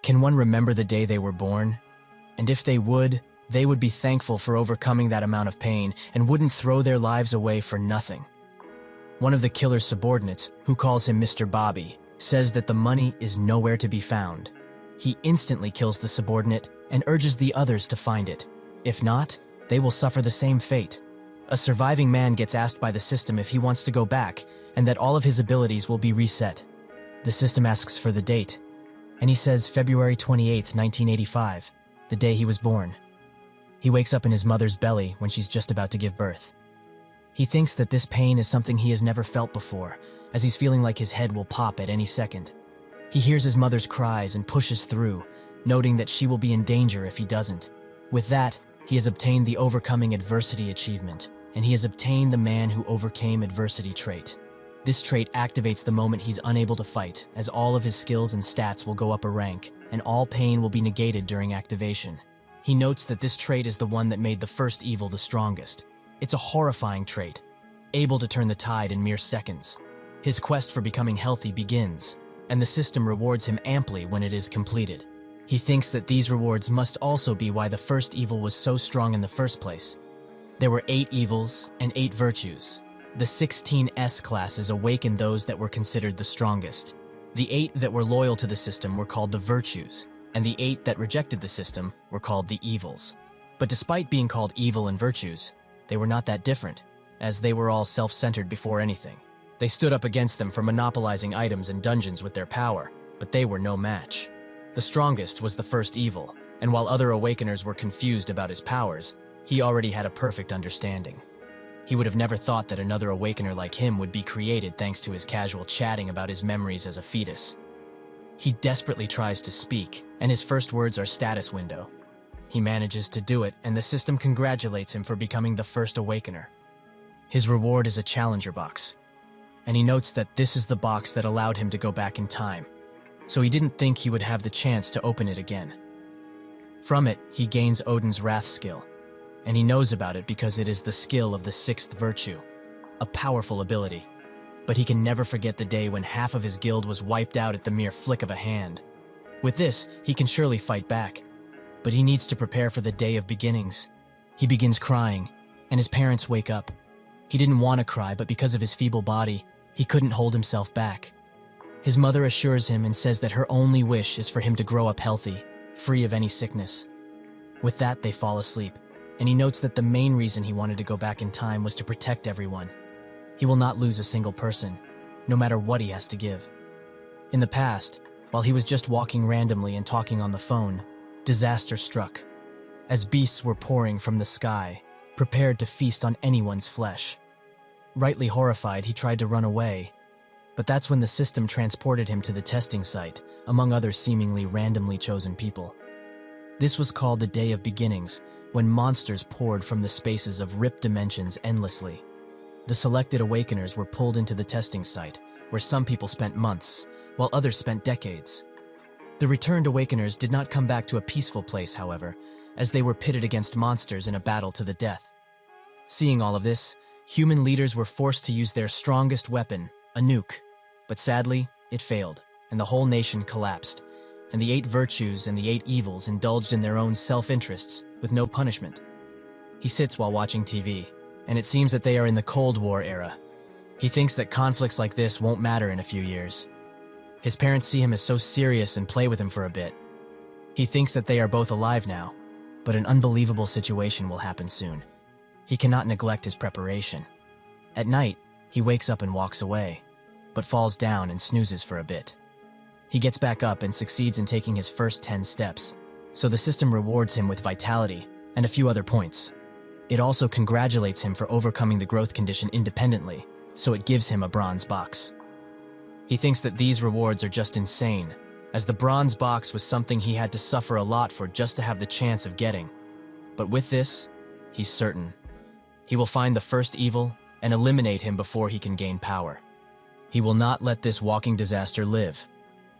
Can one remember the day they were born? And if they would be thankful for overcoming that amount of pain and wouldn't throw their lives away for nothing. One of the killer's subordinates, who calls him Mr. Bobby, says that the money is nowhere to be found. He instantly kills the subordinate and urges the others to find it. If not, they will suffer the same fate. A surviving man gets asked by the system if he wants to go back and that all of his abilities will be reset. The system asks for the date, and he says February 28, 1985, the day he was born. He wakes up in his mother's belly when she's just about to give birth. He thinks that this pain is something he has never felt before, as he's feeling like his head will pop at any second. He hears his mother's cries and pushes through, noting that she will be in danger if he doesn't. With that, he has obtained the Overcoming Adversity achievement, and he has obtained the Man Who Overcame Adversity trait. This trait activates the moment he's unable to fight, as all of his skills and stats will go up a rank, and all pain will be negated during activation. He notes that this trait is the one that made the first evil the strongest. It's a horrifying trait, able to turn the tide in mere seconds. His quest for becoming healthy begins, and the system rewards him amply when it is completed. He thinks that these rewards must also be why the first evil was so strong in the first place. There were 8 evils and 8 virtues. The 16S classes awakened those that were considered the strongest. The 8 that were loyal to the system were called the virtues, and the 8 that rejected the system were called the evils. But despite being called evil and virtues, they were not that different, as they were all self-centered before anything. They stood up against them for monopolizing items and dungeons with their power, but they were no match. The strongest was the first evil, and while other awakeners were confused about his powers, he already had a perfect understanding. He would have never thought that another awakener like him would be created thanks to his casual chatting about his memories as a fetus. He desperately tries to speak, and his first words are status window. He manages to do it, and the system congratulates him for becoming the first awakener. His reward is a challenger box, and he notes that this is the box that allowed him to go back in time, so he didn't think he would have the chance to open it again. From it, he gains Odin's Wrath skill, and he knows about it because it is the skill of the 6th virtue, a powerful ability. But he can never forget the day when half of his guild was wiped out at the mere flick of a hand. With this, he can surely fight back, but he needs to prepare for the day of beginnings. He begins crying, and his parents wake up. He didn't want to cry, but because of his feeble body, he couldn't hold himself back. His mother assures him and says that her only wish is for him to grow up healthy, free of any sickness. With that, they fall asleep, and he notes that the main reason he wanted to go back in time was to protect everyone. He will not lose a single person, no matter what he has to give. In the past, while he was just walking randomly and talking on the phone, disaster struck, as beasts were pouring from the sky, prepared to feast on anyone's flesh. Rightly horrified, he tried to run away, but that's when the system transported him to the testing site, among other seemingly randomly chosen people. This was called the Day of Beginnings, when monsters poured from the spaces of ripped dimensions endlessly. The selected awakeners were pulled into the testing site, where some people spent months, while others spent decades. The returned awakeners did not come back to a peaceful place, however, as they were pitted against monsters in a battle to the death. Seeing all of this, human leaders were forced to use their strongest weapon, a nuke. But sadly, it failed, and the whole nation collapsed, and the 8 virtues and the 8 evils indulged in their own self-interests with no punishment. He sits while watching TV, and it seems that they are in the Cold War era. He thinks that conflicts like this won't matter in a few years. His parents see him as so serious and play with him for a bit. He thinks that they are both alive now, but an unbelievable situation will happen soon. He cannot neglect his preparation. At night, he wakes up and walks away, but falls down and snoozes for a bit. He gets back up and succeeds in taking his first 10 steps, so the system rewards him with vitality and a few other points. It also congratulates him for overcoming the growth condition independently, so it gives him a bronze box. He thinks that these rewards are just insane, as the bronze box was something he had to suffer a lot for just to have the chance of getting. But with this, he's certain. He will find the first evil and eliminate him before he can gain power. He will not let this walking disaster live.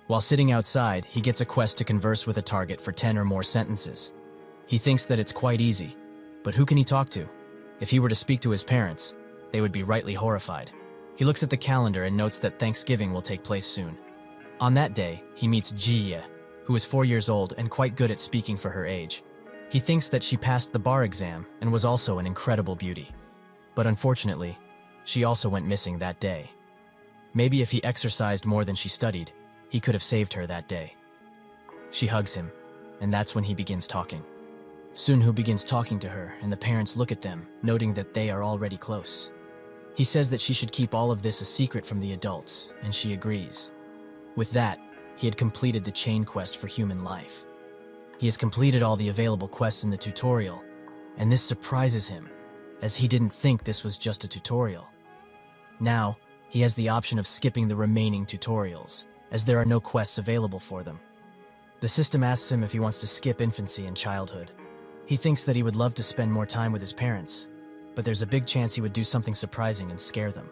While sitting outside, he gets a quest to converse with a target for 10 or more sentences. He thinks that it's quite easy, but who can he talk to? If he were to speak to his parents, they would be rightly horrified. He looks at the calendar and notes that Thanksgiving will take place soon. On that day, he meets Jie, who is 4 years old and quite good at speaking for her age. He thinks that she passed the bar exam and was also an incredible beauty. But unfortunately, she also went missing that day. Maybe if he exercised more than she studied, he could have saved her that day. She hugs him, and that's when he begins talking. Sunho begins talking to her, and the parents look at them, noting that they are already close. He says that she should keep all of this a secret from the adults, and she agrees. With that, he had completed the chain quest for human life. He has completed all the available quests in the tutorial, and this surprises him, as he didn't think this was just a tutorial. Now, he has the option of skipping the remaining tutorials, as there are no quests available for them. The system asks him if he wants to skip infancy and childhood. He thinks that he would love to spend more time with his parents, but there's a big chance he would do something surprising and scare them.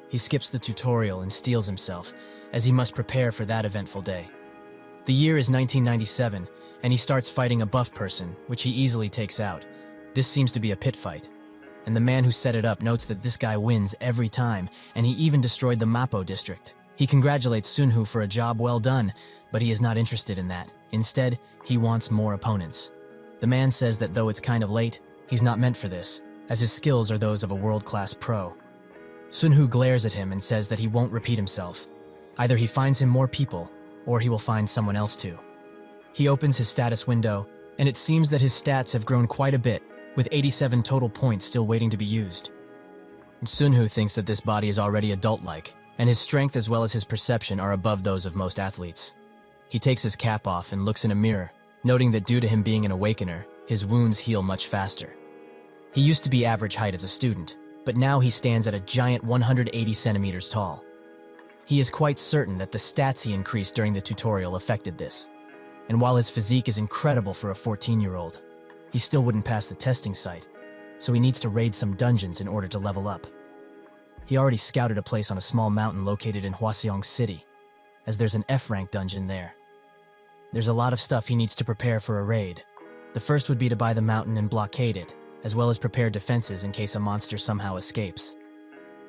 He skips the tutorial and steels himself, as he must prepare for that eventful day. The year is 1997, and he starts fighting a buff person, which he easily takes out. This seems to be a pit fight, and the man who set it up notes that this guy wins every time, and he even destroyed the Mapo district. He congratulates Sunho for a job well done, but he is not interested in that. Instead, he wants more opponents. The man says that though it's kind of late, he's not meant for this, as his skills are those of a world-class pro. Sunho glares at him and says that he won't repeat himself. Either he finds him more people, or he will find someone else too. He opens his status window, and it seems that his stats have grown quite a bit, with 87 total points still waiting to be used. Sunho thinks that this body is already adult-like, and his strength as well as his perception are above those of most athletes. He takes his cap off and looks in a mirror, noting that due to him being an awakener, his wounds heal much faster. He used to be average height as a student, but now he stands at a giant 180 centimeters tall. He is quite certain that the stats he increased during the tutorial affected this. And while his physique is incredible for a 14-year-old, he still wouldn't pass the testing site, so he needs to raid some dungeons in order to level up. He already scouted a place on a small mountain located in Hwaseong City, as there's an F-rank dungeon there. There's a lot of stuff he needs to prepare for a raid. The first would be to buy the mountain and blockade it, as well as prepare defenses in case a monster somehow escapes.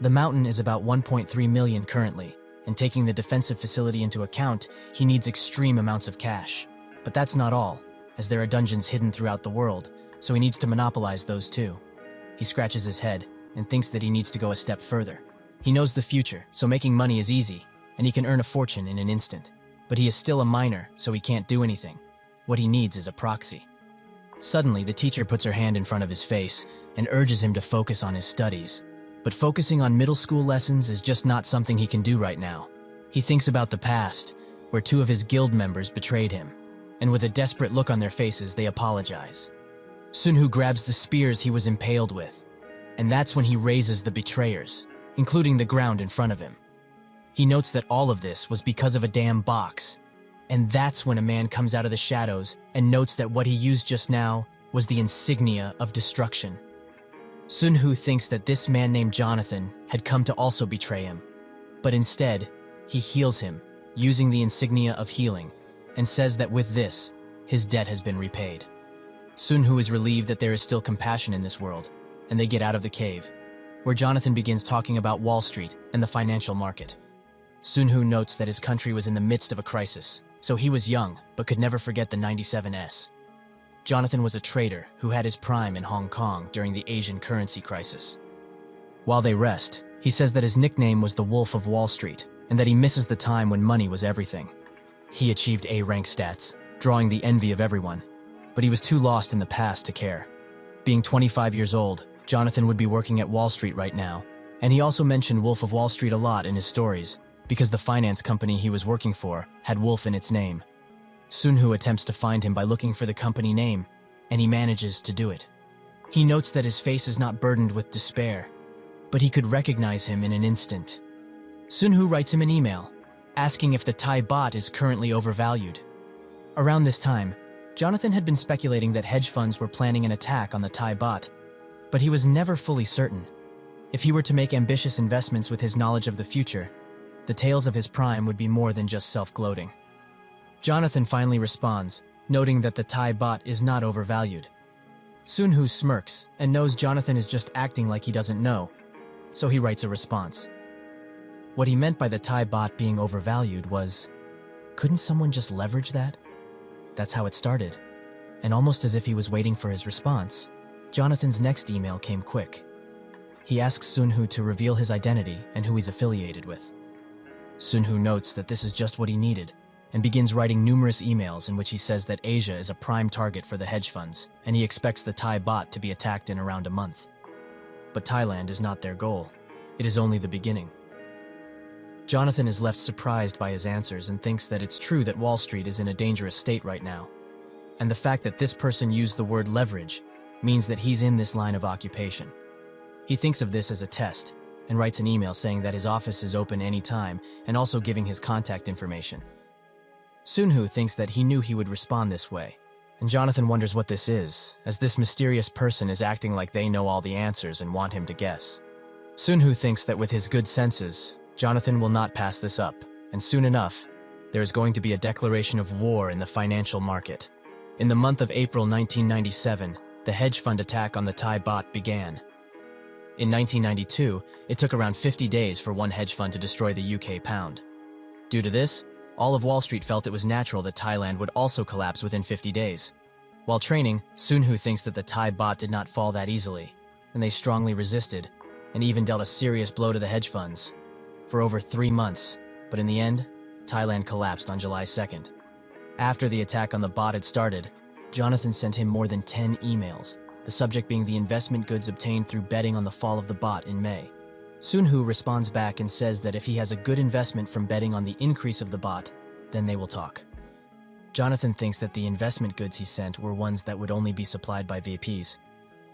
The mountain is about 1.3 million currently, and taking the defensive facility into account, he needs extreme amounts of cash. But that's not all, as there are dungeons hidden throughout the world, so he needs to monopolize those too. He scratches his head and thinks that he needs to go a step further. He knows the future, so making money is easy, and he can earn a fortune in an instant. But he is still a minor, so he can't do anything. What he needs is a proxy. Suddenly, the teacher puts her hand in front of his face and urges him to focus on his studies. But focusing on middle school lessons is just not something he can do right now. He thinks about the past, where 2 of his guild members betrayed him, and with a desperate look on their faces, they apologize. Sunho grabs the spears he was impaled with, and that's when he raises the betrayers, including the ground in front of him. He notes that all of this was because of a damn box, and that's when a man comes out of the shadows and notes that what he used just now was the insignia of destruction. Sunho thinks that this man named Jonathan had come to also betray him, but instead, he heals him, using the insignia of healing, and says that with this, his debt has been repaid. Sunho is relieved that there is still compassion in this world, and they get out of the cave, where Jonathan begins talking about Wall Street and the financial market. Sunho notes that his country was in the midst of a crisis, so he was young, but could never forget the 97S. Jonathan was a trader who had his prime in Hong Kong during the Asian currency crisis. While they rest, he says that his nickname was the Wolf of Wall Street, and that he misses the time when money was everything. He achieved A-rank stats, drawing the envy of everyone, but he was too lost in the past to care. Being 25 years old, Jonathan would be working at Wall Street right now, and he also mentioned Wolf of Wall Street a lot in his stories, because the finance company he was working for had Wolf in its name. Sunho attempts to find him by looking for the company name, and he manages to do it. He notes that his face is not burdened with despair, but he could recognize him in an instant. Sunho writes him an email, asking if the Thai baht is currently overvalued. Around this time, Jonathan had been speculating that hedge funds were planning an attack on the Thai baht, but he was never fully certain. If he were to make ambitious investments with his knowledge of the future, the tales of his prime would be more than just self-gloating. Jonathan finally responds, noting that the Thai baht is not overvalued. Sunho smirks and knows Jonathan is just acting like he doesn't know, so he writes a response. What he meant by the Thai baht being overvalued was, Couldn't someone just leverage that? That's how it started. And almost as if he was waiting for his response, Jonathan's next email came quick. He asks Sunhu to reveal his identity and who he's affiliated with. Sunhu notes that this is just what he needed and begins writing numerous emails in which he says that Asia is a prime target for the hedge funds and he expects the Thai baht to be attacked in around a month. But Thailand is not their goal. It is only the beginning. Jonathan is left surprised by his answers and thinks that it's true that Wall Street is in a dangerous state right now. And the fact that this person used the word leverage means that he's in this line of occupation. He thinks of this as a test and writes an email saying that his office is open anytime and also giving his contact information. Sunhu thinks that he knew he would respond this way, and Jonathan wonders what this is, as this mysterious person is acting like they know all the answers and want him to guess. Sunhu thinks that with his good senses, Jonathan will not pass this up, and soon enough, there is going to be a declaration of war in the financial market. In the month of April 1997, the hedge fund attack on the Thai baht began. In 1992, it took around 50 days for one hedge fund to destroy the UK pound. Due to this, all of Wall Street felt it was natural that Thailand would also collapse within 50 days. While training, Sunhu thinks that the Thai baht did not fall that easily, and they strongly resisted, and even dealt a serious blow to the hedge funds. For over 3 months, but in the end, Thailand collapsed on July 2nd. After the attack on the baht had started, Jonathan sent him more than 10 emails, the subject being the investment goods obtained through betting on the fall of the baht in May. Sunhu responds back and says that if he has a good investment from betting on the increase of the baht, then they will talk. Jonathan thinks that the investment goods he sent were ones that would only be supplied by VPs.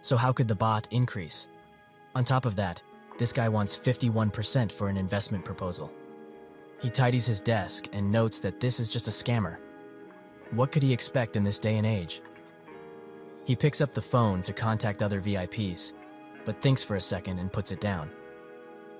So how could the baht increase? On top of that, this guy wants 51% for an investment proposal. He tidies his desk and notes that this is just a scammer. What could he expect in this day and age? He picks up the phone to contact other VIPs, but thinks for a second and puts it down.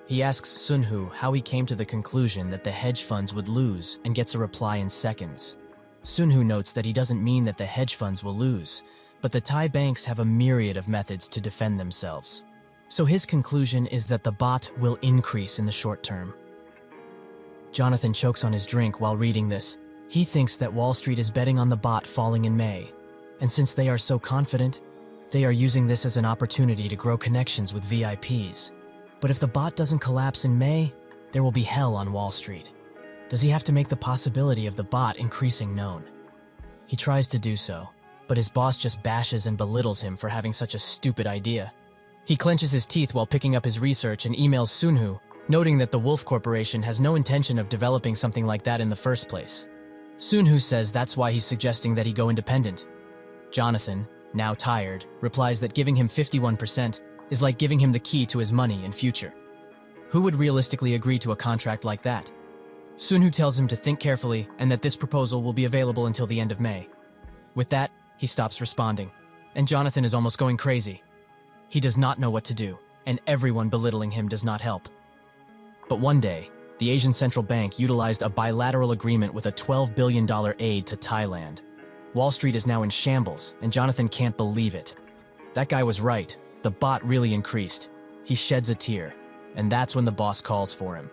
He asks Sunhu how he came to the conclusion that the hedge funds would lose and gets a reply in seconds. Sunhu notes that he doesn't mean that the hedge funds will lose, but the Thai banks have a myriad of methods to defend themselves. So his conclusion is that the baht will increase in the short term. Jonathan chokes on his drink while reading this. He thinks that Wall Street is betting on the baht falling in May, and since they are so confident, they are using this as an opportunity to grow connections with VIPs. But if the baht doesn't collapse in May, there will be hell on Wall Street. Does he have to make the possibility of the baht increasing known? He tries to do so, but his boss just bashes and belittles him for having such a stupid idea. He clenches his teeth while picking up his research and emails Sunhu, noting that the Wolf Corporation has no intention of developing something like that in the first place. Sunhu says that's why he's suggesting that he go independent. Jonathan, now tired, replies that giving him 51% is like giving him the key to his money and future. Who would realistically agree to a contract like that? Sunhu tells him to think carefully and that this proposal will be available until the end of May. With that, he stops responding, and Jonathan is almost going crazy. He does not know what to do, and everyone belittling him does not help. But one day, the Asian Central Bank utilized a bilateral agreement with a $12 billion aid to Thailand. Wall Street is now in shambles, and Jonathan can't believe it. That guy was right. The baht really increased. He sheds a tear, and that's when the boss calls for him.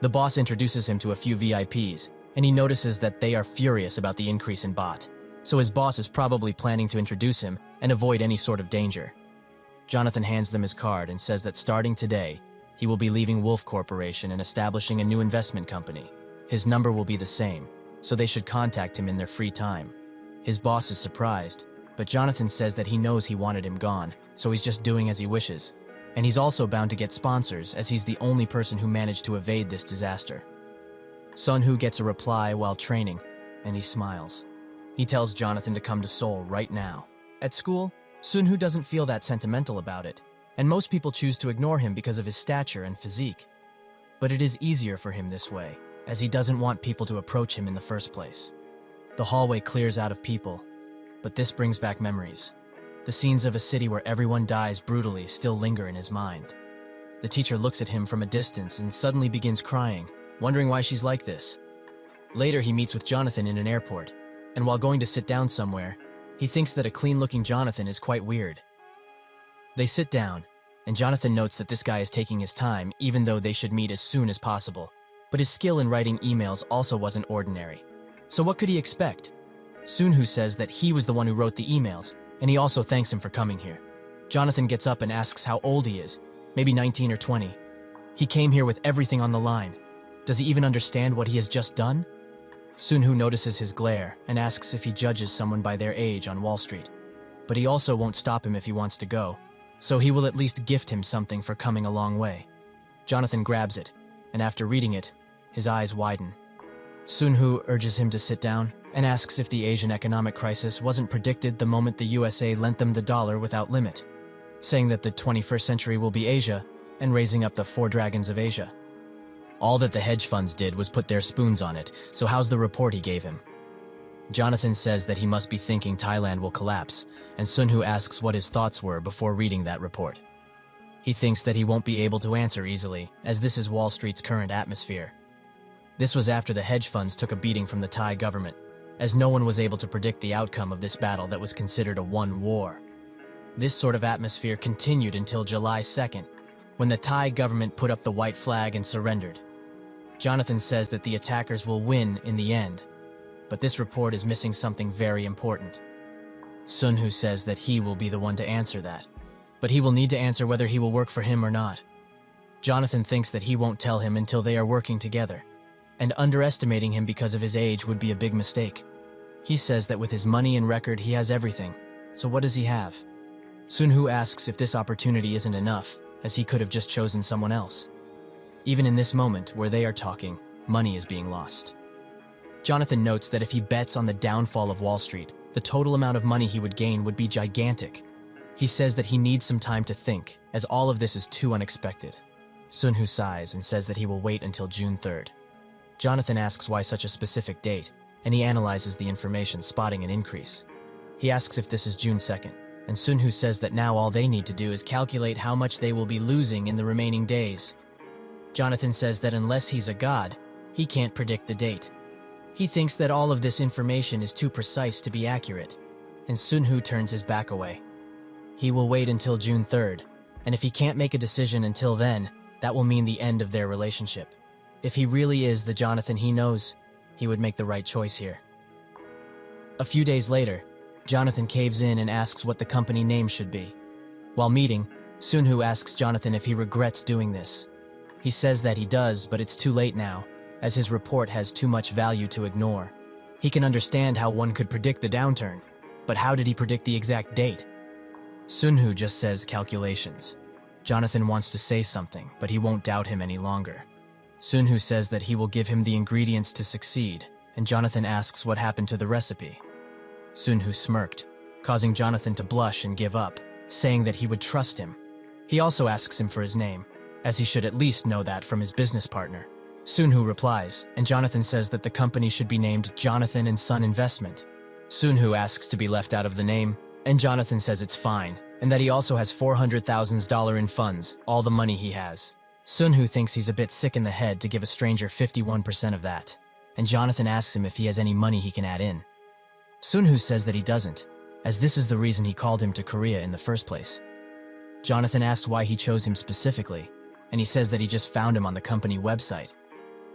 The boss introduces him to a few VIPs, and he notices that they are furious about the increase in baht. So his boss is probably planning to introduce him and avoid any sort of danger. Jonathan hands them his card and says that starting today, he will be leaving Wolf Corporation and establishing a new investment company. His number will be the same, so they should contact him in their free time. His boss is surprised, but Jonathan says that he knows he wanted him gone, so he's just doing as he wishes. And he's also bound to get sponsors, as he's the only person who managed to evade this disaster. Sunhu gets a reply while training, and he smiles. He tells Jonathan to come to Seoul right now. At school, Sunhu doesn't feel that sentimental about it, and most people choose to ignore him because of his stature and physique. But it is easier for him this way, as he doesn't want people to approach him in the first place. The hallway clears out of people, but this brings back memories. The scenes of a city where everyone dies brutally still linger in his mind. The teacher looks at him from a distance and suddenly begins crying, wondering why she's like this. Later, he meets with Jonathan in an airport, and while going to sit down somewhere, he thinks that a clean-looking Jonathan is quite weird. They sit down, and Jonathan notes that this guy is taking his time even though they should meet as soon as possible. But his skill in writing emails also wasn't ordinary. So what could he expect? Sunhu says that he was the one who wrote the emails, and he also thanks him for coming here. Jonathan gets up and asks how old he is, maybe 19 or 20. He came here with everything on the line. Does he even understand what he has just done? Sunhu notices his glare and asks if he judges someone by their age on Wall Street. But he also won't stop him if he wants to go, so he will at least gift him something for coming a long way. Jonathan grabs it, and after reading it, his eyes widen. Sunhu urges him to sit down and asks if the Asian economic crisis wasn't predicted the moment the USA lent them the dollar without limit, saying that the 21st century will be Asia and raising up the four dragons of Asia. All that the hedge funds did was put their spoons on it, so how's the report he gave him? Jonathan says that he must be thinking Thailand will collapse, and Sunhu asks what his thoughts were before reading that report. He thinks that he won't be able to answer easily, as this is Wall Street's current atmosphere. This was after the hedge funds took a beating from the Thai government, as no one was able to predict the outcome of this battle that was considered a one war. This sort of atmosphere continued until July 2nd, when the Thai government put up the white flag and surrendered. Jonathan says that the attackers will win in the end, but this report is missing something very important. Sunhu says that he will be the one to answer that, but he will need to answer whether he will work for him or not. Jonathan thinks that he won't tell him until they are working together, and underestimating him because of his age would be a big mistake. He says that with his money and record he has everything, so what does he have? Sunhu asks if this opportunity isn't enough, as he could have just chosen someone else. Even in this moment where they are talking, money is being lost. Jonathan notes that if he bets on the downfall of Wall Street, the total amount of money he would gain would be gigantic. He says that he needs some time to think, as all of this is too unexpected. Sunhu sighs and says that he will wait until June 3rd. Jonathan asks why such a specific date, and he analyzes the information, spotting an increase. He asks if this is June 2nd, and Sunhu says that now all they need to do is calculate how much they will be losing in the remaining days. Jonathan says that unless he's a god, he can't predict the date. He thinks that all of this information is too precise to be accurate, and Sunhu turns his back away. He will wait until June 3rd, and if he can't make a decision until then, that will mean the end of their relationship. If he really is the Jonathan he knows, he would make the right choice here. A few days later, Jonathan caves in and asks what the company name should be. While meeting, Sunhu asks Jonathan if he regrets doing this. He says that he does, but it's too late now, as his report has too much value to ignore. He can understand how one could predict the downturn, but how did he predict the exact date? Sunhu just says calculations. Jonathan wants to say something, but he won't doubt him any longer. Sunhu says that he will give him the ingredients to succeed, and Jonathan asks what happened to the recipe. Sunhu smirked, causing Jonathan to blush and give up, saying that he would trust him. He also asks him for his name, as he should at least know that from his business partner. Sunhu replies, and Jonathan says that the company should be named Jonathan & Son Investment. Sunhu asks to be left out of the name, and Jonathan says it's fine, and that he also has $400,000 in funds, all the money he has. Sunhu thinks he's a bit sick in the head to give a stranger 51% of that, and Jonathan asks him if he has any money he can add in. Sunhu says that he doesn't, as this is the reason he called him to Korea in the first place. Jonathan asks why he chose him specifically, and he says that he just found him on the company website.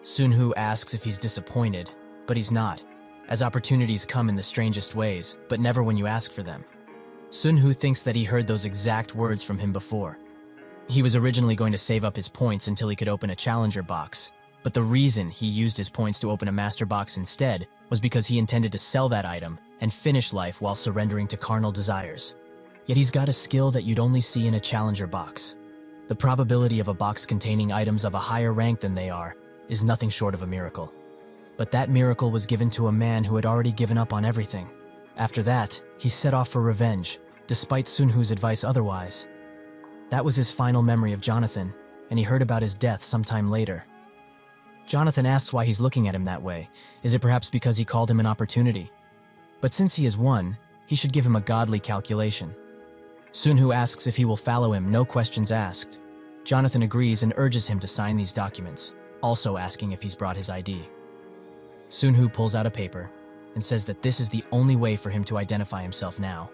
Sunhu asks if he's disappointed, but he's not, as opportunities come in the strangest ways, but never when you ask for them. Sunhu thinks that he heard those exact words from him before. He was originally going to save up his points until he could open a challenger box, but the reason he used his points to open a master box instead was because he intended to sell that item and finish life while surrendering to carnal desires. Yet he's got a skill that you'd only see in a challenger box. The probability of a box containing items of a higher rank than they are is nothing short of a miracle. But that miracle was given to a man who had already given up on everything. After that, he set off for revenge, despite Sunhu's advice otherwise. That was his final memory of Jonathan, and he heard about his death sometime later. Jonathan asks why he's looking at him that way. Is it perhaps because he called him an opportunity? But since he is one, he should give him a godly calculation. Sunhu asks if he will follow him, no questions asked. Jonathan agrees and urges him to sign these documents, also asking if he's brought his ID. Sunhu pulls out a paper and says that this is the only way for him to identify himself now,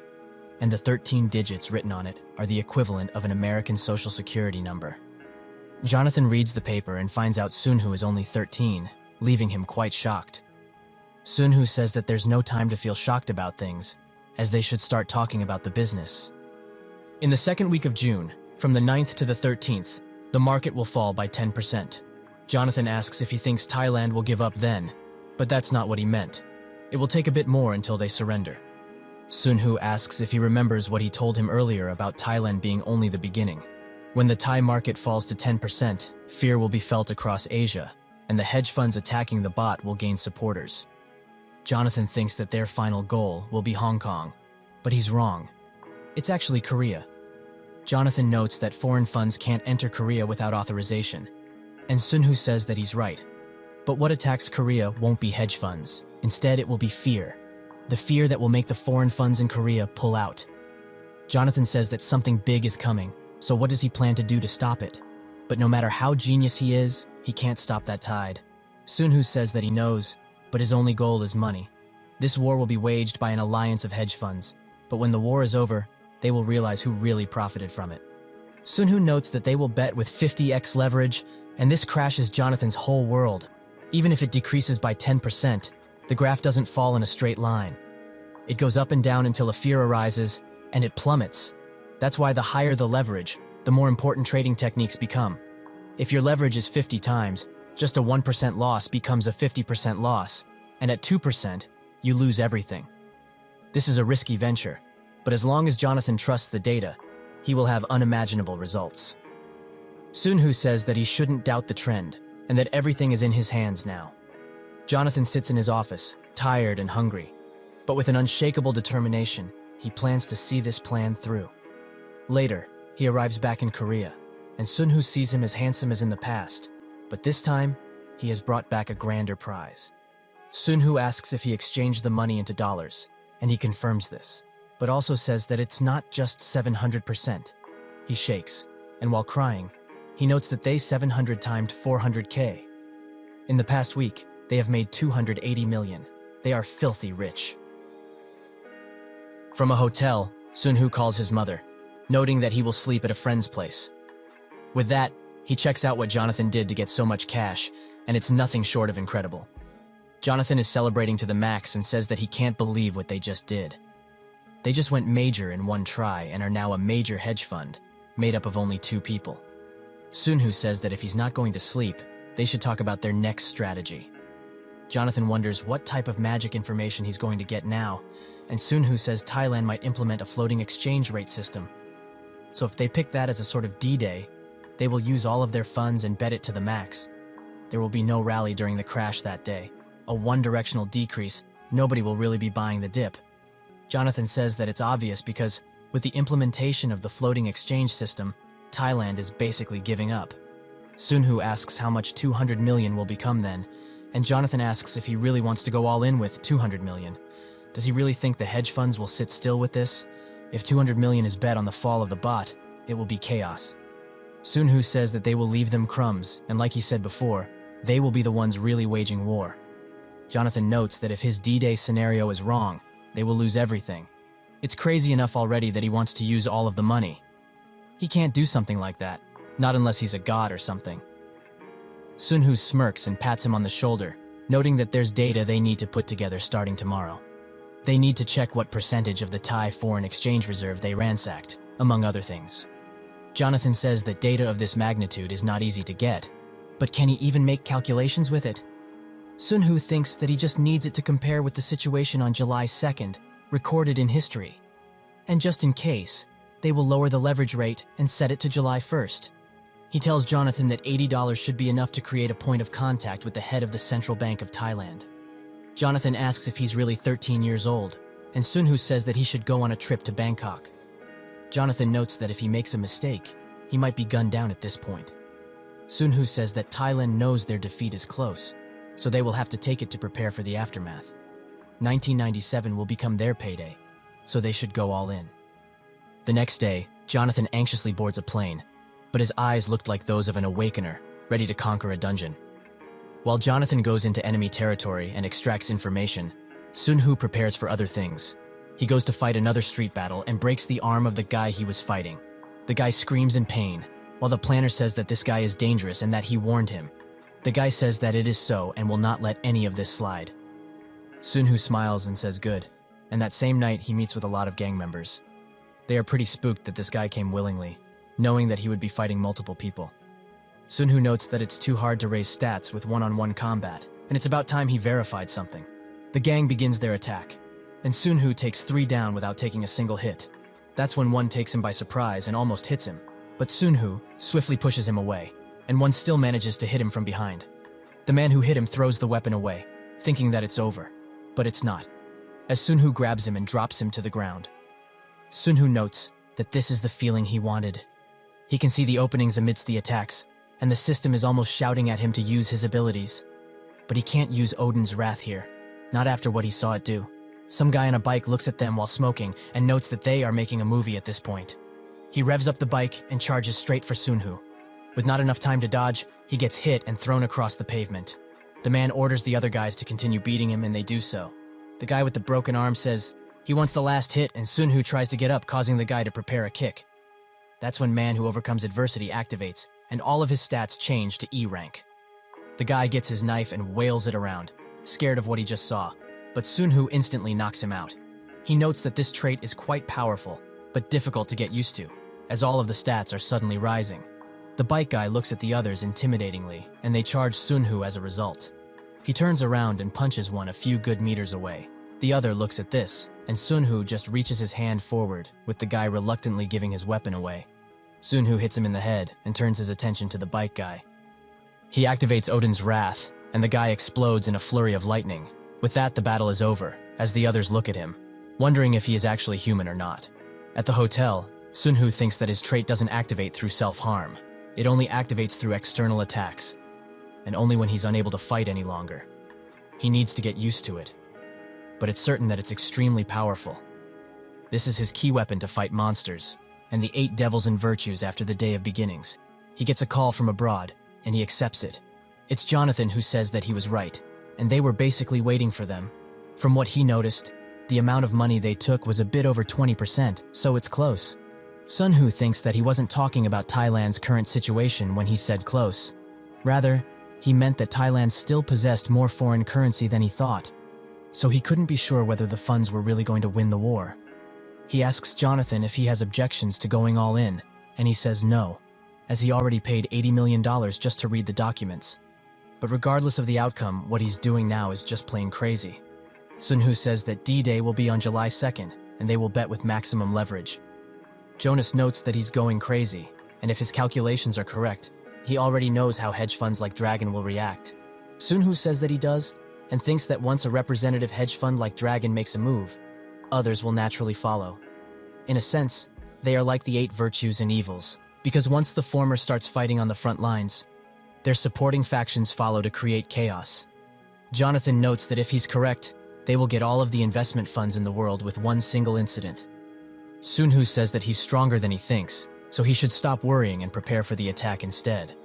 and the 13 digits written on it are the equivalent of an American Social Security number. Jonathan reads the paper and finds out Sunhu is only 13, leaving him quite shocked. Sunhu says that there's no time to feel shocked about things, as they should start talking about the business. In the second week of June, from the 9th to the 13th, the market will fall by 10%. Jonathan asks if he thinks Thailand will give up then, but that's not what he meant. It will take a bit more until they surrender. Sunhu asks if he remembers what he told him earlier about Thailand being only the beginning. When the Thai market falls to 10%, fear will be felt across Asia, and the hedge funds attacking the baht will gain supporters. Jonathan thinks that their final goal will be Hong Kong, but he's wrong. It's actually Korea. Jonathan notes that foreign funds can't enter Korea without authorization, and Sunhu says that he's right. But what attacks Korea won't be hedge funds. Instead, it will be fear. The fear that will make the foreign funds in Korea pull out. Jonathan says that something big is coming, so what does he plan to do to stop it? But no matter how genius he is, he can't stop that tide. Sunhu says that he knows, but his only goal is money. This war will be waged by an alliance of hedge funds, but when the war is over, they will realize who really profited from it. Sunhu notes that they will bet with 50x leverage, and this crashes Jonathan's whole world. Even if it decreases by 10%, the graph doesn't fall in a straight line. It goes up and down until a fear arises, and it plummets. That's why the higher the leverage, the more important trading techniques become. If your leverage is 50 times, just a 1% loss becomes a 50% loss, and at 2%, you lose everything. This is a risky venture, but as long as Jonathan trusts the data, he will have unimaginable results. Sunhu says that he shouldn't doubt the trend, and that everything is in his hands now. Jonathan sits in his office, tired and hungry, but with an unshakable determination, he plans to see this plan through. Later, he arrives back in Korea, and Sunhu sees him as handsome as in the past, but this time, he has brought back a grander prize. Sunhu asks if he exchanged the money into dollars, and he confirms this, but also says that it's not just 700%. He shakes, and while crying, he notes that they 700 timed 400K. In the past week, they have made 280 million. They are filthy rich. From a hotel, Sunhu calls his mother, noting that he will sleep at a friend's place. With that, he checks out what Jonathan did to get so much cash, and it's nothing short of incredible. Jonathan is celebrating to the max and says that he can't believe what they just did. They just went major in one try and are now a major hedge fund, made up of only 2 people. Sunhu says that if he's not going to sleep, they should talk about their next strategy. Jonathan wonders what type of magic information he's going to get now, and Sunhu says Thailand might implement a floating exchange rate system. So if they pick that as a sort of D-Day, they will use all of their funds and bet it to the max. There will be no rally during the crash that day. A one-directional decrease, nobody will really be buying the dip. Jonathan says that it's obvious because, with the implementation of the floating exchange system, Thailand is basically giving up. Sunhu asks how much 200 million will become then, and Jonathan asks if he really wants to go all in with 200 million. Does he really think the hedge funds will sit still with this? If 200 million is bet on the fall of the baht, it will be chaos. Sunhu says that they will leave them crumbs, and like he said before, they will be the ones really waging war. Jonathan notes that if his D-Day scenario is wrong, they will lose everything. It's crazy enough already that he wants to use all of the money. He can't do something like that, not unless he's a god or something. Sunhu smirks and pats him on the shoulder, noting that there's data they need to put together starting tomorrow. They need to check what percentage of the Thai foreign exchange reserve they ransacked, among other things. Jonathan says that data of this magnitude is not easy to get, but can he even make calculations with it? Sunhu thinks that he just needs it to compare with the situation on July 2nd, recorded in history. And just in case, they will lower the leverage rate and set it to July 1st. He tells Jonathan that $80 should be enough to create a point of contact with the head of the Central Bank of Thailand. Jonathan asks if he's really 13 years old, and Sunhu says that he should go on a trip to Bangkok. Jonathan notes that if he makes a mistake, he might be gunned down at this point. Sunhu says that Thailand knows their defeat is close, so they will have to take it to prepare for the aftermath. 1997 will become their payday, so they should go all in. The next day, Jonathan anxiously boards a plane, but his eyes looked like those of an awakener, ready to conquer a dungeon. While Jonathan goes into enemy territory and extracts information, Sunhu prepares for other things. He goes to fight another street battle and breaks the arm of the guy he was fighting. The guy screams in pain, while the planner says that this guy is dangerous and that he warned him. The guy says that it is so and will not let any of this slide. Sunhu smiles and says good, and that same night he meets with a lot of gang members. They are pretty spooked that this guy came willingly, knowing that he would be fighting multiple people. Sunhu notes that it's too hard to raise stats with one-on-one combat, and it's about time he verified something. The gang begins their attack, and Sunhu takes 3 down without taking a single hit. That's when one takes him by surprise and almost hits him, but Sunhu swiftly pushes him away, and one still manages to hit him from behind. The man who hit him throws the weapon away, thinking that it's over, but it's not, as Sunhu grabs him and drops him to the ground. Sunhu notes that this is the feeling he wanted. He can see the openings amidst the attacks, and the system is almost shouting at him to use his abilities. But he can't use Odin's wrath here, not after what he saw it do. Some guy on a bike looks at them while smoking and notes that they are making a movie at this point. He revs up the bike and charges straight for Sunhu. With not enough time to dodge, he gets hit and thrown across the pavement. The man orders the other guys to continue beating him, and they do so. The guy with the broken arm says he wants the last hit, and Sunhu tries to get up, causing the guy to prepare a kick. That's when Man Who Overcomes Adversity activates, and all of his stats change to E rank. The guy gets his knife and wails it around, scared of what he just saw, but Sunhu instantly knocks him out. He notes that this trait is quite powerful, but difficult to get used to, as all of the stats are suddenly rising. The bike guy looks at the others intimidatingly, and they charge Sunhu as a result. He turns around and punches one a few good meters away. The other looks at this, and Sunhu just reaches his hand forward, with the guy reluctantly giving his weapon away. Sunhu hits him in the head and turns his attention to the bike guy. He activates Odin's wrath, and the guy explodes in a flurry of lightning. With that, the battle is over, as the others look at him, wondering if he is actually human or not. At the hotel, Sunhu thinks that his trait doesn't activate through self-harm. It only activates through external attacks, and only when he's unable to fight any longer. He needs to get used to it, but it's certain that it's extremely powerful. This is his key weapon to fight monsters, and the 8 devils and virtues after the day of beginnings. He gets a call from abroad, and he accepts it. It's Jonathan who says that he was right, and they were basically waiting for them. From what he noticed, the amount of money they took was a bit over 20%, so it's close. Sunhu thinks that he wasn't talking about Thailand's current situation when he said close. Rather, he meant that Thailand still possessed more foreign currency than he thought, so he couldn't be sure whether the funds were really going to win the war. He asks Jonathan if he has objections to going all in, and he says no, as he already paid $80 million just to read the documents. But regardless of the outcome, what he's doing now is just plain crazy. Sunhu says that D-Day will be on July 2nd, and they will bet with maximum leverage. Jonas notes that he's going crazy, and if his calculations are correct, he already knows how hedge funds like Dragon will react. Sunhu says that he does, and thinks that once a representative hedge fund like Dragon makes a move, others will naturally follow. In a sense, they are like the 8 virtues and evils, because once the former starts fighting on the front lines, their supporting factions follow to create chaos. Jonathan notes that if he's correct, they will get all of the investment funds in the world with one single incident. Sunhu says that he's stronger than he thinks, so he should stop worrying and prepare for the attack instead.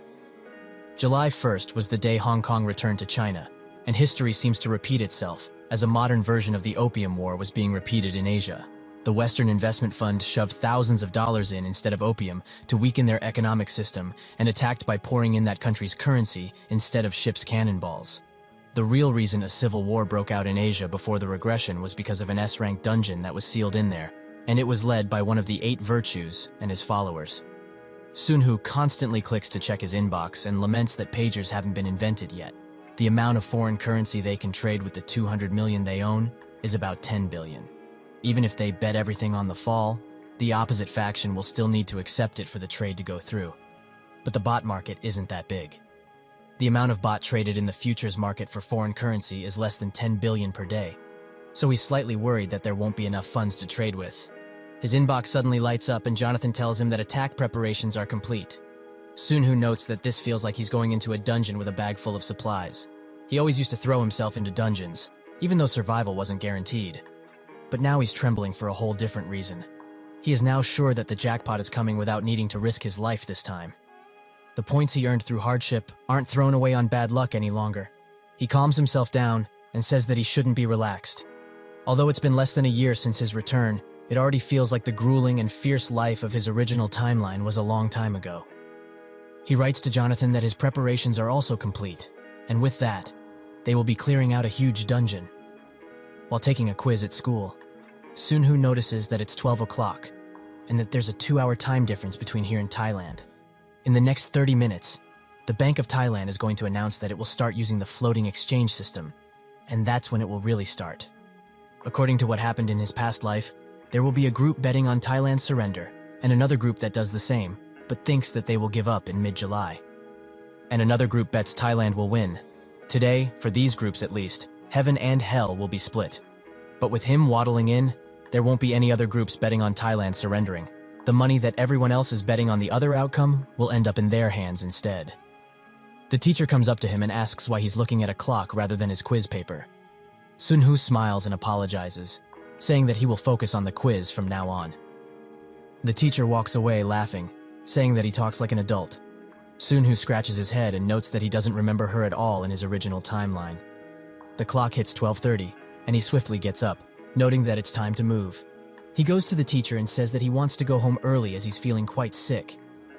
July 1st was the day Hong Kong returned to China, and history seems to repeat itself, as a modern version of the Opium War was being repeated in Asia. The Western Investment Fund shoved thousands of dollars in instead of opium to weaken their economic system and attacked by pouring in that country's currency instead of ships' cannonballs. The real reason a civil war broke out in Asia before the regression was because of an S-rank dungeon that was sealed in there, and it was led by one of the 8 virtues and his followers. Sunhu constantly clicks to check his inbox and laments that pagers haven't been invented yet. The amount of foreign currency they can trade with the 200 million they own is about 10 billion. Even if they bet everything on the fall, the opposite faction will still need to accept it for the trade to go through. But the bot market isn't that big. The amount of bot traded in the futures market for foreign currency is less than 10 billion per day, so he's slightly worried that there won't be enough funds to trade with. His inbox suddenly lights up and Jonathan tells him that attack preparations are complete. Sunhu notes that this feels like he's going into a dungeon with a bag full of supplies. He always used to throw himself into dungeons, even though survival wasn't guaranteed. But now he's trembling for a whole different reason. He is now sure that the jackpot is coming without needing to risk his life this time. The points he earned through hardship aren't thrown away on bad luck any longer. He calms himself down and says that he shouldn't be relaxed. Although it's been less than a year since his return, it already feels like the grueling and fierce life of his original timeline was a long time ago. He writes to Jonathan that his preparations are also complete, and with that, they will be clearing out a huge dungeon. While taking a quiz at school, Sunhu notices that it's 12 o'clock and that there's a 2-hour time difference between here and Thailand. In the next 30 minutes, the Bank of Thailand is going to announce that it will start using the floating exchange system, and that's when it will really start. According to what happened in his past life, there will be a group betting on Thailand's surrender, and another group that does the same, but thinks that they will give up in mid-July. And another group bets Thailand will win. Today, for these groups at least, heaven and hell will be split. But with him waddling in, there won't be any other groups betting on Thailand surrendering. The money that everyone else is betting on the other outcome will end up in their hands instead. The teacher comes up to him and asks why he's looking at a clock rather than his quiz paper. Sunhu smiles and apologizes, saying that he will focus on the quiz from now on. The teacher walks away laughing, saying that he talks like an adult. Sunhu scratches his head and notes that he doesn't remember her at all in his original timeline. The clock hits 12:30, and he swiftly gets up, noting that it's time to move. He goes to the teacher and says that he wants to go home early as he's feeling quite sick.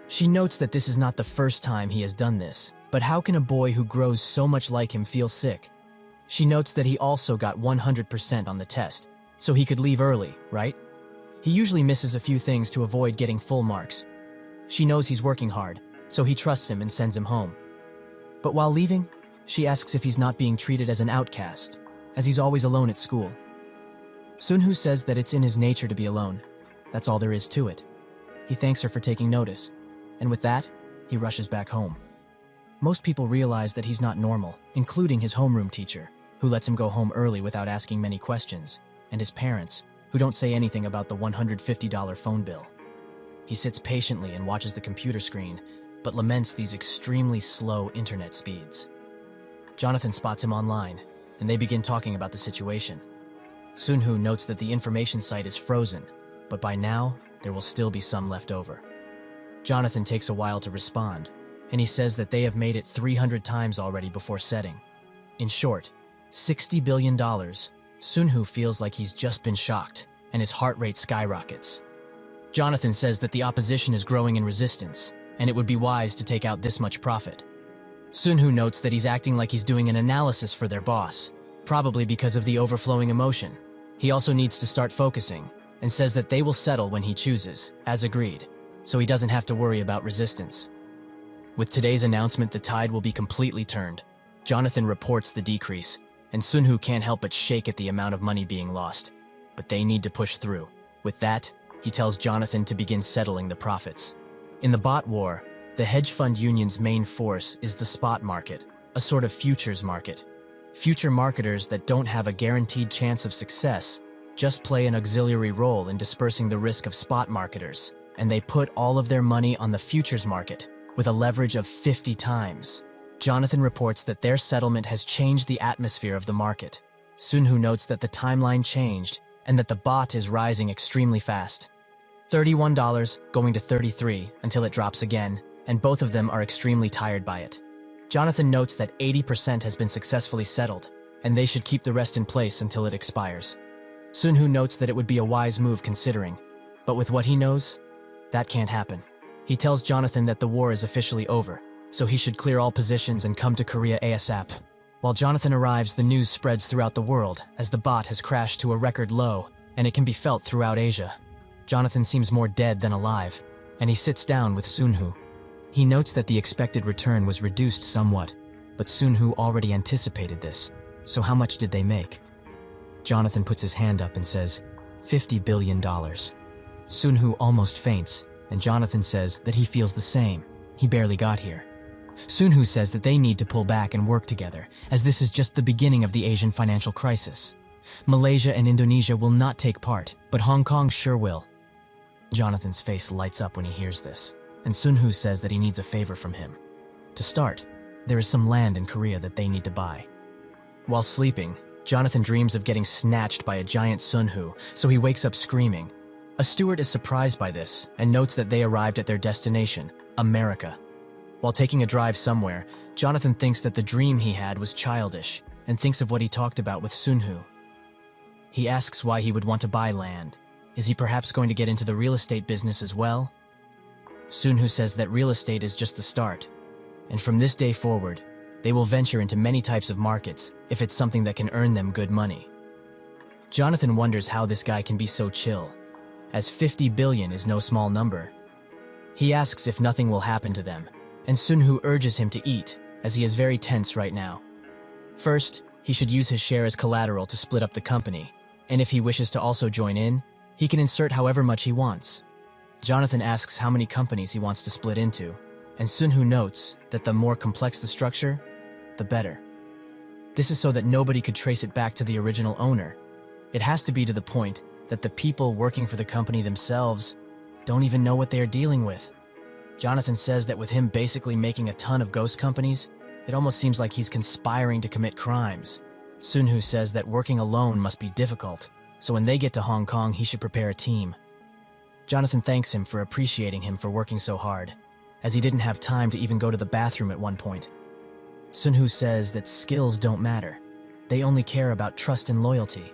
She notes that this is not the first time he has done this, but how can a boy who grows so much like him feel sick? She notes that he also got 100% on the test, so he could leave early, right? He usually misses a few things to avoid getting full marks. She knows he's working hard, so he trusts him and sends him home. But while leaving, she asks if he's not being treated as an outcast, as he's always alone at school. Sunhu says that it's in his nature to be alone. That's all there is to it. He thanks her for taking notice, and with that, he rushes back home. Most people realize that he's not normal, including his homeroom teacher, who lets him go home early without asking many questions, and his parents, who don't say anything about the $150 phone bill. He sits patiently and watches the computer screen, but laments these extremely slow internet speeds. Jonathan spots him online, and they begin talking about the situation. Sunhu notes that the information site is frozen, but by now, there will still be some left over. Jonathan takes a while to respond, and he says that they have made it 300 times already before setting. In short, $60 billion. Sunhu feels like he's just been shocked, and his heart rate skyrockets. Jonathan says that the opposition is growing in resistance, and it would be wise to take out this much profit. Sunhu notes that he's acting like he's doing an analysis for their boss, probably because of the overflowing emotion. He also needs to start focusing, and says that they will settle when he chooses, as agreed, so he doesn't have to worry about resistance. With today's announcement, the tide will be completely turned. Jonathan reports the decrease, and Sunhu can't help but shake at the amount of money being lost. But they need to push through. With that, he tells Jonathan to begin settling the profits. In the bot war, the hedge fund union's main force is the spot market, a sort of futures market. Future marketers that don't have a guaranteed chance of success just play an auxiliary role in dispersing the risk of spot marketers, and they put all of their money on the futures market with a leverage of 50 times. Jonathan reports that their settlement has changed the atmosphere of the market. Sunhu notes that the timeline changed and that the bot is rising extremely fast. $31 going to $33 until it drops again, and both of them are extremely tired by it. Jonathan notes that 80% has been successfully settled, and they should keep the rest in place until it expires. Sunhu notes that it would be a wise move considering, but with what he knows, that can't happen. He tells Jonathan that the war is officially over, so he should clear all positions and come to Korea ASAP. While Jonathan arrives, the news spreads throughout the world as the bot has crashed to a record low, and it can be felt throughout Asia. Jonathan seems more dead than alive, and he sits down with Sunhu. He notes that the expected return was reduced somewhat, but Sunhu already anticipated this, so how much did they make? Jonathan puts his hand up and says, $50 billion. Sunhu almost faints, and Jonathan says that he feels the same. He barely got here. Sunhu says that they need to pull back and work together, as this is just the beginning of the Asian financial crisis. Malaysia and Indonesia will not take part, but Hong Kong sure will. Jonathan's face lights up when he hears this, and Sunhu says that he needs a favor from him. To start, there is some land in Korea that they need to buy. While sleeping, Jonathan dreams of getting snatched by a giant Sunhu, so he wakes up screaming. A steward is surprised by this and notes that they arrived at their destination, America. While taking a drive somewhere, Jonathan thinks that the dream he had was childish and thinks of what he talked about with Sunhu. He asks why he would want to buy land. Is he perhaps going to get into the real estate business as well? Sunhu says that real estate is just the start, and from this day forward, they will venture into many types of markets if it's something that can earn them good money. Jonathan wonders how this guy can be so chill, as 50 billion is no small number. He asks if nothing will happen to them, and Sunhu urges him to eat, as he is very tense right now. First, he should use his share as collateral to split up the company, and if he wishes to also join in, he can insert however much he wants. Jonathan asks how many companies he wants to split into, and Sunhu notes that the more complex the structure, the better. This is so that nobody could trace it back to the original owner. It has to be to the point that the people working for the company themselves don't even know what they are dealing with. Jonathan says that with him basically making a ton of ghost companies, it almost seems like he's conspiring to commit crimes. Sunhu says that working alone must be difficult, so when they get to Hong Kong, he should prepare a team. Jonathan thanks him for appreciating him for working so hard, as he didn't have time to even go to the bathroom at one point. Sunhu says that skills don't matter. They only care about trust and loyalty.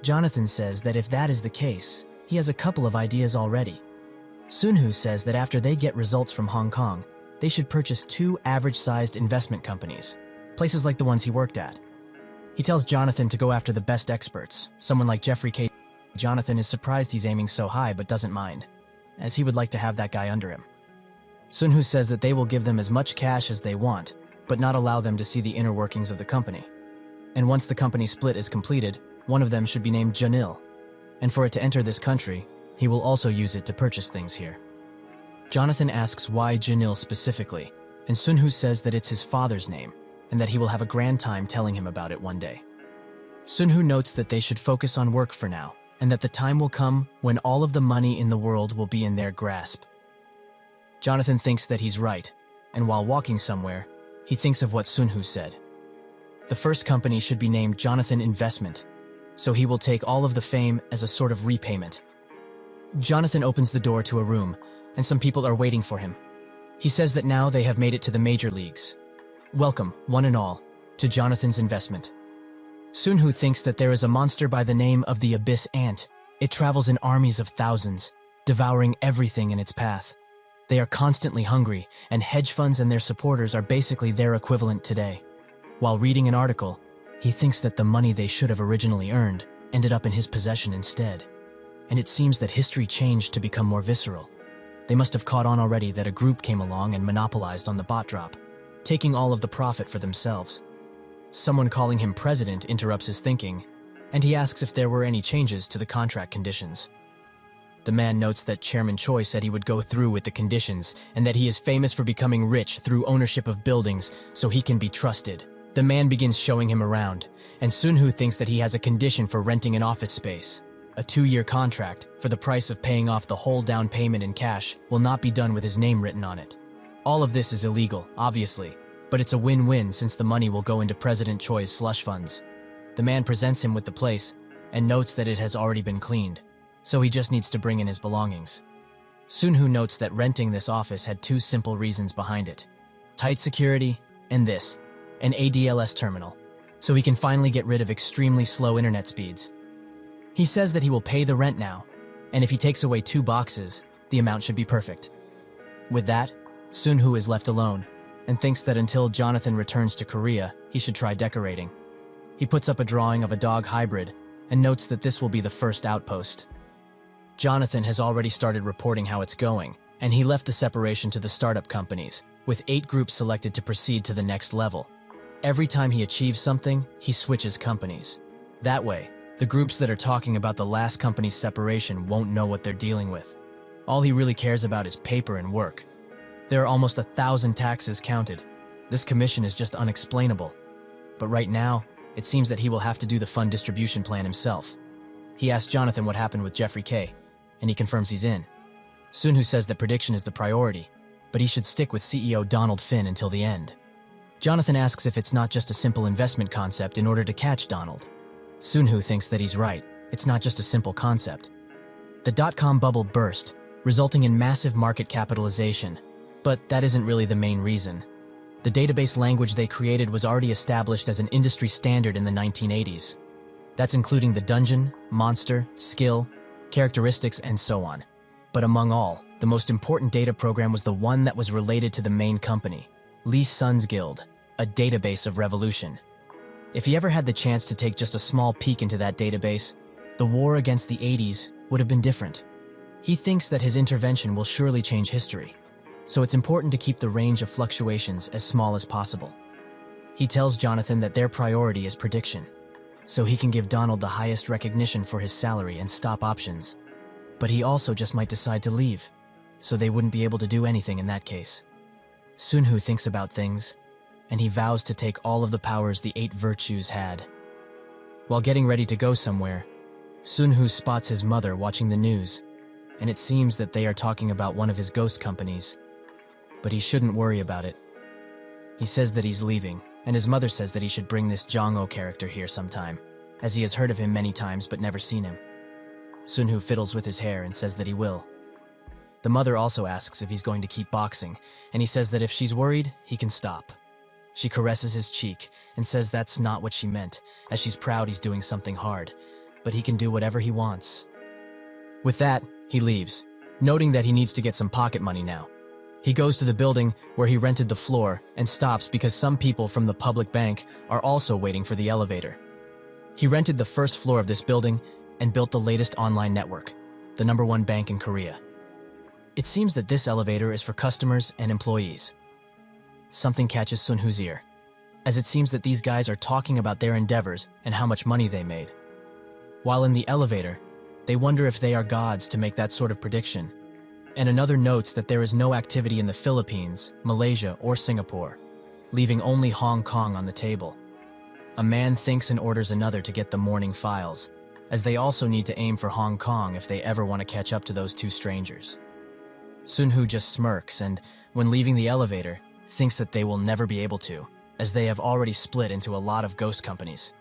Jonathan says that if that is the case, he has a couple of ideas already. Sunhu says that after they get results from Hong Kong, they should purchase 2 average-sized investment companies, places like the ones he worked at. He tells Jonathan to go after the best experts, someone like Jeffrey K. Jonathan is surprised he's aiming so high but doesn't mind, as he would like to have that guy under him. Sunhu says that they will give them as much cash as they want, but not allow them to see the inner workings of the company. And once the company split is completed, one of them should be named Janil, and for it to enter this country, he will also use it to purchase things here. Jonathan asks why Janil specifically, and Sunhu says that it's his father's name, and that he will have a grand time telling him about it one day. Sunhu notes that they should focus on work for now, and that the time will come when all of the money in the world will be in their grasp. Jonathan thinks that he's right, and while walking somewhere, he thinks of what Sunhu said. The first company should be named Jonathan Investment, so he will take all of the fame as a sort of repayment. Jonathan opens the door to a room, and some people are waiting for him. He says that now they have made it to the major leagues. Welcome, one and all, to Jonathan's Investment. Sunhu thinks that there is a monster by the name of the Abyss Ant. It travels in armies of thousands, devouring everything in its path. They are constantly hungry, and hedge funds and their supporters are basically their equivalent today. While reading an article, he thinks that the money they should have originally earned ended up in his possession instead. And it seems that history changed to become more visceral. They must have caught on already that a group came along and monopolized on the bot drop, taking all of the profit for themselves. Someone calling him president interrupts his thinking, and he asks if there were any changes to the contract conditions. The man notes that Chairman Choi said he would go through with the conditions and that he is famous for becoming rich through ownership of buildings so he can be trusted. The man begins showing him around, and Sunhu thinks that he has a condition for renting an office space. A 2-year contract, for the price of paying off the whole down payment in cash, will not be done with his name written on it. All of this is illegal, obviously, but it's a win-win since the money will go into President Choi's slush funds. The man presents him with the place and notes that it has already been cleaned, so he just needs to bring in his belongings. Sunhu notes that renting this office had 2 simple reasons behind it: tight security and this, an ADLS terminal, so he can finally get rid of extremely slow internet speeds. He says that he will pay the rent now, and if he takes away 2 boxes, the amount should be perfect. With that, Sunhu is left alone, and thinks that until Jonathan returns to Korea, he should try decorating. He puts up a drawing of a dog hybrid, and notes that this will be the first outpost. Jonathan has already started reporting how it's going, and he left the separation to the startup companies, with 8 groups selected to proceed to the next level. Every time he achieves something, he switches companies. That way, the groups that are talking about the last company's separation won't know what they're dealing with. All he really cares about is paper and work. There are almost 1,000 taxes counted. This commission is just unexplainable. But right now, it seems that he will have to do the fund distribution plan himself. He asks Jonathan what happened with Jeffrey K., and he confirms he's in. Sunhu says that prediction is the priority, but he should stick with CEO Donald Finn until the end. Jonathan asks if it's not just a simple investment concept in order to catch Donald. Sunhu thinks that he's right. It's not just a simple concept. The dot-com bubble burst, resulting in massive market capitalization. But that isn't really the main reason. The database language they created was already established as an industry standard in the 1980s. That's including the dungeon, monster, skill, characteristics, and so on. But among all, the most important data program was the one that was related to the main company, Lee Sun's Guild, a database of revolution. If he ever had the chance to take just a small peek into that database, the war against the 80s would have been different. He thinks that his intervention will surely change history, so it's important to keep the range of fluctuations as small as possible. He tells Jonathan that their priority is prediction, so he can give Donald the highest recognition for his salary and stop options. But he also just might decide to leave, so they wouldn't be able to do anything in that case. Sun-Hoo thinks about things, and he vows to take all of the powers the 8 virtues had. While getting ready to go somewhere, Sun-Hoo spots his mother watching the news, and it seems that they are talking about one of his ghost companies. But he shouldn't worry about it. He says that he's leaving, and his mother says that he should bring this Jong-Oh character here sometime, as he has heard of him many times but never seen him. Sun-Hoo fiddles with his hair and says that he will. The mother also asks if he's going to keep boxing, and he says that if she's worried, he can stop. She caresses his cheek and says that's not what she meant, as she's proud he's doing something hard, but he can do whatever he wants. With that, he leaves, noting that he needs to get some pocket money now. He goes to the building where he rented the floor and stops because some people from the public bank are also waiting for the elevator. He rented the first floor of this building and built the latest online network, the #1 bank in Korea. It seems that this elevator is for customers and employees. Something catches Sun-Hoo's ear, as it seems that these guys are talking about their endeavors and how much money they made. While in the elevator, they wonder if they are gods to make that sort of prediction. And another notes that there is no activity in the Philippines, Malaysia, or Singapore, leaving only Hong Kong on the table. A man thinks and orders another to get the morning files, as they also need to aim for Hong Kong if they ever want to catch up to those 2 strangers. Sun-Hoo just smirks and, when leaving the elevator, thinks that they will never be able to, as they have already split into a lot of ghost companies.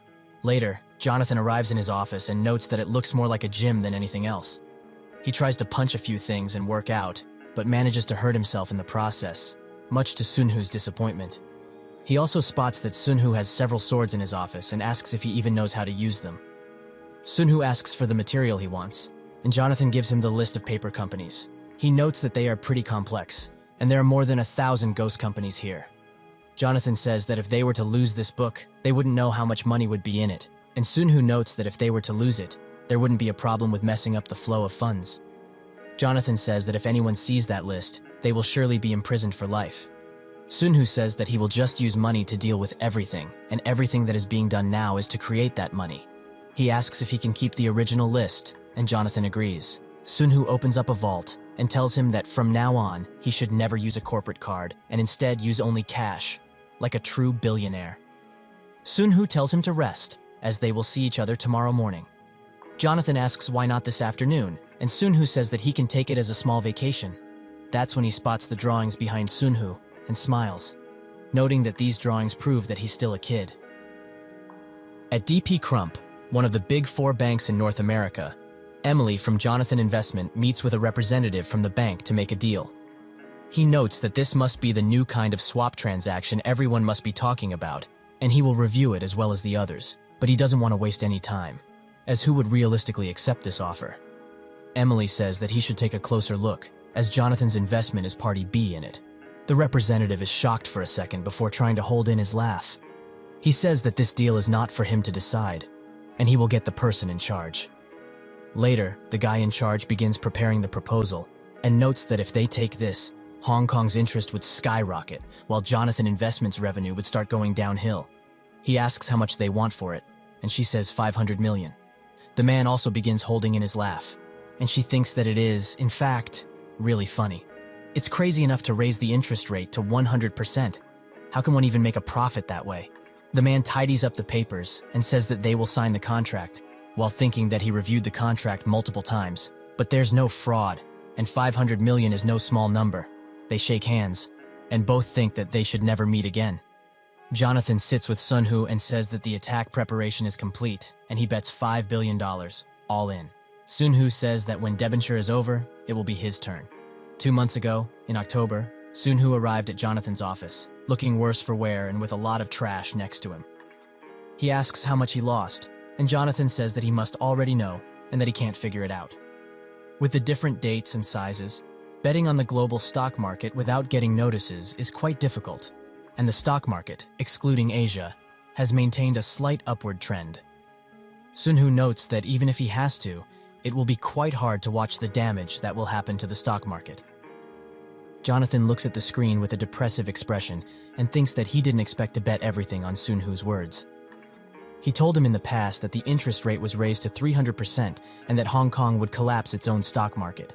Later, Jonathan arrives in his office and notes that it looks more like a gym than anything else. He tries to punch a few things and work out, but manages to hurt himself in the process, much to Sun-Hoo's disappointment. He also spots that Sun-Hoo has several swords in his office and asks if he even knows how to use them. Sun-Hoo asks for the material he wants, and Jonathan gives him the list of paper companies. He notes that they are pretty complex, and there are more than 1,000 ghost companies here. Jonathan says that if they were to lose this book, they wouldn't know how much money would be in it, and Sun-Hoo notes that if they were to lose it, there wouldn't be a problem with messing up the flow of funds. Jonathan says that if anyone sees that list, they will surely be imprisoned for life. Sun-Hoo says that he will just use money to deal with everything, and everything that is being done now is to create that money. He asks if he can keep the original list, and Jonathan agrees. Sun-Hoo opens up a vault and tells him that from now on, he should never use a corporate card and instead use only cash, like a true billionaire. Sun-Hoo tells him to rest, as they will see each other tomorrow morning. Jonathan asks why not this afternoon, and Sun-Hoo says that he can take it as a small vacation. That's when he spots the drawings behind Sun-Hoo and smiles, noting that these drawings prove that he's still a kid. At DP Crump, one of the big 4 banks in North America, Emily from Jonathan Investment meets with a representative from the bank to make a deal. He notes that this must be the new kind of swap transaction everyone must be talking about, and he will review it as well as the others, but he doesn't want to waste any time, as who would realistically accept this offer? Emily says that he should take a closer look, as Jonathan's investment is party B in it. The representative is shocked for a second before trying to hold in his laugh. He says that this deal is not for him to decide, and he will get the person in charge. Later, the guy in charge begins preparing the proposal, and notes that if they take this, Hong Kong's interest would skyrocket, while Jonathan Investment's revenue would start going downhill. He asks how much they want for it, and she says 500 million. The man also begins holding in his laugh, and she thinks that it is, in fact, really funny. It's crazy enough to raise the interest rate to 100%. How can one even make a profit that way? The man tidies up the papers and says that they will sign the contract, while thinking that he reviewed the contract multiple times. But there's no fraud, and 500 million is no small number. They shake hands, and both think that they should never meet again. Jonathan sits with Sun-Hoo and says that the attack preparation is complete, and he bets $5 billion, all in. Sun-Hoo says that when debenture is over, it will be his turn. 2 months ago, in October, Sun-Hoo arrived at Jonathan's office, looking worse for wear and with a lot of trash next to him. He asks how much he lost, and Jonathan says that he must already know and that he can't figure it out. With the different dates and sizes, betting on the global stock market without getting notices is quite difficult, and the stock market, excluding Asia, has maintained a slight upward trend. Sunhu notes that even if he has to, it will be quite hard to watch the damage that will happen to the stock market. Jonathan looks at the screen with a depressive expression and thinks that he didn't expect to bet everything on Sunhu's words. He told him in the past that the interest rate was raised to 300% and that Hong Kong would collapse its own stock market.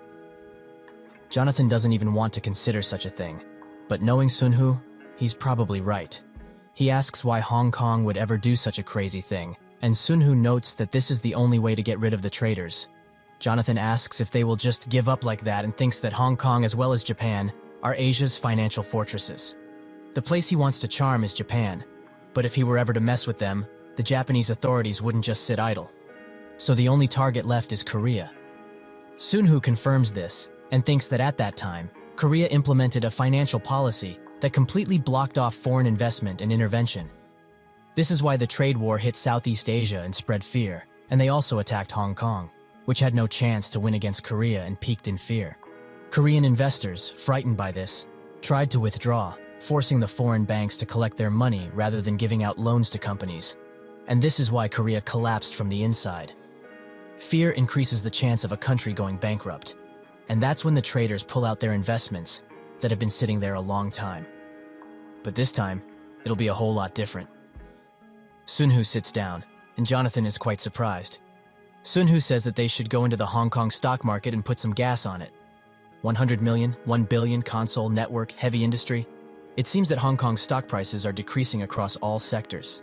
Jonathan doesn't even want to consider such a thing, but knowing Sunhu, he's probably right. He asks why Hong Kong would ever do such a crazy thing, and Sunhu notes that this is the only way to get rid of the traders. Jonathan asks if they will just give up like that and thinks that Hong Kong as well as Japan are Asia's financial fortresses. The place he wants to charm is Japan, but if he were ever to mess with them, the Japanese authorities wouldn't just sit idle. So the only target left is Korea. Sunhu confirms this and thinks that at that time, Korea implemented a financial policy that completely blocked off foreign investment and intervention. This is why the trade war hit Southeast Asia and spread fear, and they also attacked Hong Kong, which had no chance to win against Korea and peaked in fear. Korean investors, frightened by this, tried to withdraw, forcing the foreign banks to collect their money rather than giving out loans to companies. And this is why Korea collapsed from the inside. Fear increases the chance of a country going bankrupt, and that's when the traders pull out their investments that have been sitting there a long time. But this time, it'll be a whole lot different. Sunhu sits down, and Jonathan is quite surprised. Sunhu says that they should go into the Hong Kong stock market and put some gas on it. 100 million, 1 billion, console, network, heavy industry. It seems that Hong Kong's stock prices are decreasing across all sectors.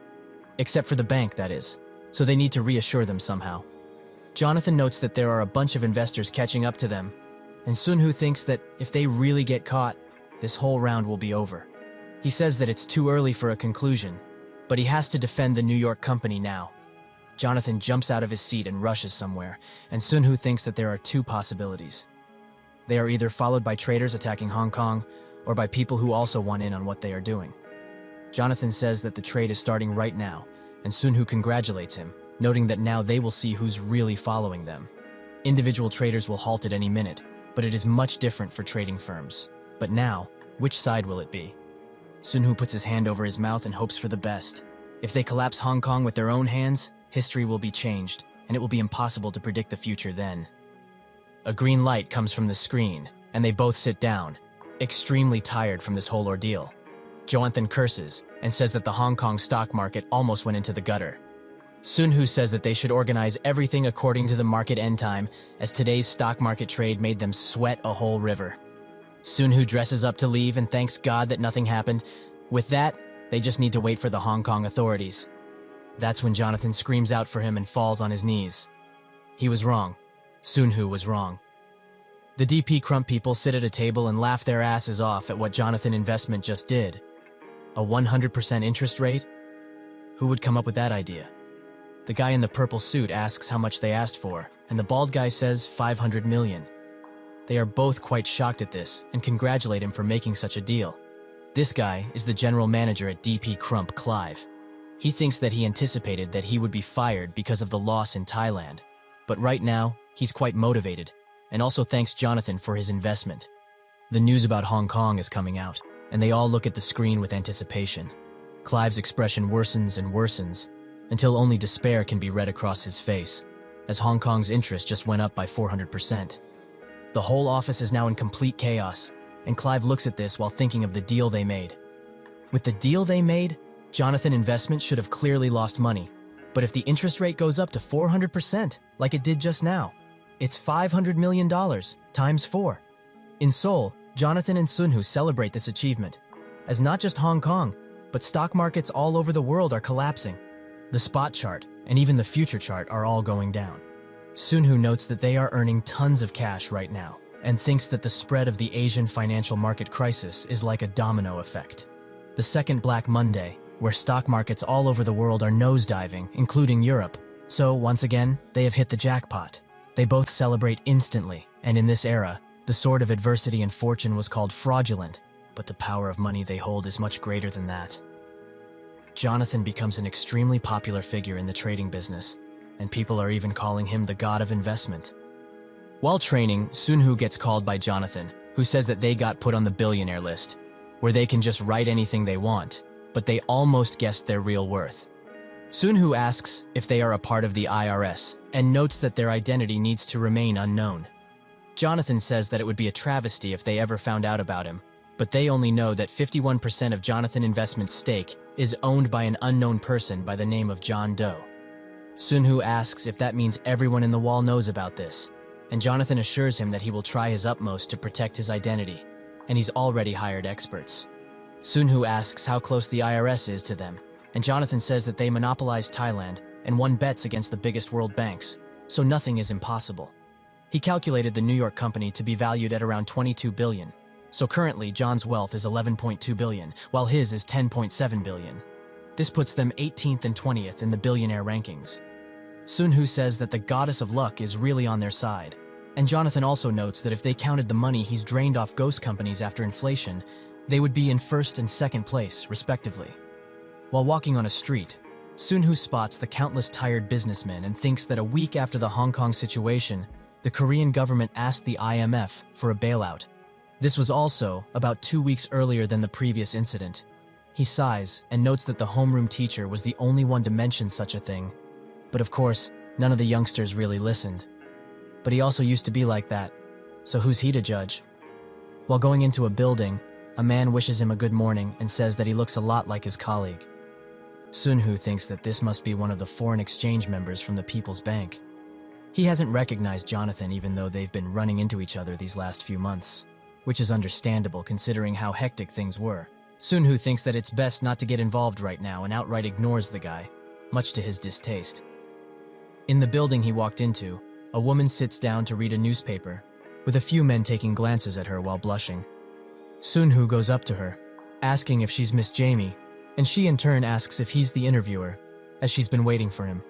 Except for the bank, that is, so they need to reassure them somehow. Jonathan notes that there are a bunch of investors catching up to them, and Sunhu thinks that if they really get caught, this whole round will be over. He says that it's too early for a conclusion, but he has to defend the New York company now. Jonathan jumps out of his seat and rushes somewhere, and Sunhu thinks that there are two possibilities. They are either followed by traders attacking Hong Kong, or by people who also want in on what they are doing. Jonathan says that the trade is starting right now, and Sunhu congratulates him, noting that now they will see who's really following them. Individual traders will halt at any minute, but it is much different for trading firms. But now, which side will it be? Sunhu puts his hand over his mouth and hopes for the best. If they collapse Hong Kong with their own hands, history will be changed, and it will be impossible to predict the future then. A green light comes from the screen, and they both sit down, extremely tired from this whole ordeal. Jonathan curses and says that the Hong Kong stock market almost went into the gutter. Sunhu says that they should organize everything according to the market end time, as today's stock market trade made them sweat a whole river. Sunhu dresses up to leave and thanks God that nothing happened. With that, they just need to wait for the Hong Kong authorities. That's when Jonathan screams out for him and falls on his knees. He was wrong. Sunhu was wrong. The DP Crump people sit at a table and laugh their asses off at what Jonathan Investment just did. A 100% interest rate? Who would come up with that idea? The guy in the purple suit asks how much they asked for, and the bald guy says 500 million. They are both quite shocked at this and congratulate him for making such a deal. This guy is the general manager at DP Crump, Clive. He thinks that he anticipated that he would be fired because of the loss in Thailand. But right now, he's quite motivated, and also thanks Jonathan for his investment. The news about Hong Kong is coming out, and they all look at the screen with anticipation. Clive's expression worsens and worsens, until only despair can be read across his face, as Hong Kong's interest just went up by 400%. The whole office is now in complete chaos, and Clive looks at this while thinking of the deal they made. With the deal they made, Jonathan Investment should have clearly lost money. But if the interest rate goes up to 400%, like it did just now, it's $500 million times 4. In Seoul, Jonathan and Sunhu celebrate this achievement, as not just Hong Kong, but stock markets all over the world are collapsing. The spot chart and even the future chart are all going down. Sunhu notes that they are earning tons of cash right now and thinks that the spread of the Asian financial market crisis is like a domino effect. The second Black Monday, where stock markets all over the world are nosediving, including Europe. So, once again, they have hit the jackpot. They both celebrate instantly, and in this era, the sword of adversity and fortune was called fraudulent, but the power of money they hold is much greater than that. Jonathan becomes an extremely popular figure in the trading business, and people are even calling him the god of investment. While training, Sunhu gets called by Jonathan, who says that they got put on the billionaire list, where they can just write anything they want, but they almost guessed their real worth. Sun-hoo asks if they are a part of the IRS and notes that their identity needs to remain unknown. Jonathan says that it would be a travesty if they ever found out about him, but they only know that 51% of Jonathan Investment's stake is owned by an unknown person by the name of John Doe. Sun-hoo asks if that means everyone in the wall knows about this, and Jonathan assures him that he will try his utmost to protect his identity, and he's already hired experts. Sun-hoo asks how close the IRS is to them, and Jonathan says that they monopolize Thailand and won bets against the biggest world banks, so nothing is impossible. He calculated the New York company to be valued at around $22 billion, so currently John's wealth is $11.2 billion, while his is $10.7 billion. This puts them 18th and 20th in the billionaire rankings. Sun-hoo says that the goddess of luck is really on their side, and Jonathan also notes that if they counted the money he's drained off ghost companies after inflation, they would be in first and second place, respectively. While walking on a street, Sun-hoo spots the countless tired businessmen and thinks that a week after the Hong Kong situation, the Korean government asked the IMF for a bailout. This was also about 2 weeks earlier than the previous incident. He sighs and notes that the homeroom teacher was the only one to mention such a thing. But of course, none of the youngsters really listened. But he also used to be like that, so who's he to judge? While going into a building, a man wishes him a good morning and says that he looks a lot like his colleague. Sun-hoo thinks that this must be one of the foreign exchange members from the People's Bank. He hasn't recognized Jonathan even though they've been running into each other these last few months, which is understandable considering how hectic things were. Sun-hoo thinks that it's best not to get involved right now and outright ignores the guy, much to his distaste. In the building he walked into, a woman sits down to read a newspaper, with a few men taking glances at her while blushing. Sun-hoo goes up to her, asking if she's Miss Jamie, and she in turn asks if he's the interviewer, as she's been waiting for him.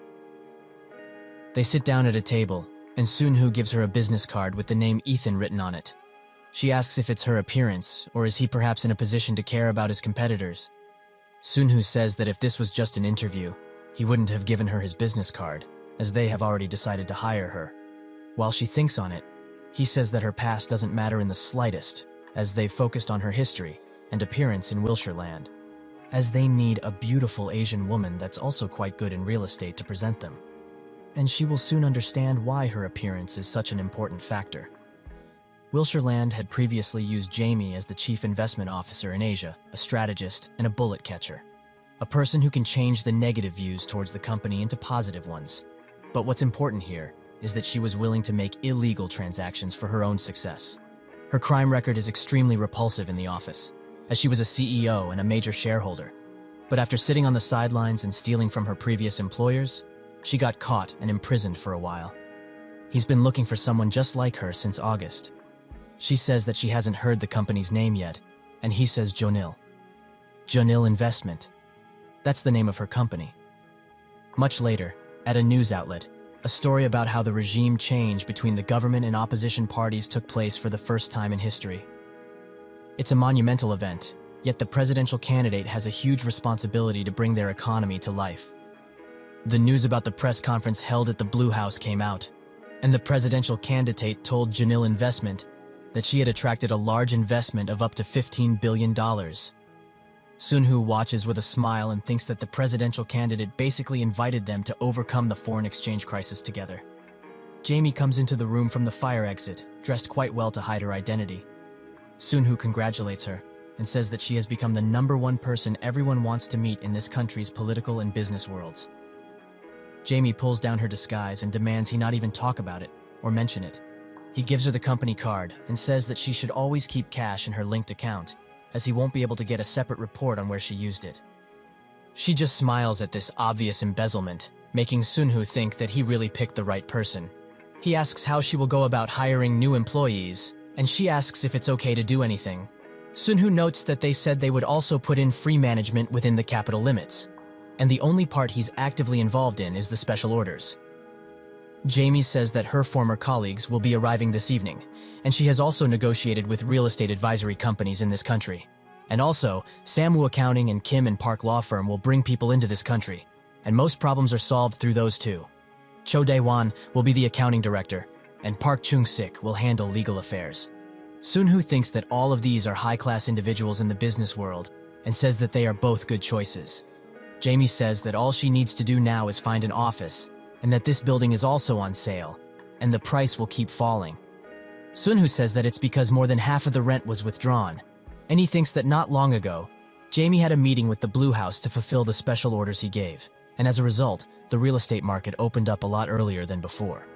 They sit down at a table, and Sun-hoo gives her a business card with the name Ethan written on it. She asks if it's her appearance, or is he perhaps in a position to care about his competitors. Sun-hoo says that if this was just an interview, he wouldn't have given her his business card, as they have already decided to hire her. While she thinks on it, he says that her past doesn't matter in the slightest, as they've focused on her history and appearance in Wilshire Land, as they need a beautiful Asian woman that's also quite good in real estate to present them. And she will soon understand why her appearance is such an important factor. Wilshire Land had previously used Jamie as the chief investment officer in Asia, a strategist and a bullet catcher, a person who can change the negative views towards the company into positive ones. But what's important here is that she was willing to make illegal transactions for her own success. Her crime record is extremely repulsive in the office, as she was a CEO and a major shareholder. But after sitting on the sidelines and stealing from her previous employers, she got caught and imprisoned for a while. He's been looking for someone just like her since August. She says that she hasn't heard the company's name yet, and he says Jonil. Jonil Investment. That's the name of her company. Much later, at a news outlet, a story about how the regime change between the government and opposition parties took place for the first time in history. It's a monumental event, yet the presidential candidate has a huge responsibility to bring their economy to life. The news about the press conference held at the Blue House came out, and the presidential candidate told Jonil Investment that she had attracted a large investment of up to $15 billion. Sun-hoo watches with a smile and thinks that the presidential candidate basically invited them to overcome the foreign exchange crisis together. Jamie comes into the room from the fire exit, dressed quite well to hide her identity. Sun-hoo congratulates her and says that she has become the #1 person everyone wants to meet in this country's political and business worlds. Jamie pulls down her disguise and demands he not even talk about it or mention it. He gives her the company card and says that she should always keep cash in her linked account, as he won't be able to get a separate report on where she used it. She just smiles at this obvious embezzlement, making Sun-hoo think that he really picked the right person. He asks how she will go about hiring new employees, and she asks if it's okay to do anything. Sun-hoo notes that they said they would also put in free management within the capital limits, and the only part he's actively involved in is the special orders. Jamie says that her former colleagues will be arriving this evening, and she has also negotiated with real estate advisory companies in this country. And also, Samwoo Accounting and Kim and Park Law Firm will bring people into this country, and most problems are solved through those two. Cho Dae-won will be the accounting director, and Park Chung-sik will handle legal affairs. Sun-hoo thinks that all of these are high-class individuals in the business world, and says that they are both good choices. Jamie says that all she needs to do now is find an office, and that this building is also on sale, and the price will keep falling. Sunhoo says that it's because more than half of the rent was withdrawn, and he thinks that not long ago, Jamie had a meeting with the Blue House to fulfill the special orders he gave, and as a result, the real estate market opened up a lot earlier than before.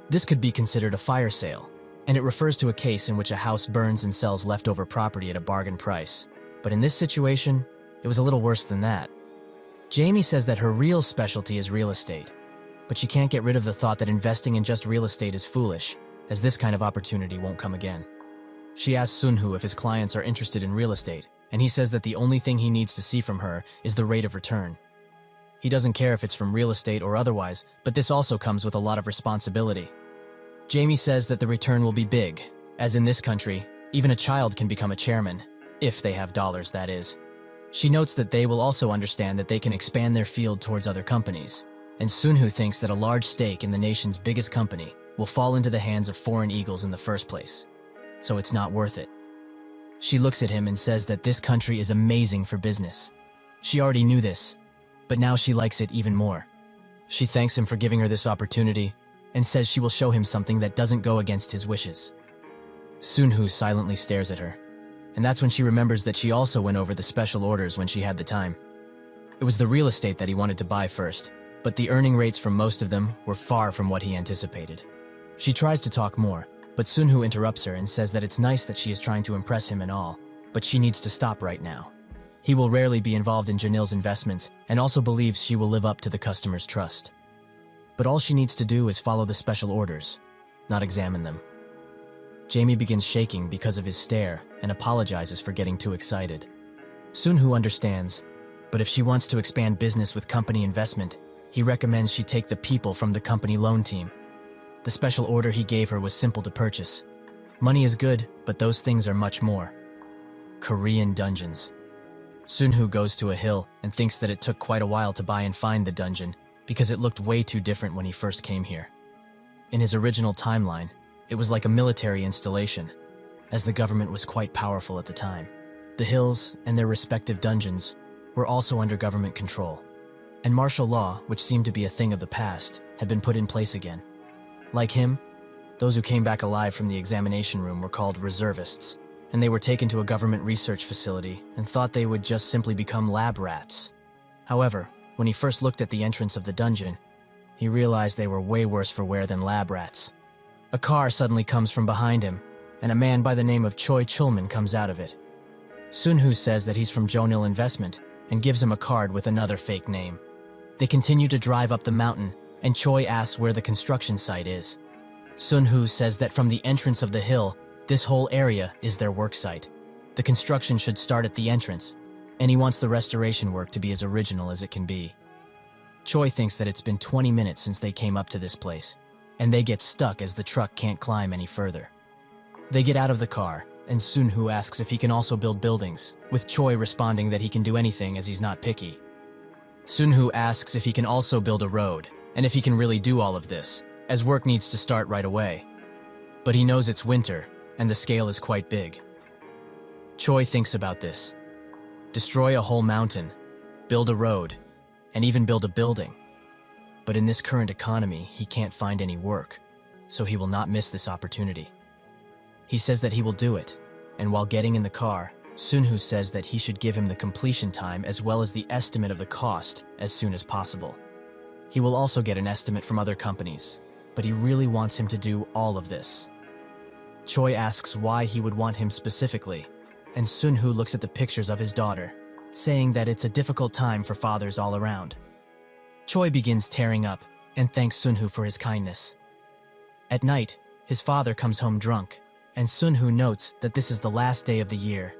This could be considered a fire sale, and it refers to a case in which a house burns and sells leftover property at a bargain price. But in this situation, it was a little worse than that. Jamie says that her real specialty is real estate, but she can't get rid of the thought that investing in just real estate is foolish, as this kind of opportunity won't come again. She asks Sunhoo if his clients are interested in real estate, and he says that the only thing he needs to see from her is the rate of return. He doesn't care if it's from real estate or otherwise, but this also comes with a lot of responsibility. Jamie says that the return will be big, as in this country, even a child can become a chairman, if they have dollars, that is. She notes that they will also understand that they can expand their field towards other companies, and Sunhoo thinks that a large stake in the nation's biggest company will fall into the hands of foreign eagles in the first place, so it's not worth it. She looks at him and says that this country is amazing for business. She already knew this, but now she likes it even more. She thanks him for giving her this opportunity and says she will show him something that doesn't go against his wishes. Sunhoo silently stares at her, and that's when she remembers that she also went over the special orders when she had the time. It was the real estate that he wanted to buy first, but the earning rates from most of them were far from what he anticipated. She tries to talk more, but Sunhoo interrupts her and says that it's nice that she is trying to impress him and all, but she needs to stop right now. He will rarely be involved in Janil's investments and also believes she will live up to the customer's trust. But all she needs to do is follow the special orders, not examine them. Jamie begins shaking because of his stare and apologizes for getting too excited. Sunhoo understands, but if she wants to expand business with company investment, he recommends she take the people from the company loan team. The special order he gave her was simple to purchase. Money is good, but those things are much more. Korean dungeons. Sunhoo goes to a hill and thinks that it took quite a while to buy and find the dungeon because it looked way too different when he first came here. In his original timeline, it was like a military installation, as the government was quite powerful at the time. The hills and their respective dungeons were also under government control, and martial law, which seemed to be a thing of the past, had been put in place again. Like him, those who came back alive from the examination room were called reservists, and they were taken to a government research facility and thought they would just simply become lab rats. However, when he first looked at the entrance of the dungeon, he realized they were way worse for wear than lab rats. A car suddenly comes from behind him, and a man by the name of Choi Chulman comes out of it. Sunhoo says that he's from Jonil Investment and gives him a card with another fake name. They continue to drive up the mountain, and Choi asks where the construction site is. Sunhoo says that from the entrance of the hill, this whole area is their work site. The construction should start at the entrance, and he wants the restoration work to be as original as it can be. Choi thinks that it's been 20 minutes since they came up to this place, and they get stuck as the truck can't climb any further. They get out of the car, and Sunhoo asks if he can also build buildings, with Choi responding that he can do anything as he's not picky. Sunhoo asks if he can also build a road, and if he can really do all of this, as work needs to start right away. But he knows it's winter, and the scale is quite big. Choi thinks about this. Destroy a whole mountain, build a road, and even build a building. But in this current economy, he can't find any work, so he will not miss this opportunity. He says that he will do it, and while getting in the car, Sunhoo says that he should give him the completion time as well as the estimate of the cost as soon as possible. He will also get an estimate from other companies, but he really wants him to do all of this. Choi asks why he would want him specifically, and Sunhoo looks at the pictures of his daughter, saying that it's a difficult time for fathers all around. Choi begins tearing up and thanks Sunhoo for his kindness. At night, his father comes home drunk, and Sunhoo notes that this is the last day of the year.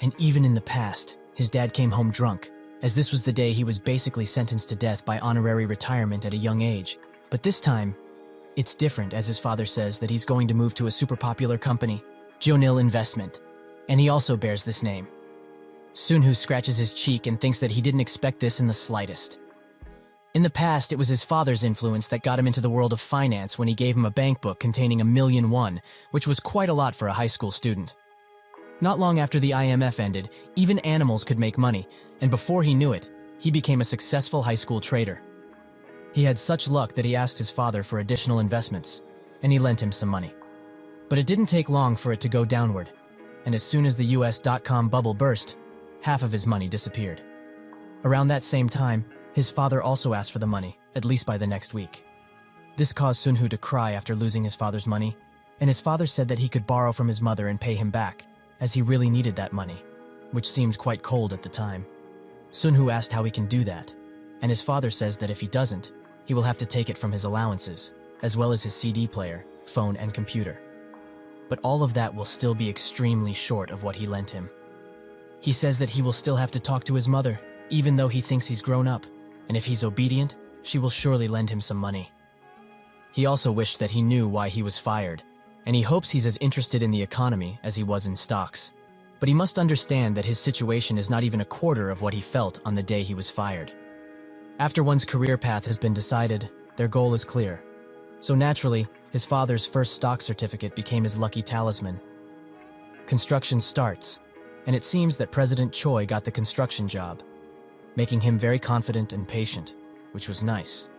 And even in the past, his dad came home drunk, as this was the day he was basically sentenced to death by honorary retirement at a young age. But this time, it's different, as his father says that he's going to move to a super popular company, Jonil Investment, and he also bears this name. Sunhoo scratches his cheek and thinks that he didn't expect this in the slightest. In the past, it was his father's influence that got him into the world of finance when he gave him a bank book containing $1,000,001, which was quite a lot for a high school student. Not long after the IMF ended, even animals could make money, and before he knew it, He became a successful high school trader. He had such luck that he asked his father for additional investments, and he lent him some money. But it didn't take long for it to go downward, and as soon as the US .com bubble burst, half of his money disappeared. Around that same time, his father also asked for the money, at least by the next week. This caused Sunhu to cry after losing his father's money, and his father said that he could borrow from his mother and pay him back, as he really needed that money, which seemed quite cold at the time. Sunhu asked how he can do that, and his father says that if he doesn't, he will have to take it from his allowances, as well as his CD player, phone, and computer. But all of that will still be extremely short of what he lent him. He says that he will still have to talk to his mother, even though he thinks he's grown up, and if he's obedient, she will surely lend him some money. He also wished that he knew why he was fired, and he hopes he's as interested in the economy as he was in stocks. But he must understand that his situation is not even a quarter of what he felt on the day he was fired. After one's career path has been decided, their goal is clear. So naturally, his father's first stock certificate became his lucky talisman. Construction starts, and it seems that President Choi got the construction job, making him very confident and patient, which was nice.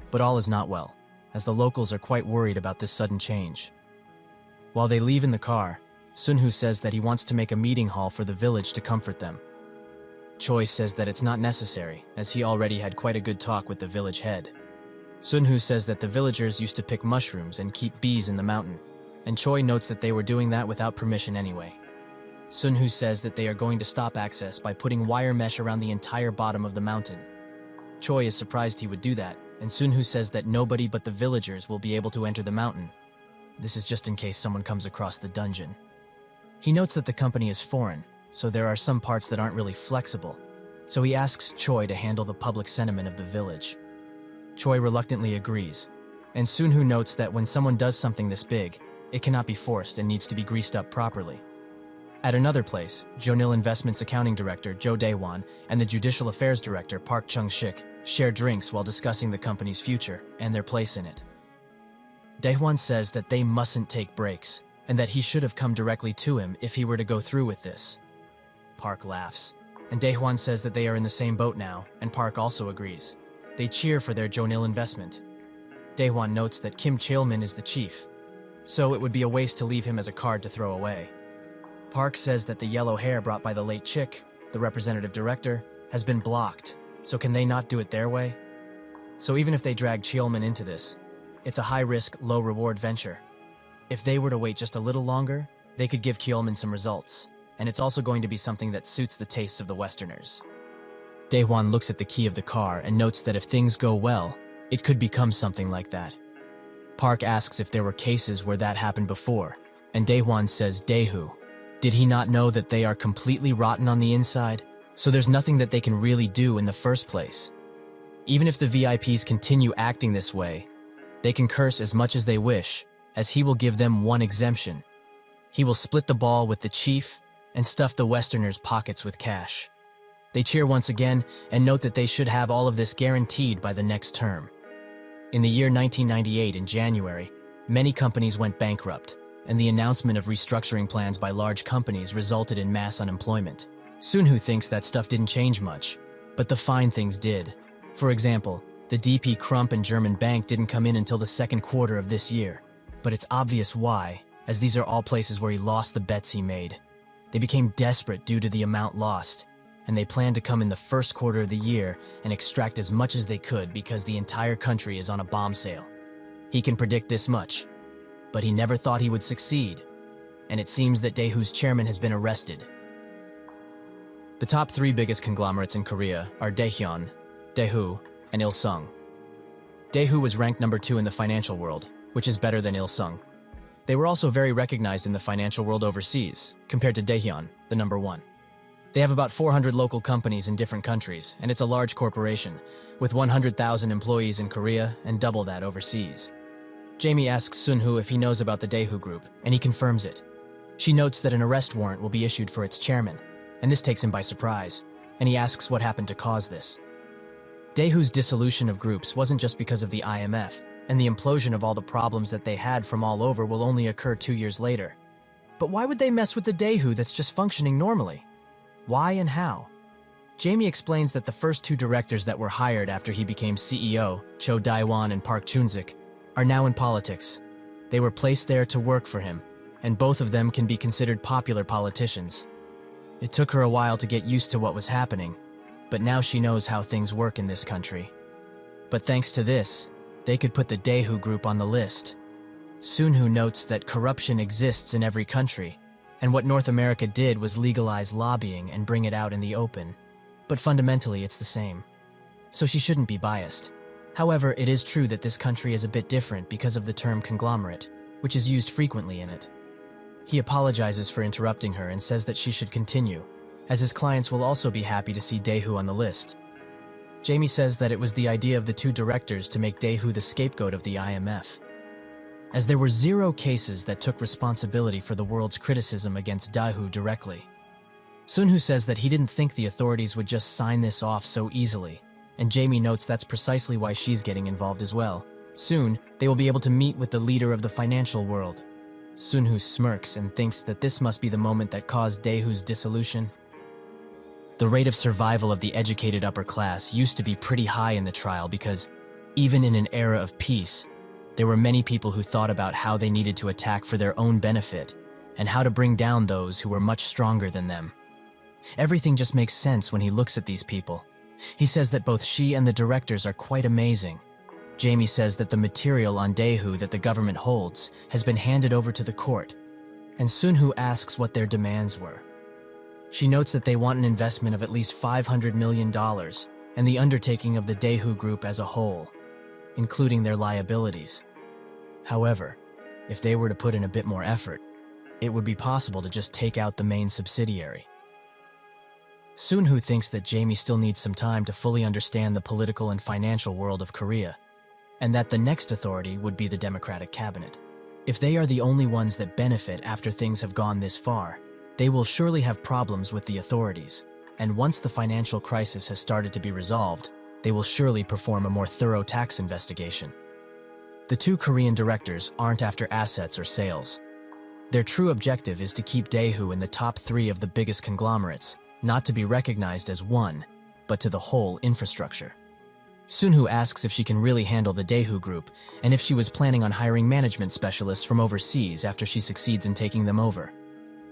But all is not well, as the locals are quite worried about this sudden change. While they leave in the car, Sunhu says that he wants to make a meeting hall for the village to comfort them. Choi says that it's not necessary, as he already had quite a good talk with the village head. Sunhu says that the villagers used to pick mushrooms and keep bees in the mountain, and Choi notes that they were doing that without permission anyway. Sunhu says that they are going to stop access by putting wire mesh around the entire bottom of the mountain. Choi is surprised he would do that, and Sunhu says that nobody but the villagers will be able to enter the mountain. This is just in case someone comes across the dungeon. He notes that the company is foreign, so there are some parts that aren't really flexible, so he asks Choi to handle the public sentiment of the village. Choi reluctantly agrees, and Sunhu notes that when someone does something this big, it cannot be forced and needs to be greased up properly. At another place, Jonil Investments Accounting Director Jo Daewon and the Judicial Affairs Director Park Chung-shik share drinks while discussing the company's future and their place in it. Daewon says that they mustn't take breaks, and that he should have come directly to him if he were to go through with this. Park laughs, and Daewon says that they are in the same boat now, and Park also agrees. They cheer for their Jonil investment. Daewon notes that Kim Cheolmin is the chief, so it would be a waste to leave him as a card to throw away. Park says that the yellow hair brought by the late chick, the representative director, has been blocked, so can they not do it their way? So even if they drag Cheolmin into this, it's a high-risk, low-reward venture. If they were to wait just a little longer, they could give Cheolmin some results, and it's also going to be something that suits the tastes of the Westerners. Daewon looks at the key of the car and notes that if things go well, it could become something like that. Park asks if there were cases where that happened before, and Daewon says Daehu. Did he not know that they are completely rotten on the inside? So there's nothing that they can really do in the first place. Even if the VIPs continue acting this way, they can curse as much as they wish, as he will give them one exemption. He will split the ball with the chief and stuff the Westerners' pockets with cash. They cheer once again and note that they should have all of this guaranteed by the next term. In the year 1998, in January, many companies went bankrupt, and the announcement of restructuring plans by large companies resulted in mass unemployment. Sunhu thinks that stuff didn't change much, but the fine things did. For example, the DP Crump and German Bank didn't come in until the second quarter of this year. But it's obvious why, as these are all places where he lost the bets he made. They became desperate due to the amount lost, and they planned to come in the first quarter of the year and extract as much as they could because the entire country is on a bomb sale. He can predict this much, but he never thought he would succeed, and it seems that Daehu's chairman has been arrested. The top three biggest conglomerates in Korea are Daehyun, Daehu, and Ilsung. Daehu was ranked number 2 in the financial world, which is better than Ilsung. They were also very recognized in the financial world overseas, compared to Daehyun, the number 1. They have about 400 local companies in different countries, and it's a large corporation, with 100,000 employees in Korea and double that overseas. Jamie asks Sunhu if he knows about the Daehu Group, and he confirms it. She notes that an arrest warrant will be issued for its chairman, and this takes him by surprise, and he asks what happened to cause this. Daehu's dissolution of groups wasn't just because of the IMF, and the implosion of all the problems that they had from all over will only occur 2 years later. But why would they mess with the Daehu that's just functioning normally? Why and how? Jamie explains that the first two directors that were hired after he became CEO, Cho Dae-won and Park Chun-sik, are now in politics. They were placed there to work for him, and both of them can be considered popular politicians. It took her a while to get used to what was happening, but now she knows how things work in this country. But thanks to this, they could put the Daewoo Group on the list. Sunhoo notes that corruption exists in every country, and what North America did was legalize lobbying and bring it out in the open. But fundamentally, it's the same. So she shouldn't be biased. However, it is true that this country is a bit different because of the term conglomerate, which is used frequently in it. He apologizes for interrupting her and says that she should continue, as his clients will also be happy to see Daewoo on the list. Jamie says that it was the idea of the two directors to make Daewoo the scapegoat of the IMF, as there were 0 cases that took responsibility for the world's criticism against Daewoo directly. Sunhoo says that he didn't think the authorities would just sign this off so easily, and Jamie notes that's precisely why she's getting involved as well. Soon, they will be able to meet with the leader of the financial world. Sunhoo smirks and thinks that this must be the moment that caused Daewoo's dissolution. The rate of survival of the educated upper class used to be pretty high in the trial because, even in an era of peace, there were many people who thought about how they needed to attack for their own benefit and how to bring down those who were much stronger than them. Everything just makes sense when he looks at these people. He says that both she and the directors are quite amazing. Jamie says that the material on Daewoo that the government holds has been handed over to the court, and Sunhoo asks what their demands were. She notes that they want an investment of at least $500 million and the undertaking of the Daewoo Group as a whole, including their liabilities. However, if they were to put in a bit more effort, it would be possible to just take out the main subsidiary. Sunhoo thinks that Jamie still needs some time to fully understand the political and financial world of Korea, and that the next authority would be the Democratic Cabinet. If they are the only ones that benefit after things have gone this far, they will surely have problems with the authorities, and once the financial crisis has started to be resolved, they will surely perform a more thorough tax investigation. The two Korean directors aren't after assets or sales. Their true objective is to keep Daewoo in the top 3 of the biggest conglomerates, not to be recognized as one, but to the whole infrastructure. Sunhoo asks if she can really handle the Daewoo Group and if she was planning on hiring management specialists from overseas after she succeeds in taking them over.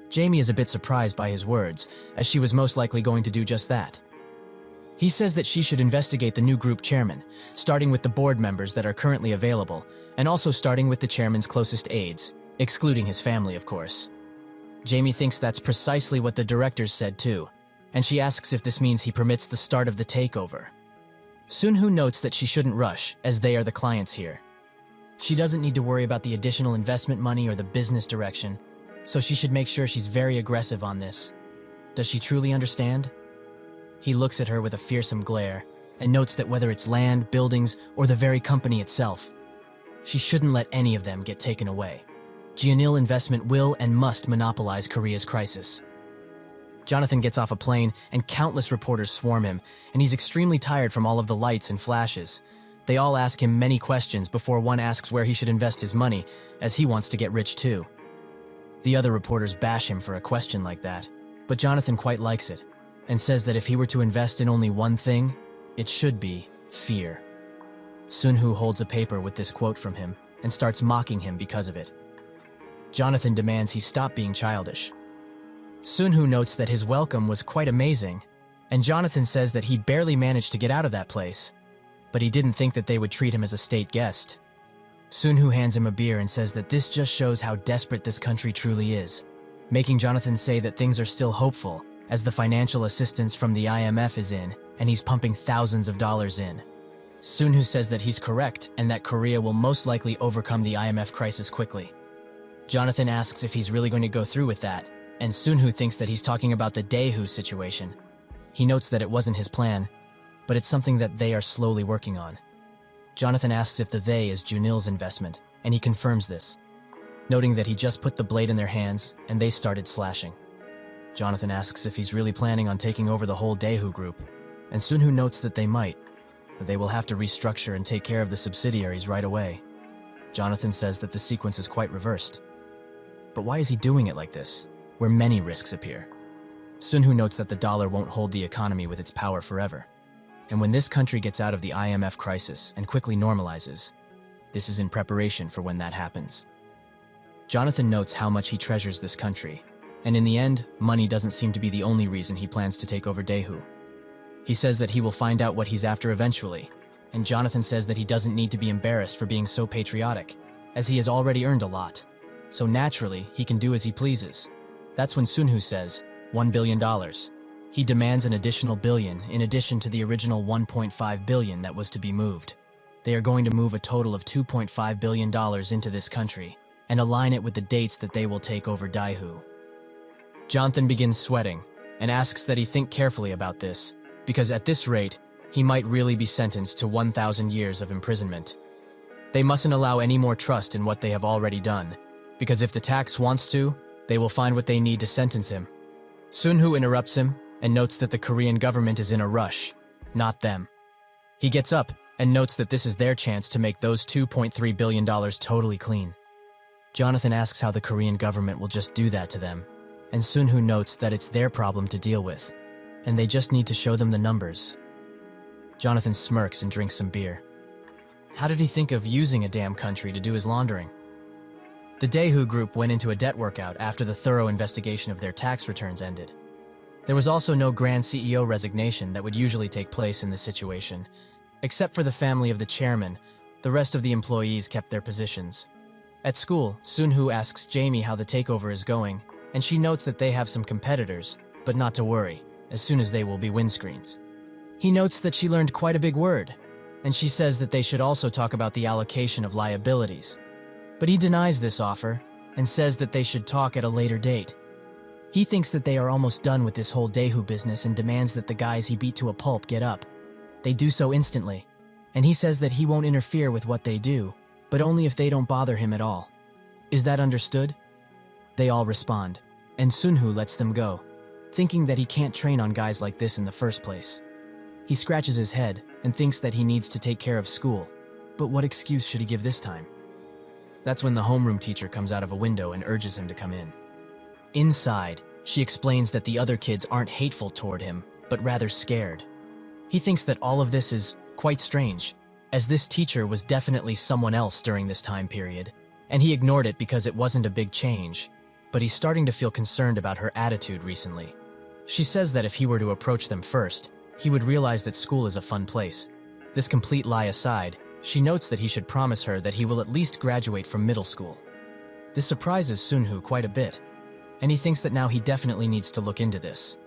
Jamie is a bit surprised by his words, as she was most likely going to do just that. He says that she should investigate the new group chairman, starting with the board members that are currently available, and also starting with the chairman's closest aides, excluding his family, of course. Jamie thinks that's precisely what the directors said too, and she asks if this means he permits the start of the takeover. Sunhoo notes that she shouldn't rush, as they are the clients here. She doesn't need to worry about the additional investment money or the business direction, so she should make sure she's very aggressive on this. Does she truly understand? He looks at her with a fearsome glare, and notes that whether it's land, buildings, or the very company itself, she shouldn't let any of them get taken away. Jeonil Investment will and must monopolize Korea's crisis. Jonathan gets off a plane, and countless reporters swarm him, and he's extremely tired from all of the lights and flashes. They all ask him many questions before one asks where he should invest his money, as he wants to get rich too. The other reporters bash him for a question like that, but Jonathan quite likes it, and says that if he were to invest in only one thing, it should be fear. Sunhoo holds a paper with this quote from him, and starts mocking him because of it. Jonathan demands he stop being childish. Sunhoo notes that his welcome was quite amazing, and Jonathan says that he barely managed to get out of that place, but he didn't think that they would treat him as a state guest. Sunhoo hands him a beer and says that this just shows how desperate this country truly is, making Jonathan say that things are still hopeful, as the financial assistance from the IMF is in, and he's pumping thousands of dollars in. Sunhoo says that he's correct, and that Korea will most likely overcome the IMF crisis quickly. Jonathan asks if he's really going to go through with that, and Sunhoo thinks that he's talking about the Daewoo situation. He notes that it wasn't his plan, but it's something that they are slowly working on. Jonathan asks if the they is Jeonil's investment, and he confirms this, noting that he just put the blade in their hands and they started slashing. Jonathan asks if he's really planning on taking over the whole Daewoo Group, and Sunhoo notes that they might, but they will have to restructure and take care of the subsidiaries right away. Jonathan says that the sequence is quite reversed. But why is he doing it like this, where many risks appear? Sunhu notes that the dollar won't hold the economy with its power forever. And when this country gets out of the IMF crisis and quickly normalizes, this is in preparation for when that happens. Jonathan notes how much he treasures this country, and in the end, money doesn't seem to be the only reason he plans to take over Daegu. He says that he will find out what he's after eventually, and Jonathan says that he doesn't need to be embarrassed for being so patriotic, as he has already earned a lot. So naturally, he can do as he pleases. That's when Sunhu says, $1 billion. He demands an additional billion in addition to the original $1.5 billion that was to be moved. They are going to move a total of $2.5 billion into this country and align it with the dates that they will take over Daegu. Jonathan begins sweating and asks that he think carefully about this, because at this rate, he might really be sentenced to 1,000 years of imprisonment. They mustn't allow any more trust in what they have already done, because if the tax wants to, they will find what they need to sentence him. Sunhu interrupts him and notes that the Korean government is in a rush, not them. He gets up and notes that this is their chance to make those $2.3 billion totally clean. Jonathan asks how the Korean government will just do that to them, and Sunhu notes that it's their problem to deal with, and they just need to show them the numbers. Jonathan smirks and drinks some beer. How did he think of using a damn country to do his laundering? The Daegu group went into a debt workout after the thorough investigation of their tax returns ended. There was also no grand CEO resignation that would usually take place in this situation. Except for the family of the chairman, the rest of the employees kept their positions. At school, Sunhu asks Jamie how the takeover is going, and she notes that they have some competitors, but not to worry, as soon as they will be windscreens. He notes that she learned quite a big word, and she says that they should also talk about the allocation of liabilities. But he denies this offer and says that they should talk at a later date. He thinks that they are almost done with this whole Daegu business and demands that the guys he beat to a pulp get up. They do so instantly, and he says that he won't interfere with what they do, but only if they don't bother him at all. Is that understood? They all respond, and Sunhu lets them go, thinking that he can't train on guys like this in the first place. He scratches his head and thinks that he needs to take care of school, but what excuse should he give this time? That's when the homeroom teacher comes out of a window and urges him to come in. Inside, she explains that the other kids aren't hateful toward him, but rather scared. He thinks that all of this is quite strange, as this teacher was definitely someone else during this time period, and he ignored it because it wasn't a big change, but he's starting to feel concerned about her attitude recently. She says that if he were to approach them first, he would realize that school is a fun place. This complete lie aside, she notes that he should promise her that he will at least graduate from middle school. This surprises Sunhu quite a bit, and he thinks that now he definitely needs to look into this.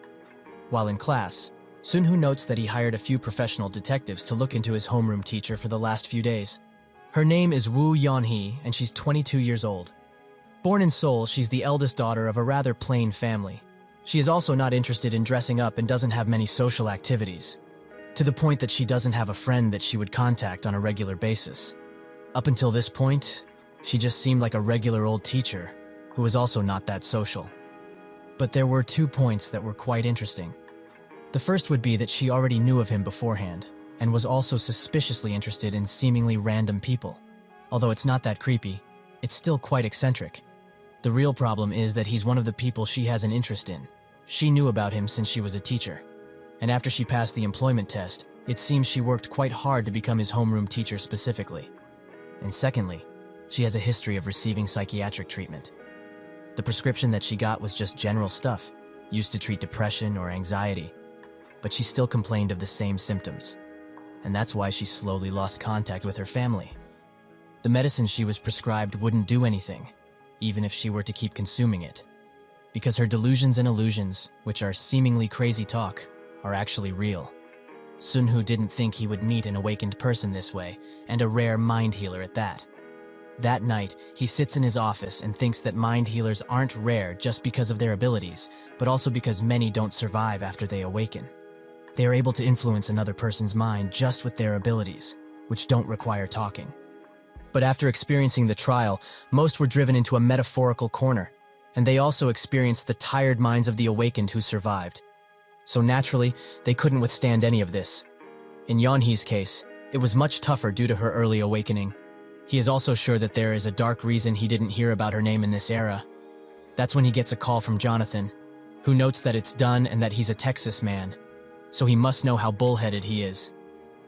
While in class, Sunhu notes that he hired a few professional detectives to look into his homeroom teacher for the last few days. Her name is Woo Yeon-hee, and she's 22 years old. Born in Seoul, she's the eldest daughter of a rather plain family. She is also not interested in dressing up and doesn't have many social activities, to the point that she doesn't have a friend that she would contact on a regular basis. Up until this point, she just seemed like a regular old teacher who was also not that social. But there were 2 points that were quite interesting. The first would be that she already knew of him beforehand, and was also suspiciously interested in seemingly random people. Although it's not that creepy, it's still quite eccentric. The real problem is that he's one of the people she has an interest in. She knew about him since she was a teacher, and after she passed the employment test, it seems she worked quite hard to become his homeroom teacher specifically. And secondly, she has a history of receiving psychiatric treatment. The prescription that she got was just general stuff, used to treat depression or anxiety, but she still complained of the same symptoms, and that's why she slowly lost contact with her family. The medicine she was prescribed wouldn't do anything, even if she were to keep consuming it, because her delusions and illusions, which are seemingly crazy talk, are actually real. Sunhu didn't think he would meet an awakened person this way, and a rare mind healer at that. That night, he sits in his office and thinks that mind healers aren't rare just because of their abilities, but also because many don't survive after they awaken. They are able to influence another person's mind just with their abilities, which don't require talking. But after experiencing the trial, most were driven into a metaphorical corner, and they also experienced the tired minds of the awakened who survived. So naturally, they couldn't withstand any of this. In Yeonhee's case, it was much tougher due to her early awakening. He is also sure that there is a dark reason he didn't hear about her name in this era. That's when he gets a call from Jonathan. who notes that it's done and that he's a Texas man, so he must know how bullheaded he is.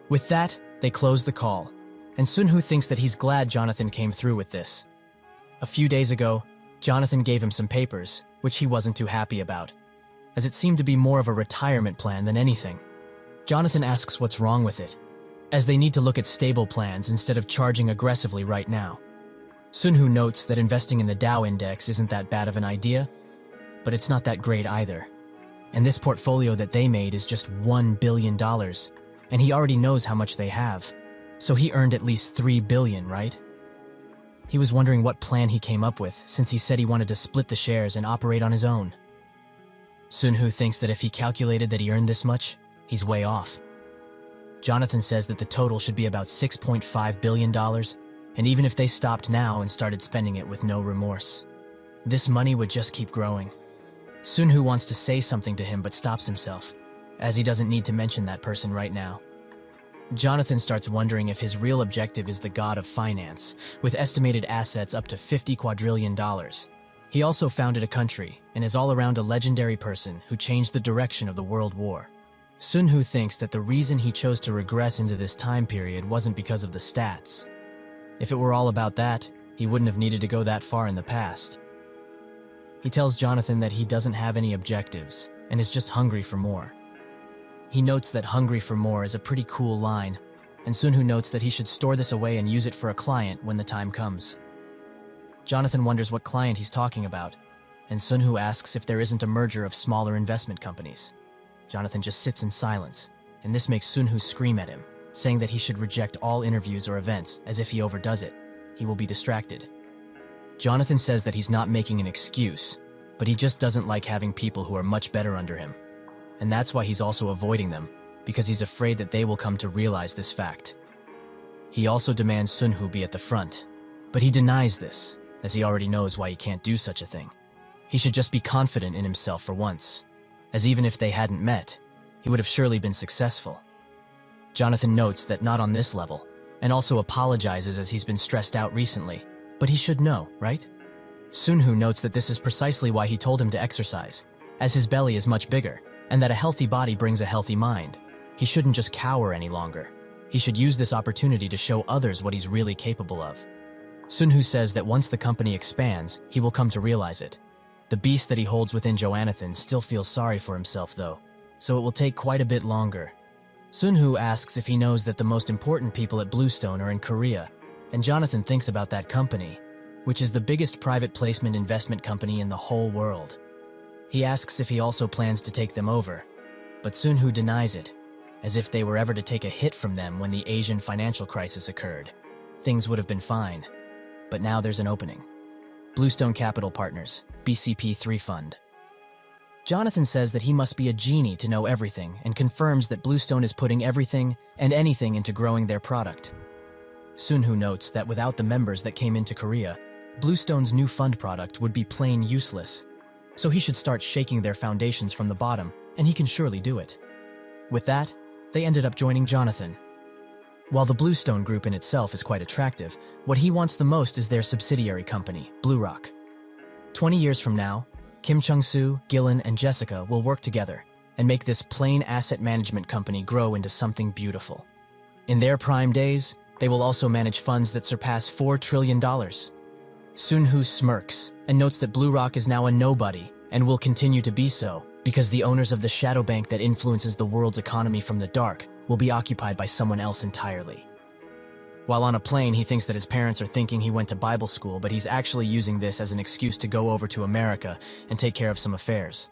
With that, they close the call, and Sun-Hoo thinks that he's glad Jonathan came through with this. A few days ago, Jonathan gave him some papers, which he wasn't too happy about, as it seemed to be more of a retirement plan than anything. Jonathan asks what's wrong with it, as they need to look at stable plans instead of charging aggressively right now. Sun-Hoo notes that investing in the Dow index isn't that bad of an idea, but it's not that great either. And this portfolio that they made is just $1 billion, and he already knows how much they have. So he earned at least $3 billion, right? He was wondering what plan he came up with, since he said he wanted to split the shares and operate on his own. Sun-Hoo thinks that if he calculated that he earned this much, he's way off. Jonathan says that the total should be about $6.5 billion, and even if they stopped now and started spending it with no remorse, this money would just keep growing. Sun-Hoo wants to say something to him but stops himself, as he doesn't need to mention that person right now. Jonathan starts wondering if his real objective is the god of finance, with estimated assets up to $50 quadrillion. He also founded a country and is all around a legendary person who changed the direction of the world war. Sun-Hoo thinks that the reason he chose to regress into this time period wasn't because of the stats. If it were all about that, he wouldn't have needed to go that far in the past. He tells Jonathan that he doesn't have any objectives and is just hungry for more. He notes that hungry for more is a pretty cool line, and Sun-Hoo notes that he should store this away and use it for a client when the time comes. Jonathan wonders what client he's talking about, and Sun-Hoo asks if there isn't a merger of smaller investment companies. Jonathan just sits in silence, and this makes Sun-Hoo scream at him, saying that he should reject all interviews or events, as if he overdoes it, he will be distracted. Jonathan says that he's not making an excuse, but he just doesn't like having people who are much better under him. And that's why he's also avoiding them, because he's afraid that they will come to realize this fact. He also demands Sun-Hoo be at the front, but he denies this, as he already knows why he can't do such a thing. He should just be confident in himself for once, as even if they hadn't met, he would have surely been successful. Jonathan notes that not on this level, and also apologizes as he's been stressed out recently, but he should know, right? Sun-Hoo notes that this is precisely why he told him to exercise, as his belly is much bigger, and that a healthy body brings a healthy mind. He shouldn't just cower any longer. He should use this opportunity to show others what he's really capable of. Sun-Hoo says that once the company expands, he will come to realize it. The beast that he holds within Jonathan still feels sorry for himself though, so it will take quite a bit longer. Sun-Hoo asks if he knows that the most important people at Bluestone are in Korea, and Jonathan thinks about that company, which is the biggest private placement investment company in the whole world. He asks if he also plans to take them over, but Sun-Hoo denies it, as if they were ever to take a hit from them when the Asian financial crisis occurred. Things would have been fine, but now there's an opening. Bluestone Capital Partners, BCP3 Fund. Jonathan says that he must be a genie to know everything and confirms that Bluestone is putting everything and anything into growing their product. Sun-Hoo notes that without the members that came into Korea, Bluestone's new fund product would be plain useless, so he should start shaking their foundations from the bottom, and he can surely do it. With that, they ended up joining Jonathan. While the Bluestone Group in itself is quite attractive, what he wants the most is their subsidiary company, BlueRock. 20 years from now, Kim Chung-soo, Gillen, and Jessica will work together and make this plain asset management company grow into something beautiful. In their prime days, they will also manage funds that surpass $4 trillion. Sun-Hoo smirks and notes that BlueRock is now a nobody and will continue to be so because the owners of the shadow bank that influences the world's economy from the dark will be occupied by someone else entirely. While on a plane, he thinks that his parents are thinking he went to Bible school, but he's actually using this as an excuse to go over to America and take care of some affairs.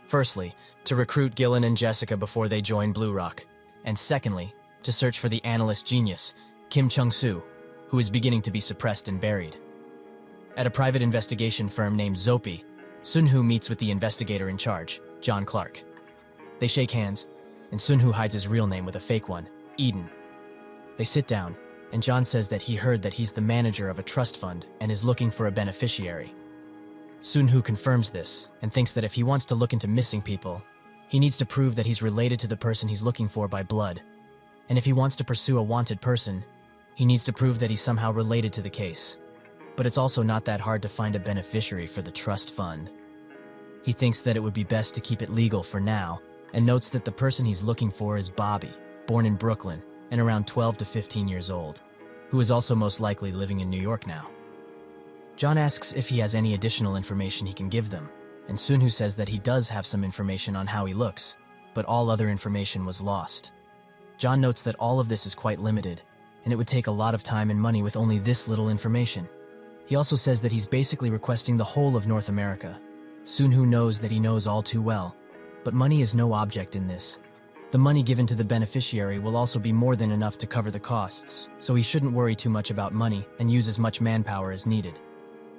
Firstly, to recruit Gillen and Jessica before they join BlueRock, and secondly, to search for the analyst genius, Kim Chung-soo, who is beginning to be suppressed and buried. At a private investigation firm named Zopi, Sun-Hoo meets with the investigator in charge, John Clark. They shake hands, and Sun-Hoo hides his real name with a fake one, Eden. They sit down, and John says that he heard that he's the manager of a trust fund and is looking for a beneficiary. Sun-Hoo confirms this and thinks that if he wants to look into missing people, he needs to prove that he's related to the person he's looking for by blood. And if he wants to pursue a wanted person, he needs to prove that he's somehow related to the case. But it's also not that hard to find a beneficiary for the trust fund. He thinks that it would be best to keep it legal for now, and notes that the person he's looking for is Bobby, born in Brooklyn and around 12 to 15 years old, who is also most likely living in New York now. John asks if he has any additional information he can give them, and Sunhu says that he does have some information on how he looks, but all other information was lost. John notes that all of this is quite limited, and it would take a lot of time and money with only this little information. He also says that he's basically requesting the whole of North America. Sunhu knows that he knows all too well, but money is no object in this. The money given to the beneficiary will also be more than enough to cover the costs, so he shouldn't worry too much about money and use as much manpower as needed.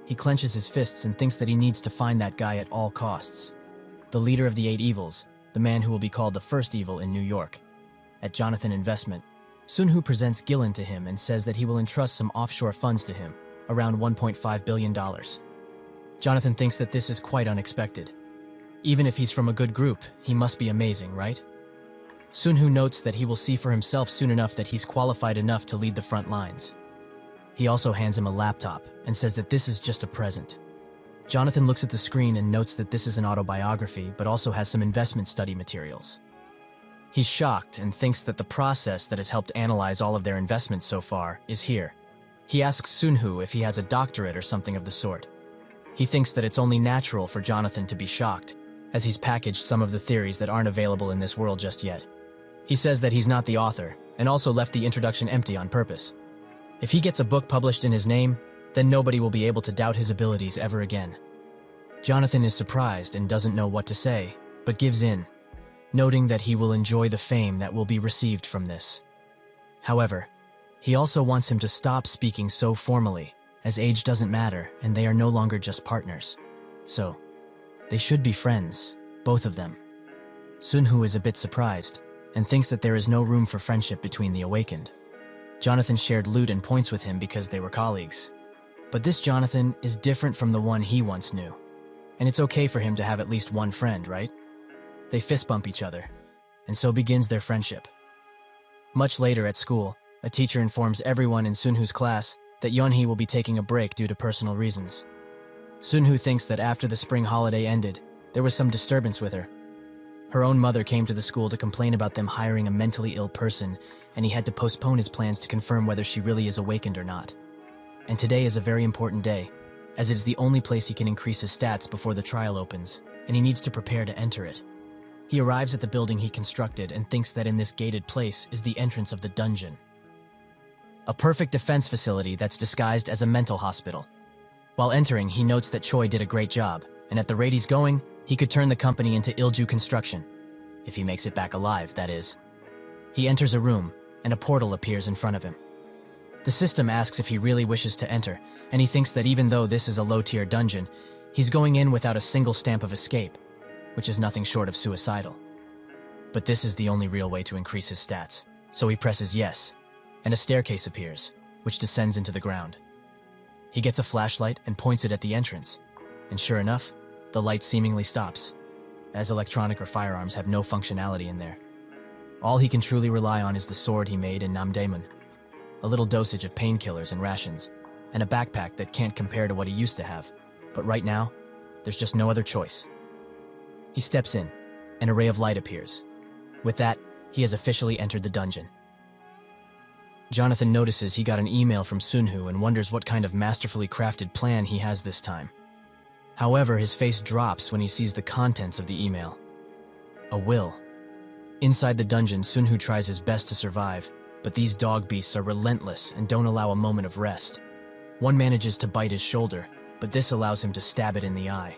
He clenches his fists and thinks that he needs to find that guy at all costs. The leader of the 8 evils, the man who will be called the first evil in New York. At Jonathan Investment, Sunhu presents Gillen to him and says that he will entrust some offshore funds to him, around $1.5 billion. Jonathan thinks that this is quite unexpected. Even if he's from a good group, he must be amazing, right? Sunhu notes that he will see for himself soon enough that he's qualified enough to lead the front lines. He also hands him a laptop and says that this is just a present. Jonathan looks at the screen and notes that this is an autobiography, but also has some investment study materials. He's shocked and thinks that the process that has helped analyze all of their investments so far is here. He asks Sunhu if he has a doctorate or something of the sort. He thinks that it's only natural for Jonathan to be shocked, as he's packaged some of the theories that aren't available in this world just yet. He says that he's not the author, and also left the introduction empty on purpose. If he gets a book published in his name, then nobody will be able to doubt his abilities ever again. Jonathan is surprised and doesn't know what to say, but gives in, noting that he will enjoy the fame that will be received from this. However, he also wants him to stop speaking so formally, as age doesn't matter and they are no longer just partners. So, they should be friends, both of them. Sunhu is a bit surprised, and thinks that there is no room for friendship between the awakened. Jonathan shared loot and points with him because they were colleagues. But this Jonathan is different from the one he once knew, and it's okay for him to have at least one friend, right? They fist bump each other, and so begins their friendship. Much later at school, a teacher informs everyone in Sunhu's class that Yeonhee will be taking a break due to personal reasons. Sunhu thinks that after the spring holiday ended, there was some disturbance with her. Her own mother came to the school to complain about them hiring a mentally ill person, and he had to postpone his plans to confirm whether she really is awakened or not. And today is a very important day, as it is the only place he can increase his stats before the trial opens, and he needs to prepare to enter it. He arrives at the building he constructed and thinks that in this gated place is the entrance of the dungeon. A perfect defense facility that's disguised as a mental hospital. While entering, he notes that Choi did a great job, and at the rate he's going, he could turn the company into Ilju Construction. If he makes it back alive, that is. He enters a room, and a portal appears in front of him. The system asks if he really wishes to enter, and he thinks that even though this is a low-tier dungeon, he's going in without a single stamp of escape, which is nothing short of suicidal. But this is the only real way to increase his stats, so he presses yes, and a staircase appears, which descends into the ground. He gets a flashlight and points it at the entrance, and sure enough, the light seemingly stops, as electronic or firearms have no functionality in there. All he can truly rely on is the sword he made in Namdaemun, a little dosage of painkillers and rations, and a backpack that can't compare to what he used to have. But right now, there's just no other choice. He steps in. An array of light appears. With that, he has officially entered the dungeon. Jonathan notices he got an email from Sunhu and wonders what kind of masterfully crafted plan he has this time. However, his face drops when he sees the contents of the email. A will. Inside the dungeon, Sunhu tries his best to survive, but these dog beasts are relentless and don't allow a moment of rest. One manages to bite his shoulder, but this allows him to stab it in the eye.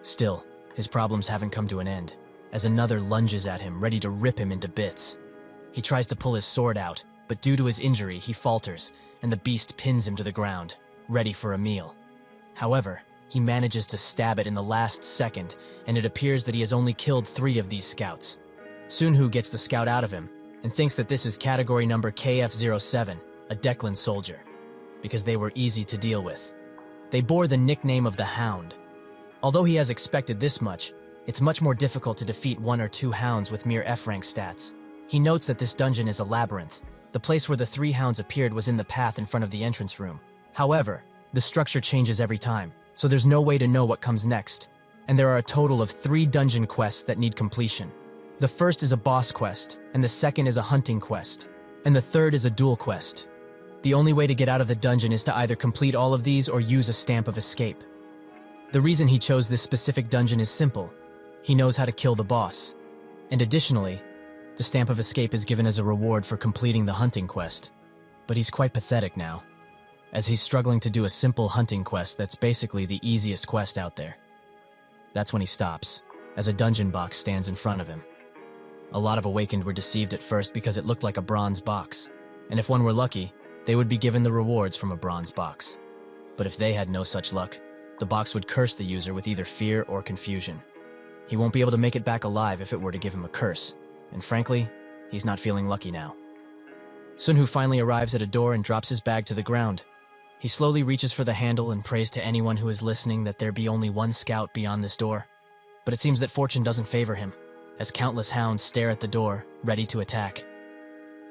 Still, his problems haven't come to an end, as another lunges at him, ready to rip him into bits. He tries to pull his sword out, but due to his injury, he falters, and the beast pins him to the ground, ready for a meal. However, he manages to stab it in the last second, and it appears that he has only killed 3 of these scouts. Sunhu gets the scout out of him, and thinks that this is category number KF-07, a Declan soldier, because they were easy to deal with. They bore the nickname of the Hound. Although he has expected this much, it's much more difficult to defeat 1 or 2 hounds with mere F-rank stats. He notes that this dungeon is a labyrinth. The place where the 3 hounds appeared was in the path in front of the entrance room. However, the structure changes every time, so there's no way to know what comes next. and there are a total of 3 dungeon quests that need completion. The first is a boss quest, and the second is a hunting quest, and the third is a duel quest. The only way to get out of the dungeon is to either complete all of these or use a stamp of escape. The reason he chose this specific dungeon is simple. He knows how to kill the boss. And additionally, the stamp of escape is given as a reward for completing the hunting quest. But he's quite pathetic now, as he's struggling to do a simple hunting quest that's basically the easiest quest out there. That's when he stops, as a dungeon box stands in front of him. A lot of Awakened were deceived at first because it looked like a bronze box, and if one were lucky, they would be given the rewards from a bronze box. But if they had no such luck, the box would curse the user with either fear or confusion. He won't be able to make it back alive if it were to give him a curse, and frankly, he's not feeling lucky now. Sunhoo finally arrives at a door and drops his bag to the ground. He slowly reaches for the handle and prays to anyone who is listening that there be only one scout beyond this door. But it seems that fortune doesn't favor him, as countless hounds stare at the door, ready to attack.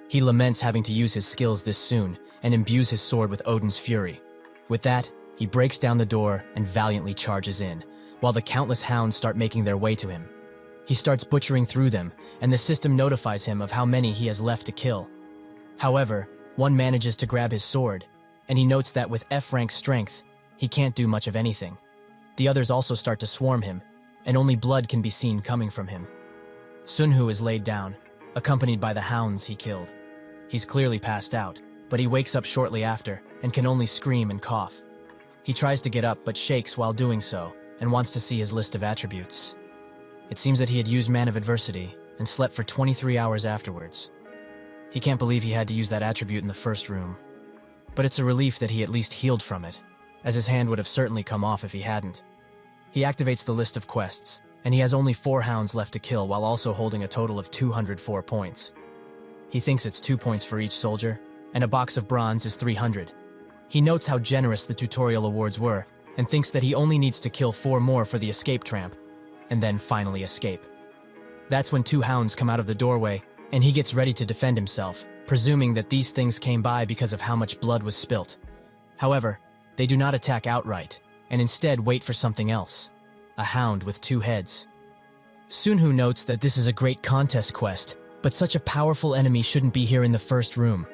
He laments having to use his skills this soon, and imbues his sword with Odin's fury. With that, he breaks down the door and valiantly charges in, while the countless hounds start making their way to him. He starts butchering through them, and the system notifies him of how many he has left to kill. However, one manages to grab his sword, and he notes that with F-rank strength, he can't do much of anything. The others also start to swarm him, and only blood can be seen coming from him. Sunhoo is laid down, accompanied by the hounds he killed. He's clearly passed out, but he wakes up shortly after and can only scream and cough. He tries to get up but shakes while doing so and wants to see his list of attributes. It seems that he had used Man of Adversity and slept for 23 hours afterwards. He can't believe he had to use that attribute in the first room. But it's a relief that he at least healed from it, as his hand would have certainly come off if he hadn't. He activates the list of quests, and he has only 4 hounds left to kill while also holding a total of 204 points. He thinks it's 2 points for each soldier, and a box of bronze is 300. He notes how generous the tutorial awards were, and thinks that he only needs to kill 4 more for the escape tramp, and then finally escape. That's when 2 hounds come out of the doorway, and he gets ready to defend himself, presuming that these things came by because of how much blood was spilt. However, they do not attack outright, and instead wait for something else, a hound with 2 heads. Sunhoo notes that this is a great contest quest, but such a powerful enemy shouldn't be here in the first room.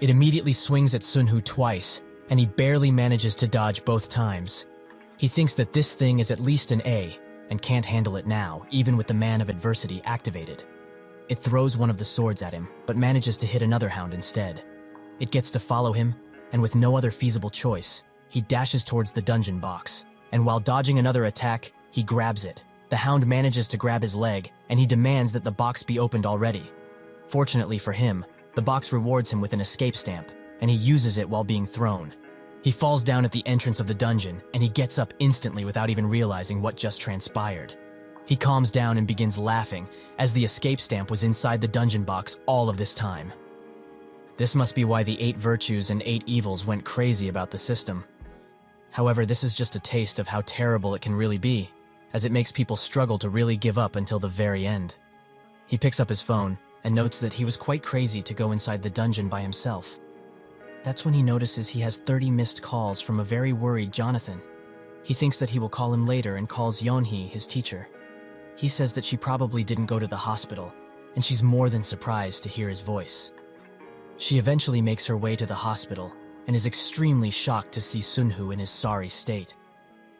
It immediately swings at Sunhoo twice, and he barely manages to dodge both times. He thinks that this thing is at least an A, and can't handle it now, even with the Man of Adversity activated. It throws one of the swords at him, but manages to hit another hound instead. It gets to follow him, and with no other feasible choice, he dashes towards the dungeon box, and while dodging another attack, he grabs it. The hound manages to grab his leg, and he demands that the box be opened already. Fortunately for him, the box rewards him with an escape stamp, and he uses it while being thrown. He falls down at the entrance of the dungeon, and he gets up instantly without even realizing what just transpired. He calms down and begins laughing, as the escape stamp was inside the dungeon box all of this time. This must be why the 8 virtues and 8 evils went crazy about the system. However, this is just a taste of how terrible it can really be, as it makes people struggle to really give up until the very end. He picks up his phone and notes that he was quite crazy to go inside the dungeon by himself. That's when he notices he has 30 missed calls from a very worried Jonathan. He thinks that he will call him later and calls Yeonhee, his teacher. He says that she probably didn't go to the hospital, and she's more than surprised to hear his voice. She eventually makes her way to the hospital and is extremely shocked to see Sunhoo in his sorry state.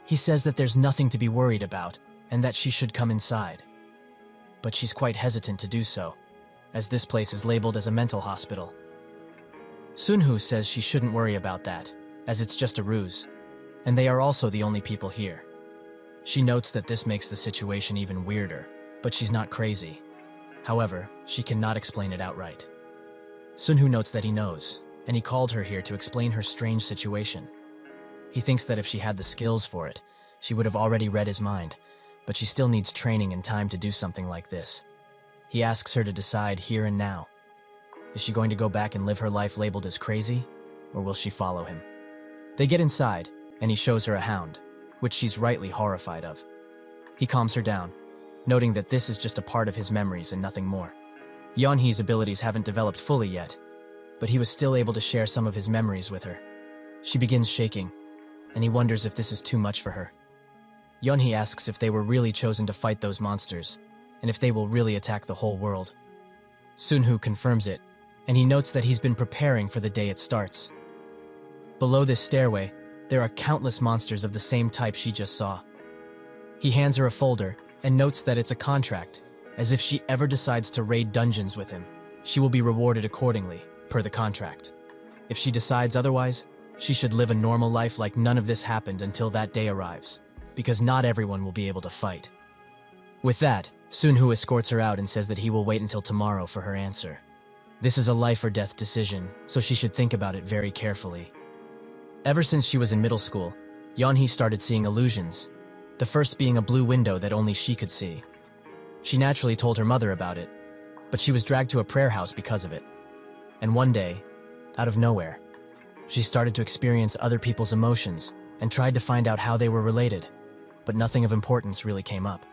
He says that there's nothing to be worried about and that she should come inside. But she's quite hesitant to do so, as this place is labeled as a mental hospital. Sunhoo says she shouldn't worry about that, as it's just a ruse, and they are also the only people here. She notes that this makes the situation even weirder, but she's not crazy. However, she cannot explain it outright. Sunhoo notes that he knows, and he called her here to explain her strange situation. He thinks that if she had the skills for it, she would have already read his mind, but she still needs training and time to do something like this. He asks her to decide here and now. Is she going to go back and live her life labeled as crazy, or will she follow him? They get inside, and he shows her a hound, which she's rightly horrified of. He calms her down, noting that this is just a part of his memories and nothing more. Yeonhee's abilities haven't developed fully yet, but he was still able to share some of his memories with her. She begins shaking, and he wonders if this is too much for her. Yeonhee asks if they were really chosen to fight those monsters, and if they will really attack the whole world. Sunhoo confirms it, and he notes that he's been preparing for the day it starts. Below this stairway, there are countless monsters of the same type she just saw. He hands her a folder and notes that it's a contract, as if she ever decides to raid dungeons with him, she will be rewarded accordingly, per the contract. If she decides otherwise, she should live a normal life like none of this happened until that day arrives, because not everyone will be able to fight. With that, Sunhoo escorts her out and says that he will wait until tomorrow for her answer. This is a life or death decision, so she should think about it very carefully. Ever since she was in middle school, Yeonhee started seeing illusions, the first being a blue window that only she could see. She naturally told her mother about it, but she was dragged to a prayer house because of it. And one day, out of nowhere, she started to experience other people's emotions and tried to find out how they were related, but nothing of importance really came up.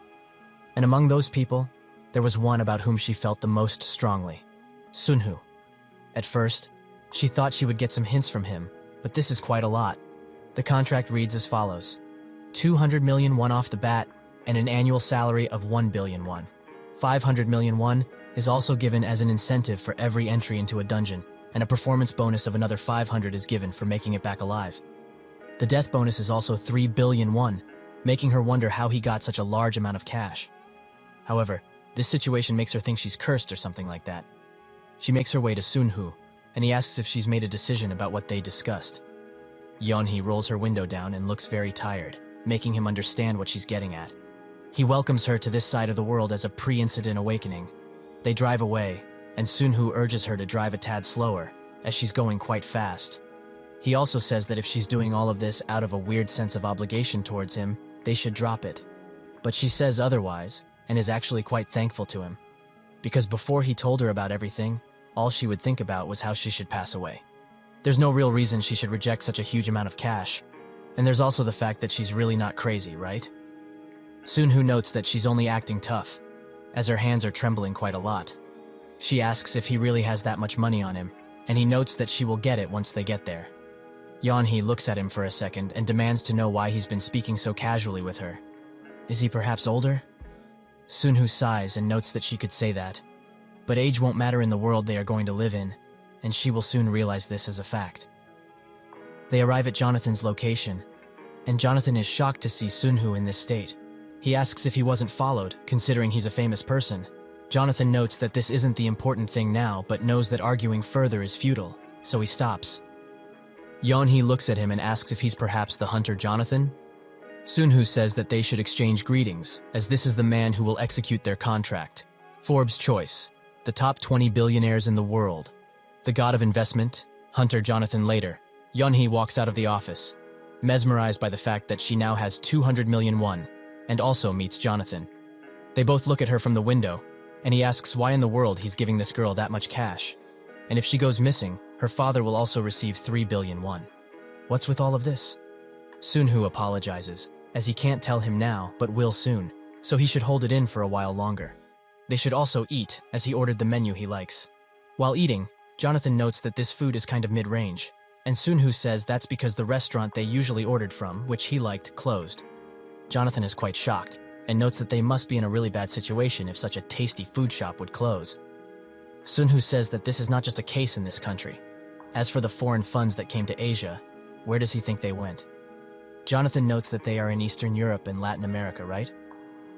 And among those people, there was one about whom she felt the most strongly, Sunhoo. At first, she thought she would get some hints from him, but this is quite a lot. The contract reads as follows: 200 million won off the bat and an annual salary of 1 billion won. 500 million won is also given as an incentive for every entry into a dungeon, and a performance bonus of another 500 is given for making it back alive. The death bonus is also 3 billion won, making her wonder how he got such a large amount of cash. However, this situation makes her think she's cursed or something like that. She makes her way to Sunhoo, and he asks if she's made a decision about what they discussed. Yeonhee rolls her window down and looks very tired, making him understand what she's getting at. He welcomes her to this side of the world as a pre-incident awakening. They drive away, and Sunhoo urges her to drive a tad slower, as she's going quite fast. He also says that if she's doing all of this out of a weird sense of obligation towards him, they should drop it. But she says otherwise, and is actually quite thankful to him. Because before he told her about everything, all she would think about was how she should pass away. There's no real reason she should reject such a huge amount of cash. And there's also the fact that she's really not crazy, right? Sunhoo notes that she's only acting tough, as her hands are trembling quite a lot. She asks if he really has that much money on him, and he notes that she will get it once they get there. Yeonhee looks at him for a second and demands to know why he's been speaking so casually with her. Is he perhaps older? Sunhoo sighs and notes that she could say that. But age won't matter in the world they are going to live in, and she will soon realize this as a fact. They arrive at Jonathan's location, and Jonathan is shocked to see Sunhoo in this state. He asks if he wasn't followed, considering he's a famous person. Jonathan notes that this isn't the important thing now, but knows that arguing further is futile, so he stops. Yeonhee looks at him and asks if he's perhaps the hunter Jonathan. Sunhoo says that they should exchange greetings, as this is the man who will execute their contract. Forbes' choice, the top 20 billionaires in the world. The god of investment, Hunter Jonathan later. Yeonhee walks out of the office, mesmerized by the fact that she now has 200 million won, and also meets Jonathan. They both look at her from the window, and he asks why in the world he's giving this girl that much cash. And if she goes missing, her father will also receive 3 billion won. What's with all of this? Sunhoo apologizes, as he can't tell him now, but will soon, so he should hold it in for a while longer. They should also eat, as he ordered the menu he likes. While eating, Jonathan notes that this food is kind of mid-range, and Sunhoo says that's because the restaurant they usually ordered from, which he liked, closed. Jonathan is quite shocked, and notes that they must be in a really bad situation if such a tasty food shop would close. Sunhoo says that this is not just a case in this country. As for the foreign funds that came to Asia, where does he think they went? Jonathan notes that they are in Eastern Europe and Latin America, right?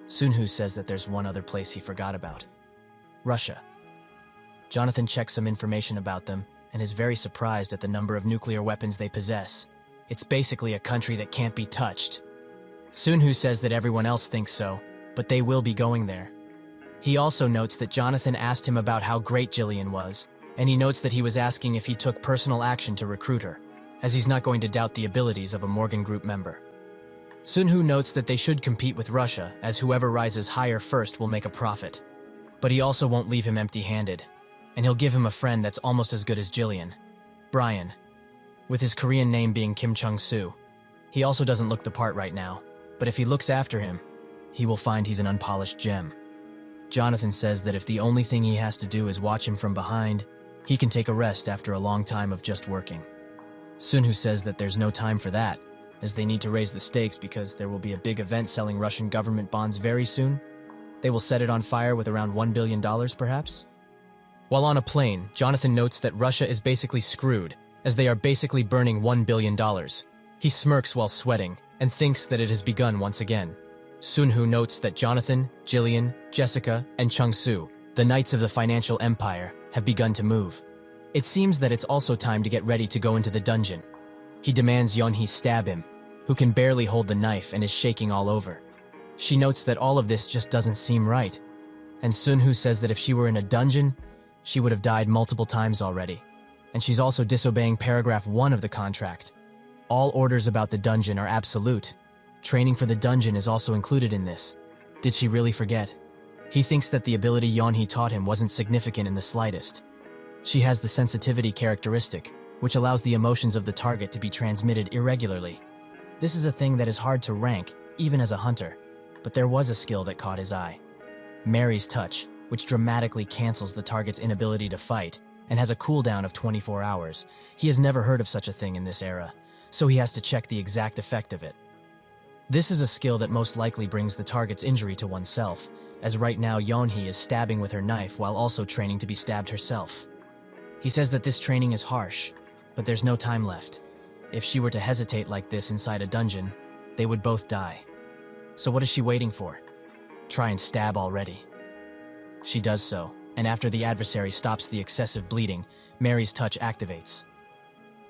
Sunhoo says that there's one other place he forgot about. Russia. Jonathan checks some information about them and is very surprised at the number of nuclear weapons they possess. It's basically a country that can't be touched. Sunhoo says that everyone else thinks so, but they will be going there. He also notes that Jonathan asked him about how great Jillian was, and he notes that he was asking if he took personal action to recruit her, as he's not going to doubt the abilities of a Morgan Group member. Sunhoo notes that they should compete with Russia, as whoever rises higher first will make a profit. But he also won't leave him empty-handed, and he'll give him a friend that's almost as good as Jillian, Brian, with his Korean name being Kim Chung-soo. He also doesn't look the part right now, but if he looks after him, he will find he's an unpolished gem. Jonathan says that if the only thing he has to do is watch him from behind, he can take a rest after a long time of just working. Sunhoo says that there's no time for that, as they need to raise the stakes because there will be a big event selling Russian government bonds very soon. They will set it on fire with around $1 billion, perhaps? While on a plane, Jonathan notes that Russia is basically screwed, as they are basically burning $1 billion. He smirks while sweating, and thinks that it has begun once again. Sunhu notes that Jonathan, Jillian, Jessica, and Chung-Soo, the knights of the financial empire, have begun to move. It seems that it's also time to get ready to go into the dungeon. He demands Yeonhee stab him, who can barely hold the knife and is shaking all over. She notes that all of this just doesn't seem right, and Sunhu says that if she were in a dungeon, she would have died multiple times already. And she's also disobeying paragraph 1 of the contract. All orders about the dungeon are absolute. Training for the dungeon is also included in this. Did she really forget? He thinks that the ability Yeonhee taught him wasn't significant in the slightest. She has the sensitivity characteristic, which allows the emotions of the target to be transmitted irregularly. This is a thing that is hard to rank, even as a hunter, but there was a skill that caught his eye. Mary's touch, which dramatically cancels the target's inability to fight, and has a cooldown of 24 hours. He has never heard of such a thing in this era, so he has to check the exact effect of it. This is a skill that most likely brings the target's injury to oneself, as right now Yeonhee is stabbing with her knife while also training to be stabbed herself. He says that this training is harsh, but there's no time left. If she were to hesitate like this inside a dungeon, they would both die. So what is she waiting for? Try and stab already. She does so, and after the adversary stops the excessive bleeding, Mary's touch activates.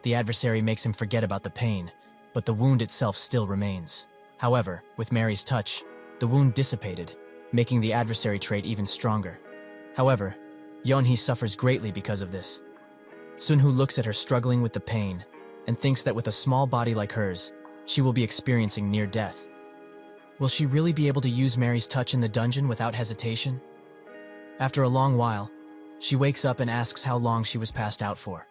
The adversary makes him forget about the pain, but the wound itself still remains. However, with Mary's touch, the wound dissipated, making the adversary trait even stronger. However, Yeonhee suffers greatly because of this. Sunhu looks at her struggling with the pain, and thinks that with a small body like hers, she will be experiencing near death. Will she really be able to use Mary's touch in the dungeon without hesitation? After a long while, she wakes up and asks how long she was passed out for.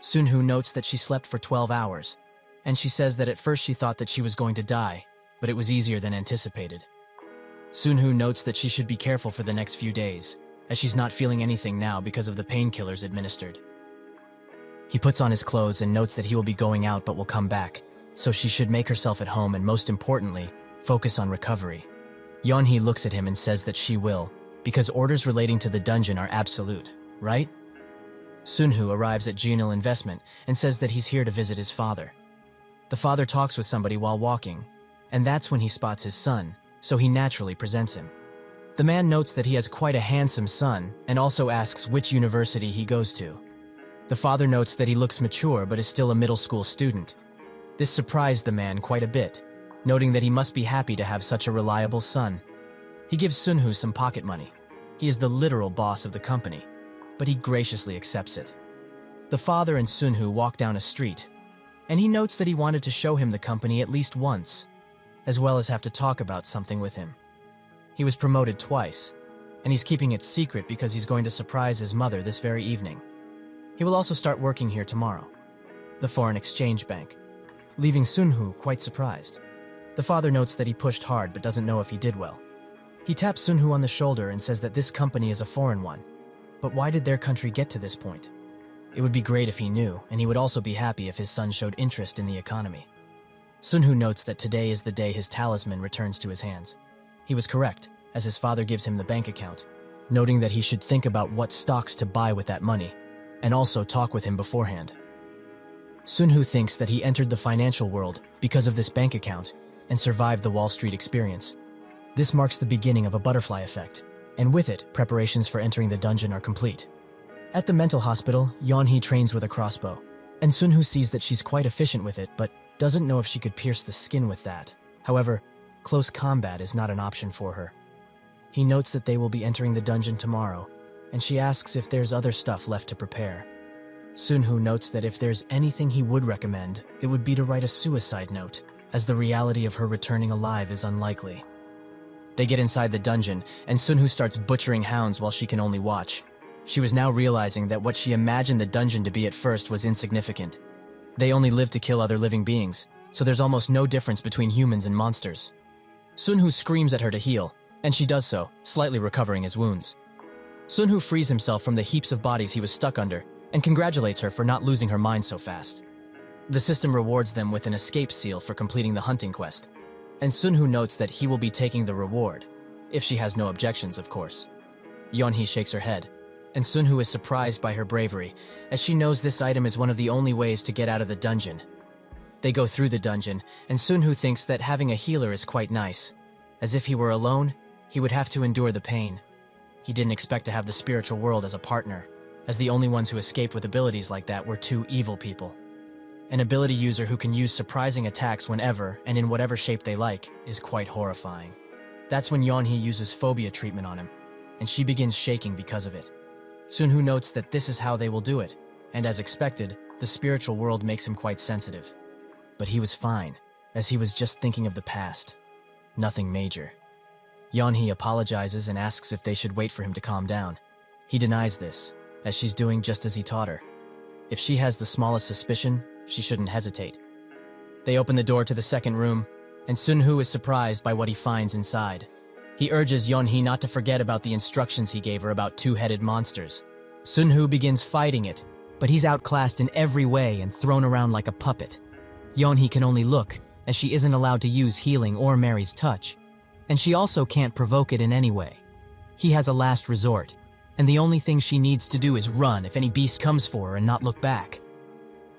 Sunhu notes that she slept for 12 hours, and she says that at first she thought that she was going to die, but it was easier than anticipated. Sunhu notes that she should be careful for the next few days, as she's not feeling anything now because of the painkillers administered. He puts on his clothes and notes that he will be going out but will come back, so she should make herself at home and most importantly, focus on recovery. Yeonhee looks at him and says that she will, because orders relating to the dungeon are absolute, right? Sunhu arrives at Junil Investment and says that he's here to visit his father. The father talks with somebody while walking, and that's when he spots his son, so he naturally presents him. The man notes that he has quite a handsome son and also asks which university he goes to. The father notes that he looks mature but is still a middle school student. This surprised the man quite a bit, noting that he must be happy to have such a reliable son. He gives Sunhu some pocket money. He is the literal boss of the company, but he graciously accepts it. The father and Sunhu walk down a street, and he notes that he wanted to show him the company at least once, as well as have to talk about something with him. He was promoted twice, and he's keeping it secret because he's going to surprise his mother this very evening. He will also start working here tomorrow, the foreign exchange bank, leaving Sunhu quite surprised. The father notes that he pushed hard but doesn't know if he did well. He taps Sunhu on the shoulder and says that this company is a foreign one. But why did their country get to this point? It would be great if he knew, and he would also be happy if his son showed interest in the economy. Sunhu notes that today is the day his talisman returns to his hands. He was correct, as his father gives him the bank account, noting that he should think about what stocks to buy with that money, and also talk with him beforehand. Sunhu thinks that he entered the financial world because of this bank account and survived the Wall Street experience. This marks the beginning of a butterfly effect, and with it, preparations for entering the dungeon are complete. At the mental hospital, Yeonhee trains with a crossbow, and Sunhu sees that she's quite efficient with it, but doesn't know if she could pierce the skin with that. However, close combat is not an option for her. He notes that they will be entering the dungeon tomorrow, and she asks if there's other stuff left to prepare. Sunhu notes that if there's anything he would recommend, it would be to write a suicide note, as the reality of her returning alive is unlikely. They get inside the dungeon, and Sunhu starts butchering hounds while she can only watch. She was now realizing that what she imagined the dungeon to be at first was insignificant. They only live to kill other living beings, so there's almost no difference between humans and monsters. Sunhu screams at her to heal, and she does so, slightly recovering his wounds. Sunhu frees himself from the heaps of bodies he was stuck under, and congratulates her for not losing her mind so fast. The system rewards them with an escape seal for completing the hunting quest, and Sunhoo notes that he will be taking the reward, if she has no objections, of course. Yeonhee shakes her head, and Sunhoo is surprised by her bravery, as she knows this item is one of the only ways to get out of the dungeon. They go through the dungeon, and Sunhoo thinks that having a healer is quite nice. As if he were alone, he would have to endure the pain. He didn't expect to have the spiritual world as a partner, as the only ones who escape with abilities like that were two evil people. An ability user who can use surprising attacks whenever and in whatever shape they like is quite horrifying. That's when Yeonhee uses phobia treatment on him, and she begins shaking because of it. Sunhoo notes that this is how they will do it, and as expected, the spiritual world makes him quite sensitive. But he was fine, as he was just thinking of the past. Nothing major. Yeonhee apologizes and asks if they should wait for him to calm down. He denies this, as she's doing just as he taught her. If she has the smallest suspicion, she shouldn't hesitate. They open the door to the second room, and Sunhoo is surprised by what he finds inside. He urges Yeonhee not to forget about the instructions he gave her about two-headed monsters. Sunhoo begins fighting it, but he's outclassed in every way and thrown around like a puppet. Yeonhee can only look, as she isn't allowed to use healing or Mary's touch, and she also can't provoke it in any way. He has a last resort, and the only thing she needs to do is run if any beast comes for her and not look back.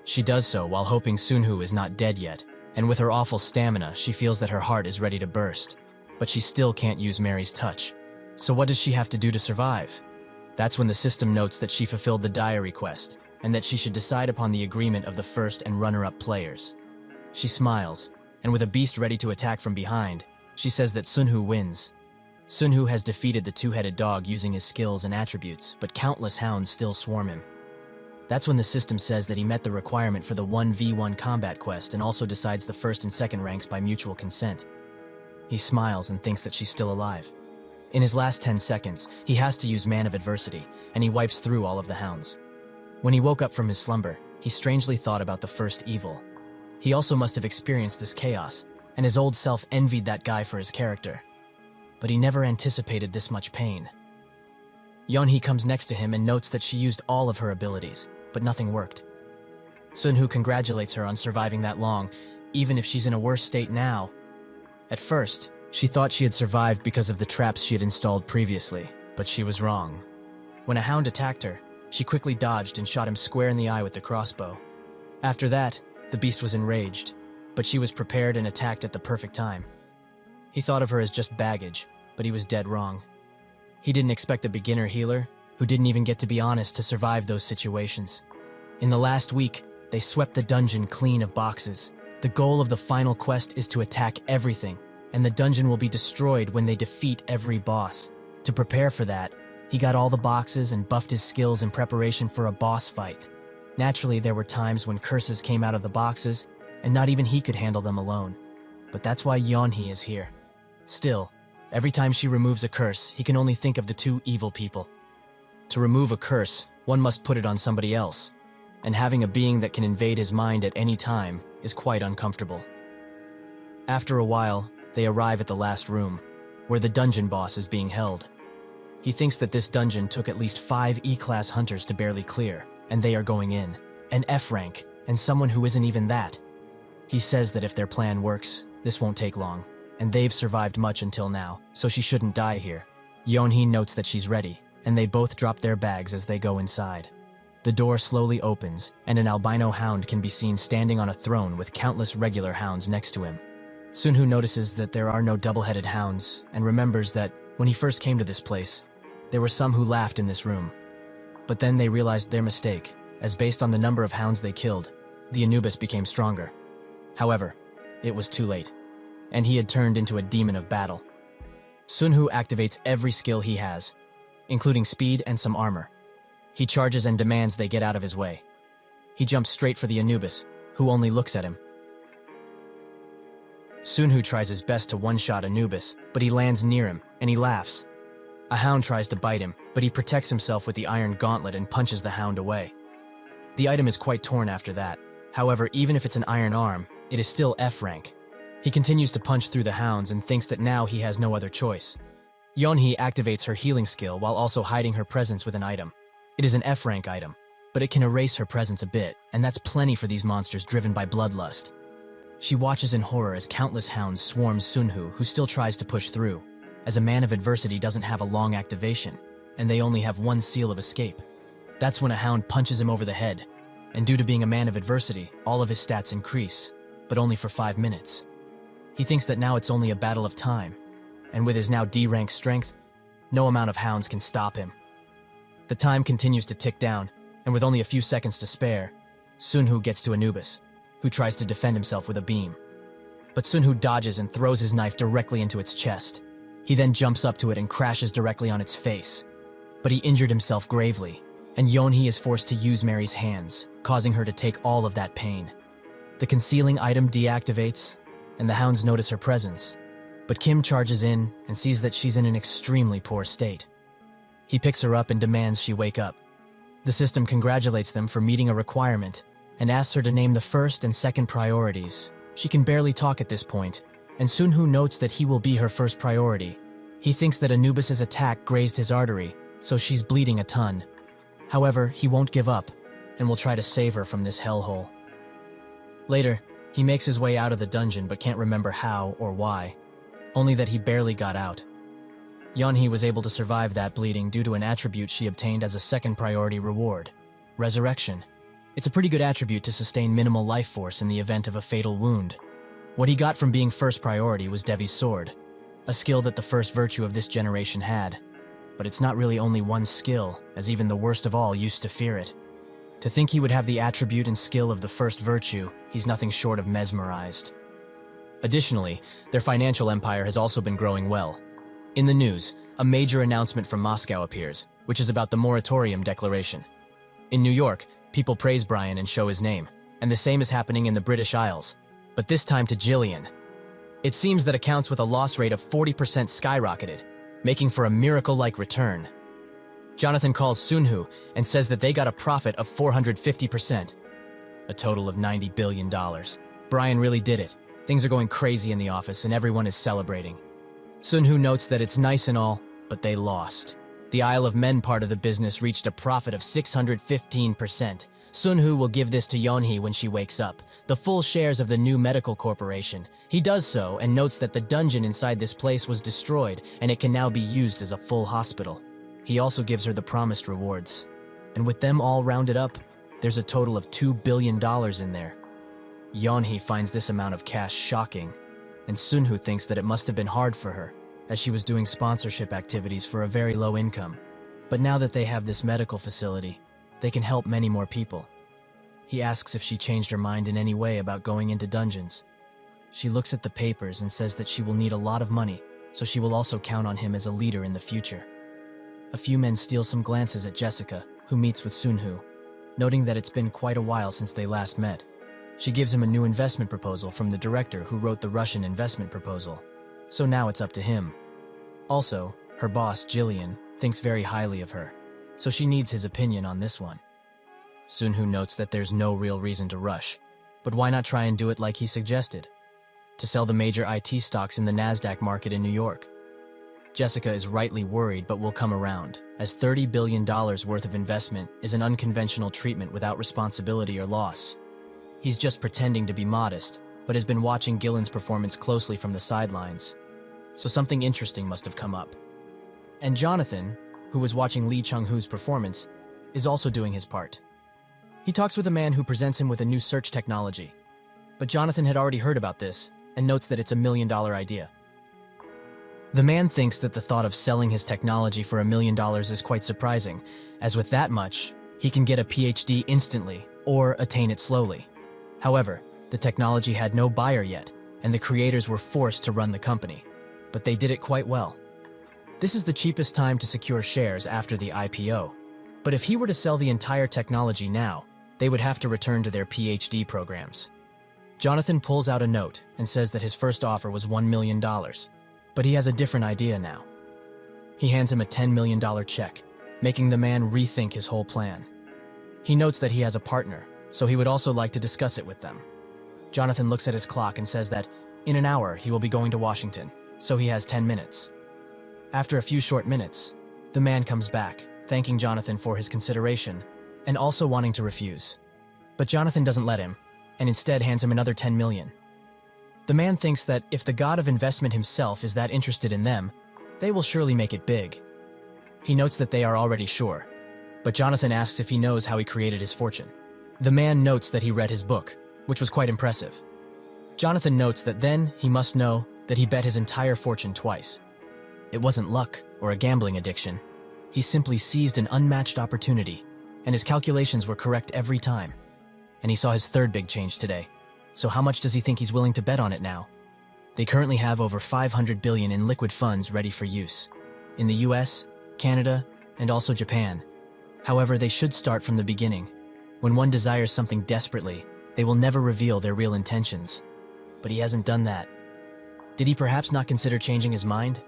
She does so while hoping Sunhoo is not dead yet, and with her awful stamina, she feels that her heart is ready to burst. But she still can't use Mary's touch. So what does she have to do to survive? That's when the system notes that she fulfilled the diary quest, and that she should decide upon the agreement of the first and runner-up players. She smiles, and with a beast ready to attack from behind, she says that Sunhoo wins. Sunhoo has defeated the two-headed dog using his skills and attributes, but countless hounds still swarm him. That's when the system says that he met the requirement for the 1v1 combat quest and also decides the first and second ranks by mutual consent. He smiles and thinks that she's still alive. In his last 10 seconds, he has to use Man of Adversity, and he wipes through all of the hounds. When he woke up from his slumber, he strangely thought about the first evil. He also must have experienced this chaos, and his old self envied that guy for his character. But he never anticipated this much pain. Yeonhee comes next to him and notes that she used all of her abilities, but nothing worked. Sunhoo congratulates her on surviving that long, even if she's in a worse state now. At first, she thought she had survived because of the traps she had installed previously, but she was wrong. When a hound attacked her, she quickly dodged and shot him square in the eye with the crossbow. After that, the beast was enraged, but she was prepared and attacked at the perfect time. He thought of her as just baggage, but he was dead wrong. He didn't expect a beginner healer, who didn't even get to be honest, to survive those situations. In the last week, they swept the dungeon clean of boxes. The goal of the final quest is to attack everything, and the dungeon will be destroyed when they defeat every boss. To prepare for that, he got all the boxes and buffed his skills in preparation for a boss fight. Naturally, there were times when curses came out of the boxes, and not even he could handle them alone. But that's why Yeonhee is here. Still, every time she removes a curse, he can only think of the two evil people. To remove a curse, one must put it on somebody else, and having a being that can invade his mind at any time is quite uncomfortable. After a while, they arrive at the last room, where the dungeon boss is being held. He thinks that this dungeon took at least 5 E-class hunters to barely clear, and they are going in. An F rank, and someone who isn't even that. He says that if their plan works, this won't take long, and they've survived much until now, so she shouldn't die here. Yeonhee notes that she's ready, and they both drop their bags as they go inside. The door slowly opens, and an albino hound can be seen standing on a throne with countless regular hounds next to him. Sunhoo notices that there are no double-headed hounds, and remembers that, when he first came to this place, there were some who laughed in this room. But then they realized their mistake, as based on the number of hounds they killed, the Anubis became stronger. However, it was too late, and he had turned into a demon of battle. Sunhoo activates every skill he has, including speed and some armor. He charges and demands they get out of his way. He jumps straight for the Anubis, who only looks at him. Sunhoo tries his best to one-shot Anubis, but he lands near him, and he laughs. A hound tries to bite him, but he protects himself with the iron gauntlet and punches the hound away. The item is quite torn after that. However, even if it's an iron arm, it is still F rank. He continues to punch through the hounds and thinks that now he has no other choice. Yeonhee activates her healing skill while also hiding her presence with an item. It is an F rank item. but it can erase her presence a bit, and that's plenty for these monsters driven by bloodlust. She watches in horror as countless hounds swarm Sunhu, who still tries to push through, as a man of adversity doesn't have a long activation, and they only have one seal of escape. That's when a hound punches him over the head, and due to being a man of adversity, all of his stats increase, but only for 5 minutes. He thinks that now it's only a battle of time, and with his now D-rank strength, no amount of hounds can stop him. The time continues to tick down, and with only a few seconds to spare, Sunhu gets to Anubis, who tries to defend himself with a beam. But Sunhu dodges and throws his knife directly into its chest. He then jumps up to it and crashes directly on its face. But he injured himself gravely, and Yeonhee is forced to use Mary's hands, causing her to take all of that pain. The concealing item deactivates, and the hounds notice her presence. But Kim charges in and sees that she's in an extremely poor state. He picks her up and demands she wake up. The system congratulates them for meeting a requirement and asks her to name the first and second priorities. She can barely talk at this point, and Sunhu notes that he will be her first priority. He thinks that Anubis's attack grazed his artery, so she's bleeding a ton. However, he won't give up, and will try to save her from this hellhole. Later, he makes his way out of the dungeon but can't remember how or why, only that he barely got out. Yeonhee was able to survive that bleeding due to an attribute she obtained as a second priority reward, Resurrection. It's a pretty good attribute to sustain minimal life force in the event of a fatal wound. What he got from being first priority was Devi's sword, a skill that the first virtue of this generation had. But it's not really only one skill, as even the worst of all used to fear it. To think he would have the attribute and skill of the first virtue, he's nothing short of mesmerized. Additionally, their financial empire has also been growing well. In the news, a major announcement from Moscow appears, which is about the moratorium declaration. In New York, people praise Brian and show his name, and the same is happening in the British Isles, but this time to Jillian. It seems that accounts with a loss rate of 40% skyrocketed, making for a miracle-like return. Jonathan calls Sunhu and says that they got a profit of 450%, a total of $90 billion. Brian really did it. Things are going crazy in the office and everyone is celebrating. Sunhu notes that it's nice and all, but they lost. The Isle of Men part of the business reached a profit of 615%. Sunhu will give this to Yeonhee when she wakes up, the full shares of the new medical corporation. He does so and notes that the dungeon inside this place was destroyed and it can now be used as a full hospital. He also gives her the promised rewards. And with them all rounded up, there's a total of $2 billion in there. Yeonhee finds this amount of cash shocking, and Sunhu thinks that it must have been hard for her, as she was doing sponsorship activities for a very low income. But now that they have this medical facility, they can help many more people. He asks if she changed her mind in any way about going into dungeons. She looks at the papers and says that she will need a lot of money, so she will also count on him as a leader in the future. A few men steal some glances at Jessica, who meets with Sunhu, noting that it's been quite a while since they last met. She gives him a new investment proposal from the director who wrote the Russian investment proposal, so now it's up to him. Also, her boss, Jillian, thinks very highly of her, so she needs his opinion on this one. Sunhu notes that there's no real reason to rush, but why not try and do it like he suggested? To sell the major IT stocks in the NASDAQ market in New York. Jessica is rightly worried but will come around, as $30 billion worth of investment is an unconventional treatment without responsibility or loss. He's just pretending to be modest, but has been watching Gillen's performance closely from the sidelines, so something interesting must have come up. And Jonathan, who was watching Lee Chung-hoo's performance, is also doing his part. He talks with a man who presents him with a new search technology, but Jonathan had already heard about this and notes that it's a $1 million idea. The man thinks that the thought of selling his technology for $1 million is quite surprising, as with that much, he can get a PhD instantly or attain it slowly. However, the technology had no buyer yet, and the creators were forced to run the company, but they did it quite well. This is the cheapest time to secure shares after the IPO, but if he were to sell the entire technology now, they would have to return to their PhD programs. Jonathan pulls out a note and says that his first offer was $1 million, but he has a different idea now. He hands him a $10 million check, making the man rethink his whole plan. He notes that he has a partner, so he would also like to discuss it with them. Jonathan looks at his clock and says that in an hour he will be going to Washington, so he has 10 minutes. After a few short minutes, the man comes back, thanking Jonathan for his consideration, and also wanting to refuse. But Jonathan doesn't let him, and instead hands him another 10 million. The man thinks that if the god of investment himself is that interested in them, they will surely make it big. He notes that they are already sure, but Jonathan asks if he knows how he created his fortune. The man notes that he read his book, which was quite impressive. Jonathan notes that then he must know that he bet his entire fortune twice. It wasn't luck or a gambling addiction. He simply seized an unmatched opportunity, and his calculations were correct every time. And he saw his third big change today. So how much does he think he's willing to bet on it now? They currently have over 500 billion in liquid funds ready for use. In the US, Canada, and also Japan. However, they should start from the beginning. When one desires something desperately, they will never reveal their real intentions. But he hasn't done that. Did he perhaps not consider changing his mind?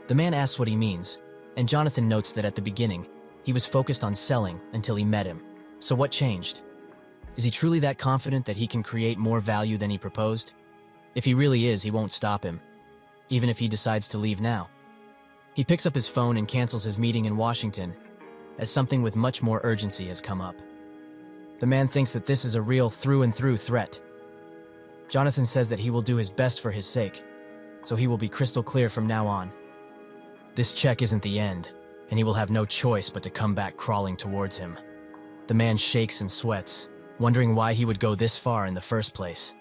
The man asks what he means, and Jonathan notes that at the beginning, he was focused on selling until he met him. So what changed? Is he truly that confident that he can create more value than he proposed? If he really is, he won't stop him, even if he decides to leave now. He picks up his phone and cancels his meeting in Washington, as something with much more urgency has come up. The man thinks that this is a real through-and-through threat. Jonathan says that he will do his best for his sake, so he will be crystal clear from now on. This check isn't the end, and he will have no choice but to come back crawling towards him. The man shakes and sweats, wondering why he would go this far in the first place.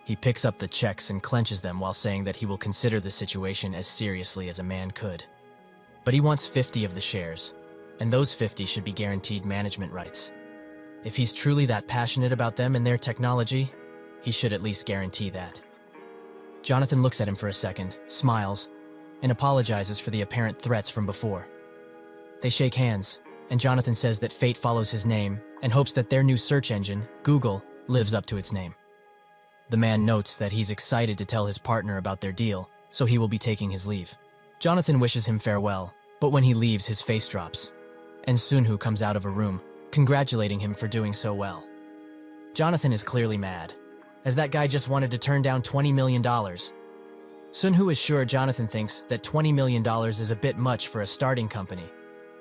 He picks up the checks and clenches them while saying that he will consider the situation as seriously as a man could. But he wants 50 of the shares, and those 50 should be guaranteed management rights. If he's truly that passionate about them and their technology, he should at least guarantee that. Jonathan looks at him for a second, smiles, and apologizes for the apparent threats from before. They shake hands, and Jonathan says that fate follows his name and hopes that their new search engine, Google, lives up to its name. The man notes that he's excited to tell his partner about their deal, so he will be taking his leave. Jonathan wishes him farewell, but when he leaves, his face drops, and Sunhu comes out of a room, congratulating him for doing so well. Jonathan is clearly mad, as that guy just wanted to turn down $20 million. Sunhu is sure Jonathan thinks that $20 million is a bit much for a starting company,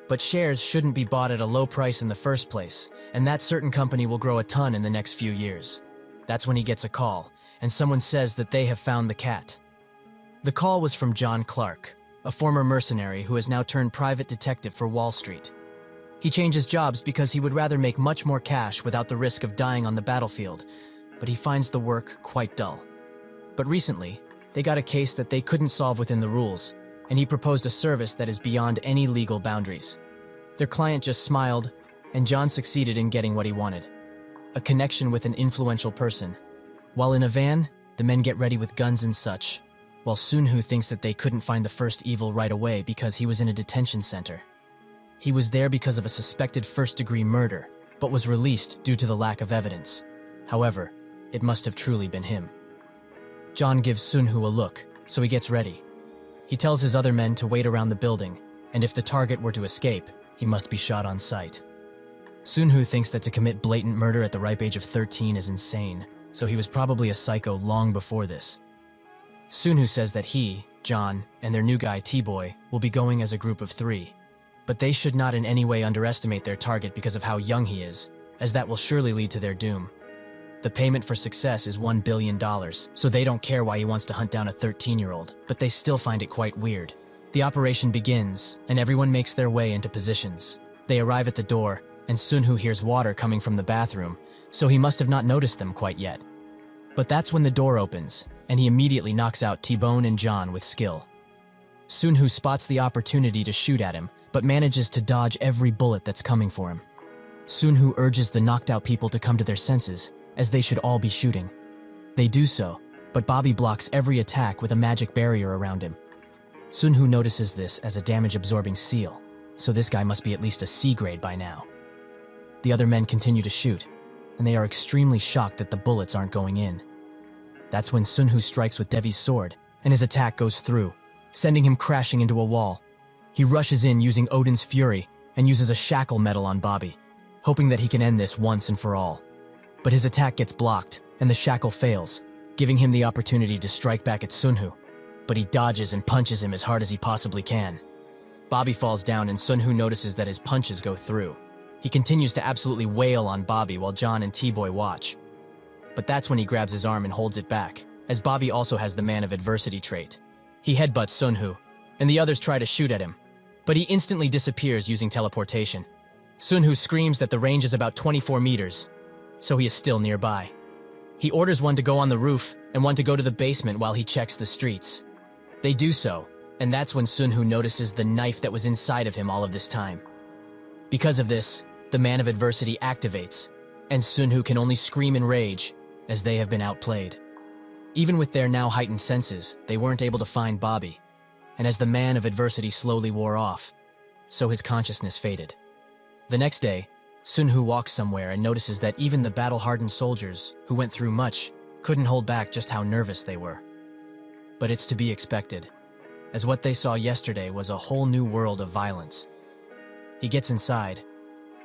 but shares shouldn't be bought at a low price in the first place, and that certain company will grow a ton in the next few years. That's when he gets a call, and someone says that they have found the cat. The call was from John Clark, a former mercenary who has now turned private detective for Wall Street. He changes jobs because he would rather make much more cash without the risk of dying on the battlefield, but he finds the work quite dull. But recently, they got a case that they couldn't solve within the rules, and he proposed a service that is beyond any legal boundaries. Their client just smiled, and John succeeded in getting what he wanted: a connection with an influential person. While in a van, the men get ready with guns and such, while Sunhu thinks that they couldn't find the first evil right away because he was in a detention center. He was there because of a suspected first-degree murder, but was released due to the lack of evidence. However, it must have truly been him. John gives Sunhu a look, so he gets ready. He tells his other men to wait around the building, and if the target were to escape, he must be shot on sight. Sunhu thinks that to commit blatant murder at the ripe age of 13 is insane, so he was probably a psycho long before this. Sunhu says that he, John, and their new guy T-Boy will be going as a group of 3, but they should not in any way underestimate their target because of how young he is, as that will surely lead to their doom. The payment for success is $1 billion, so they don't care why he wants to hunt down a 13-year-old, but they still find it quite weird. The operation begins, and everyone makes their way into positions. They arrive at the door, and Sunhu hears water coming from the bathroom, so he must have not noticed them quite yet. But that's when the door opens, and he immediately knocks out T-Bone and John with skill. Sunhu spots the opportunity to shoot at him, but manages to dodge every bullet that's coming for him. Sunhu urges the knocked-out people to come to their senses, as they should all be shooting. They do so, but Bobby blocks every attack with a magic barrier around him. Sunhu notices this as a damage-absorbing seal, so this guy must be at least a C grade by now. The other men continue to shoot, and they are extremely shocked that the bullets aren't going in. That's when Sunhu strikes with Devi's sword, and his attack goes through, sending him crashing into a wall. He rushes in using Odin's Fury and uses a shackle metal on Bobby, hoping that he can end this once and for all. But his attack gets blocked, and the shackle fails, giving him the opportunity to strike back at Sunhu. But he dodges and punches him as hard as he possibly can. Bobby falls down, and Sunhu notices that his punches go through. He continues to absolutely wail on Bobby while John and T-Boy watch. But that's when he grabs his arm and holds it back, as Bobby also has the man of adversity trait. He headbutts Sunhoo, and the others try to shoot at him, but he instantly disappears using teleportation. Sunhoo screams that the range is about 24 meters, so he is still nearby. He orders one to go on the roof and one to go to the basement while he checks the streets. They do so, and that's when Sunhoo notices the knife that was inside of him all of this time. Because of this, the man of adversity activates, and Sunhoo can only scream in rage, as they have been outplayed. Even with their now heightened senses, they weren't able to find Bobby, and as the man of adversity slowly wore off, so his consciousness faded. The next day, Sunhoo walks somewhere and notices that even the battle-hardened soldiers, who went through much, couldn't hold back just how nervous they were. But it's to be expected, as what they saw yesterday was a whole new world of violence. He gets inside,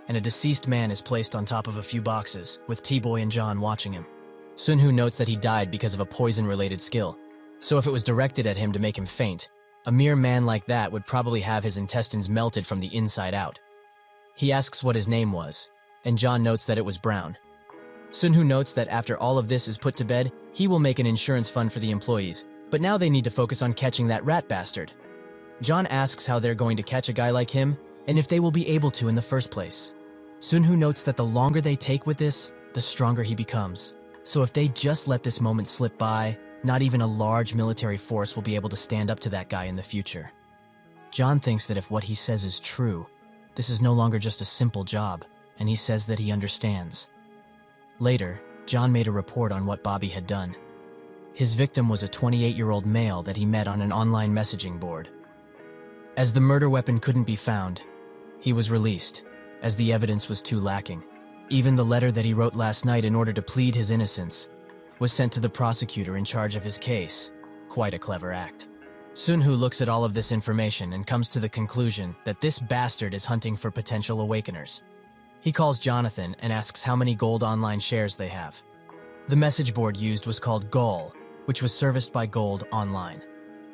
and a deceased man is placed on top of a few boxes, with T-Boy and John watching him. Sunhoo notes that he died because of a poison-related skill, so if it was directed at him to make him faint, a mere man like that would probably have his intestines melted from the inside out. He asks what his name was, and John notes that it was Brown. Sunhoo notes that after all of this is put to bed, he will make an insurance fund for the employees, but now they need to focus on catching that rat bastard. John asks how they're going to catch a guy like him, and if they will be able to in the first place. Sunhoo notes that the longer they take with this, the stronger he becomes. So if they just let this moment slip by, not even a large military force will be able to stand up to that guy in the future. John thinks that if what he says is true, this is no longer just a simple job, and he says that he understands. Later, John made a report on what Bobby had done. His victim was a 28-year-old male that he met on an online messaging board. As the murder weapon couldn't be found, he was released, as the evidence was too lacking. Even the letter that he wrote last night in order to plead his innocence was sent to the prosecutor in charge of his case. Quite a clever act. Sunhoo looks at all of this information and comes to the conclusion that this bastard is hunting for potential awakeners. He calls Jonathan and asks how many Gold Online shares they have. The message board used was called Gol, which was serviced by Gold Online.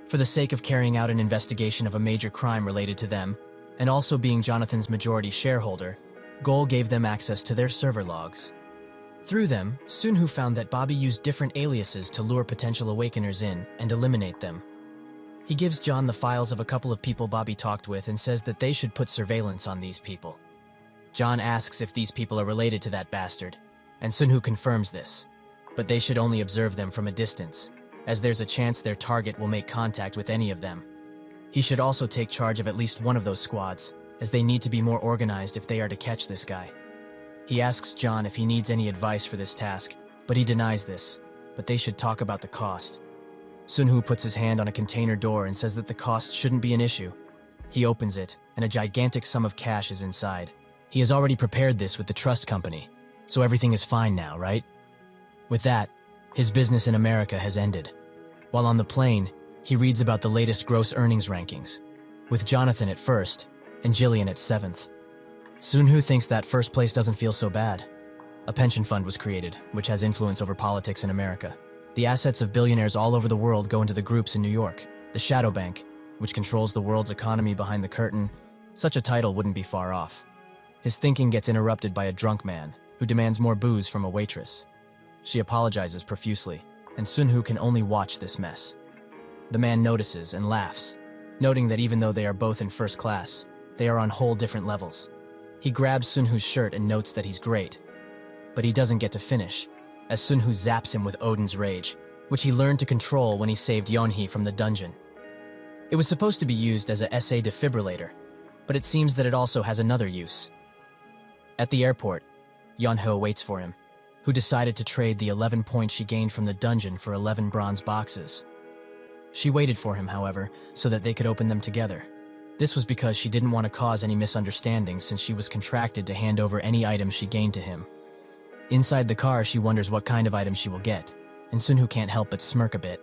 For the sake of carrying out an investigation of a major crime related to them, and also being Jonathan's majority shareholder, Gol gave them access to their server logs. Through them, Sunhoo found that Bobby used different aliases to lure potential awakeners in and eliminate them. He gives John the files of a couple of people Bobby talked with and says that they should put surveillance on these people. John asks if these people are related to that bastard, and Sunhoo confirms this, but they should only observe them from a distance, as there's a chance their target will make contact with any of them. He should also take charge of at least one of those squads, as they need to be more organized if they are to catch this guy. He asks John if he needs any advice for this task, but he denies this, but they should talk about the cost. Sunhoo puts his hand on a container door and says that the cost shouldn't be an issue. He opens it, and a gigantic sum of cash is inside. He has already prepared this with the trust company, so everything is fine now, right? With that, his business in America has ended. While on the plane, he reads about the latest gross earnings rankings, with Jonathan at first, and Jillian at 7th. Sunhoo thinks that first place doesn't feel so bad. A pension fund was created, which has influence over politics in America. The assets of billionaires all over the world go into the groups in New York. The Shadow Bank, which controls the world's economy behind the curtain, such a title wouldn't be far off. His thinking gets interrupted by a drunk man, who demands more booze from a waitress. She apologizes profusely, and Sunhoo can only watch this mess. The man notices and laughs, noting that even though they are both in first class, they are on whole different levels. He grabs Sunhoo's shirt and notes that he's great. But he doesn't get to finish, as Sunhoo zaps him with Odin's Rage, which he learned to control when he saved Yeonhee from the dungeon. It was supposed to be used as a SA defibrillator, but it seems that it also has another use. At the airport, Yeonhee waits for him, who decided to trade the 11 points she gained from the dungeon for 11 bronze boxes. She waited for him, however, so that they could open them together. This was because she didn't want to cause any misunderstandings since she was contracted to hand over any items she gained to him. Inside the car, she wonders what kind of item she will get, and Sunhoo can't help but smirk a bit.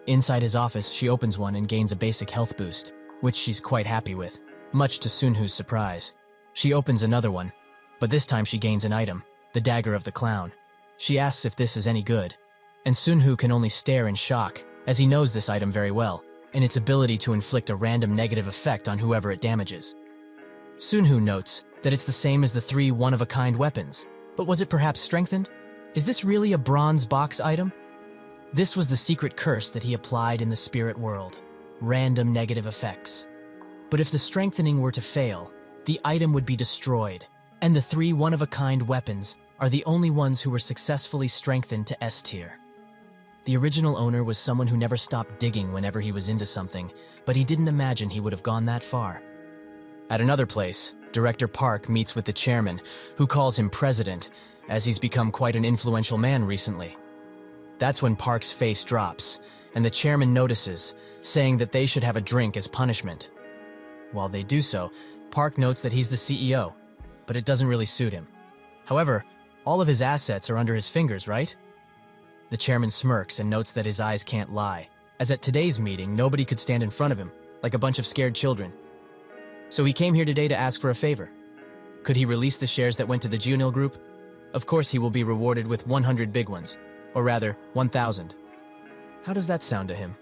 Inside his office, she opens one and gains a basic health boost, which she's quite happy with, much to Sunhoo's surprise. She opens another one, but this time she gains an item, the Dagger of the Clown. She asks if this is any good, and Sunhoo can only stare in shock, as he knows this item very well, and its ability to inflict a random negative effect on whoever it damages. Sunhu notes that it's the same as the three one-of-a-kind weapons, but was it perhaps strengthened? Is this really a bronze box item? This was the secret curse that he applied in the spirit world. Random negative effects. But if the strengthening were to fail, the item would be destroyed, and the three one-of-a-kind weapons are the only ones who were successfully strengthened to S tier. The original owner was someone who never stopped digging whenever he was into something, but he didn't imagine he would have gone that far. At another place, Director Park meets with the chairman, who calls him president, as he's become quite an influential man recently. That's when Park's face drops, and the chairman notices, saying that they should have a drink as punishment. While they do so, Park notes that he's the CEO, but it doesn't really suit him. However, all of his assets are under his fingers, right? The chairman smirks and notes that his eyes can't lie, as at today's meeting, nobody could stand in front of him, like a bunch of scared children. So he came here today to ask for a favor. Could he release the shares that went to the Junil Group? Of course he will be rewarded with 100 big ones, or rather, 1,000. How does that sound to him?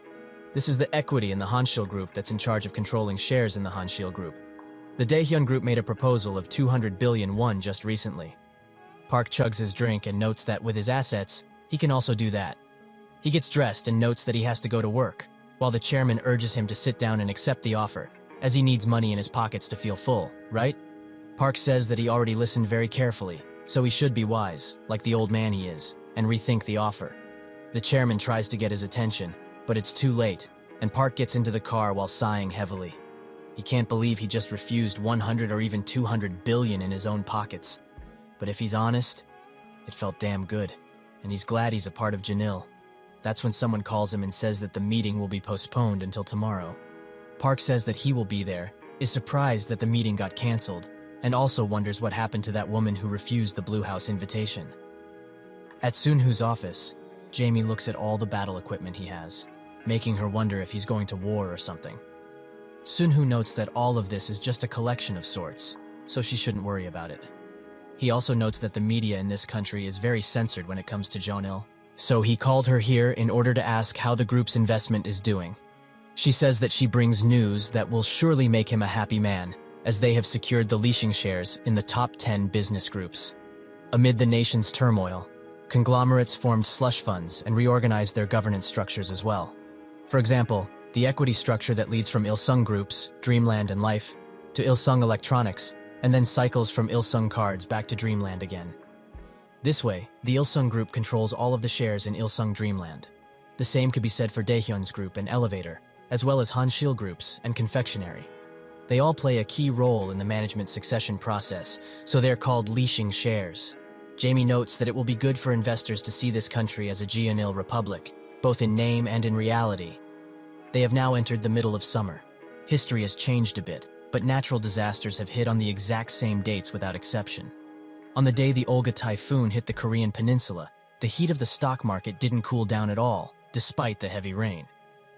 This is the equity in the Hanshil Group that's in charge of controlling shares in the Hanshil Group. The Daehyun Group made a proposal of 200 billion won just recently. Park chugs his drink and notes that with his assets, he can also do that. He gets dressed and notes that he has to go to work, while the chairman urges him to sit down and accept the offer, as he needs money in his pockets to feel full, right? Park says that he already listened very carefully, so he should be wise, like the old man he is, and rethink the offer. The chairman tries to get his attention, but it's too late, and Park gets into the car while sighing heavily. He can't believe he just refused 100 or even 200 billion in his own pockets. But if he's honest, it felt damn good, and he's glad he's a part of Janil. That's when someone calls him and says that the meeting will be postponed until tomorrow. Park says that he will be there, is surprised that the meeting got cancelled, and also wonders what happened to that woman who refused the Blue House invitation. At Sunhu's office, Jamie looks at all the battle equipment he has, making her wonder if he's going to war or something. Sunhu notes that all of this is just a collection of sorts, so she shouldn't worry about it. He also notes that the media in this country is very censored when it comes to Jonil, so he called her here in order to ask how the group's investment is doing. She says that she brings news that will surely make him a happy man, as they have secured the leasing shares in the top 10 business groups. Amid the nation's turmoil, conglomerates formed slush funds and reorganized their governance structures as well. For example, the equity structure that leads from Ilsung Groups, Dreamland and Life, to Ilsung Electronics, and then cycles from Ilsung Cards back to Dreamland again. This way, the Ilsung Group controls all of the shares in Ilsung Dreamland. The same could be said for Daehyun's Group and Elevator, as well as Hanshil Groups and Confectionery. They all play a key role in the management succession process, so they're called leashing shares. Jamie notes that it will be good for investors to see this country as a Jeonil republic, both in name and in reality. They have now entered the middle of summer. History has changed a bit, but natural disasters have hit on the exact same dates without exception. On the day the Olga typhoon hit the Korean peninsula, the heat of the stock market didn't cool down at all, despite the heavy rain.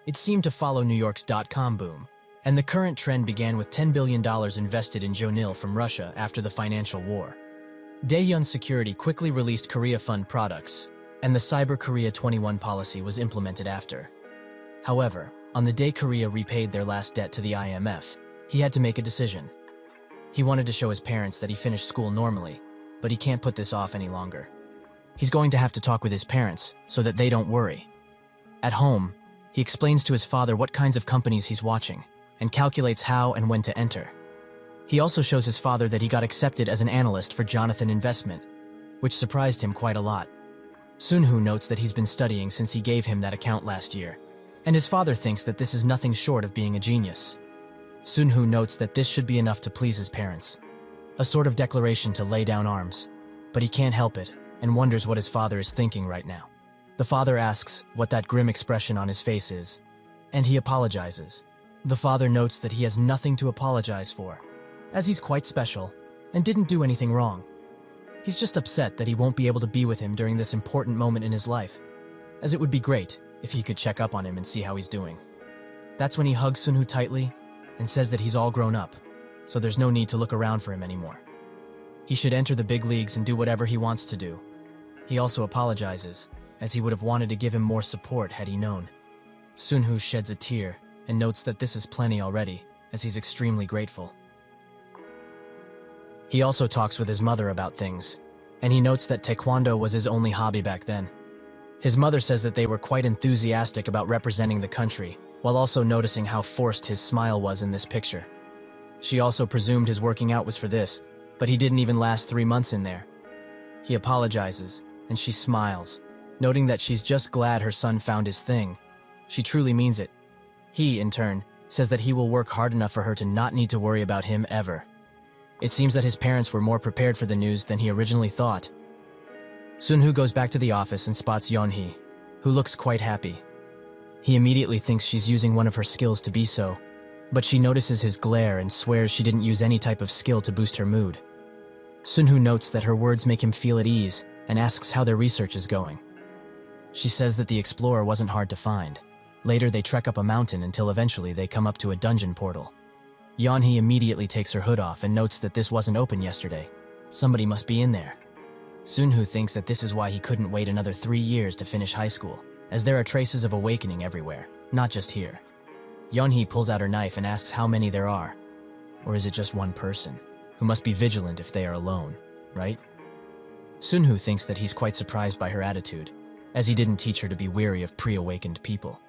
It seemed to follow New York's dot-com boom, and the current trend began with $10 billion invested in Jonil from Russia after the financial war. Daehyun Security quickly released Korea Fund products, and the Cyber Korea 21 policy was implemented after. However, on the day Korea repaid their last debt to the IMF, he had to make a decision. He wanted to show his parents that he finished school normally, but he can't put this off any longer. He's going to have to talk with his parents so that they don't worry. At home, he explains to his father what kinds of companies he's watching and calculates how and when to enter. He also shows his father that he got accepted as an analyst for Jonathan Investment, which surprised him quite a lot. Sunhu notes that he's been studying since he gave him that account last year, and his father thinks that this is nothing short of being a genius. Sunhu notes that this should be enough to please his parents, a sort of declaration to lay down arms, but he can't help it and wonders what his father is thinking right now. The father asks what that grim expression on his face is, and he apologizes. The father notes that he has nothing to apologize for, as he's quite special and didn't do anything wrong. He's just upset that he won't be able to be with him during this important moment in his life, as it would be great if he could check up on him and see how he's doing. That's when he hugs Sunhu tightly and says that he's all grown up, so there's no need to look around for him anymore. He should enter the big leagues and do whatever he wants to do. He also apologizes, as he would have wanted to give him more support had he known. Sunhu sheds a tear and notes that this is plenty already, as he's extremely grateful. He also talks with his mother about things, and he notes that taekwondo was his only hobby back then. His mother says that they were quite enthusiastic about representing the country, while also noticing how forced his smile was in this picture. She also presumed his working out was for this, but he didn't even last 3 months in there. He apologizes, and she smiles, noting that she's just glad her son found his thing. She truly means it. He, in turn, says that he will work hard enough for her to not need to worry about him ever. It seems that his parents were more prepared for the news than he originally thought. Sunhoo goes back to the office and spots Yeonhee, who looks quite happy. He immediately thinks she's using one of her skills to be so, but she notices his glare and swears she didn't use any type of skill to boost her mood. Sunhoo notes that her words make him feel at ease and asks how their research is going. She says that the explorer wasn't hard to find. Later they trek up a mountain until eventually they come up to a dungeon portal. Yeonhee immediately takes her hood off and notes that this wasn't open yesterday. Somebody must be in there. Sunhoo thinks that this is why he couldn't wait another 3 years to finish high school, as there are traces of awakening everywhere, not just here. Yeonhee pulls out her knife and asks how many there are. Or is it just one person, who must be vigilant if they are alone, right? Sunhoo thinks that he's quite surprised by her attitude, as he didn't teach her to be weary of pre-awakened people.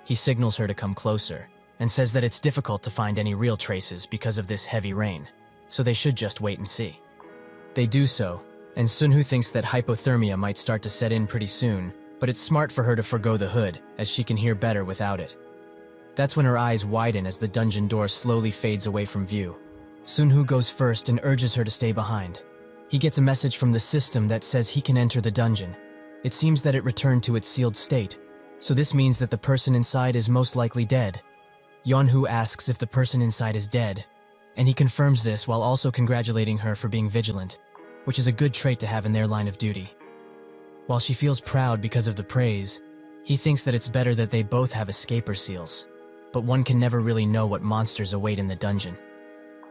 He signals her to come closer, and says that it's difficult to find any real traces because of this heavy rain, so they should just wait and see. They do so, and Sunhoo thinks that hypothermia might start to set in pretty soon, but it's smart for her to forgo the hood, as she can hear better without it. That's when her eyes widen as the dungeon door slowly fades away from view. Sunhoo goes first and urges her to stay behind. He gets a message from the system that says he can enter the dungeon. It seems that it returned to its sealed state, so this means that the person inside is most likely dead. Yeonhoo asks if the person inside is dead, and he confirms this while also congratulating her for being vigilant, which is a good trait to have in their line of duty. While she feels proud because of the praise, he thinks that it's better that they both have escaper seals, but one can never really know what monsters await in the dungeon.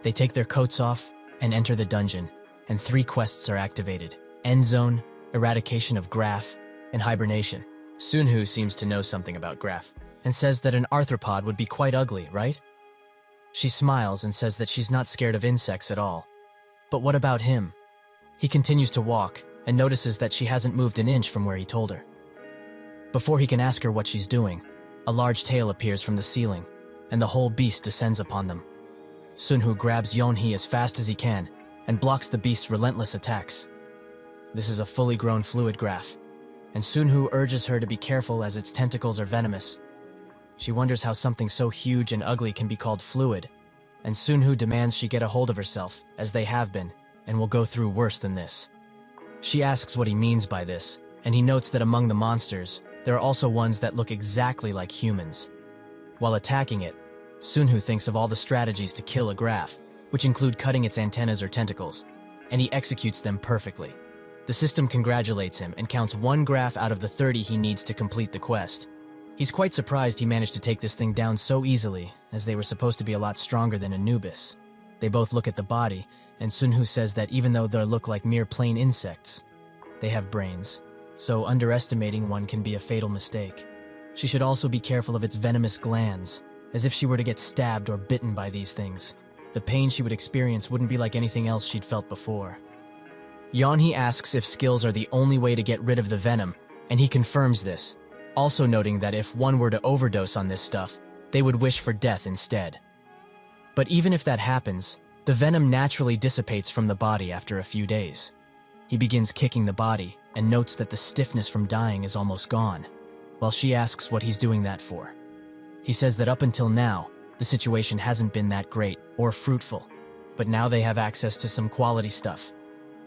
They take their coats off and enter the dungeon, and 3 quests are activated: End Zone, Eradication of Graph, and Hibernation. Sunhoo seems to know something about Graph, and says that an arthropod would be quite ugly, right? She smiles and says that she's not scared of insects at all. But what about him? He continues to walk, and notices that she hasn't moved an inch from where he told her. Before he can ask her what she's doing, a large tail appears from the ceiling, and the whole beast descends upon them. Sunhoo grabs Yeonhee as fast as he can, and blocks the beast's relentless attacks. This is a fully grown fluid graph, and Sunhoo urges her to be careful as its tentacles are venomous. She wonders how something so huge and ugly can be called fluid, and Sunhoo demands she get a hold of herself, as they have been, and will go through worse than this. She asks what he means by this, and he notes that among the monsters, there are also ones that look exactly like humans. While attacking it, Sunhoo thinks of all the strategies to kill a graph, which include cutting its antennas or tentacles, and he executes them perfectly. The system congratulates him and counts 1 graph out of the 30 he needs to complete the quest. He's quite surprised he managed to take this thing down so easily, as they were supposed to be a lot stronger than Anubis. They both look at the body, and Sunhoo says that even though they look like mere plain insects, they have brains, so underestimating one can be a fatal mistake. She should also be careful of its venomous glands, as if she were to get stabbed or bitten by these things. The pain she would experience wouldn't be like anything else she'd felt before. Yeonhee asks if skills are the only way to get rid of the venom, and he confirms this, also noting that if one were to overdose on this stuff, they would wish for death instead. But even if that happens, the venom naturally dissipates from the body after a few days. He begins kicking the body and notes that the stiffness from dying is almost gone, while she asks what he's doing that for. He says that up until now, the situation hasn't been that great or fruitful, but now they have access to some quality stuff.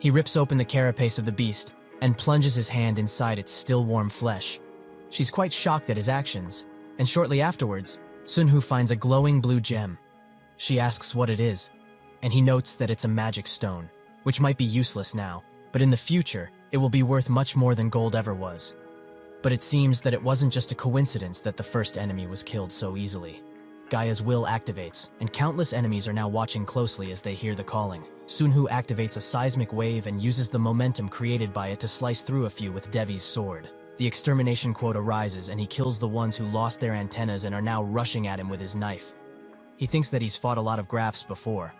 He rips open the carapace of the beast and plunges his hand inside its still warm flesh. She's quite shocked at his actions, and shortly afterwards, Sunhoo finds a glowing blue gem. She asks what it is, and he notes that it's a magic stone, which might be useless now, but in the future, it will be worth much more than gold ever was. But it seems that it wasn't just a coincidence that the first enemy was killed so easily. Gaia's will activates, and countless enemies are now watching closely as they hear the calling. Sunhoo activates a seismic wave and uses the momentum created by it to slice through a few with Devi's sword. The extermination quota rises, and he kills the ones who lost their antennas and are now rushing at him with his knife. He thinks that he's fought a lot of graphs before,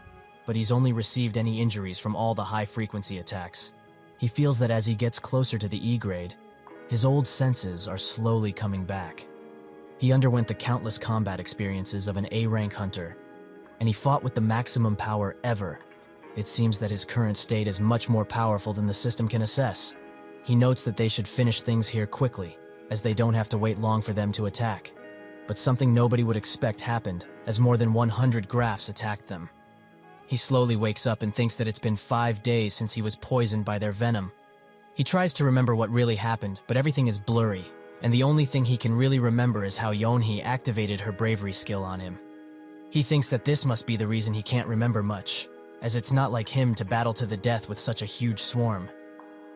but he's only received any injuries from all the high-frequency attacks. He feels that as he gets closer to the E grade, his old senses are slowly coming back. He underwent the countless combat experiences of an A-rank hunter, and he fought with the maximum power ever. It seems that his current state is much more powerful than the system can assess. He notes that they should finish things here quickly, as they don't have to wait long for them to attack. But something nobody would expect happened, as more than 100 graphs attacked them. He slowly wakes up and thinks that it's been 5 days since he was poisoned by their venom. He tries to remember what really happened, but everything is blurry, and the only thing he can really remember is how Yeonhee activated her bravery skill on him. He thinks that this must be the reason he can't remember much, as it's not like him to battle to the death with such a huge swarm.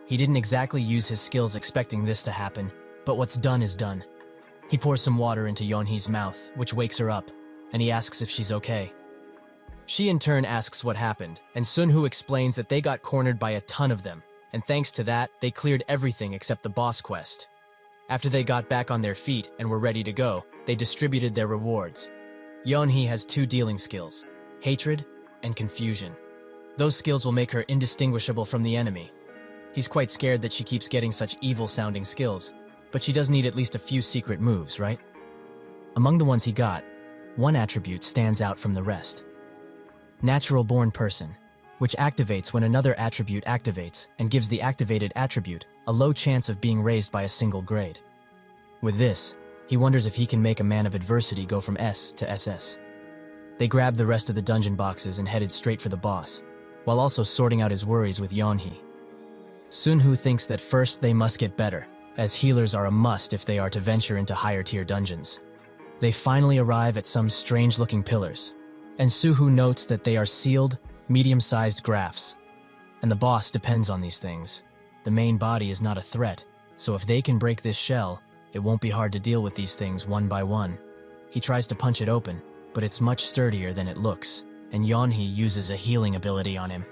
He didn't exactly use his skills expecting this to happen, but what's done is done. He pours some water into Yeonhee's mouth, which wakes her up, and he asks if she's okay. She in turn asks what happened, and Sunhoo explains that they got cornered by a ton of them, and thanks to that, they cleared everything except the boss quest. After they got back on their feet and were ready to go, they distributed their rewards. Yeonhee has 2 dealing skills, hatred and confusion. Those skills will make her indistinguishable from the enemy. He's quite scared that she keeps getting such evil-sounding skills, but she does need at least a few secret moves, right? Among the ones he got, one attribute stands out from the rest. Natural Born Person, which activates when another attribute activates and gives the activated attribute a low chance of being raised by a single grade. With this, he wonders if he can make a Man of Adversity go from S to SS. They grabbed the rest of the dungeon boxes and headed straight for the boss, while also sorting out his worries with Yeonhee. Sunhoo thinks that first they must get better, as healers are a must if they are to venture into higher-tier dungeons. They finally arrive at some strange-looking pillars, and Suhoo notes that they are sealed, medium-sized graphs, and the boss depends on these things. The main body is not a threat, so if they can break this shell, it won't be hard to deal with these things one by one. He tries to punch it open, but it's much sturdier than it looks, and Yeonhee uses a healing ability on him.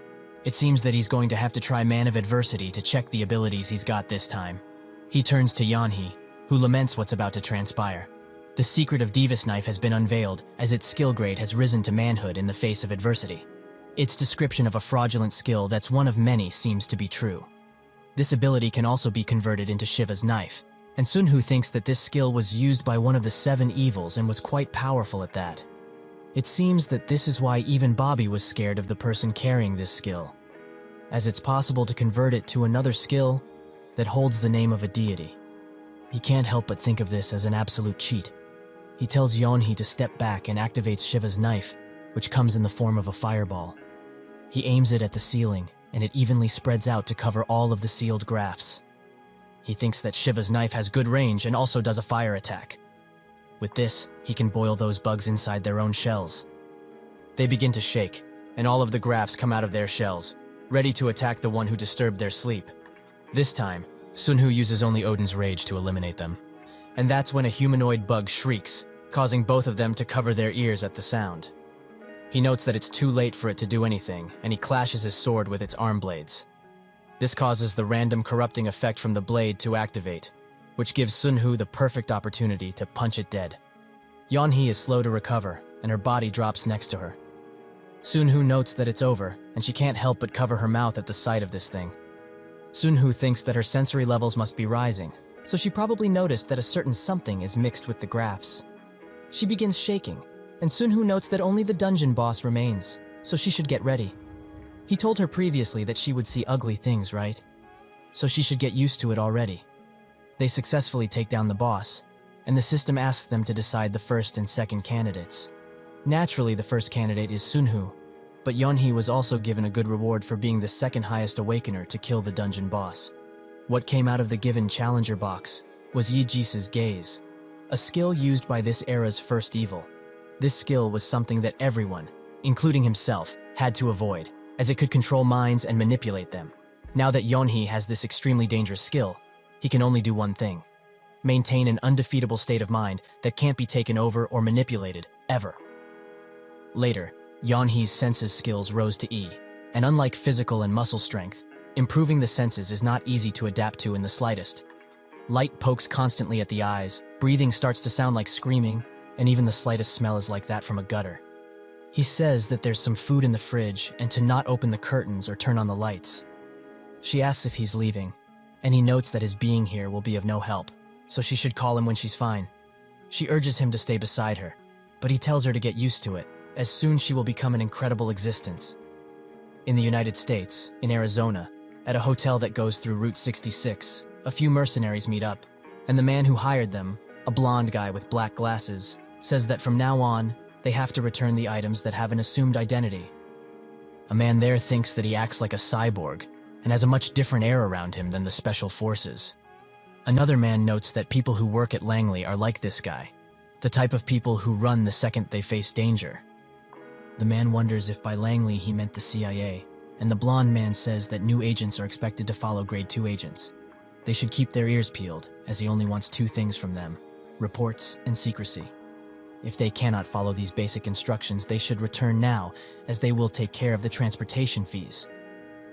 It seems that he's going to have to try Man of Adversity to check the abilities he's got this time. He turns to Yeonhee, who laments what's about to transpire. The secret of Diva's Knife has been unveiled, as its skill grade has risen to manhood in the face of adversity. Its description of a fraudulent skill that's one of many seems to be true. This ability can also be converted into Shiva's knife, and Sunhoo thinks that this skill was used by one of the 7 evils and was quite powerful at that. It seems that this is why even Bobby was scared of the person carrying this skill, as it's possible to convert it to another skill that holds the name of a deity. He can't help but think of this as an absolute cheat. He tells Yeonhee to step back and activates Shiva's knife, which comes in the form of a fireball. He aims it at the ceiling, and it evenly spreads out to cover all of the sealed graphs. He thinks that Shiva's knife has good range and also does a fire attack. With this, he can boil those bugs inside their own shells. They begin to shake, and all of the graphs come out of their shells, ready to attack the one who disturbed their sleep. This time, Sunhoo uses only Odin's Rage to eliminate them. And that's when a humanoid bug shrieks, causing both of them to cover their ears at the sound. He notes that it's too late for it to do anything, and he clashes his sword with its arm blades. This causes the random corrupting effect from the blade to activate, which gives Sunhoo the perfect opportunity to punch it dead. Yeonhee is slow to recover, and her body drops next to her. Sunhoo notes that it's over, and she can't help but cover her mouth at the sight of this thing. Sunhoo thinks that her sensory levels must be rising, so she probably noticed that a certain something is mixed with the graphs. She begins shaking, and Sunhoo notes that only the dungeon boss remains, so she should get ready. He told her previously that she would see ugly things, right? So she should get used to it already. They successfully take down the boss, and the system asks them to decide the first and second candidates. Naturally, the first candidate is Sunhoo, but Yeonhee was also given a good reward for being the second highest awakener to kill the dungeon boss. What came out of the given challenger box was Yeejis's Gaze, a skill used by this era's first evil. This skill was something that everyone, including himself, had to avoid, as it could control minds and manipulate them. Now that Yeonhee has this extremely dangerous skill, he can only do one thing: maintain an undefeatable state of mind that can't be taken over or manipulated, ever. Later, Yeonhee's senses skills rose to E, and unlike physical and muscle strength, improving the senses is not easy to adapt to in the slightest. Light pokes constantly at the eyes, breathing starts to sound like screaming, and even the slightest smell is like that from a gutter. He says that there's some food in the fridge and to not open the curtains or turn on the lights. She asks if he's leaving, and he notes that his being here will be of no help, so she should call him when she's fine. She urges him to stay beside her, but he tells her to get used to it, as soon she will become an incredible existence. In the United States, in Arizona, at a hotel that goes through Route 66, a few mercenaries meet up, and the man who hired them, a blonde guy with black glasses, says that from now on, they have to return the items that have an assumed identity. A man there thinks that he acts like a cyborg and has a much different air around him than the special forces. Another man notes that people who work at Langley are like this guy, the type of people who run the second they face danger. The man wonders if by Langley he meant the CIA, and the blonde man says that new agents are expected to follow Grade 2 agents. They should keep their ears peeled, as he only wants two things from them: reports and secrecy. If they cannot follow these basic instructions, they should return now, as they will take care of the transportation fees.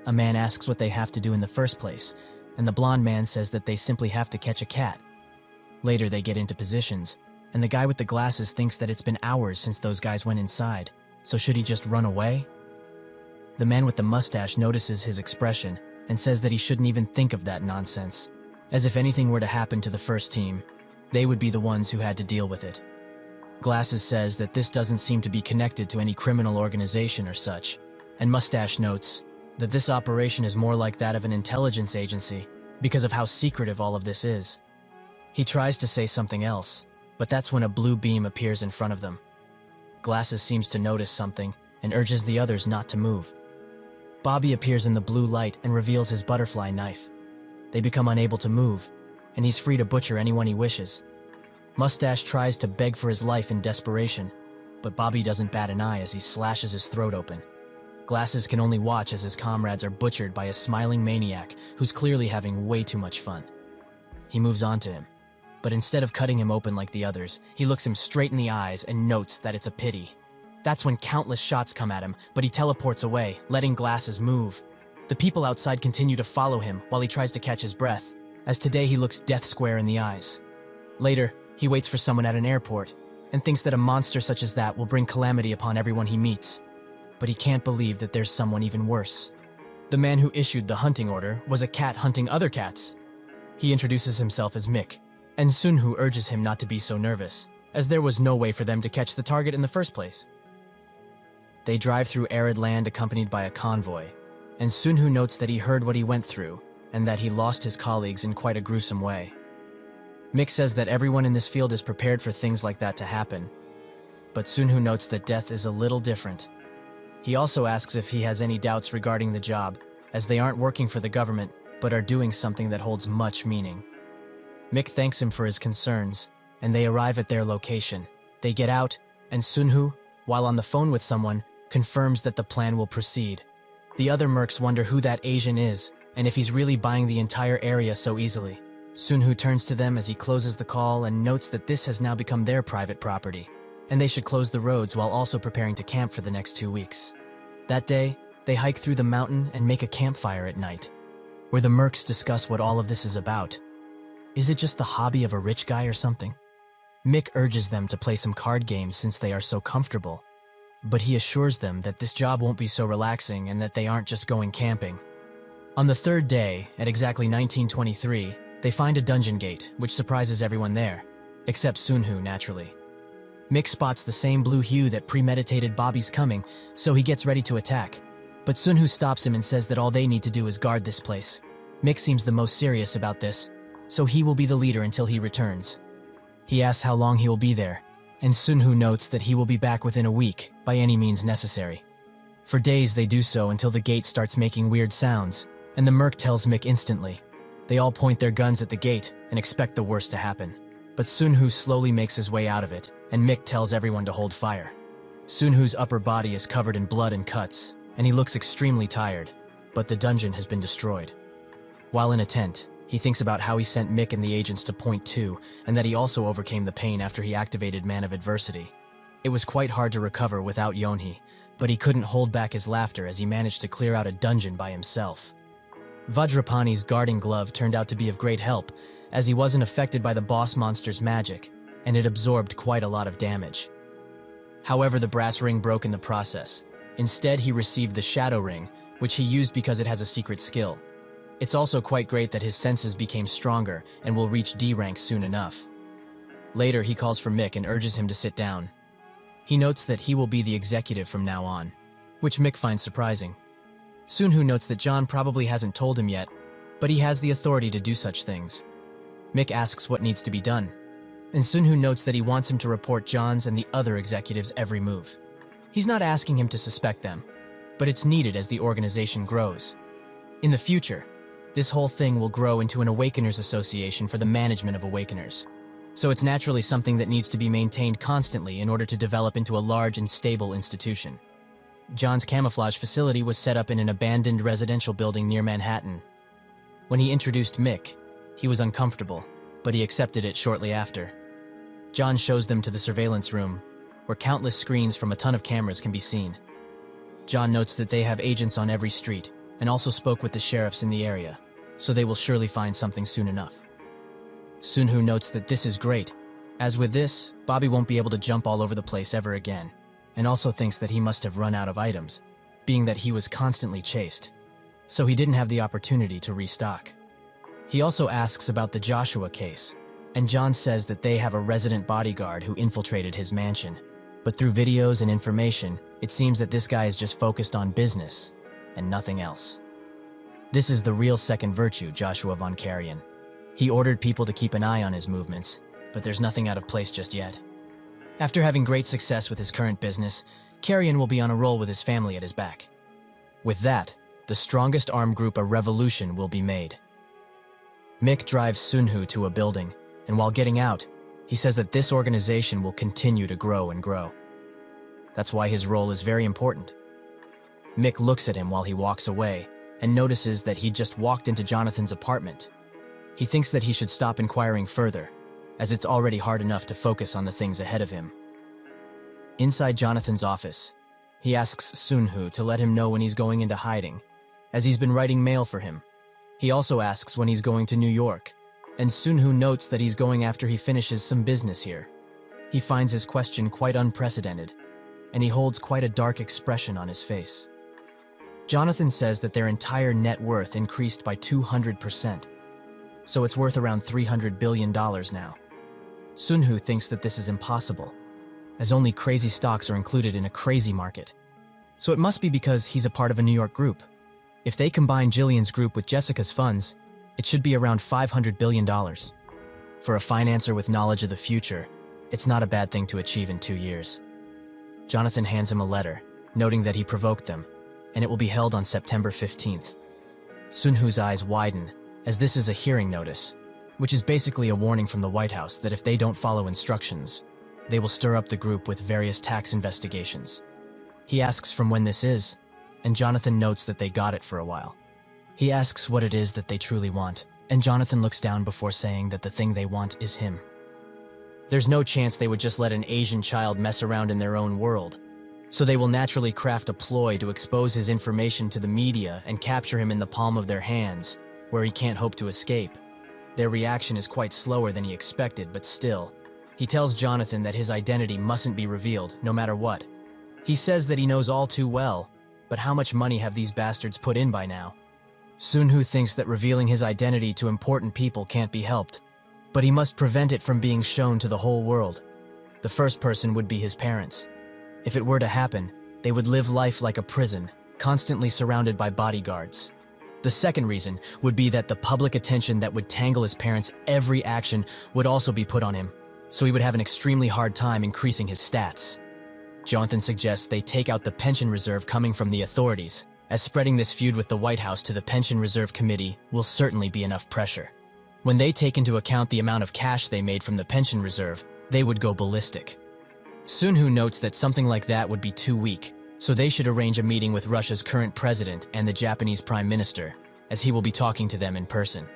A man asks what they have to do in the first place, and the blonde man says that they simply have to catch a cat. Later they get into positions, and the guy with the glasses thinks that it's been hours since those guys went inside, so should he just run away? The man with the mustache notices his expression and says that he shouldn't even think of that nonsense, as if anything were to happen to the first team, they would be the ones who had to deal with it. Glasses says that this doesn't seem to be connected to any criminal organization or such, and Mustache notes that this operation is more like that of an intelligence agency because of how secretive all of this is. He tries to say something else, but that's when a blue beam appears in front of them. Glasses seems to notice something and urges the others not to move. Bobby appears in the blue light and reveals his butterfly knife. They become unable to move, and he's free to butcher anyone he wishes. Mustache tries to beg for his life in desperation, but Bobby doesn't bat an eye as he slashes his throat open. Glasses can only watch as his comrades are butchered by a smiling maniac who's clearly having way too much fun. He moves on to him, but instead of cutting him open like the others, he looks him straight in the eyes and notes that it's a pity. That's when countless shots come at him, but he teleports away, letting Glasses move. The people outside continue to follow him while he tries to catch his breath, as today he looks death square in the eyes. Later, he waits for someone at an airport and thinks that a monster such as that will bring calamity upon everyone he meets. But he can't believe that there's someone even worse. The man who issued the hunting order was a cat hunting other cats. He introduces himself as Mick, and Sunhu urges him not to be so nervous, as there was no way for them to catch the target in the first place. They drive through arid land accompanied by a convoy, and Sunhu notes that he heard what he went through, and that he lost his colleagues in quite a gruesome way. Mick says that everyone in this field is prepared for things like that to happen, but Sunhu notes that death is a little different. He also asks if he has any doubts regarding the job, as they aren't working for the government, but are doing something that holds much meaning. Mick thanks him for his concerns, and they arrive at their location. They get out, and Sunhu, while on the phone with someone, confirms that the plan will proceed. The other mercs wonder who that Asian is, and if he's really buying the entire area so easily. Sunhu turns to them as he closes the call and notes that this has now become their private property, and they should close the roads while also preparing to camp for the next 2 weeks. That day, they hike through the mountain and make a campfire at night, where the mercs discuss what all of this is about. Is it just the hobby of a rich guy or something? Mick urges them to play some card games since they are so comfortable, but he assures them that this job won't be so relaxing and that they aren't just going camping. On the third day, at exactly 1923, they find a dungeon gate, which surprises everyone there, except Sunhu, naturally. Mick spots the same blue hue that premeditated Bobby's coming, so he gets ready to attack. But Sunhu stops him and says that all they need to do is guard this place. Mick seems the most serious about this, so he will be the leader until he returns. He asks how long he will be there, and Sunhu notes that he will be back within a week, by any means necessary. For days they do so until the gate starts making weird sounds, and the merc tells Mick instantly. They all point their guns at the gate and expect the worst to happen. But Sunhu slowly makes his way out of it, and Mick tells everyone to hold fire. Sunhu's upper body is covered in blood and cuts, and he looks extremely tired, but the dungeon has been destroyed. While in a tent, he thinks about how he sent Mick and the agents to Point 2, and that he also overcame the pain after he activated Man of Adversity. It was quite hard to recover without Yonhee, but he couldn't hold back his laughter as he managed to clear out a dungeon by himself. Vajrapani's guarding glove turned out to be of great help, as he wasn't affected by the boss monster's magic, and it absorbed quite a lot of damage. However, the brass ring broke in the process. Instead, he received the shadow ring, which he used because it has a secret skill. It's also quite great that his senses became stronger and will reach D rank soon enough. Later, he calls for Mick and urges him to sit down. He notes that he will be the executive from now on, which Mick finds surprising. Sunhoo notes that John probably hasn't told him yet, but he has the authority to do such things. Mick asks what needs to be done, and Sunhoo notes that he wants him to report John's and the other executives' every move. He's not asking him to suspect them, but it's needed as the organization grows. In the future, this whole thing will grow into an Awakeners Association for the management of Awakeners. So it's naturally something that needs to be maintained constantly in order to develop into a large and stable institution. John's camouflage facility was set up in an abandoned residential building near Manhattan. When he introduced Mick, he was uncomfortable, but he accepted it shortly after. John shows them to the surveillance room, where countless screens from a ton of cameras can be seen. John notes that they have agents on every street, and also spoke with the sheriffs in the area, so they will surely find something soon enough. Sunhoo notes that this is great. As with this, Bobby won't be able to jump all over the place ever again, and also thinks that he must have run out of items, being that he was constantly chased, so he didn't have the opportunity to restock. He also asks about the Joshua case, and John says that they have a resident bodyguard who infiltrated his mansion. But through videos and information, it seems that this guy is just focused on business and nothing else. This is the real second virtue, Joshua von Carrion. He ordered people to keep an eye on his movements, but there's nothing out of place just yet. After having great success with his current business, Carrion will be on a roll with his family at his back. With that, the strongest armed group, a revolution, will be made. Mick drives Sunhoo to a building, and while getting out, he says that this organization will continue to grow and grow. That's why his role is very important. Mick looks at him while he walks away and notices that he just walked into Jonathan's apartment. He thinks that he should stop inquiring further, as it's already hard enough to focus on the things ahead of him. Inside Jonathan's office, he asks Sunhoo to let him know when he's going into hiding, as he's been writing mail for him. He also asks when he's going to New York, and Sunhoo notes that he's going after he finishes some business here. He finds his question quite unprecedented, and he holds quite a dark expression on his face. Jonathan says that their entire net worth increased by 200%, so it's worth around $300 billion now. Sunhoo thinks that this is impossible, as only crazy stocks are included in a crazy market. So it must be because he's a part of a New York group. If they combine Jillian's group with Jessica's funds, it should be around $500 billion. For a financer with knowledge of the future, it's not a bad thing to achieve in 2 years. Jonathan hands him a letter, noting that he provoked them, and it will be held on September 15th. Sunhoo's eyes widen, as this is a hearing notice, which is basically a warning from the White House that if they don't follow instructions, they will stir up the group with various tax investigations. He asks from when this is, and Jonathan notes that they got it for a while. He asks what it is that they truly want, and Jonathan looks down before saying that the thing they want is him. There's no chance they would just let an Asian child mess around in their own world, so they will naturally craft a ploy to expose his information to the media and capture him in the palm of their hands, where he can't hope to escape. Their reaction is quite slower than he expected, but still. He tells Jonathan that his identity mustn't be revealed, no matter what. He says that he knows all too well, but how much money have these bastards put in by now? Sunhoo thinks that revealing his identity to important people can't be helped, but he must prevent it from being shown to the whole world. The first person would be his parents. If it were to happen, they would live life like a prison, constantly surrounded by bodyguards. The second reason would be that the public attention that would tangle his parents' every action would also be put on him, so he would have an extremely hard time increasing his stats. Jonathan suggests they take out the pension reserve coming from the authorities, as spreading this feud with the White House to the Pension Reserve Committee will certainly be enough pressure. When they take into account the amount of cash they made from the pension reserve, they would go ballistic. Sunhoo notes that something like that would be too weak, so they should arrange a meeting with Russia's current president and the Japanese prime minister, as he will be talking to them in person.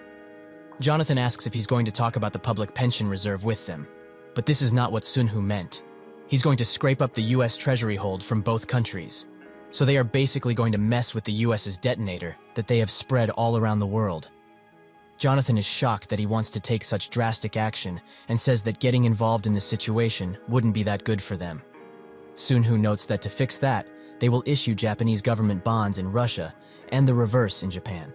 Jonathan asks if he's going to talk about the public pension reserve with them, but this is not what Sunhoo meant. He's going to scrape up the US Treasury hold from both countries, so they are basically going to mess with the US's detonator that they have spread all around the world. Jonathan is shocked that he wants to take such drastic action and says that getting involved in this situation wouldn't be that good for them. Sunhu notes that to fix that, they will issue Japanese government bonds in Russia and the reverse in Japan.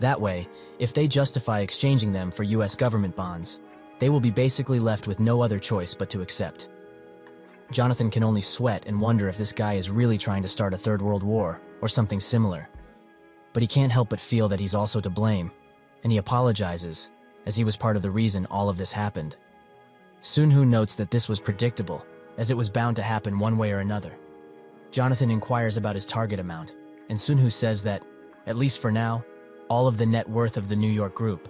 That way, if they justify exchanging them for US government bonds, they will be basically left with no other choice but to accept. Jonathan can only sweat and wonder if this guy is really trying to start a third world war or something similar. But he can't help but feel that he's also to blame, and he apologizes, as he was part of the reason all of this happened. Sunhu notes that this was predictable, as it was bound to happen one way or another. Jonathan inquires about his target amount, and Sunhu says that, at least for now, all of the net worth of the New York group.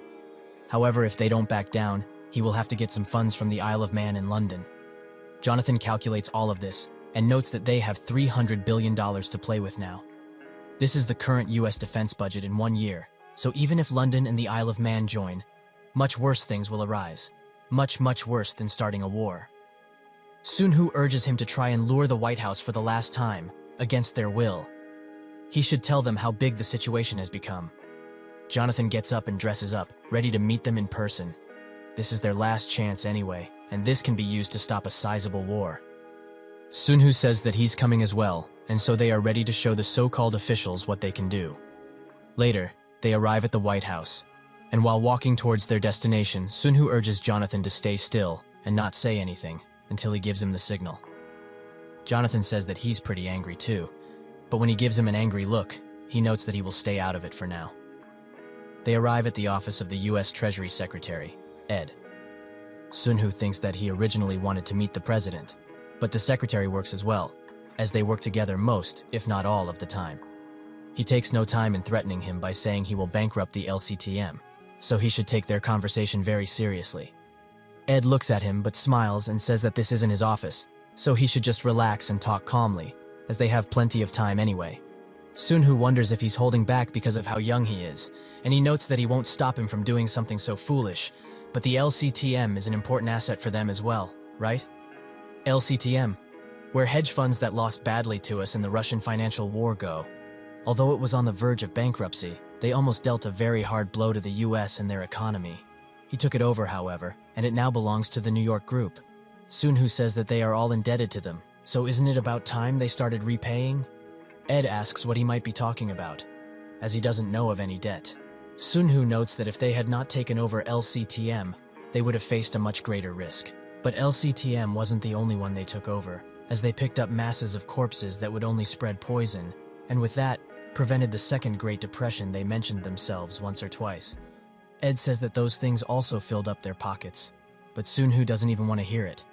However, if they don't back down, he will have to get some funds from the Isle of Man in London. Jonathan calculates all of this and notes that they have $300 billion to play with now. This is the current US defense budget in 1 year, so even if London and the Isle of Man join, much worse things will arise. Much worse than starting a war. Sunhu urges him to try and lure the White House for the last time, against their will. He should tell them how big the situation has become. Jonathan gets up and dresses up, ready to meet them in person. This is their last chance anyway, and this can be used to stop a sizable war. Sunhu says that he's coming as well, and so they are ready to show the so-called officials what they can do. Later, they arrive at the White House, and while walking towards their destination, Sunhu urges Jonathan to stay still and not say anything until he gives him the signal. Jonathan says that he's pretty angry too, but when he gives him an angry look, he notes that he will stay out of it for now. They arrive at the office of the US Treasury Secretary, Ed. Sunhu thinks that he originally wanted to meet the president, but the secretary works as well, as they work together most, if not all, of the time. He takes no time in threatening him by saying he will bankrupt the LCTM, so he should take their conversation very seriously. Ed looks at him but smiles and says that this isn't his office, so he should just relax and talk calmly, as they have plenty of time anyway. Sunhu wonders if he's holding back because of how young he is, and he notes that he won't stop him from doing something so foolish, but the LCTM is an important asset for them as well, right? LCTM, where hedge funds that lost badly to us in the Russian financial war go. Although it was on the verge of bankruptcy, they almost dealt a very hard blow to the US and their economy. He took it over, however, and it now belongs to the New York group. Sunhu says that they are all indebted to them, so isn't it about time they started repaying? Ed asks what he might be talking about, as he doesn't know of any debt. Sunhu notes that if they had not taken over LCTM, they would have faced a much greater risk. But LCTM wasn't the only one they took over, as they picked up masses of corpses that would only spread poison, and with that, prevented the second Great Depression they mentioned themselves once or twice. Ed says that those things also filled up their pockets, but Sunhu doesn't even want to hear it.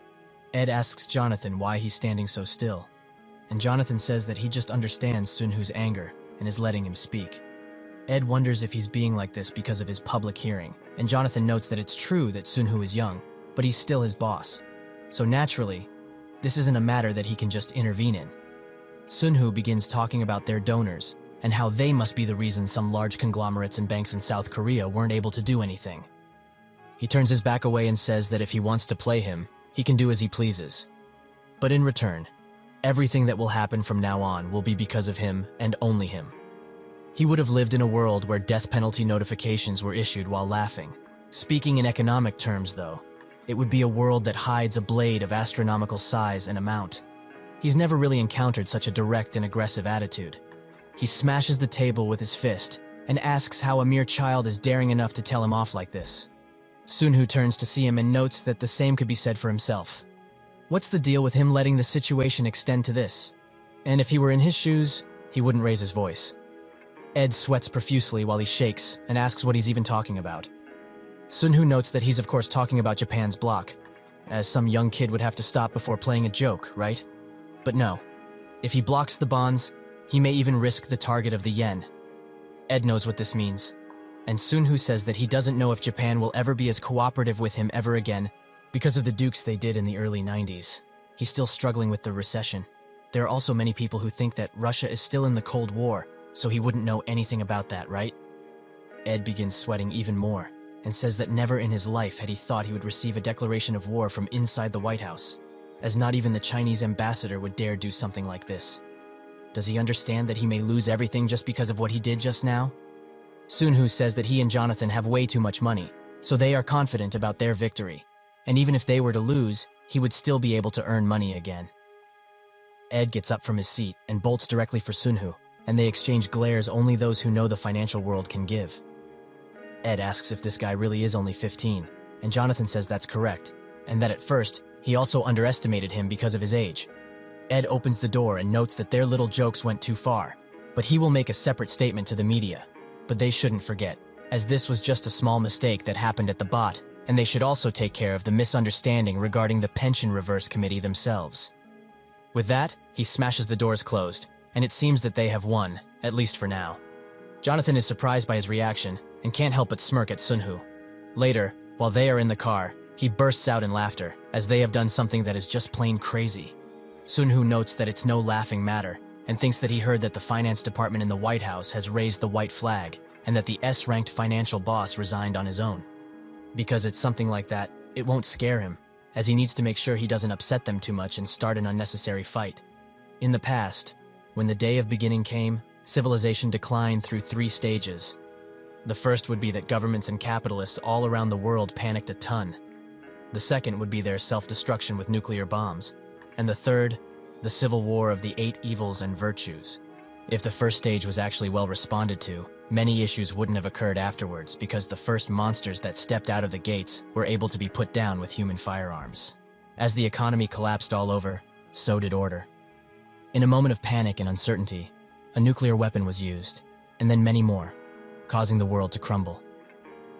Ed asks Jonathan why he's standing so still, and Jonathan says that he just understands Sunhu's anger and is letting him speak. Ed wonders if he's being like this because of his public hearing, and Jonathan notes that it's true that Sunhu is young, but he's still his boss. So naturally, this isn't a matter that he can just intervene in. Sunhu begins talking about their donors, and how they must be the reason some large conglomerates and banks in South Korea weren't able to do anything. He turns his back away and says that if he wants to play him, he can do as he pleases. But in return, everything that will happen from now on will be because of him and only him. He would have lived in a world where death penalty notifications were issued while laughing. Speaking in economic terms, though, it would be a world that hides a blade of astronomical size and amount. He's never really encountered such a direct and aggressive attitude. He smashes the table with his fist and asks how a mere child is daring enough to tell him off like this. Sunhu turns to see him and notes that the same could be said for himself. What's the deal with him letting the situation extend to this? And if he were in his shoes, he wouldn't raise his voice. Ed sweats profusely while he shakes and asks what he's even talking about. Sunhu notes that he's of course talking about Japan's block, as some young kid would have to stop before playing a joke, right? But no. If he blocks the bonds, he may even risk the target of the yen. Ed knows what this means, and Sunhu says that he doesn't know if Japan will ever be as cooperative with him ever again because of the dukes they did in the early 90s. He's still struggling with the recession. There are also many people who think that Russia is still in the Cold War, so he wouldn't know anything about that, right? Ed begins sweating even more and says that never in his life had he thought he would receive a declaration of war from inside the White House, as not even the Chinese ambassador would dare do something like this. Does he understand that he may lose everything just because of what he did just now? Sunhu says that he and Jonathan have way too much money, so they are confident about their victory, and even if they were to lose, he would still be able to earn money again. Ed gets up from his seat and bolts directly for Sunhu, and they exchange glares only those who know the financial world can give. Ed asks if this guy really is only 15, and Jonathan says that's correct, and that at first, he also underestimated him because of his age. Ed opens the door and notes that their little jokes went too far, but he will make a separate statement to the media. But they shouldn't forget, as this was just a small mistake that happened at the bot, and they should also take care of the misunderstanding regarding the pension reverse committee themselves. With that, he smashes the doors closed, and it seems that they have won, at least for now. Jonathan is surprised by his reaction and can't help but smirk at Sunhu. Later, while they are in the car, he bursts out in laughter, as they have done something that is just plain crazy. Sunhu notes that it's no laughing matter, and thinks that he heard that the finance department in the White House has raised the white flag, and that the S-ranked financial boss resigned on his own. Because it's something like that, it won't scare him, as he needs to make sure he doesn't upset them too much and start an unnecessary fight. In the past, when the day of beginning came, civilization declined through 3 stages. The first would be that governments and capitalists all around the world panicked a ton. The second would be their self-destruction with nuclear bombs. And the third, the civil war of the 8 evils and virtues. If the first stage was actually well responded to, many issues wouldn't have occurred afterwards because the first monsters that stepped out of the gates were able to be put down with human firearms. As the economy collapsed all over, so did order. In a moment of panic and uncertainty, a nuclear weapon was used, and then many more, causing the world to crumble.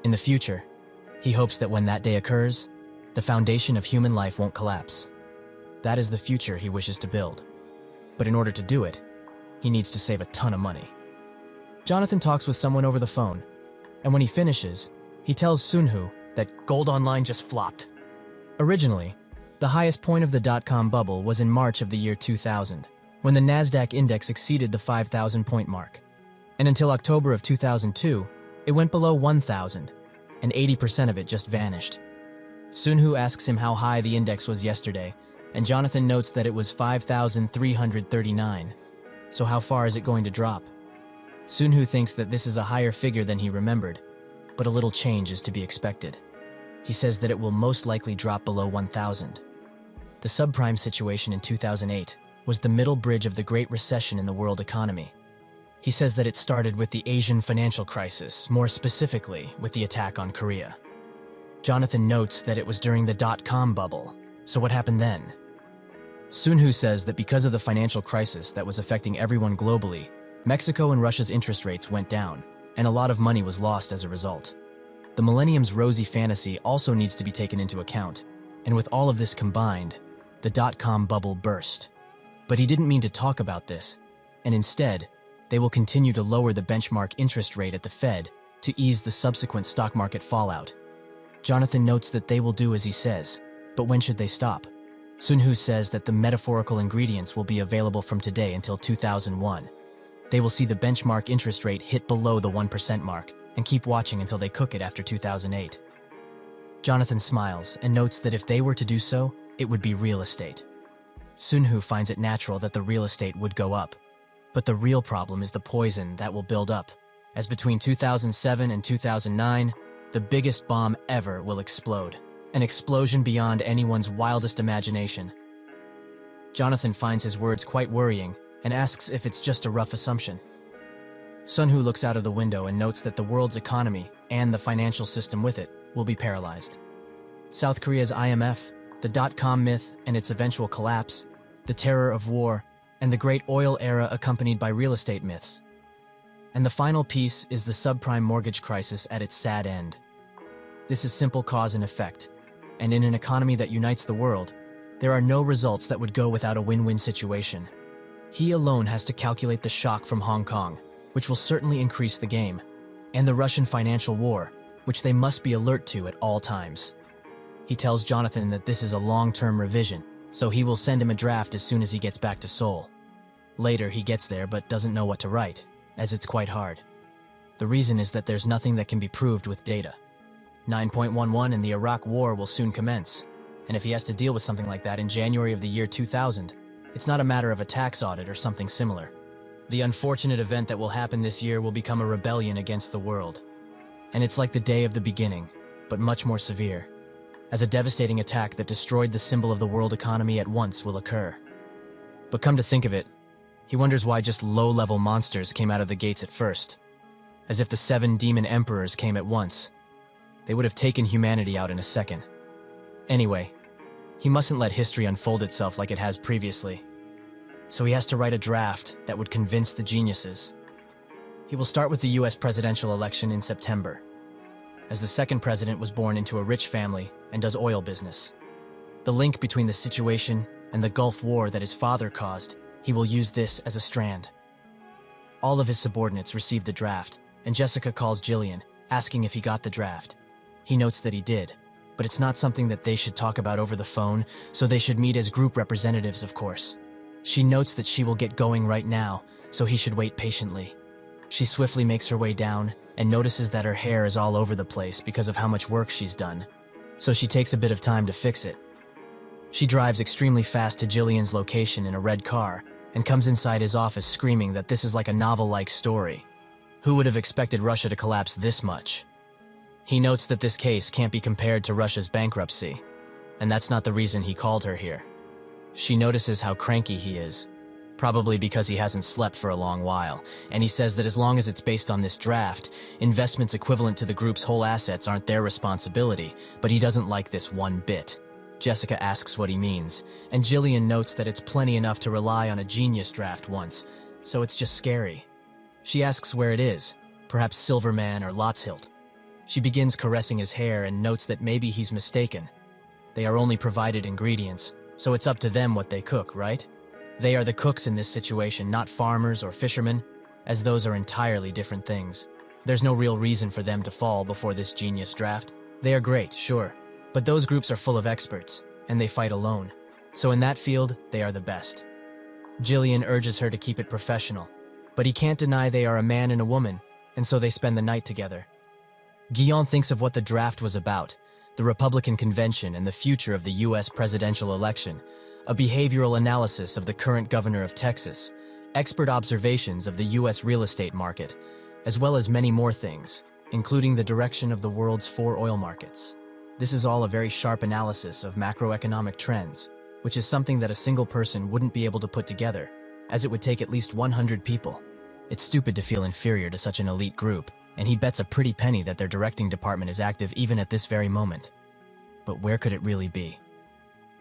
In the future, he hopes that when that day occurs, the foundation of human life won't collapse. That is the future he wishes to build. But in order to do it, he needs to save a ton of money. Jonathan talks with someone over the phone, and when he finishes, he tells Sunhu that gold online just flopped. Originally, the highest point of the dot-com bubble was in March of the year 2000, when the Nasdaq index exceeded the 5,000 point mark. And until October of 2002, it went below 1,000, and 80% of it just vanished. Sunhu asks him how high the index was yesterday, and Jonathan notes that it was 5,339. So how far is it going to drop? Sunhu thinks that this is a higher figure than he remembered, but a little change is to be expected. He says that it will most likely drop below 1,000. The subprime situation in 2008 was the middle bridge of the Great Recession in the world economy. He says that it started with the Asian financial crisis, more specifically with the attack on Korea. Jonathan notes that it was during the dot-com bubble, so what happened then? Sunhu says that because of the financial crisis that was affecting everyone globally, Mexico and Russia's interest rates went down, and a lot of money was lost as a result. The millennium's rosy fantasy also needs to be taken into account, and with all of this combined, the dot-com bubble burst. But he didn't mean to talk about this, and instead, they will continue to lower the benchmark interest rate at the Fed to ease the subsequent stock market fallout. Jonathan notes that they will do as he says, but when should they stop? Sunhu says that the metaphorical ingredients will be available from today until 2001. They will see the benchmark interest rate hit below the 1% mark and keep watching until they cook it after 2008. Jonathan smiles and notes that if they were to do so, it would be real estate. Sunhu finds it natural that the real estate would go up. But the real problem is the poison that will build up, as between 2007 and 2009, the biggest bomb ever will explode, an explosion beyond anyone's wildest imagination. Jonathan finds his words quite worrying and asks if it's just a rough assumption. Sunhu looks out of the window and notes that the world's economy, and the financial system with it, will be paralyzed. South Korea's IMF, the dot-com myth and its eventual collapse, the terror of war, and the great oil era accompanied by real estate myths. And the final piece is the subprime mortgage crisis at its sad end. This is simple cause and effect, and in an economy that unites the world, there are no results that would go without a win-win situation. He alone has to calculate the shock from Hong Kong, which will certainly increase the game, and the Russian financial war, which they must be alert to at all times. He tells Jonathan that this is a long-term revision, so he will send him a draft as soon as he gets back to Seoul. Later, he gets there but doesn't know what to write, as it's quite hard. The reason is that there's nothing that can be proved with data. 9.11 and the Iraq War will soon commence, and if he has to deal with something like that in January of the year 2000, it's not a matter of a tax audit or something similar. The unfortunate event that will happen this year will become a rebellion against the world. And it's like the day of the beginning, but much more severe, as a devastating attack that destroyed the symbol of the world economy at once will occur. But come to think of it, he wonders why just low-level monsters came out of the gates at first. As if the 7 demon emperors came at once. They would have taken humanity out in a second. Anyway, he mustn't let history unfold itself like it has previously. So he has to write a draft that would convince the geniuses. He will start with the US presidential election in September, as the second president was born into a rich family and does oil business. The link between the situation and the Gulf War that his father caused, he will use this as a strand. All of his subordinates received the draft, and Jessica calls Jillian, asking if he got the draft. He notes that he did, but it's not something that they should talk about over the phone, so they should meet as group representatives, of course. She notes that she will get going right now, so he should wait patiently. She swiftly makes her way down and notices that her hair is all over the place because of how much work she's done, so she takes a bit of time to fix it. She drives extremely fast to Jillian's location in a red car and comes inside his office screaming that this is like a novel-like story. Who would have expected Russia to collapse this much? He notes that this case can't be compared to Russia's bankruptcy, and that's not the reason he called her here. She notices how cranky he is, probably because he hasn't slept for a long while, and he says that as long as it's based on this draft, investments equivalent to the group's whole assets aren't their responsibility, but he doesn't like this one bit. Jessica asks what he means, and Jillian notes that it's plenty enough to rely on a genius draft once, so it's just scary. She asks where it is, perhaps Silverman or Lotshilt. She begins caressing his hair and notes that maybe he's mistaken. They are only provided ingredients, so it's up to them what they cook, right? They are the cooks in this situation, not farmers or fishermen, as those are entirely different things. There's no real reason for them to fall before this genius draft. They are great, sure, but those groups are full of experts, and they fight alone. So in that field, they are the best. Jillian urges her to keep it professional, but he can't deny they are a man and a woman, and so they spend the night together. Guillaume thinks of what the draft was about, the Republican convention and the future of the US presidential election, a behavioral analysis of the current governor of Texas, expert observations of the US real estate market, as well as many more things, including the direction of the world's 4 oil markets. This is all a very sharp analysis of macroeconomic trends, which is something that a single person wouldn't be able to put together, as it would take at least 100 people. It's stupid to feel inferior to such an elite group, and he bets a pretty penny that their directing department is active even at this very moment. But where could it really be?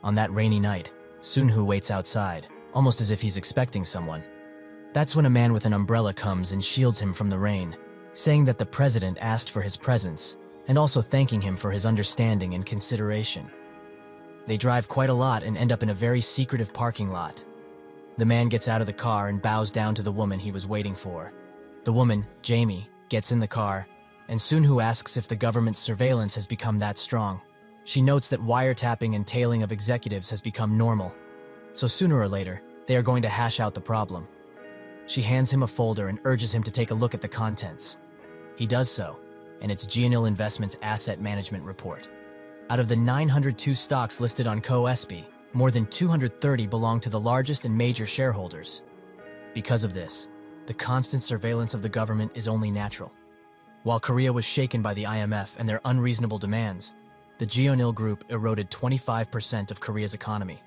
On that rainy night, Sunhu waits outside, almost as if he's expecting someone. That's when a man with an umbrella comes and shields him from the rain, saying that the president asked for his presence, and also thanking him for his understanding and consideration. They drive quite a lot and end up in a very secretive parking lot. The man gets out of the car and bows down to the woman he was waiting for. The woman, Jamie, gets in the car, and Sunhu asks if the government's surveillance has become that strong. She notes that wiretapping and tailing of executives has become normal, so sooner or later, they are going to hash out the problem. She hands him a folder and urges him to take a look at the contents. He does so, and it's Gionil Investments' asset management report. Out of the 902 stocks listed on CoSP, more than 230 belong to the largest and major shareholders. Because of this, the constant surveillance of the government is only natural. While Korea was shaken by the IMF and their unreasonable demands, the Gionil Group eroded 25% of Korea's economy.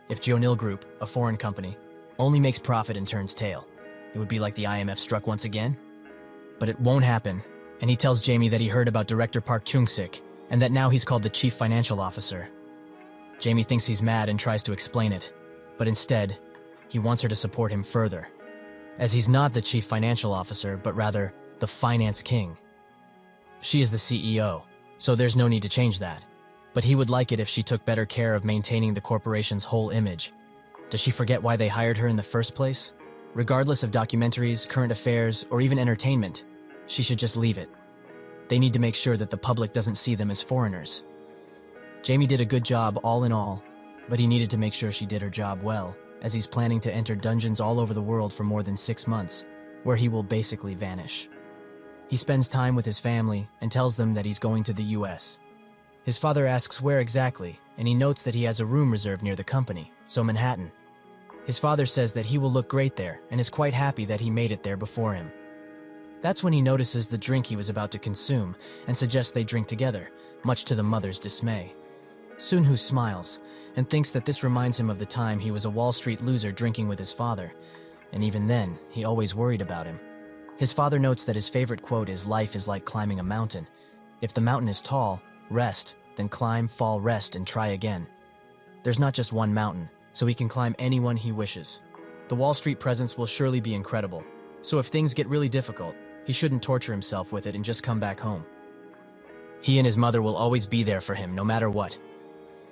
If Gionil Group, a foreign company, only makes profit and turns tail, it would be like the IMF struck once again. But it won't happen, and he tells Jamie that he heard about Director Park Chung-sik and that now he's called the Chief Financial Officer. Jamie thinks he's mad and tries to explain it, but instead, he wants her to support him further, as he's not the Chief Financial Officer, but rather the Finance King. She is the CEO, so there's no need to change that, but he would like it if she took better care of maintaining the corporation's whole image. Does she forget why they hired her in the first place? Regardless of documentaries, current affairs, or even entertainment, she should just leave it. They need to make sure that the public doesn't see them as foreigners. Jamie did a good job all in all, but he needed to make sure she did her job well, as he's planning to enter dungeons all over the world for more than 6 months, where he will basically vanish. He spends time with his family and tells them that he's going to the US. His father asks where exactly, and he notes that he has a room reserved near the company, so Manhattan. His father says that he will look great there and is quite happy that he made it there before him. That's when he notices the drink he was about to consume and suggests they drink together, much to the mother's dismay. Sunhoo smiles and thinks that this reminds him of the time he was a Wall Street loser drinking with his father, and even then, he always worried about him. His father notes that his favorite quote is, "Life is like climbing a mountain. If the mountain is tall, rest, then climb, fall, rest, and try again." There's not just one mountain, so he can climb any one he wishes. The Wall Street presence will surely be incredible, so if things get really difficult, he shouldn't torture himself with it and just come back home. He and his mother will always be there for him, no matter what.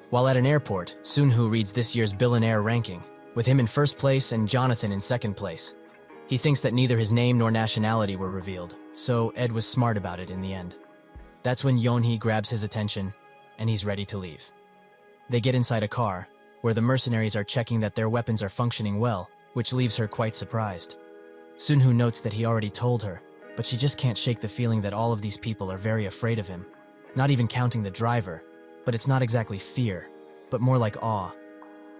While at an airport, Sunhoo reads this year's billionaire ranking, with him in first place and Jonathan in second place. He thinks that neither his name nor nationality were revealed, so Ed was smart about it in the end. That's when Yeonhee grabs his attention, and he's ready to leave. They get inside a car, where the mercenaries are checking that their weapons are functioning well, which leaves her quite surprised. Sunhoo notes that he already told her, but she just can't shake the feeling that all of these people are very afraid of him, not even counting the driver. But it's not exactly fear, but more like awe.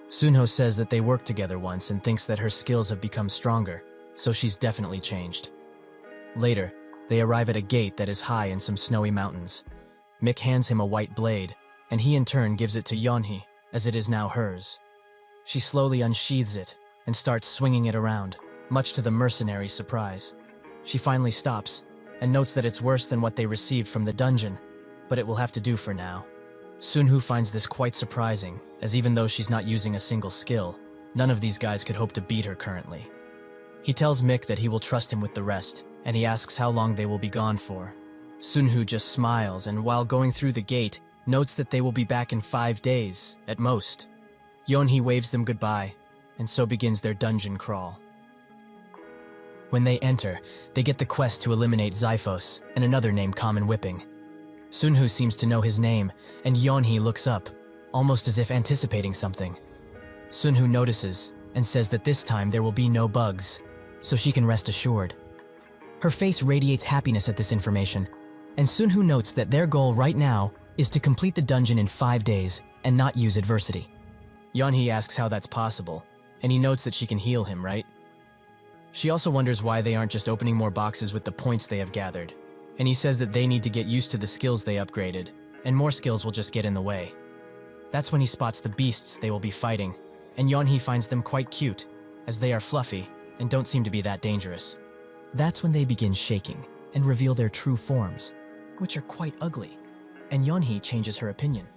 Sunho says that they worked together once and thinks that her skills have become stronger, so she's definitely changed. Later, they arrive at a gate that is high in some snowy mountains. Mick hands him a white blade, and he in turn gives it to Yeonhee, as it is now hers. She slowly unsheathes it and starts swinging it around, much to the mercenary's surprise. She finally stops and notes that it's worse than what they received from the dungeon, but it will have to do for now. Sunhoo finds this quite surprising, as even though she's not using a single skill, none of these guys could hope to beat her currently. He tells Mick that he will trust him with the rest, and he asks how long they will be gone for. Sunhoo just smiles, and while going through the gate, notes that they will be back in 5 days, at most. Yeonhee waves them goodbye, and so begins their dungeon crawl. When they enter, they get the quest to eliminate Xiphos and another named Common Whipping. Sunhoo seems to know his name, and Yeonhee looks up, almost as if anticipating something. Sunhoo notices and says that this time there will be no bugs, so she can rest assured. Her face radiates happiness at this information, and Sunhoo notes that their goal right now is to complete the dungeon in 5 days and not use adversity. Yeonhee asks how that's possible, and he notes that she can heal him, right? She also wonders why they aren't just opening more boxes with the points they have gathered, and he says that they need to get used to the skills they upgraded, and more skills will just get in the way. That's when he spots the beasts they will be fighting, and Yeonhee finds them quite cute, as they are fluffy and don't seem to be that dangerous. That's when they begin shaking and reveal their true forms, which are quite ugly, and Yeonhee changes her opinion.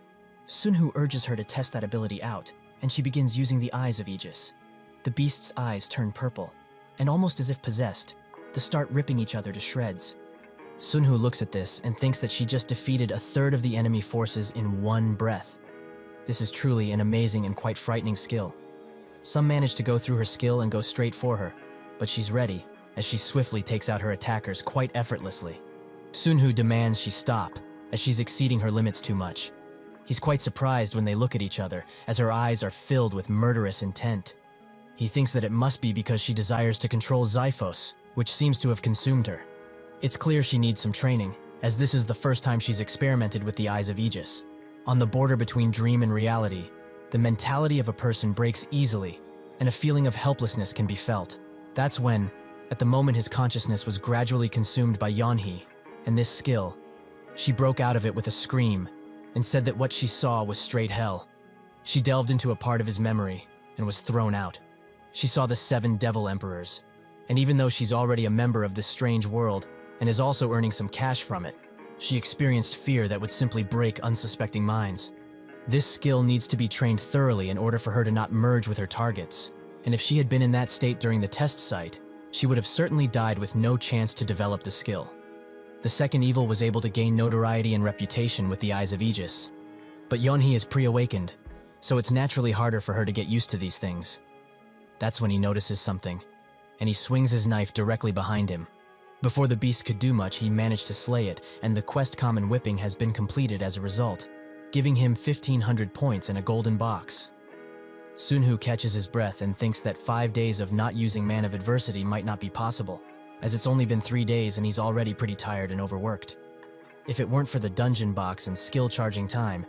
Sunhoo urges her to test that ability out, and she begins using the eyes of Aegis. The beast's eyes turn purple, and almost as if possessed, they start ripping each other to shreds. Sunhoo looks at this and thinks that she just defeated a third of the enemy forces in one breath. This is truly an amazing and quite frightening skill. Some manage to go through her skill and go straight for her, but she's ready, as she swiftly takes out her attackers quite effortlessly. Sunhoo demands she stop, as she's exceeding her limits too much. He's quite surprised when they look at each other, as her eyes are filled with murderous intent. He thinks that it must be because she desires to control Xiphos, which seems to have consumed her. It's clear she needs some training, as this is the first time she's experimented with the eyes of Aegis. On the border between dream and reality, the mentality of a person breaks easily, and a feeling of helplessness can be felt. That's when, at the moment his consciousness was gradually consumed by Yeonhee, and this skill, she broke out of it with a scream, and said that what she saw was straight hell. She delved into a part of his memory, and was thrown out. She saw the 7 Devil Emperors, and even though she's already a member of this strange world, and is also earning some cash from it, she experienced fear that would simply break unsuspecting minds. This skill needs to be trained thoroughly in order for her to not merge with her targets, and if she had been in that state during the test site, she would have certainly died with no chance to develop the skill. The second evil was able to gain notoriety and reputation with the eyes of Aegis, but Yeonhee is pre-awakened, so it's naturally harder for her to get used to these things. That's when he notices something, and he swings his knife directly behind him. Before the beast could do much, he managed to slay it, and the quest Common Whipping has been completed as a result, giving him 1,500 points in a golden box. Sunhoo catches his breath and thinks that 5 days of not using Man of Adversity might not be possible, as it's only been 3 days and he's already pretty tired and overworked. If it weren't for the dungeon box and skill charging time,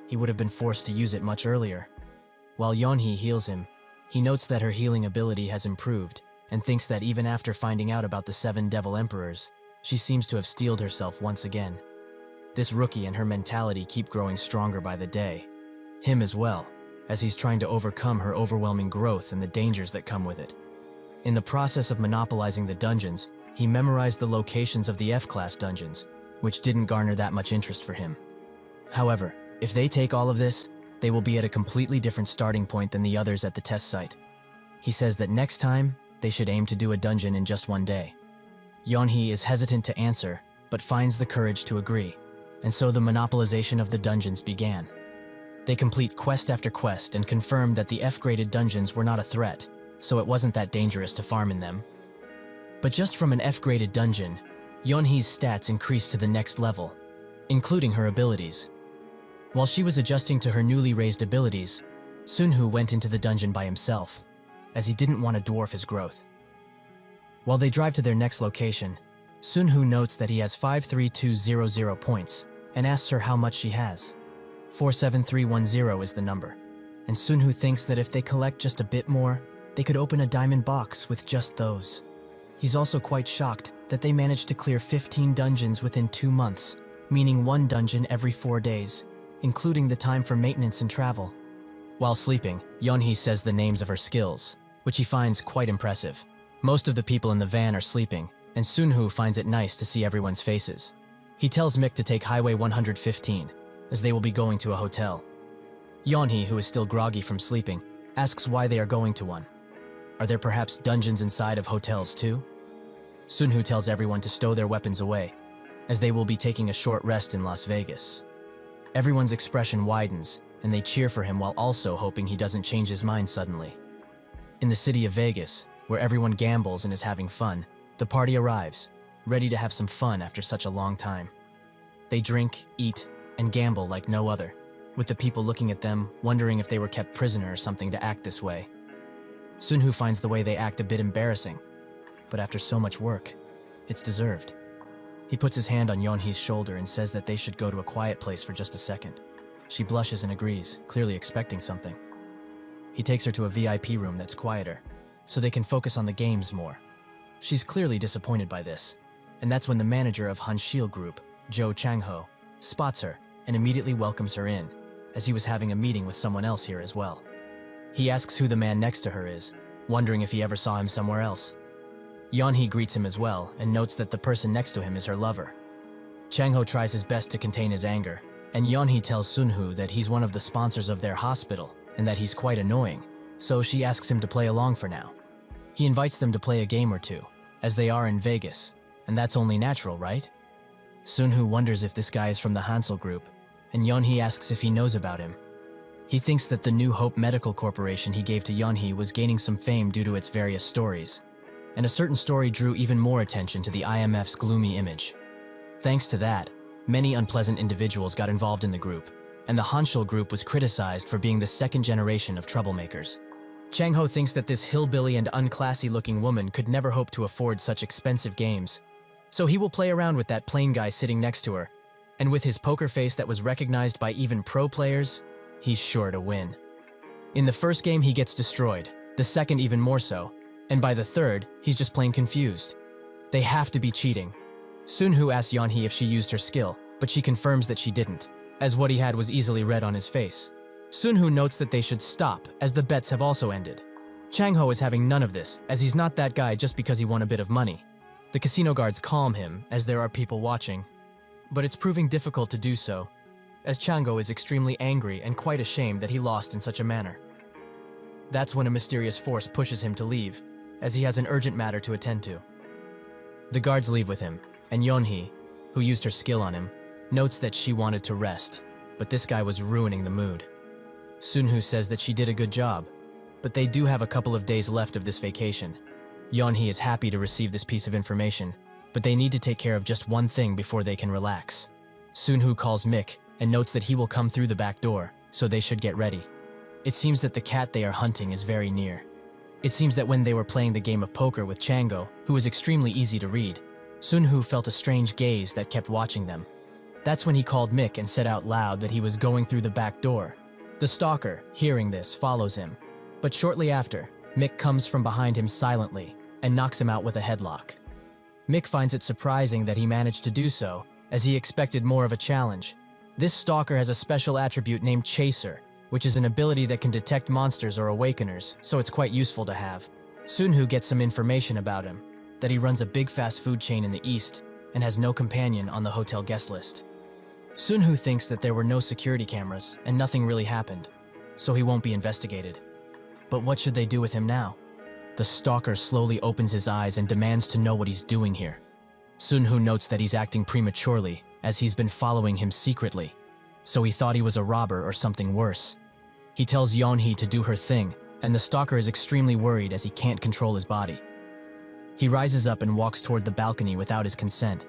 he would have been forced to use it much earlier. While Yeonhee heals him, he notes that her healing ability has improved, and thinks that even after finding out about the 7 Devil Emperors, she seems to have steeled herself once again. This rookie and her mentality keep growing stronger by the day, Him as well, as he's trying to overcome her overwhelming growth and the dangers that come with it. In the process of monopolizing the dungeons, he memorized the locations of the F-class dungeons, which didn't garner that much interest for him. However, if they take all of this, they will be at a completely different starting point than the others at the test site. He says that next time, they should aim to do a dungeon in just one day. Yeonhee is hesitant to answer, but finds the courage to agree, and so the monopolization of the dungeons began. They complete quest after quest and confirm that the F-graded dungeons were not a threat, so it wasn't that dangerous to farm in them. But just from an F-graded dungeon, Yeonhee's stats increased to the next level, including her abilities. While she was adjusting to her newly raised abilities, Sunhoo went into the dungeon by himself, as he didn't want to dwarf his growth. While they drive to their next location, Sunhoo notes that he has 53200 points and asks her how much she has. 47310 is the number, and Sunhoo thinks that if they collect just a bit more, they could open a diamond box with just those. He's also quite shocked that they managed to clear 15 dungeons within 2 months, meaning one dungeon every 4 days, including the time for maintenance and travel. While sleeping, Yeonhee says the names of her skills, which he finds quite impressive. Most of the people in the van are sleeping, and Sunhoo finds it nice to see everyone's faces. He tells Mick to take Highway 115, as they will be going to a hotel. Yeonhee, who is still groggy from sleeping, asks why they are going to one. Are there perhaps dungeons inside of hotels too? Sunhoo tells everyone to stow their weapons away, as they will be taking a short rest in Las Vegas. Everyone's expression widens, and they cheer for him while also hoping he doesn't change his mind suddenly. In the city of Vegas, where everyone gambles and is having fun, the party arrives, ready to have some fun after such a long time. They drink, eat, and gamble like no other, with the people looking at them, wondering if they were kept prisoner or something to act this way. Sunhoo finds the way they act a bit embarrassing, but after so much work, it's deserved. He puts his hand on Yeonhee's shoulder and says that they should go to a quiet place for just a second. She blushes and agrees, clearly expecting something. He takes her to a VIP room that's quieter, so they can focus on the games more. She's clearly disappointed by this, and that's when the manager of Hanshil Group, Jo Chang-ho, spots her and immediately welcomes her in, as he was having a meeting with someone else here as well. He asks who the man next to her is, wondering if he ever saw him somewhere else. Yeonhee greets him as well and notes that the person next to him is her lover. Chang-ho tries his best to contain his anger, and Yeonhee tells Sunhoo that he's one of the sponsors of their hospital and that he's quite annoying, so she asks him to play along for now. He invites them to play a game or two, as they are in Vegas, and that's only natural, right? Sunhoo wonders if this guy is from the Hansel Group, and Yeonhee asks if he knows about him. He thinks that the New Hope Medical Corporation he gave to Yeonhee was gaining some fame due to its various stories, and a certain story drew even more attention to the IMF's gloomy image. Thanks to that, many unpleasant individuals got involved in the group, and the Hanshil Group was criticized for being the second generation of troublemakers. Chang-ho thinks that this hillbilly and unclassy-looking woman could never hope to afford such expensive games, so he will play around with that plain guy sitting next to her, and with his poker face that was recognized by even pro players, he's sure to win. In the first game, he gets destroyed, the second even more so, and by the third, he's just plain confused. They have to be cheating. Sunhoo asks Yeonhee if she used her skill, but she confirms that she didn't, as what he had was easily read on his face. Sunhoo notes that they should stop, as the bets have also ended. Chang-ho is having none of this, as he's not that guy just because he won a bit of money. The casino guards calm him, as there are people watching, but it's proving difficult to do so, as Chang-ho is extremely angry and quite ashamed that he lost in such a manner. That's when a mysterious force pushes him to leave, as he has an urgent matter to attend to. The guards leave with him, and Yeonhee, who used her skill on him, notes that she wanted to rest, but this guy was ruining the mood. Sunhoo says that she did a good job, but they do have a couple of days left of this vacation. Yeonhee is happy to receive this piece of information, but they need to take care of just one thing before they can relax. Sunhoo calls Mick and notes that he will come through the back door, so they should get ready. It seems that the cat they are hunting is very near. It seems that when they were playing the game of poker with Chang-ho, who was extremely easy to read, Sunhoo felt a strange gaze that kept watching them. That's when he called Mick and said out loud that he was going through the back door. The stalker, hearing this, follows him, but shortly after, Mick comes from behind him silently and knocks him out with a headlock. Mick finds it surprising that he managed to do so, as he expected more of a challenge. This stalker has a special attribute named Chaser, which is an ability that can detect monsters or awakeners, so it's quite useful to have. Sunhu gets some information about him, that he runs a big fast food chain in the east and has no companion on the hotel guest list. Sunhu thinks that there were no security cameras and nothing really happened, so he won't be investigated. But what should they do with him now? The stalker slowly opens his eyes and demands to know what he's doing here. Sunhu notes that he's acting prematurely, as he's been following him secretly, so he thought he was a robber or something worse. He tells Yeonhee to do her thing, and the stalker is extremely worried as he can't control his body. He rises up and walks toward the balcony without his consent.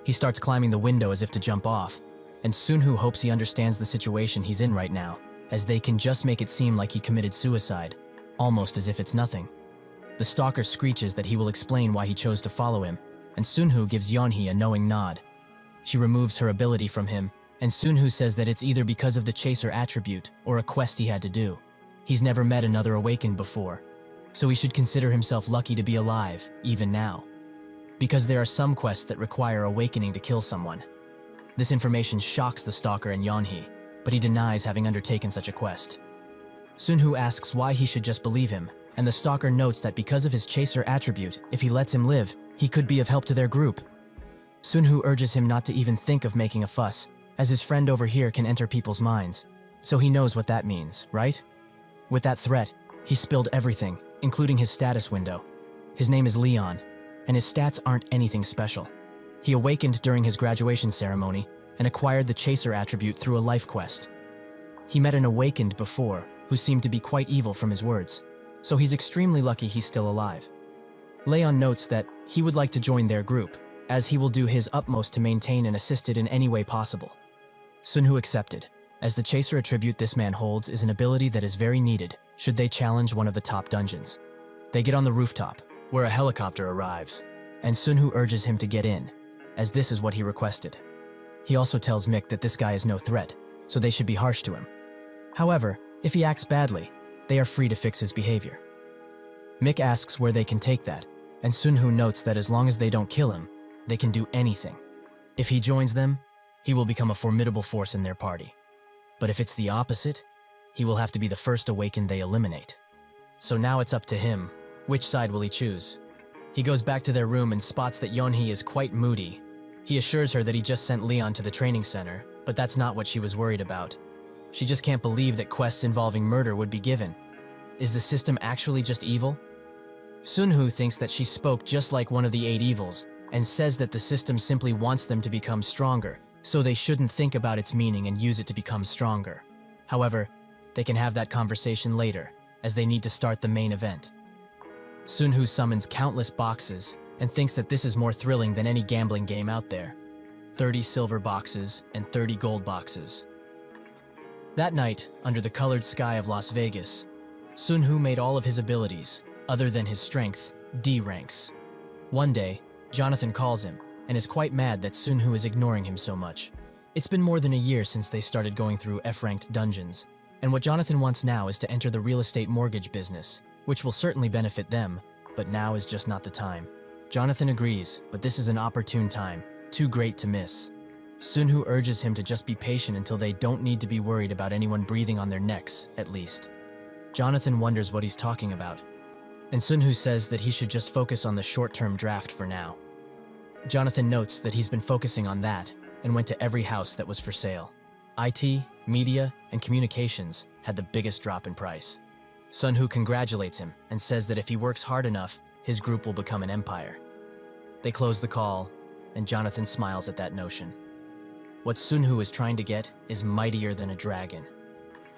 He starts climbing the window as if to jump off, and Sunhu hopes he understands the situation he's in right now, as they can just make it seem like he committed suicide, almost as if it's nothing. The stalker screeches that he will explain why he chose to follow him, and Sunhu gives Yeonhee a knowing nod. She removes her ability from him, and Sunhu says that it's either because of the chaser attribute or a quest he had to do. He's never met another awakened before, so he should consider himself lucky to be alive, even now. Because there are some quests that require awakening to kill someone. This information shocks the stalker and Yeonhee, but he denies having undertaken such a quest. Sunhu asks why he should just believe him, and the stalker notes that because of his chaser attribute, if he lets him live, he could be of help to their group. Sunhu urges him not to even think of making a fuss, as his friend over here can enter people's minds, so he knows what that means, right? With that threat, he spilled everything, including his status window. His name is Leon, and his stats aren't anything special. He awakened during his graduation ceremony and acquired the chaser attribute through a life quest. He met an awakened before, who seemed to be quite evil from his words, so he's extremely lucky he's still alive. Leon notes that he would like to join their group, as he will do his utmost to maintain and assist it in any way possible. Sunhu accepted, as the chaser attribute this man holds is an ability that is very needed should they challenge one of the top dungeons. They get on the rooftop, where a helicopter arrives, and Sunhu urges him to get in, as this is what he requested. He also tells Mick that this guy is no threat, so they should be harsh to him. However, if he acts badly, they are free to fix his behavior. Mick asks where they can take that, and Sunhu notes that as long as they don't kill him, they can do anything. If he joins them, he will become a formidable force in their party. But if it's the opposite, he will have to be the first awakened they eliminate. So now it's up to him. Which side will he choose? He goes back to their room and spots that Yeonhee is quite moody. He assures her that he just sent Leon to the training center, but that's not what she was worried about. She just can't believe that quests involving murder would be given. Is the system actually just evil? Sunhu thinks that she spoke just like one of the 8 evils, and says that the system simply wants them to become stronger, so they shouldn't think about its meaning and use it to become stronger. However, they can have that conversation later, as they need to start the main event. Sunhu summons countless boxes and thinks that this is more thrilling than any gambling game out there. 30 silver boxes and 30 gold boxes. That night, under the colored sky of Las Vegas, Sunhu made all of his abilities, other than his strength, D ranks. One day, Jonathan calls him and is quite mad that Sunhu is ignoring him so much. It's been more than a year since they started going through F-ranked dungeons, and what Jonathan wants now is to enter the real estate mortgage business, which will certainly benefit them, but now is just not the time. Jonathan agrees, but this is an opportune time, too great to miss. Sunhu urges him to just be patient until they don't need to be worried about anyone breathing on their necks, at least. Jonathan wonders what he's talking about, and Sunhu says that he should just focus on the short-term draft for now. Jonathan notes that he's been focusing on that and went to every house that was for sale. IT, media, and communications had the biggest drop in price. Sunhu congratulates him and says that if he works hard enough, his group will become an empire. They close the call, and Jonathan smiles at that notion. What Sunhu is trying to get is mightier than a dragon.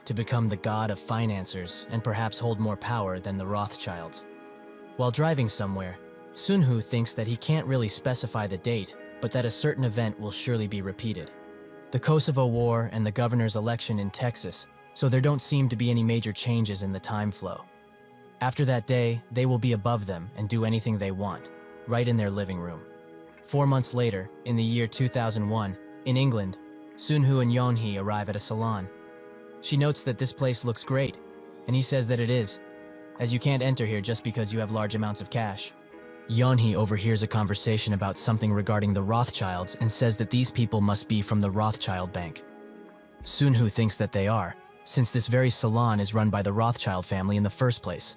To become the god of financiers and perhaps hold more power than the Rothschilds. While driving somewhere, Sunhu thinks that he can't really specify the date, but that a certain event will surely be repeated. The Kosovo War and the governor's election in Texas, so there don't seem to be any major changes in the time flow. After that day, they will be above them and do anything they want, right in their living room. 4 months later, in the year 2001, in England, Sunhu and Yeonhee arrive at a salon. She notes that this place looks great, and he says that it is, as you can't enter here just because you have large amounts of cash. Yeonhee overhears a conversation about something regarding the Rothschilds and says that these people must be from the Rothschild Bank. Sunhu thinks that they are, since this very salon is run by the Rothschild family in the first place.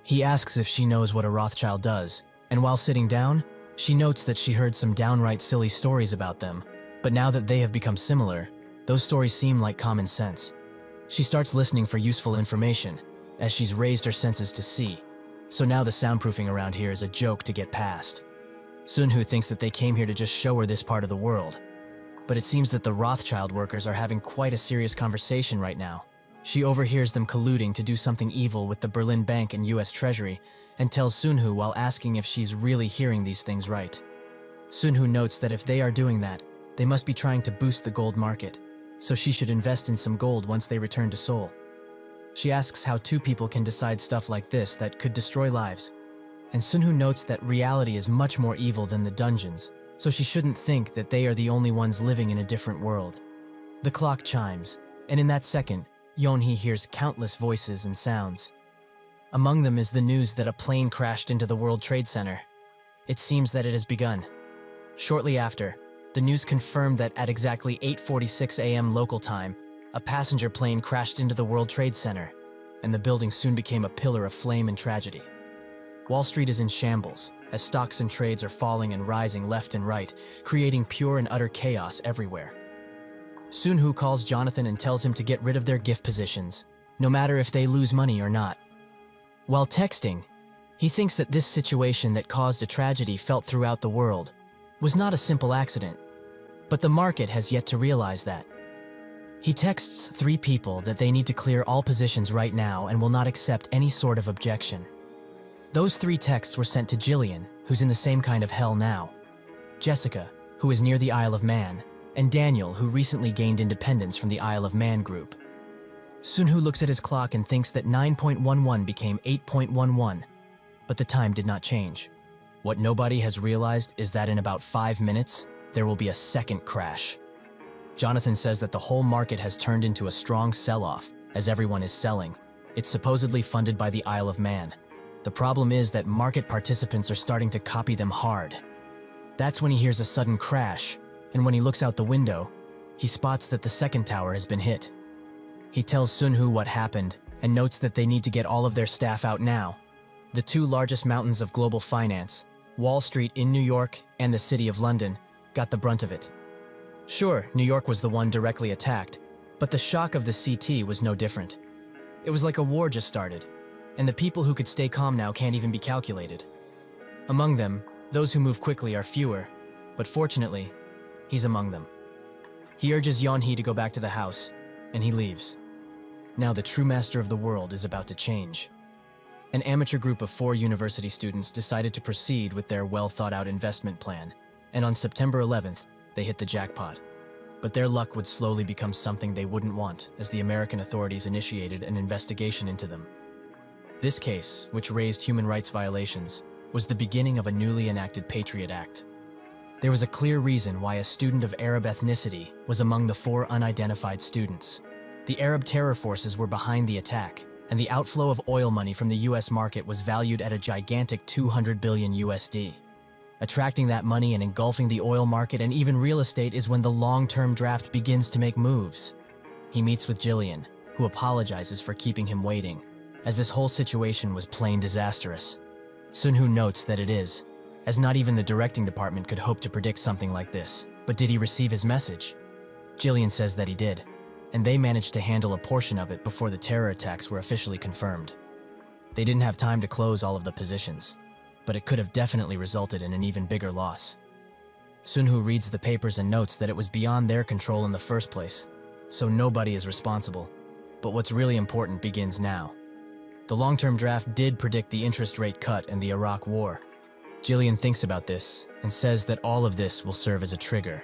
He asks if she knows what a Rothschild does, and while sitting down, she notes that she heard some downright silly stories about them, but now that they have become similar, those stories seem like common sense. She starts listening for useful information, as she's raised her senses to see, so now the soundproofing around here is a joke to get past. Sunhoo thinks that they came here to just show her this part of the world, but it seems that the Rothschild workers are having quite a serious conversation right now. She overhears them colluding to do something evil with the Berlin Bank and US Treasury, and tells Sunhoo while asking if she's really hearing these things right. Sunhoo notes that if they are doing that, they must be trying to boost the gold market, so she should invest in some gold once they return to Seoul. She asks how two people can decide stuff like this that could destroy lives, and Sunhoo notes that reality is much more evil than the dungeons, so she shouldn't think that they are the only ones living in a different world. The clock chimes, and in that second, Yeonhee hears countless voices and sounds. Among them is the news that a plane crashed into the World Trade Center. It seems that it has begun. Shortly after, the news confirmed that at exactly 8:46 a.m. local time, a passenger plane crashed into the World Trade Center, and the building soon became a pillar of flame and tragedy. Wall Street is in shambles, as stocks and trades are falling and rising left and right, creating pure and utter chaos everywhere. Sunhoo calls Jonathan and tells him to get rid of their gift positions, no matter if they lose money or not. While texting, he thinks that this situation that caused a tragedy felt throughout the world was not a simple accident, but the market has yet to realize that. He texts 3 people that they need to clear all positions right now and will not accept any sort of objection. Those 3 texts were sent to Jillian, who's in the same kind of hell now, Jessica, who is near the Isle of Man, and Daniel, who recently gained independence from the Isle of Man group. Sunhoo looks at his clock and thinks that 9.11 became 8.11, but the time did not change. What nobody has realized is that in about 5 minutes, there will be a second crash. Jonathan says that the whole market has turned into a strong sell-off, as everyone is selling. It's supposedly funded by the Isle of Man. The problem is that market participants are starting to copy them hard. That's when he hears a sudden crash, and when he looks out the window, he spots that the second tower has been hit. He tells Sunhoo what happened and notes that they need to get all of their staff out now. The 2 largest mountains of global finance, Wall Street in New York and the City of London, got the brunt of it. Sure, New York was the one directly attacked, but the shock of the CT was no different. It was like a war just started, and the people who could stay calm now can't even be calculated. Among them, those who move quickly are fewer, but fortunately, he's among them. He urges Yeonhee to go back to the house, and he leaves. Now the true master of the world is about to change. An amateur group of 4 university students decided to proceed with their well-thought-out investment plan, and on September 11th, they hit the jackpot. But their luck would slowly become something they wouldn't want as the American authorities initiated an investigation into them. This case, which raised human rights violations, was the beginning of a newly enacted Patriot Act. There was a clear reason why a student of Arab ethnicity was among the 4 unidentified students. The Arab terror forces were behind the attack, and the outflow of oil money from the US market was valued at a gigantic 200 billion USD. Attracting that money and engulfing the oil market and even real estate is when the long-term draft begins to make moves. He meets with Jillian, who apologizes for keeping him waiting, as this whole situation was plain disastrous. Sunhoo notes that it is, as not even the directing department could hope to predict something like this. But did he receive his message? Jillian says that he did, and they managed to handle a portion of it before the terror attacks were officially confirmed. They didn't have time to close all of the positions, but it could have definitely resulted in an even bigger loss. Sunhoo reads the papers and notes that it was beyond their control in the first place, so nobody is responsible. But what's really important begins now. The long-term draft did predict the interest rate cut and the Iraq War. Jillian thinks about this and says that all of this will serve as a trigger.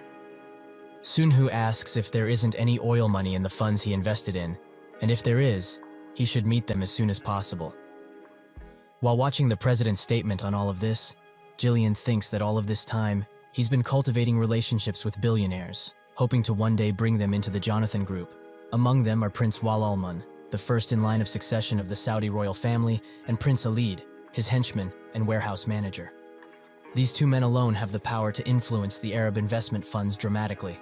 Sunhoo asks if there isn't any oil money in the funds he invested in, and if there is, he should meet them as soon as possible. While watching the president's statement on all of this, Jillian thinks that all of this time, he's been cultivating relationships with billionaires, hoping to one day bring them into the Jonathan Group. Among them are Prince Walalman, the first in line of succession of the Saudi royal family, and Prince Alid, his henchman and warehouse manager. These 2 men alone have the power to influence the Arab investment funds dramatically.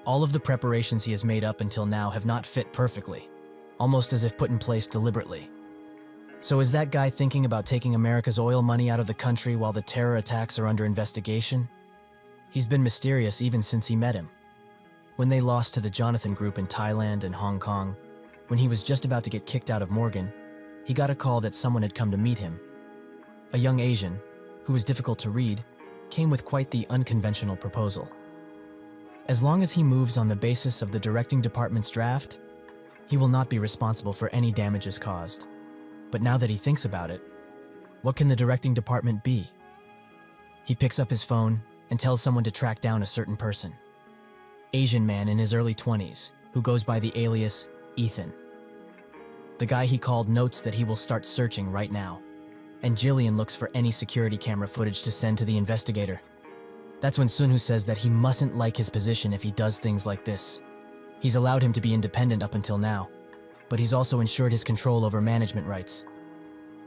All of the preparations he has made up until now have not fit perfectly, almost as if put in place deliberately. So is that guy thinking about taking America's oil money out of the country while the terror attacks are under investigation? He's been mysterious even since he met him. When they lost to the Jonathan Group in Thailand and Hong Kong, when he was just about to get kicked out of Morgan, he got a call that someone had come to meet him. A young Asian, who was difficult to read, came with quite the unconventional proposal. As long as he moves on the basis of the directing department's draft, he will not be responsible for any damages caused. But now that he thinks about it, what can the directing department be? He picks up his phone and tells someone to track down a certain person. Asian man in his early 20s, who goes by the alias Ethan. The guy he called notes that he will start searching right now, and Jillian looks for any security camera footage to send to the investigator. That's when Sunhu says that he mustn't like his position if he does things like this. He's allowed him to be independent up until now, but he's also ensured his control over management rights.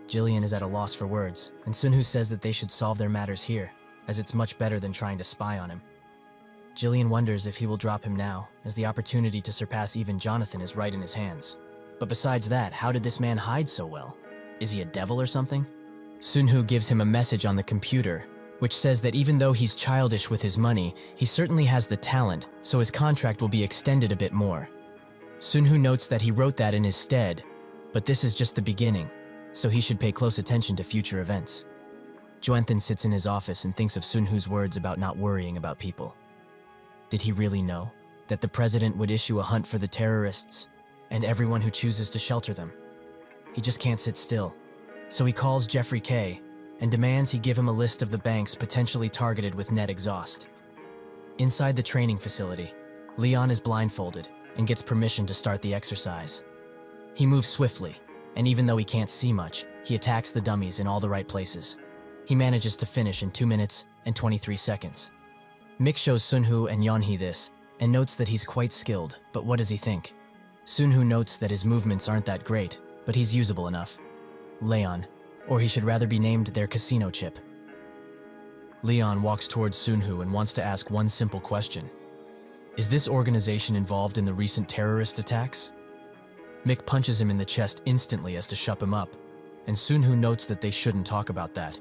Jillian is at a loss for words, and Sunhu says that they should solve their matters here, as it's much better than trying to spy on him. Jillian wonders if he will drop him now, as the opportunity to surpass even Jonathan is right in his hands. But besides that, how did this man hide so well? Is he a devil or something? Sunhu gives him a message on the computer, which says that even though he's childish with his money, he certainly has the talent, so his contract will be extended a bit more. Sunhu notes that he wrote that in his stead, but this is just the beginning, so he should pay close attention to future events. Jonathan sits in his office and thinks of Sunhu's words about not worrying about people. Did he really know that the president would issue a hunt for the terrorists and everyone who chooses to shelter them? He just can't sit still, so he calls Jeffrey K. and demands he give him a list of the banks potentially targeted with net exhaust. Inside the training facility, Leon is blindfolded and gets permission to start the exercise. He moves swiftly, and even though he can't see much, he attacks the dummies in all the right places. He manages to finish in 2 minutes and 23 seconds. Mick shows Sunhu and Yeonhee this, and notes that he's quite skilled, but what does he think? Sunhu notes that his movements aren't that great, but he's usable enough. Leon, or he should rather be named their casino chip. Leon walks towards Sunhu and wants to ask one simple question. Is this organization involved in the recent terrorist attacks? Mick punches him in the chest instantly as to shut him up, and Sunhu notes that they shouldn't talk about that,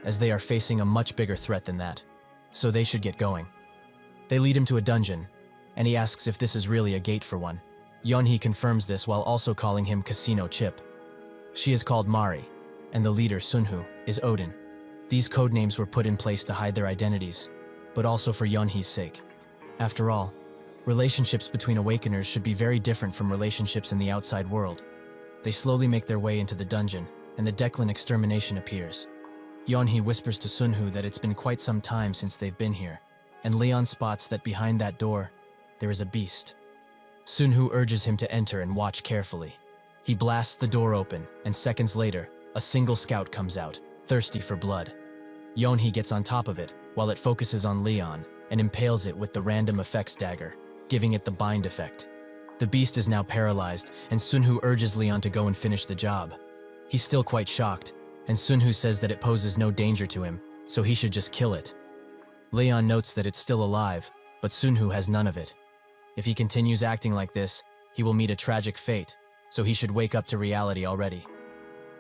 as they are facing a much bigger threat than that, so they should get going. They lead him to a dungeon, and he asks if this is really a gate for one. Yeonhee confirms this while also calling him Casino Chip. She is called Mari, and the leader, Sunhu, is Odin. These codenames were put in place to hide their identities, but also for Yeonhee's sake. After all, relationships between Awakeners should be very different from relationships in the outside world. They slowly make their way into the dungeon, and the Declan extermination appears. Yeonhee whispers to Sunhu that it's been quite some time since they've been here, and Leon spots that behind that door, there is a beast. Sunhu urges him to enter and watch carefully. He blasts the door open, and seconds later, a single scout comes out, thirsty for blood. Yeonhee gets on top of it, while it focuses on Leon, and impales it with the random effects dagger, giving it the bind effect. The beast is now paralyzed, and Sunhu urges Leon to go and finish the job. He's still quite shocked, and Sunhu says that it poses no danger to him, so he should just kill it. Leon notes that it's still alive, but Sunhu has none of it. If he continues acting like this, he will meet a tragic fate, so he should wake up to reality already.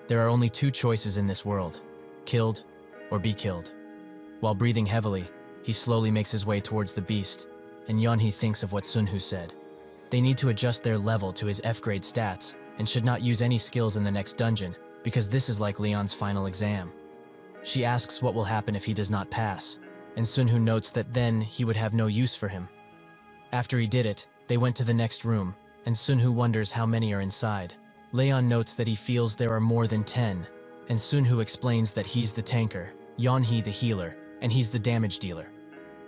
There are only two choices in this world, killed or be killed. While breathing heavily, he slowly makes his way towards the beast, and Yeonhee thinks of what Sunhu said. They need to adjust their level to his F-grade stats, and should not use any skills in the next dungeon, because this is like Leon's final exam. She asks what will happen if he does not pass, and Sunhu notes that then he would have no use for him. After he did it, they went to the next room, and Sunhu wonders how many are inside. Leon notes that he feels there are more than 10, and Sunhu explains that he's the tanker, Yeonhee the healer, and he's the damage dealer.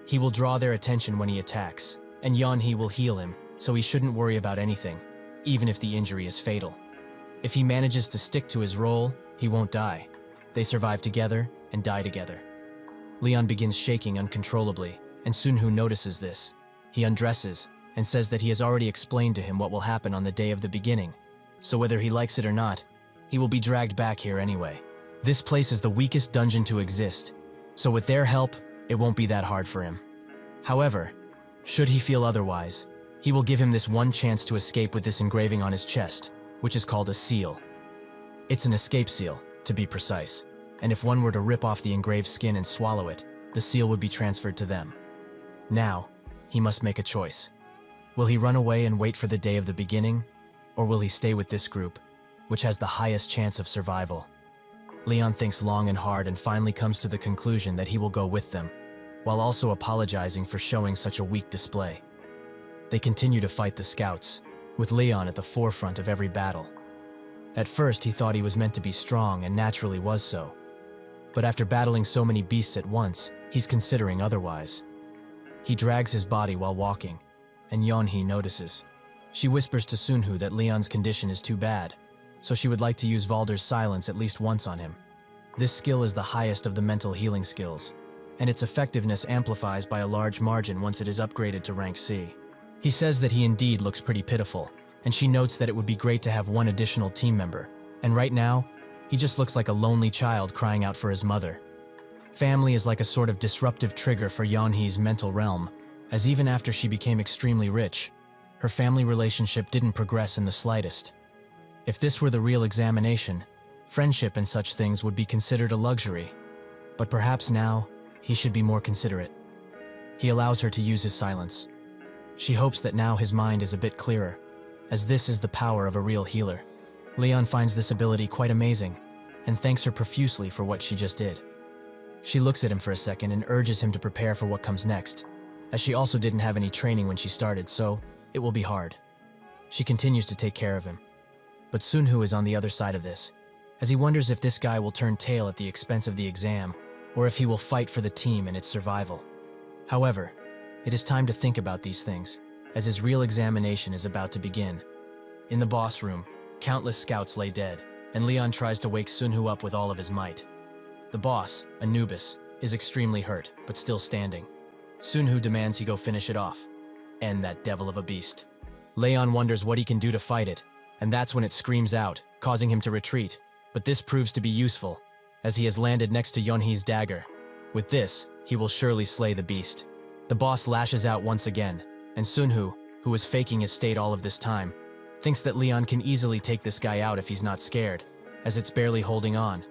He will draw their attention when he attacks, and Yeonhee will heal him, so he shouldn't worry about anything, even if the injury is fatal. If he manages to stick to his role, he won't die. They survive together and die together. Leon begins shaking uncontrollably, and Sunhu notices this. He undresses and says that he has already explained to him what will happen on the day of the beginning, so whether he likes it or not, he will be dragged back here anyway. This place is the weakest dungeon to exist, so with their help, it won't be that hard for him. However, should he feel otherwise, he will give him this one chance to escape with this engraving on his chest, which is called a seal. It's an escape seal, to be precise, and if one were to rip off the engraved skin and swallow it, the seal would be transferred to them. Now, he must make a choice. Will he run away and wait for the day of the beginning, or will he stay with this group, which has the highest chance of survival? Leon thinks long and hard and finally comes to the conclusion that he will go with them, while also apologizing for showing such a weak display. They continue to fight the scouts, with Leon at the forefront of every battle. At first, he thought he was meant to be strong and naturally was so. But after battling so many beasts at once, he's considering otherwise. He drags his body while walking, and Yeonhee notices. She whispers to Sunhoo that Leon's condition is too bad, so she would like to use Valder's silence at least once on him. This skill is the highest of the mental healing skills, and its effectiveness amplifies by a large margin once it is upgraded to rank C. He says that he indeed looks pretty pitiful, and she notes that it would be great to have one additional team member, and right now, he just looks like a lonely child crying out for his mother. Family is like a sort of disruptive trigger for Yeonhee's mental realm, as even after she became extremely rich, her family relationship didn't progress in the slightest. If this were the real examination, friendship and such things would be considered a luxury. But perhaps now, he should be more considerate. He allows her to use his silence. She hopes that now his mind is a bit clearer, as this is the power of a real healer. Leon finds this ability quite amazing, and thanks her profusely for what she just did. She looks at him for a second and urges him to prepare for what comes next, as she also didn't have any training when she started, so it will be hard. She continues to take care of him. But Sunhoo is on the other side of this, as he wonders if this guy will turn tail at the expense of the exam, or if he will fight for the team and its survival. However, it is time to think about these things, as his real examination is about to begin. In the boss room, countless scouts lay dead, and Leon tries to wake Sunhoo up with all of his might. The boss, Anubis, is extremely hurt, but still standing. Sunhoo demands he go finish it off. End that devil of a beast. Leon wonders what he can do to fight it, and that's when it screams out, causing him to retreat. But this proves to be useful, as he has landed next to Yeonhee's dagger. With this, he will surely slay the beast. The boss lashes out once again, and Sunhoo, who was faking his state all of this time, thinks that Leon can easily take this guy out if he's not scared, as it's barely holding on.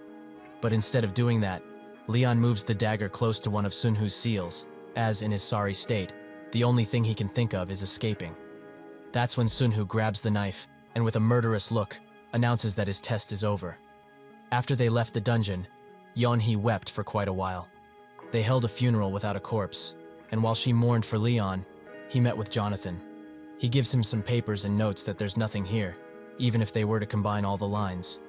But instead of doing that, Leon moves the dagger close to one of Sunhoo's seals, as, in his sorry state, the only thing he can think of is escaping. That's when Sunhoo grabs the knife, and with a murderous look, announces that his test is over. After they left the dungeon, Yeonhee wept for quite a while. They held a funeral without a corpse, and while she mourned for Leon, he met with Jonathan. He gives him some papers and notes that there's nothing here, even if they were to combine all the lines.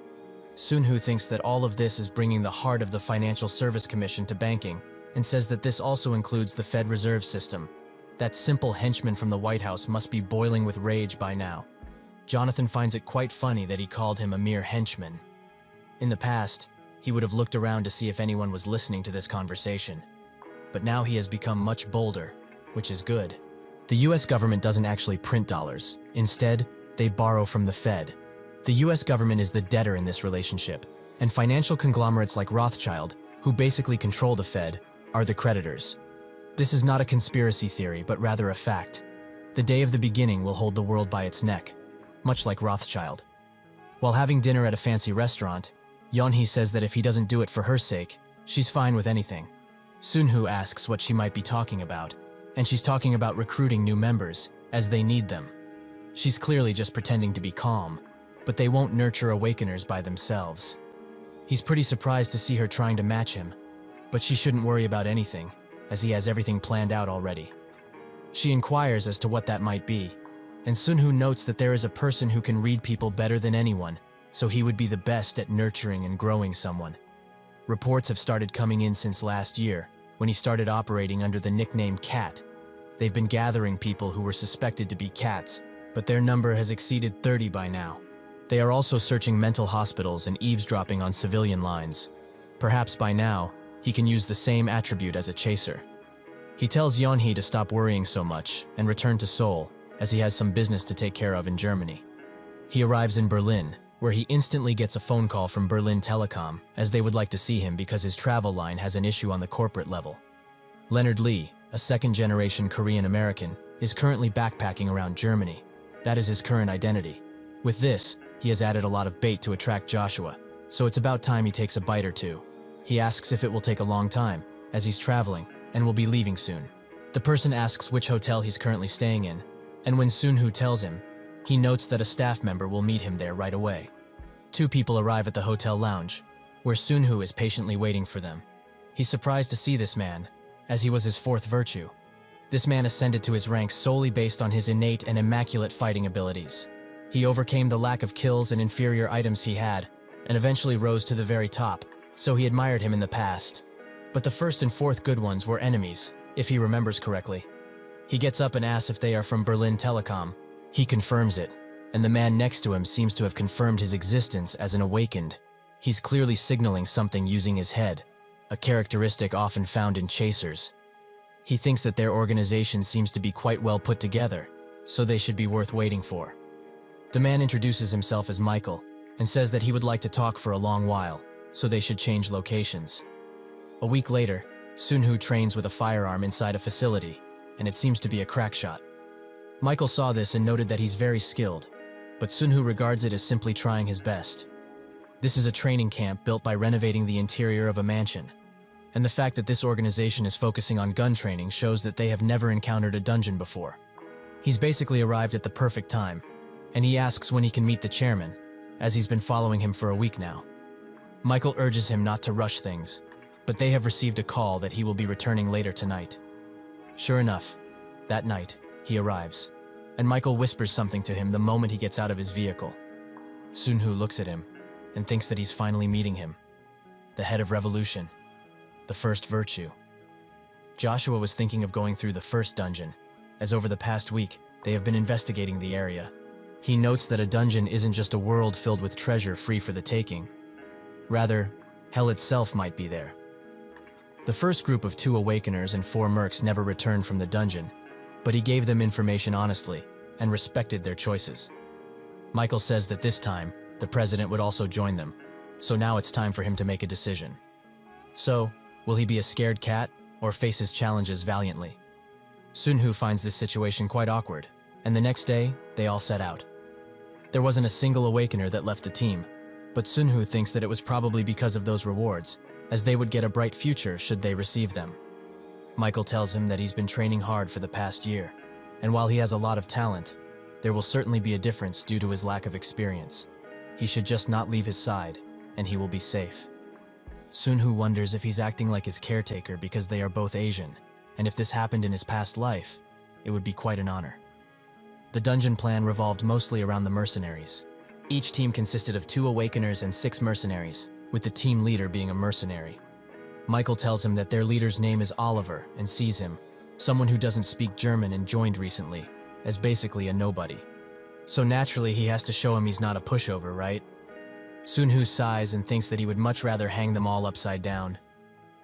Sunhoo thinks that all of this is bringing the heart of the Financial Service Commission to banking, and says that this also includes the Fed Reserve System. That simple henchman from the White House must be boiling with rage by now. Jonathan finds it quite funny that he called him a mere henchman. In the past, he would have looked around to see if anyone was listening to this conversation. But now he has become much bolder, which is good. The US government doesn't actually print dollars. Instead, they borrow from the Fed. The US government is the debtor in this relationship, and financial conglomerates like Rothschild, who basically control the Fed, are the creditors. This is not a conspiracy theory, but rather a fact. The day of the beginning will hold the world by its neck, much like Rothschild. While having dinner at a fancy restaurant, Yeonhee says that if he doesn't do it for her sake, she's fine with anything. Sunhoo asks what she might be talking about, and she's talking about recruiting new members, as they need them. She's clearly just pretending to be calm, but they won't nurture awakeners by themselves. He's pretty surprised to see her trying to match him, but she shouldn't worry about anything, as he has everything planned out already. She inquires as to what that might be, and Sunhoo notes that there is a person who can read people better than anyone, so he would be the best at nurturing and growing someone. Reports have started coming in since last year, when he started operating under the nickname Cat. They've been gathering people who were suspected to be cats, but their number has exceeded 30 by now. They are also searching mental hospitals and eavesdropping on civilian lines. Perhaps by now, he can use the same attribute as a chaser. He tells Yeonhee to stop worrying so much and return to Seoul, as he has some business to take care of in Germany. He arrives in Berlin, where he instantly gets a phone call from Berlin Telecom, as they would like to see him because his travel line has an issue on the corporate level. Leonard Lee, a second-generation Korean-American, is currently backpacking around Germany. That is his current identity. With this, He has added a lot of bait to attract Joshua, so it's about time he takes a bite or two. He asks if it will take a long time, as he's traveling, and will be leaving soon. The person asks which hotel he's currently staying in, and when Sunhoo tells him, he notes that a staff member will meet him there right away. Two people arrive at the hotel lounge, where Sunhoo is patiently waiting for them. He's surprised to see this man, as he was his fourth virtue. This man ascended to his rank solely based on his innate and immaculate fighting abilities. He overcame the lack of kills and inferior items he had, and eventually rose to the very top, so he admired him in the past. But the first and fourth good ones were enemies, if he remembers correctly. He gets up and asks if they are from Berlin Telecom. He confirms it, and the man next to him seems to have confirmed his existence as an awakened. He's clearly signaling something using his head, a characteristic often found in chasers. He thinks that their organization seems to be quite well put together, so they should be worth waiting for. The man introduces himself as Michael, and says that he would like to talk for a long while, so they should change locations. A week later, Sunhoo trains with a firearm inside a facility, and it seems to be a crack shot. Michael saw this and noted that he's very skilled, but Sunhoo regards it as simply trying his best. This is a training camp built by renovating the interior of a mansion, and the fact that this organization is focusing on gun training shows that they have never encountered a dungeon before. He's basically arrived at the perfect time, and he asks when he can meet the chairman, as he's been following him for a week now. Michael urges him not to rush things, but they have received a call that he will be returning later tonight. Sure enough, that night, he arrives, and Michael whispers something to him the moment he gets out of his vehicle. Sunhoo looks at him and thinks that he's finally meeting him, the head of revolution, the first virtue. Joshua was thinking of going through the first dungeon, as over the past week, they have been investigating the area. He notes that a dungeon isn't just a world filled with treasure free for the taking. Rather, hell itself might be there. The first group of 2 awakeners and 4 mercs never returned from the dungeon, but he gave them information honestly and respected their choices. Michael says that this time, the president would also join them, so now it's time for him to make a decision. So, will he be a scared cat or face his challenges valiantly? Sunhoo finds this situation quite awkward, and the next day, they all set out. There wasn't a single awakener that left the team, but Sunhoo thinks that it was probably because of those rewards, as they would get a bright future should they receive them. Michael tells him that he's been training hard for the past year, and while he has a lot of talent, there will certainly be a difference due to his lack of experience. He should just not leave his side, and he will be safe. Sunhoo wonders if he's acting like his caretaker because they are both Asian, and if this happened in his past life, it would be quite an honor. The dungeon plan revolved mostly around the mercenaries. Each team consisted of 2 awakeners and 6 mercenaries, with the team leader being a mercenary. Michael tells him that their leader's name is Oliver and sees him, someone who doesn't speak German and joined recently, as basically a nobody. So naturally he has to show him he's not a pushover, right? Sunhoo sighs and thinks that he would much rather hang them all upside down.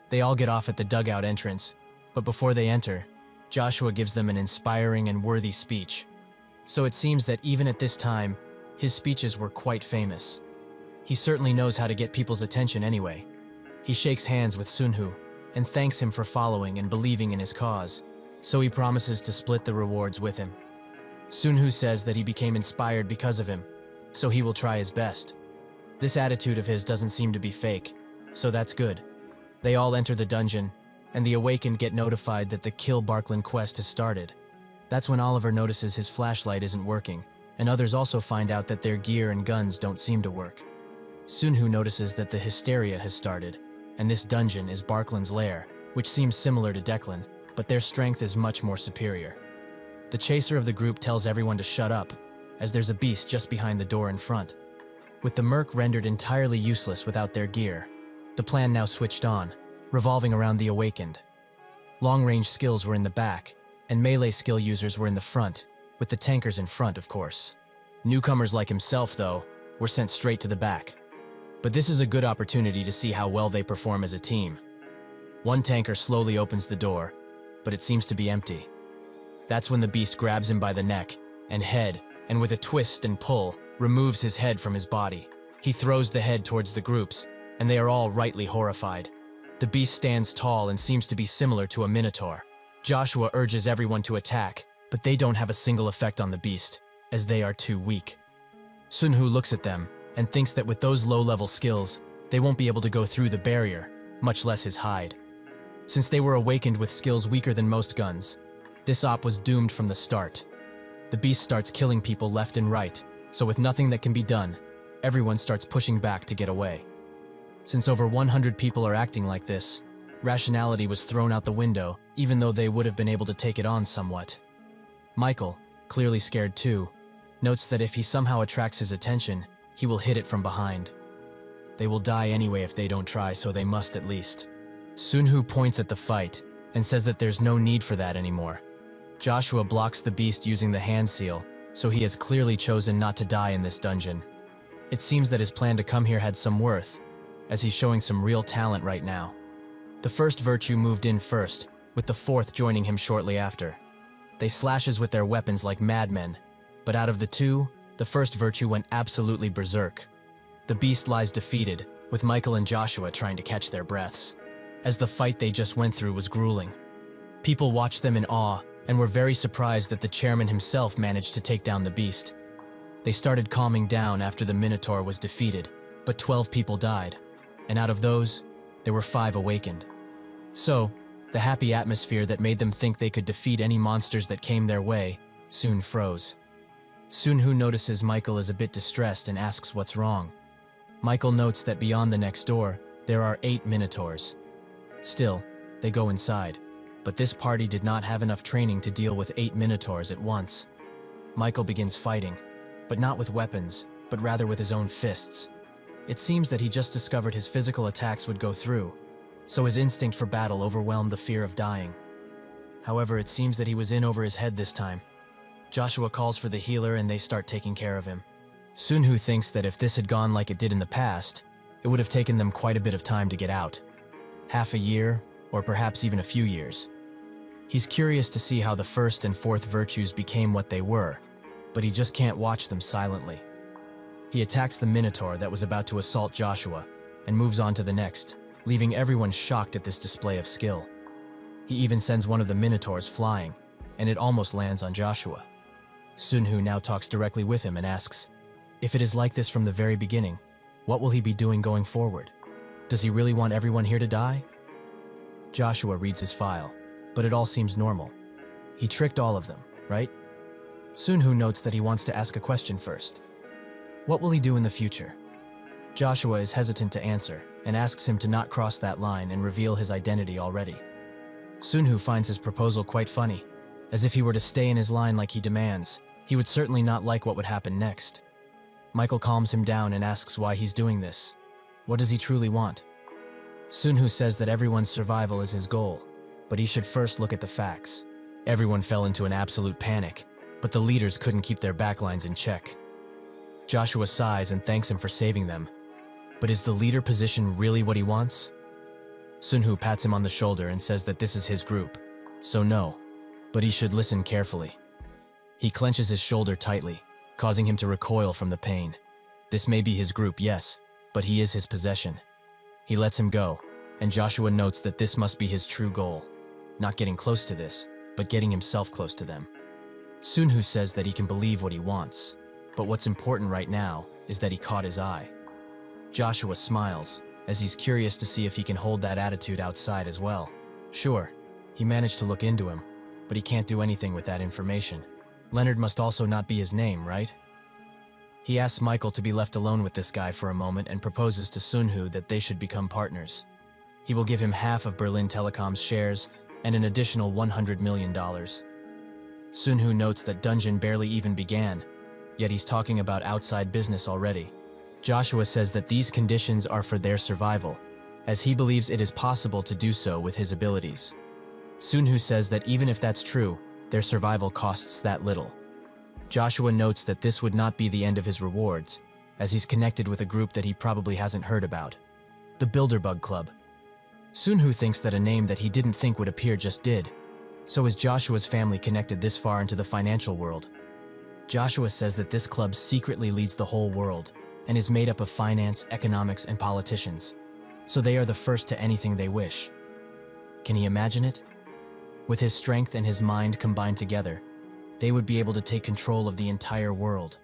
They all get off at the dugout entrance, but before they enter, Joshua gives them an inspiring and worthy speech. So it seems that even at this time, his speeches were quite famous. He certainly knows how to get people's attention anyway. He shakes hands with Sunhoo and thanks him for following and believing in his cause, so he promises to split the rewards with him. Sunhoo says that he became inspired because of him, so he will try his best. This attitude of his doesn't seem to be fake, so that's good. They all enter the dungeon, and the awakened get notified that the Kill Barklin quest has started. That's when Oliver notices his flashlight isn't working, and others also find out that their gear and guns don't seem to work. Sunhoo notices that the hysteria has started, and this dungeon is Barklin's lair, which seems similar to Declan, but their strength is much more superior. The chaser of the group tells everyone to shut up, as there's a beast just behind the door in front. With the merc rendered entirely useless without their gear, the plan now switched on, revolving around the awakened. Long-range skills were in the back, and melee skill users were in the front, with the tankers in front, of course. Newcomers like himself, though, were sent straight to the back. But this is a good opportunity to see how well they perform as a team. One tanker slowly opens the door, but it seems to be empty. That's when the beast grabs him by the neck and head, and with a twist and pull, removes his head from his body. He throws the head towards the groups, and they are all rightly horrified. The beast stands tall and seems to be similar to a minotaur. Joshua urges everyone to attack, but they don't have a single effect on the beast, as they are too weak. Sunhu looks at them and thinks that with those low-level skills, they won't be able to go through the barrier, much less his hide. Since they were awakened with skills weaker than most guns, this op was doomed from the start. The beast starts killing people left and right, so with nothing that can be done, everyone starts pushing back to get away. Since over 100 people are acting like this, rationality was thrown out the window, even though they would have been able to take it on somewhat. Michael, clearly scared too, notes that if he somehow attracts his attention, he will hit it from behind. They will die anyway if they don't try, so they must at least. Sunhu points at the fight and says that there's no need for that anymore. Joshua blocks the beast using the hand seal, so he has clearly chosen not to die in this dungeon. It seems that his plan to come here had some worth, as he's showing some real talent right now. The first virtue moved in first, with the fourth joining him shortly after. They slashes with their weapons like madmen, but out of the two, the first virtue went absolutely berserk. The beast lies defeated, with Michael and Joshua trying to catch their breaths, as the fight they just went through was grueling. People watched them in awe and were very surprised that the chairman himself managed to take down the beast. They started calming down after the Minotaur was defeated, but 12 people died, and out of those, there were 5 awakened. So, the happy atmosphere that made them think they could defeat any monsters that came their way soon froze. Sunhu notices Michael is a bit distressed and asks what's wrong. Michael notes that beyond the next door, there are 8 Minotaurs. Still, they go inside, but this party did not have enough training to deal with 8 Minotaurs at once. Michael begins fighting, but not with weapons, but rather with his own fists. It seems that he just discovered his physical attacks would go through, so his instinct for battle overwhelmed the fear of dying. However, it seems that he was in over his head this time. Joshua calls for the healer and they start taking care of him. Sunhu thinks that if this had gone like it did in the past, it would have taken them quite a bit of time to get out. Half a year, or perhaps even a few years. He's curious to see how the first and fourth virtues became what they were, but he just can't watch them silently. He attacks the Minotaur that was about to assault Joshua, and moves on to the next, leaving everyone shocked at this display of skill. He even sends one of the Minotaurs flying, and it almost lands on Joshua. Sunhu now talks directly with him and asks, if it is like this from the very beginning, what will he be doing going forward? Does he really want everyone here to die? Joshua reads his file, but it all seems normal. He tricked all of them, right? Sunhu notes that he wants to ask a question first. What will he do in the future? Joshua is hesitant to answer and asks him to not cross that line and reveal his identity already. Sunhu finds his proposal quite funny, as if he were to stay in his line like he demands, he would certainly not like what would happen next. Michael calms him down and asks why he's doing this. What does he truly want? Sunhu says that everyone's survival is his goal, but he should first look at the facts. Everyone fell into an absolute panic, but the leaders couldn't keep their backlines in check. Joshua sighs and thanks him for saving them. But is the leader position really what he wants? Sunhu pats him on the shoulder and says that this is his group, so no, but he should listen carefully. He clenches his shoulder tightly, causing him to recoil from the pain. This may be his group, yes, but he is his possession. He lets him go, and Joshua notes that this must be his true goal. Not getting close to this, but getting himself close to them. Sunhu says that he can believe what he wants, but what's important right now is that he caught his eye. Joshua smiles, as he's curious to see if he can hold that attitude outside as well. Sure, he managed to look into him, but he can't do anything with that information. Leonard must also not be his name, right? He asks Michael to be left alone with this guy for a moment and proposes to Sunhu that they should become partners. He will give him half of Berlin Telecom's shares and an additional $100 million. Sunhu notes that Dungeon barely even began, yet he's talking about outside business already. Joshua says that these conditions are for their survival, as he believes it is possible to do so with his abilities. Sunhu says that even if that's true, their survival costs that little. Joshua notes that this would not be the end of his rewards, as he's connected with a group that he probably hasn't heard about. The Bilderbug Club. Sunhu thinks that a name that he didn't think would appear just did. So is Joshua's family connected this far into the financial world? Joshua says that this club secretly leads the whole world, and is made up of finance, economics, and politicians. So they are the first to anything they wish. Can he imagine it? With his strength and his mind combined together, they would be able to take control of the entire world.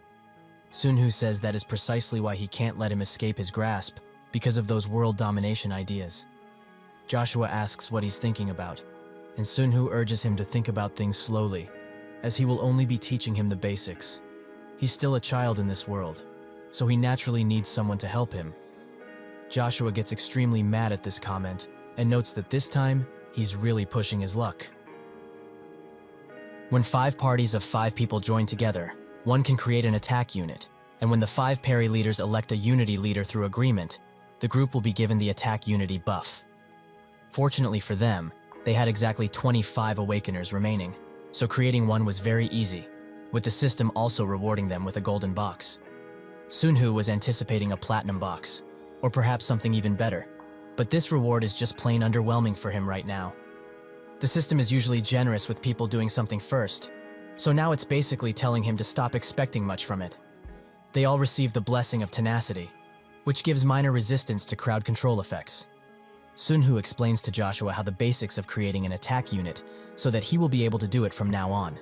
Sun-Hu says that is precisely why he can't let him escape his grasp, because of those world domination ideas. Joshua asks what he's thinking about, and Sun-Hu urges him to think about things slowly, as he will only be teaching him the basics. He's still a child in this world, so he naturally needs someone to help him. Joshua gets extremely mad at this comment and notes that this time, he's really pushing his luck. When 5 parties of 5 people join together, one can create an attack unit, and when the 5 party leaders elect a unity leader through agreement, the group will be given the attack unity buff. Fortunately for them, they had exactly 25 awakeners remaining, so creating one was very easy, with the system also rewarding them with a golden box. Sun-Hu was anticipating a platinum box, or perhaps something even better, but this reward is just plain underwhelming for him right now. The system is usually generous with people doing something first, so now it's basically telling him to stop expecting much from it. They all receive the blessing of tenacity, which gives minor resistance to crowd control effects. Sun-Hu explains to Joshua how the basics of creating an attack unit so that he will be able to do it from now on.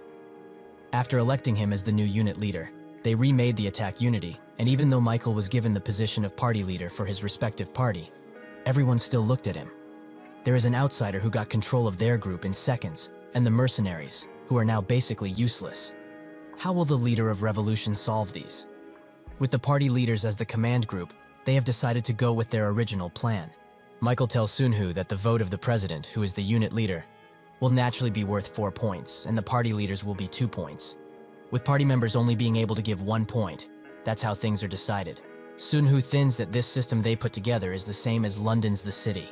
After electing him as the new unit leader, they remade the attack unity, and even though Michael was given the position of party leader for his respective party, everyone still looked at him. There is an outsider who got control of their group in seconds, and the mercenaries, who are now basically useless. How will the leader of revolution solve these? With the party leaders as the command group, they have decided to go with their original plan. Michael tells Sun-Hu that the vote of the president, who is the unit leader, will naturally be worth 4 points, and the party leaders will be 2 points. With party members only being able to give 1 point, that's how things are decided. Sun-Hu thinks that this system they put together is the same as London's The City.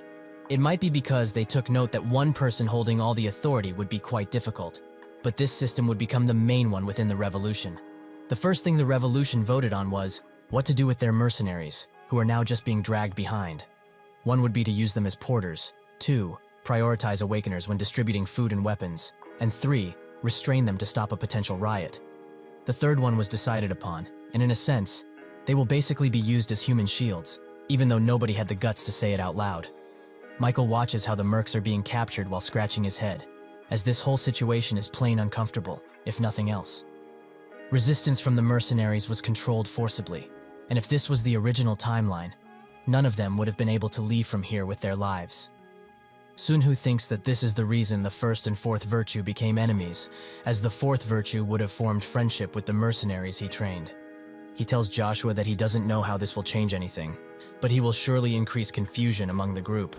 It might be because they took note that one person holding all the authority would be quite difficult, but this system would become the main one within the revolution. The first thing the revolution voted on was what to do with their mercenaries, who are now just being dragged behind. 1 would be to use them as porters, 2, prioritize awakeners when distributing food and weapons, and 3, restrain them to stop a potential riot. The third one was decided upon, and in a sense, they will basically be used as human shields, even though nobody had the guts to say it out loud. Michael watches how the mercs are being captured while scratching his head, as this whole situation is plain uncomfortable, if nothing else. Resistance from the mercenaries was controlled forcibly, and if this was the original timeline, none of them would have been able to leave from here with their lives. Sun-Hu thinks that this is the reason the first and fourth virtue became enemies, as the fourth virtue would have formed friendship with the mercenaries he trained. He tells Joshua that he doesn't know how this will change anything, but he will surely increase confusion among the group.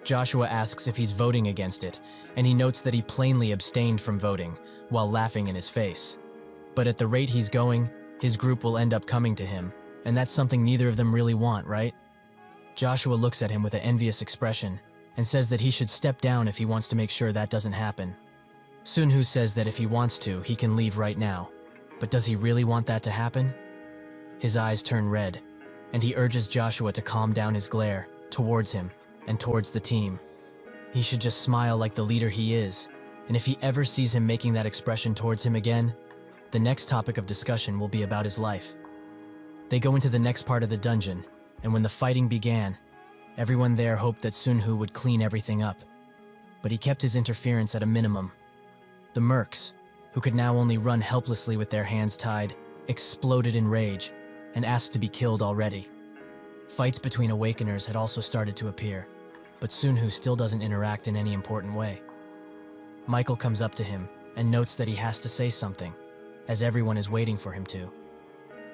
Joshua asks if he's voting against it, and he notes that he plainly abstained from voting, while laughing in his face. But at the rate he's going, his group will end up coming to him, and that's something neither of them really want, right? Joshua looks at him with an envious expression, and says that he should step down if he wants to make sure that doesn't happen. Sun-Hu says that if he wants to, he can leave right now. But does he really want that to happen? His eyes turn red, and he urges Joshua to calm down his glare towards him and towards the team. He should just smile like the leader he is, and if he ever sees him making that expression towards him again, the next topic of discussion will be about his life. They go into the next part of the dungeon, and when the fighting began, everyone there hoped that Sun-Hu would clean everything up, but he kept his interference at a minimum. The mercs, who could now only run helplessly with their hands tied, exploded in rage and asked to be killed already. Fights between awakeners had also started to appear, but Sun-Hu still doesn't interact in any important way. Michael comes up to him and notes that he has to say something, as everyone is waiting for him to.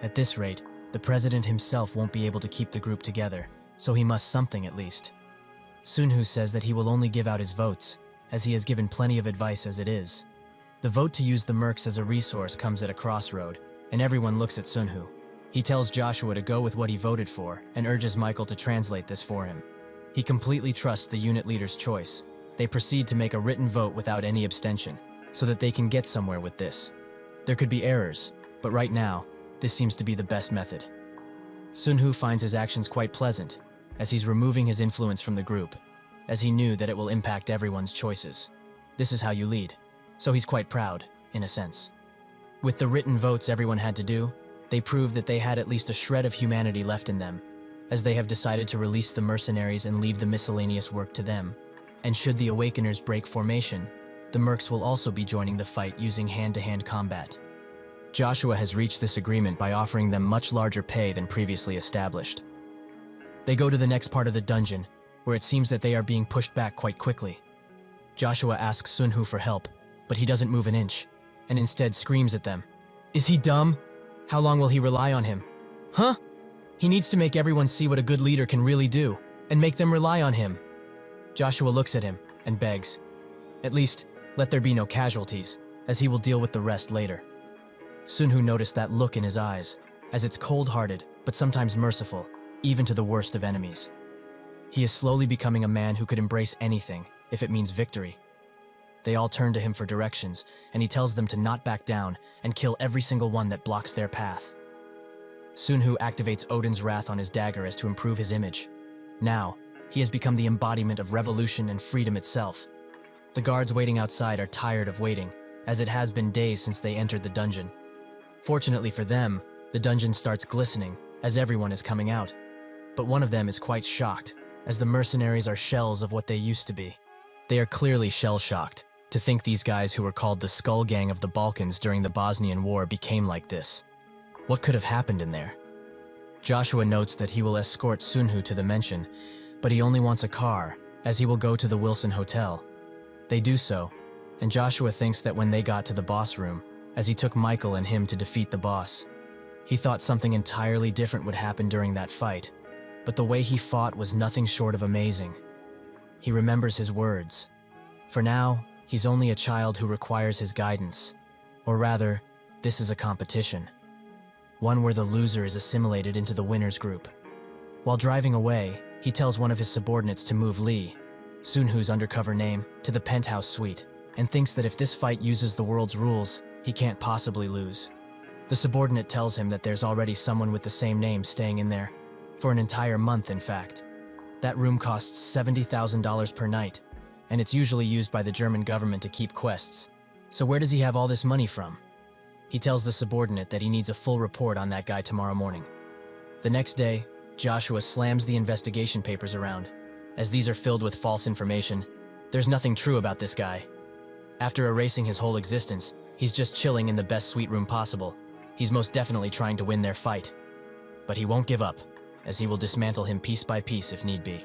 At this rate, the president himself won't be able to keep the group together, so he must something at least. Sun-Hu says that he will only give out his votes, as he has given plenty of advice as it is. The vote to use the mercs as a resource comes at a crossroad, and everyone looks at Sun-Hu. He tells Joshua to go with what he voted for, and urges Michael to translate this for him. He completely trusts the unit leader's choice. They proceed to make a written vote without any abstention, so that they can get somewhere with this. There could be errors, but right now, this seems to be the best method. Sun-Hu finds his actions quite pleasant, as he's removing his influence from the group, as he knew that it will impact everyone's choices. This is how you lead, so he's quite proud, in a sense. With the written votes everyone had to do, they proved that they had at least a shred of humanity left in them, as they have decided to release the mercenaries and leave the miscellaneous work to them. And should the Awakeners break formation, the mercs will also be joining the fight using hand-to-hand combat. Joshua has reached this agreement by offering them much larger pay than previously established. They go to the next part of the dungeon, where it seems that they are being pushed back quite quickly. Joshua asks Sunhu for help, but he doesn't move an inch, and instead screams at them. Is he dumb? How long will he rely on him? Huh? He needs to make everyone see what a good leader can really do, and make them rely on him. Joshua looks at him and begs. At least, let there be no casualties, as he will deal with the rest later. Sunhu noticed that look in his eyes, as it's cold-hearted, but sometimes merciful, even to the worst of enemies. He is slowly becoming a man who could embrace anything, if it means victory. They all turn to him for directions, and he tells them to not back down and kill every single one that blocks their path. Sunhu activates Odin's wrath on his dagger as to improve his image. Now, he has become the embodiment of revolution and freedom itself. The guards waiting outside are tired of waiting, as it has been days since they entered the dungeon. Fortunately for them, the dungeon starts glistening, as everyone is coming out. But one of them is quite shocked, as the mercenaries are shells of what they used to be. They are clearly shell-shocked to think these guys who were called the Skull Gang of the Balkans during the Bosnian War became like this. What could have happened in there? Joshua notes that he will escort Sunhu to the mansion, but he only wants a car, as he will go to the Wilson Hotel. They do so, and Joshua thinks that when they got to the boss room, as he took Michael and him to defeat the boss, he thought something entirely different would happen during that fight, but the way he fought was nothing short of amazing. He remembers his words. For now, he's only a child who requires his guidance. Or rather, this is a competition. One where the loser is assimilated into the winner's group. While driving away, he tells one of his subordinates to move Lee, Sunhu's undercover name, to the penthouse suite, and thinks that if this fight uses the world's rules, he can't possibly lose. The subordinate tells him that there's already someone with the same name staying in there, for an entire month in fact. That room costs $70,000 per night, and it's usually used by the German government to keep quests. So where does he have all this money from? He tells the subordinate that he needs a full report on that guy tomorrow morning. The next day, Joshua slams the investigation papers around. As these are filled with false information, there's nothing true about this guy. After erasing his whole existence, he's just chilling in the best suite room possible. He's most definitely trying to win their fight. But he won't give up, as he will dismantle him piece by piece if need be.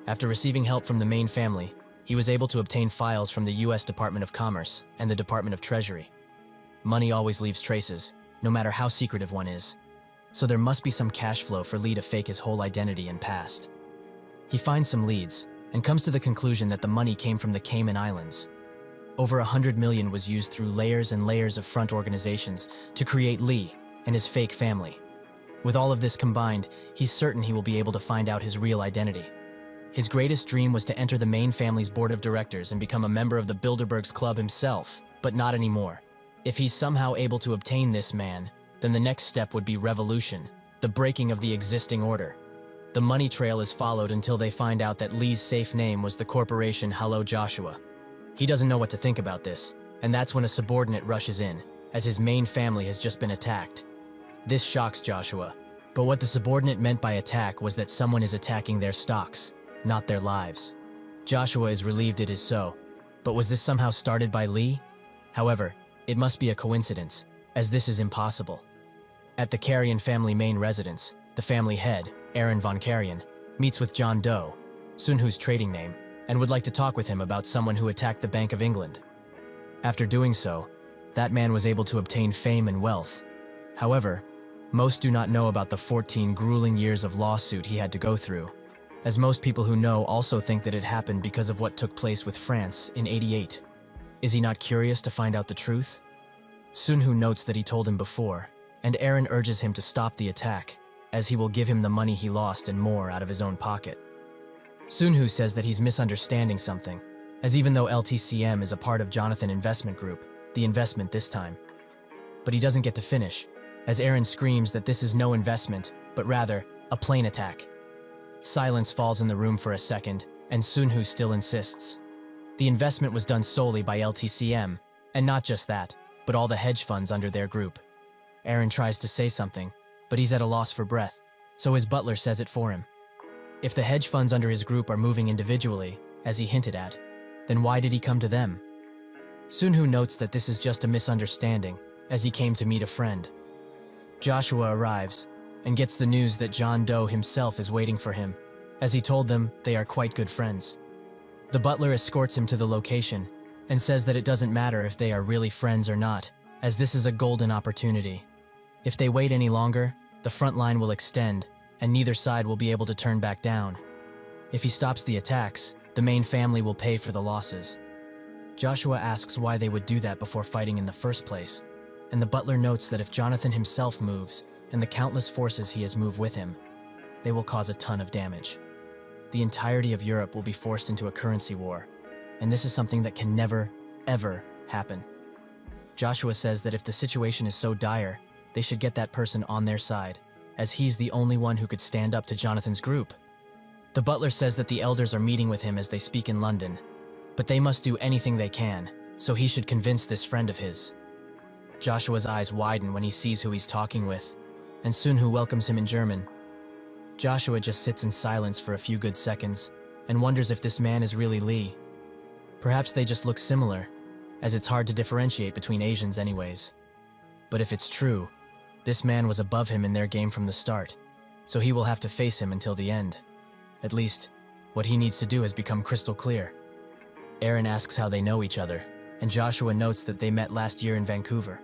After receiving help from the main family, he was able to obtain files from the US Department of Commerce and the Department of Treasury. Money always leaves traces, no matter how secretive one is. So there must be some cash flow for Lee to fake his whole identity and past. He finds some leads, and comes to the conclusion that the money came from the Cayman Islands. Over $100 million was used through layers and layers of front organizations to create Lee and his fake family. With all of this combined, he's certain he will be able to find out his real identity. His greatest dream was to enter the main family's board of directors and become a member of the Bilderbergs Club himself, but not anymore. If he's somehow able to obtain this man, then the next step would be revolution, the breaking of the existing order. The money trail is followed until they find out that Lee's safe name was the corporation Hello Joshua. He doesn't know what to think about this, and that's when a subordinate rushes in, as his main family has just been attacked. This shocks Joshua, but what the subordinate meant by attack was that someone is attacking their stocks, not their lives. Joshua is relieved it is so, but was this somehow started by Lee? However, it must be a coincidence, as this is impossible. At the Carrion family main residence, the family head, Aaron von Carrion, meets with John Doe, Sunhu's trading name, and would like to talk with him about someone who attacked the Bank of England. After doing so, that man was able to obtain fame and wealth. However, most do not know about the 14 grueling years of lawsuit he had to go through, as most people who know also think that it happened because of what took place with France in '88. Is he not curious to find out the truth? Sunhu notes that he told him before, and Aaron urges him to stop the attack, as he will give him the money he lost and more out of his own pocket. Sunhu says that he's misunderstanding something, as even though LTCM is a part of Jonathan Investment Group, the investment this time. But he doesn't get to finish, as Aaron screams that this is no investment, but rather, a plane attack. Silence falls in the room for a second, and Sunhu still insists. The investment was done solely by LTCM, and not just that, but all the hedge funds under their group. Aaron tries to say something, but he's at a loss for breath, so his butler says it for him. If the hedge funds under his group are moving individually, as he hinted at, then why did he come to them? Sunhu notes that this is just a misunderstanding, as he came to meet a friend. Joshua arrives and gets the news that John Doe himself is waiting for him, as he told them they are quite good friends. The butler escorts him to the location and says that it doesn't matter if they are really friends or not, as this is a golden opportunity. If they wait any longer, the front line will extend and neither side will be able to turn back down. If he stops the attacks, the main family will pay for the losses. Joshua asks why they would do that before fighting in the first place, and the butler notes that if Jonathan himself moves, and the countless forces he has moved with him, they will cause a ton of damage. The entirety of Europe will be forced into a currency war, and this is something that can never, ever happen. Joshua says that if the situation is so dire, they should get that person on their side, as he's the only one who could stand up to Jonathan's group. The butler says that the elders are meeting with him as they speak in London, but they must do anything they can, so he should convince this friend of his. Joshua's eyes widen when he sees who he's talking with, and Sun Hu welcomes him in German. Joshua just sits in silence for a few good seconds and wonders if this man is really Lee. Perhaps they just look similar, as it's hard to differentiate between Asians anyways. But if it's true, this man was above him in their game from the start, so he will have to face him until the end. At least, what he needs to do has become crystal clear. Aaron asks how they know each other, and Joshua notes that they met last year in Vancouver.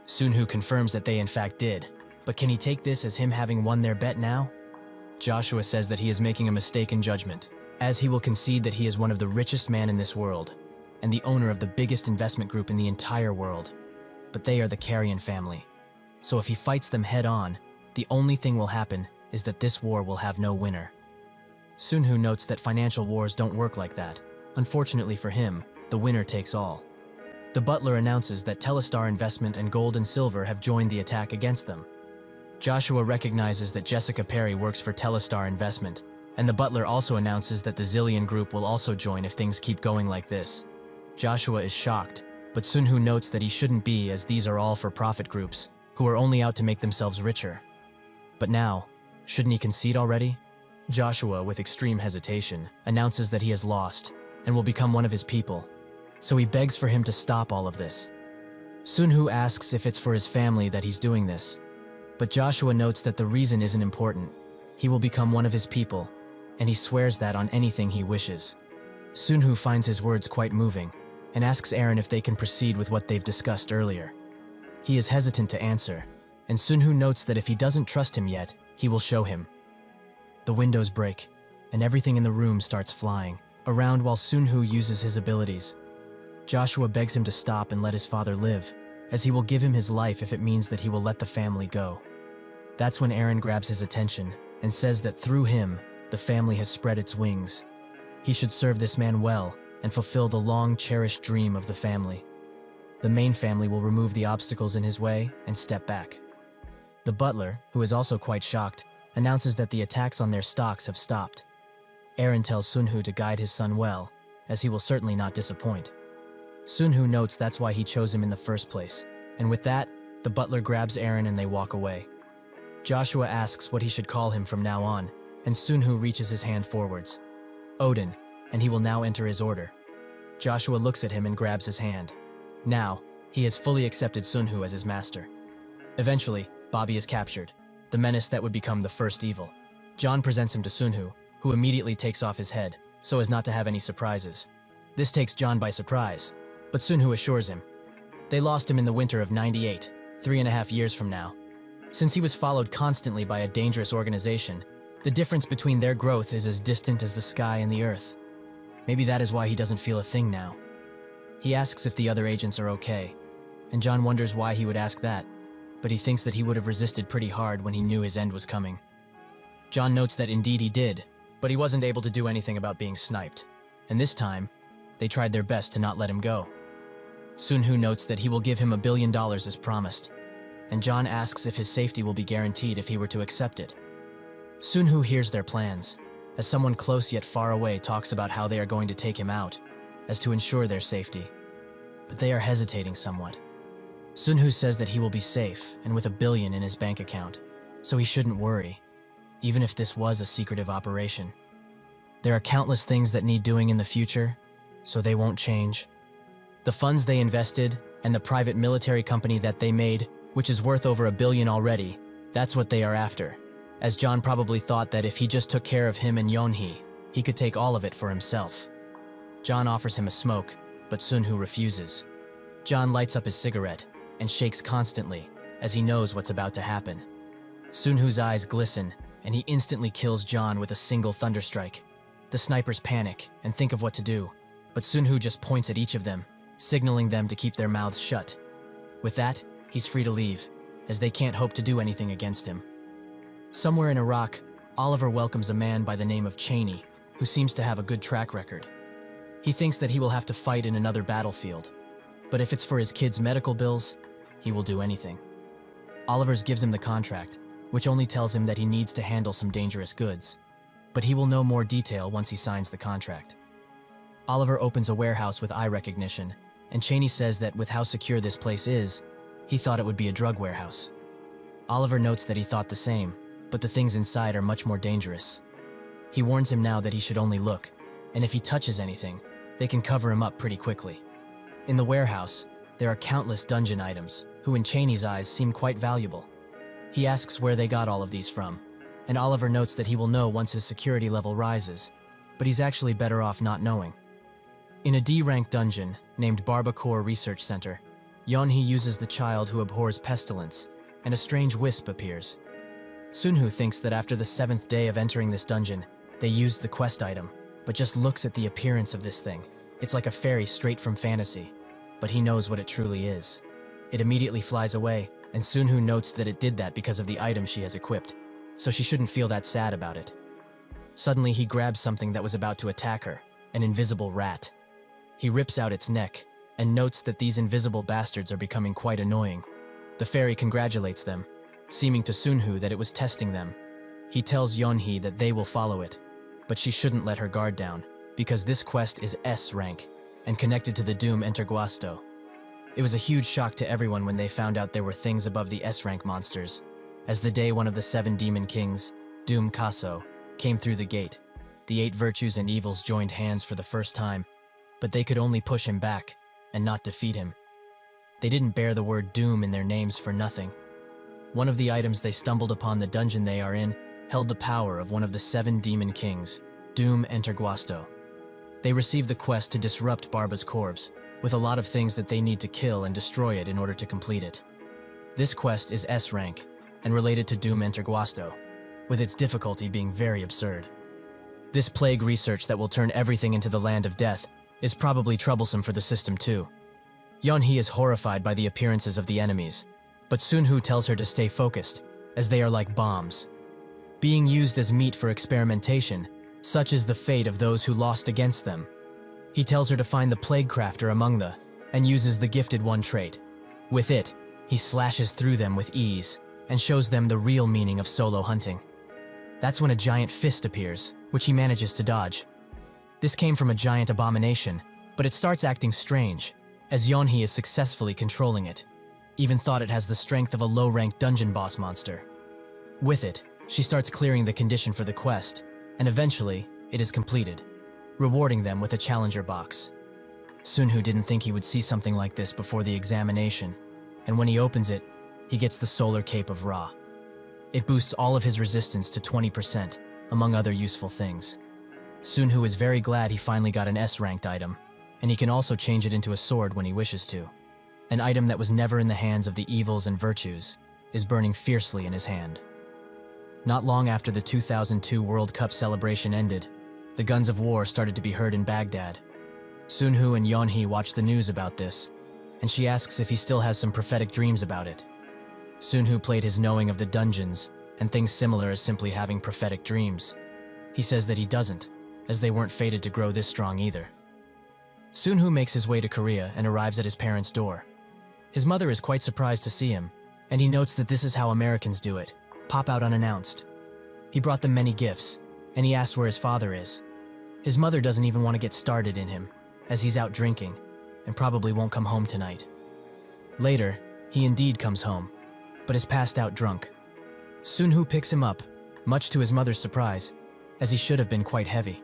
Sun Hu confirms that they in fact did, but can he take this as him having won their bet now? Joshua says that he is making a mistake in judgment, as he will concede that he is one of the richest men in this world, and the owner of the biggest investment group in the entire world. But they are the Carrion family. So if he fights them head-on, the only thing will happen is that this war will have no winner. Sun Hu notes that financial wars don't work like that. Unfortunately for him, the winner takes all. The butler announces that Telestar Investment and Gold and Silver have joined the attack against them. Joshua recognizes that Jessica Perry works for Telestar Investment, and the butler also announces that the Zillion Group will also join if things keep going like this. Joshua is shocked, but Sun Hu notes that he shouldn't be, as these are all for-profit groups, who are only out to make themselves richer. But now, shouldn't he concede already? Joshua, with extreme hesitation, announces that he has lost and will become one of his people, so he begs for him to stop all of this. Sun Hu asks if it's for his family that he's doing this, but Joshua notes that the reason isn't important. He will become one of his people, and he swears that on anything he wishes. Sun Hu finds his words quite moving and asks Aaron if they can proceed with what they've discussed earlier. He is hesitant to answer, and Sun Hu notes that if he doesn't trust him yet, he will show him. The windows break, and everything in the room starts flying around while Sun Hu uses his abilities. Joshua begs him to stop and let his father live, as he will give him his life if it means that he will let the family go. That's when Aaron grabs his attention and says that through him, the family has spread its wings. He should serve this man well and fulfill the long-cherished dream of the family. The main family will remove the obstacles in his way and step back. The butler, who is also quite shocked, announces that the attacks on their stocks have stopped. Aaron tells Sun Hu to guide his son well, as he will certainly not disappoint. Sun Hu notes that's why he chose him in the first place, and with that, the butler grabs Aaron and they walk away. Joshua asks what he should call him from now on, and Sun Hu reaches his hand forwards. Odin, and he will now enter his order. Joshua looks at him and grabs his hand. Now, he has fully accepted Sun Hu as his master. Eventually, Bobby is captured, the menace that would become the first evil. John presents him to Sun Hu, who immediately takes off his head, so as not to have any surprises. This takes John by surprise, but Sun Hu assures him. They lost him in the winter of '98, 3.5 years from now. Since he was followed constantly by a dangerous organization, the difference between their growth is as distant as the sky and the earth. Maybe that is why he doesn't feel a thing now. He asks if the other agents are okay, and John wonders why he would ask that, but he thinks that he would have resisted pretty hard when he knew his end was coming. John notes that indeed he did, but he wasn't able to do anything about being sniped, and this time, they tried their best to not let him go. Sun Hu notes that he will give him $1 billion as promised, and John asks if his safety will be guaranteed if he were to accept it. Sun Hu hears their plans, as someone close yet far away talks about how they are going to take him out, as to ensure their safety. But they are hesitating somewhat. Sun Hu says that he will be safe and with $1 billion in his bank account, so he shouldn't worry, even if this was a secretive operation. There are countless things that need doing in the future, so they won't change. The funds they invested and the private military company that they made, which is worth over $1 billion already, that's what they are after. As John probably thought that if he just took care of him and Yeonhee, he could take all of it for himself. John offers him a smoke, but Sunhoo refuses. John lights up his cigarette and shakes constantly, as he knows what's about to happen. Sunhoo's eyes glisten, and he instantly kills John with a single thunderstrike. The snipers panic and think of what to do, but Sunhoo just points at each of them, signaling them to keep their mouths shut. With that, he's free to leave, as they can't hope to do anything against him. Somewhere in Iraq, Oliver welcomes a man by the name of Cheney, who seems to have a good track record. He thinks that he will have to fight in another battlefield, but if it's for his kids' medical bills, he will do anything. Oliver's gives him the contract, which only tells him that he needs to handle some dangerous goods, but he will know more detail once he signs the contract. Oliver opens a warehouse with eye recognition, and Cheney says that with how secure this place is, he thought it would be a drug warehouse. Oliver notes that he thought the same, but the things inside are much more dangerous. He warns him now that he should only look, and if he touches anything, they can cover him up pretty quickly. In the warehouse, there are countless dungeon items, who in Cheney's eyes seem quite valuable. He asks where they got all of these from, and Oliver notes that he will know once his security level rises, but he's actually better off not knowing. In a D-rank dungeon, named Barbacore Research Center, Yeonhee uses the child who abhors pestilence, and a strange wisp appears. Sunhoo thinks that after the 7th day of entering this dungeon, they used the quest item, but just looks at the appearance of this thing. It's like a fairy straight from fantasy, but he knows what it truly is. It immediately flies away, and Sunhoo notes that it did that because of the item she has equipped, so she shouldn't feel that sad about it. Suddenly he grabs something that was about to attack her, an invisible rat. He rips out its neck, and notes that these invisible bastards are becoming quite annoying. The fairy congratulates them, seeming to Sunhoo that it was testing them. He tells Yeonhee that they will follow it, but she shouldn't let her guard down, because this quest is S rank, and connected to the Doom Enterguasto. It was a huge shock to everyone when they found out there were things above the S rank monsters, as the day one of the 7 demon kings, Doom Kaso, came through the gate. The 8 virtues and evils joined hands for the first time, but they could only push him back, and not defeat him. They didn't bear the word Doom in their names for nothing. One of the items they stumbled upon the dungeon they are in held the power of one of the 7 demon kings, Doom Enterguasto. They receive the quest to disrupt Barba's corpse, with a lot of things that they need to kill and destroy it in order to complete it. This quest is S rank, and related to Doom Enterguasto, with its difficulty being very absurd. This plague research that will turn everything into the land of death is probably troublesome for the system too. Yeonhee is horrified by the appearances of the enemies, but Sunhoo tells her to stay focused, as they are like bombs. Being used as meat for experimentation, such is the fate of those who lost against them. He tells her to find the plague crafter among the, and uses the gifted one trait. With it, he slashes through them with ease, and shows them the real meaning of solo hunting. That's when a giant fist appears, which he manages to dodge. This came from a giant abomination, but it starts acting strange, as Yeonhee is successfully controlling it. Even thought it has the strength of a low-ranked dungeon boss monster. With it, she starts clearing the condition for the quest, and eventually, it is completed, rewarding them with a challenger box. Sunhoo didn't think he would see something like this before the examination, and when he opens it, he gets the Solar Cape of Ra. It boosts all of his resistance to 20%, among other useful things. Sunhoo is very glad he finally got an S-ranked item, and he can also change it into a sword when he wishes to. An item that was never in the hands of the evils and virtues is burning fiercely in his hand. Not long after the 2002 World Cup celebration ended, the guns of war started to be heard in Baghdad. Sunhoo and Yeonhee watch the news about this, and she asks if he still has some prophetic dreams about it. Sunhoo played his knowing of the dungeons and things similar as simply having prophetic dreams. He says that he doesn't, as they weren't fated to grow this strong either. Sunhoo makes his way to Korea and arrives at his parents' door. His mother is quite surprised to see him, and he notes that this is how Americans do it, pop out unannounced. He brought them many gifts, and he asks where his father is. His mother doesn't even want to get started in him, as he's out drinking, and probably won't come home tonight. Later, he indeed comes home, but is passed out drunk. Sunhoo picks him up, much to his mother's surprise, as he should have been quite heavy.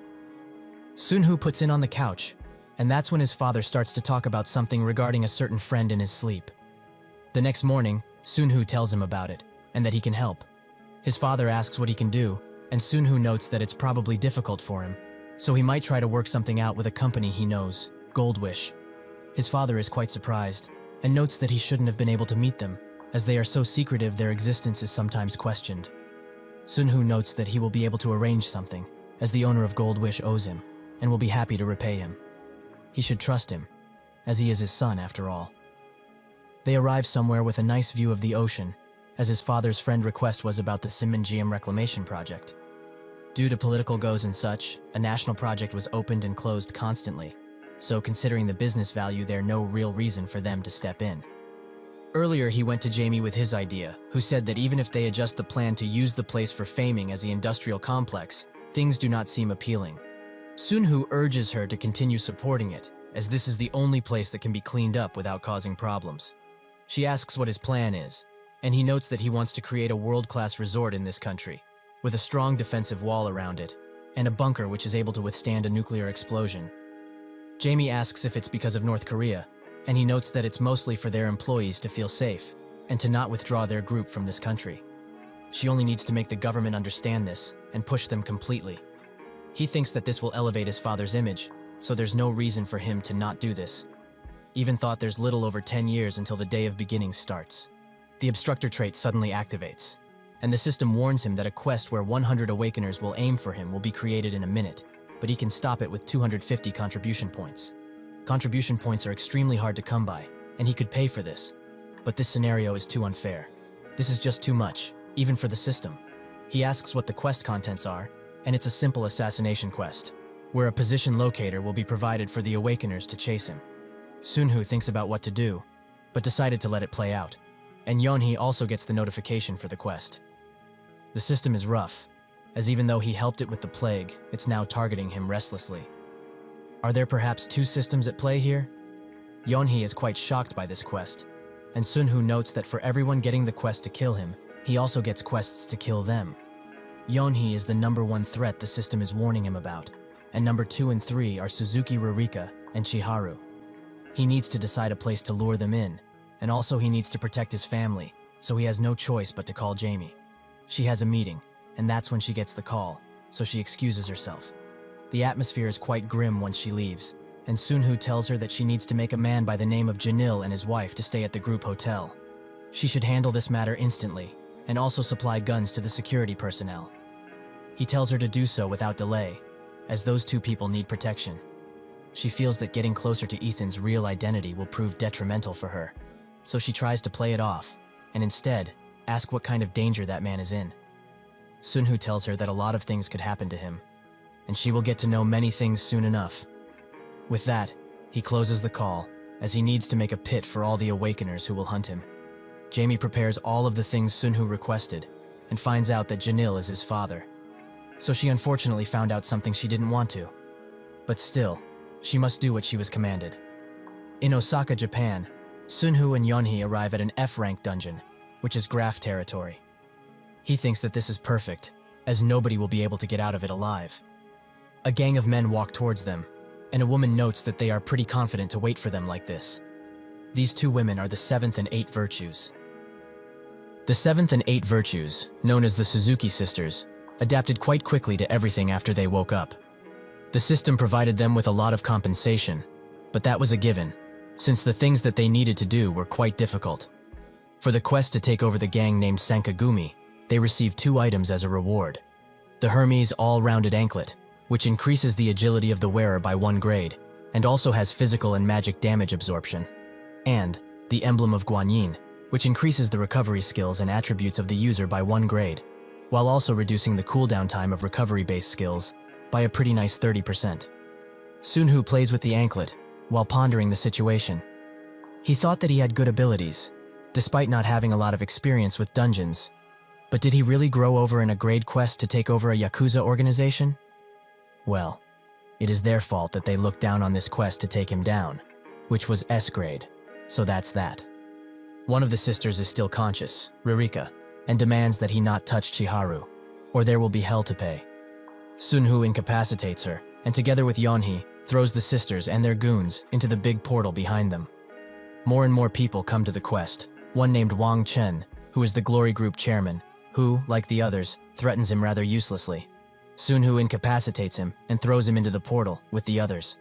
Sunhoo puts in on the couch, And that's when his father starts to talk about something regarding a certain friend in his sleep. The next morning, Sunhoo tells him about it, and that he can help. His father asks what he can do, and Sunhoo notes that it's probably difficult for him, so he might try to work something out with a company he knows, Goldwish. His father is quite surprised, and notes that he shouldn't have been able to meet them, as they are so secretive their existence is sometimes questioned. Sunhoo notes that he will be able to arrange something, as the owner of Goldwish owes him, and will be happy to repay him. He should trust him, as he is his son after all. They arrive somewhere with a nice view of the ocean, as his father's friend request was about the Simanjiam reclamation project. Due to political goals and such, a national project was opened and closed constantly, so considering the business value, there's no real reason for them to step in. Earlier, he went to Jamie with his idea, who said that even if they adjust the plan to use the place for faming as the industrial complex, things do not seem appealing. Sunhoo urges her to continue supporting it, as this is the only place that can be cleaned up without causing problems. She asks what his plan is, and he notes that he wants to create a world-class resort in this country, with a strong defensive wall around it, and a bunker which is able to withstand a nuclear explosion. Jamie asks if it's because of North Korea, and he notes that it's mostly for their employees to feel safe, and to not withdraw their group from this country. She only needs to make the government understand this, and push them completely. He thinks that this will elevate his father's image, so there's no reason for him to not do this. Even thought there's little over 10 years until the day of beginnings starts. The obstructor trait suddenly activates, and the system warns him that a quest where 100 awakeners will aim for him will be created in a minute, but he can stop it with 250 contribution points. Contribution points are extremely hard to come by, and he could pay for this. But this scenario is too unfair. This is just too much, even for the system. He asks what the quest contents are, and it's a simple assassination quest, where a position locator will be provided for the awakeners to chase him. Sunhoo thinks about what to do, but decided to let it play out, and Yeonhee also gets the notification for the quest. The system is rough, as even though he helped it with the plague, it's now targeting him restlessly. Are there perhaps two systems at play here? Yeonhee is quite shocked by this quest, and Sunhoo notes that for everyone getting the quest to kill him, he also gets quests to kill them. Yeonhee is the #1 threat the system is warning him about, and number 2 and 3 are Suzuki Ririka and Chiharu. He needs to decide a place to lure them in, and also he needs to protect his family, so he has no choice but to call Jamie. She has a meeting, and that's when she gets the call, so she excuses herself. The atmosphere is quite grim once she leaves, and Sunhoo tells her that she needs to make a man by the name of Janil and his wife to stay at the group hotel. She should handle this matter instantly, and also supply guns to the security personnel. He tells her to do so without delay, as those two people need protection. She feels that getting closer to Ethan's real identity will prove detrimental for her, so she tries to play it off, and instead, ask what kind of danger that man is in. Sunhoo tells her that a lot of things could happen to him, and she will get to know many things soon enough. With that, he closes the call, as he needs to make a pit for all the awakeners who will hunt him. Jamie prepares all of the things Sunhoo requested, and finds out that Janil is his father. So she unfortunately found out something she didn't want to. But still, she must do what she was commanded. In Osaka, Japan, Sunhoo and Yeonhee arrive at an F-rank dungeon, which is Graph territory. He thinks that this is perfect, as nobody will be able to get out of it alive. A gang of men walk towards them, and a woman notes that they are pretty confident to wait for them like this. These two women are the 7th and 8th virtues. The 7th and 8th virtues, known as the Suzuki sisters, adapted quite quickly to everything after they woke up. The system provided them with a lot of compensation, but that was a given, since the things that they needed to do were quite difficult. For the quest to take over the gang named Sankagumi, they received 2 items as a reward. The Hermes all-rounded anklet, which increases the agility of the wearer by 1 grade, and also has physical and magic damage absorption, and the Emblem of Guanyin, which increases the recovery skills and attributes of the user by 1 grade, while also reducing the cooldown time of recovery-based skills by a pretty nice 30%. Sunhoo plays with the anklet, while pondering the situation. He thought that he had good abilities, despite not having a lot of experience with dungeons. But did he really grow over in a grade quest to take over a Yakuza organization? Well, it is their fault that they looked down on this quest to take him down, which was S grade, so that's that. One of the sisters is still conscious, Ririka, and demands that he not touch Chiharu, or there will be hell to pay. Sunhoo incapacitates her, and together with Yeonhee, throws the sisters and their goons into the big portal behind them. More and more people come to the quest, one named Wang Chen, who is the Glory Group chairman, who, like the others, threatens him rather uselessly. Sun Hu incapacitates him and throws him into the portal with the others.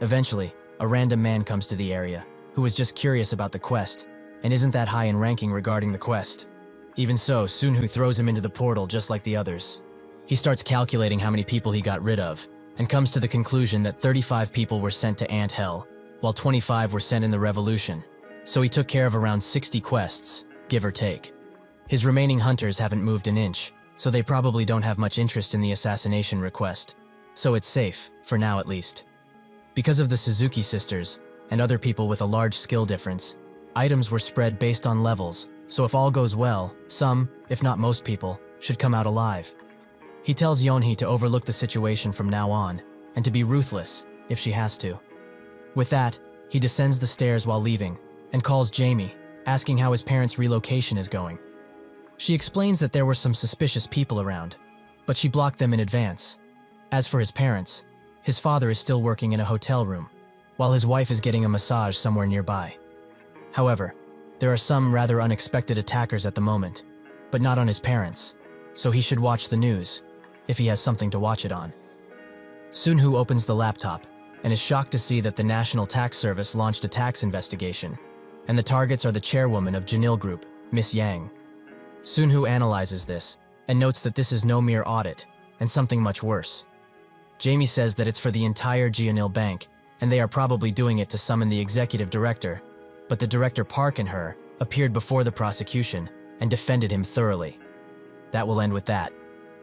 Eventually, a random man comes to the area, who is just curious about the quest, and isn't that high in ranking regarding the quest. Even so, Sun Hu throws him into the portal just like the others. He starts calculating how many people he got rid of, and comes to the conclusion that 35 people were sent to Ant Hell, while 25 were sent in the Revolution. So he took care of around 60 quests, give or take. His remaining hunters haven't moved an inch, so they probably don't have much interest in the assassination request. So it's safe, for now at least. Because of the Suzuki sisters, and other people with a large skill difference, items were spread based on levels, so if all goes well, some, if not most people, should come out alive. He tells Yeonhee to overlook the situation from now on, and to be ruthless, if she has to. With that, he descends the stairs while leaving, and calls Jamie, asking how his parents' relocation is going. She explains that there were some suspicious people around, but she blocked them in advance. As for his parents, his father is still working in a hotel room, while his wife is getting a massage somewhere nearby. However, there are some rather unexpected attackers at the moment, but not on his parents, so he should watch the news, if he has something to watch it on. Sun Hu opens the laptop, and is shocked to see that the National Tax Service launched a tax investigation, and the targets are the chairwoman of Janil Group, Miss Yang. Sun Hu analyzes this, and notes that this is no mere audit, and something much worse. Jamie says that it's for the entire Janil Bank, and they are probably doing it to summon the executive director, but the director Park and her appeared before the prosecution and defended him thoroughly. That will end with that,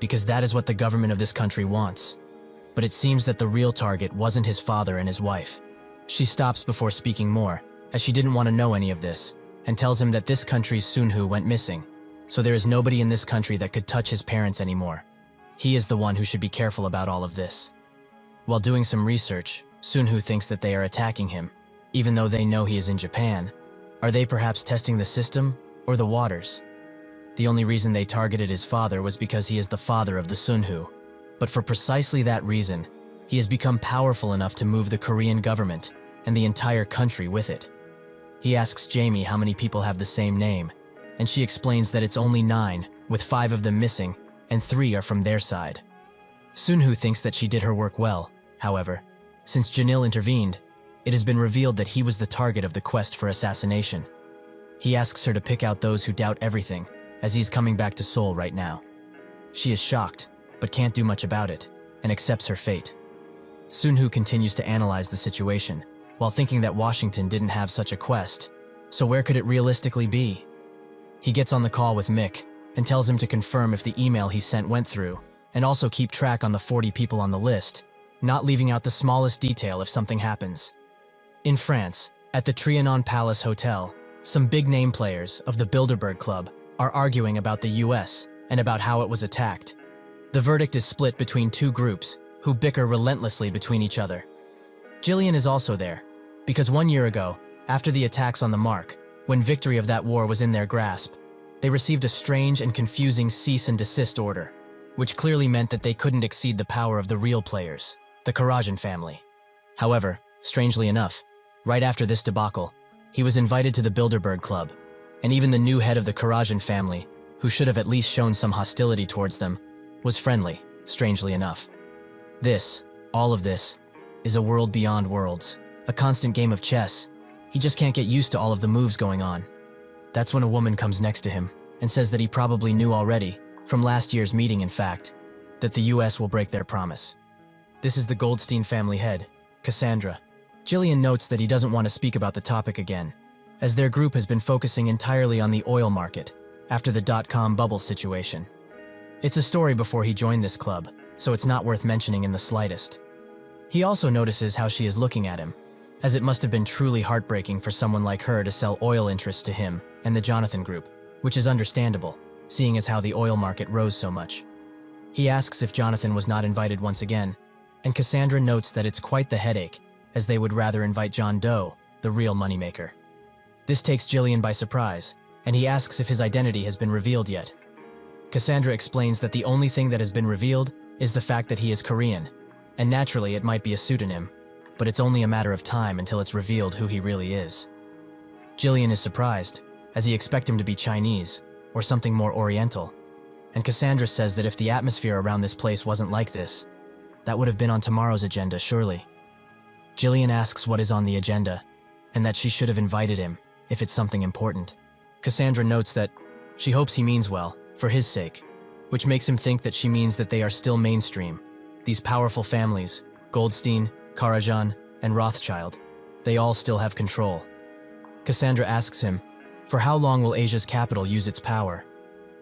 because that is what the government of this country wants. But it seems that the real target wasn't his father and his wife. She stops before speaking more, as she didn't want to know any of this, and tells him that this country's Sun Hu went missing, so there is nobody in this country that could touch his parents anymore. He is the one who should be careful about all of this. While doing some research, Sun Hu thinks that they are attacking him, even though they know he is in Japan. Are they perhaps testing the system or the waters? The only reason they targeted his father was because he is the father of the Sun Hu. But for precisely that reason, he has become powerful enough to move the Korean government and the entire country with it. He asks Jamie how many people have the same name, and she explains that it's only 9, with 5 of them missing, and 3 are from their side. Sun Hu thinks that she did her work well. However, since Janil intervened, it has been revealed that he was the target of the quest for assassination. He asks her to pick out those who doubt everything, as he's coming back to Seoul right now. She is shocked, but can't do much about it, and accepts her fate. Sun Hu continues to analyze the situation, while thinking that Washington didn't have such a quest, so where could it realistically be? He gets on the call with Mick, and tells him to confirm if the email he sent went through, and also keep track on the 40 people on the list, not leaving out the smallest detail if something happens. In France, at the Trianon Palace Hotel, some big-name players of the Bilderberg Club are arguing about the US and about how it was attacked. The verdict is split between 2 groups who bicker relentlessly between each other. Jillian is also there, because 1 year ago, after the attacks on the Mark, when victory of that war was in their grasp, they received a strange and confusing cease and desist order, which clearly meant that they couldn't exceed the power of the real players, the Karajan family. However, strangely enough, right after this debacle, he was invited to the Bilderberg Club, and even the new head of the Karajan family, who should have at least shown some hostility towards them, was friendly, strangely enough. This, all of this, is a world beyond worlds, a constant game of chess. He just can't get used to all of the moves going on. That's when a woman comes next to him and says that he probably knew already, from last year's meeting in fact, that the US will break their promise. This is the Goldstein family head, Cassandra. Jillian notes that he doesn't want to speak about the topic again, as their group has been focusing entirely on the oil market after the dot-com bubble situation. It's a story before he joined this club, so it's not worth mentioning in the slightest. He also notices how she is looking at him, as it must have been truly heartbreaking for someone like her to sell oil interests to him and the Jonathan Group, which is understandable, seeing as how the oil market rose so much. He asks if Jonathan was not invited once again, and Cassandra notes that it's quite the headache, as they would rather invite John Doe, the real moneymaker. This takes Jillian by surprise, and he asks if his identity has been revealed yet. Cassandra explains that the only thing that has been revealed is the fact that he is Korean, and naturally it might be a pseudonym. but it's only a matter of time until it's revealed who he really is. Jillian is surprised, as he expects him to be Chinese, or something more oriental. And Cassandra says that if the atmosphere around this place wasn't like this, that would have been on tomorrow's agenda, surely. Jillian asks what is on the agenda, and that she should have invited him, if it's something important. Cassandra notes that she hopes he means well, for his sake, which makes him think that she means that they are still mainstream. These powerful families, Goldstein, Karajan, and Rothschild, they all still have control. Cassandra asks him, for how long will Asia's capital use its power?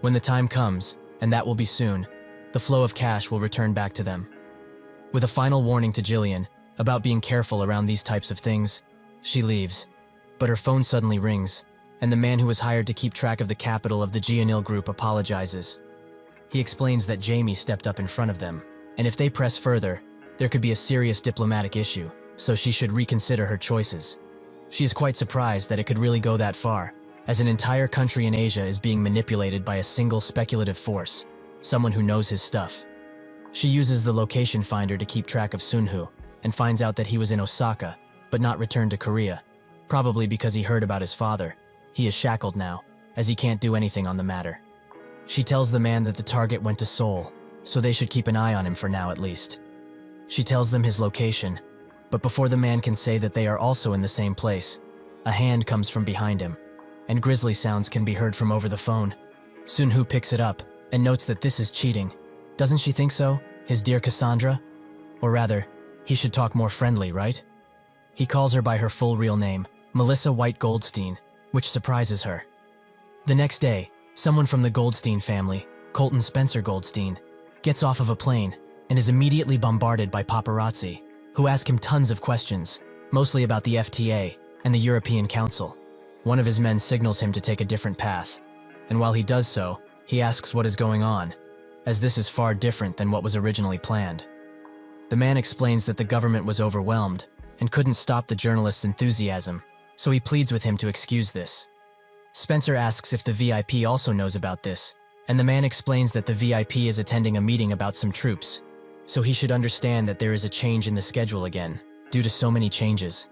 When the time comes, and that will be soon, the flow of cash will return back to them. With a final warning to Jillian about being careful around these types of things, she leaves. But her phone suddenly rings, and the man who was hired to keep track of the capital of the Gianil Group apologizes. He explains that Jamie stepped up in front of them, and if they press further, there could be a serious diplomatic issue, so she should reconsider her choices. She is quite surprised that it could really go that far, as an entire country in Asia is being manipulated by a single speculative force, someone who knows his stuff. She uses the location finder to keep track of Sunhu, and finds out that he was in Osaka, but not returned to Korea, probably because he heard about his father. He is shackled now, as he can't do anything on the matter. She tells the man that the target went to Seoul, so they should keep an eye on him for now at least. She tells them his location, but before the man can say that they are also in the same place, a hand comes from behind him, and grisly sounds can be heard from over the phone. Sunhu picks it up and notes that this is cheating. Doesn't she think so, his dear Cassandra? Or rather, he should talk more friendly, right? He calls her by her full real name, Melissa White Goldstein, which surprises her. The next day, someone from the Goldstein family, Colton Spencer Goldstein, gets off of a plane and is immediately bombarded by paparazzi, who ask him tons of questions, mostly about the FTA and the European Council. One of his men signals him to take a different path, and while he does so, he asks what is going on, as this is far different than what was originally planned. The man explains that the government was overwhelmed and couldn't stop the journalist's enthusiasm, so he pleads with him to excuse this. Spencer asks if the VIP also knows about this, and the man explains that the VIP is attending a meeting about some troops, so he should understand that there is a change in the schedule again, due to so many changes.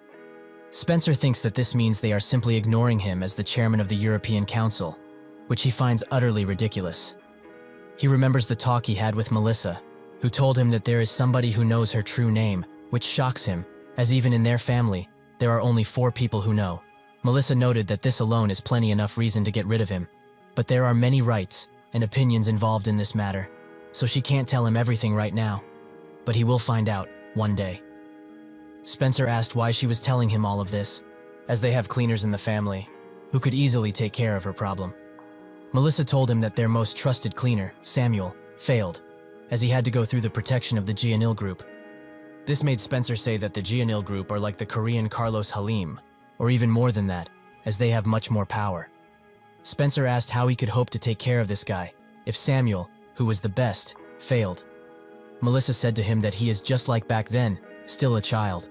Spencer thinks that this means they are simply ignoring him as the chairman of the European Council, which he finds utterly ridiculous. He remembers the talk he had with Melissa, who told him that there is somebody who knows her true name, which shocks him, as even in their family, there are only 4 people who know. Melissa noted that this alone is plenty enough reason to get rid of him, but there are many rights and opinions involved in this matter, so she can't tell him everything right now. But he will find out, one day. Spencer asked why she was telling him all of this, as they have cleaners in the family, who could easily take care of her problem. Melissa told him that their most trusted cleaner, Samuel, failed, as he had to go through the protection of the Gianil Group. This made Spencer say that the Gianil Group are like the Korean Carlos Halim, or even more than that, as they have much more power. Spencer asked how he could hope to take care of this guy, if Samuel, who was the best, failed. Melissa said to him that he is just like back then, still a child.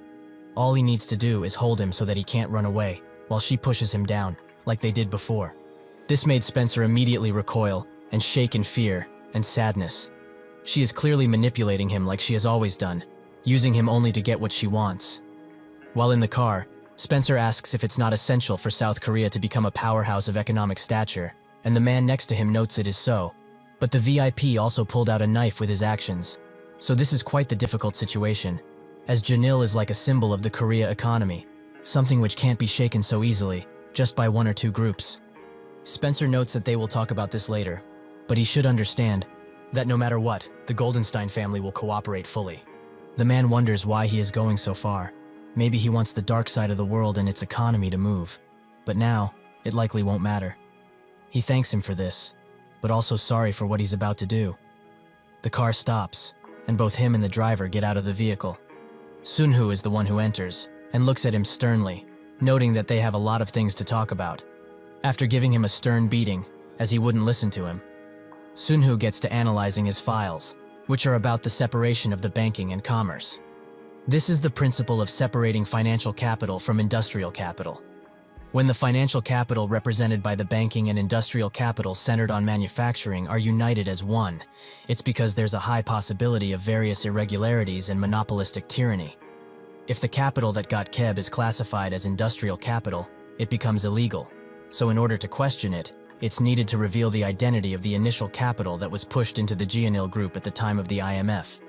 All he needs to do is hold him so that he can't run away, while she pushes him down, like they did before. This made Spencer immediately recoil and shake in fear and sadness. She is clearly manipulating him like she has always done, using him only to get what she wants. While in the car, Spencer asks if it's not essential for South Korea to become a powerhouse of economic stature, and the man next to him notes it is so. But the VIP also pulled out a knife with his actions, so this is quite the difficult situation, as Janil is like a symbol of the Korea economy, something which can't be shaken so easily, just by 1 or 2 groups. Spencer notes that they will talk about this later, but he should understand that no matter what, the Goldenstein family will cooperate fully. The man wonders why he is going so far. Maybe he wants the dark side of the world and its economy to move, but now, it likely won't matter. He thanks him for this, but also sorry for what he's about to do. The car stops, and both him and the driver get out of the vehicle. Sunhu is the one who enters, and looks at him sternly, noting that they have a lot of things to talk about. After giving him a stern beating, as he wouldn't listen to him, Sunhu gets to analyzing his files, which are about the separation of the banking and commerce. This is the principle of separating financial capital from industrial capital. When the financial capital represented by the banking and industrial capital centered on manufacturing are united as one, it's because there's a high possibility of various irregularities and monopolistic tyranny. If the capital that got Keb is classified as industrial capital, it becomes illegal. So in order to question it, it's needed to reveal the identity of the initial capital that was pushed into the Jeonil group at the time of the IMF.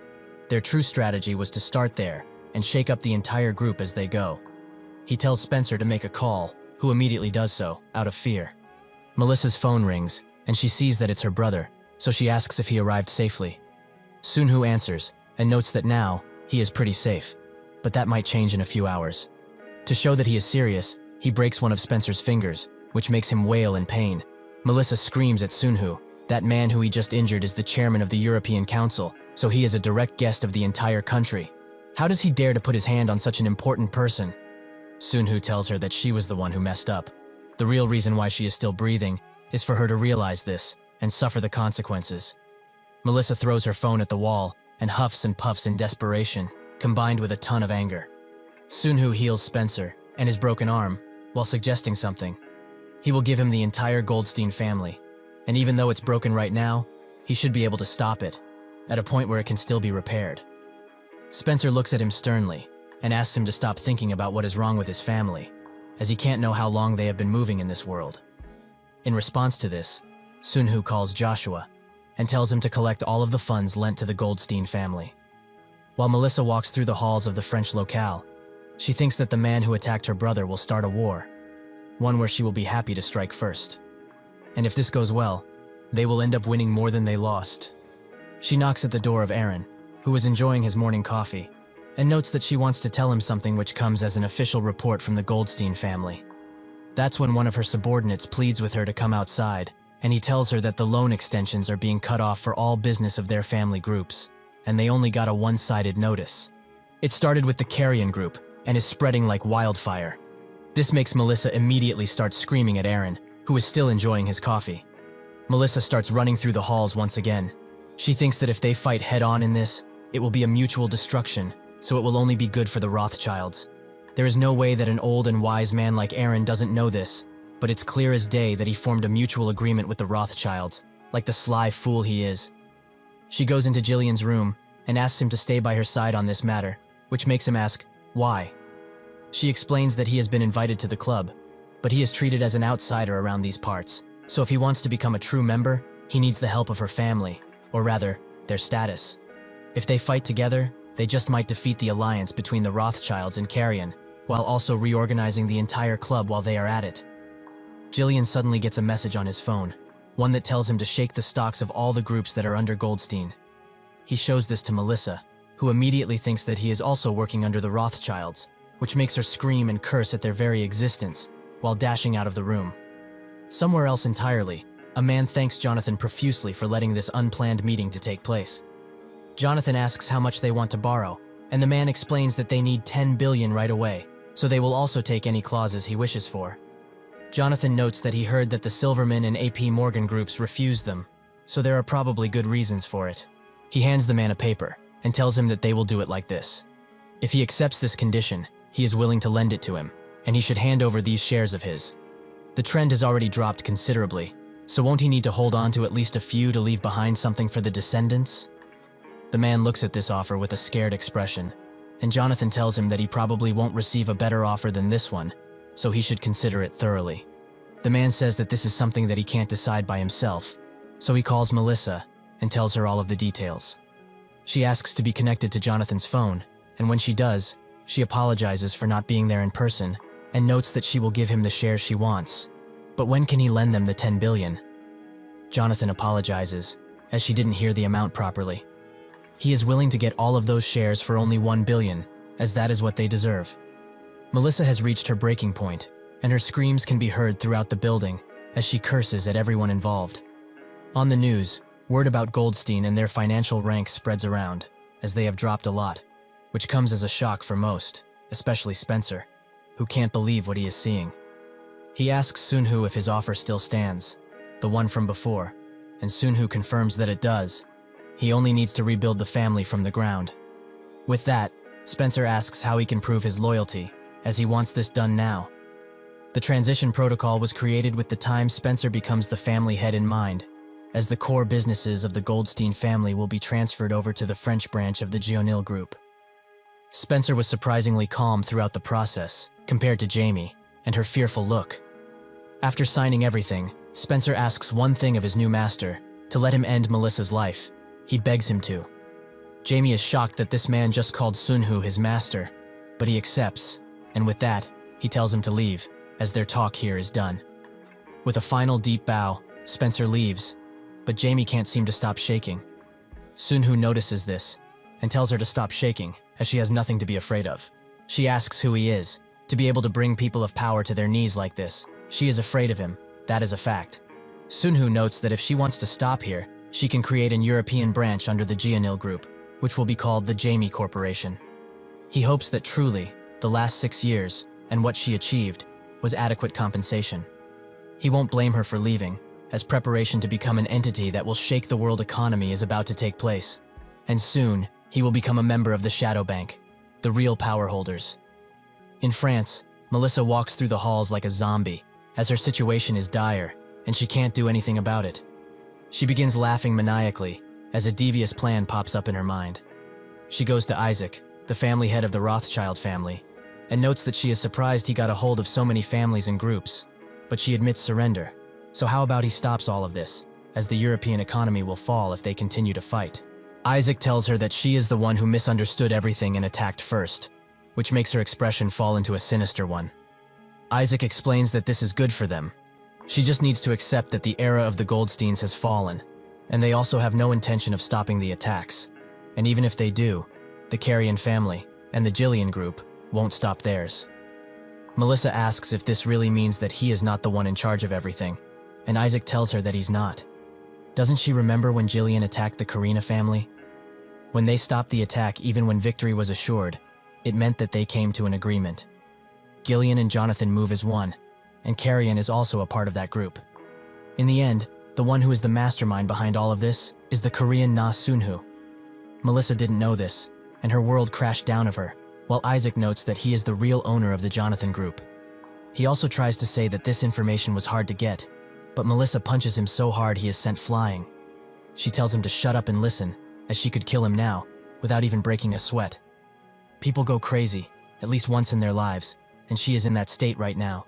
Their true strategy was to start there and shake up the entire group as they go. He tells Spencer to make a call, who immediately does so, out of fear. Melissa's phone rings, and she sees that it's her brother, so she asks if he arrived safely. Sunhoo answers, and notes that now, he is pretty safe, but that might change in a few hours. To show that he is serious, he breaks one of Spencer's fingers, which makes him wail in pain. Melissa screams at Sunhoo. That man who he just injured is the chairman of the European Council, so he is a direct guest of the entire country. How does he dare to put his hand on such an important person? Sunhoo tells her that she was the one who messed up. The real reason why she is still breathing is for her to realize this and suffer the consequences. Melissa throws her phone at the wall and huffs and puffs in desperation, combined with a ton of anger. Sunhoo heals Spencer and his broken arm while suggesting something. He will give him the entire Goldstein family, and even though it's broken right now, he should be able to stop it, at a point where it can still be repaired. Spencer looks at him sternly and asks him to stop thinking about what is wrong with his family, as he can't know how long they have been moving in this world. In response to this, Sunhoo calls Joshua and tells him to collect all of the funds lent to the Goldstein family. While Melissa walks through the halls of the French locale, she thinks that the man who attacked her brother will start a war, one where she will be happy to strike first. And if this goes well, they will end up winning more than they lost. She knocks at the door of Aaron, who is enjoying his morning coffee, and notes that she wants to tell him something which comes as an official report from the Goldstein family. That's when one of her subordinates pleads with her to come outside, and he tells her that the loan extensions are being cut off for all business of their family groups, and they only got a one-sided notice. It started with the Carrion group, and is spreading like wildfire. This makes Melissa immediately start screaming at Aaron, who is still enjoying his coffee. Melissa starts running through the halls once again. She thinks that if they fight head-on in this, it will be a mutual destruction, so it will only be good for the Rothschilds. There is no way that an old and wise man like Aaron doesn't know this, but it's clear as day that he formed a mutual agreement with the Rothschilds, like the sly fool he is. She goes into Jillian's room and asks him to stay by her side on this matter, which makes him ask, why? She explains that he has been invited to the club, but he is treated as an outsider around these parts, so if he wants to become a true member, he needs the help of her family, or rather, their status. If they fight together, they just might defeat the alliance between the Rothschilds and Carrion, while also reorganizing the entire club while they are at it. Jillian suddenly gets a message on his phone, one that tells him to shake the stocks of all the groups that are under Goldstein. He shows this to Melissa, who immediately thinks that he is also working under the Rothschilds, which makes her scream and curse at their very existence, while dashing out of the room. Somewhere else entirely, a man thanks Jonathan profusely for letting this unplanned meeting to take place. Jonathan asks how much they want to borrow, and the man explains that they need 10 billion right away, so they will also take any clauses he wishes for. Jonathan notes that he heard that the Silverman and AP Morgan groups refused them, so there are probably good reasons for it. He hands the man a paper, and tells him that they will do it like this. If he accepts this condition, he is willing to lend it to him, and he should hand over these shares of his. The trend has already dropped considerably, so won't he need to hold on to at least a few to leave behind something for the descendants? The man looks at this offer with a scared expression, and Jonathan tells him that he probably won't receive a better offer than this one, so he should consider it thoroughly. The man says that this is something that he can't decide by himself, so he calls Melissa and tells her all of the details. She asks to be connected to Jonathan's phone, and when she does, she apologizes for not being there in person and notes that she will give him the shares she wants. But when can he lend them the 10 billion? Jonathan apologizes, as she didn't hear the amount properly. He is willing to get all of those shares for only 1 billion, as that is what they deserve. Melissa has reached her breaking point, and her screams can be heard throughout the building as she curses at everyone involved. On the news, word about Goldstein and their financial ranks spreads around, as they have dropped a lot, which comes as a shock for most, especially Spencer, who can't believe what he is seeing. He asks Sunhoo if his offer still stands, the one from before, and Sunhoo confirms that it does. He only needs to rebuild the family from the ground. With that, Spencer asks how he can prove his loyalty, as he wants this done now. The transition protocol was created with the time Spencer becomes the family head in mind, as the core businesses of the Goldstein family will be transferred over to the French branch of the Jeonil group. Spencer was surprisingly calm throughout the process, compared to Jamie, and her fearful look. After signing everything, Spencer asks one thing of his new master, to let him end Melissa's life. He begs him to. Jamie is shocked that this man just called Sunhu his master, but he accepts, and with that, he tells him to leave, as their talk here is done. With a final deep bow, Spencer leaves, but Jamie can't seem to stop shaking. Sunhu notices this, and tells her to stop shaking, as she has nothing to be afraid of. She asks who he is, to be able to bring people of power to their knees like this. She is afraid of him, that is a fact. Sunhu notes that if she wants to stop here, she can create an European branch under the Gianil Group, which will be called the Jamie Corporation. He hopes that truly, the last 6 years, and what she achieved, was adequate compensation. He won't blame her for leaving, as preparation to become an entity that will shake the world economy is about to take place. And soon, he will become a member of the Shadow Bank, the real power holders. In France, Melissa walks through the halls like a zombie, as her situation is dire, and she can't do anything about it. She begins laughing maniacally, as a devious plan pops up in her mind. She goes to Isaac, the family head of the Rothschild family, and notes that she is surprised he got a hold of so many families and groups, but she admits surrender. So how about he stops all of this, as the European economy will fall if they continue to fight. Isaac tells her that she is the one who misunderstood everything and attacked first, which makes her expression fall into a sinister one. Isaac explains that this is good for them. She just needs to accept that the era of the Goldsteins has fallen, and they also have no intention of stopping the attacks. And even if they do, the Carrion family and the Gillian group won't stop theirs. Melissa asks if this really means that he is not the one in charge of everything, and Isaac tells her that he's not. Doesn't she remember when Gillian attacked the Karina family? When they stopped the attack even when victory was assured, it meant that they came to an agreement. Gillian and Jonathan move as one, and Carrion is also a part of that group. In the end, the one who is the mastermind behind all of this is the Korean Na Sunhu. Melissa didn't know this, and her world crashed down of her, while Isaac notes that he is the real owner of the Jonathan group. He also tries to say that this information was hard to get, but Melissa punches him so hard he is sent flying. She tells him to shut up and listen, as she could kill him now, without even breaking a sweat. People go crazy, at least once in their lives, and she is in that state right now.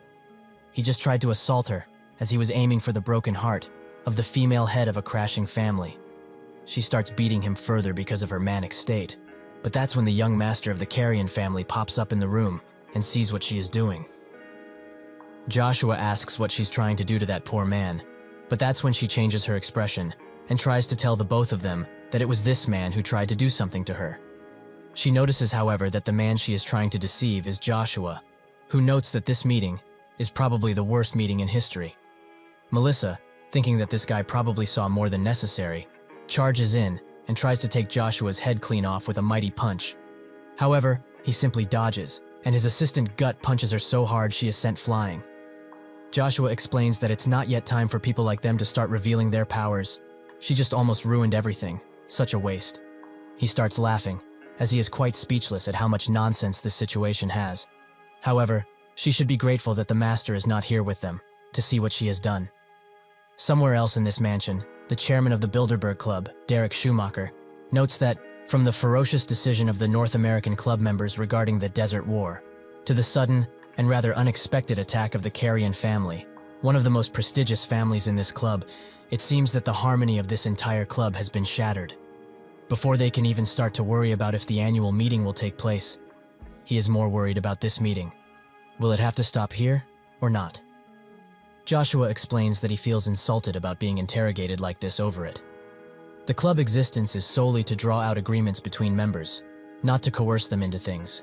He just tried to assault her, as he was aiming for the broken heart of the female head of a crashing family. She starts beating him further because of her manic state, but that's when the young master of the Carrion family pops up in the room and sees what she is doing. Joshua asks what she's trying to do to that poor man, but that's when she changes her expression and tries to tell the both of them that it was this man who tried to do something to her. She notices, however, that the man she is trying to deceive is Joshua, who notes that this meeting is probably the worst meeting in history. Melissa, thinking that this guy probably saw more than necessary, charges in and tries to take Joshua's head clean off with a mighty punch. However, he simply dodges, and his assistant gut punches her so hard she is sent flying. Joshua explains that it's not yet time for people like them to start revealing their powers. She just almost ruined everything. Such a waste. He starts laughing, as he is quite speechless at how much nonsense this situation has. However, she should be grateful that the master is not here with them, to see what she has done. Somewhere else in this mansion, the chairman of the Bilderberg Club, Derek Schumacher, notes that, from the ferocious decision of the North American club members regarding the Desert War, to the sudden and rather unexpected attack of the Carrion family, one of the most prestigious families in this club, it seems that the harmony of this entire club has been shattered. Before they can even start to worry about if the annual meeting will take place, he is more worried about this meeting. Will it have to stop here or not? Joshua explains that he feels insulted about being interrogated like this over it. The club existence is solely to draw out agreements between members, not to coerce them into things.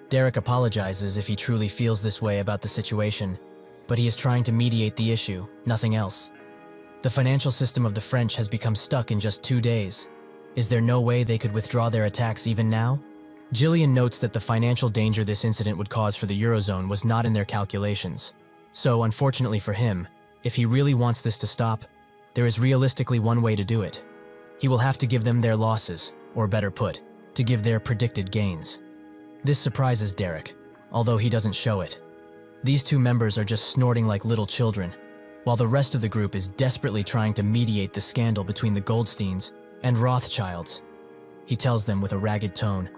Derek apologizes if he truly feels this way about the situation, but he is trying to mediate the issue, nothing else. The financial system of the French has become stuck in just 2 days. Is there no way they could withdraw their attacks even now? Gillian notes that the financial danger this incident would cause for the Eurozone was not in their calculations. So, unfortunately for him, if he really wants this to stop, there is realistically one way to do it. He will have to give them their losses, or better put, to give their predicted gains. This surprises Derek, although he doesn't show it. These two members are just snorting like little children, while the rest of the group is desperately trying to mediate the scandal between the Goldsteins and Rothschilds. He tells them with a ragged tone,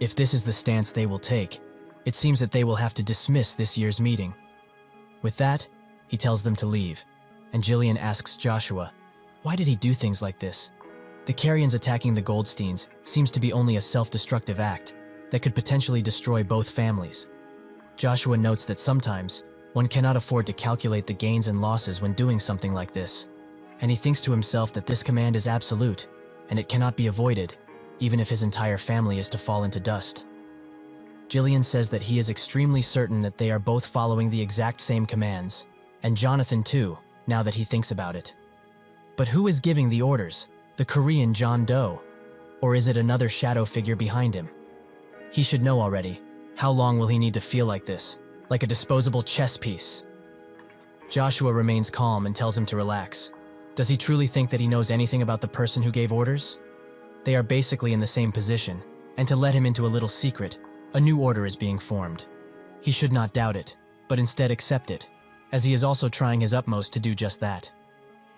If this is the stance they will take, it seems that they will have to dismiss this year's meeting. With that, he tells them to leave, and Jillian asks Joshua, why did he do things like this? The Carians attacking the Goldsteins seems to be only a self-destructive act that could potentially destroy both families. Joshua notes that sometimes one cannot afford to calculate the gains and losses when doing something like this, and he thinks to himself that this command is absolute, and it cannot be avoided, even if his entire family is to fall into dust. Jillian says that he is extremely certain that they are both following the exact same commands, and Jonathan too, now that he thinks about it. But who is giving the orders? The Korean John Doe? Or is it another shadow figure behind him? He should know already. How long will he need to feel like this? Like a disposable chess piece? Joshua remains calm and tells him to relax. Does he truly think that he knows anything about the person who gave orders? They are basically in the same position, and to let him into a little secret, a new order is being formed. He should not doubt it, but instead accept it, as he is also trying his utmost to do just that.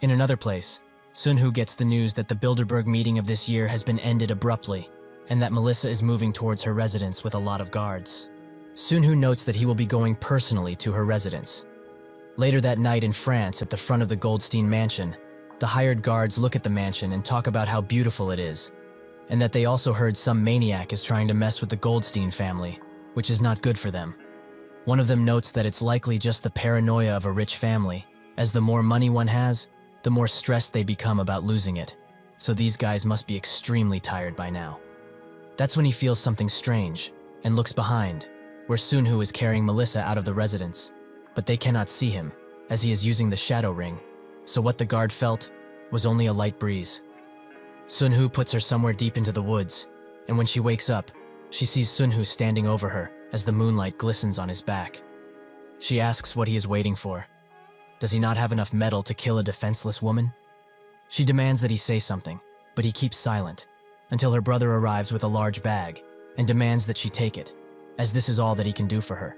In another place, Sunhoo gets the news that the Bilderberg meeting of this year has been ended abruptly, and that Melissa is moving towards her residence with a lot of guards. Sunhoo notes that he will be going personally to her residence. Later that night in France at the front of the Goldstein mansion, the hired guards look at the mansion and talk about how beautiful it is, and that they also heard some maniac is trying to mess with the Goldstein family, which is not good for them. One of them notes that it's likely just the paranoia of a rich family, as the more money one has, the more stressed they become about losing it, so these guys must be extremely tired by now. That's when he feels something strange, and looks behind, where Sunhoo is carrying Melissa out of the residence, but they cannot see him, as he is using the shadow ring, so what the guard felt was only a light breeze. Sunhoo puts her somewhere deep into the woods, and when she wakes up, she sees Sunhoo standing over her as the moonlight glistens on his back. She asks what he is waiting for. Does he not have enough metal to kill a defenseless woman? She demands that he say something, but he keeps silent, until her brother arrives with a large bag and demands that she take it, as this is all that he can do for her.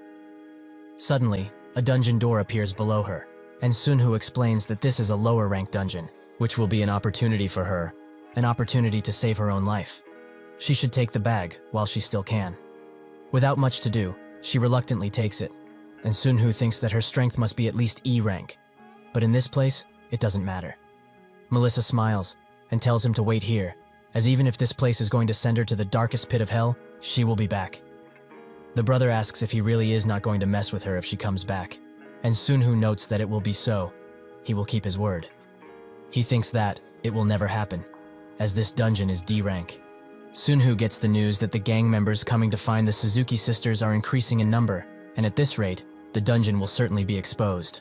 Suddenly, a dungeon door appears below her, and Sunhoo explains that this is a lower-ranked dungeon, which will be an opportunity for her, an opportunity to save her own life. She should take the bag while she still can. Without much to do, she reluctantly takes it, and Sunhoo thinks that her strength must be at least E rank. But in this place, it doesn't matter. Melissa smiles and tells him to wait here, as even if this place is going to send her to the darkest pit of hell, she will be back. The brother asks if he really is not going to mess with her if she comes back, and Sunhoo notes that it will be so. He will keep his word. He thinks that it will never happen, as this dungeon is D rank. Sunhoo gets the news that the gang members coming to find the Suzuki sisters are increasing in number, and at this rate, the dungeon will certainly be exposed.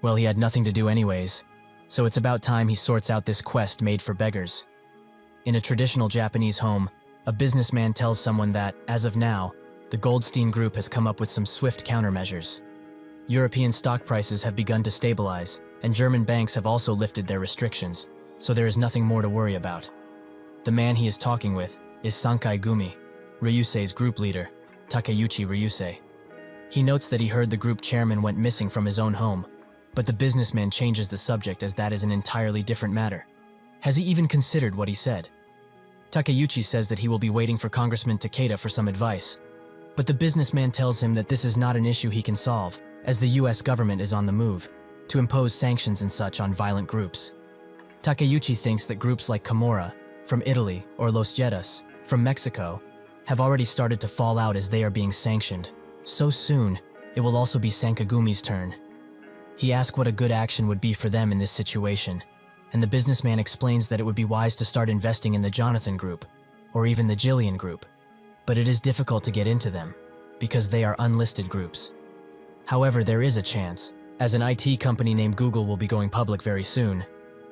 Well, he had nothing to do anyways, so it's about time he sorts out this quest made for beggars. In a traditional Japanese home, a businessman tells someone that, as of now, the Goldstein Group has come up with some swift countermeasures. European stock prices have begun to stabilize, and German banks have also lifted their restrictions, so there is nothing more to worry about. The man he is talking with is Sankai Gumi, Ryusei's group leader, Takeuchi Ryusei. He notes that he heard the group chairman went missing from his own home, but the businessman changes the subject as that is an entirely different matter. Has he even considered what he said? Takeuchi says that he will be waiting for Congressman Takeda for some advice, but the businessman tells him that this is not an issue he can solve, as the US government is on the move to impose sanctions and such on violent groups. Takeuchi thinks that groups like Camorra, from Italy, or Los Jetas, from Mexico, have already started to fall out as they are being sanctioned. So soon, it will also be Sankagumi's turn. He asks what a good action would be for them in this situation, and the businessman explains that it would be wise to start investing in the Jonathan Group, or even the Jillian Group. But it is difficult to get into them, because they are unlisted groups. However, there is a chance, as an IT company named Google will be going public very soon,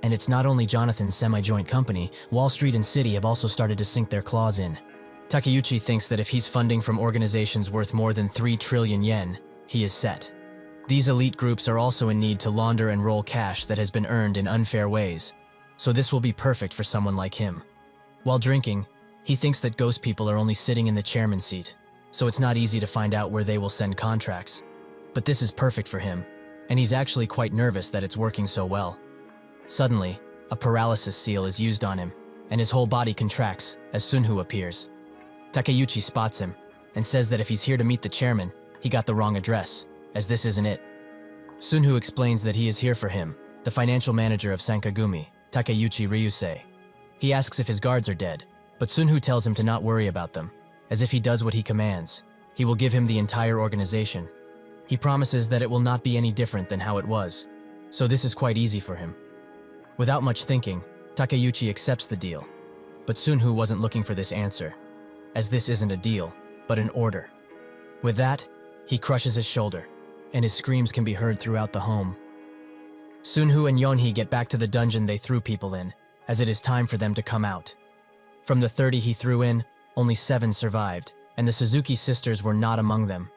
and it's not only Jonathan's semi-joint company, Wall Street and Citi have also started to sink their claws in. Takeuchi thinks that if he's funding from organizations worth more than 3 trillion yen, he is set. These elite groups are also in need to launder and roll cash that has been earned in unfair ways, so this will be perfect for someone like him. While drinking, he thinks that ghost people are only sitting in the chairman's seat, so it's not easy to find out where they will send contracts. But this is perfect for him, and he's actually quite nervous that it's working so well. Suddenly, a paralysis seal is used on him, and his whole body contracts as Sunhoo appears. Takeuchi spots him and says that if he's here to meet the chairman, he got the wrong address, as this isn't it. Sunhu explains that he is here for him, the financial manager of Sankagumi, Takeuchi Ryusei. He asks if his guards are dead, but Sunhu tells him to not worry about them, as if he does what he commands, he will give him the entire organization. He promises that it will not be any different than how it was, so this is quite easy for him. Without much thinking, Takeuchi accepts the deal, but Sunhu wasn't looking for this answer, as this isn't a deal, but an order. With that, he crushes his shoulder, and his screams can be heard throughout the home. Sunhu and Yonhee get back to the dungeon they threw people in, as it is time for them to come out. From the 30 he threw in, only 7 survived, and the Suzuki sisters were not among them.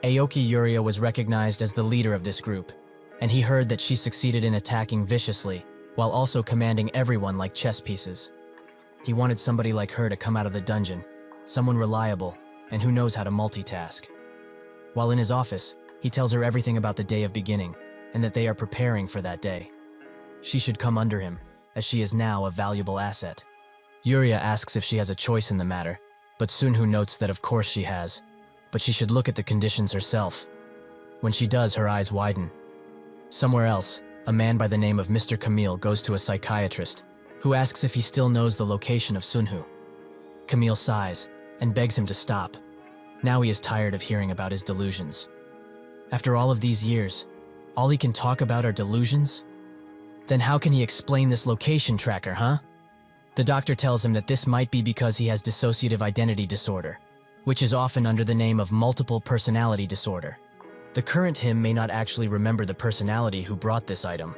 Aoki Yuria was recognized as the leader of this group, and he heard that she succeeded in attacking viciously, while also commanding everyone like chess pieces. He wanted somebody like her to come out of the dungeon, someone reliable, and who knows how to multitask. While in his office, he tells her everything about the day of beginning, and that they are preparing for that day. She should come under him, as she is now a valuable asset. Yuria asks if she has a choice in the matter, but Sunhu notes that of course she has, but she should look at the conditions herself. When she does, her eyes widen. Somewhere else, a man by the name of Mr. Camille goes to a psychiatrist, who asks if he still knows the location of Sunhu. Camille sighs and begs him to stop. Now he is tired of hearing about his delusions. After all of these years, all he can talk about are delusions? Then how can he explain this location tracker, huh? The doctor tells him that this might be because he has dissociative identity disorder, which is often under the name of multiple personality disorder. The current him may not actually remember the personality who brought this item,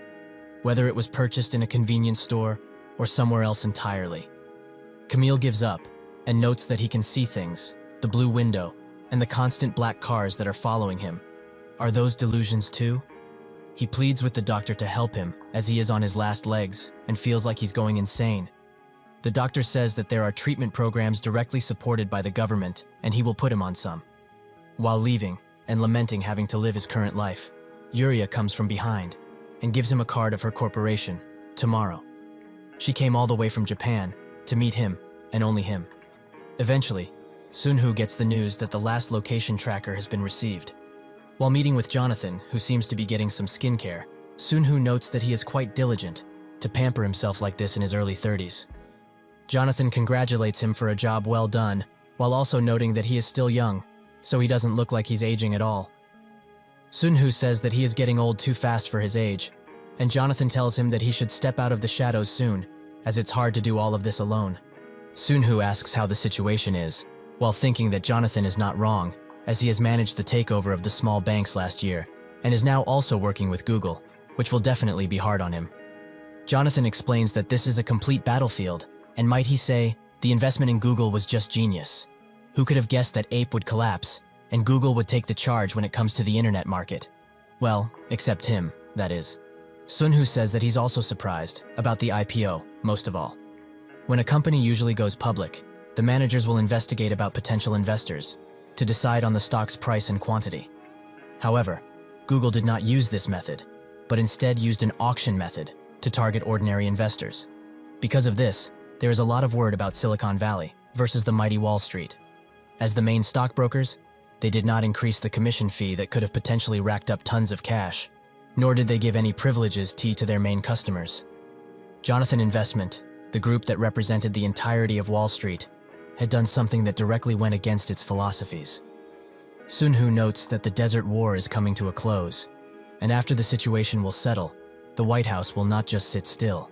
whether it was purchased in a convenience store or somewhere else entirely. Camille gives up and notes that he can see things, the blue window, and the constant black cars that are following him. Are those delusions too? He pleads with the doctor to help him as he is on his last legs and feels like he's going insane. The doctor says that there are treatment programs directly supported by the government and he will put him on some. While leaving and lamenting having to live his current life, Yuria comes from behind and gives him a card of her corporation, Tomorrow. She came all the way from Japan to meet him and only him. Eventually, Sunhu gets the news that the last location tracker has been received. While meeting with Jonathan, who seems to be getting some skincare, Sunhu notes that he is quite diligent to pamper himself like this in his early 30s. Jonathan congratulates him for a job well done, while also noting that he is still young, so he doesn't look like he's aging at all. Sunhu says that he is getting old too fast for his age, and Jonathan tells him that he should step out of the shadows soon, as it's hard to do all of this alone. Sunhu asks how the situation is, while thinking that Jonathan is not wrong, as he has managed the takeover of the small banks last year, and is now also working with Google, which will definitely be hard on him. Jonathan explains that this is a complete battlefield, and might he say, the investment in Google was just genius. Who could have guessed that Ape would collapse, and Google would take the charge when it comes to the internet market? Well, except him, that is. Sunhu says that he's also surprised about the IPO, most of all. When a company usually goes public, the managers will investigate about potential investors to decide on the stock's price and quantity. However, Google did not use this method, but instead used an auction method to target ordinary investors. Because of this, there is a lot of word about Silicon Valley versus the mighty Wall Street. As the main stockbrokers, they did not increase the commission fee that could have potentially racked up tons of cash, nor did they give any privileges to their main customers. Jonathan Investment, the group that represented the entirety of Wall Street, had done something that directly went against its philosophies. Sunhu notes that the Desert War is coming to a close, and after the situation will settle, the White House will not just sit still.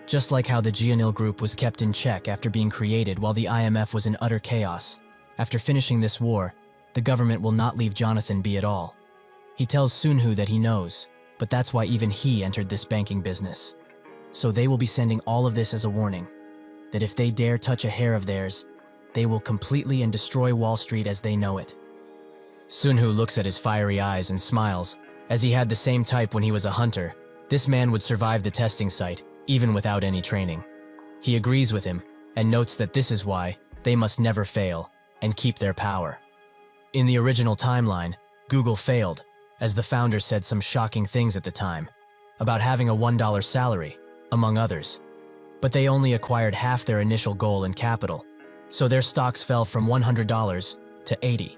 Just like how the Gianil Group was kept in check after being created while the IMF was in utter chaos, after finishing this war, the government will not leave Jonathan be at all. He tells Sunhu that he knows, but that's why even he entered this banking business. So they will be sending all of this as a warning, that if they dare touch a hair of theirs, they will completely and destroy Wall Street as they know it. Sunhu looks at his fiery eyes and smiles. As he had the same type when he was a hunter, this man would survive the testing site, even without any training. He agrees with him, and notes that this is why they must never fail and keep their power. In the original timeline, Google failed, as the founder said some shocking things at the time, about having a $1 salary, among others. But they only acquired half their initial goal and capital, so their stocks fell from $100 to $80.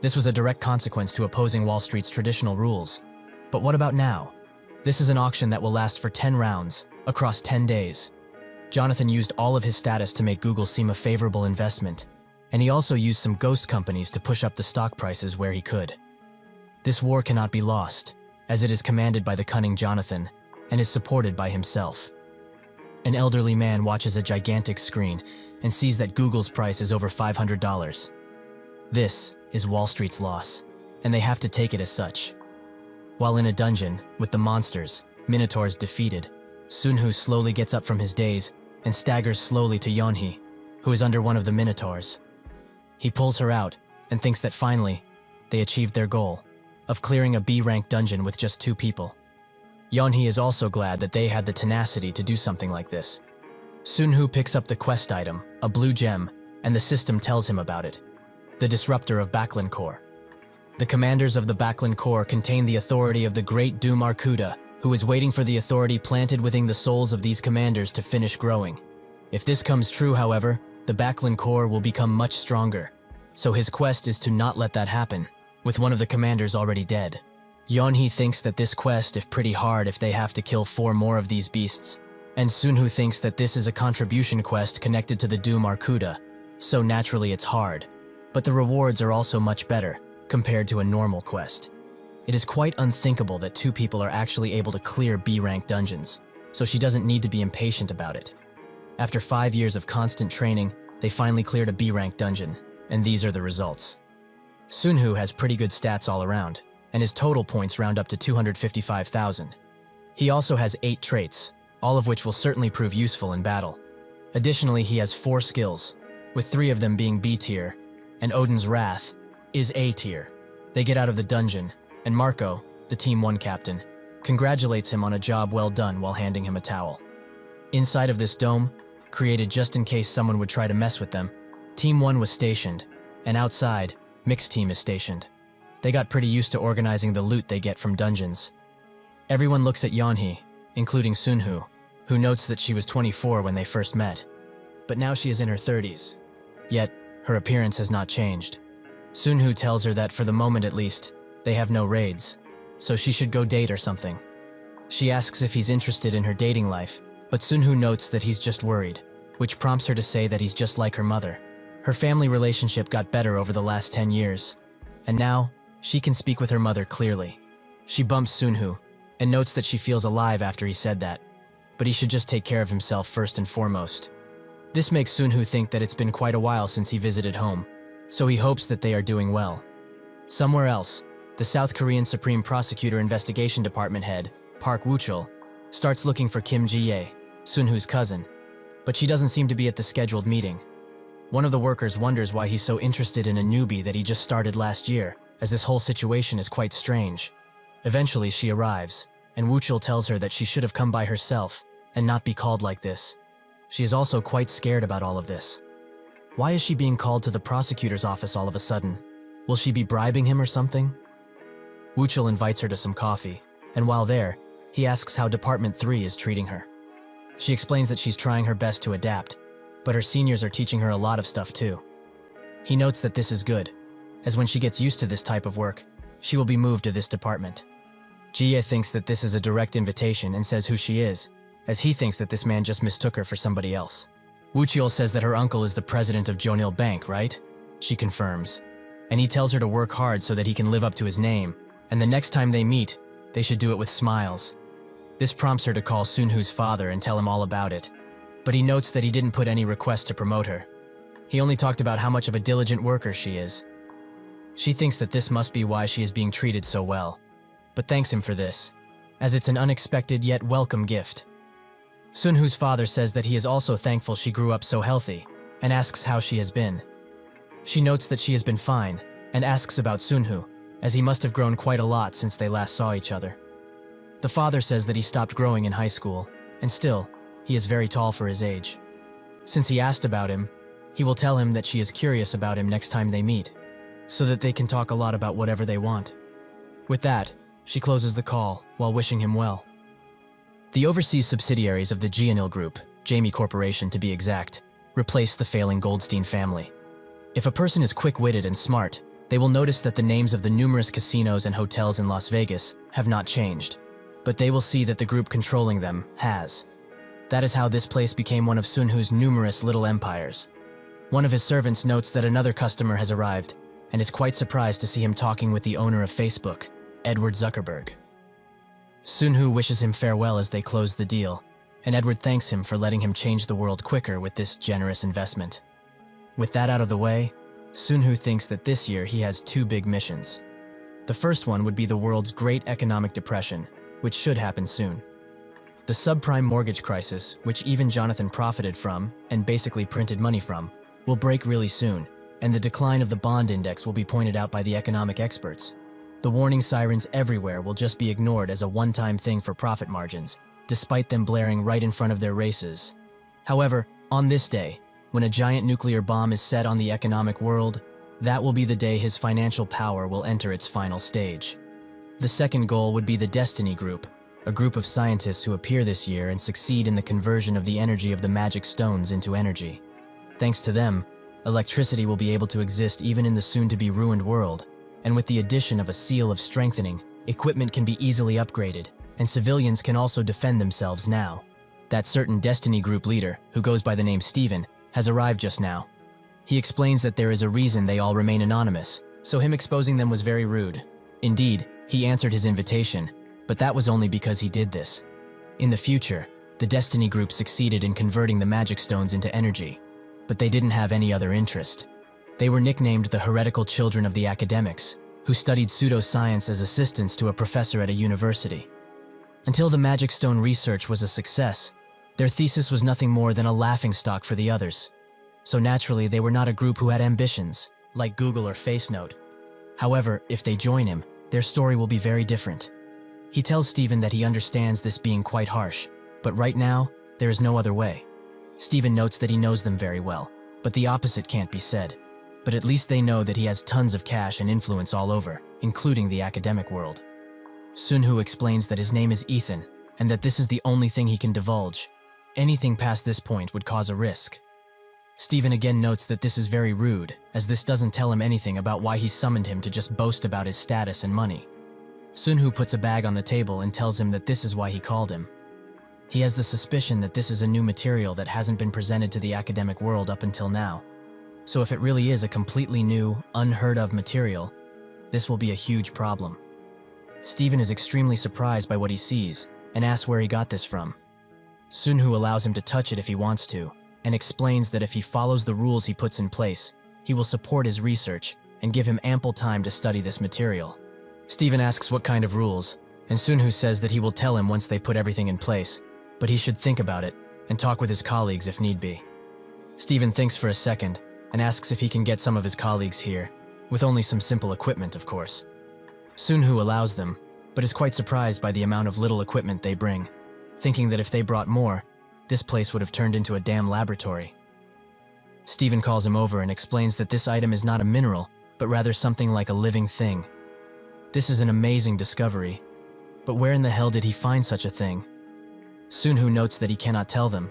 This was a direct consequence to opposing Wall Street's traditional rules. But what about now? This is an auction that will last for 10 rounds, across 10 days. Jonathan used all of his status to make Google seem a favorable investment, and he also used some ghost companies to push up the stock prices where he could. This war cannot be lost, as it is commanded by the cunning Jonathan and is supported by himself. An elderly man watches a gigantic screen and sees that Google's price is over $500. This is Wall Street's loss, and they have to take it as such. While in a dungeon, with the monsters, Minotaurs defeated, Sunhu slowly gets up from his daze and staggers slowly to Yeonhee, who is under one of the Minotaurs. He pulls her out and thinks that finally, they achieved their goal of clearing a B-rank dungeon with just 2 people. Yeonhee is also glad that they had the tenacity to do something like this. Sunhu picks up the quest item, a blue gem, and the system tells him about it. The disruptor of Backland Corps. The commanders of the Backland Corps contain the authority of the great Doom Arcuda, who is waiting for the authority planted within the souls of these commanders to finish growing. If this comes true, however, the Backland Corps will become much stronger. So his quest is to not let that happen, with one of the commanders already dead. Yeonhee thinks that this quest is pretty hard if they have to kill 4 more of these beasts, and Sunhu thinks that this is a contribution quest connected to the Doom Arcuda, so naturally it's hard. But the rewards are also much better, compared to a normal quest. It is quite unthinkable that 2 people are actually able to clear B-rank dungeons, so she doesn't need to be impatient about it. After 5 years of constant training, they finally cleared a B-rank dungeon, and these are the results. Sunhu has pretty good stats all around, and his total points round up to 255,000. He also has 8 traits, all of which will certainly prove useful in battle. Additionally, he has 4 skills, with 3 of them being B tier, and Odin's Wrath is A tier. They get out of the dungeon, and Marco, the Team 1 captain, congratulates him on a job well done while handing him a towel. Inside of this dome, created just in case someone would try to mess with them, Team 1 was stationed, and outside, Mixed Team is stationed. They got pretty used to organizing the loot they get from dungeons. Everyone looks at Yeonhee, including Sunhu, who notes that she was 24 when they first met. But now she is in her 30s. Yet, her appearance has not changed. Sunhu tells her that for the moment at least, they have no raids, so she should go date or something. She asks if he's interested in her dating life, but Sunhu notes that he's just worried, which prompts her to say that he's just like her mother. Her family relationship got better over the last 10 years, and now, she can speak with her mother clearly. She bumps Sunhu, and notes that she feels alive after he said that, but he should just take care of himself first and foremost. This makes Sunhu think that it's been quite a while since he visited home, so he hopes that they are doing well. Somewhere else, the South Korean Supreme Prosecutor Investigation Department head, Park Woo-chul, starts looking for Kim Ji-ye, Sunhu's cousin, but she doesn't seem to be at the scheduled meeting. One of the workers wonders why he's so interested in a newbie that he just started last year, as this whole situation is quite strange. Eventually she arrives, and Woo-chul tells her that she should have come by herself and not be called like this. She is also quite scared about all of this. Why is she being called to the prosecutor's office all of a sudden? Will she be bribing him or something? Woo-chul invites her to some coffee, and while there, he asks how Department 3 is treating her. She explains that she's trying her best to adapt, but her seniors are teaching her a lot of stuff too. He notes that this is good, as when she gets used to this type of work, she will be moved to this department. Ji-ye thinks that this is a direct invitation and says who she is, as he thinks that this man just mistook her for somebody else. Woo-chul says that her uncle is the president of Jonil Bank, right? She confirms, and he tells her to work hard so that he can live up to his name, and the next time they meet, they should do it with smiles. This prompts her to call Sunhu's father and tell him all about it, but he notes that he didn't put any request to promote her. He only talked about how much of a diligent worker she is. She thinks that this must be why she is being treated so well, but thanks him for this, as it's an unexpected yet welcome gift. Sunhu's father says that he is also thankful she grew up so healthy, and asks how she has been. She notes that she has been fine, and asks about Sunhu, as he must have grown quite a lot since they last saw each other. The father says that he stopped growing in high school, and still, he is very tall for his age. Since he asked about him, he will tell him that she is curious about him next time they meet, so that they can talk a lot about whatever they want. With that, she closes the call while wishing him well. The overseas subsidiaries of the Jeonil Group, Jamie Corporation to be exact, replace the failing Goldstein family. If a person is quick-witted and smart, they will notice that the names of the numerous casinos and hotels in Las Vegas have not changed, but they will see that the group controlling them has. That is how this place became one of Sun Hu's numerous little empires. One of his servants notes that another customer has arrived and is quite surprised to see him talking with the owner of Facebook, Edward Zuckerberg. Sun Hu wishes him farewell as they close the deal, and Edward thanks him for letting him change the world quicker with this generous investment. With that out of the way, Sun Hu thinks that this year he has two big missions. The first one would be the world's great economic depression, which should happen soon. The subprime mortgage crisis, which even Jonathan profited from and basically printed money from, will break really soon, and the decline of the bond index will be pointed out by the economic experts. The warning sirens everywhere will just be ignored as a one-time thing for profit margins, despite them blaring right in front of their races. However, on this day, when a giant nuclear bomb is set on the economic world, that will be the day his financial power will enter its final stage. The second goal would be the Destiny Group, a group of scientists who appear this year and succeed in the conversion of the energy of the magic stones into energy. Thanks to them, electricity will be able to exist even in the soon-to-be ruined world, and with the addition of a seal of strengthening, equipment can be easily upgraded, and civilians can also defend themselves now. That certain Destiny Group leader, who goes by the name Steven, has arrived just now. He explains that there is a reason they all remain anonymous, so him exposing them was very rude. Indeed, he answered his invitation, but that was only because he did this. In the future, the Destiny Group succeeded in converting the magic stones into energy, but they didn't have any other interest. They were nicknamed the heretical children of the academics, who studied pseudoscience as assistants to a professor at a university. Until the magic stone research was a success, their thesis was nothing more than a laughingstock for the others. So naturally, they were not a group who had ambitions, like Google or FaceNote. However, if they join him, their story will be very different. He tells Steven that he understands this being quite harsh, but right now, there is no other way. Steven notes that he knows them very well, but the opposite can't be said. But at least they know that he has tons of cash and influence all over, including the academic world. Sun Hu explains that his name is Ethan, and that this is the only thing he can divulge. Anything past this point would cause a risk. Steven again notes that this is very rude, as this doesn't tell him anything about why he summoned him to just boast about his status and money. Sun Hu puts a bag on the table and tells him that this is why he called him. He has the suspicion that this is a new material that hasn't been presented to the academic world up until now. So if it really is a completely new, unheard-of material, this will be a huge problem. Steven is extremely surprised by what he sees and asks where he got this from. Sun Hu allows him to touch it if he wants to, and explains that if he follows the rules he puts in place, he will support his research and give him ample time to study this material. Steven asks what kind of rules, and Sun Hu says that he will tell him once they put everything in place, but he should think about it and talk with his colleagues if need be. Steven thinks for a second and asks if he can get some of his colleagues here, with only some simple equipment, of course. Sun Hu allows them, but is quite surprised by the amount of little equipment they bring, thinking that if they brought more, this place would have turned into a damn laboratory. Steven calls him over and explains that this item is not a mineral, but rather something like a living thing. This is an amazing discovery, but where in the hell did he find such a thing? Sun Hu notes that he cannot tell them,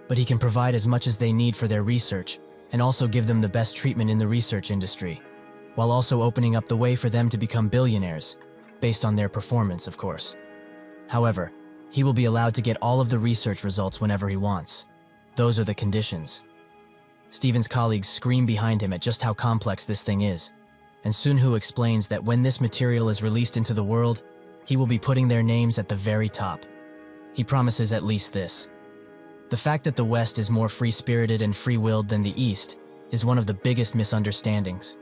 but he can provide as much as they need for their research and also give them the best treatment in the research industry, while also opening up the way for them to become billionaires, based on their performance, of course. However, he will be allowed to get all of the research results whenever he wants. Those are the conditions. Steven's colleagues scream behind him at just how complex this thing is, and Sun Hu explains that when this material is released into the world, he will be putting their names at the very top. He promises at least this. The fact that the West is more free-spirited and free-willed than the East is one of the biggest misunderstandings.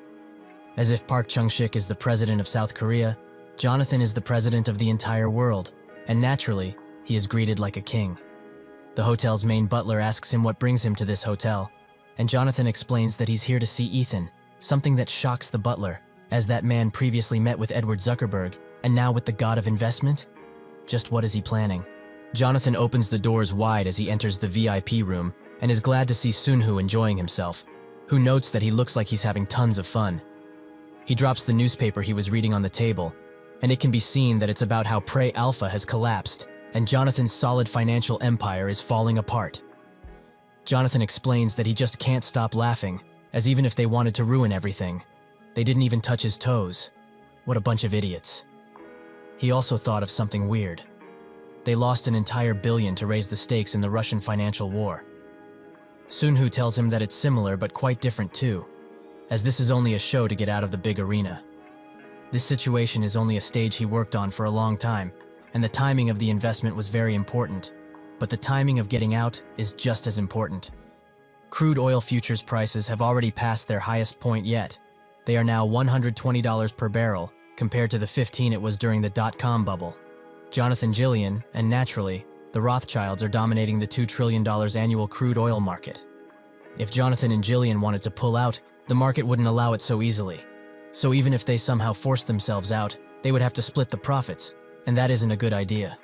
As if Park Chung-sik is the president of South Korea, Jonathan is the president of the entire world, and naturally, he is greeted like a king. The hotel's main butler asks him what brings him to this hotel, and Jonathan explains that he's here to see Ethan, something that shocks the butler, as that man previously met with Edward Zuckerberg, and now with the god of investment? Just what is he planning? Jonathan opens the doors wide as he enters the VIP room, and is glad to see Sun Hu enjoying himself, who notes that he looks like he's having tons of fun. He drops the newspaper he was reading on the table, and it can be seen that it's about how Prey Alpha has collapsed, and Jonathan's solid financial empire is falling apart. Jonathan explains that he just can't stop laughing, as even if they wanted to ruin everything, they didn't even touch his toes. What a bunch of idiots. He also thought of something weird. They lost an entire billion to raise the stakes in the Russian financial war. Sunhu tells him that it's similar but quite different too, as this is only a show to get out of the big arena. This situation is only a stage he worked on for a long time, and the timing of the investment was very important, but the timing of getting out is just as important. Crude oil futures prices have already passed their highest point yet. They are now $120 per barrel, compared to the $15 it was during the dot-com bubble. Jonathan Jillian, and naturally, the Rothschilds are dominating the $2 trillion annual crude oil market. If Jonathan and Jillian wanted to pull out, the market wouldn't allow it so easily. So even if they somehow forced themselves out, they would have to split the profits, and that isn't a good idea.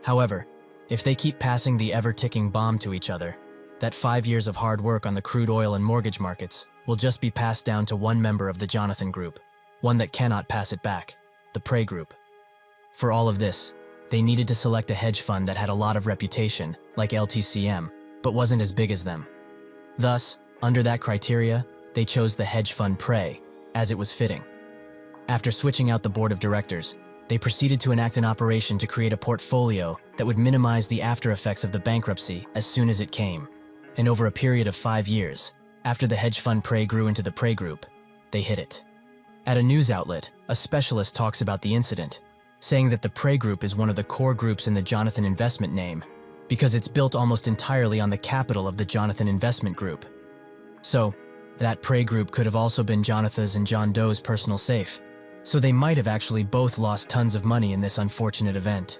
However, if they keep passing the ever-ticking bomb to each other, that 5 years of hard work on the crude oil and mortgage markets will just be passed down to one member of the Jonathan Group, one that cannot pass it back, the Prey Group. For all of this, they needed to select a hedge fund that had a lot of reputation, like LTCM, but wasn't as big as them. Thus, under that criteria, they chose the hedge fund Prey, as it was fitting. After switching out the board of directors, they proceeded to enact an operation to create a portfolio that would minimize the after effects of the bankruptcy as soon as it came. And over a period of 5 years, after the hedge fund Prey grew into the Prey Group, they hit it. At a news outlet, a specialist talks about the incident, saying that the Prey Group is one of the core groups in the Jonathan Investment name, because it's built almost entirely on the capital of the Jonathan Investment Group. So, that Prey Group could have also been Jonathan's and John Doe's personal safe, so they might have actually both lost tons of money in this unfortunate event.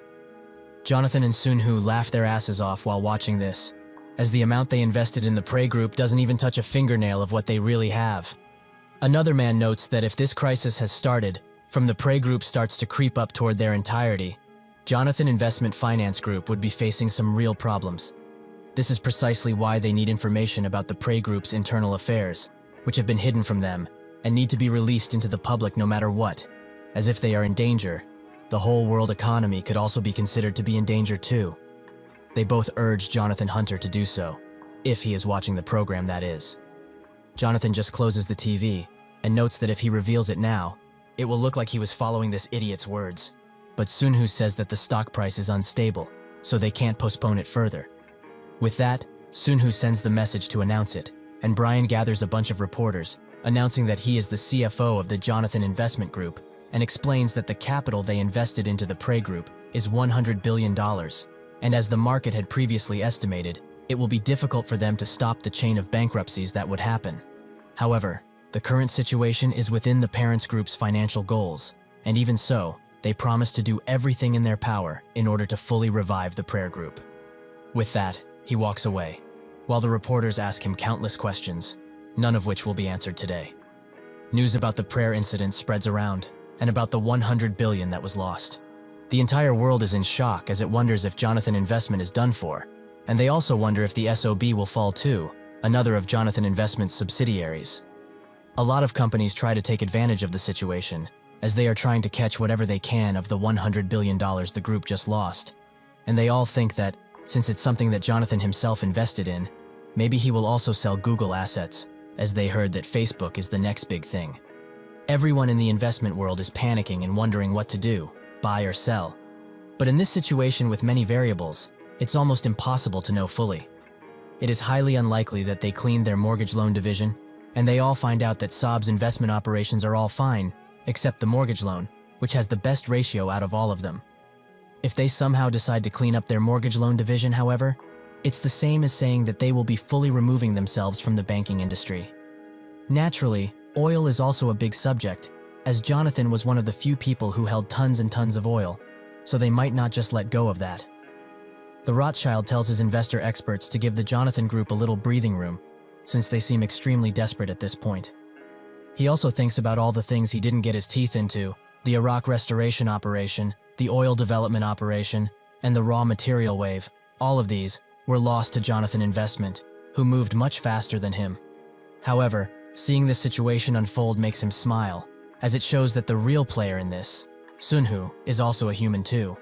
Jonathan and Sunhu laugh their asses off while watching this, as the amount they invested in the Prey Group doesn't even touch a fingernail of what they really have. Another man notes that if this crisis has started, from the Prey Group starts to creep up toward their entirety, Jonathan Investment Finance Group would be facing some real problems. This is precisely why they need information about the Prey Group's internal affairs, which have been hidden from them, and need to be released into the public no matter what, as if they are in danger. The whole world economy could also be considered to be in danger too. They both urge Jonathan Hunter to do so, if he is watching the program, that is. Jonathan just closes the TV, and notes that if he reveals it now, it will look like he was following this idiot's words. But Sunhu says that the stock price is unstable, so they can't postpone it further. With that, Sunhu sends the message to announce it, and Brian gathers a bunch of reporters, announcing that he is the CFO of the Jonathan Investment Group, and explains that the capital they invested into the Prey Group is $100 billion, and as the market had previously estimated, it will be difficult for them to stop the chain of bankruptcies that would happen. However, the current situation is within the parents' group's financial goals, and even so, they promise to do everything in their power in order to fully revive the Prey Group. With that, he walks away, while the reporters ask him countless questions, none of which will be answered today. News about the Prey incident spreads around, and about the $100 billion that was lost. The entire world is in shock as it wonders if Jonathan Investment is done for, and they also wonder if the SOB will fall too, another of Jonathan Investment's subsidiaries. A lot of companies try to take advantage of the situation, as they are trying to catch whatever they can of the $100 billion the group just lost. And they all think that, since it's something that Jonathan himself invested in, maybe he will also sell Google assets, as they heard that Facebook is the next big thing. Everyone in the investment world is panicking and wondering what to do, buy or sell. But in this situation with many variables, it's almost impossible to know fully. It is highly unlikely that they cleaned their mortgage loan division, and they all find out that Saab's investment operations are all fine, except the mortgage loan, which has the best ratio out of all of them. If they somehow decide to clean up their mortgage loan division, however, it's the same as saying that they will be fully removing themselves from the banking industry. Naturally, oil is also a big subject, as Jonathan was one of the few people who held tons and tons of oil, so they might not just let go of that. The Rothschild tells his investor experts to give the Jonathan Group a little breathing room, since they seem extremely desperate at this point. He also thinks about all the things he didn't get his teeth into, the Iraq restoration operation, the oil development operation, and the raw material wave. All of these were lost to Jonathan Investment, who moved much faster than him. However, seeing this situation unfold makes him smile, as it shows that the real player in this, Sunhu, is also a human too,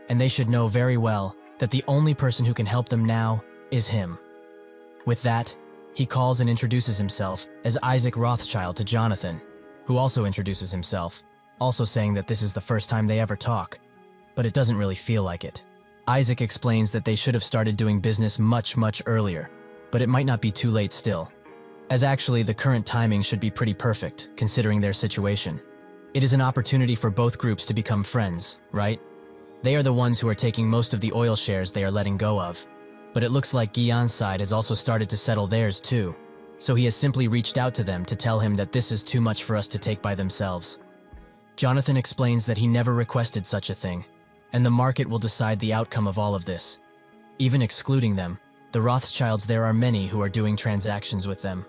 and they should know very well that the only person who can help them now is him. With that, he calls and introduces himself as Isaac Rothschild to Jonathan, who also introduces himself, also saying that this is the first time they ever talk, but it doesn't really feel like it. Isaac explains that they should have started doing business much earlier, but it might not be too late still, as actually the current timing should be pretty perfect, considering their situation. It is an opportunity for both groups to become friends, right? They are the ones who are taking most of the oil shares they are letting go of, but it looks like Guillen's side has also started to settle theirs too, so he has simply reached out to them to tell him that this is too much for us to take by themselves. Jonathan explains that he never requested such a thing, and the market will decide the outcome of all of this. Even excluding them, the Rothschilds, there are many who are doing transactions with them.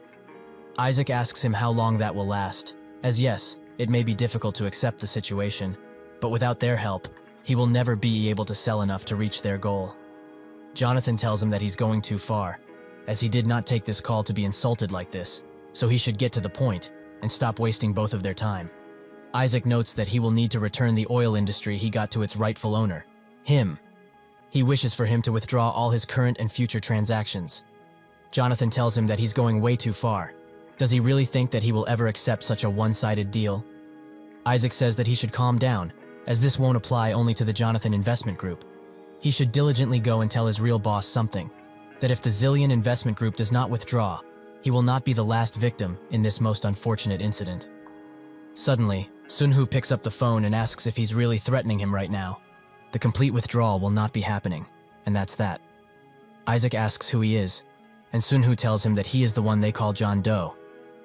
Isaac asks him how long that will last, as yes, it may be difficult to accept the situation, but without their help, he will never be able to sell enough to reach their goal. Jonathan tells him that he's going too far, as he did not take this call to be insulted like this, so he should get to the point and stop wasting both of their time. Isaac notes that he will need to return the oil industry he got to its rightful owner, him. He wishes for him to withdraw all his current and future transactions. Jonathan tells him that he's going way too far. Does he really think that he will ever accept such a one-sided deal? Isaac says that he should calm down, as this won't apply only to the Jonathan Investment Group. He should diligently go and tell his real boss something, that if the Zillion Investment Group does not withdraw, he will not be the last victim in this most unfortunate incident. Suddenly, Sunhu picks up the phone and asks if he's really threatening him right now. The complete withdrawal will not be happening, and that's that. Isaac asks who he is, and Sunhu tells him that he is the one they call John Doe,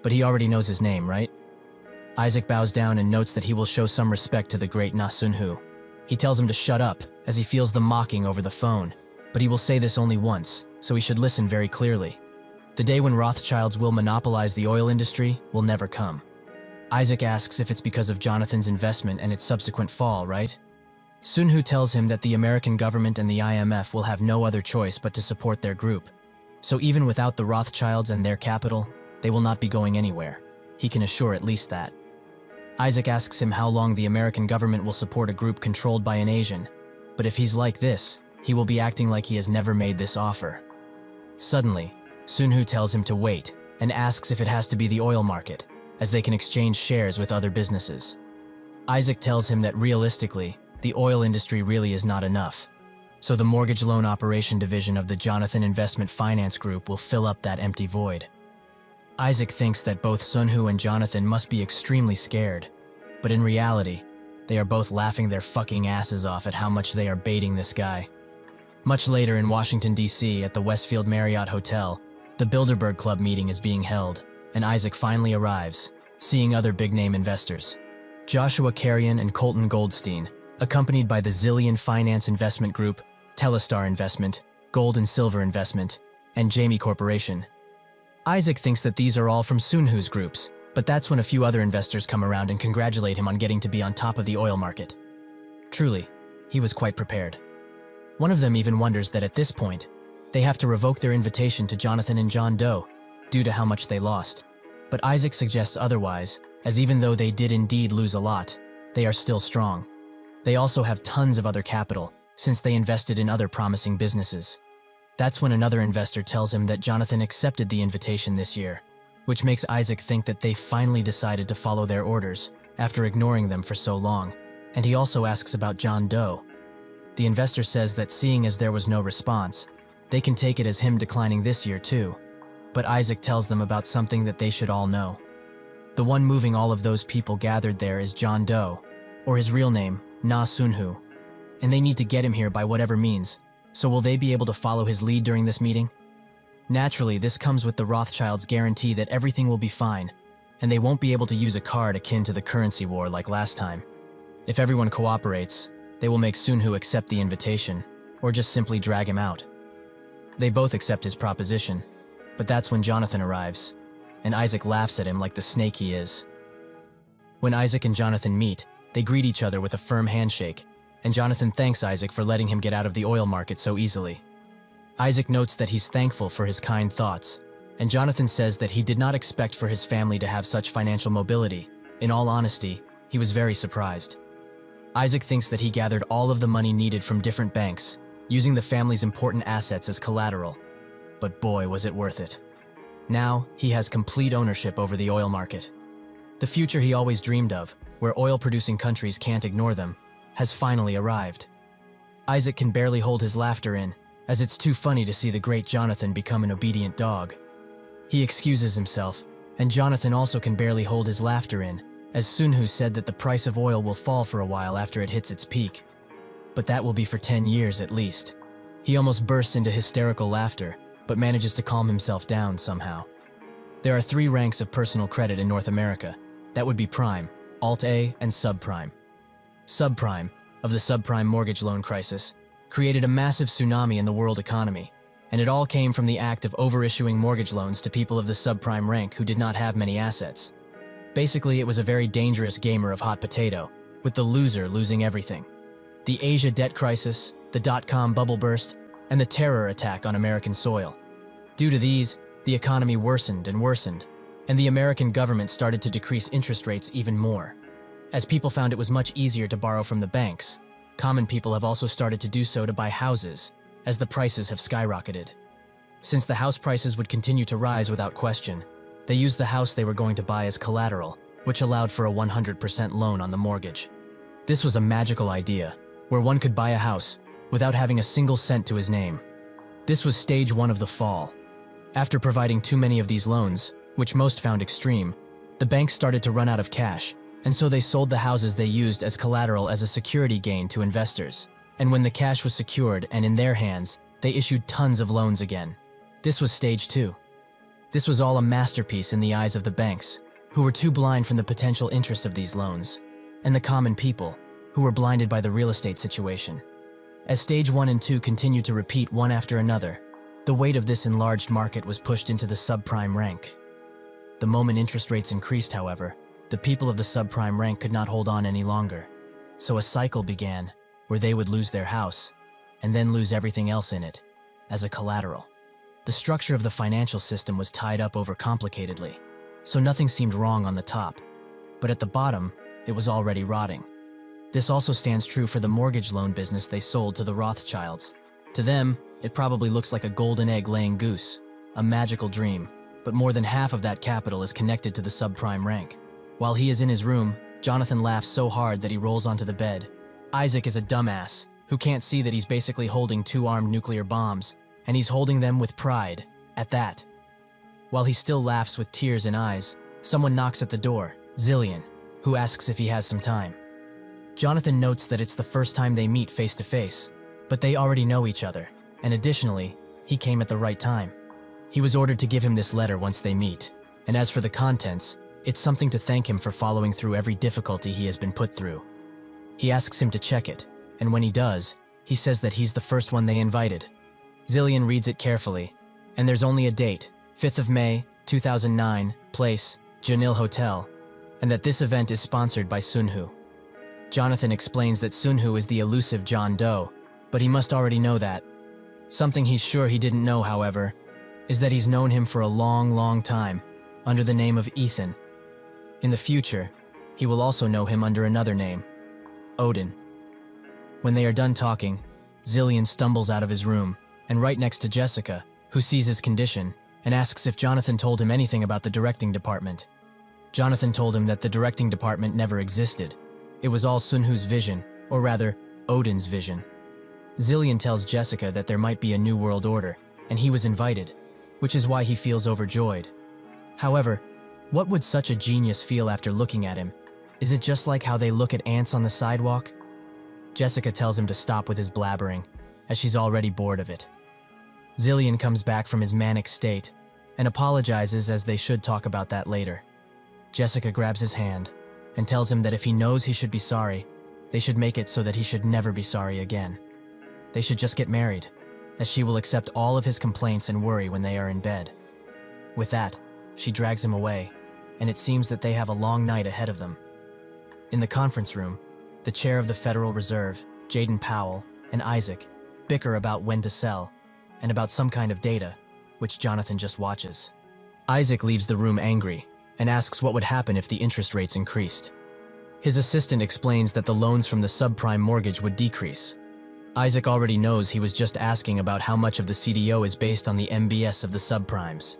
but he already knows his name, right? Isaac bows down and notes that he will show some respect to the great Na Sunhu. He tells him to shut up, as he feels the mocking over the phone, but he will say this only once, so he should listen very clearly. The day when Rothschilds will monopolize the oil industry will never come. Isaac asks if it's because of Jonathan's investment and its subsequent fall, right? Sunhu tells him that the American government and the IMF will have no other choice but to support their group. So even without the Rothschilds and their capital, they will not be going anywhere. He can assure at least that. Isaac asks him how long the American government will support a group controlled by an Asian, but if he's like this, he will be acting like he has never made this offer. Suddenly, Sunhu tells him to wait and asks if it has to be the oil market, as they can exchange shares with other businesses. Isaac tells him that realistically, the oil industry really is not enough, so the mortgage loan operation division of the Jonathan Investment Finance Group will fill up that empty void. Isaac thinks that both Sunhu and Jonathan must be extremely scared, but in reality, they are both laughing their fucking asses off at how much they are baiting this guy. Much later in Washington, D.C., at the Westfield Marriott Hotel, the Bilderberg Club meeting is being held, and Isaac finally arrives, seeing other big-name investors. Joshua Carrion and Colton Goldstein, accompanied by the Zillion Finance Investment Group, Telestar Investment, Gold and Silver Investment, and Jamie Corporation. Isaac thinks that these are all from Sunhu's groups, but that's when a few other investors come around and congratulate him on getting to be on top of the oil market. Truly, he was quite prepared. One of them even wonders that at this point, they have to revoke their invitation to Jonathan and John Doe, due to how much they lost. But Isaac suggests otherwise, as even though they did indeed lose a lot, they are still strong. They also have tons of other capital, since they invested in other promising businesses. That's when another investor tells him that Jonathan accepted the invitation this year, which makes Isaac think that they finally decided to follow their orders after ignoring them for so long, and he also asks about John Doe. The investor says that seeing as there was no response, they can take it as him declining this year too, but Isaac tells them about something that they should all know. The one moving all of those people gathered there is John Doe, or his real name, Na Sunhu, and they need to get him here by whatever means. So will they be able to follow his lead during this meeting? Naturally, this comes with the Rothschilds' guarantee that everything will be fine, and they won't be able to use a card akin to the currency war like last time. If everyone cooperates, they will make Sunhu accept the invitation, or just simply drag him out. They both accept his proposition, but that's when Jonathan arrives, and Isaac laughs at him like the snake he is. When Isaac and Jonathan meet, they greet each other with a firm handshake, and Jonathan thanks Isaac for letting him get out of the oil market so easily. Isaac notes that he's thankful for his kind thoughts, and Jonathan says that he did not expect for his family to have such financial mobility. In all honesty, he was very surprised. Isaac thinks that he gathered all of the money needed from different banks, using the family's important assets as collateral. but boy, was it worth it. Now, he has complete ownership over the oil market. The future he always dreamed of, where oil-producing countries can't ignore them, has finally arrived. Isaac can barely hold his laughter in, as it's too funny to see the great Jonathan become an obedient dog. He excuses himself, and Jonathan also can barely hold his laughter in, as Sunhu said that the price of oil will fall for a while after it hits its peak. But that will be for 10 years at least. He almost bursts into hysterical laughter, but manages to calm himself down somehow. There are 3 ranks of personal credit in North America. That would be prime, Alt-A, and subprime. Subprime, of the subprime mortgage loan crisis, created a massive tsunami in the world economy, and it all came from the act of overissuing mortgage loans to people of the subprime rank who did not have many assets. Basically, it was a very dangerous gamer of hot potato, with the loser losing everything. The Asia debt crisis, the dot-com bubble burst, and the terror attack on American soil. Due to these, the economy worsened and worsened, and the American government started to decrease interest rates even more. As people found it was much easier to borrow from the banks, common people have also started to do so to buy houses, as the prices have skyrocketed. Since the house prices would continue to rise without question, they used the house they were going to buy as collateral, which allowed for a 100% loan on the mortgage. This was a magical idea, where one could buy a house without having a single cent to his name. This was stage 1 of the fall. After providing too many of these loans, which most found extreme, the banks started to run out of cash, and so they sold the houses they used as collateral as a security gain to investors. And when the cash was secured and in their hands, they issued tons of loans again. This was stage 2. This was all a masterpiece in the eyes of the banks, who were too blind from the potential interest of these loans, and the common people, who were blinded by the real estate situation. As stage 1 and 2 continued to repeat one after another, the weight of this enlarged market was pushed into the subprime rank. The moment interest rates increased, however, the people of the subprime rank could not hold on any longer. So a cycle began where they would lose their house and then lose everything else in it as a collateral. The structure of the financial system was tied up overcomplicatedly, so nothing seemed wrong on the top, but at the bottom, it was already rotting. This also stands true for the mortgage loan business they sold to the Rothschilds. To them, it probably looks like a golden egg-laying goose, a magical dream, but more than half of that capital is connected to the subprime rank. While he is in his room, Jonathan laughs so hard that he rolls onto the bed. Isaac is a dumbass who can't see that he's basically holding 2 armed nuclear bombs, and he's holding them with pride, at that. While he still laughs with tears in eyes, someone knocks at the door, Zillion, who asks if he has some time. Jonathan notes that it's the first time they meet face to face, but they already know each other, and additionally, he came at the right time. He was ordered to give him this letter once they meet, and as for the contents, it's something to thank him for following through every difficulty he has been put through. He asks him to check it, and when he does, he says that he's the first one they invited. Zillion reads it carefully, and there's only a date, 5th of May, 2009, place, Janil Hotel, and that this event is sponsored by Sunhu. Jonathan explains that Sunhu is the elusive John Doe, but he must already know that. Something he's sure he didn't know, however, is that he's known him for a long, long time, under the name of Ethan. In the future, he will also know him under another name, Odin. When they are done talking, Zillion stumbles out of his room, and right next to Jessica, who sees his condition, and asks if Jonathan told him anything about the directing department. Jonathan told him that the directing department never existed. It was all Sunhu's vision, or rather, Odin's vision. Zillion tells Jessica that there might be a new world order, and he was invited, which is why he feels overjoyed. However, what would such a genius feel after looking at him? Is it just like how they look at ants on the sidewalk? Jessica tells him to stop with his blabbering, as she's already bored of it. Zillion comes back from his manic state and apologizes, as they should talk about that later. Jessica grabs his hand and tells him that if he knows he should be sorry, they should make it so that he should never be sorry again. They should just get married, as she will accept all of his complaints and worry when they are in bed. With that, she drags him away, and it seems that they have a long night ahead of them. In the conference room, the chair of the Federal Reserve, Jaden Powell, and Isaac bicker about when to sell, and about some kind of data, which Jonathan just watches. Isaac leaves the room angry, and asks what would happen if the interest rates increased. His assistant explains that the loans from the subprime mortgage would decrease. Isaac already knows he was just asking about how much of the CDO is based on the MBS of the subprimes.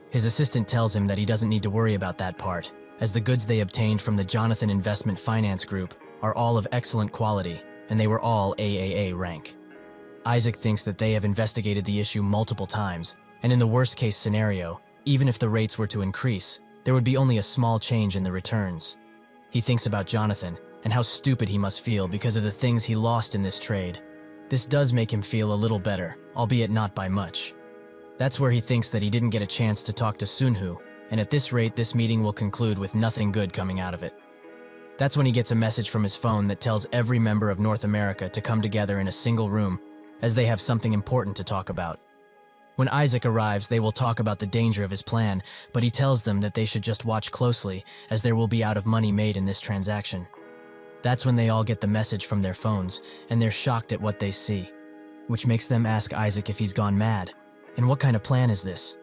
His assistant tells him that he doesn't need to worry about that part, as the goods they obtained from the Jonathan Investment Finance Group are all of excellent quality, and they were all AAA rank. Isaac thinks that they have investigated the issue multiple times, and in the worst-case scenario, even if the rates were to increase, there would be only a small change in the returns. He thinks about Jonathan and how stupid he must feel because of the things he lost in this trade. This does make him feel a little better, albeit not by much. That's where he thinks that he didn't get a chance to talk to Sunhu, and at this rate this meeting will conclude with nothing good coming out of it. That's when he gets a message from his phone that tells every member of North America to come together in a single room, as they have something important to talk about. When Isaac arrives, they will talk about the danger of his plan, but he tells them that they should just watch closely, as there will be out of money made in this transaction. That's when they all get the message from their phones, and they're shocked at what they see, which makes them ask Isaac if he's gone mad, and what kind of plan is this?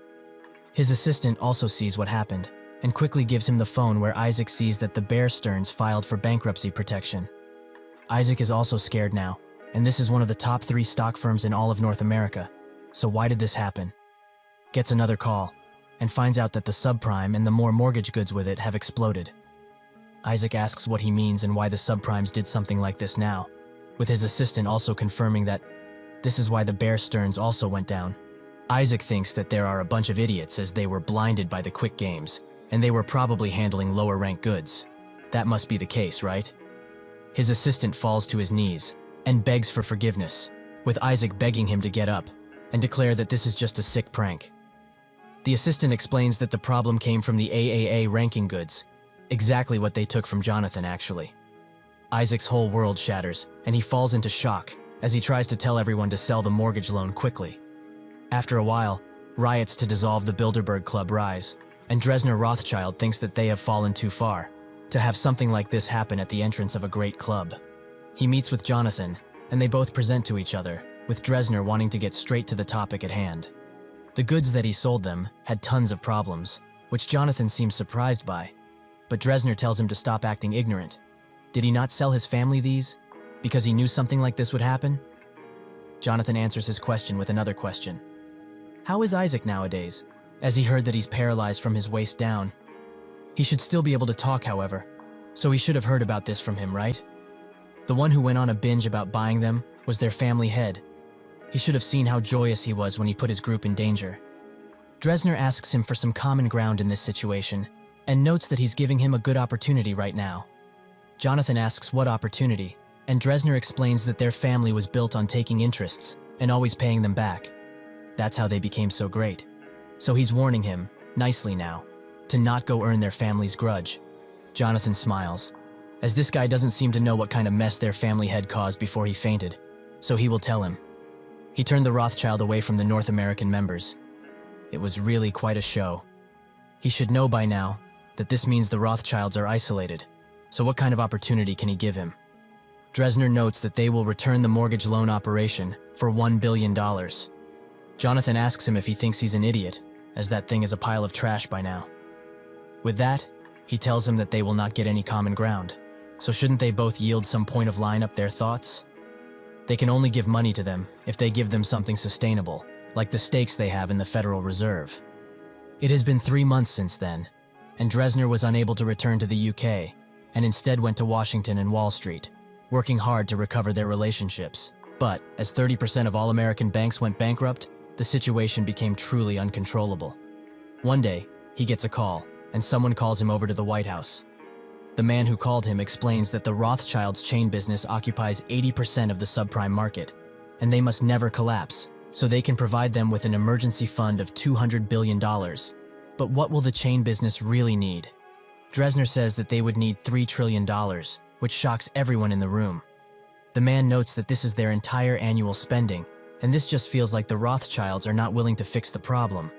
His assistant also sees what happened, and quickly gives him the phone where Isaac sees that the Bear Stearns filed for bankruptcy protection. Isaac is also scared now, and this is one of the top 3 stock firms in all of North America, so why did this happen? Gets another call, and finds out that the subprime and the more mortgage goods with it have exploded. Isaac asks what he means and why the subprimes did something like this now, with his assistant also confirming that this is why the Bear Stearns also went down. Isaac thinks that there are a bunch of idiots as they were blinded by the quick games, and they were probably handling lower-ranked goods. That must be the case, right? His assistant falls to his knees and begs for forgiveness, with Isaac begging him to get up and declare that this is just a sick prank. The assistant explains that the problem came from the AAA ranking goods, exactly what they took from Jonathan, actually. Isaac's whole world shatters, and he falls into shock as he tries to tell everyone to sell the mortgage loan quickly. After a while, riots to dissolve the Bilderberg Club rise, and Dresner Rothschild thinks that they have fallen too far to have something like this happen at the entrance of a great club. He meets with Jonathan, and they both present to each other, with Dresner wanting to get straight to the topic at hand. The goods that he sold them had tons of problems, which Jonathan seems surprised by. But Dresner tells him to stop acting ignorant. Did he not sell his family these? Because he knew something like this would happen? Jonathan answers his question with another question. How is Isaac nowadays, as he heard that he's paralyzed from his waist down? He should still be able to talk, however, so he should have heard about this from him, right? The one who went on a binge about buying them was their family head. He should have seen how joyous he was when he put his group in danger. Dresner asks him for some common ground in this situation, and notes that he's giving him a good opportunity right now. Jonathan asks what opportunity, and Dresner explains that their family was built on taking interests and always paying them back. That's how they became so great. So he's warning him, nicely now, to not go earn their family's grudge. Jonathan smiles, as this guy doesn't seem to know what kind of mess their family had caused before he fainted, so he will tell him. He turned the Rothschild away from the North American members. It was really quite a show. He should know by now that this means the Rothschilds are isolated, so what kind of opportunity can he give him? Dresner notes that they will return the mortgage loan operation for $1 billion. Jonathan asks him if he thinks he's an idiot, as that thing is a pile of trash by now. With that, he tells him that they will not get any common ground, so shouldn't they both yield some point of line up their thoughts? They can only give money to them if they give them something sustainable, like the stakes they have in the Federal Reserve. It has been 3 months since then, and Dresner was unable to return to the UK, and instead went to Washington and Wall Street, working hard to recover their relationships. But, as 30% of all American banks went bankrupt, the situation became truly uncontrollable. One day, he gets a call, and someone calls him over to the White House. The man who called him explains that the Rothschilds' chain business occupies 80% of the subprime market, and they must never collapse, so they can provide them with an emergency fund of $200 billion. But what will the chain business really need? Dresner says that they would need $3 trillion, which shocks everyone in the room. The man notes that this is their entire annual spending, and this just feels like the Rothschilds are not willing to fix the problem.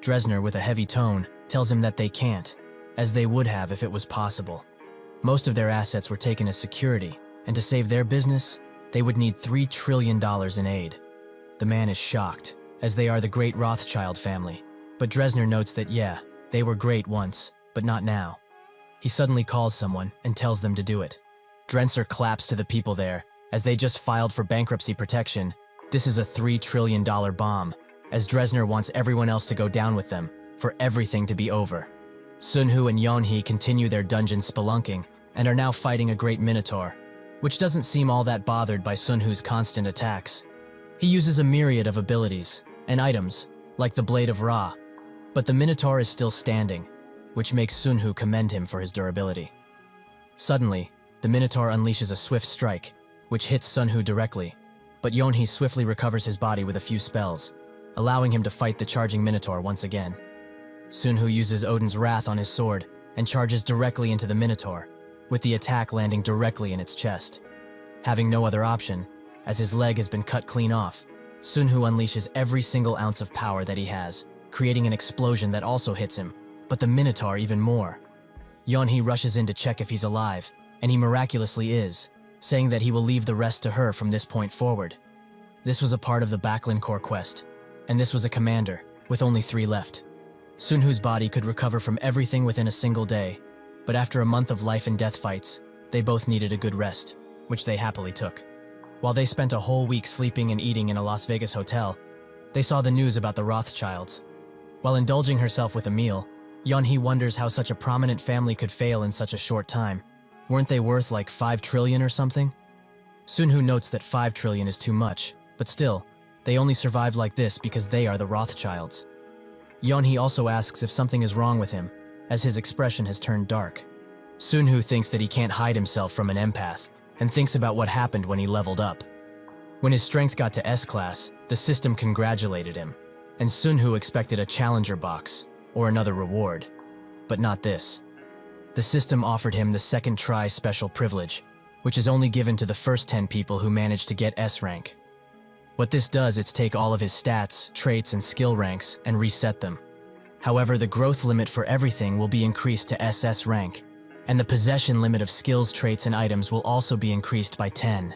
Dresner, with a heavy tone, tells him that they can't, as they would have if it was possible. Most of their assets were taken as security, and to save their business, they would need $3 trillion in aid. The man is shocked, as they are the great Rothschild family. But Dresner notes that yeah, they were great once, but not now. He suddenly calls someone and tells them to do it. Dresner claps to the people there, as they just filed for bankruptcy protection. This is a $3 trillion bomb, as Dresner wants everyone else to go down with them, for everything to be over. Sunhoo and Yeonhee continue their dungeon spelunking and are now fighting a great minotaur, which doesn't seem all that bothered by Sunhoo's constant attacks. He uses a myriad of abilities and items, like the Blade of Ra, but the minotaur is still standing, which makes Sunhoo commend him for his durability. Suddenly, the minotaur unleashes a swift strike, which hits Sunhoo directly, but Yeonhee swiftly recovers his body with a few spells, allowing him to fight the charging minotaur once again. Sunhoo uses Odin's Wrath on his sword and charges directly into the minotaur, with the attack landing directly in its chest. Having no other option, as his leg has been cut clean off, Sunhoo unleashes every single ounce of power that he has, creating an explosion that also hits him, but the minotaur even more. Yeonhee rushes in to check if he's alive, and he miraculously is, saying that he will leave the rest to her from this point forward. This was a part of the Backlund Corps quest, and this was a commander, with only 3 left. Sunhoo's body could recover from everything within a single day, but after a month of life and death fights, they both needed a good rest, which they happily took. While they spent a whole week sleeping and eating in a Las Vegas hotel, they saw the news about the Rothschilds. While indulging herself with a meal, Yeonhee wonders how such a prominent family could fail in such a short time. Weren't they worth like 5 trillion or something? Sunhoo notes that 5 trillion is too much, but still, they only survived like this because they are the Rothschilds. Yeonhee also asks if something is wrong with him, as his expression has turned dark. Sunhoo thinks that he can't hide himself from an empath, and thinks about what happened when he leveled up. When his strength got to S-class, the system congratulated him, and Sunhoo expected a challenger box, or another reward. But not this. The system offered him the second try special privilege, which is only given to the first 10 people who manage to get S rank. What this does is take all of his stats, traits, and skill ranks and reset them. However, the growth limit for everything will be increased to SS rank, and the possession limit of skills, traits, and items will also be increased by 10.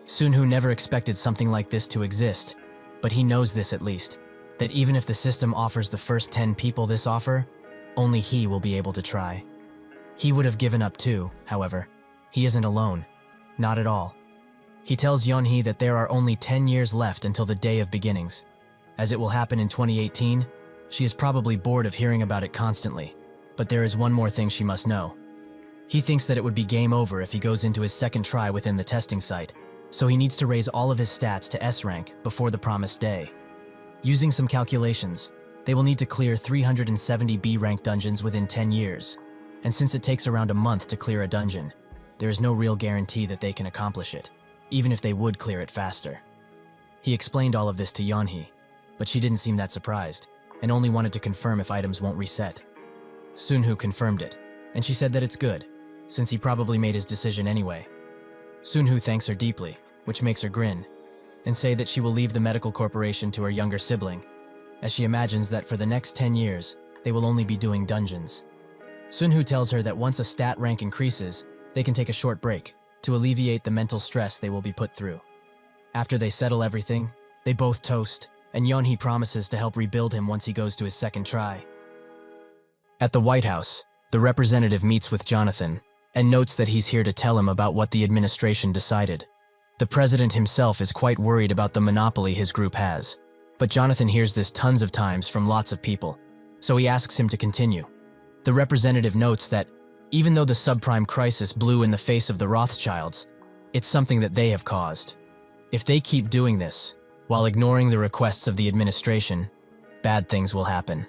Sunhoo never expected something like this to exist, but he knows this at least, that even if the system offers the first 10 people this offer, only he will be able to try. He would have given up too, however. He isn't alone. Not at all. He tells Yeonhee that there are only 10 years left until the Day of Beginnings. As it will happen in 2018, she is probably bored of hearing about it constantly, but there is one more thing she must know. He thinks that it would be game over if he goes into his second try within the testing site, so he needs to raise all of his stats to S rank before the promised day. Using some calculations, they will need to clear 370 B rank dungeons within 10 years, and since it takes around a month to clear a dungeon, there is no real guarantee that they can accomplish it, even if they would clear it faster. He explained all of this to Yeonhee, but she didn't seem that surprised, and only wanted to confirm if items won't reset. Sunhoo confirmed it, and she said that it's good, since he probably made his decision anyway. Sunhoo thanks her deeply, which makes her grin, and say that she will leave the medical corporation to her younger sibling, as she imagines that for the next 10 years, they will only be doing dungeons. Sunhoo tells her that once a stat rank increases, they can take a short break to alleviate the mental stress they will be put through. After they settle everything, they both toast, and Yeonhee promises to help rebuild him once he goes to his second try. At the White House, the representative meets with Jonathan and notes that he's here to tell him about what the administration decided. The president himself is quite worried about the monopoly his group has, but Jonathan hears this tons of times from lots of people, so he asks him to continue. The representative notes that even though the subprime crisis blew in the face of the Rothschilds, it's something that they have caused. If they keep doing this, while ignoring the requests of the administration, bad things will happen.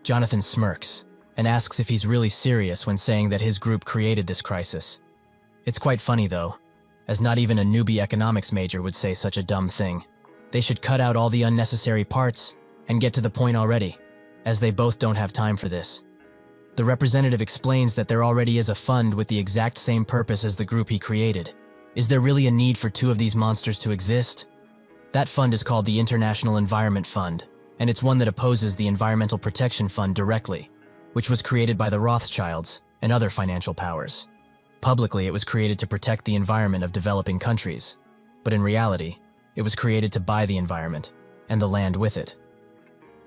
Jonathan smirks and asks if he's really serious when saying that his group created this crisis. It's quite funny though, as not even a newbie economics major would say such a dumb thing. They should cut out all the unnecessary parts and get to the point already, as they both don't have time for this. The representative explains that there already is a fund with the exact same purpose as the group he created. Is there really a need for 2 of these monsters to exist? That fund is called the International Environment Fund, and it's one that opposes the Environmental Protection Fund directly, which was created by the Rothschilds and other financial powers. Publicly, it was created to protect the environment of developing countries, but in reality, it was created to buy the environment and the land with it.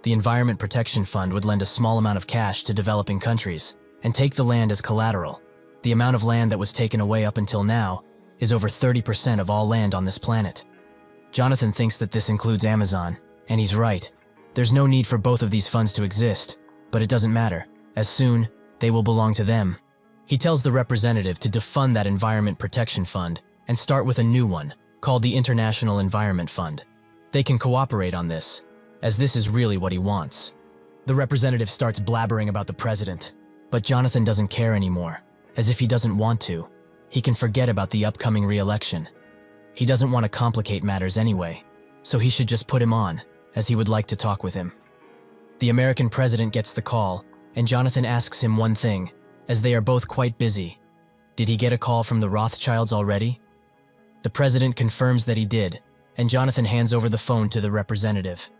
The Environment Protection Fund would lend a small amount of cash to developing countries and take the land as collateral. The amount of land that was taken away up until now is over 30% of all land on this planet. Jonathan thinks that this includes Amazon, and he's right. There's no need for both of these funds to exist, but it doesn't matter, as soon they will belong to them. He tells the representative to defund that Environment Protection Fund and start with a new one, called the International Environment Fund. They can cooperate on this, as this is really what he wants. The representative starts blabbering about the president, but Jonathan doesn't care anymore, as if he doesn't want to. He can forget about the upcoming re-election. He doesn't want to complicate matters anyway, so he should just put him on, as he would like to talk with him. The American president gets the call, and Jonathan asks him one thing, as they are both quite busy. Did he get a call from the Rothschilds already? The president confirms that he did, and Jonathan hands over the phone to the representative.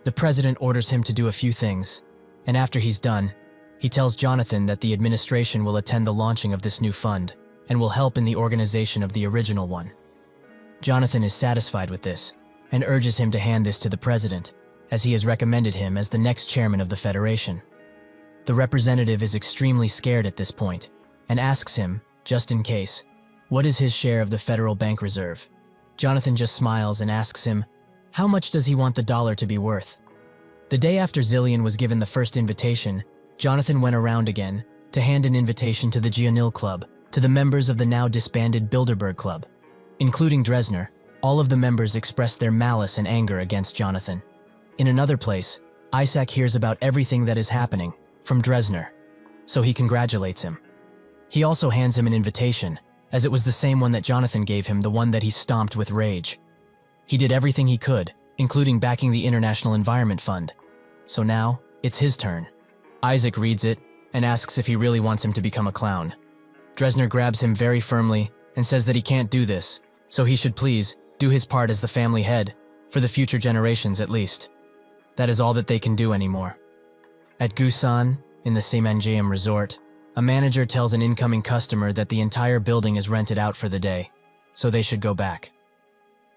The president orders him to do a few things, and after he's done, he tells Jonathan that the administration will attend the launching of this new fund and will help in the organization of the original one. Jonathan is satisfied with this and urges him to hand this to the president, as he has recommended him as the next chairman of the Federation. The representative is extremely scared at this point and asks him, just in case, what is his share of the Federal Bank Reserve? Jonathan just smiles and asks him, how much does he want the dollar to be worth? The day after Zillion was given the first invitation, Jonathan went around again to hand an invitation to the Geonil Club, to the members of the now disbanded Bilderberg Club. Including Dresner, all of the members expressed their malice and anger against Jonathan. In another place, Isaac hears about everything that is happening from Dresner, so he congratulates him. He also hands him an invitation, as it was the same one that Jonathan gave him, the one that he stomped with rage. He did everything he could, including backing the International Environment Fund. So now, it's his turn. Isaac reads it and asks if he really wants him to become a clown. Dresner grabs him very firmly and says that he can't do this, so he should please do his part as the family head, for the future generations at least. That is all that they can do anymore. At Gusan, in the Semangeum Resort, a manager tells an incoming customer that the entire building is rented out for the day, so they should go back.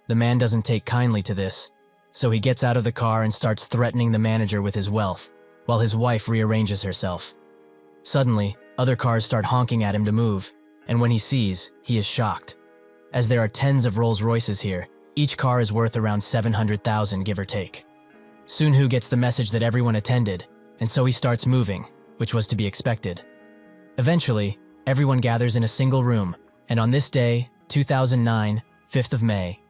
The man doesn't take kindly to this, so he gets out of the car and starts threatening the manager with his wealth, while his wife rearranges herself. Suddenly, other cars start honking at him to move, and when he sees, he is shocked. As there are tens of Rolls Royces here, each car is worth around 700,000 give or take. Sunhu gets the message that everyone attended, and so he starts moving, which was to be expected. Eventually, everyone gathers in a single room, and on this day, 2009, 5th of May,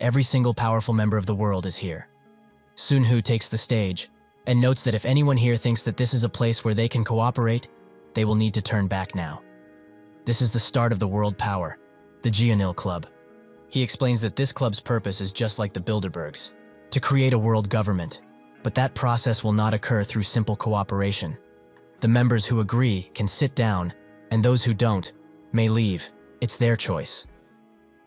every single powerful member of the world is here. Sunhu takes the stage, and notes that if anyone here thinks that this is a place where they can cooperate, they will need to turn back now. This is the start of the world power, the Geonil Club. He explains that this club's purpose is just like the Bilderbergs, to create a world government, but that process will not occur through simple cooperation. The members who agree can sit down, and those who don't may leave. It's their choice.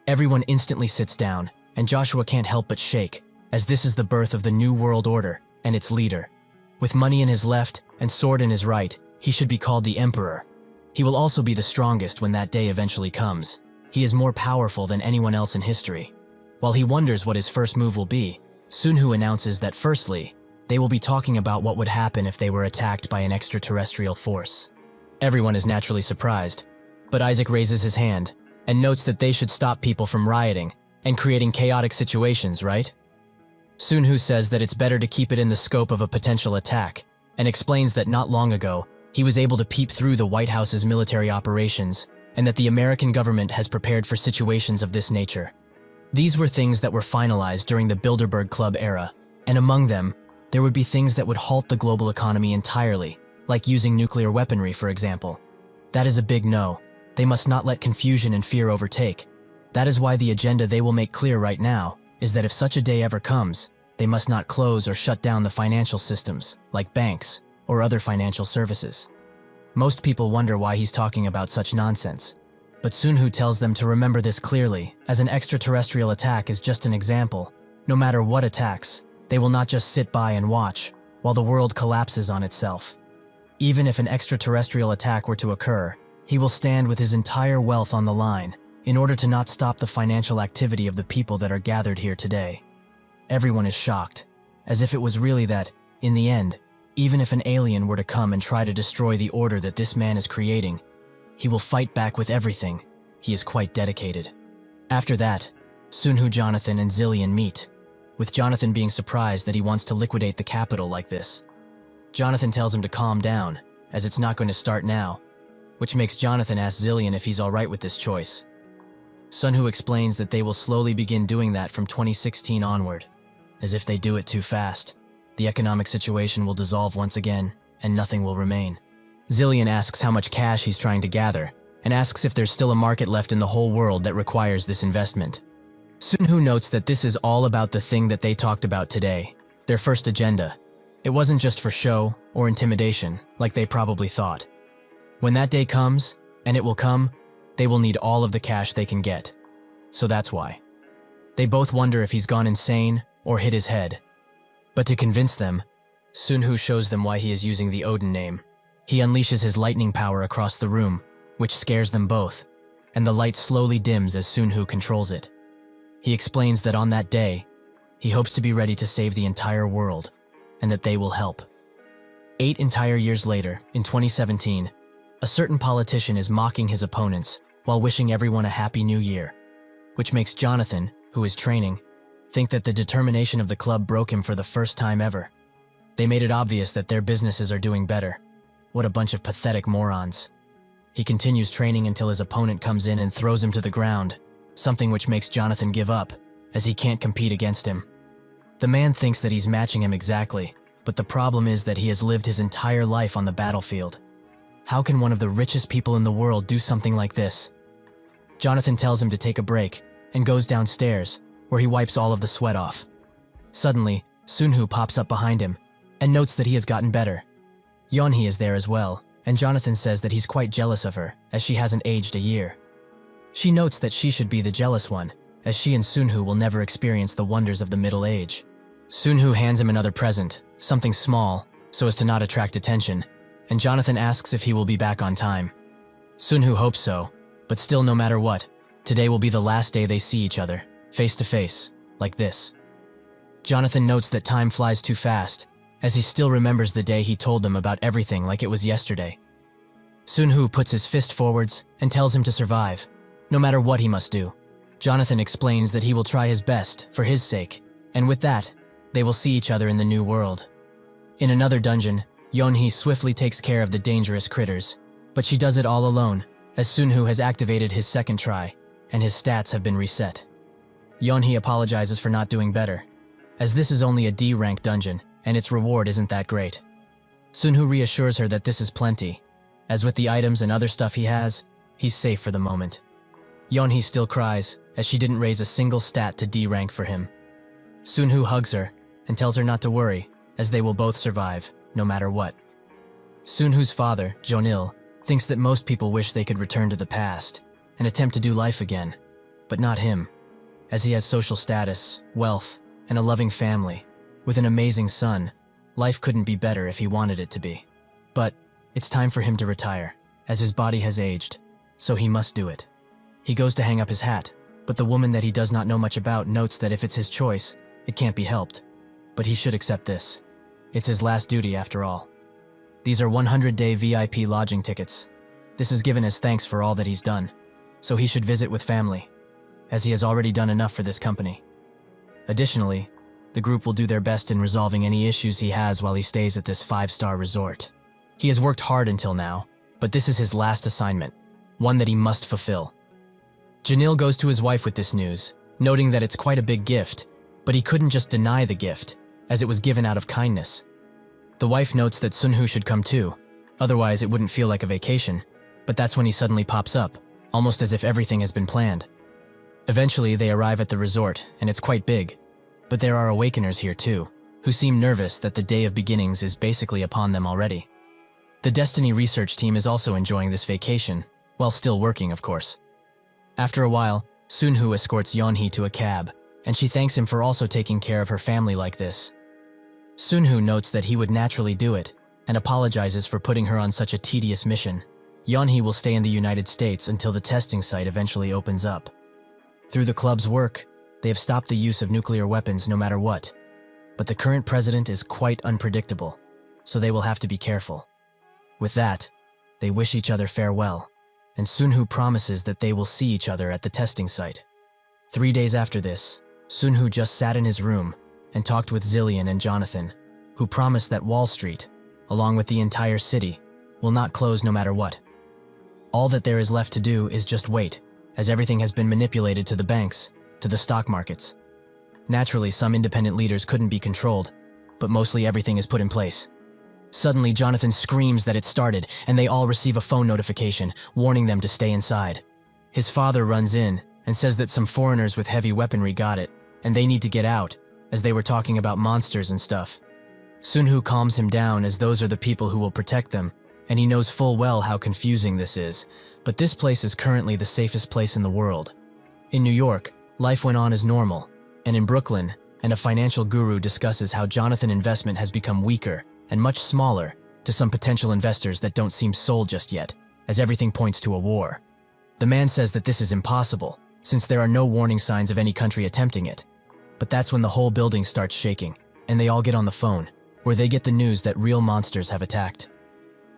Everyone instantly sits down, and Joshua can't help but shake, as this is the birth of the New World Order and its leader. With money in his left and sword in his right, he should be called the Emperor. He will also be the strongest when that day eventually comes. He is more powerful than anyone else in history. While he wonders what his first move will be, Sunhu announces that firstly, they will be talking about what would happen if they were attacked by an extraterrestrial force. Everyone is naturally surprised, but Isaac raises his hand and notes that they should stop people from rioting and creating chaotic situations, right? Sunhu says that it's better to keep it in the scope of a potential attack, and explains that not long ago, he was able to peep through the White House's military operations and that the American government has prepared for situations of this nature. These were things that were finalized during the Bilderberg Club era, and among them, there would be things that would halt the global economy entirely, like using nuclear weaponry, for example. That is a big no. They must not let confusion and fear overtake. That is why the agenda they will make clear right now is that if such a day ever comes, they must not close or shut down the financial systems, like banks or other financial services. Most people wonder why he's talking about such nonsense, but Sunhu tells them to remember this clearly, as an extraterrestrial attack is just an example. No matter what attacks, they will not just sit by and watch while the world collapses on itself. Even if an extraterrestrial attack were to occur, he will stand with his entire wealth on the line in order to not stop the financial activity of the people that are gathered here today. Everyone is shocked, as if it was really that, in the end, even if an alien were to come and try to destroy the order that this man is creating, he will fight back with everything. He is quite dedicated. After that, Sunhoo, Jonathan, and Zillion meet, with Jonathan being surprised that he wants to liquidate the capital like this. Jonathan tells him to calm down, as it's not going to start now, which makes Jonathan ask Zillion if he's alright with this choice. Sunhoo explains that they will slowly begin doing that from 2016 onward, as if they do it too fast. The economic situation will dissolve once again, and nothing will remain. Zillion asks how much cash he's trying to gather, and asks if there's still a market left in the whole world that requires this investment. Sunhoo notes that this is all about the thing that they talked about today, their first agenda. It wasn't just for show or intimidation, like they probably thought. When that day comes, and it will come, they will need all of the cash they can get. So that's why. They both wonder if he's gone insane or hit his head. But to convince them, Sunhoo shows them why he is using the Odin name. He unleashes his lightning power across the room, which scares them both, and the light slowly dims as Sunhoo controls it. He explains that on that day, he hopes to be ready to save the entire world, and that they will help. 8 entire years later, in 2017, a certain politician is mocking his opponents while wishing everyone a happy new year, which makes Jonathan, who is training, think that the determination of the club broke him for the first time ever. They made it obvious that their businesses are doing better. What a bunch of pathetic morons. He continues training until his opponent comes in and throws him to the ground, something which makes Jonathan give up, as he can't compete against him. The man thinks that he's matching him exactly, but the problem is that he has lived his entire life on the battlefield. How can one of the richest people in the world do something like this? Jonathan tells him to take a break and goes downstairs, where he wipes all of the sweat off. Suddenly, Sunhoo pops up behind him and notes that he has gotten better. Yeonhee is there as well, and Jonathan says that he's quite jealous of her, as she hasn't aged a year. She notes that she should be the jealous one, as she and Sunhoo will never experience the wonders of the middle age. Sunhoo hands him another present, something small, so as to not attract attention, and Jonathan asks if he will be back on time. Sunhoo hopes so, but still, no matter what, today will be the last day they see each other, face to face, like this. Jonathan notes that time flies too fast, as he still remembers the day he told them about everything like it was yesterday. Sunhoo puts his fist forwards and tells him to survive, no matter what he must do. Jonathan explains that he will try his best, for his sake, and with that, they will see each other in the new world. In another dungeon, Yeonhee swiftly takes care of the dangerous critters, but she does it all alone, as Sunhoo has activated his second try, and his stats have been reset. Yeonhee apologizes for not doing better, as this is only a D-rank dungeon, and its reward isn't that great. Sunhoo reassures her that this is plenty, as with the items and other stuff he has, he's safe for the moment. Yeonhee still cries, as she didn't raise a single stat to D rank for him. Sunhoo hugs her and tells her not to worry, as they will both survive, no matter what. Sunhoo's father, Jonil, thinks that most people wish they could return to the past and attempt to do life again, but not him, as he has social status, wealth, and a loving family. With an amazing son, life couldn't be better if he wanted it to be. But it's time for him to retire, as his body has aged, so he must do it. He goes to hang up his hat, but the woman that he does not know much about notes that if it's his choice, it can't be helped. But he should accept this. It's his last duty after all. These are 100-day VIP lodging tickets. This is given as thanks for all that he's done, so he should visit with family, as he has already done enough for this company. Additionally, the group will do their best in resolving any issues he has while he stays at this 5-star resort. He has worked hard until now, but this is his last assignment, one that he must fulfill. Janil goes to his wife with this news, noting that it's quite a big gift, but he couldn't just deny the gift, as it was given out of kindness. The wife notes that Sunhoo should come too, otherwise it wouldn't feel like a vacation, but that's when he suddenly pops up, almost as if everything has been planned. Eventually they arrive at the resort, and it's quite big, but there are awakeners here too, who seem nervous that the day of beginnings is basically upon them already. The Destiny research team is also enjoying this vacation, while still working, of course. After a while, Sunhoo escorts Yeonhee to a cab, and she thanks him for also taking care of her family like this. Sunhoo notes that he would naturally do it, and apologizes for putting her on such a tedious mission. Yeonhee will stay in the United States until the testing site eventually opens up. Through the club's work, they have stopped the use of nuclear weapons no matter what, but the current president is quite unpredictable, so they will have to be careful. With that, they wish each other farewell, and Sunhoo promises that they will see each other at the testing site. 3 days after this, Sunhu just sat in his room and talked with Zillion and Jonathan, who promised that Wall Street, along with the entire city, will not close no matter what. All that there is left to do is just wait, as everything has been manipulated to the banks, to the stock markets. Naturally, some independent leaders couldn't be controlled, but mostly everything is put in place. Suddenly, Jonathan screams that it started, and they all receive a phone notification warning them to stay inside. His father runs in and says that some foreigners with heavy weaponry got it, and they need to get out, as they were talking about monsters and stuff. Sunhu calms him down, as those are the people who will protect them, and he knows full well how confusing this is, but this place is currently the safest place in the world. In New York, life went on as normal, and in Brooklyn, a financial guru discusses how Jonathan investment has become weaker and much smaller to some potential investors that don't seem sold just yet, as everything points to a war. The man says that this is impossible, since there are no warning signs of any country attempting it. But that's when the whole building starts shaking, and they all get on the phone, where they get the news that real monsters have attacked.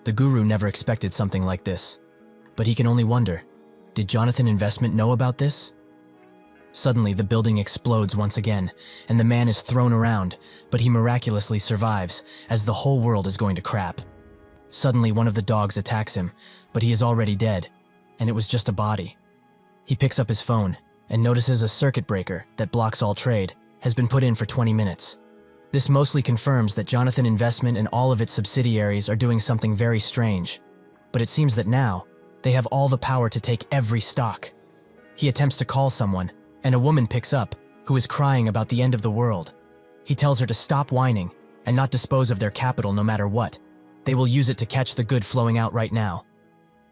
The guru never expected something like this, but he can only wonder, did Jonathan Investment know about this? Suddenly, the building explodes once again, and the man is thrown around, but he miraculously survives, as the whole world is going to crap. Suddenly, one of the dogs attacks him, but he is already dead, and it was just a body. He picks up his phone and notices a circuit breaker that blocks all trade has been put in for 20 minutes. This mostly confirms that Jonathan Investment and all of its subsidiaries are doing something very strange, but it seems that now they have all the power to take every stock. He attempts to call someone, and a woman picks up, who is crying about the end of the world. He tells her to stop whining and not dispose of their capital no matter what. They will use it to catch the good flowing out right now.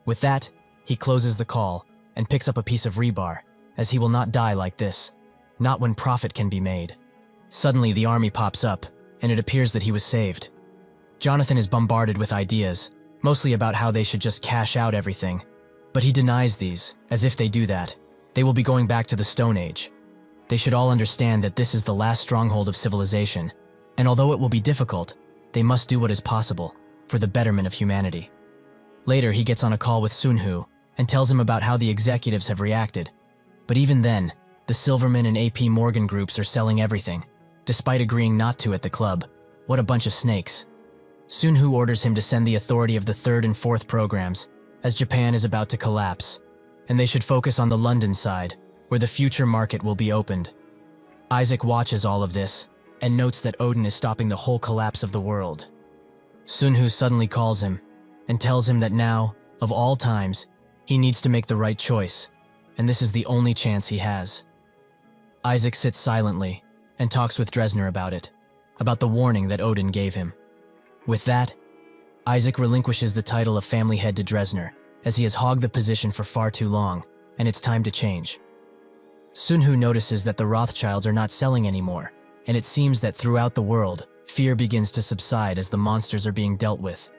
With that, he closes the call and picks up a piece of rebar, as he will not die like this, not when profit can be made. Suddenly, the army pops up, and it appears that he was saved. Jonathan is bombarded with ideas, mostly about how they should just cash out everything, but he denies these, as if they do that, they will be going back to the Stone Age. They should all understand that this is the last stronghold of civilization, and although it will be difficult, they must do what is possible for the betterment of humanity. Later, he gets on a call with Sunhu and tells him about how the executives have reacted. But even then, the Silverman and AP Morgan groups are selling everything, despite agreeing not to at the club. What a bunch of snakes. Sunhu orders him to send the authority of the third and fourth programs, as Japan is about to collapse, and they should focus on the London side, where the future market will be opened. Isaac watches all of this, and notes that Odin is stopping the whole collapse of the world. Sunhu suddenly calls him, and tells him that now, of all times, he needs to make the right choice, and this is the only chance he has. Isaac sits silently, and talks with Dresner about it, about the warning that Odin gave him. With that, Isaac relinquishes the title of family head to Dresner, as he has hogged the position for far too long, and it's time to change. Sunhu notices that the Rothschilds are not selling anymore, and it seems that throughout the world, fear begins to subside as the monsters are being dealt with.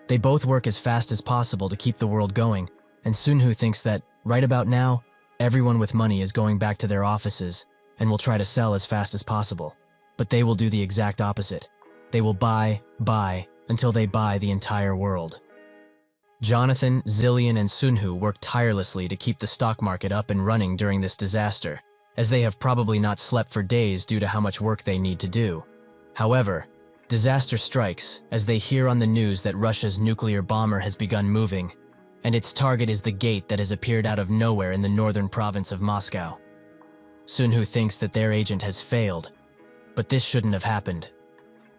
They both work as fast as possible to keep the world going, and Sunhu thinks that, right about now, everyone with money is going back to their offices and will try to sell as fast as possible. But they will do the exact opposite. They will buy, until they buy the entire world. Jonathan, Zillion, and Sunhu work tirelessly to keep the stock market up and running during this disaster, as they have probably not slept for days due to how much work they need to do. However, disaster strikes as they hear on the news that Russia's nuclear bomber has begun moving, and its target is the gate that has appeared out of nowhere in the northern province of Moscow. Sunhu thinks that their agent has failed, but this shouldn't have happened.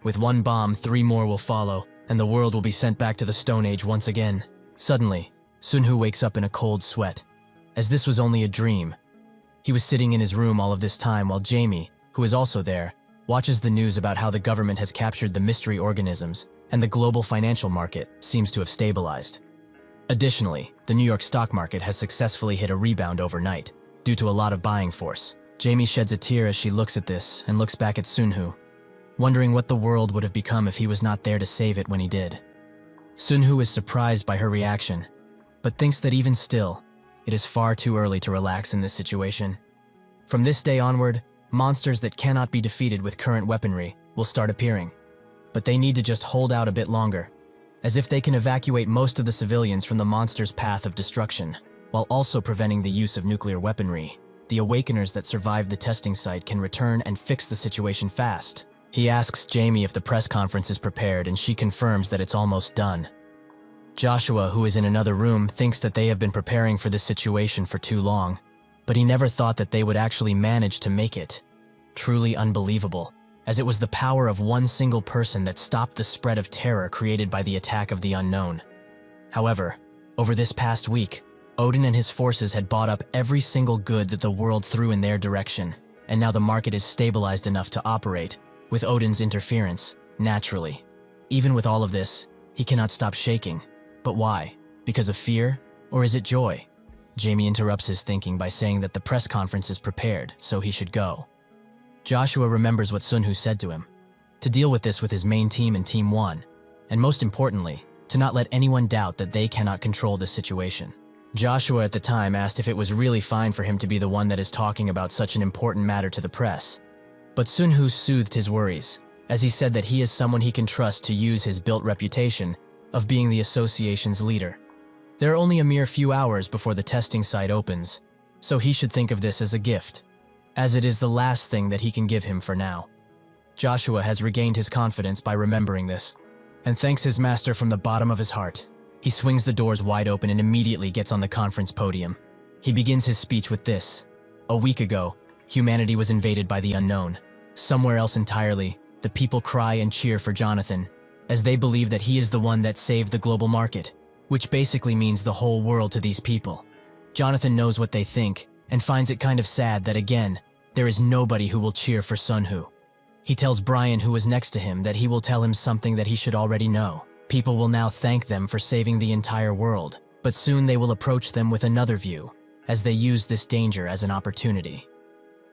With one bomb, 3 more will follow, and the world will be sent back to the Stone Age once again. Suddenly, Sunhu wakes up in a cold sweat, as this was only a dream. He was sitting in his room all of this time while Jamie, who is also there, watches the news about how the government has captured the mystery organisms and the global financial market seems to have stabilized. Additionally, the New York stock market has successfully hit a rebound overnight, due to a lot of buying force. Jamie sheds a tear as she looks at this and looks back at Sunhu, wondering what the world would have become if he was not there to save it when he did. Sunhu is surprised by her reaction, but thinks that even still, it is far too early to relax in this situation. From this day onward, monsters that cannot be defeated with current weaponry will start appearing, but they need to just hold out a bit longer, as if they can evacuate most of the civilians from the monster's path of destruction, while also preventing the use of nuclear weaponry. the Awakeners that survived the testing site can return and fix the situation fast. He asks Jamie if the press conference is prepared, and she confirms that it's almost done. Joshua, who is in another room, thinks that they have been preparing for this situation for too long, but he never thought that they would actually manage to make it. Truly unbelievable, as it was the power of one single person that stopped the spread of terror created by the attack of the unknown. However, over this past week, Odin and his forces had bought up every single good that the world threw in their direction, and now the market is stabilized enough to operate, with Odin's interference, naturally. Even with all of this, he cannot stop shaking. But why? Because of fear? Or is it joy? Jamie interrupts his thinking by saying that the press conference is prepared, so he should go. Joshua remembers what Sunhu said to him, to deal with this with his main team and Team 1, and most importantly, to not let anyone doubt that they cannot control this situation. Joshua at the time asked if it was really fine for him to be the one that is talking about such an important matter to the press. But Sunhu soothed his worries, as he said that he is someone he can trust to use his built reputation of being the association's leader. There are only a mere few hours before the testing site opens, so he should think of this as a gift, as it is the last thing that he can give him for now. Joshua has regained his confidence by remembering this, and thanks his master from the bottom of his heart. He swings the doors wide open and immediately gets on the conference podium. He begins his speech with this. A week ago, humanity was invaded by the unknown. Somewhere else entirely, the people cry and cheer for Jonathan, as they believe that he is the one that saved the global market, which basically means the whole world to these people. Jonathan knows what they think, and finds it kind of sad that again, there is nobody who will cheer for Sunhu. He tells Brian, who was next to him, that he will tell him something that he should already know. People will now thank them for saving the entire world, but soon they will approach them with another view, as they use this danger as an opportunity.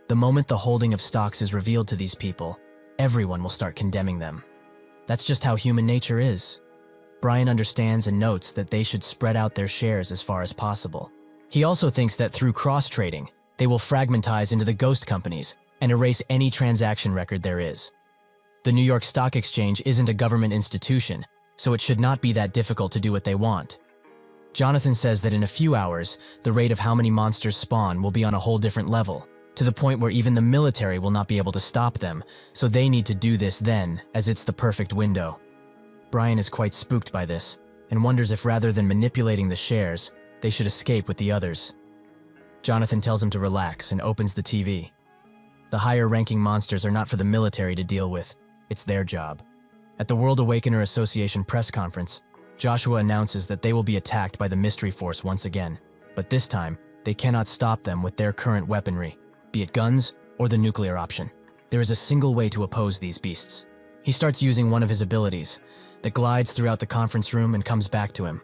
The moment the holding of stocks is revealed to these people, everyone will start condemning them. That's just how human nature is. Brian understands and notes that they should spread out their shares as far as possible. He also thinks that through cross-trading, they will fragmentize into the ghost companies and erase any transaction record there is. The New York Stock Exchange isn't a government institution, so it should not be that difficult to do what they want. Jonathan says that in a few hours, the rate of how many monsters spawn will be on a whole different level, to the point where even the military will not be able to stop them, so they need to do this then, as it's the perfect window. Brian is quite spooked by this, and wonders if rather than manipulating the shares, they should escape with the others. Jonathan tells him to relax and opens the TV. The higher-ranking monsters are not for the military to deal with, it's their job. At the World Awakener Association press conference, Joshua announces that they will be attacked by the Mystery Force once again, but this time, they cannot stop them with their current weaponry, be it guns or the nuclear option. There is a single way to oppose these beasts. He starts using one of his abilities that glides throughout the conference room and comes back to him.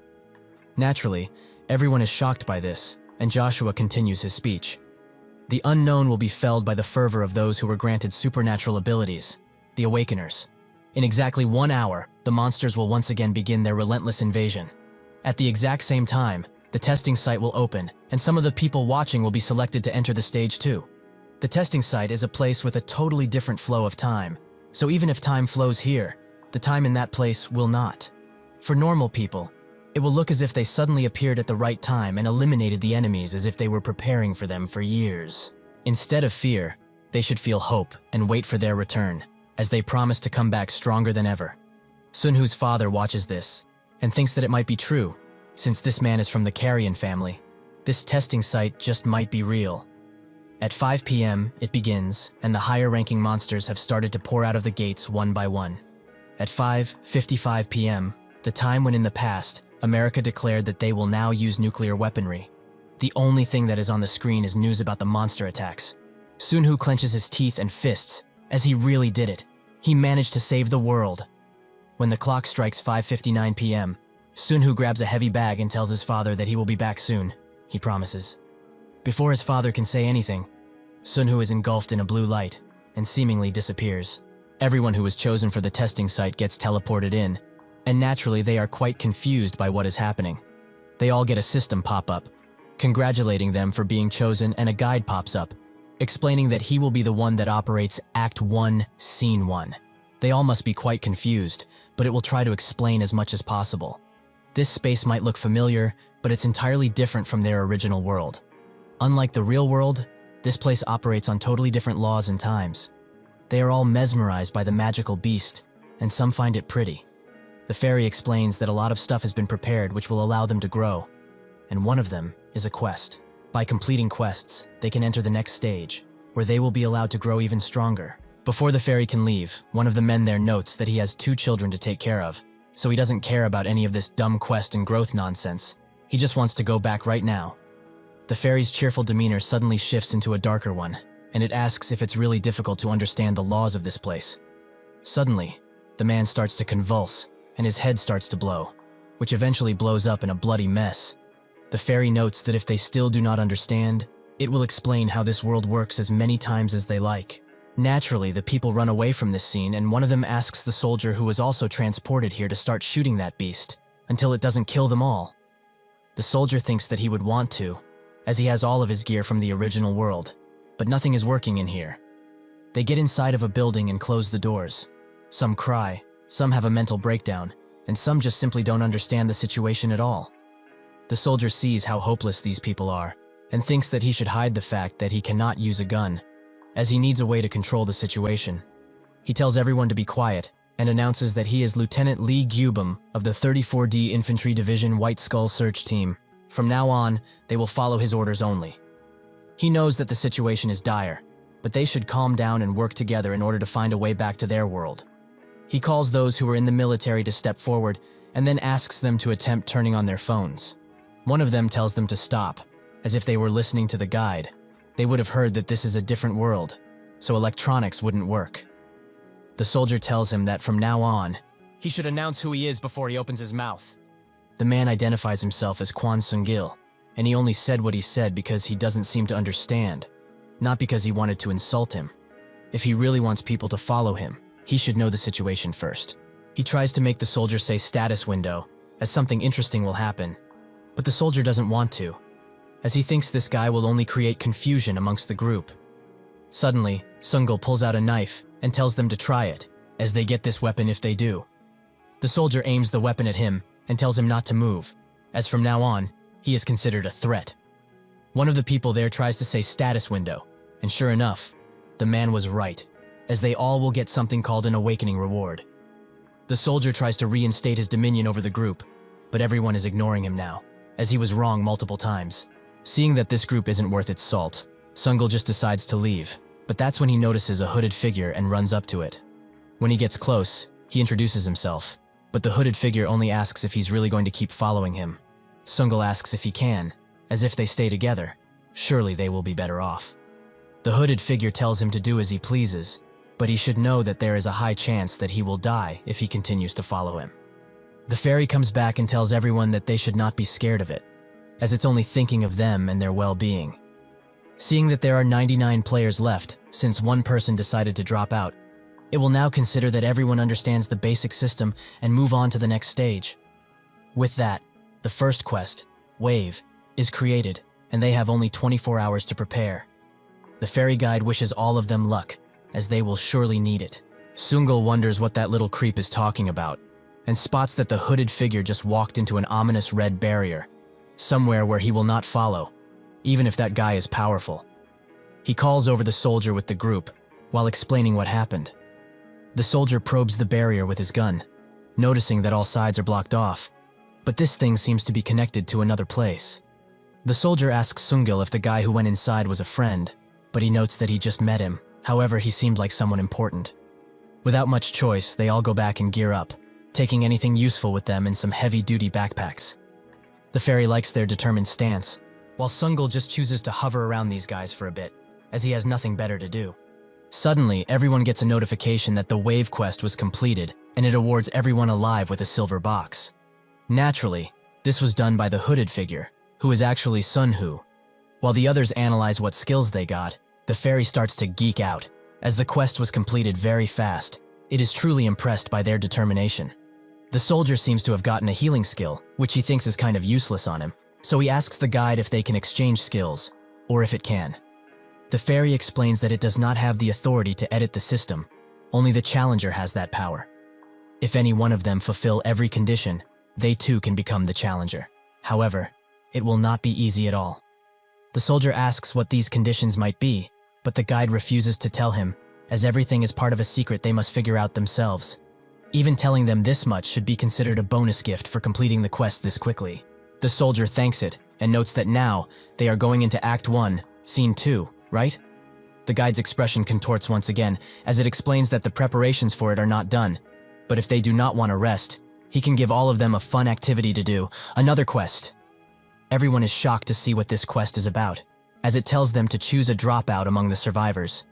Naturally, everyone is shocked by this, and Joshua continues his speech. The unknown will be felled by the fervor of those who were granted supernatural abilities, the Awakeners. In exactly 1 hour, the monsters will once again begin their relentless invasion. At the exact same time, the testing site will open, and some of the people watching will be selected to enter the stage too. The testing site is a place with a totally different flow of time, so even if time flows here, the time in that place will not. For normal people, it will look as if they suddenly appeared at the right time and eliminated the enemies as if they were preparing for them for years. Instead of fear, they should feel hope and wait for their return, as they promise to come back stronger than ever. Sunhu's father watches this and thinks that it might be true, since this man is from the Carrion family. This testing site just might be real. At 5 p.m., it begins, and the higher-ranking monsters have started to pour out of the gates one by one. At 5:55 p.m., the time when in the past, America declared that they will now use nuclear weaponry. The only thing that is on the screen is news about the monster attacks. Sunhu clenches his teeth and fists, as he really did it. He managed to save the world. When the clock strikes 5:59 p.m., Sunhu grabs a heavy bag and tells his father that he will be back soon. He promises. Before his father can say anything, Sunhu is engulfed in a blue light and seemingly disappears. Everyone who was chosen for the testing site gets teleported in, and naturally they are quite confused by what is happening. They all get a system pop up, congratulating them for being chosen, and a guide pops up, explaining that he will be the one that operates Act 1, Scene 1. They all must be quite confused, but it will try to explain as much as possible. This space might look familiar, but it's entirely different from their original world. Unlike the real world, This place operates on totally different laws and times. They are all mesmerized by the magical beast, and some find it pretty. The fairy explains that a lot of stuff has been prepared which will allow them to grow, and one of them is a quest. By completing quests, they can enter the next stage, where they will be allowed to grow even stronger. Before the fairy can leave, one of the men there notes that he has 2 children to take care of, so he doesn't care about any of this dumb quest and growth nonsense. He just wants to go back right now. The fairy's cheerful demeanor suddenly shifts into a darker one, and it asks if it's really difficult to understand the laws of this place. Suddenly, the man starts to convulse, and his head starts to blow, which eventually blows up in a bloody mess. The fairy notes that if they still do not understand, it will explain how this world works as many times as they like. Naturally, the people run away from this scene, and one of them asks the soldier who was also transported here to start shooting that beast, until it doesn't kill them all. The soldier thinks that he would want to, as he has all of his gear from the original world, but nothing is working in here. They get inside of a building and close the doors. Some cry, some have a mental breakdown, and some just simply don't understand the situation at all. The soldier sees how hopeless these people are, and thinks that he should hide the fact that he cannot use a gun, as he needs a way to control the situation. He tells everyone to be quiet, and announces that he is Lieutenant Lee Gyubum of the 34D Infantry Division White Skull Search Team. From now on, they will follow his orders only. He knows that the situation is dire, but they should calm down and work together in order to find a way back to their world. He calls those who are in the military to step forward, and then asks them to attempt turning on their phones. One of them tells them to stop, as if they were listening to the guide. They would have heard that this is a different world, so electronics wouldn't work. The soldier tells him that from now on, he should announce who he is before he opens his mouth. The man identifies himself as Kwon Sung-gil, and he only said what he said because he doesn't seem to understand, not because he wanted to insult him. If he really wants people to follow him, he should know the situation first. He tries to make the soldier say status window, as something interesting will happen, but the soldier doesn't want to, as he thinks this guy will only create confusion amongst the group. Suddenly, Sung-gil pulls out a knife and tells them to try it, as they get this weapon if they do. The soldier aims the weapon at him and tells him not to move, as from now on, he is considered a threat. One of the people there tries to say status window, and sure enough, the man was right, as they all will get something called an awakening reward. The soldier tries to reinstate his dominion over the group, but everyone is ignoring him now, as he was wrong multiple times. Seeing that this group isn't worth its salt, Sung-gil just decides to leave, but that's when he notices a hooded figure and runs up to it. When he gets close, he introduces himself, but the hooded figure only asks if he's really going to keep following him. Sung-gil asks if he can, as if they stay together, surely they will be better off. The hooded figure tells him to do as he pleases, but he should know that there is a high chance that he will die if he continues to follow him. The fairy comes back and tells everyone that they should not be scared of it, as it's only thinking of them and their well-being. Seeing that there are 99 players left, since one person decided to drop out, it will now consider that everyone understands the basic system and move on to the next stage. With that, the first quest, Wave, is created, and they have only 24 hours to prepare. The fairy guide wishes all of them luck, as they will surely need it. Sung-gil wonders what that little creep is talking about, and spots that the hooded figure just walked into an ominous red barrier, somewhere where he will not follow, even if that guy is powerful. He calls over the soldier with the group, while explaining what happened. The soldier probes the barrier with his gun, noticing that all sides are blocked off, but this thing seems to be connected to another place. The soldier asks Sung-gil if the guy who went inside was a friend, but he notes that he just met him. However, he seemed like someone important. Without much choice, they all go back and gear up, taking anything useful with them in some heavy-duty backpacks. The fairy likes their determined stance, while Sung-gil just chooses to hover around these guys for a bit, as he has nothing better to do. Suddenly, everyone gets a notification that the Wave quest was completed, and it awards everyone alive with a silver box. Naturally, this was done by the hooded figure, who is actually Sun-Hu. While the others analyze what skills they got, the fairy starts to geek out, as the quest was completed very fast. It is truly impressed by their determination. The soldier seems to have gotten a healing skill, which he thinks is kind of useless on him, so he asks the guide if they can exchange skills, or if it can. The fairy explains that it does not have the authority to edit the system, only the challenger has that power. If any one of them fulfill every condition, they too can become the challenger. However, it will not be easy at all. The soldier asks what these conditions might be, but the guide refuses to tell him, as everything is part of a secret they must figure out themselves. Even telling them this much should be considered a bonus gift for completing the quest this quickly. The soldier thanks it and notes that now they are going into Act 1, Scene 2, right? The guide's expression contorts once again as it explains that the preparations for it are not done, but if they do not want to rest, he can give all of them a fun activity to do, another quest. Everyone is shocked to see what this quest is about, as it tells them to choose a dropout among the survivors.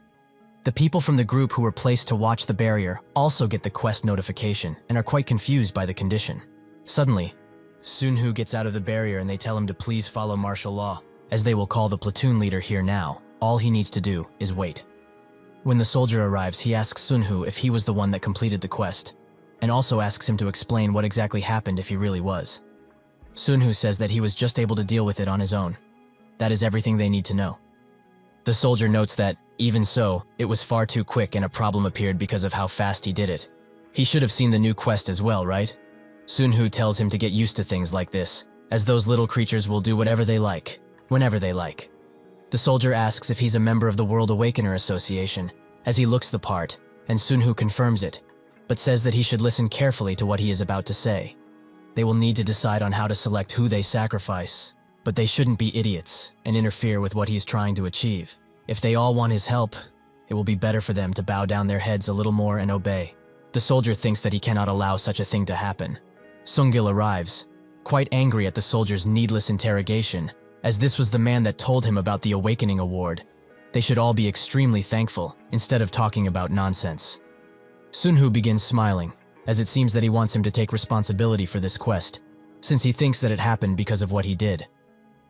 The people from the group who were placed to watch the barrier also get the quest notification and are quite confused by the condition. Suddenly, Sunhu gets out of the barrier and they tell him to please follow martial law, as they will call the platoon leader here now. All he needs to do is wait. When the soldier arrives, he asks Sunhu if he was the one that completed the quest, and also asks him to explain what exactly happened if he really was. Sunhu says that he was just able to deal with it on his own. That is everything they need to know. The soldier notes that, even so, it was far too quick and a problem appeared because of how fast he did it. He should have seen the new quest as well, right? Sunhu tells him to get used to things like this, as those little creatures will do whatever they like, whenever they like. The soldier asks if he's a member of the World Awakener Association, as he looks the part, and Sunhu confirms it, but says that he should listen carefully to what he is about to say. They will need to decide on how to select who they sacrifice, but they shouldn't be idiots and interfere with what he's trying to achieve. If they all want his help, it will be better for them to bow down their heads a little more and obey. The soldier thinks that he cannot allow such a thing to happen. Sungil arrives, quite angry at the soldier's needless interrogation, as this was the man that told him about the Awakening Award. They should all be extremely thankful, instead of talking about nonsense. Sunhu begins smiling, as it seems that he wants him to take responsibility for this quest, since he thinks that it happened because of what he did,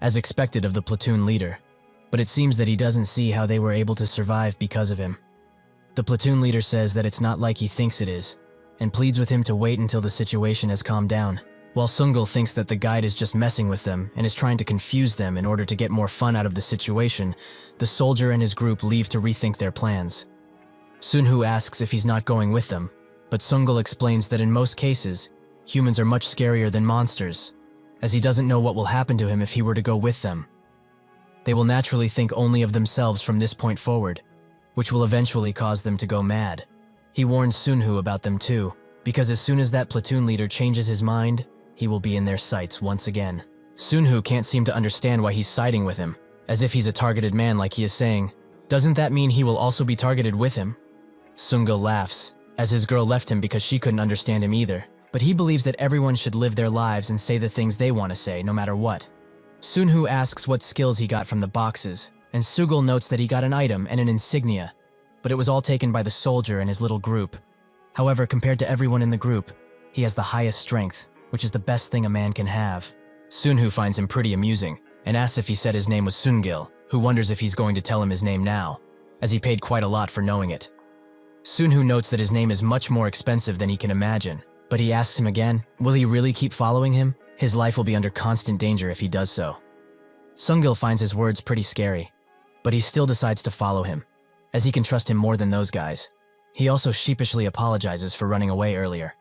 as expected of the platoon leader, but it seems that he doesn't see how they were able to survive because of him. The platoon leader says that it's not like he thinks it is, and pleads with him to wait until the situation has calmed down, while Sungil thinks that the guide is just messing with them and is trying to confuse them in order to get more fun out of the situation. The soldier and his group leave to rethink their plans. Sunhu asks if he's not going with them, but Sungil explains that in most cases, humans are much scarier than monsters, as he doesn't know what will happen to him if he were to go with them. They will naturally think only of themselves from this point forward, which will eventually cause them to go mad. He warns Sunhu about them too, because as soon as that platoon leader changes his mind, he will be in their sights once again. Sunhu can't seem to understand why he's siding with him, as if he's a targeted man like he is saying, "Doesn't that mean he will also be targeted with him?" Sungil laughs, as his girl left him because she couldn't understand him either, but he believes that everyone should live their lives and say the things they want to say, no matter what. Sunhu asks what skills he got from the boxes, and Sugil notes that he got an item and an insignia, but it was all taken by the soldier and his little group. However, compared to everyone in the group, he has the highest strength, which is the best thing a man can have. Sunhu finds him pretty amusing, and asks if he said his name was Sungil, who wonders if he's going to tell him his name now, as he paid quite a lot for knowing it. Sunhu notes that his name is much more expensive than he can imagine, but he asks him again, will he really keep following him? His life will be under constant danger if he does so. Sungil finds his words pretty scary, but he still decides to follow him, as he can trust him more than those guys. He also sheepishly apologizes for running away earlier.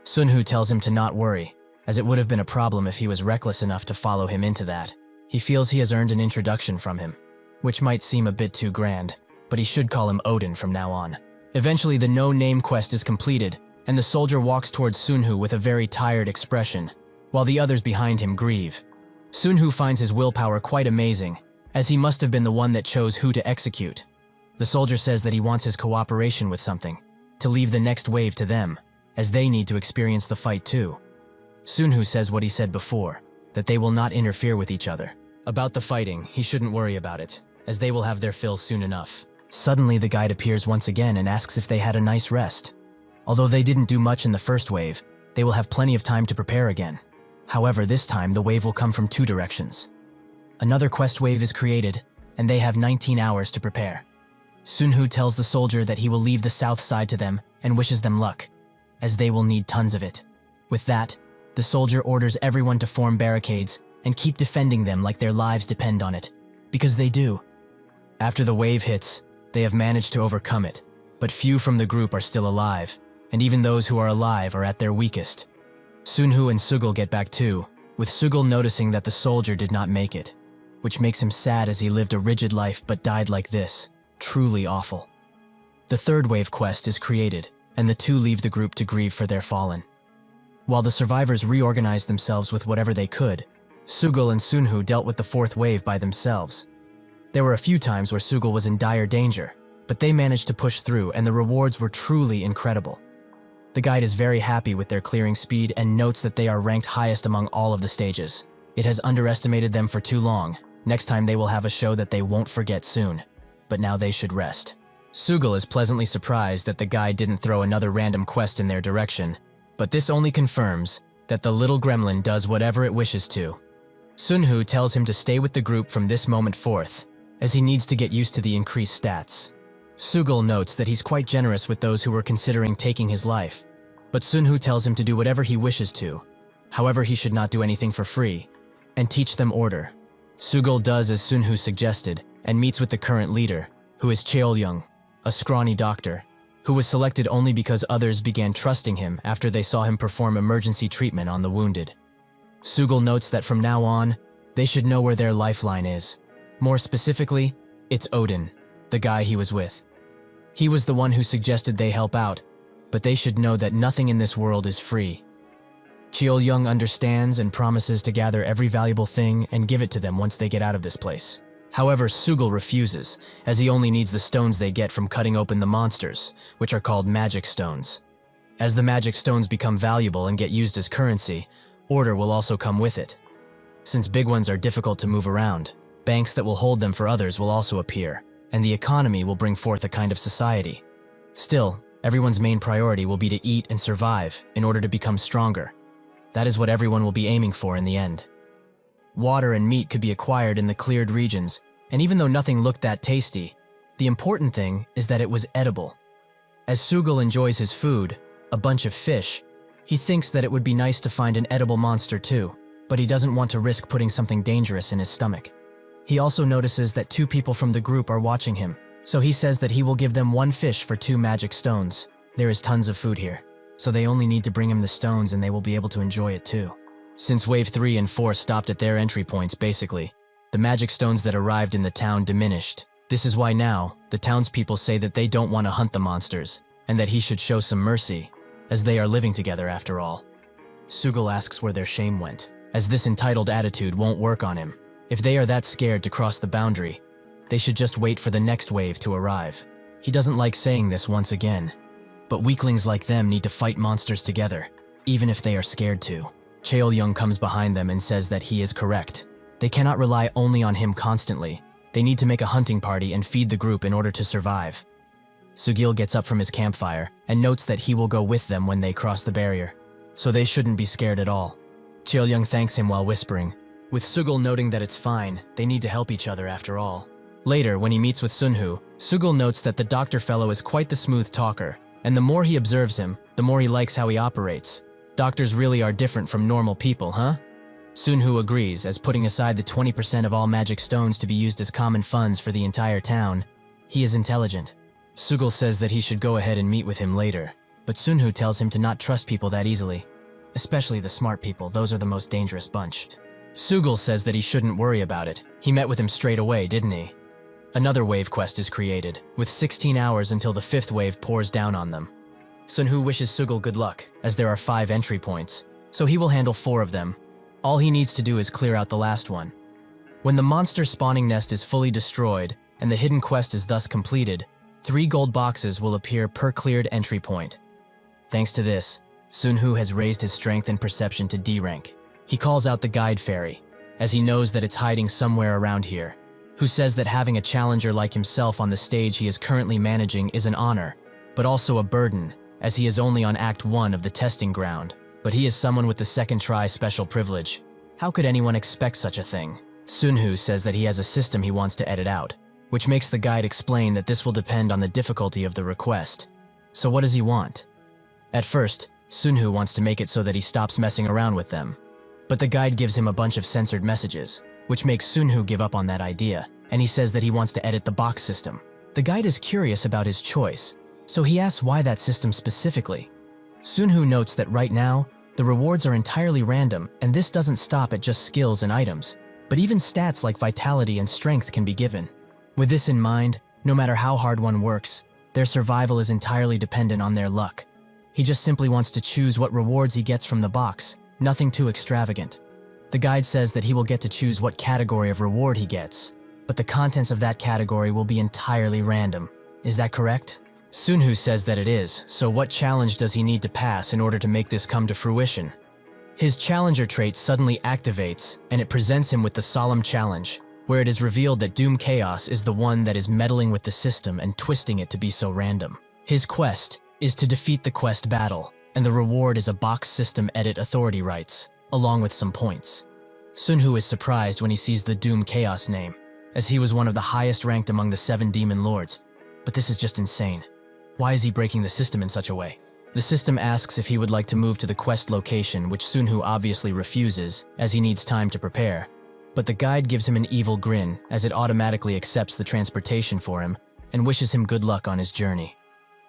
Sunhu tells him to not worry, as it would have been a problem if he was reckless enough to follow him into that. He feels he has earned an introduction from him, which might seem a bit too grand, but he should call him Odin from now on. Eventually, the no-name quest is completed, and the soldier walks towards Sunhu with a very tired expression, while the others behind him grieve. Sunhu finds his willpower quite amazing, as he must have been the one that chose who to execute. The soldier says that he wants his cooperation with something, to leave the next wave to them, as they need to experience the fight too. Sunhu says what he said before, that they will not interfere with each other. About the fighting, he shouldn't worry about it, as they will have their fill soon enough. Suddenly, the guide appears once again and asks if they had a nice rest. Although they didn't do much in the first wave, they will have plenty of time to prepare again. However, this time the wave will come from 2 directions. Another quest wave is created, and they have 19 hours to prepare. Sunhu tells the soldier that he will leave the south side to them and wishes them luck, as they will need tons of it. With that, the soldier orders everyone to form barricades and keep defending them like their lives depend on it, because they do. After the wave hits, they have managed to overcome it, but few from the group are still alive, and even those who are alive are at their weakest. Sunhu and Sugil get back too, with Sugil noticing that the soldier did not make it. which makes him sad as he lived a rigid life but died like this. Truly awful. The third wave quest is created, and the two leave the group to grieve for their fallen. While the survivors reorganized themselves with whatever they could, Sugul and Sunhu dealt with the fourth wave by themselves. There were a few times where Sugul was in dire danger, but they managed to push through and the rewards were truly incredible. The guide is very happy with their clearing speed and notes that they are ranked highest among all of the stages. It has underestimated them for too long. Next time they will have a show that they won't forget soon. But now they should rest. Sugul is pleasantly surprised that the guide didn't throw another random quest in their direction, but this only confirms that the little gremlin does whatever it wishes to. Sunhu tells him to stay with the group from this moment forth, as he needs to get used to the increased stats. Sugul notes that he's quite generous with those who were considering taking his life, but Sunhu tells him to do whatever he wishes to. However, he should not do anything for free, and teach them order. Sugul does as Sunhu suggested, and meets with the current leader, who is Cheol-young, a scrawny doctor, who was selected only because others began trusting him after they saw him perform emergency treatment on the wounded. Sugul notes that from now on, they should know where their lifeline is. More specifically, it's Odin, the guy he was with. He was the one who suggested they help out, but they should know that nothing in this world is free. Cheol-young understands and promises to gather every valuable thing and give it to them once they get out of this place. However, Sugul refuses, as he only needs the stones they get from cutting open the monsters, which are called magic stones. As the magic stones become valuable and get used as currency, order will also come with it. Since big ones are difficult to move around, banks that will hold them for others will also appear, and the economy will bring forth a kind of society. Still, everyone's main priority will be to eat and survive in order to become stronger. That is what everyone will be aiming for in the end. Water and meat could be acquired in the cleared regions, and even though nothing looked that tasty, the important thing is that it was edible. As Sugul enjoys his food, a bunch of fish, he thinks that it would be nice to find an edible monster too, but he doesn't want to risk putting something dangerous in his stomach. He also notices that two people from the group are watching him, so he says that he will give them one fish for 2 magic stones. There is tons of food here, so they only need to bring him the stones and they will be able to enjoy it too. Since Wave 3 and 4 stopped at their entry points basically, the magic stones that arrived in the town diminished. This is why now, the townspeople say that they don't want to hunt the monsters, and that he should show some mercy, as they are living together after all. Sugul asks where their shame went, as this entitled attitude won't work on him. If they are that scared to cross the boundary, they should just wait for the next wave to arrive. He doesn't like saying this once again, but weaklings like them need to fight monsters together, even if they are scared to. Cheol-young comes behind them and says that he is correct. They cannot rely only on him constantly. They need to make a hunting party and feed the group in order to survive. Sugil gets up from his campfire and notes that he will go with them when they cross the barrier, so they shouldn't be scared at all. Cheol-young thanks him while whispering, with Sugul noting that it's fine, they need to help each other after all. Later, when he meets with Sunhu, Sugul notes that the doctor fellow is quite the smooth talker, and the more he observes him, the more he likes how he operates. Doctors really are different from normal people, huh? Sunhu agrees, as putting aside the 20% of all magic stones to be used as common funds for the entire town, he is intelligent. Sugul says that he should go ahead and meet with him later, but Sunhu tells him to not trust people that easily. Especially the smart people, those are the most dangerous bunch. Sugul says that he shouldn't worry about it. He met with him straight away, didn't he? Another wave quest is created, with 16 hours until the 5th wave pours down on them. Sunhu wishes Sugul good luck, as there are 5 entry points, so he will handle 4 of them. All he needs to do is clear out the last one. When the monster spawning nest is fully destroyed, and the hidden quest is thus completed, 3 gold boxes will appear per cleared entry point. Thanks to this, Sunhu has raised his strength and perception to D rank. He calls out the guide fairy, as he knows that it's hiding somewhere around here, who says that having a challenger like himself on the stage he is currently managing is an honor, but also a burden, as he is only on Act 1 of the testing ground. But he is someone with the second try special privilege. How could anyone expect such a thing? Sunhu says that he has a system he wants to edit out, which makes the guide explain that this will depend on the difficulty of the request. So what does he want? At first, Sunhu wants to make it so that he stops messing around with them. But the guide gives him a bunch of censored messages, which makes Sunhu give up on that idea, and he says that he wants to edit the box system. The guide is curious about his choice, so he asks why that system specifically. Sunhu notes that right now, the rewards are entirely random, and this doesn't stop at just skills and items. but even stats like vitality and strength can be given. With this in mind, no matter how hard one works, their survival is entirely dependent on their luck. He just simply wants to choose what rewards he gets from the box, nothing too extravagant. The guide says that he will get to choose what category of reward he gets, but the contents of that category will be entirely random. Is that correct? Sunhu says that it is, so what challenge does he need to pass in order to make this come to fruition? His challenger trait suddenly activates, and it presents him with the solemn challenge, where it is revealed that Doom Chaos is the one that is meddling with the system and twisting it to be so random. His quest is to defeat the quest battle, and the reward is a box system edit authority rights, along with some points. Sunhu is surprised when he sees the Doom Chaos name, as he was one of the highest ranked among the 7 demon lords. But this is just insane. Why is he breaking the system in such a way? The system asks if he would like to move to the quest location, which Sunhu obviously refuses, as he needs time to prepare. But the guide gives him an evil grin, as it automatically accepts the transportation for him, and wishes him good luck on his journey.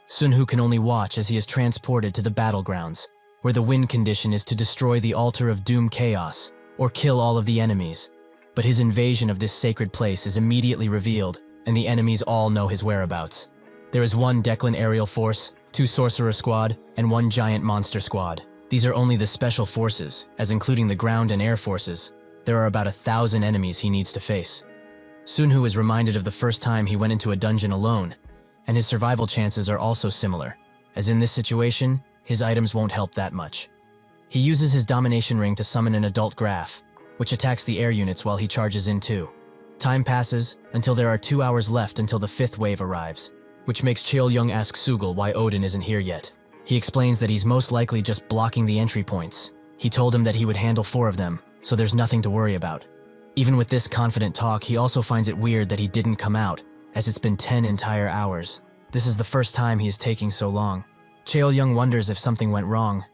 Sunhu can only watch as he is transported to the battlegrounds, where the win condition is to destroy the altar of Doom Chaos, or kill all of the enemies. But his invasion of this sacred place is immediately revealed, and the enemies all know his whereabouts. There is 1 Declan aerial force, 2 sorcerer squad, and 1 giant monster squad. These are only the special forces, as including the ground and air forces, there are about 1,000 enemies he needs to face. Sunhu is reminded of the first time he went into a dungeon alone, and his survival chances are also similar, as in this situation, his items won't help that much. He uses his domination ring to summon an adult graph, which attacks the air units while he charges in too. Time passes until there are 2 hours left until the 5th wave arrives, which makes Cheol-young ask Sugul why Odin isn't here yet. He explains that he's most likely just blocking the entry points. He told him that he would handle 4 of them, so there's nothing to worry about. Even with this confident talk, he also finds it weird that he didn't come out, as it's been 10 entire hours. This is the first time he is taking so long. Cheol-young wonders if something went wrong,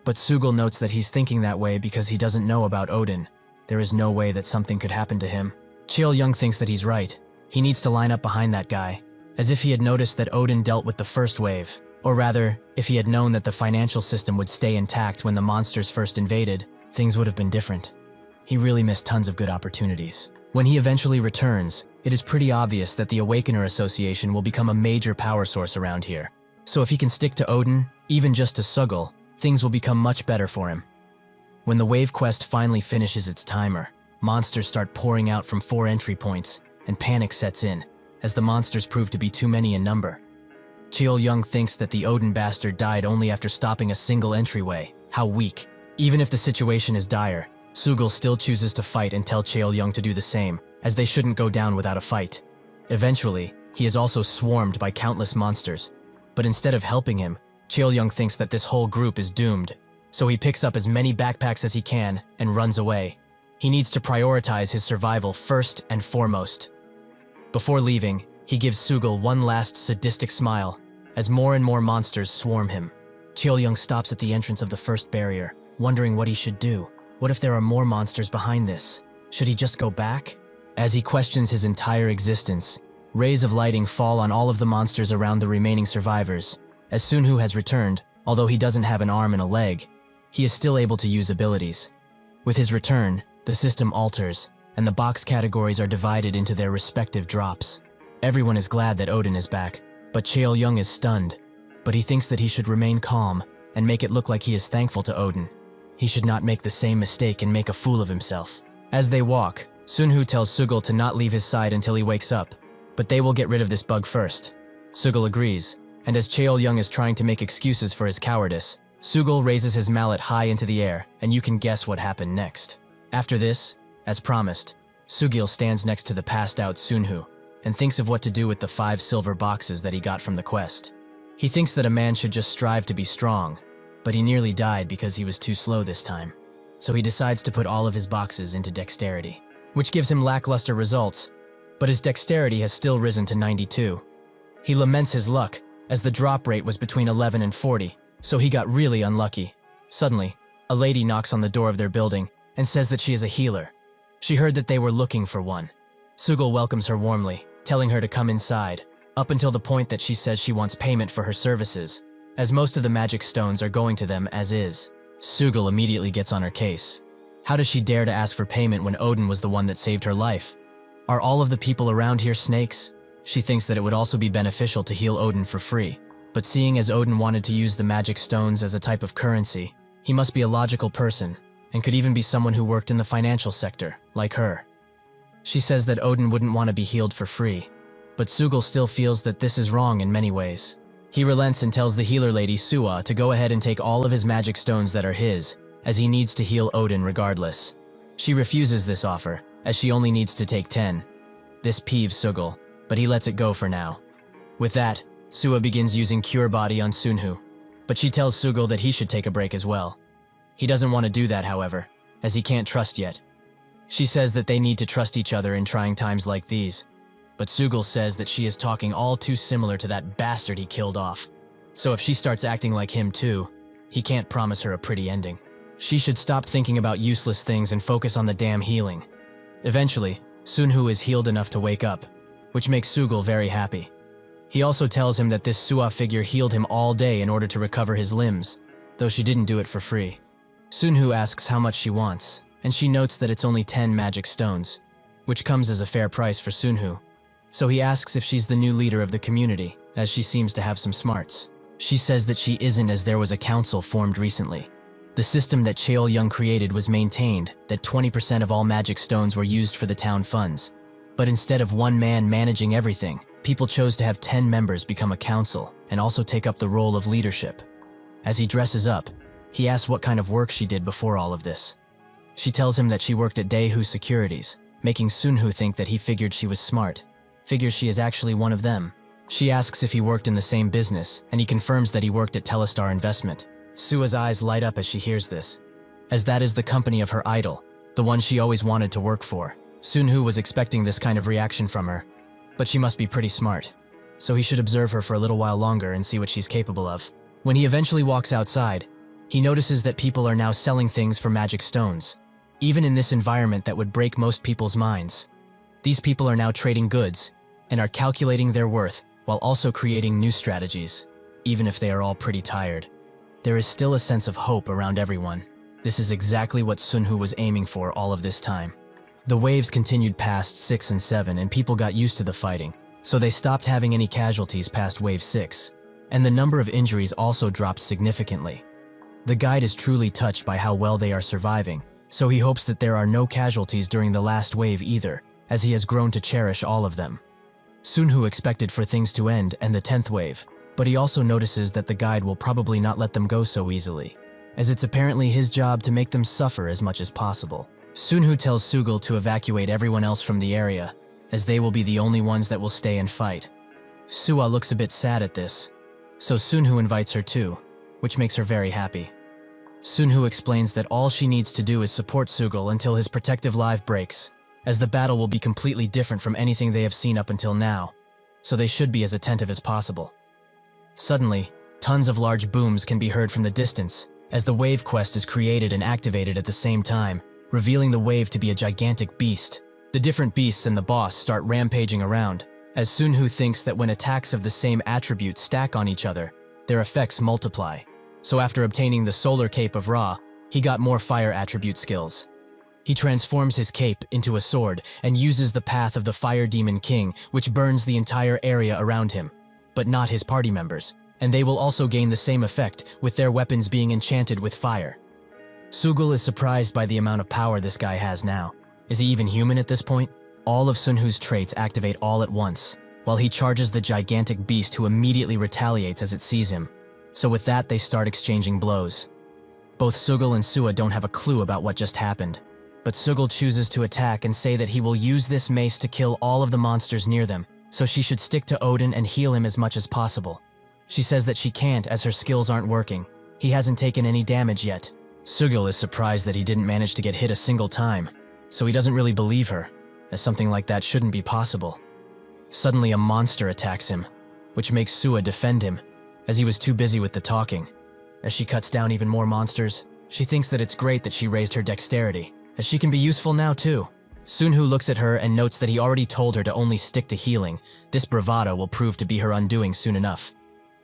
but Sugul notes that he's thinking that way because he doesn't know about Odin. There is no way that something could happen to him. Cheol-young thinks that he's right. He needs to line up behind that guy, as if he had noticed that Odin dealt with the first wave, or rather, if he had known that the financial system would stay intact when the monsters first invaded, things would have been different. He really missed tons of good opportunities. When he eventually returns, it is pretty obvious that the Awakener Association will become a major power source around here. So if he can stick to Odin, even just to Sugul, things will become much better for him. When the wave quest finally finishes its timer, monsters start pouring out from 4 entry points, and panic sets in, as the monsters prove to be too many in number. Cheol-young thinks that the Odin bastard died only after stopping a single entryway. How weak. Even if the situation is dire, Sugul still chooses to fight and tell Cheol-young to do the same, as they shouldn't go down without a fight. Eventually, he is also swarmed by countless monsters, but instead of helping him, Cheol-young thinks that this whole group is doomed, so he picks up as many backpacks as he can and runs away. He needs to prioritize his survival first and foremost. Before leaving, he gives Sugul one last sadistic smile, as more and more monsters swarm him. Cheol-young stops at the entrance of the first barrier, wondering what he should do. What if there are more monsters behind this? Should he just go back? As he questions his entire existence, rays of lighting fall on all of the monsters around the remaining survivors. As Sunhu has returned, although he doesn't have an arm and a leg, he is still able to use abilities. With his return, the system alters, and the box categories are divided into their respective drops. Everyone is glad that Odin is back, but Cheol-young is stunned. But he thinks that he should remain calm and make it look like he is thankful to Odin. He should not make the same mistake and make a fool of himself. As they walk, Sunhu tells Sugul to not leave his side until he wakes up, but they will get rid of this bug first. Sugul agrees, and as Cheol-young is trying to make excuses for his cowardice, Sugul raises his mallet high into the air, and you can guess what happened next. After this, as promised, Sugil stands next to the passed-out Sunhu and thinks of what to do with the 5 silver boxes that he got from the quest. He thinks that a man should just strive to be strong, but he nearly died because he was too slow this time. So he decides to put all of his boxes into dexterity, which gives him lackluster results, but his dexterity has still risen to 92. He laments his luck, as the drop rate was between 11 and 40, so he got really unlucky. Suddenly, a lady knocks on the door of their building and says that she is a healer. She heard that they were looking for one. Sugul welcomes her warmly, telling her to come inside, up until the point that she says she wants payment for her services, as most of the magic stones are going to them as is. Sugul immediately gets on her case. How does she dare to ask for payment when Odin was the one that saved her life? Are all of the people around here snakes? She thinks that it would also be beneficial to heal Odin for free. But seeing as Odin wanted to use the magic stones as a type of currency, he must be a logical person, and could even be someone who worked in the financial sector, like her. She says that Odin wouldn't want to be healed for free, but Sugul still feels that this is wrong in many ways. He relents and tells the healer lady Suwa to go ahead and take all of his magic stones that are his, as he needs to heal Odin regardless. She refuses this offer, as she only needs to take 10. This peeves Sugul, but he lets it go for now. With that, Suwa begins using Cure Body on Sunhu, but she tells Sugul that he should take a break as well. He doesn't want to do that, however, as he can't trust yet. She says that they need to trust each other in trying times like these, but Sugul says that she is talking all too similar to that bastard he killed off. So if she starts acting like him too, he can't promise her a pretty ending. She should stop thinking about useless things and focus on the damn healing. Eventually, Sunhu is healed enough to wake up, which makes Sugul very happy. He also tells him that this Suwa figure healed him all day in order to recover his limbs, though she didn't do it for free. Sunhu asks how much she wants, and she notes that it's only 10 magic stones, which comes as a fair price for Sunhu. So he asks if she's the new leader of the community, as she seems to have some smarts. She says that she isn't, as there was a council formed recently. The system that Cheol Young created was maintained, that 20% of all magic stones were used for the town funds. But instead of one man managing everything, people chose to have 10 members become a council and also take up the role of leadership. As he dresses up, he asks what kind of work she did before all of this. She tells him that she worked at Daehu Securities, making Sunhu think that he figured she was smart, figures she is actually one of them. She asks if he worked in the same business, and he confirms that he worked at Telestar Investment. Sua's eyes light up as she hears this, as that is the company of her idol, the one she always wanted to work for. Sunhu was expecting this kind of reaction from her, but she must be pretty smart, so he should observe her for a little while longer and see what she's capable of. When he eventually walks outside, he notices that people are now selling things for magic stones, even in this environment that would break most people's minds. These people are now trading goods and are calculating their worth while also creating new strategies, even if they are all pretty tired. There is still a sense of hope around everyone. This is exactly what Sunhu was aiming for all of this time. The waves continued past 6 and 7 and people got used to the fighting, so they stopped having any casualties past wave 6, and the number of injuries also dropped significantly. The guide is truly touched by how well they are surviving, so he hopes that there are no casualties during the last wave either, as he has grown to cherish all of them. Sunhu expected for things to end and the 10th wave, but he also notices that the guide will probably not let them go so easily, as it's apparently his job to make them suffer as much as possible. Sunhu tells Sugul to evacuate everyone else from the area, as they will be the only ones that will stay and fight. Suwa looks a bit sad at this, so Sunhu invites her too, which makes her very happy. Sunhu explains that all she needs to do is support Sugul until his protective live breaks, as the battle will be completely different from anything they have seen up until now, so they should be as attentive as possible. Suddenly, tons of large booms can be heard from the distance, as the wave quest is created and activated at the same time, revealing the wave to be a gigantic beast. The different beasts and the boss start rampaging around, as Sunhu thinks that when attacks of the same attribute stack on each other, their effects multiply. So after obtaining the solar cape of Ra, he got more fire attribute skills. He transforms his cape into a sword and uses the path of the Fire Demon King, which burns the entire area around him, but not his party members, and they will also gain the same effect with their weapons being enchanted with fire. Sugul is surprised by the amount of power this guy has now. Is he even human at this point? All of Sunhu's traits activate all at once, while he charges the gigantic beast who immediately retaliates as it sees him. So with that, they start exchanging blows. Both Sugul and Suwa don't have a clue about what just happened, but Sugul chooses to attack and say that he will use this mace to kill all of the monsters near them, so she should stick to Odin and heal him as much as possible. She says that she can't as her skills aren't working. He hasn't taken any damage yet. Sugul is surprised that he didn't manage to get hit a single time, so he doesn't really believe her, as something like that shouldn't be possible. Suddenly a monster attacks him, which makes Suwa defend him, as he was too busy with the talking. As she cuts down even more monsters, she thinks that it's great that she raised her dexterity, as she can be useful now too. Sunhu looks at her and notes that he already told her to only stick to healing. This bravado will prove to be her undoing soon enough.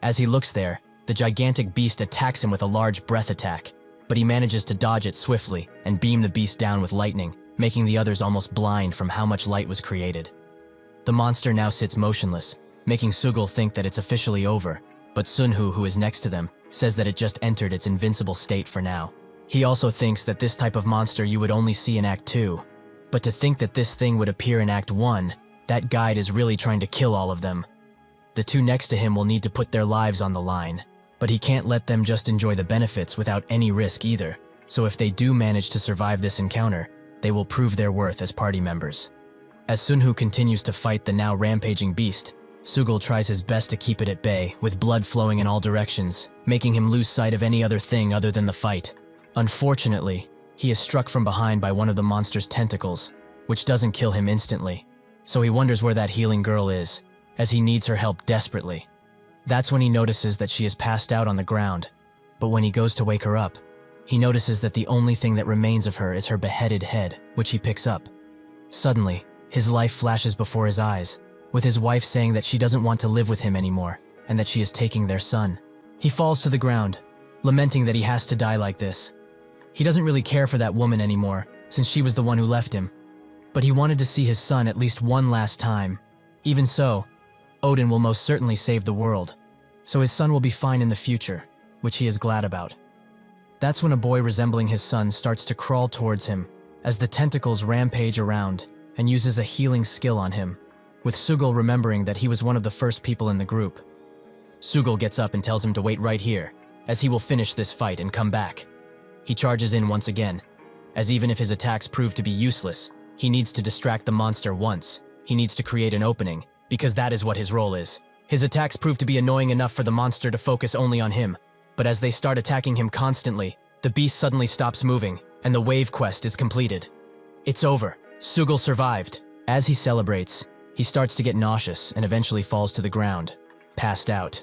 As he looks there, the gigantic beast attacks him with a large breath attack. but he manages to dodge it swiftly and beam the beast down with lightning, making the others almost blind from how much light was created. The monster now sits motionless, making Sugul think that it's officially over, but Sunhu, who is next to them, says that it just entered its invincible state for now. He also thinks that this type of monster you would only see in Act 2, but to think that this thing would appear in Act 1, that guide is really trying to kill all of them. The two next to him will need to put their lives on the line, but he can't let them just enjoy the benefits without any risk either, so if they do manage to survive this encounter, they will prove their worth as party members. As Sunhu continues to fight the now rampaging beast, Sugul tries his best to keep it at bay, with blood flowing in all directions, making him lose sight of any other thing other than the fight. Unfortunately, he is struck from behind by one of the monster's tentacles, which doesn't kill him instantly, so he wonders where that healing girl is, as he needs her help desperately. That's when he notices that she is passed out on the ground, but when he goes to wake her up, he notices that the only thing that remains of her is her beheaded head, which he picks up. Suddenly, his life flashes before his eyes, with his wife saying that she doesn't want to live with him anymore, and that she is taking their son. He falls to the ground, lamenting that he has to die like this. He doesn't really care for that woman anymore, since she was the one who left him, but he wanted to see his son at least one last time. Even so, Odin will most certainly save the world, so his son will be fine in the future, which he is glad about. That's when a boy resembling his son starts to crawl towards him, as the tentacles rampage around and uses a healing skill on him, with Sugul remembering that he was one of the first people in the group. Sugul gets up and tells him to wait right here, as he will finish this fight and come back. He charges in once again, as even if his attacks prove to be useless, he needs to distract the monster once. He needs to create an opening, because that is what his role is. His attacks prove to be annoying enough for the monster to focus only on him, but as they start attacking him constantly, the beast suddenly stops moving, and the wave quest is completed. It's over. Sugul survived. As he celebrates, he starts to get nauseous and eventually falls to the ground, passed out.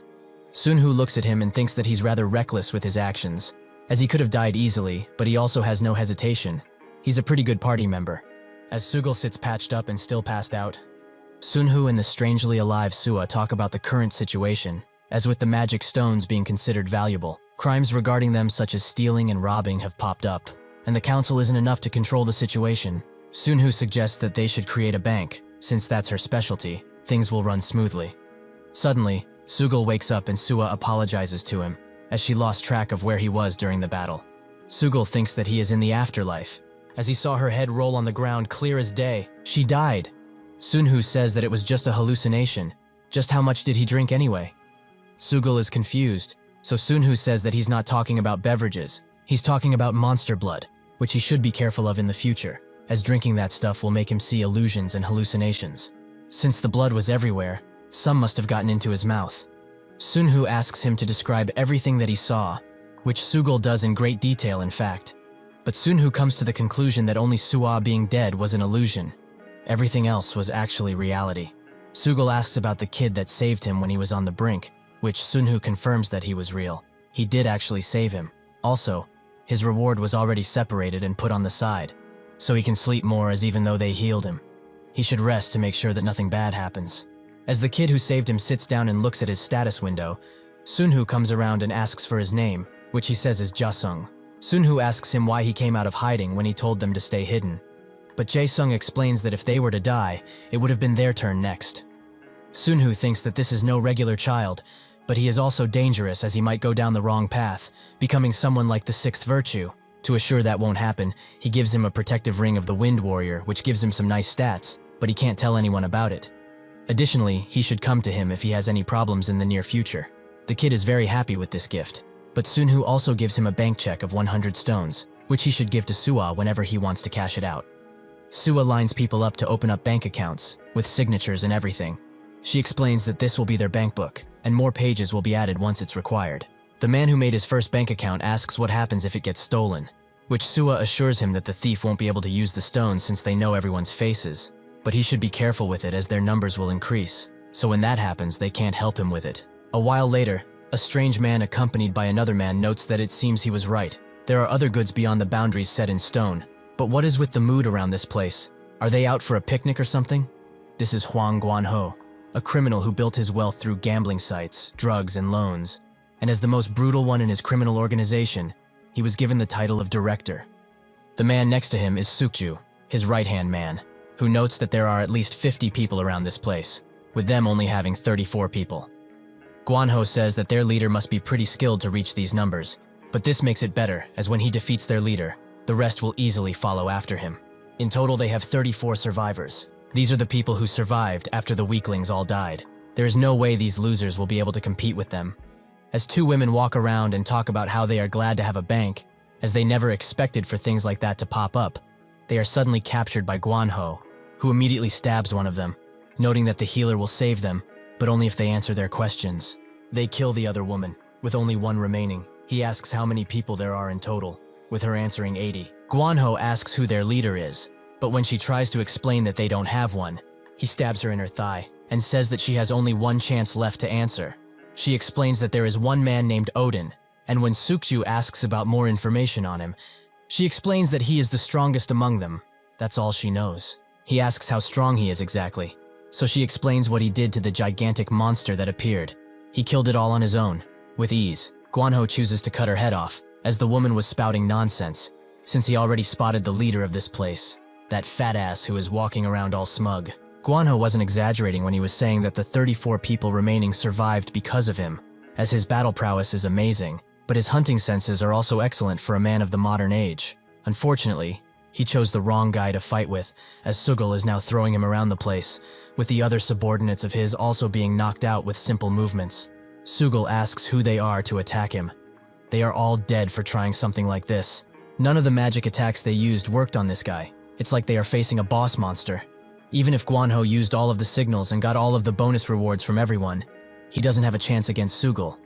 Sunhu looks at him and thinks that he's rather reckless with his actions, as he could have died easily, but he also has no hesitation. He's a pretty good party member. As Sugul sits patched up and still passed out, Sunhu and the strangely alive Sua talk about the current situation, as with the magic stones being considered valuable, crimes regarding them such as stealing and robbing have popped up, and the council isn't enough to control the situation. Sunhu suggests that they should create a bank. Since that's her specialty, things will run smoothly. Suddenly, Sugul wakes up and Sua apologizes to him, as she lost track of where he was during the battle. Sugul thinks that he is in the afterlife, as he saw her head roll on the ground clear as day. She died. Sunhu says that it was just a hallucination. Just how much did he drink anyway? Sugul is confused, so Sunhu says that he's not talking about beverages. He's talking about monster blood, which he should be careful of in the future, as drinking that stuff will make him see illusions and hallucinations. Since the blood was everywhere, some must have gotten into his mouth. Sunhu asks him to describe everything that he saw, which Sugul does in great detail in fact. But Sunhu comes to the conclusion that only Sua being dead was an illusion. Everything else was actually reality. Sugul asks about the kid that saved him when he was on the brink, which Sunhu confirms that he was real. He did actually save him. Also, his reward was already separated and put on the side, so he can sleep more as even though they healed him. He should rest to make sure that nothing bad happens. As the kid who saved him sits down and looks at his status window, Sunhu comes around and asks for his name, which he says is Jasung. Sunhu asks him why he came out of hiding when he told them to stay hidden. But Jae-sung explains that if they were to die, it would have been their turn next. Sunhu thinks that this is no regular child, but he is also dangerous as he might go down the wrong path, becoming someone like the sixth virtue. To assure that won't happen, he gives him a protective ring of the Wind Warrior, which gives him some nice stats, but he can't tell anyone about it. Additionally, he should come to him if he has any problems in the near future. The kid is very happy with this gift, but Sunhu also gives him a bank check of 100 stones, which he should give to Sua whenever he wants to cash it out. Sua lines people up to open up bank accounts, with signatures and everything. She explains that this will be their bank book, and more pages will be added once it's required. The man who made his first bank account asks what happens if it gets stolen, which Sua assures him that the thief won't be able to use the stones since they know everyone's faces, but he should be careful with it as their numbers will increase, so when that happens they can't help him with it. A while later, a strange man accompanied by another man notes that it seems he was right. There are other goods beyond the boundaries set in stone, but what is with the mood around this place? Are they out for a picnic or something? This is Huang Guanho, a criminal who built his wealth through gambling sites, drugs, and loans. And as the most brutal one in his criminal organization, he was given the title of director. The man next to him is Sukju, his right-hand man, who notes that there are at least 50 people around this place, with them only having 34 people. Guanho says that their leader must be pretty skilled to reach these numbers, but this makes it better, as when he defeats their leader, the rest will easily follow after him. In total, they have 34 survivors. These are the people who survived after the weaklings all died. There is no way these losers will be able to compete with them. As two women walk around and talk about how they are glad to have a bank, as they never expected for things like that to pop up, they are suddenly captured by Guanho, who immediately stabs one of them, noting that the healer will save them, but only if they answer their questions. They kill the other woman, with only one remaining. He asks how many people there are in total, with her answering 80. Guanho asks who their leader is, but when she tries to explain that they don't have one, he stabs her in her thigh and says that she has only one chance left to answer. She explains that there is one man named Odin, and when Sukju asks about more information on him, she explains that he is the strongest among them. That's all she knows. He asks how strong he is exactly, so she explains what he did to the gigantic monster that appeared. He killed it all on his own, with ease. Guanho chooses to cut her head off, as the woman was spouting nonsense, since he already spotted the leader of this place, that fat ass who is walking around all smug. Guanho wasn't exaggerating when he was saying that the 34 people remaining survived because of him, as his battle prowess is amazing, but his hunting senses are also excellent for a man of the modern age. Unfortunately, he chose the wrong guy to fight with, as Sugul is now throwing him around the place, with the other subordinates of his also being knocked out with simple movements. Sugul asks who they are to attack him. They are all dead for trying something like this. None of the magic attacks they used worked on this guy. It's like they are facing a boss monster. Even if Guanho used all of the signals and got all of the bonus rewards from everyone, he doesn't have a chance against Sugul,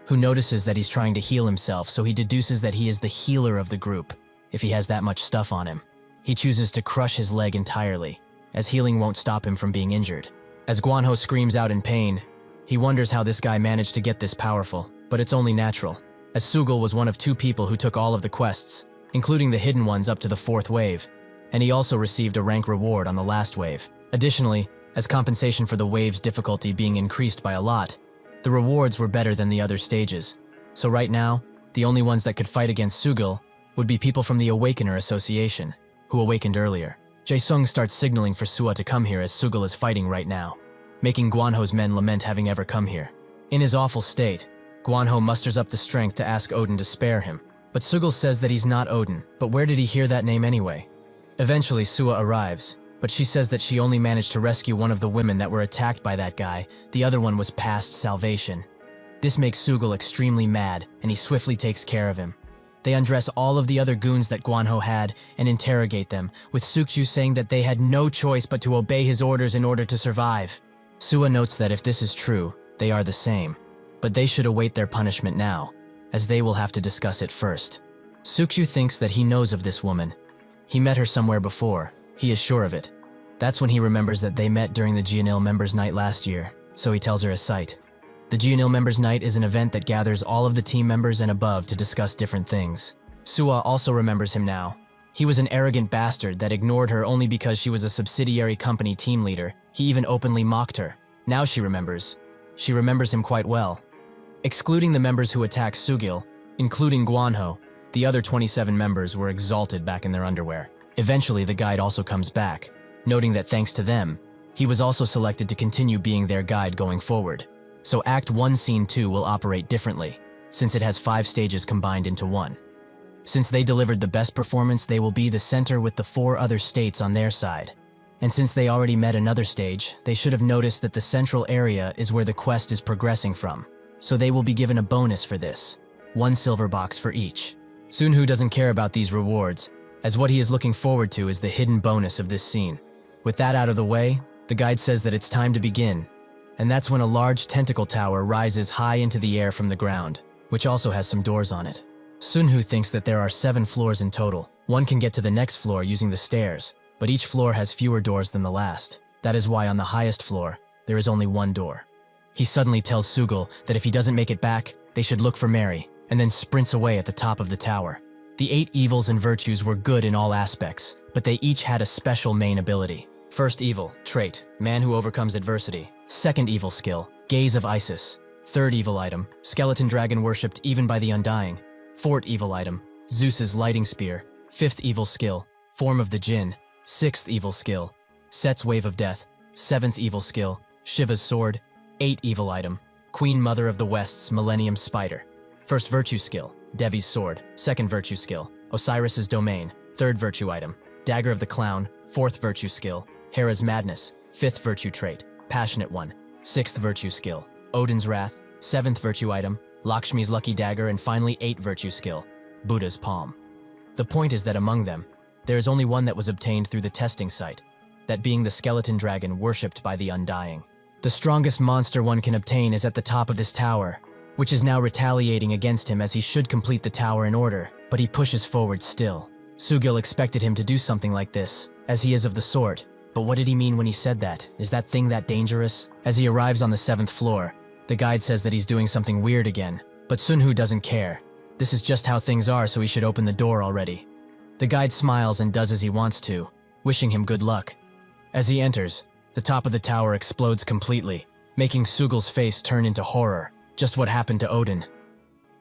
who notices that he's trying to heal himself, so he deduces that he is the healer of the group, if he has that much stuff on him. He chooses to crush his leg entirely, as healing won't stop him from being injured. As Guanho screams out in pain, he wonders how this guy managed to get this powerful, but it's only natural, as Sugul was one of 2 people who took all of the quests, including the hidden ones up to the 4th wave, and he also received a rank reward on the last wave. Additionally, as compensation for the wave's difficulty being increased by a lot, the rewards were better than the other stages. So right now, the only ones that could fight against Sugul would be people from the Awakener Association, who awakened earlier. Jae-sung starts signaling for Sua to come here as Sugul is fighting right now, making Guanho's men lament having ever come here. In his awful state, Guanho musters up the strength to ask Odin to spare him, but Sugul says that he's not Odin, but where did he hear that name anyway? Eventually, Sua arrives, but she says that she only managed to rescue one of the women that were attacked by that guy. The other one was past salvation. This makes Sugul extremely mad, and he swiftly takes care of him. They undress all of the other goons that Guanho had and interrogate them, with Sukju saying that they had no choice but to obey his orders in order to survive. Sua notes that if this is true, they are the same, but they should await their punishment now, as they will have to discuss it first. Sukju thinks that he knows of this woman. He met her somewhere before, he is sure of it. That's when he remembers that they met during the Geonil Members' Night last year, so he tells her a site. The Geonil Members' Night is an event that gathers all of the team members and above to discuss different things. Sua also remembers him now. He was an arrogant bastard that ignored her only because she was a subsidiary company team leader. He even openly mocked her. Now she remembers. She remembers him quite well. Excluding the members who attacked Sugil, including Guanho, the other 27 members were exalted back in their underwear. Eventually, the guide also comes back, noting that thanks to them, he was also selected to continue being their guide going forward. So Act 1 Scene 2 will operate differently, since it has 5 stages combined into one. Since they delivered the best performance, they will be the center with the 4 other states on their side. And since they already met another stage, they should have noticed that the central area is where the quest is progressing from. So they will be given a bonus for this, 1 silver box for each. Sunhu doesn't care about these rewards, as what he is looking forward to is the hidden bonus of this scene. With that out of the way, the guide says that it's time to begin, and that's when a large tentacle tower rises high into the air from the ground, which also has some doors on it. Sunhu thinks that there are 7 floors in total. One can get to the next floor using the stairs, but each floor has fewer doors than the last. That is why on the highest floor, there is only 1 door. He suddenly tells Sugul that if he doesn't make it back, they should look for Mary, and then sprints away at the top of the tower. The 8 evils and virtues were good in all aspects, but they each had a special main ability. First evil, trait, man who overcomes adversity. Second evil skill, gaze of Isis. Third evil item, skeleton dragon worshipped even by the undying. Fourth evil item, Zeus's lighting spear, 5th evil skill, form of the Jinn, 6th evil skill, Set's wave of death, 7th evil skill, Shiva's sword, 8 evil item, Queen Mother of the West's Millennium Spider. 1st virtue skill, Devi's sword, 2nd virtue skill, Osiris's domain, 3rd virtue item, Dagger of the Clown, 4th virtue skill, Hera's madness, 5th virtue trait, Passionate One, 6th virtue skill, Odin's wrath, 7th virtue item, Lakshmi's lucky dagger, and finally 8th virtue skill, Buddha's palm. The point is that among them, there is only one that was obtained through the testing site, that being the skeleton dragon worshipped by the Undying. The strongest monster one can obtain is at the top of this tower, which is now retaliating against him as he should complete the tower in order, but he pushes forward still. Sugil expected him to do something like this, as he is of the sort, but what did he mean when he said that? Is that thing that dangerous? As he arrives on the 7th floor, the guide says that he's doing something weird again, but Sunhu doesn't care. This is just how things are, so he should open the door already. The guide smiles and does as he wants to, wishing him good luck. As he enters, the top of the tower explodes completely, making Sugil's face turn into horror, just what happened to Odin.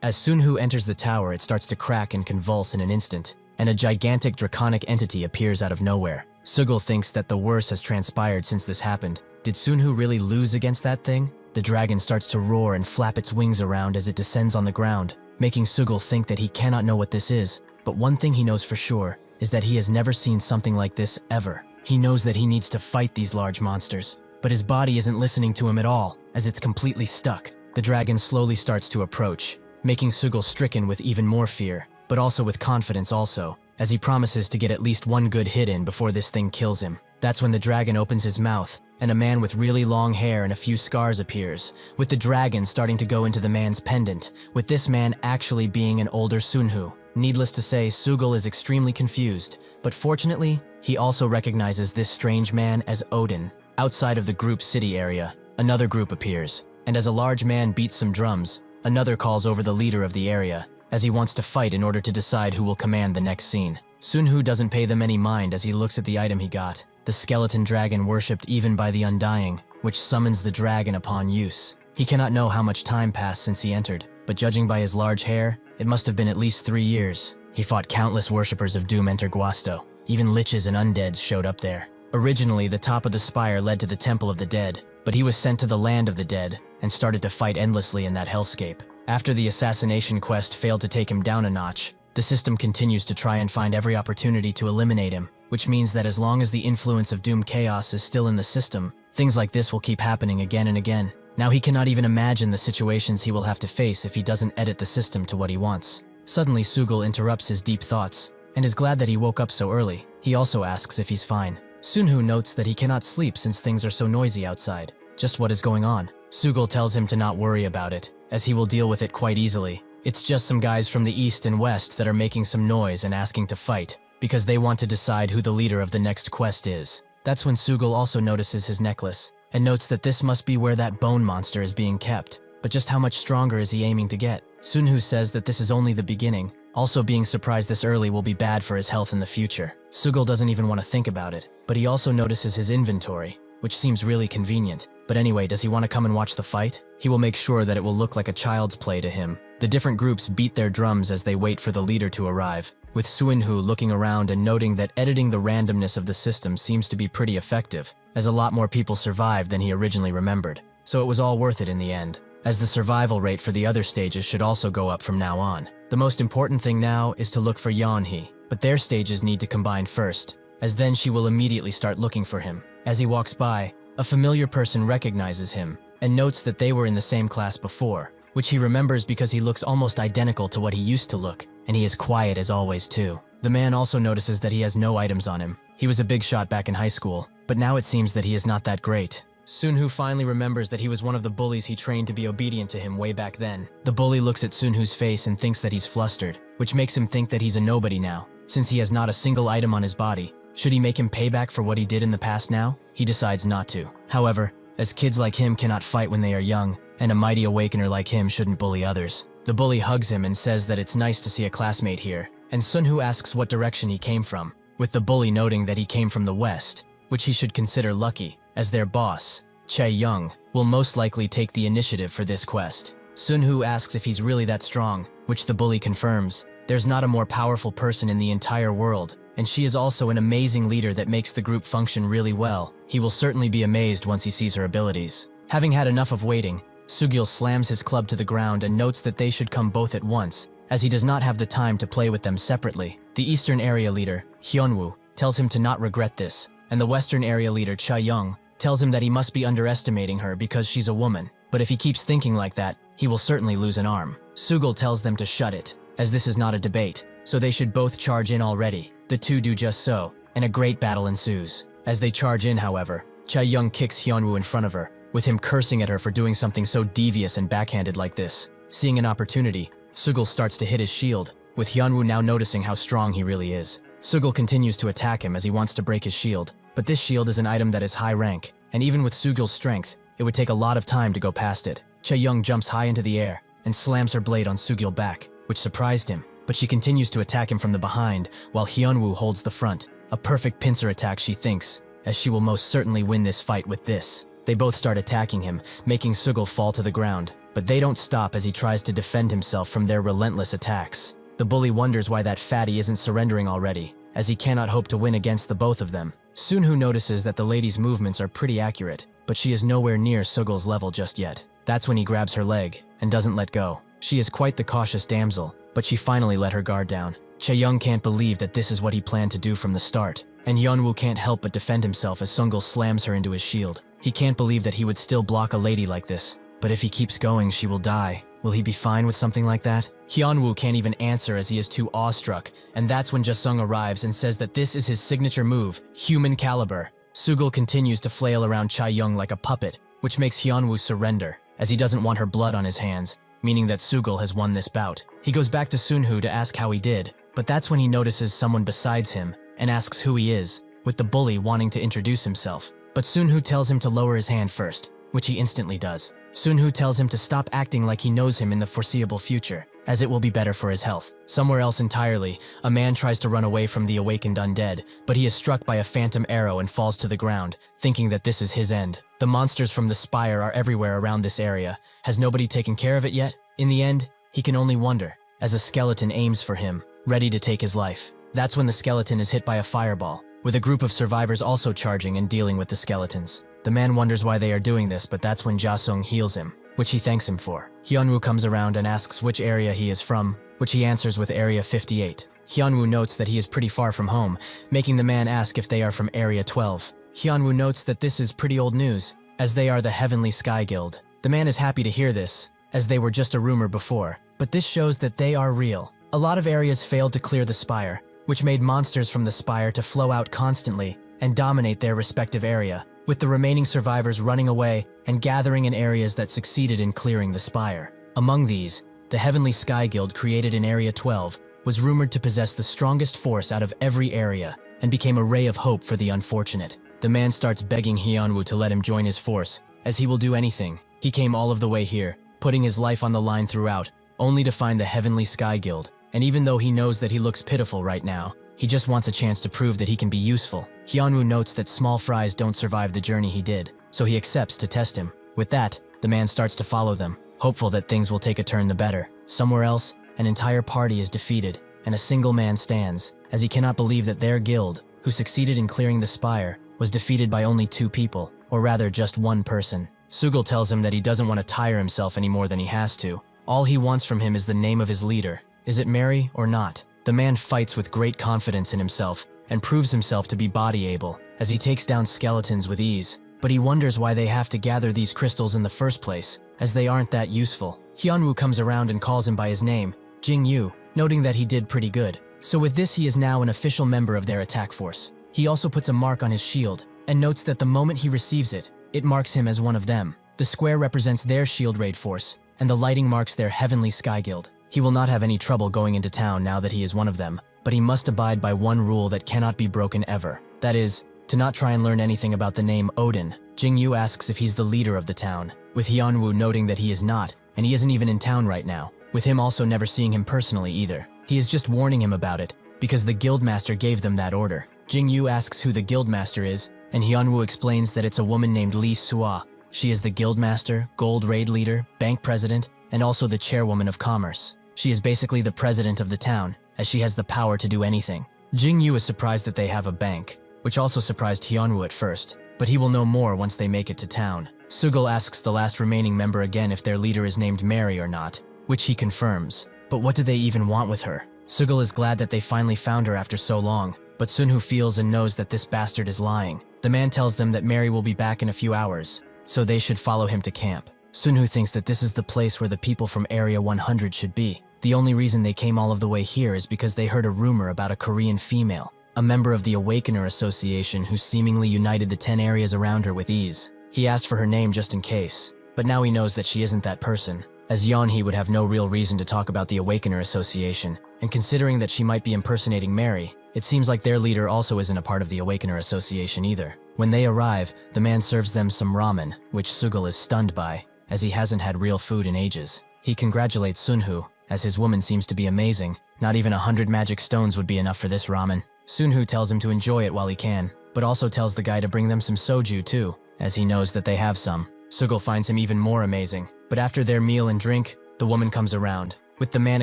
As Sunhu enters the tower, it starts to crack and convulse in an instant, and a gigantic draconic entity appears out of nowhere. Sugil thinks that the worst has transpired since this happened. Did Sunhu really lose against that thing? The dragon starts to roar and flap its wings around as it descends on the ground, making Sugil think that he cannot know what this is, but one thing he knows for sure is that he has never seen something like this ever. He knows that he needs to fight these large monsters, but his body isn't listening to him at all, as it's completely stuck. The dragon slowly starts to approach, making Sugil stricken with even more fear, but also with confidence also, as he promises to get at least one good hit in before this thing kills him. That's when the dragon opens his mouth, and a man with really long hair and a few scars appears, with the dragon starting to go into the man's pendant, with this man actually being an older Sunhu. Needless to say, Sugil is extremely confused, but fortunately, he also recognizes this strange man as Odin. Outside of the group's city area, another group appears, and as a large man beats some drums, another calls over the leader of the area, as he wants to fight in order to decide who will command the next scene. Sunhu doesn't pay them any mind as he looks at the item he got, the skeleton dragon worshipped even by the Undying, which summons the dragon upon use. He cannot know how much time passed since he entered, but judging by his large hair, it must have been at least 3 years. He fought countless worshippers of Doom enter Guasto. Even liches and undeads showed up there. Originally, the top of the spire led to the Temple of the Dead, but he was sent to the Land of the Dead and started to fight endlessly in that hellscape. After the assassination quest failed to take him down a notch, the system continues to try and find every opportunity to eliminate him, which means that as long as the influence of Doom Chaos is still in the system, things like this will keep happening again and again. Now he cannot even imagine the situations he will have to face if he doesn't edit the system to what he wants. Suddenly, Sugil interrupts his deep thoughts, and is glad that he woke up so early. He also asks if he's fine. Sunhu notes that he cannot sleep since things are so noisy outside. Just what is going on? Sugil tells him to not worry about it, as he will deal with it quite easily. It's just some guys from the east and west that are making some noise and asking to fight, because they want to decide who the leader of the next quest is. That's when Sugil also notices his necklace, and notes that this must be where that bone monster is being kept. But just how much stronger is he aiming to get? Sunhu says that this is only the beginning. Also, being surprised this early will be bad for his health in the future. Sugil doesn't even want to think about it, but he also notices his inventory, which seems really convenient. But anyway, does he want to come and watch the fight? He will make sure that it will look like a child's play to him. The different groups beat their drums as they wait for the leader to arrive, with Sunhu looking around and noting that editing the randomness of the system seems to be pretty effective, as a lot more people survived than he originally remembered. So it was all worth it in the end, as the survival rate for the other stages should also go up from now on. The most important thing now is to look for Yeonhee, but their stages need to combine first, as then she will immediately start looking for him. As he walks by, a familiar person recognizes him, and notes that they were in the same class before, which he remembers because he looks almost identical to what he used to look, and he is quiet as always too. The man also notices that he has no items on him. He was a big shot back in high school, but now it seems that he is not that great. Sunhu finally remembers that he was one of the bullies he trained to be obedient to him way back then. The bully looks at Sunhu's face and thinks that he's flustered, which makes him think that he's a nobody now, since he has not a single item on his body. Should he make him pay back for what he did in the past now? He decides not to. However, as kids like him cannot fight when they are young, and a mighty awakener like him shouldn't bully others. The bully hugs him and says that it's nice to see a classmate here, and Sunhu asks what direction he came from, with the bully noting that he came from the west, which he should consider lucky, as their boss, Chae Young, will most likely take the initiative for this quest. Sunhu asks if he's really that strong, which the bully confirms, There's not a more powerful person in the entire world, and she is also an amazing leader that makes the group function really well. He will certainly be amazed once he sees her abilities. Having had enough of waiting, Sugil slams his club to the ground and notes that they should come both at once, as he does not have the time to play with them separately. The Eastern Area Leader, Hyunwoo, tells him to not regret this, and the Western Area Leader, Cha-young, tells him that he must be underestimating her because she's a woman, but if he keeps thinking like that, he will certainly lose an arm. Sugil tells them to shut it, as this is not a debate, so they should both charge in already. The two do just so, and a great battle ensues. As they charge in, however, Cha-young kicks Hyunwoo in front of her, with him cursing at her for doing something so devious and backhanded like this. Seeing an opportunity, Sugil starts to hit his shield, with Hyunwoo now noticing how strong he really is. Sugil continues to attack him as he wants to break his shield, but this shield is an item that is high rank, and even with Sugil's strength, it would take a lot of time to go past it. Cha-young jumps high into the air and slams her blade on Sugil back, which surprised him, but she continues to attack him from the behind while Hyunwoo holds the front. A perfect pincer attack, she thinks, as she will most certainly win this fight with this. They both start attacking him, making Sugil fall to the ground, but they don't stop as he tries to defend himself from their relentless attacks. The bully wonders why that fatty isn't surrendering already, as he cannot hope to win against the both of them. Sunhoo notices that the lady's movements are pretty accurate, but she is nowhere near Sugil's level just yet. That's when he grabs her leg and doesn't let go. She is quite the cautious damsel, but she finally let her guard down. Cha-young can't believe that this is what he planned to do from the start, and Hyunwoo can't help but defend himself as Sungil slams her into his shield. He can't believe that he would still block a lady like this, but if he keeps going, she will die. Will he be fine with something like that? Hyunwoo can't even answer as he is too awestruck, and that's when Jasung arrives and says that this is his signature move, Human Caliber. Sugil continues to flail around Cha-young like a puppet, which makes Hyunwoo surrender, as he doesn't want her blood on his hands, meaning that Sugil has won this bout. He goes back to Sunhoo to ask how he did, but that's when he notices someone besides him and asks who he is, with the bully wanting to introduce himself. But Sunhoo tells him to lower his hand first, which he instantly does. Sunhoo tells him to stop acting like he knows him in the foreseeable future, as it will be better for his health. Somewhere else entirely, a man tries to run away from the awakened undead, but he is struck by a phantom arrow and falls to the ground, thinking that this is his end. The monsters from the spire are everywhere around this area. Has nobody taken care of it yet? In the end, he can only wonder, as a skeleton aims for him, ready to take his life. That's when the skeleton is hit by a fireball, with a group of survivors also charging and dealing with the skeletons. The man wonders why they are doing this, but that's when Jasung heals him, which he thanks him for. Hyunwoo comes around and asks which area he is from, which he answers with Area 58. Hyunwoo notes that he is pretty far from home, making the man ask if they are from Area 12. Hyunwoo notes that this is pretty old news, as they are the Heavenly Sky Guild. The man is happy to hear this, as they were just a rumor before, but this shows that they are real. A lot of areas failed to clear the spire, which made monsters from the spire to flow out constantly and dominate their respective area, with the remaining survivors running away and gathering in areas that succeeded in clearing the spire. Among these, the Heavenly Sky Guild, created in Area 12, was rumored to possess the strongest force out of every area and became a ray of hope for the unfortunate. The man starts begging Hyunwoo to let him join his force, as he will do anything. He came all of the way here, putting his life on the line throughout, only to find the Heavenly Sky Guild, and even though he knows that he looks pitiful right now, he just wants a chance to prove that he can be useful. Hyunwoo notes that small fries don't survive the journey he did, so he accepts to test him. With that, the man starts to follow them, hopeful that things will take a turn the better. Somewhere else, an entire party is defeated, and a single man stands, as he cannot believe that their guild, who succeeded in clearing the spire, was defeated by only 2 people, or rather just 1 person. Sugil tells him that he doesn't want to tire himself any more than he has to. All he wants from him is the name of his leader. Is it Mary or not? The man fights with great confidence in himself and proves himself to be body able, as he takes down skeletons with ease. But he wonders why they have to gather these crystals in the first place, as they aren't that useful. Hyunwoo comes around and calls him by his name, Jingyu, noting that he did pretty good. So with this, he is now an official member of their attack force. He also puts a mark on his shield and notes that the moment he receives it, it marks him as one of them. The square represents their shield raid force, and the lighting marks their Heavenly Sky Guild. He will not have any trouble going into town now that he is one of them, but he must abide by one rule that cannot be broken ever. That is, to not try and learn anything about the name Odin. Jingyu asks if he's the leader of the town, with Hyunwoo noting that he is not, and he isn't even in town right now, with him also never seeing him personally either. He is just warning him about it, because the guildmaster gave them that order. Jingyu asks who the guildmaster is, and Hyunwoo explains that it's a woman named Lee Sua. She is the guildmaster, gold raid leader, bank president, and also the chairwoman of commerce. She is basically the president of the town, as she has the power to do anything. Jingyu is surprised that they have a bank, which also surprised Hyunwoo at first, but he will know more once they make it to town. Sugul asks the last remaining member again if their leader is named Mary or not, which he confirms. But what do they even want with her? Sugul is glad that they finally found her after so long, but Sunhoo feels and knows that this bastard is lying. The man tells them that Mary will be back in a few hours, so they should follow him to camp. Sunhoo thinks that this is the place where the people from Area 100 should be. The only reason they came all of the way here is because they heard a rumor about a Korean female, a member of the Awakener Association who seemingly united the 10 areas around her with ease. He asked for her name just in case, but now he knows that she isn't that person. As Yeonhee would have no real reason to talk about the Awakener Association, and considering that she might be impersonating Mary, it seems like their leader also isn't a part of the Awakener Association either. When they arrive, the man serves them some ramen, which Sugul is stunned by, as he hasn't had real food in ages. He congratulates Sunhoo, as his woman seems to be amazing. Not even 100 magic stones would be enough for this ramen. Sunhoo tells him to enjoy it while he can, but also tells the guy to bring them some soju too, as he knows that they have some. Sugul finds him even more amazing, but after their meal and drink, the woman comes around, with the man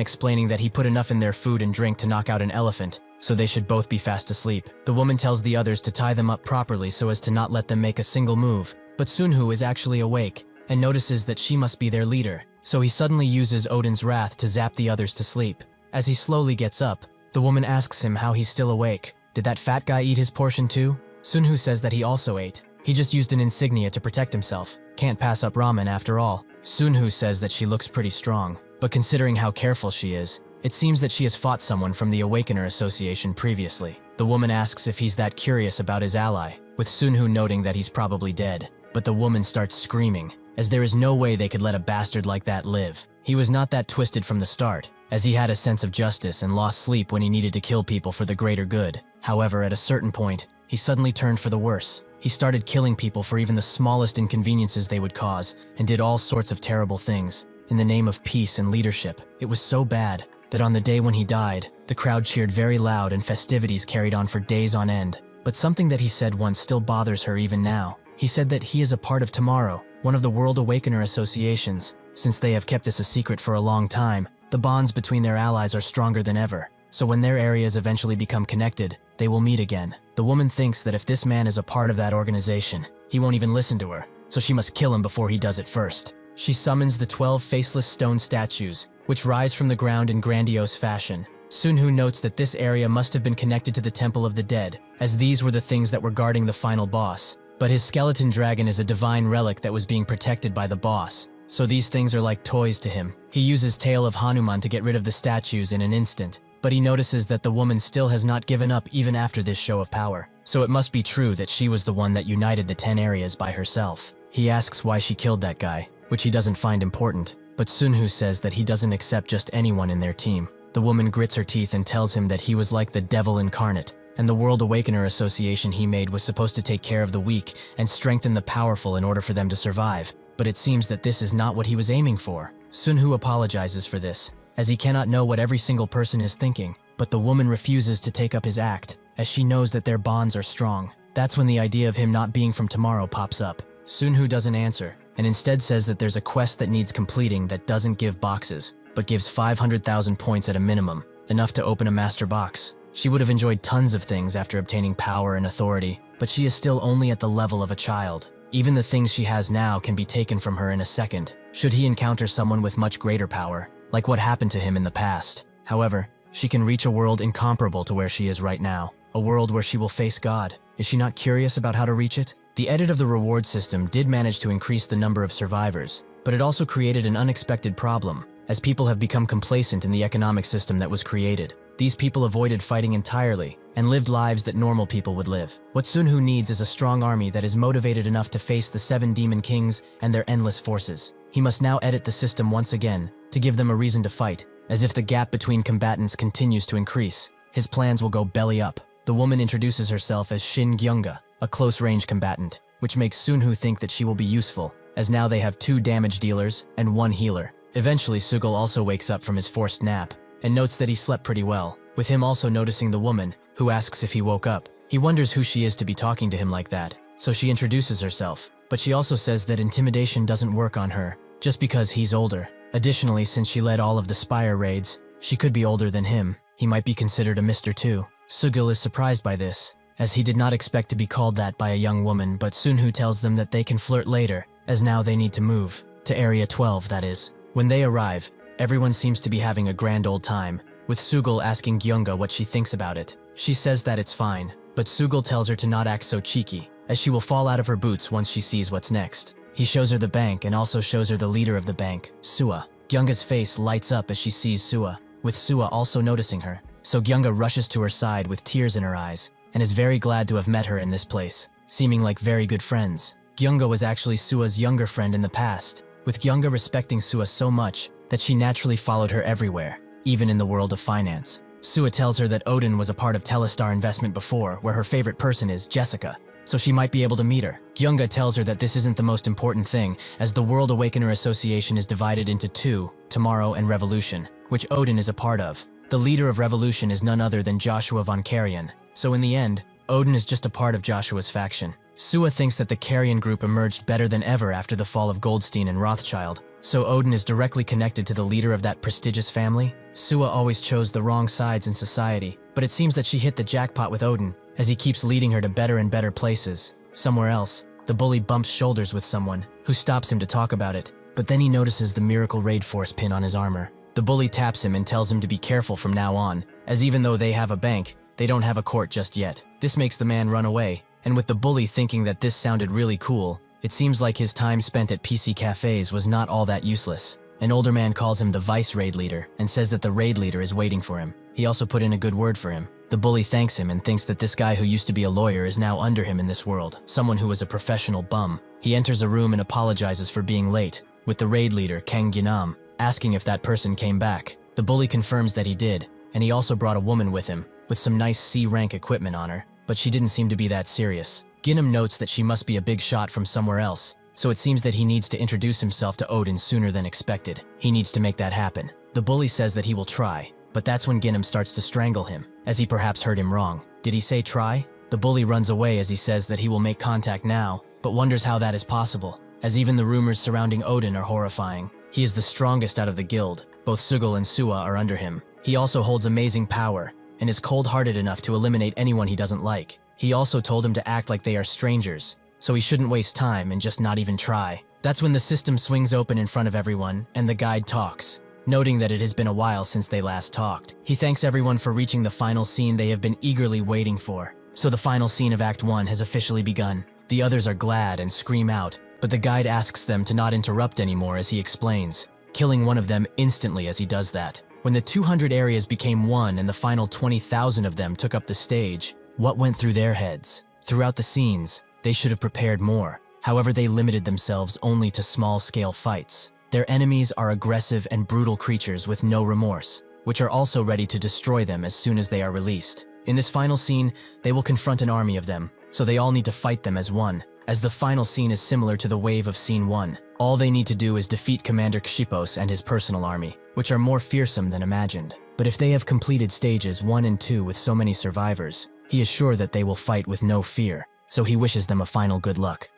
explaining that he put enough in their food and drink to knock out an elephant, so they should both be fast asleep. The woman tells the others to tie them up properly so as to not let them make a single move, but Sunhoo is actually awake, and notices that she must be their leader, so he suddenly uses Odin's wrath to zap the others to sleep. As he slowly gets up, the woman asks him how he's still awake. Did that fat guy eat his portion too? Sunhoo says that he also ate. He just used an insignia to protect himself. Can't pass up ramen after all. Sunhoo says that she looks pretty strong, but considering how careful she is, it seems that she has fought someone from the Awakener Association previously. The woman asks if he's that curious about his ally, with Sunhoo noting that he's probably dead. But the woman starts screaming, as there is no way they could let a bastard like that live. He was not that twisted from the start, as he had a sense of justice and lost sleep when he needed to kill people for the greater good. However, at a certain point, he suddenly turned for the worse. He started killing people for even the smallest inconveniences they would cause, and did all sorts of terrible things, in the name of peace and leadership. It was so bad that on the day when he died, the crowd cheered very loud and festivities carried on for days on end. But something that he said once still bothers her even now. He said that he is a part of Tomorrow, one of the World Awakener Associations. Since they have kept this a secret for a long time, the bonds between their allies are stronger than ever. So when their areas eventually become connected, they will meet again. The woman thinks that if this man is a part of that organization, he won't even listen to her, so she must kill him before he does it first. She summons the 12 faceless stone statues, which rise from the ground in grandiose fashion. Sunhoo notes that this area must have been connected to the Temple of the Dead, as these were the things that were guarding the final boss. But his skeleton dragon is a divine relic that was being protected by the boss, so these things are like toys to him. He uses Tail of Hanuman to get rid of the statues in an instant, but he notices that the woman still has not given up even after this show of power. So it must be true that she was the one that united the 10 areas by herself. He asks why she killed that guy, which he doesn't find important, but Sunhoo says that he doesn't accept just anyone in their team. The woman grits her teeth and tells him that he was like the devil incarnate, and the World Awakener Association he made was supposed to take care of the weak and strengthen the powerful in order for them to survive. But it seems that this is not what he was aiming for. Sunhoo apologizes for this, as he cannot know what every single person is thinking, but the woman refuses to take up his act, as she knows that their bonds are strong. That's when the idea of him not being from Tomorrow pops up. Sunhoo doesn't answer, and instead says that there's a quest that needs completing that doesn't give boxes, but gives 500,000 points at a minimum, enough to open a master box. She would have enjoyed tons of things after obtaining power and authority, but she is still only at the level of a child. Even the things she has now can be taken from her in a second, should he encounter someone with much greater power, like what happened to him in the past. However, she can reach a world incomparable to where she is right now, a world where she will face God. Is she not curious about how to reach it? The edit of the reward system did manage to increase the number of survivors, but it also created an unexpected problem, as people have become complacent in the economic system that was created. These people avoided fighting entirely, and lived lives that normal people would live. What Sunhoo needs is a strong army that is motivated enough to face the 7 demon kings and their endless forces. He must now edit the system once again, to give them a reason to fight, as if the gap between combatants continues to increase. His plans will go belly up. The woman introduces herself as Shin Gyeonga, a close-range combatant, which makes Sunhoo think that she will be useful, as now they have 2 damage dealers and 1 healer. Eventually, Sugul also wakes up from his forced nap, and notes that he slept pretty well, with him also noticing the woman, who asks if he woke up. He wonders who she is to be talking to him like that, so she introduces herself, but she also says that intimidation doesn't work on her, just because he's older, Additionally, since she led all of the Spire raids, she could be older than him. He might be considered a Mr. too. Sugil is surprised by this, as he did not expect to be called that by a young woman, but Sunhu tells them that they can flirt later, as now they need to move. To Area 12, that is. When they arrive, everyone seems to be having a grand old time, with Sugil asking Gyunga what she thinks about it. She says that it's fine, but Sugil tells her to not act so cheeky, as she will fall out of her boots once she sees what's next. He shows her the bank and also shows her the leader of the bank, Sua. Gyunga's face lights up as she sees Sua, with Sua also noticing her. So Gyunga rushes to her side with tears in her eyes, and is very glad to have met her in this place, seeming like very good friends. Gyunga was actually Sua's younger friend in the past, with Gyunga respecting Sua so much that she naturally followed her everywhere, even in the world of finance. Sua tells her that Odin was a part of Telestar Investment before, where her favorite person is Jessica, so she might be able to meet her. Gyunga tells her that this isn't the most important thing, as the World Awakener Association is divided into two, Tomorrow and Revolution, which Odin is a part of. The leader of Revolution is none other than Joshua von Carrion, so in the end, Odin is just a part of Joshua's faction. Sua thinks that the Carrion group emerged better than ever after the fall of Goldstein and Rothschild, so Odin is directly connected to the leader of that prestigious family. Sua always chose the wrong sides in society, but it seems that she hit the jackpot with Odin, as he keeps leading her to better and better places. Somewhere else, the bully bumps shoulders with someone, who stops him to talk about it, but then he notices the Miracle Raid Force pin on his armor. The bully taps him and tells him to be careful from now on, as even though they have a bank, they don't have a court just yet. This makes the man run away, and with the bully thinking that this sounded really cool, it seems like his time spent at PC cafes was not all that useless. An older man calls him the vice raid leader and says that the raid leader is waiting for him. He also put in a good word for him. The bully thanks him and thinks that this guy who used to be a lawyer is now under him in this world, someone who was a professional bum. He enters a room and apologizes for being late, with the raid leader, Kang Gyanam, asking if that person came back. The bully confirms that he did, and he also brought a woman with him, with some nice C-rank equipment on her, but she didn't seem to be that serious. Gyanam notes that she must be a big shot from somewhere else, so it seems that he needs to introduce himself to Odin sooner than expected. He needs to make that happen. The bully says that he will try, but that's when Gyanam starts to strangle him, as he perhaps heard him wrong. Did he say try? The bully runs away as he says that he will make contact now, but wonders how that is possible, as even the rumors surrounding Odin are horrifying. He is the strongest out of the guild. Both Sugil and Sua are under him. He also holds amazing power, and is cold-hearted enough to eliminate anyone he doesn't like. He also told him to act like they are strangers, so he shouldn't waste time and just not even try. That's when the system swings open in front of everyone, and the guide talks, noting that it has been a while since they last talked. He thanks everyone for reaching the final scene they have been eagerly waiting for. So the final scene of Act 1 has officially begun. The others are glad and scream out, but the guide asks them to not interrupt anymore as he explains, killing one of them instantly as he does that. When the 200 areas became one and the final 20,000 of them took up the stage, what went through their heads? Throughout the scenes, they should have prepared more. However, they limited themselves only to small-scale fights. Their enemies are aggressive and brutal creatures with no remorse, which are also ready to destroy them as soon as they are released. In this final scene, they will confront an army of them, so they all need to fight them as one, as the final scene is similar to the wave of Scene 1. All they need to do is defeat Commander Kshipos and his personal army, which are more fearsome than imagined. But if they have completed stages 1 and 2 with so many survivors, he is sure that they will fight with no fear, so he wishes them a final good luck.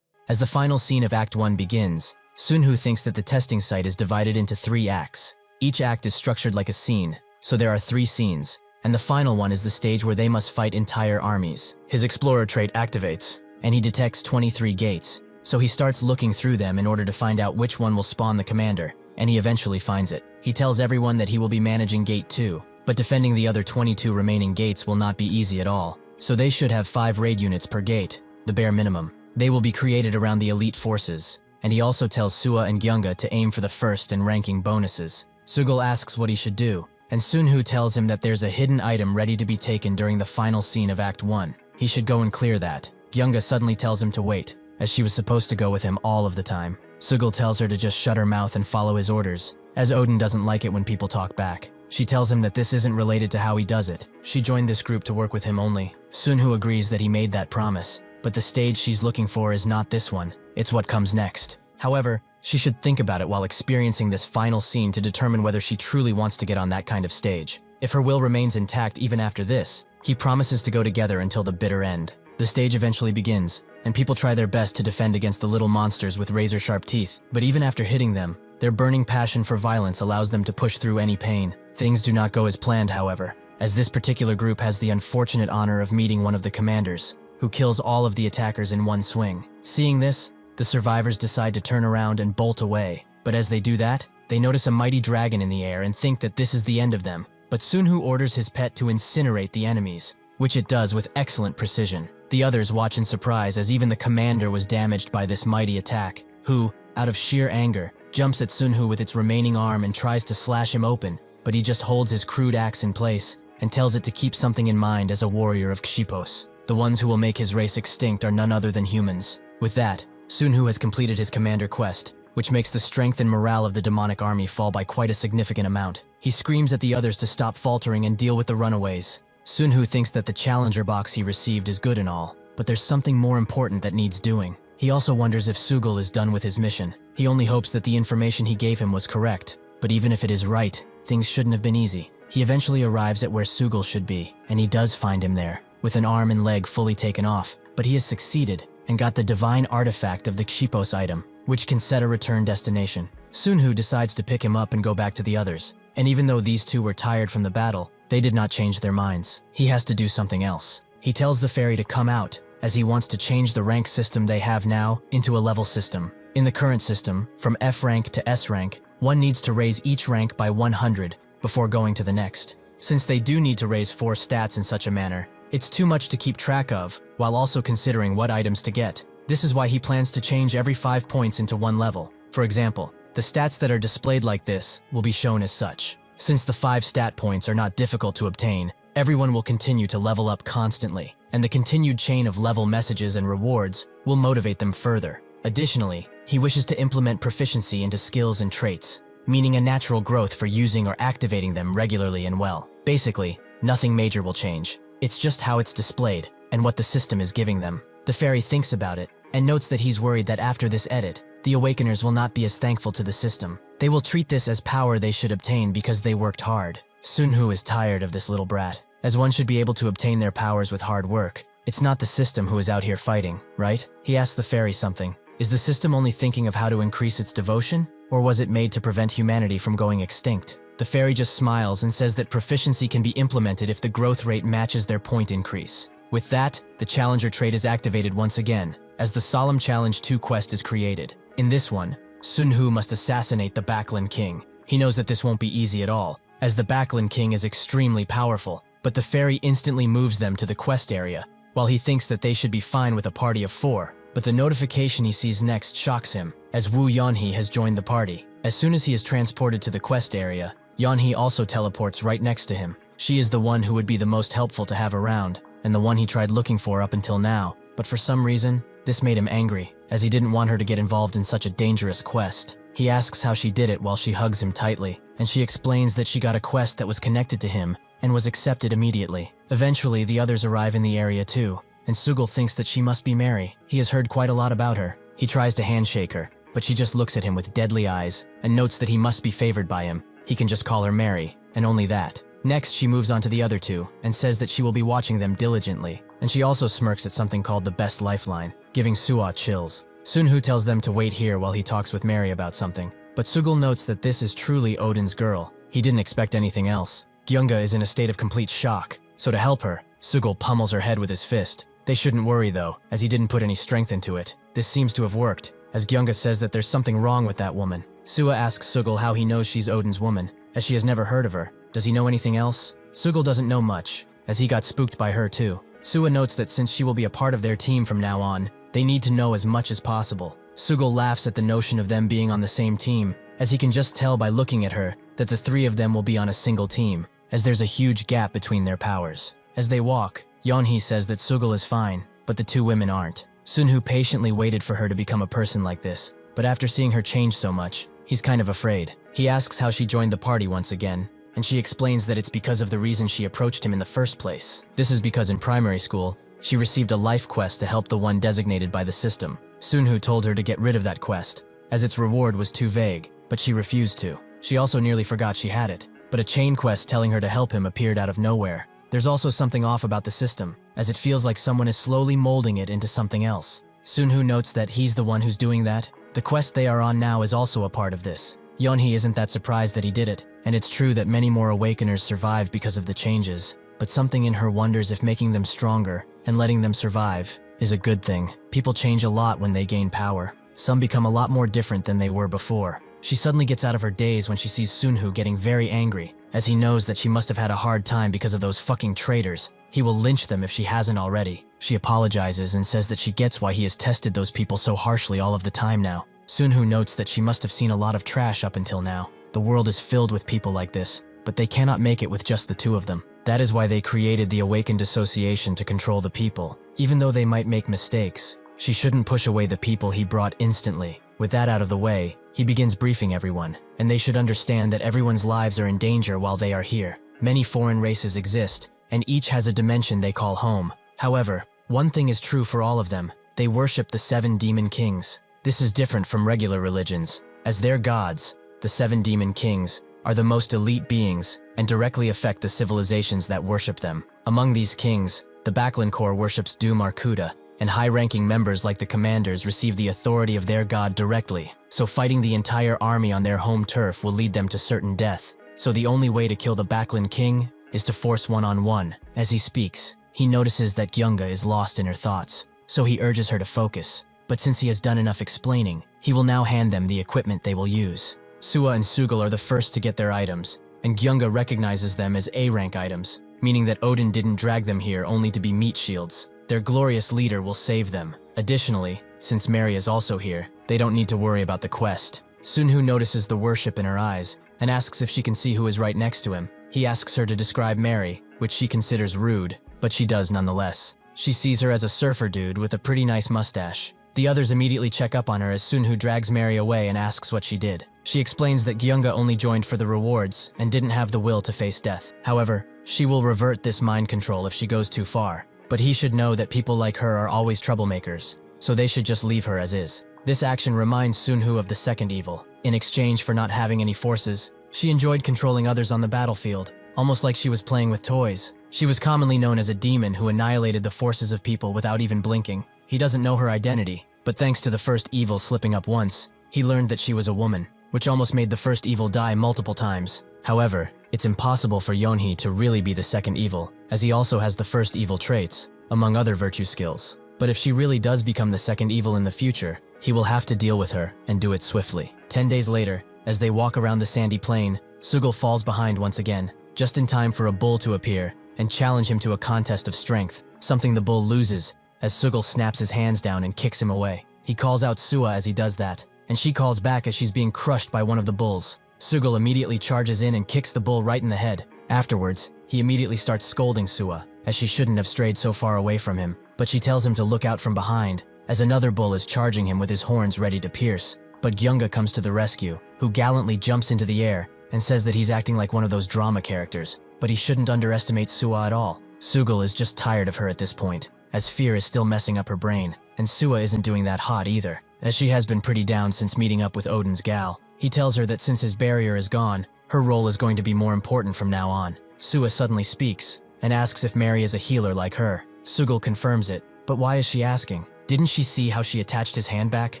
As the final scene of Act 1 begins, Sunhu thinks that the testing site is divided into 3 acts. Each act is structured like a scene, so there are 3 scenes, and the final one is the stage where they must fight entire armies. His explorer trait activates, and he detects 23 gates, so he starts looking through them in order to find out which one will spawn the commander, and he eventually finds it. He tells everyone that he will be managing Gate 2, but defending the other 22 remaining gates will not be easy at all, so they should have 5 raid units per gate, the bare minimum. They will be created around the elite forces, and he also tells Sua and Gyunga to aim for the first and ranking bonuses. Sugil asks what he should do, and Sunhu tells him that there's a hidden item ready to be taken during the final scene of Act 1. He should go and clear that. Gyunga suddenly tells him to wait, as she was supposed to go with him all of the time. Sugil tells her to just shut her mouth and follow his orders, as Odin doesn't like it when people talk back. She tells him that this isn't related to how he does it. She joined this group to work with him only. Sunhu agrees that he made that promise, but the stage she's looking for is not this one. It's what comes next. However, she should think about it while experiencing this final scene to determine whether she truly wants to get on that kind of stage. If her will remains intact even after this, he promises to go together until the bitter end. The stage eventually begins, and people try their best to defend against the little monsters with razor-sharp teeth, but even after hitting them, Their burning passion for violence allows them to push through any pain. Things do not go as planned, however, as this particular group has the unfortunate honor of meeting one of the commanders, who kills all of the attackers in one swing. Seeing this, the survivors decide to turn around and bolt away. But as they do that, they notice a mighty dragon in the air and think that this is the end of them. But Sunhu orders his pet to incinerate the enemies, which it does with excellent precision. The others watch in surprise as even the commander was damaged by this mighty attack, who, out of sheer anger, jumps at Sunhu with its remaining arm and tries to slash him open, but he just holds his crude axe in place and tells it to keep something in mind as a warrior of Xipos. The ones who will make his race extinct are none other than humans. With that, Sunhu has completed his commander quest, which makes the strength and morale of the demonic army fall by quite a significant amount. He screams at the others to stop faltering and deal with the runaways. Sunhu thinks that the challenger box he received is good and all, but there's something more important that needs doing. He also wonders if Sugul is done with his mission. He only hopes that the information he gave him was correct, but even if it is right, things shouldn't have been easy. He eventually arrives at where Sugul should be, and he does find him there, with an arm and leg fully taken off, but he has succeeded and got the divine artifact of the Xipos item, which can set a return destination. Sunhu decides to pick him up and go back to the others, and even though these two were tired from the battle, they did not change their minds. He has to do something else. He tells the fairy to come out, as he wants to change the rank system they have now into a level system. In the current system, from F rank to S rank, one needs to raise each rank by 100 before going to the next. Since they do need to raise 4 stats in such a manner, it's too much to keep track of, while also considering what items to get. This is why he plans to change every 5 points into one level. For example, the stats that are displayed like this will be shown as such. Since the 5 stat points are not difficult to obtain, everyone will continue to level up constantly, and the continued chain of level messages and rewards will motivate them further. Additionally, he wishes to implement proficiency into skills and traits, meaning a natural growth for using or activating them regularly and well. Basically, nothing major will change. It's just how it's displayed and what the system is giving them. The fairy thinks about it and notes that he's worried that after this edit, the Awakeners will not be as thankful to the system. They will treat this as power they should obtain because they worked hard. Sunhu is tired of this little brat, as one should be able to obtain their powers with hard work. It's not the system who is out here fighting, right? He asks the fairy something. Is the system only thinking of how to increase its devotion? Or was it made to prevent humanity from going extinct? The fairy just smiles and says that proficiency can be implemented if the growth rate matches their point increase. With that, the Challenger trait is activated once again, as the Solemn Challenge 2 quest is created. In this one, Sunhu must assassinate the Backland King. He knows that this won't be easy at all, as the Backland King is extremely powerful, but the fairy instantly moves them to the quest area, while he thinks that they should be fine with a party of 4. But the notification he sees next shocks him, as Wu Yanhee has joined the party. As soon as he is transported to the quest area, Yanhee also teleports right next to him. She is the one who would be the most helpful to have around, and the one he tried looking for up until now, but for some reason, this made him angry, as he didn't want her to get involved in such a dangerous quest. He asks how she did it while she hugs him tightly, and she explains that she got a quest that was connected to him and was accepted immediately. Eventually, the others arrive in the area too, and Sugul thinks that she must be Mary. He has heard quite a lot about her. He tries to handshake her, but she just looks at him with deadly eyes and notes that he must be favored by him. He can just call her Mary, and only that. Next, she moves on to the other two and says that she will be watching them diligently, and she also smirks at something called the Best Lifeline, giving Suwa chills. Sunhu tells them to wait here while he talks with Mary about something, but Sugul notes that this is truly Odin's girl. He didn't expect anything else. Gyunga is in a state of complete shock, so to help her, Sugul pummels her head with his fist. They shouldn't worry though, as he didn't put any strength into it. This seems to have worked, as Gyunga says that there's something wrong with that woman. Suwa asks Sugul how he knows she's Odin's woman, as she has never heard of her. Does he know anything else? Sugul doesn't know much, as he got spooked by her too. Suwa notes that since she will be a part of their team from now on, they need to know as much as possible. Sugul laughs at the notion of them being on the same team, as he can just tell by looking at her that the 3 of them will be on a single team, as there's a huge gap between their powers. As they walk, Yanhee says that Sugul is fine, but the 2 women aren't. Sunhu patiently waited for her to become a person like this, but after seeing her change so much, he's kind of afraid. He asks how she joined the party once again, and she explains that it's because of the reason she approached him in the first place. This is because in primary school, she received a life quest to help the one designated by the system. Sunhu told her to get rid of that quest, as its reward was too vague, but she refused to. She also nearly forgot she had it, but a chain quest telling her to help him appeared out of nowhere. There's also something off about the system, as it feels like someone is slowly molding it into something else. Sunhu notes that he's the one who's doing that. The quest they are on now is also a part of this. Yeonhee isn't that surprised that he did it, and it's true that many more Awakeners survived because of the changes, but something in her wonders if making them stronger and letting them survive is a good thing. People change a lot when they gain power. Some become a lot more different than they were before. She suddenly gets out of her daze when she sees Sunhoo getting very angry, as he knows that she must have had a hard time because of those fucking traitors. He will lynch them if she hasn't already. She apologizes and says that she gets why he has tested those people so harshly all of the time now. Sunhoo notes that she must have seen a lot of trash up until now. The world is filled with people like this, but they cannot make it with just the two of them. That is why they created the Awakened Association to control the people. Even though they might make mistakes, she shouldn't push away the people he brought instantly. With that out of the way, he begins briefing everyone, and they should understand that everyone's lives are in danger while they are here. Many foreign races exist, and each has a dimension they call home. However, one thing is true for all of them: they worship the 7 demon kings. This is different from regular religions. As their gods, the 7 demon kings are the most elite beings and directly affect the civilizations that worship them. Among these kings, the Backlund Corps worships Doom Arkuda, and high-ranking members like the commanders receive the authority of their god directly, so fighting the entire army on their home turf will lead them to certain death. So the only way to kill the Backlund king is to force one-on-one. As he speaks, he notices that Gyeonga is lost in her thoughts, so he urges her to focus. But since he has done enough explaining, he will now hand them the equipment they will use. Sua and Sugul are the first to get their items, and Gyeonga recognizes them as A-rank items, meaning that Odin didn't drag them here only to be meat shields. Their glorious leader will save them. Additionally, since Mary is also here, they don't need to worry about the quest. Sunhoo notices the worship in her eyes and asks if she can see who is right next to him. He asks her to describe Mary, which she considers rude, but she does nonetheless. She sees her as a surfer dude with a pretty nice mustache. The others immediately check up on her as Sunhoo drags Mary away and asks what she did. She explains that Gyeonga only joined for the rewards and didn't have the will to face death. However, she will revert this mind control if she goes too far. But he should know that people like her are always troublemakers, so they should just leave her as is. This action reminds Sunhoo of the second evil. In exchange for not having any forces, she enjoyed controlling others on the battlefield, almost like she was playing with toys. She was commonly known as a demon who annihilated the forces of people without even blinking. He doesn't know her identity, but thanks to the first evil slipping up once, he learned that she was a woman, which almost made the first evil die multiple times. However, it's impossible for Yeonhee to really be the second evil, as he also has the first evil traits, among other virtue skills. But if she really does become the second evil in the future, he will have to deal with her and do it swiftly. 10 days later, as they walk around the sandy plain, Sugul falls behind once again, just in time for a bull to appear and challenge him to a contest of strength, something the bull loses, as Sugul snaps his hands down and kicks him away. He calls out Sua as he does that, and she calls back as she's being crushed by one of the bulls. Sugul immediately charges in and kicks the bull right in the head. Afterwards, he immediately starts scolding Sua, as she shouldn't have strayed so far away from him, but she tells him to look out from behind, as another bull is charging him with his horns ready to pierce. But Gyeonga comes to the rescue, who gallantly jumps into the air and says that he's acting like one of those drama characters, but he shouldn't underestimate Sua at all. Sugul is just tired of her at this point, as fear is still messing up her brain, and Sua isn't doing that hot either, as she has been pretty down since meeting up with Odin's gal. He tells her that since his barrier is gone, her role is going to be more important from now on. Sua suddenly speaks, and asks if Mary is a healer like her. Sugul confirms it, but why is she asking? Didn't she see how she attached his hand back?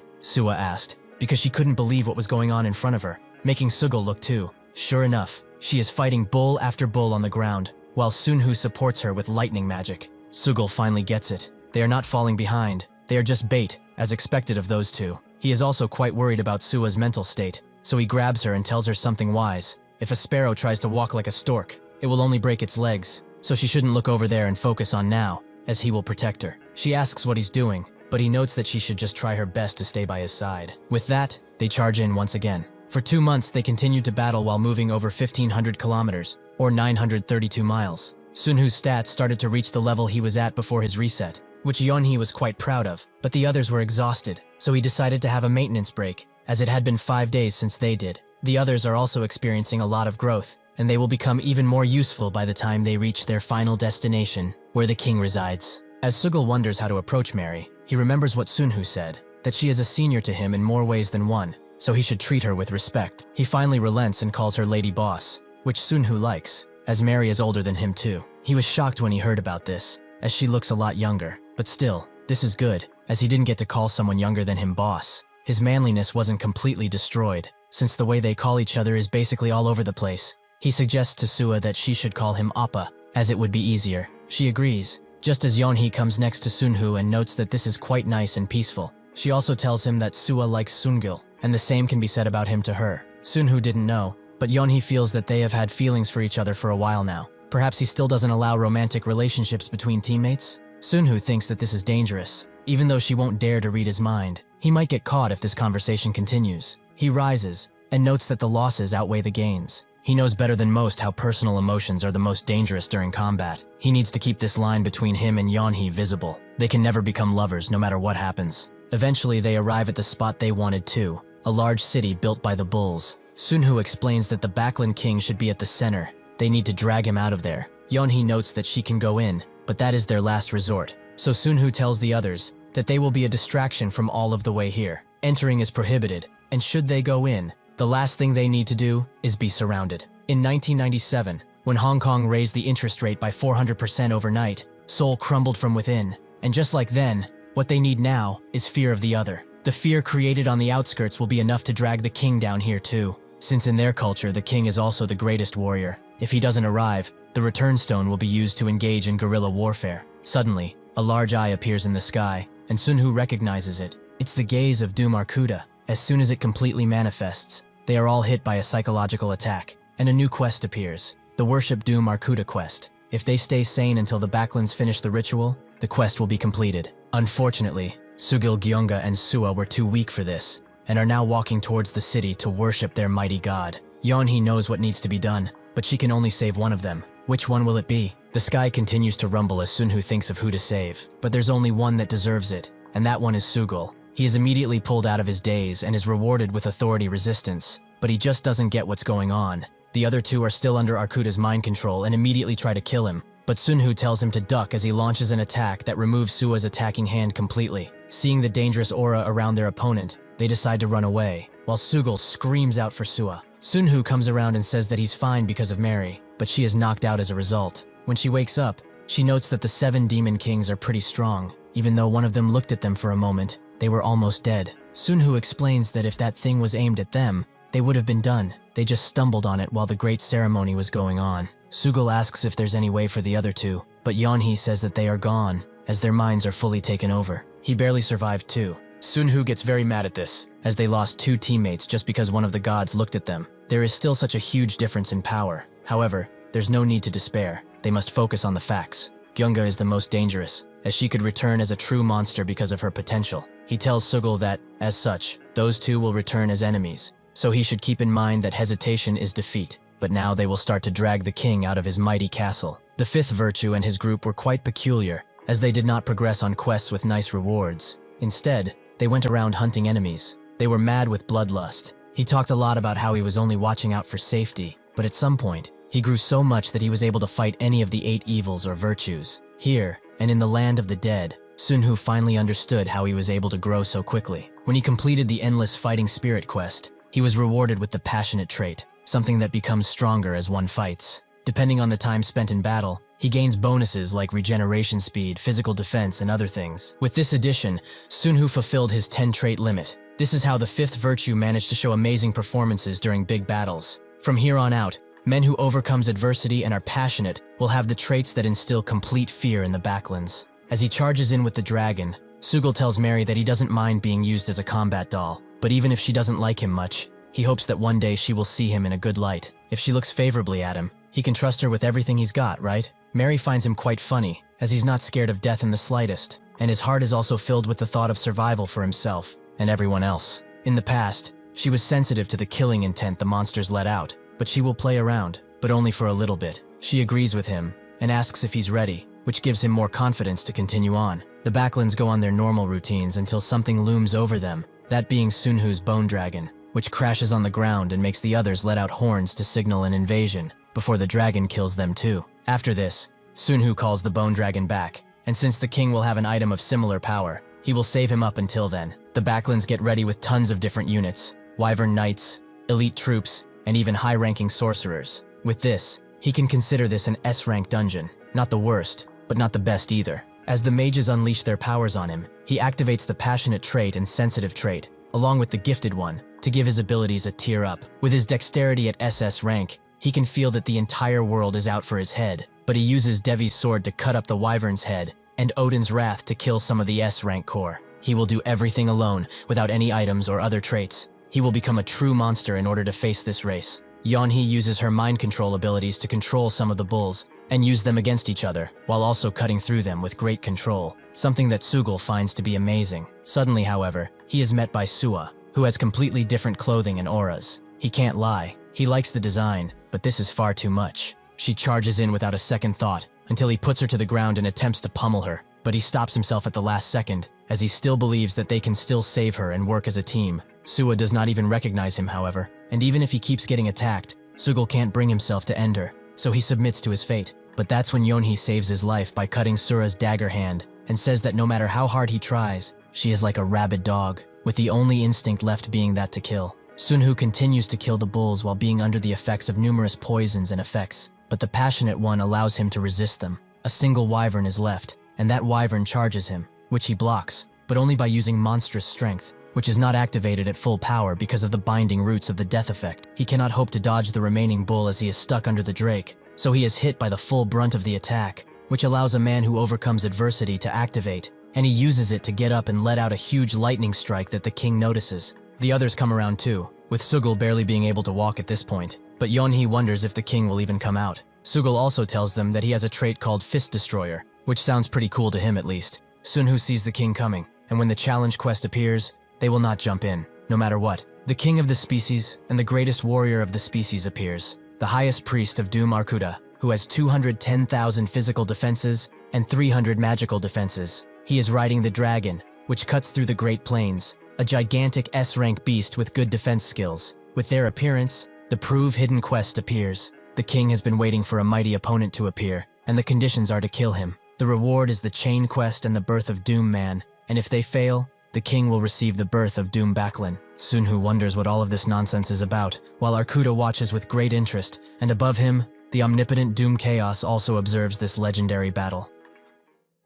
Sua asked, because she couldn't believe what was going on in front of her, making Sugul look too. Sure enough, she is fighting bull after bull on the ground, while Sunhoo supports her with lightning magic. Sugul finally gets it. They are not falling behind, they are just bait, as expected of those two. He is also quite worried about Sua's mental state, so he grabs her and tells her something wise. If a sparrow tries to walk like a stork, it will only break its legs, so she shouldn't look over there and focus on now, as he will protect her. She asks what he's doing, but he notes that she should just try her best to stay by his side. With that, they charge in once again. For 2 months, they continued to battle while moving over 1,500 kilometers, or 932 miles. Sunhoo's stats started to reach the level he was at before his reset, which Yeonhee was quite proud of, but the others were exhausted, so he decided to have a maintenance break, as it had been 5 days since they did. The others are also experiencing a lot of growth, and they will become even more useful by the time they reach their final destination, where the king resides. As Sugul wonders how to approach Mary, he remembers what Sunhoo said, that she is a senior to him in more ways than one, so he should treat her with respect. He finally relents and calls her Lady Boss, which Sunhoo likes, as Mary is older than him too. He was shocked when he heard about this, as she looks a lot younger, but still, this is good, as he didn't get to call someone younger than him boss. His manliness wasn't completely destroyed, since the way they call each other is basically all over the place. He suggests to Sua that she should call him Appa, as it would be easier. She agrees, just as Yeonhee comes next to Sunhoo and notes that this is quite nice and peaceful. She also tells him that Sua likes Sungil, and the same can be said about him to her. Sunhoo didn't know, but Yeonhee feels that they have had feelings for each other for a while now. Perhaps he still doesn't allow romantic relationships between teammates? Sunhoo thinks that this is dangerous. Even though she won't dare to read his mind, he might get caught if this conversation continues. He rises, and notes that the losses outweigh the gains. He knows better than most how personal emotions are the most dangerous during combat. He needs to keep this line between him and Yeonhee visible. They can never become lovers no matter what happens. Eventually they arrive at the spot they wanted too, a large city built by the bulls. Sunhoo explains that the Backlund king should be at the center. They need to drag him out of there. Yeonhee notes that she can go in, but that is their last resort. So Sunhoo tells the others that they will be a distraction from all of the way here. Entering is prohibited, and should they go in, the last thing they need to do is be surrounded. In 1997, when Hong Kong raised the interest rate by 400% overnight, Seoul crumbled from within. And just like then, what they need now is fear of the other. The fear created on the outskirts will be enough to drag the king down here too. Since in their culture, the king is also the greatest warrior. If he doesn't arrive, the return stone will be used to engage in guerrilla warfare. Suddenly, a large eye appears in the sky, and Sunhoo recognizes it. It's the gaze of Doom Arkuda. As soon as it completely manifests, they are all hit by a psychological attack, and a new quest appears, the Worship Doom Arkuda quest. If they stay sane until the Backlunds finish the ritual, the quest will be completed. Unfortunately, Sugil Gyeonga and Sua were too weak for this, and are now walking towards the city to worship their mighty god. Yeonhee knows what needs to be done, but she can only save one of them. Which one will it be? The sky continues to rumble as Sunhoo thinks of who to save, but there's only one that deserves it, and that one is Sugil. He is immediately pulled out of his daze and is rewarded with authority resistance, but he just doesn't get what's going on. The other two are still under Arkuda's mind control and immediately try to kill him, but Sunhoo tells him to duck as he launches an attack that removes Sua's attacking hand completely. Seeing the dangerous aura around their opponent, they decide to run away, while Sugil screams out for Sua. Sunhoo comes around and says that he's fine because of Mary, but she is knocked out as a result. When she wakes up, she notes that the 7 demon kings are pretty strong. Even though one of them looked at them for a moment, they were almost dead. Sunhoo explains that if that thing was aimed at them, they would have been done. They just stumbled on it while the great ceremony was going on. Sugil asks if there's any way for the other two, but Yeonhee says that they are gone, as their minds are fully taken over. He barely survived too. Sunhoo gets very mad at this, as they lost 2 teammates just because one of the gods looked at them. There is still such a huge difference in power. However, there's no need to despair. They must focus on the facts. Gyeonga is the most dangerous, as she could return as a true monster because of her potential. He tells Sugil that, as such, those two will return as enemies, so he should keep in mind that hesitation is defeat. But now they will start to drag the king out of his mighty castle. The 5th virtue and his group were quite peculiar, as they did not progress on quests with nice rewards. Instead, they went around hunting enemies. They were mad with bloodlust. He talked a lot about how he was only watching out for safety, but at some point, he grew so much that he was able to fight any of the 8 evils or virtues. Here, and in the land of the dead, Sunhoo finally understood how he was able to grow so quickly. When he completed the Endless Fighting Spirit quest, he was rewarded with the Passionate trait, something that becomes stronger as one fights. Depending on the time spent in battle, he gains bonuses like regeneration speed, physical defense, and other things. With this addition, Sunhoo fulfilled his 10-trait limit. This is how the 5th virtue managed to show amazing performances during big battles. From here on out, men who overcomes adversity and are passionate will have the traits that instill complete fear in the Backlands. As he charges in with the dragon, Sugil tells Mary that he doesn't mind being used as a combat doll, but even if she doesn't like him much, he hopes that one day she will see him in a good light. If she looks favorably at him, he can trust her with everything he's got, right? Mary finds him quite funny, as he's not scared of death in the slightest, and his heart is also filled with the thought of survival for himself and everyone else. In the past, she was sensitive to the killing intent the monsters let out, but she will play around, but only for a little bit. She agrees with him and asks if he's ready, which gives him more confidence to continue on. The Backlands go on their normal routines until something looms over them, that being Sunhoo's bone dragon, which crashes on the ground and makes the others let out horns to signal an invasion, before the dragon kills them too. After this, Sunhoo calls the bone dragon back, and since the king will have an item of similar power, he will save him up until then. The Backlands get ready with tons of different units, Wyvern Knights, elite troops, and even high-ranking sorcerers. With this, he can consider this an S-rank dungeon. Not the worst, but not the best either. As the mages unleash their powers on him, he activates the Passionate trait and Sensitive trait, along with the gifted one, to give his abilities a tier up. With his dexterity at SS rank, he can feel that the entire world is out for his head, but he uses Devi's sword to cut up the wyvern's head, and Odin's wrath to kill some of the S-rank core. He will do everything alone, without any items or other traits. He will become a true monster in order to face this race. Yeonhee uses her mind control abilities to control some of the bulls, and use them against each other, while also cutting through them with great control, something that Sugul finds to be amazing. Suddenly, however, he is met by Sua, who has completely different clothing and auras. He can't lie, he likes the design, but this is far too much. She charges in without a second thought, until he puts her to the ground and attempts to pummel her, but he stops himself at the last second, as he still believes that they can still save her and work as a team. Sua does not even recognize him, however, and even if he keeps getting attacked, Sugul can't bring himself to end her, so he submits to his fate. But that's when Yeonhee saves his life by cutting Sura's dagger hand, and says that no matter how hard he tries, she is like a rabid dog, with the only instinct left being that to kill. Sunhoo continues to kill the bulls while being under the effects of numerous poisons and effects, but the passionate one allows him to resist them. A single wyvern is left, and that wyvern charges him, which he blocks, but only by using monstrous strength, which is not activated at full power because of the binding roots of the death effect. He cannot hope to dodge the remaining bull as he is stuck under the drake, so he is hit by the full brunt of the attack, which allows a man who overcomes adversity to activate, and he uses it to get up and let out a huge lightning strike that the king notices. The others come around too, with Sugul barely being able to walk at this point, but Yeonhee wonders if the king will even come out. Sugul also tells them that he has a trait called Fist Destroyer, which sounds pretty cool to him at least. Sunhoo sees the king coming, and when the challenge quest appears, they will not jump in, no matter what. The king of the species and the greatest warrior of the species appears, the highest priest of Doom Arkuda, who has 210,000 physical defenses and 300 magical defenses. He is riding the dragon, which cuts through the Great Plains, a gigantic S-rank beast with good defense skills. With their appearance, the Prove Hidden quest appears. The king has been waiting for a mighty opponent to appear, and the conditions are to kill him. The reward is the Chain quest and the birth of Doom Man, and if they fail, the king will receive the birth of Doom Baklin. Sunhoo wonders what all of this nonsense is about, while Arkuda watches with great interest, and above him, the omnipotent Doom Chaos also observes this legendary battle.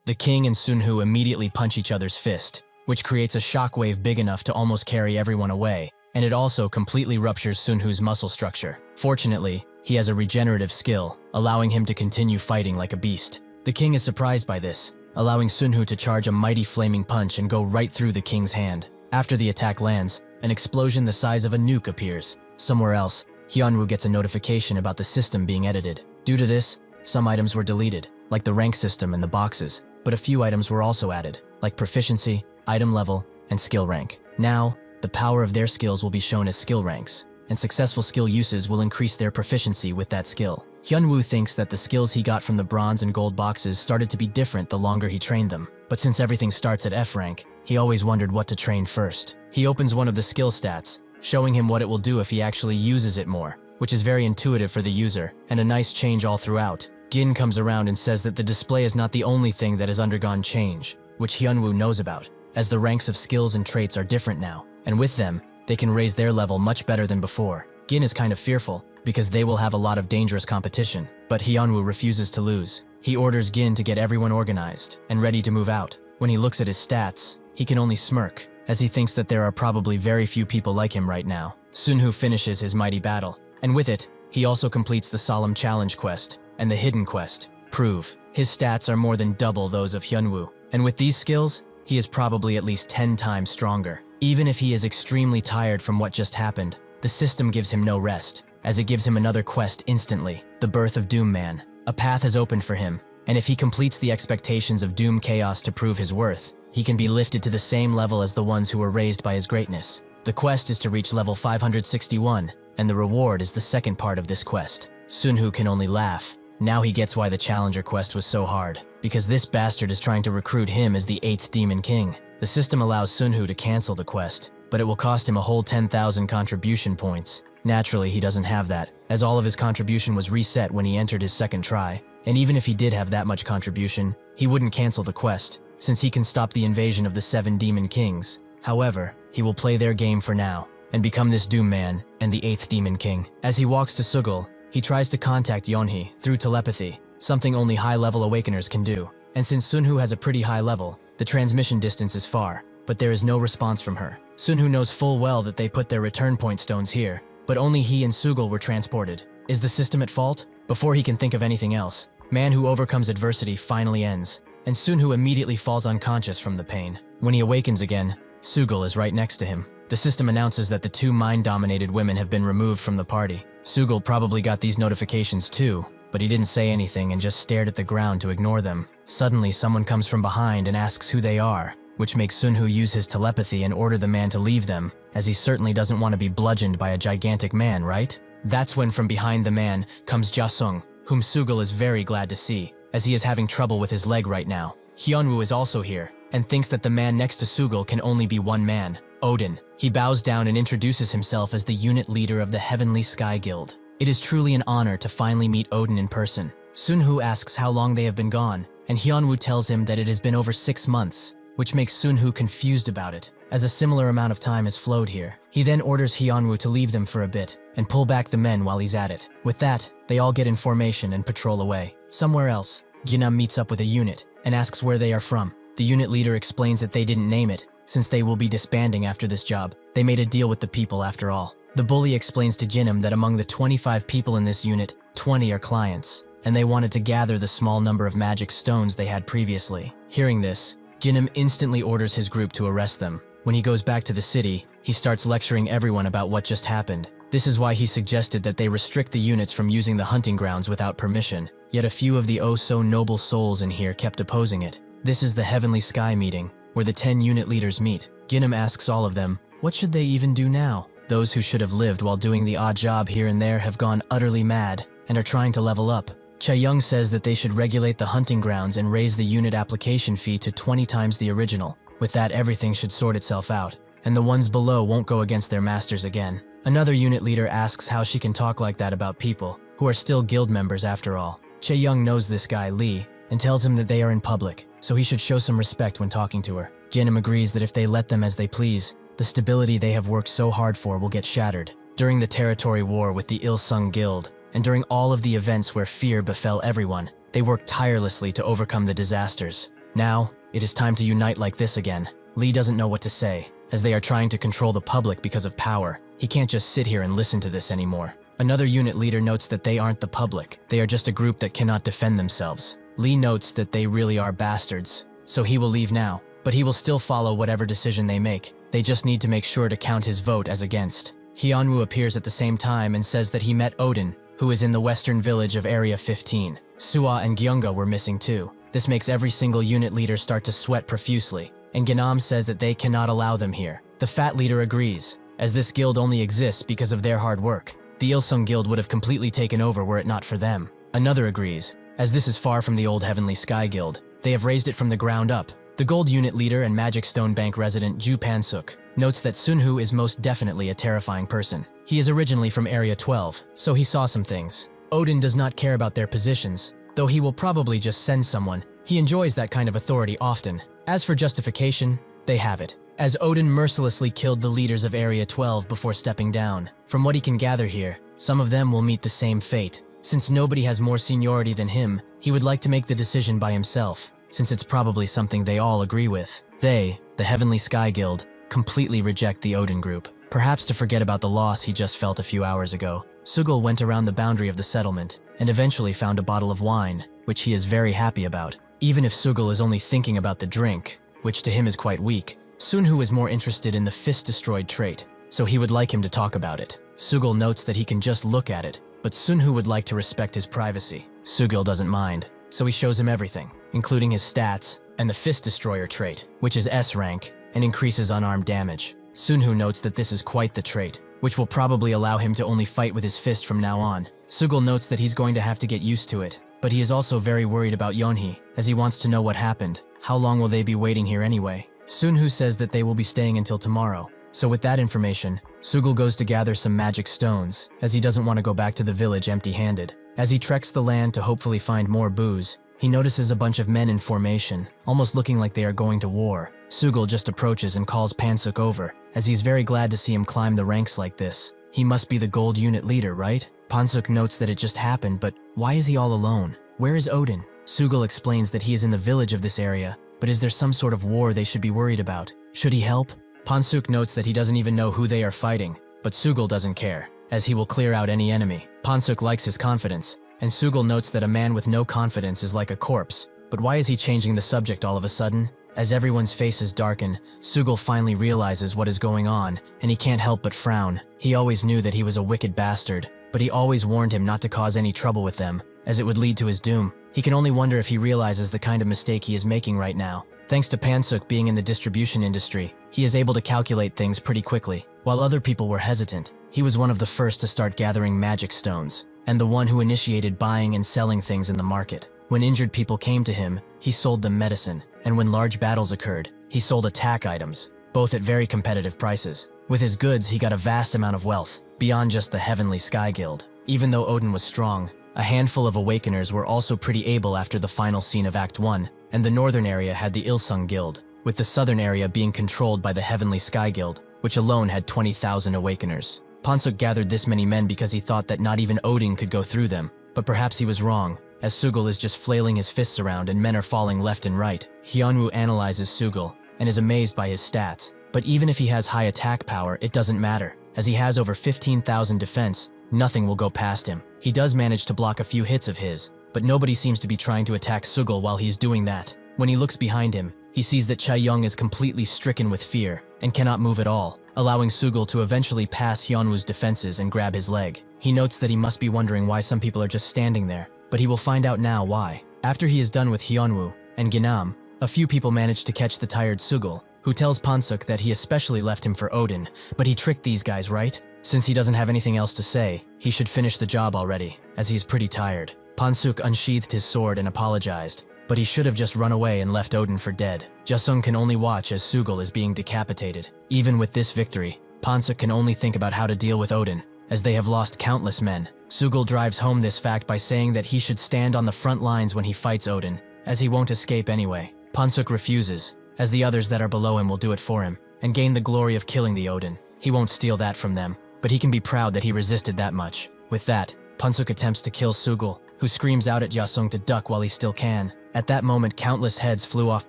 The king and Sunhoo immediately punch each other's fist, which creates a shockwave big enough to almost carry everyone away, and it also completely ruptures Sunhoo's muscle structure. Fortunately, he has a regenerative skill, allowing him to continue fighting like a beast. The king is surprised by this, allowing Sunhoo to charge a mighty flaming punch and go right through the king's hand. After the attack lands, an explosion the size of a nuke appears. Somewhere else, Hyunwoo gets a notification about the system being edited. Due to this, some items were deleted, like the rank system and the boxes, but a few items were also added, like proficiency, item level, and skill rank. Now, the power of their skills will be shown as skill ranks, and successful skill uses will increase their proficiency with that skill. Hyunwoo thinks that the skills he got from the bronze and gold boxes started to be different the longer he trained them, but since everything starts at F rank, he always wondered what to train first. He opens one of the skill stats, showing him what it will do if he actually uses it more, which is very intuitive for the user, and a nice change all throughout. Gin comes around and says that the display is not the only thing that has undergone change, which Hyunwoo knows about, as the ranks of skills and traits are different now, and with them, they can raise their level much better than before. Gin is kind of fearful, because they will have a lot of dangerous competition, but Hyunwoo refuses to lose. He orders Gin to get everyone organized and ready to move out. When he looks at his stats, he can only smirk, as he thinks that there are probably very few people like him right now. Sunhoo finishes his mighty battle, and with it, he also completes the Solemn Challenge quest and the Hidden quest, Prove. His stats are more than double those of Hyunwoo, and with these skills, he is probably at least 10 times stronger. Even if he is extremely tired from what just happened, the system gives him no rest, as it gives him another quest instantly, the Birth of Doom Man. A path has opened for him, and if he completes the expectations of Doom Chaos to prove his worth, he can be lifted to the same level as the ones who were raised by his greatness. The quest is to reach level 561, and the reward is the second part of this quest. Sunhoo can only laugh. Now he gets why the Challenger quest was so hard, because this bastard is trying to recruit him as the 8th Demon King. The system allows Sunhoo to cancel the quest, but it will cost him a whole 10,000 contribution points. Naturally, he doesn't have that, as all of his contribution was reset when he entered his second try, and even if he did have that much contribution, he wouldn't cancel the quest, since he can stop the invasion of the 7 Demon Kings. However, he will play their game for now, and become this Doom Man and the 8th Demon King. As he walks to Sugul, he tries to contact Yeonhee through telepathy, something only high-level awakeners can do. And since Sunhoo has a pretty high level, the transmission distance is far, but there is no response from her. Sunhu knows full well that they put their return point stones here, but only he and Sugul were transported. Is the system at fault? Before he can think of anything else, man who overcomes adversity finally ends, and Sunhu immediately falls unconscious from the pain. When he awakens again, Sugul is right next to him. The system announces that the two mind-dominated women have been removed from the party. Sugul probably got these notifications too, but he didn't say anything and just stared at the ground to ignore them. Suddenly, someone comes from behind and asks who they are, which makes Sunhu use his telepathy and order the man to leave them, as he certainly doesn't want to be bludgeoned by a gigantic man, right? That's when from behind the man comes Jasung, whom Sugul is very glad to see, as he is having trouble with his leg right now. Hyunwoo is also here, and thinks that the man next to Sugul can only be one man, Odin. He bows down and introduces himself as the unit leader of the Heavenly Sky Guild. It is truly an honor to finally meet Odin in person. Sunhu asks how long they have been gone, and Hyunwoo tells him that it has been over 6 months, which makes Sunhu confused about it, as a similar amount of time has flowed here. He then orders Hyunwoo to leave them for a bit, and pull back the men while he's at it. With that, they all get in formation and patrol away. Somewhere else, Ginam meets up with a unit, and asks where they are from. The unit leader explains that they didn't name it, since they will be disbanding after this job. They made a deal with the people after all. The bully explains to Jinam that among the 25 people in this unit, 20 are clients, and they wanted to gather the small number of magic stones they had previously. Hearing this, Jinam instantly orders his group to arrest them. When he goes back to the city, he starts lecturing everyone about what just happened. This is why he suggested that they restrict the units from using the hunting grounds without permission. Yet a few of the oh-so-noble souls in here kept opposing it. This is the Heavenly Sky meeting, where the 10 unit leaders meet. Ginam asks all of them, what should they even do now? Those who should have lived while doing the odd job here and there have gone utterly mad and are trying to level up. Chaeyoung says that they should regulate the hunting grounds and raise the unit application fee to 20 times the original. With that, everything should sort itself out, and the ones below won't go against their masters again. Another unit leader asks how she can talk like that about people who are still guild members after all. Chaeyoung knows this guy, Lee, and tells him that they are in public, so he should show some respect when talking to her. Jinam agrees that if they let them as they please, the stability they have worked so hard for will get shattered. During the territory war with the Ilsung Guild, and during all of the events where fear befell everyone, they worked tirelessly to overcome the disasters. Now, it is time to unite like this again. Lee doesn't know what to say, as they are trying to control the public because of power. He can't just sit here and listen to this anymore. Another unit leader notes that they aren't the public, they are just a group that cannot defend themselves. Lee notes that they really are bastards, so he will leave now, but he will still follow whatever decision they make. They just need to make sure to count his vote as against. Hyunwoo appears at the same time and says that he met Odin, who is in the western village of Area 15. Suwa and Gyeonga were missing too. This makes every single unit leader start to sweat profusely, and Ganam says that they cannot allow them here. The fat leader agrees, as this guild only exists because of their hard work. The Ilsung Guild would have completely taken over were it not for them. Another agrees, as this is far from the old Heavenly Sky Guild. They have raised it from the ground up. The gold unit leader and Magic Stone Bank resident Ju Pansuk notes that Sunhu is most definitely a terrifying person. He is originally from Area 12, so he saw some things. Odin does not care about their positions, though he will probably just send someone. He enjoys that kind of authority often. As for justification, they have it, as Odin mercilessly killed the leaders of Area 12 before stepping down. From what he can gather here, some of them will meet the same fate. Since nobody has more seniority than him, he would like to make the decision by himself, since it's probably something they all agree with. They, the Heavenly Sky Guild, completely reject the Odin group. Perhaps to forget about the loss he just felt a few hours ago, Sugul went around the boundary of the settlement and eventually found a bottle of wine, which he is very happy about. Even if Sugul is only thinking about the drink, which to him is quite weak, Sunhu is more interested in the fist-destroyed trait, so he would like him to talk about it. Sugul notes that he can just look at it, but Sunhu would like to respect his privacy. Sugul doesn't mind, so he shows him everything, including his stats and the Fist Destroyer trait, which is S rank and increases unarmed damage. Sunhu notes that this is quite the trait, which will probably allow him to only fight with his fist from now on. Sugul notes that he's going to have to get used to it, but he is also very worried about Yeonhee, as he wants to know what happened. How long will they be waiting here anyway? Sunhu says that they will be staying until tomorrow. So with that information, Sugul goes to gather some magic stones, as he doesn't want to go back to the village empty-handed. As he treks the land to hopefully find more booze, he notices a bunch of men in formation, almost looking like they are going to war. Sugul just approaches and calls Pansuk over, as he's very glad to see him climb the ranks like this. He must be the gold unit leader, right? Pansuk notes that it just happened, but why is he all alone? Where is Odin? Sugul explains that he is in the village of this area, but is there some sort of war they should be worried about? Should he help? Pansuk notes that he doesn't even know who they are fighting, but Sugul doesn't care, as he will clear out any enemy. Pansuk likes his confidence, and Sugul notes that a man with no confidence is like a corpse. But why is he changing the subject all of a sudden? As everyone's faces darken, Sugul finally realizes what is going on, and he can't help but frown. He always knew that he was a wicked bastard, but he always warned him not to cause any trouble with them, as it would lead to his doom. He can only wonder if he realizes the kind of mistake he is making right now. Thanks to Pansuk being in the distribution industry, he is able to calculate things pretty quickly. While other people were hesitant, he was one of the first to start gathering magic stones, and the one who initiated buying and selling things in the market. When injured people came to him, he sold them medicine, and when large battles occurred, he sold attack items, both at very competitive prices. With his goods, he got a vast amount of wealth, beyond just the Heavenly Sky Guild. Even though Odin was strong, a handful of Awakeners were also pretty able after the final scene of Act 1, and the northern area had the Ilsung Guild, with the southern area being controlled by the Heavenly Sky Guild, which alone had 20,000 Awakeners. Pansuk gathered this many men because he thought that not even Odin could go through them, but perhaps he was wrong, as Sugul is just flailing his fists around and men are falling left and right. Hyunwoo analyzes Sugul and is amazed by his stats, but even if he has high attack power, it doesn't matter. As he has over 15,000 defense, nothing will go past him. He does manage to block a few hits of his, but nobody seems to be trying to attack Sugul while he's doing that. When he looks behind him, he sees that Chae-young is completely stricken with fear and cannot move at all, allowing Sugul to eventually pass Hyunwoo's defenses and grab his leg. He notes that he must be wondering why some people are just standing there, but he will find out now why. After he is done with Hyunwoo and Ginam, a few people manage to catch the tired Sugul, who tells Pansuk that he especially left him for Odin, but he tricked these guys, right? Since he doesn't have anything else to say, he should finish the job already, as he's pretty tired. Pansuk unsheathed his sword and apologized, but he should have just run away and left Odin for dead. Jasung can only watch as Sugul is being decapitated. Even with this victory, Pansuk can only think about how to deal with Odin, as they have lost countless men. Sugul drives home this fact by saying that he should stand on the front lines when he fights Odin, as he won't escape anyway. Pansuk refuses, as the others that are below him will do it for him, and gain the glory of killing the Odin. He won't steal that from them, but he can be proud that he resisted that much. With that, Pansuk attempts to kill Sugul, who screams out at Jasung to duck while he still can. At that moment, countless heads flew off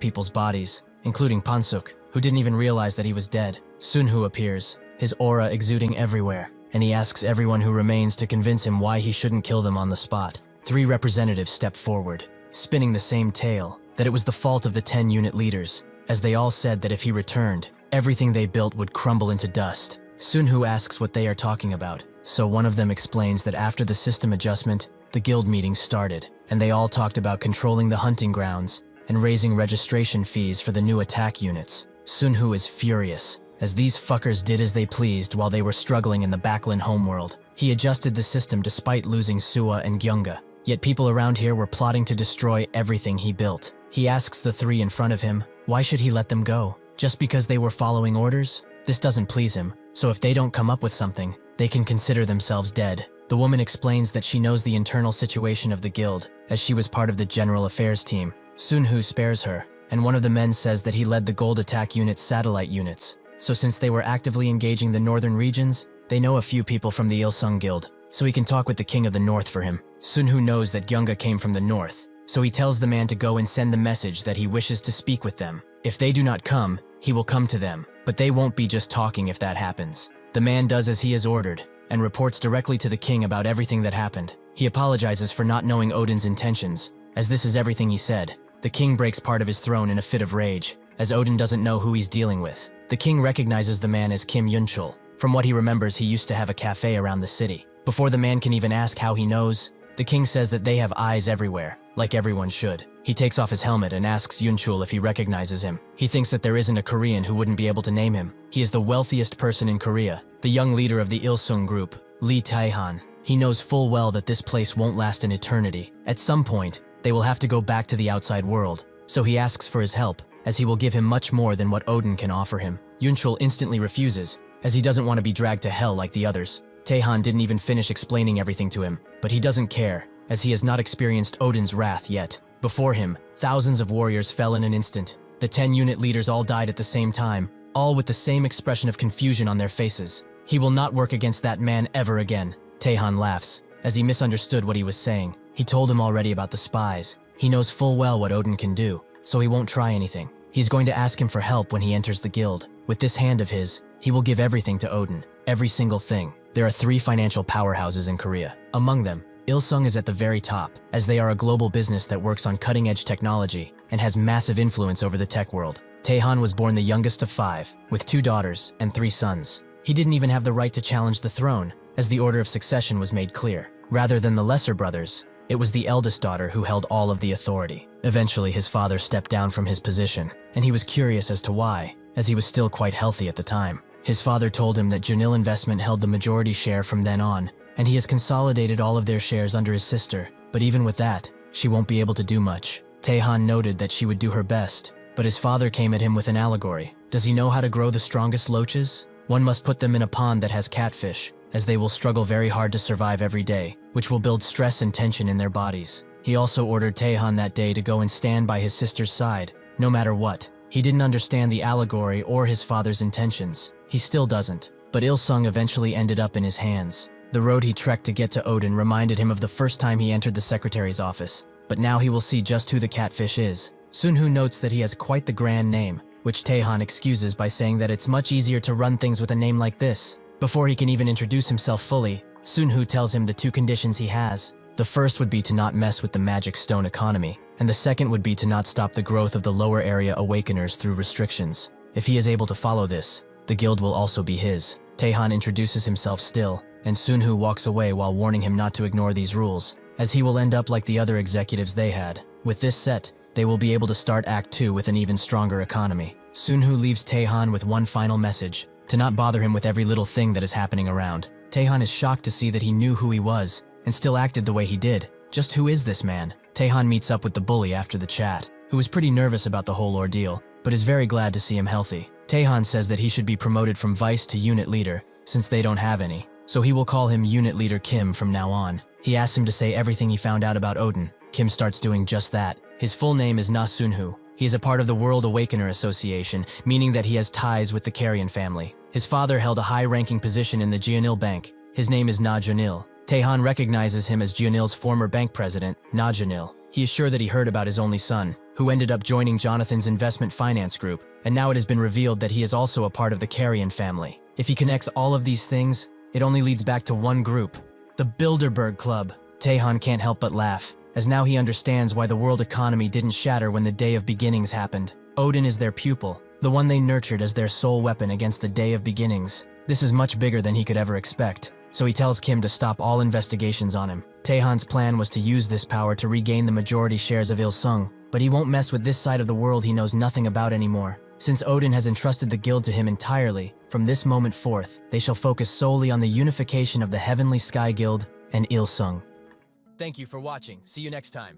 people's bodies, including Pansuk, who didn't even realize that he was dead. Sunhu appears, his aura exuding everywhere, and he asks everyone who remains to convince him why he shouldn't kill them on the spot. 3 representatives step forward, spinning the same tale, that it was the fault of the 10-unit leaders, as they all said that if he returned, everything they built would crumble into dust. Sunhu asks what they are talking about, so one of them explains that after the system adjustment, the guild meeting started, and they all talked about controlling the hunting grounds and raising registration fees for the new attack units. Sunhu is furious, as these fuckers did as they pleased while they were struggling in the Backlund homeworld. He adjusted the system despite losing Suwa and Gyunga, yet people around here were plotting to destroy everything he built. He asks the 3 in front of him, why should he let them go? Just because they were following orders? This doesn't please him, so if they don't come up with something, they can consider themselves dead. The woman explains that she knows the internal situation of the guild, as she was part of the general affairs team. Sunhu spares her, and one of the men says that he led the Gold Attack Unit's satellite units. So since they were actively engaging the northern regions, they know a few people from the Ilsung Guild, so he can talk with the king of the north for him. Sunhu knows that Gyunga came from the north, so he tells the man to go and send the message that he wishes to speak with them. If they do not come, he will come to them, but they won't be just talking if that happens. The man does as he is ordered, and reports directly to the king about everything that happened. He apologizes for not knowing Odin's intentions, as this is everything he said. The king breaks part of his throne in a fit of rage, as Odin doesn't know who he's dealing with. The king recognizes the man as Kim Yunchul. From what he remembers, he used to have a cafe around the city. Before the man can even ask how he knows, the king says that they have eyes everywhere, like everyone should. He takes off his helmet and asks Yunchul if he recognizes him. He thinks that there isn't a Korean who wouldn't be able to name him. He is the wealthiest person in Korea, the young leader of the Ilsung group, Lee Taehan. He knows full well that this place won't last an eternity. At some point, they will have to go back to the outside world, so he asks for his help, as he will give him much more than what Odin can offer him. Yunchul instantly refuses, as he doesn't want to be dragged to hell like the others. Taehan didn't even finish explaining everything to him, but he doesn't care, as he has not experienced Odin's wrath yet. Before him, thousands of warriors fell in an instant. The 10-unit leaders all died at the same time, all with the same expression of confusion on their faces. He will not work against that man ever again. Taehan laughs, as he misunderstood what he was saying. He told him already about the spies. He knows full well what Odin can do, so he won't try anything. He's going to ask him for help when he enters the guild. With this hand of his, he will give everything to Odin. Every single thing. There are 3 financial powerhouses in Korea. Among them, Ilsung is at the very top, as they are a global business that works on cutting-edge technology and has massive influence over the tech world. Taehan was born the youngest of 5, with 2 daughters and 3 sons. He didn't even have the right to challenge the throne, as the order of succession was made clear. Rather than the lesser brothers, it was the eldest daughter who held all of the authority. Eventually, his father stepped down from his position, and he was curious as to why, as he was still quite healthy at the time. His father told him that Junil Investment held the majority share from then on, and he has consolidated all of their shares under his sister. But even with that, she won't be able to do much. Taehan noted that she would do her best, but his father came at him with an allegory. Does he know how to grow the strongest loaches? One must put them in a pond that has catfish, as they will struggle very hard to survive every day, which will build stress and tension in their bodies. He also ordered Taehan that day to go and stand by his sister's side, no matter what. He didn't understand the allegory or his father's intentions. He still doesn't, but Ilsung eventually ended up in his hands. The road he trekked to get to Odin reminded him of the first time he entered the secretary's office, but now he will see just who the catfish is. Sunhoo notes that he has quite the grand name, which Taehan excuses by saying that it's much easier to run things with a name like this. Before he can even introduce himself fully, Sunhoo tells him the 2 conditions he has. The first would be to not mess with the magic stone economy, and the second would be to not stop the growth of the lower area awakeners through restrictions. If he is able to follow this, the guild will also be his. Taehan introduces himself still, and Sunhoo walks away while warning him not to ignore these rules, as he will end up like the other executives they had. With this set, they will be able to start Act 2 with an even stronger economy. Sunhoo leaves Taehan with one final message, to not bother him with every little thing that is happening around. Taehan is shocked to see that he knew who he was, and still acted the way he did. Just who is this man? Taehan meets up with the bully after the chat, who was pretty nervous about the whole ordeal, but is very glad to see him healthy. Taehan says that he should be promoted from vice to unit leader, since they don't have any, so he will call him Unit Leader Kim from now on. He asks him to say everything he found out about Odin. Kim starts doing just that. His full name is Na Sunhoo. He is a part of the World Awakener Association, meaning that he has ties with the Carrion family. His father held a high-ranking position in the Jeonil Bank. His name is Na Jeonil. Taehan recognizes him as Jeonil's former bank president, Na Jeonil. He is sure that he heard about his only son, who ended up joining Jonathan's investment finance group, and now it has been revealed that he is also a part of the Carrion family. If he connects all of these things, it only leads back to one group, the Bilderberg Club. Taehan can't help but laugh, as now he understands why the world economy didn't shatter when the Day of Beginnings happened. Odin is their pupil, the one they nurtured as their sole weapon against the Day of Beginnings. This is much bigger than he could ever expect, so he tells Kim to stop all investigations on him. Taehan's plan was to use this power to regain the majority shares of Ilsung, but he won't mess with this side of the world he knows nothing about anymore. Since Odin has entrusted the guild to him entirely, from this moment forth, they shall focus solely on the unification of the Heavenly Sky Guild and Ilsung. Thank you for watching. See you next time.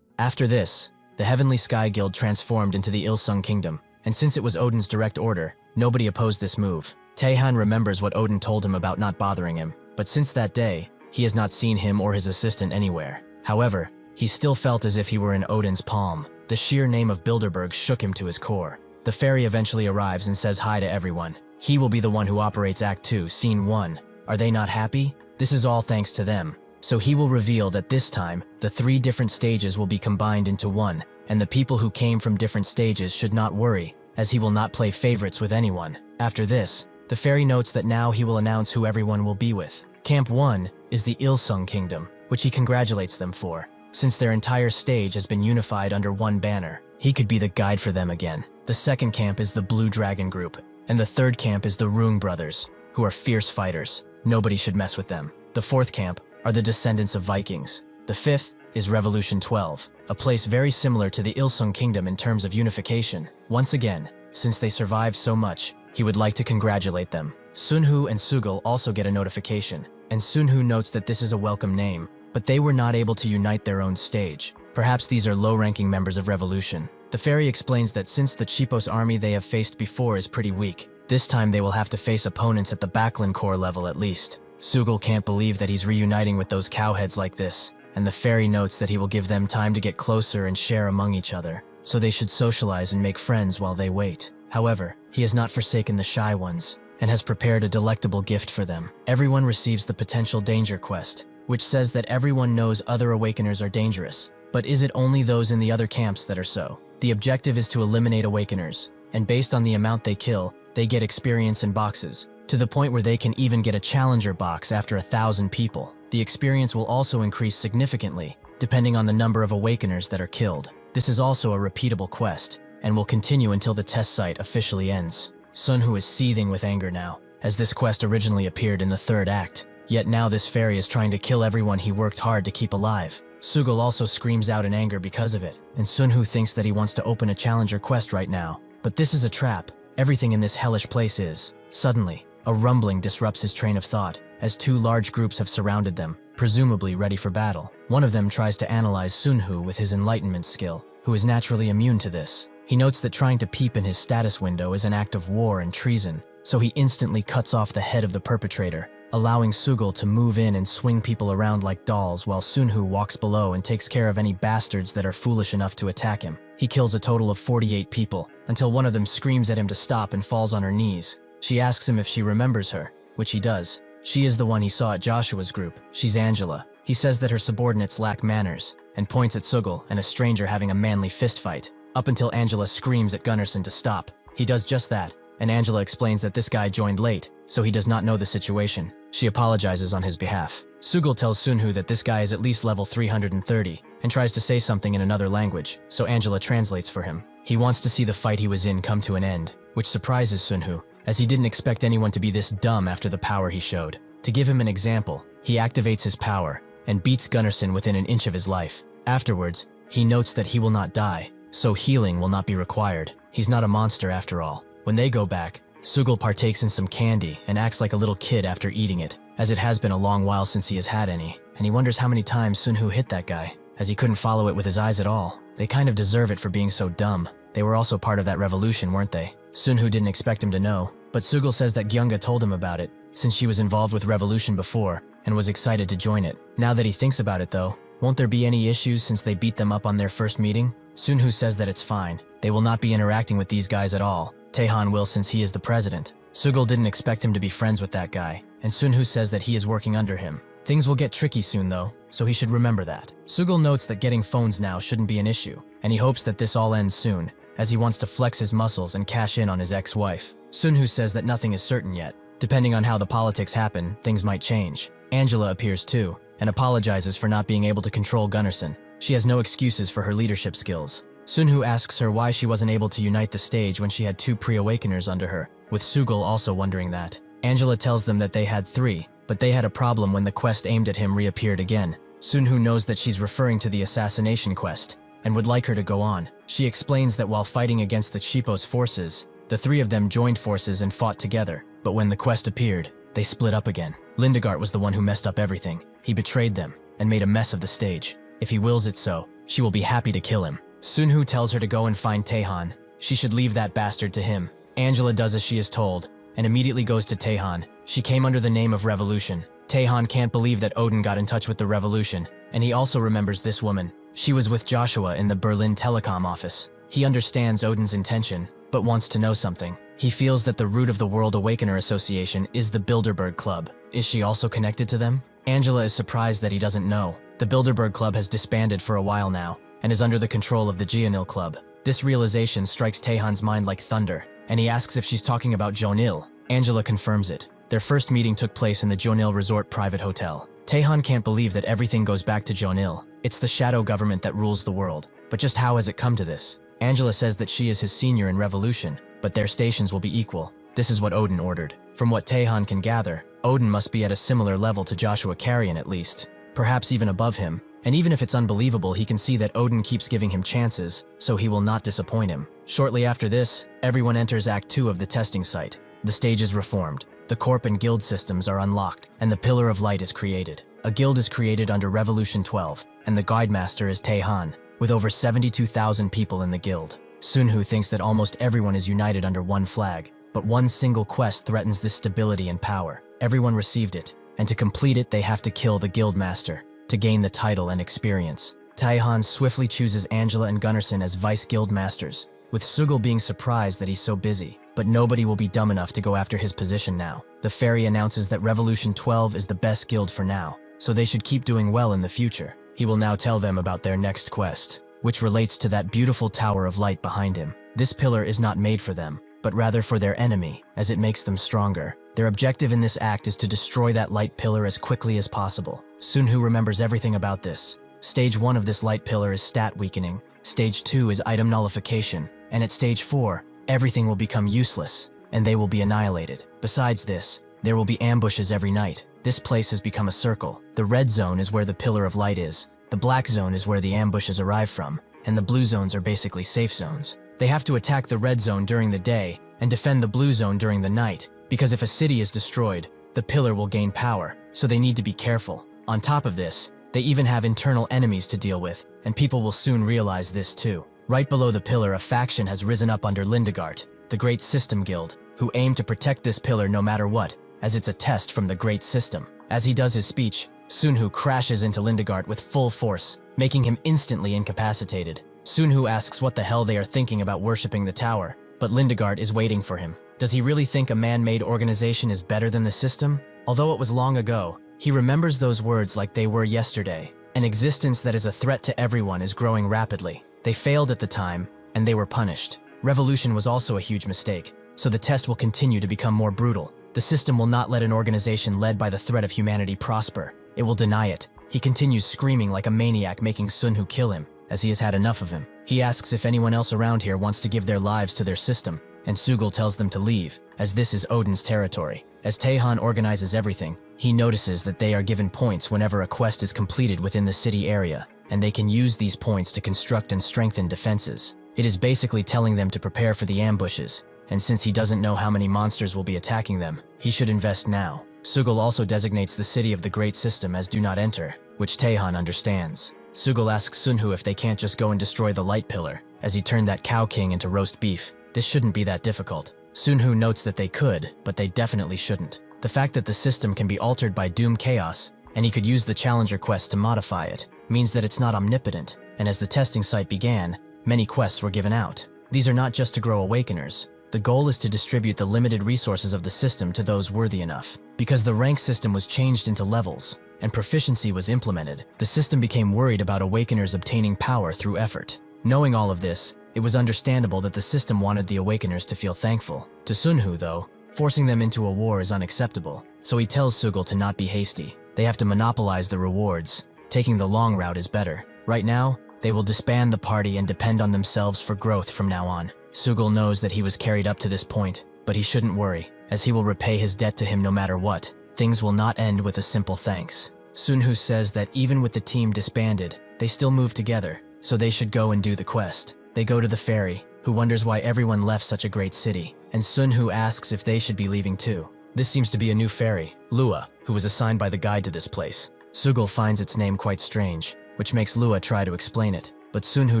After this, the Heavenly Sky Guild transformed into the Ilsung Kingdom, and since it was Odin's direct order, nobody opposed this move. Taehan remembers what Odin told him about not bothering him, but since that day, he has not seen him or his assistant anywhere. However, he still felt as if he were in Odin's palm. The sheer name of Bilderberg shook him to his core. The fairy eventually arrives and says hi to everyone. He will be the one who operates Act 2, Scene 1. Are they not happy? This is all thanks to them. So he will reveal that this time, the 3 different stages will be combined into one, and the people who came from different stages should not worry, as he will not play favorites with anyone. After this, the fairy notes that now he will announce who everyone will be with. Camp 1 is the Ilsung Kingdom, which he congratulates them for. Since their entire stage has been unified under one banner, he could be the guide for them again. The second camp is the Blue Dragon Group, and the third camp is the Rung Brothers, who are fierce fighters. Nobody should mess with them. The fourth camp are the descendants of Vikings. The fifth is Revolution 12, a place very similar to the Ilsung Kingdom in terms of unification. Once again, since they survived so much, he would like to congratulate them. Sunhoo and Sugul also get a notification, and Sunhoo notes that this is a welcome name, but they were not able to unite their own stage. Perhaps these are low-ranking members of Revolution. The fairy explains that since the Cheapos army they have faced before is pretty weak, this time they will have to face opponents at the Backlund Corps level at least. Sugul can't believe that he's reuniting with those cowheads like this, and the fairy notes that he will give them time to get closer and share among each other, so they should socialize and make friends while they wait. However, he has not forsaken the shy ones, and has prepared a delectable gift for them. Everyone receives the Potential Danger Quest, which says that everyone knows other Awakeners are dangerous, but is it only those in the other camps that are so? The objective is to eliminate Awakeners, and based on the amount they kill, they get experience in boxes, to the point where they can even get a challenger box after 1,000 people. The experience will also increase significantly, depending on the number of Awakeners that are killed. This is also a repeatable quest, and will continue until the test site officially ends. Sunhoo is seething with anger now, as this quest originally appeared in the 3rd act, yet now this fairy is trying to kill everyone he worked hard to keep alive. Sugul also screams out in anger because of it, and Sunhoo thinks that he wants to open a challenger quest right now. But this is a trap. Everything in this hellish place is. Suddenly, a rumbling disrupts his train of thought, as 2 large groups have surrounded them, presumably ready for battle. One of them tries to analyze Sunhoo with his enlightenment skill, who is naturally immune to this. He notes that trying to peep in his status window is an act of war and treason, so he instantly cuts off the head of the perpetrator, allowing Sugul to move in and swing people around like dolls while Sunhoo walks below and takes care of any bastards that are foolish enough to attack him. He kills a total of 48 people, until one of them screams at him to stop and falls on her knees. She asks him if she remembers her, which he does. She is the one he saw at Joshua's group. She's Angela. He says that her subordinates lack manners, and points at Sugul and a stranger having a manly fistfight, up until Angela screams at Gunnarsson to stop. He does just that, and Angela explains that this guy joined late, so he does not know the situation. She apologizes on his behalf. Sugul tells Sunhoo that this guy is at least level 330, and tries to say something in another language, so Angela translates for him. He wants to see the fight he was in come to an end, which surprises Sunhoo, as he didn't expect anyone to be this dumb after the power he showed. To give him an example, he activates his power, and beats Gunnarsson within an inch of his life. Afterwards, he notes that he will not die, so healing will not be required. He's not a monster after all. When they go back, Sugul partakes in some candy and acts like a little kid after eating it, as it has been a long while since he has had any, and he wonders how many times Sunhoo hit that guy, as he couldn't follow it with his eyes at all. They kind of deserve it for being so dumb. They were also part of that revolution, weren't they? Sunhoo didn't expect him to know, but Sugul says that Gyunga told him about it, since she was involved with revolution before, and was excited to join it. Now that he thinks about it though, won't there be any issues since they beat them up on their first meeting? Sunhoo says that it's fine. They will not be interacting with these guys at all. Taehan will since he is the president. Sugul didn't expect him to be friends with that guy, and Sunhoo says that he is working under him. Things will get tricky soon though, so he should remember that. Sugul notes that getting phones now shouldn't be an issue, and he hopes that this all ends soon, as he wants to flex his muscles and cash in on his ex-wife. Sunhoo says that nothing is certain yet. Depending on how the politics happen, things might change. Angela appears too, and apologizes for not being able to control Gunnarsson. She has no excuses for her leadership skills. Sunhoo asks her why she wasn't able to unite the stage when she had 2 pre-awakeners under her, with Sugul also wondering that. Angela tells them that they had 3, but they had a problem when the quest aimed at him reappeared again. Sunhoo knows that she's referring to the assassination quest, and would like her to go on. She explains that while fighting against the Chipos forces, the 3 of them joined forces and fought together, but when the quest appeared, they split up again. Lindegard was the one who messed up everything. He betrayed them, and made a mess of the stage. If he wills it so, she will be happy to kill him. Sunhoo tells her to go and find Taehan. She should leave that bastard to him. Angela does as she is told, and immediately goes to Taehan. She came under the name of Revolution. Taehan can't believe that Odin got in touch with the Revolution, and he also remembers this woman. She was with Joshua in the Berlin telecom office. He understands Odin's intention, but wants to know something. He feels that the root of the World Awakener Association is the Bilderberg Club. Is she also connected to them? Angela is surprised that he doesn't know. The Bilderberg Club has disbanded for a while now, and is under the control of the Jeonil Club. This realization strikes Taehan's mind like thunder, and he asks if she's talking about Jeonil. Angela confirms it. Their first meeting took place in the Jeonil Resort private hotel. Taehan can't believe that everything goes back to Jeonil. It's the shadow government that rules the world. But just how has it come to this? Angela says that she is his senior in revolution, but their stations will be equal. This is what Odin ordered. From what Taehan can gather, Odin must be at a similar level to Joshua Carrion at least, perhaps even above him. And even if it's unbelievable, he can see that Odin keeps giving him chances, so he will not disappoint him. Shortly after this, everyone enters Act 2 of the testing site. The stage is reformed. The corp and guild systems are unlocked, and the Pillar of Light is created. A guild is created under Revolution 12, and the Guide Master is Taehan, with over 72,000 people in the guild. Sunhoo thinks that almost everyone is united under one flag, but one single quest threatens this stability and power. Everyone received it, and to complete it they have to kill the guild master to gain the title and experience. Taehan swiftly chooses Angela and Gunnarsson as vice guild masters, with Sugul being surprised that he's so busy, but nobody will be dumb enough to go after his position now. The fairy announces that Revolution 12 is the best guild for now, so they should keep doing well in the future. He will now tell them about their next quest. which relates to that beautiful tower of light behind him. This pillar is not made for them, but rather for their enemy, as it makes them stronger. Their objective in this act is to destroy that light pillar as quickly as possible. Sunhu remembers everything about this. Stage 1 of this light pillar is stat weakening. Stage 2 is item nullification. And at stage 4, everything will become useless, and they will be annihilated. Besides this, there will be ambushes every night. This place has become a circle. The red zone is where the pillar of light is. The black zone is where the ambushes arrive from, and the blue zones are basically safe zones. They have to attack the red zone during the day and defend the blue zone during the night, because if a city is destroyed, the pillar will gain power, so they need to be careful. On top of this, they even have internal enemies to deal with, and people will soon realize this too. Right below the pillar, a faction has risen up under Lindegard, the Great System Guild, who aim to protect this pillar no matter what, as it's a test from the Great System. As he does his speech, Sunhu crashes into Lindegard with full force, making him instantly incapacitated. Sunhu asks what the hell they are thinking about worshipping the tower, but Lindegard is waiting for him. Does he really think a man-made organization is better than the system? Although it was long ago, he remembers those words like they were yesterday. An existence that is a threat to everyone is growing rapidly. They failed at the time, and they were punished. Revolution was also a huge mistake, so the test will continue to become more brutal. The system will not let an organization led by the threat of humanity prosper. It will deny it. He continues screaming like a maniac, making Sunhu kill him, as he has had enough of him. He asks if anyone else around here wants to give their lives to their system, and Sugul tells them to leave, as this is Odin's territory. As Taehan organizes everything, he notices that they are given points whenever a quest is completed within the city area, and they can use these points to construct and strengthen defenses. It is basically telling them to prepare for the ambushes, and since he doesn't know how many monsters will be attacking them, he should invest now. Sugul also designates the city of the Great System as Do Not Enter, which Taehan understands. Sugul asks Sunhu if they can't just go and destroy the light pillar, as he turned that Cow King into roast beef. This shouldn't be that difficult. Sunhu notes that they could, but they definitely shouldn't. The fact that the system can be altered by Doom Chaos, and he could use the Challenger quest to modify it, means that it's not omnipotent, and as the testing site began, many quests were given out. These are not just to grow Awakeners. The goal is to distribute the limited resources of the system to those worthy enough. Because the rank system was changed into levels, and proficiency was implemented, the system became worried about Awakeners obtaining power through effort. Knowing all of this, it was understandable that the system wanted the Awakeners to feel thankful. To Sunhu, though, forcing them into a war is unacceptable, so he tells Sugul to not be hasty. They have to monopolize the rewards. Taking the long route is better. Right now, they will disband the party and depend on themselves for growth from now on. Sugul knows that he was carried up to this point, but he shouldn't worry, as he will repay his debt to him no matter what. Things will not end with a simple thanks. Sunhu says that even with the team disbanded, they still move together, so they should go and do the quest. They go to the ferry, who wonders why everyone left such a great city, and Sunhu asks if they should be leaving too. This seems to be a new ferry, Lua, who was assigned by the guide to this place. Sugul finds its name quite strange, which makes Lua try to explain it, but Sunhu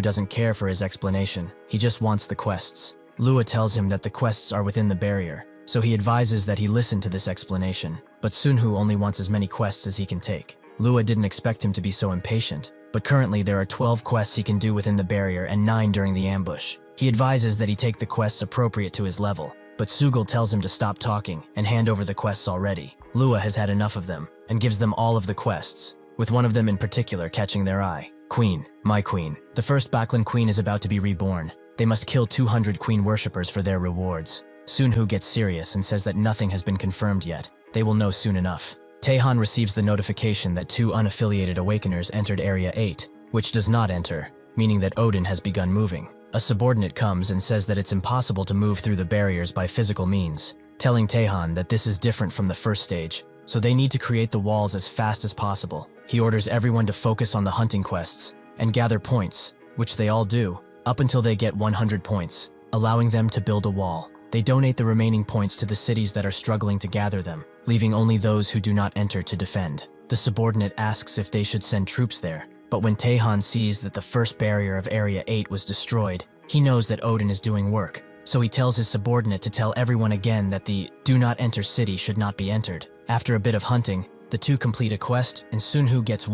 doesn't care for his explanation. He just wants the quests. Lua tells him that the quests are within the barrier, so he advises that he listen to this explanation, but Sunhu only wants as many quests as he can take. Lua didn't expect him to be so impatient, but currently there are 12 quests he can do within the barrier and 9 during the ambush. He advises that he take the quests appropriate to his level, but Sugul tells him to stop talking and hand over the quests already. Lua has had enough of them and gives them all of the quests, with one of them in particular catching their eye. Queen, my queen. The first Baklan queen is about to be reborn. They must kill 200 queen worshippers for their rewards. Sunhu gets serious and says that nothing has been confirmed yet. They will know soon enough. Taehan receives the notification that 2 unaffiliated Awakeners entered Area 8, which does not enter, meaning that Odin has begun moving. A subordinate comes and says that it's impossible to move through the barriers by physical means, telling Taehan that this is different from the first stage, so they need to create the walls as fast as possible. He orders everyone to focus on the hunting quests and gather points, which they all do, up until they get 100 points, allowing them to build a wall. They donate the remaining points to the cities that are struggling to gather them, leaving only those who do not enter to defend. The subordinate asks if they should send troops there, but when Taehan sees that the first barrier of Area 8 was destroyed, he knows that Odin is doing work, so he tells his subordinate to tell everyone again that the Do Not Enter city should not be entered. After a bit of hunting, the two complete a quest, and Sunhu gets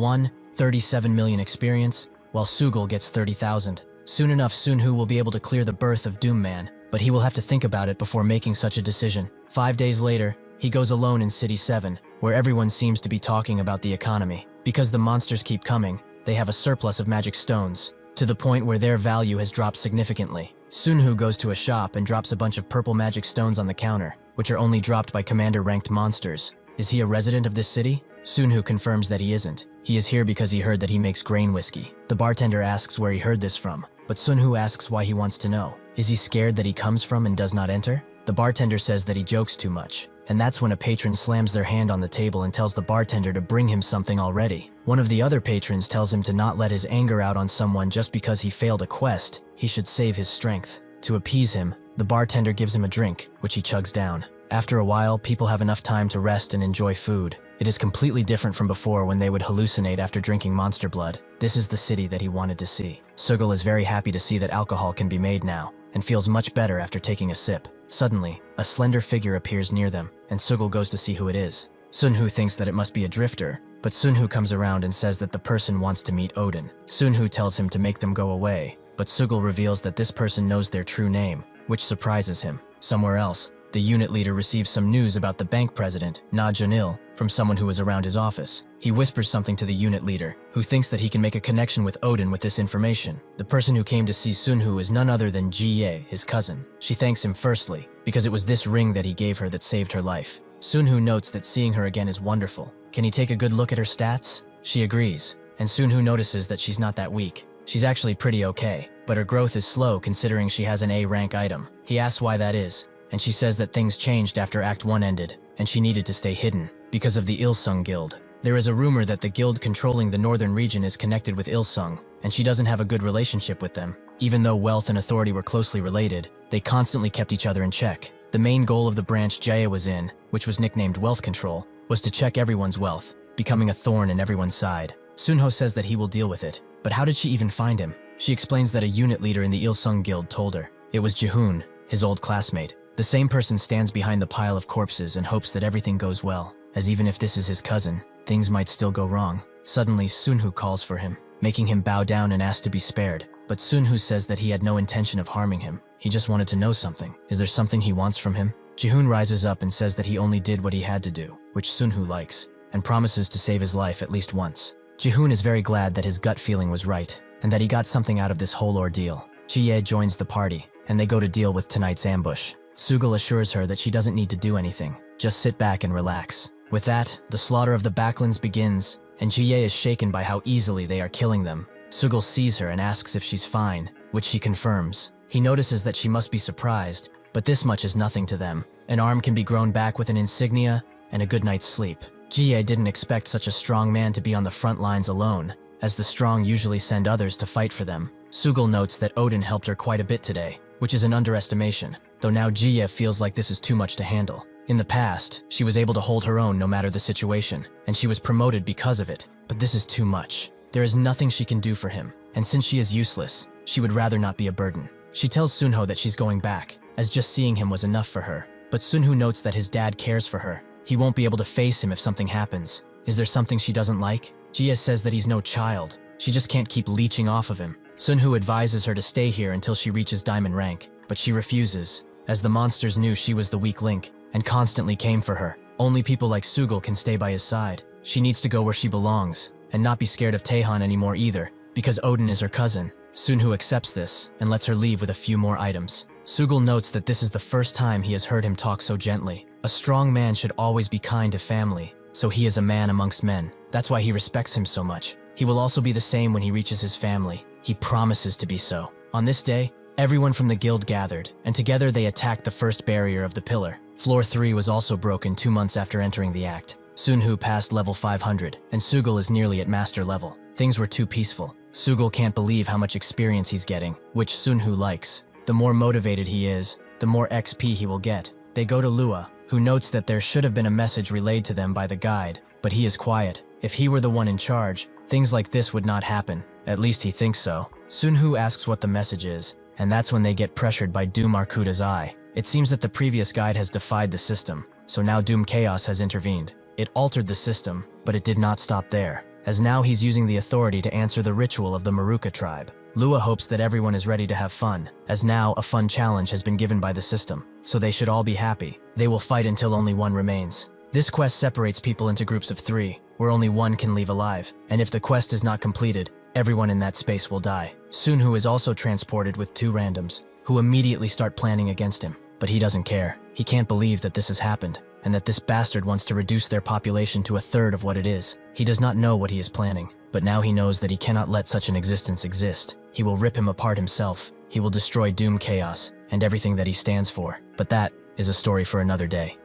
37 million experience, while Sugul gets 30,000. Soon enough, Sunhu will be able to clear the birth of Doom Man, but he will have to think about it before making such a decision. 5 days later, he goes alone in City 7, where everyone seems to be talking about the economy. Because the monsters keep coming, they have a surplus of magic stones, to the point where their value has dropped significantly. Sunhu goes to a shop and drops a bunch of purple magic stones on the counter, which are only dropped by commander-ranked monsters. Is he a resident of this city? Sunhu confirms that he isn't. He is here because he heard that he makes grain whiskey. The bartender asks where he heard this from, but Sunhu asks why he wants to know. Is he scared that he comes from and does not enter? The bartender says that he jokes too much, and that's when a patron slams their hand on the table and tells the bartender to bring him something already. One of the other patrons tells him to not let his anger out on someone just because he failed a quest. He should save his strength. To appease him, the bartender gives him a drink, which he chugs down. After a while, people have enough time to rest and enjoy food. It is completely different from before when they would hallucinate after drinking monster blood. This is the city that he wanted to see. Sugul is very happy to see that alcohol can be made now, and feels much better after taking a sip. Suddenly, a slender figure appears near them, and Sugul goes to see who it is. Sunhu thinks that it must be a drifter, but Sunhu comes around and says that the person wants to meet Odin. Sunhu tells him to make them go away, but Sugul reveals that this person knows their true name, which surprises him. Somewhere else, the unit leader receives some news about the bank president, Na Janil, from someone who was around his office. He whispers something to the unit leader, who thinks that he can make a connection with Odin with this information. The person who came to see Sunhu is none other than Ji-ye, his cousin. She thanks him firstly, because it was this ring that he gave her that saved her life. Sunhu notes that seeing her again is wonderful. Can he take a good look at her stats? She agrees, and Sunhu notices that she's not that weak. She's actually pretty okay, but her growth is slow considering she has an A-rank item. He asks why that is, and she says that things changed after Act 1 ended, and she needed to stay hidden, because of the Ilsung Guild. There is a rumor that the guild controlling the northern region is connected with Ilsung, and she doesn't have a good relationship with them. Even though wealth and authority were closely related, they constantly kept each other in check. The main goal of the branch Jaya was in, which was nicknamed Wealth Control, was to check everyone's wealth, becoming a thorn in everyone's side. Sunho says that he will deal with it, but how did she even find him? She explains that a unit leader in the Ilsung Guild told her. It was Jihoon, his old classmate. The same person stands behind the pile of corpses and hopes that everything goes well, as even if this is his cousin, things might still go wrong. Suddenly, Sunhu calls for him, making him bow down and ask to be spared. But Sunhu says that he had no intention of harming him. He just wanted to know something. Is there something he wants from him? Jihoon rises up and says that he only did what he had to do, which Sunhu likes, and promises to save his life at least once. Jihoon is very glad that his gut feeling was right, and that he got something out of this whole ordeal. Chie joins the party, and they go to deal with tonight's ambush. Sugul assures her that she doesn't need to do anything, just sit back and relax. With that, the slaughter of the Backlands begins, and Chie is shaken by how easily they are killing them. Sugul sees her and asks if she's fine, which she confirms. He notices that she must be surprised, but this much is nothing to them. An arm can be grown back with an insignia and a good night's sleep. Chie didn't expect such a strong man to be on the front lines alone, as the strong usually send others to fight for them. Sugul notes that Odin helped her quite a bit today, which is an underestimation, though now Jie feels like this is too much to handle. In the past, she was able to hold her own no matter the situation, and she was promoted because of it, but this is too much. There is nothing she can do for him, and since she is useless, she would rather not be a burden. She tells Sunho that she's going back, as just seeing him was enough for her, but Sunho notes that his dad cares for her. He won't be able to face him if something happens. Is there something she doesn't like? Jie says that he's no child. She just can't keep leeching off of him. Sunho advises her to stay here until she reaches diamond rank, but she refuses, as the monsters knew she was the weak link and constantly came for her. Only people like Sugul can stay by his side. She needs to go where she belongs, and not be scared of Taehan anymore either, because Odin is her cousin. Sunho accepts this and lets her leave with a few more items. Sugul notes that this is the first time he has heard him talk so gently. A strong man should always be kind to family, so he is a man amongst men. That's why he respects him so much. He will also be the same when he reaches his family. He promises to be so. On this day, everyone from the guild gathered, and together they attacked the first barrier of the pillar. Floor 3 was also broken 2 months after entering the act. Sunho passed level 500, and Sugul is nearly at master level. Things were too peaceful. Sugul can't believe how much experience he's getting, which Sunho likes. The more motivated he is, the more XP he will get. They go to Lua, who notes that there should have been a message relayed to them by the guide, but he is quiet. If he were the one in charge, things like this would not happen. At least he thinks so. Sunho asks what the message is, and that's when they get pressured by Doom Arcuta's eye. It seems that the previous guide has defied the system, so now Doom Chaos has intervened. It altered the system, but it did not stop there, as now he's using the authority to answer the ritual of the Maruka tribe. Lua hopes that everyone is ready to have fun, as now a fun challenge has been given by the system, so they should all be happy. They will fight until only one remains. This quest separates people into groups of 3, where only one can leave alive, and if the quest is not completed, everyone in that space will die. Sunhoo is also transported with 2 randoms, who immediately start planning against him. But he doesn't care. He can't believe that this has happened, and that this bastard wants to reduce their population to 1/3 of what it is. He does not know what he is planning, but now he knows that he cannot let such an existence exist. He will rip him apart himself. He will destroy Doom Chaos and everything that he stands for. But that is a story for another day.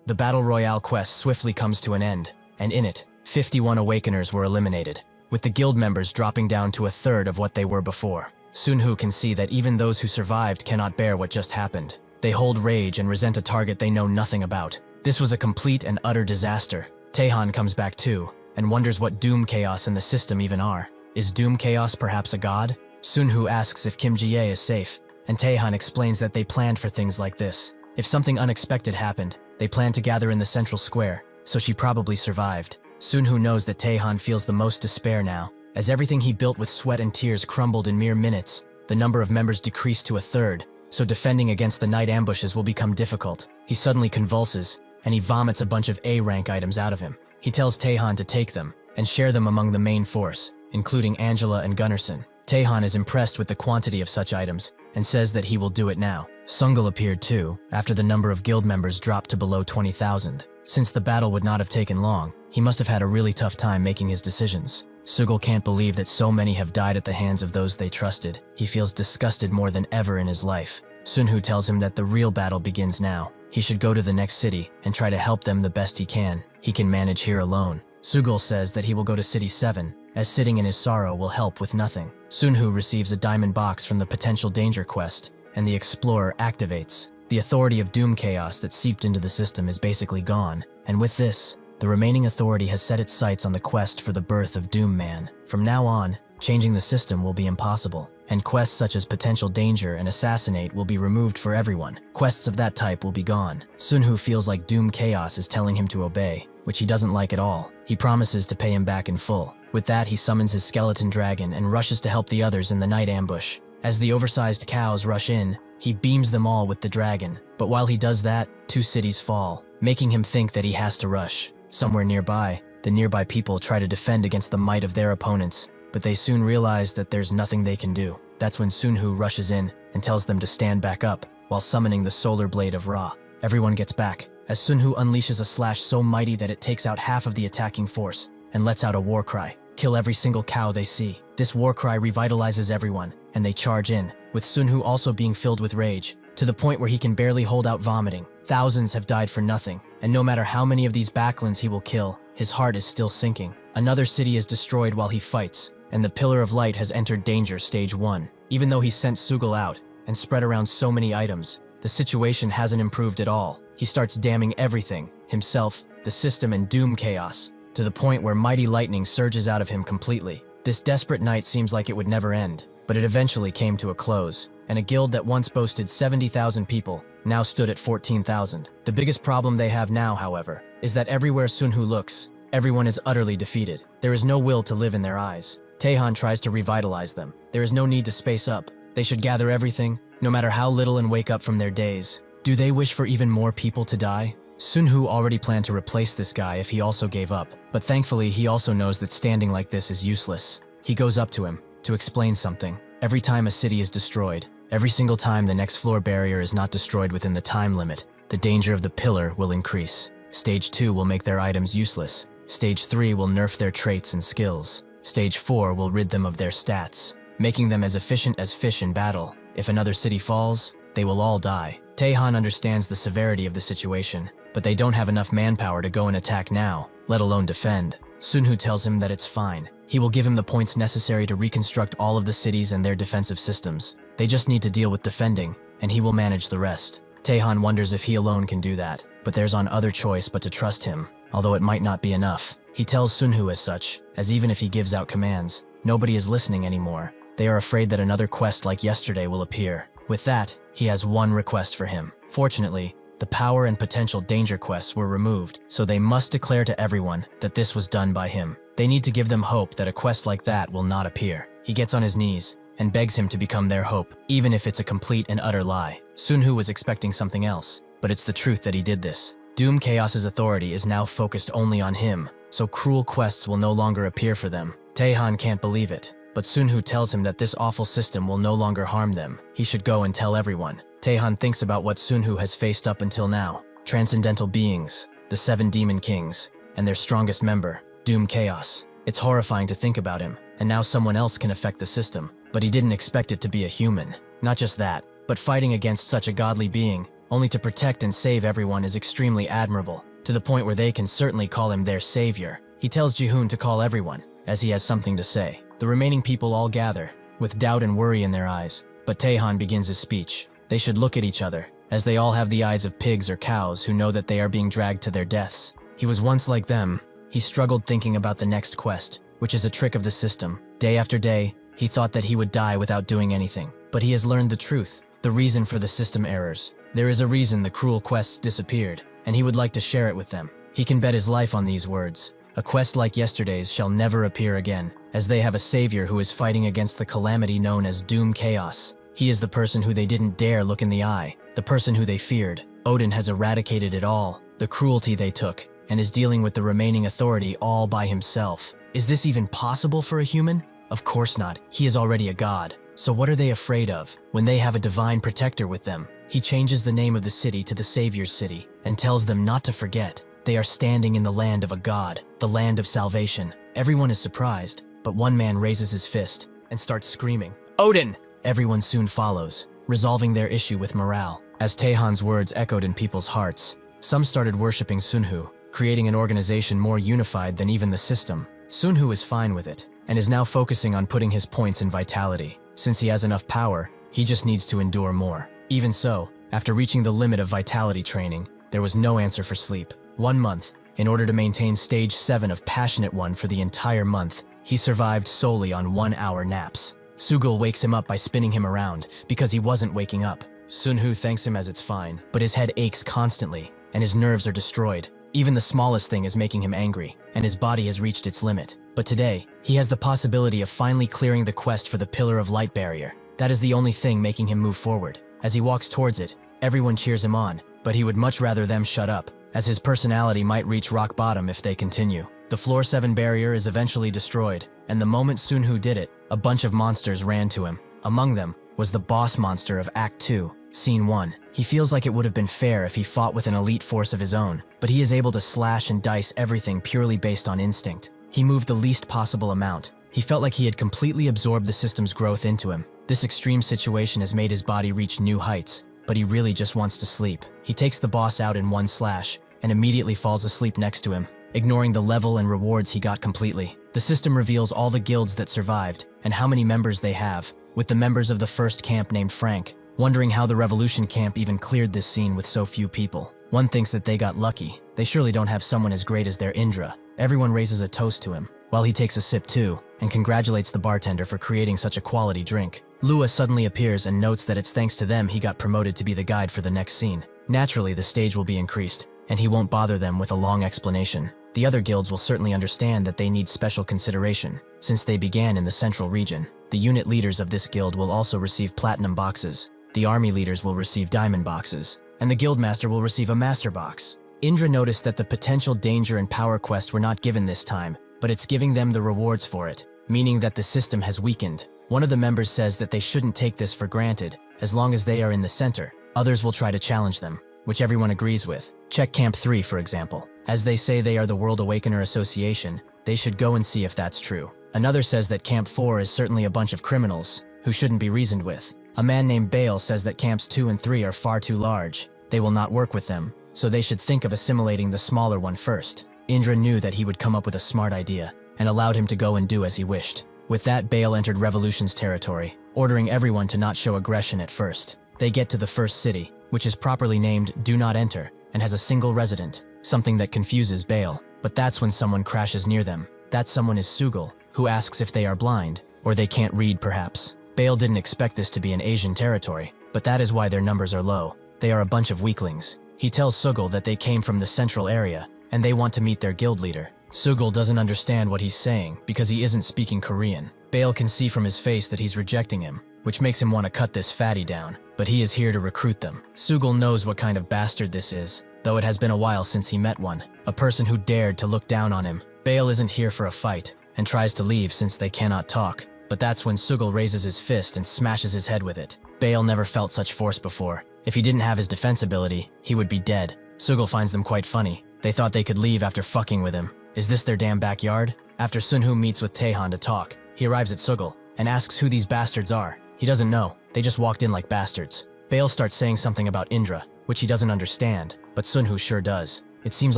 The Battle Royale quest swiftly comes to an end, and in it, 51 Awakeners were eliminated, with the guild members dropping down to 1/3 of what they were before. Sunhoo can see that even those who survived cannot bear what just happened. They hold rage and resent a target they know nothing about. This was a complete and utter disaster. Taehan comes back too, and wonders what Doom Chaos and the system even are. Is Doom Chaos perhaps a god? Sunhoo asks if Kim Ji-ae is safe, and Taehan explains that they planned for things like this. If something unexpected happened, they planned to gather in the central square, so she probably survived. Sunhoo knows that Taehan feels the most despair now, as everything he built with sweat and tears crumbled in mere minutes. The number of members decreased to 1/3, so defending against the night ambushes will become difficult. He suddenly convulses, and he vomits a bunch of A-rank items out of him. He tells Taehan to take them, and share them among the main force, including Angela and Gunnarsson. Taehan is impressed with the quantity of such items, and says that he will do it now. Sungul appeared too, after the number of guild members dropped to below 20,000. Since the battle would not have taken long, he must have had a really tough time making his decisions. Sungul can't believe that so many have died at the hands of those they trusted. He feels disgusted more than ever in his life. Sunhoo tells him that the real battle begins now. He should go to the next city and try to help them the best he can. He can manage here alone. Sungul says that he will go to City 7, as sitting in his sorrow will help with nothing. Sunhoo receives a diamond box from the Potential Danger quest, and the Explorer activates. The authority of Doom Chaos that seeped into the system is basically gone, and with this, the remaining authority has set its sights on the quest for the birth of Doom Man. From now on, changing the system will be impossible, and quests such as Potential Danger and Assassinate will be removed for everyone. Quests of that type will be gone. Sunhoo feels like Doom Chaos is telling him to obey, which he doesn't like at all. He promises to pay him back in full. With that, he summons his skeleton dragon and rushes to help the others in the night ambush. As the oversized cows rush in, he beams them all with the dragon. But while he does that, 2 cities fall, making him think that he has to rush. Somewhere nearby, the nearby people try to defend against the might of their opponents, but they soon realize that there's nothing they can do. That's when Sunhoo rushes in and tells them to stand back up, while summoning the Solar Blade of Ra. Everyone gets back, as Sunhoo unleashes a slash so mighty that it takes out half of the attacking force, and lets out a war cry. Kill every single cow they see. This war cry revitalizes everyone, and they charge in, with Sunhoo also being filled with rage, to the point where he can barely hold out vomiting. Thousands have died for nothing, and no matter how many of these backlands he will kill, his heart is still sinking. Another city is destroyed while he fights, and the Pillar of Light has entered Danger Stage 1. Even though he sent Sungul out, and spread around so many items, the situation hasn't improved at all. He starts damning everything, himself, the system, and Doom Chaos, to the point where mighty lightning surges out of him completely. This desperate night seems like it would never end, but it eventually came to a close, and a guild that once boasted 70,000 people now stood at 14,000. The biggest problem they have now, however, is that everywhere Sunhoo looks, everyone is utterly defeated. There is no will to live in their eyes. Taehan tries to revitalize them. There is no need to space up. They should gather everything, no matter how little, and wake up from their daze. Do they wish for even more people to die? Sunhoo already planned to replace this guy if he also gave up, but thankfully he also knows that standing like this is useless. He goes up to him to explain something. Every time a city is destroyed, every single time the next floor barrier is not destroyed within the time limit, the danger of the pillar will increase. Stage 2 will make their items useless. Stage 3 will nerf their traits and skills. Stage 4 will rid them of their stats, making them as efficient as fish in battle. If another city falls, they will all die. Taehan understands the severity of the situation, but they don't have enough manpower to go and attack now, let alone defend. Sunhoo tells him that it's fine. He will give him the points necessary to reconstruct all of the cities and their defensive systems. They just need to deal with defending, and he will manage the rest. Taehan wonders if he alone can do that, but there's no other choice but to trust him, although it might not be enough. He tells Sunhoo as such, as even if he gives out commands, nobody is listening anymore. They are afraid that another quest like yesterday will appear. With that, he has one request for him. Fortunately, the Power and Potential Danger quests were removed, so they must declare to everyone that this was done by him. They need to give them hope that a quest like that will not appear. He gets on his knees and begs him to become their hope, even if it's a complete and utter lie. Sunhoo was expecting something else, but it's the truth that he did this. Doom Chaos's authority is now focused only on him, so cruel quests will no longer appear for them. Taehan can't believe it. but Sunhu tells him that this awful system will no longer harm them. He should go and tell everyone. Taehan thinks about what Sunhu has faced up until now. Transcendental beings, the 7 demon kings, and their strongest member, Doom Chaos. It's horrifying to think about him, and now someone else can affect the system. But he didn't expect it to be a human. Not just that, but fighting against such a godly being, only to protect and save everyone, is extremely admirable, to the point where they can certainly call him their savior. He tells Jihoon to call everyone, as he has something to say. The remaining people all gather, with doubt and worry in their eyes, but Taehan begins his speech. They should look at each other, as they all have the eyes of pigs or cows who know that they are being dragged to their deaths. He was once like them. He struggled thinking about the next quest, which is a trick of the system. Day after day, he thought that he would die without doing anything. But he has learned the truth, the reason for the system errors. There is a reason the cruel quests disappeared, and he would like to share it with them. He can bet his life on these words. A quest like yesterday's shall never appear again, as they have a savior who is fighting against the calamity known as Doom Chaos. He is the person who they didn't dare look in the eye, the person who they feared. Odin has eradicated it all, the cruelty they took, and is dealing with the remaining authority all by himself. Is this even possible for a human? Of course not. He is already a god. So what are they afraid of when they have a divine protector with them? He changes the name of the city to the Savior's City and tells them not to forget. They are standing in the land of a god, the land of salvation. Everyone is surprised, but one man raises his fist and starts screaming, "Odin!" Everyone soon follows, resolving their issue with morale. As Taehan's words echoed in people's hearts, some started worshipping Sunhu, creating an organization more unified than even the system. Sunhu is fine with it, and is now focusing on putting his points in vitality. Since he has enough power, he just needs to endure more. Even so, after reaching the limit of vitality training, there was no answer for sleep. 1 month, in order to maintain stage 7 of Passionate One for the entire month, he survived solely on 1-hour naps. Sugul wakes him up by spinning him around, because he wasn't waking up. Sunhu thanks him as it's fine, but his head aches constantly, and his nerves are destroyed. Even the smallest thing is making him angry, and his body has reached its limit. But today, he has the possibility of finally clearing the quest for the Pillar of Light barrier. That is the only thing making him move forward. As he walks towards it, everyone cheers him on, but he would much rather them shut up, as his personality might reach rock bottom if they continue. The Floor 7 barrier is eventually destroyed, and the moment Sunhu did it, a bunch of monsters ran to him. Among them was the boss monster of Act 2, Scene 1. He feels like it would have been fair if he fought with an elite force of his own, but he is able to slash and dice everything purely based on instinct. He moved the least possible amount. He felt like he had completely absorbed the system's growth into him. This extreme situation has made his body reach new heights, but he really just wants to sleep. He takes the boss out in one slash, and immediately falls asleep next to him, ignoring the level and rewards he got completely. The system reveals all the guilds that survived, and how many members they have, with the members of the first camp named Frank, wondering how the Revolution camp even cleared this scene with so few people. One thinks that they got lucky. They surely don't have someone as great as their Indra. Everyone raises a toast to him, while he takes a sip too, and congratulates the bartender for creating such a quality drink. Lua suddenly appears and notes that it's thanks to them he got promoted to be the guide for the next scene. Naturally, the stage will be increased, and he won't bother them with a long explanation. The other guilds will certainly understand that they need special consideration, since they began in the central region. The unit leaders of this guild will also receive platinum boxes, the army leaders will receive diamond boxes, and the guildmaster will receive a master box. Indra noticed that the potential danger and power quest were not given this time, but it's giving them the rewards for it, meaning that the system has weakened. One of the members says that they shouldn't take this for granted, as long as they are in the center. Others will try to challenge them, which everyone agrees with. Check Camp 3, for example. As they say they are the World Awakener Association, they should go and see if that's true. Another says that Camp 4 is certainly a bunch of criminals, who shouldn't be reasoned with. A man named Bale says that Camps 2 and 3 are far too large. They will not work with them, so they should think of assimilating the smaller one first. Indra knew that he would come up with a smart idea, and allowed him to go and do as he wished. With that, Bale entered Revolution's territory, ordering everyone to not show aggression at first. They get to the first city, which is properly named Do Not Enter, and has a single resident, something that confuses Bale. But that's when someone crashes near them. That someone is Sugul, who asks if they are blind, or they can't read perhaps. Bale didn't expect this to be an Asian territory, but that is why their numbers are low. They are a bunch of weaklings. He tells Sugul that they came from the central area, and they want to meet their guild leader. Sugul doesn't understand what he's saying because he isn't speaking Korean. Bale can see from his face that he's rejecting him, which makes him want to cut this fatty down, but he is here to recruit them. Sugul knows what kind of bastard this is, though it has been a while since he met one, a person who dared to look down on him. Bale isn't here for a fight, and tries to leave since they cannot talk, but that's when Sugul raises his fist and smashes his head with it. Bale never felt such force before. If he didn't have his defense ability, he would be dead. Sugul finds them quite funny. They thought they could leave after fucking with him. Is this their damn backyard? After Sunhu meets with Taehan to talk, he arrives at Sugul and asks who these bastards are. He doesn't know. They just walked in like bastards. Bale starts saying something about Indra, which he doesn't understand, but Sunhu sure does. It seems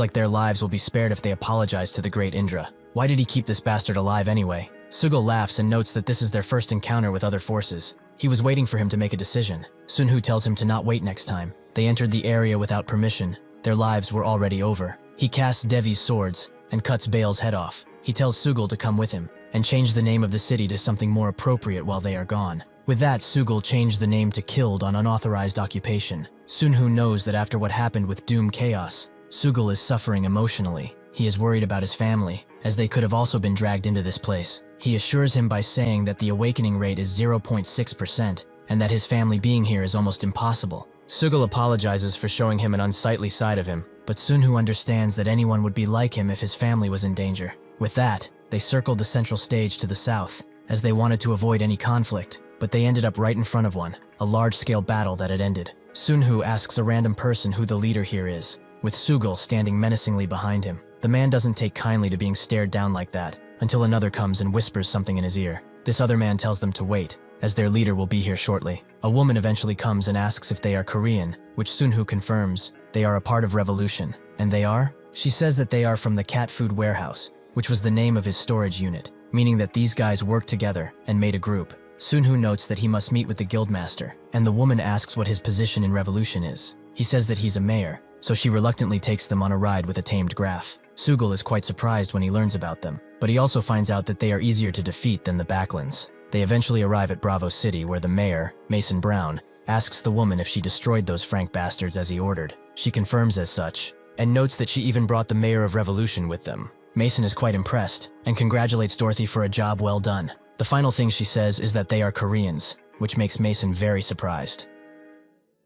like their lives will be spared if they apologize to the great Indra. Why did he keep this bastard alive anyway? Sugul laughs and notes that this is their first encounter with other forces. He was waiting for him to make a decision. Sunhu tells him to not wait next time. They entered the area without permission. Their lives were already over. He casts Devi's swords and cuts Bale's head off. He tells Sugul to come with him and change the name of the city to something more appropriate while they are gone. With that, Sugul changed the name to Killed on Unauthorized Occupation. Sunhu knows that after what happened with Doom Chaos, Sugul is suffering emotionally. He is worried about his family, as they could have also been dragged into this place. He assures him by saying that the awakening rate is 0.6% and that his family being here is almost impossible. Sugul apologizes for showing him an unsightly side of him, but Sunhu understands that anyone would be like him if his family was in danger. With that, they circled the central stage to the south, as they wanted to avoid any conflict, but they ended up right in front of one, a large-scale battle that had ended. Sunhu asks a random person who the leader here is, with Sugul standing menacingly behind him. The man doesn't take kindly to being stared down like that, until another comes and whispers something in his ear. This other man tells them to wait, as their leader will be here shortly. A woman eventually comes and asks if they are Korean, which Sunhu confirms. They are a part of Revolution. And they are? She says that they are from the cat food warehouse, which was the name of his storage unit, meaning that these guys worked together and made a group. Sunhu notes that he must meet with the guildmaster, and the woman asks what his position in Revolution is. He says that he's a mayor, so she reluctantly takes them on a ride with a tamed graph. Sugul is quite surprised when he learns about them, but he also finds out that they are easier to defeat than the Backlands. They eventually arrive at Bravo City, where the mayor, Mason Brown, asks the woman if she destroyed those Frank bastards as he ordered. She confirms as such, and notes that she even brought the mayor of Revolution with them. Mason is quite impressed, and congratulates Dorothy for a job well done. The final thing she says is that they are Koreans, which makes Mason very surprised.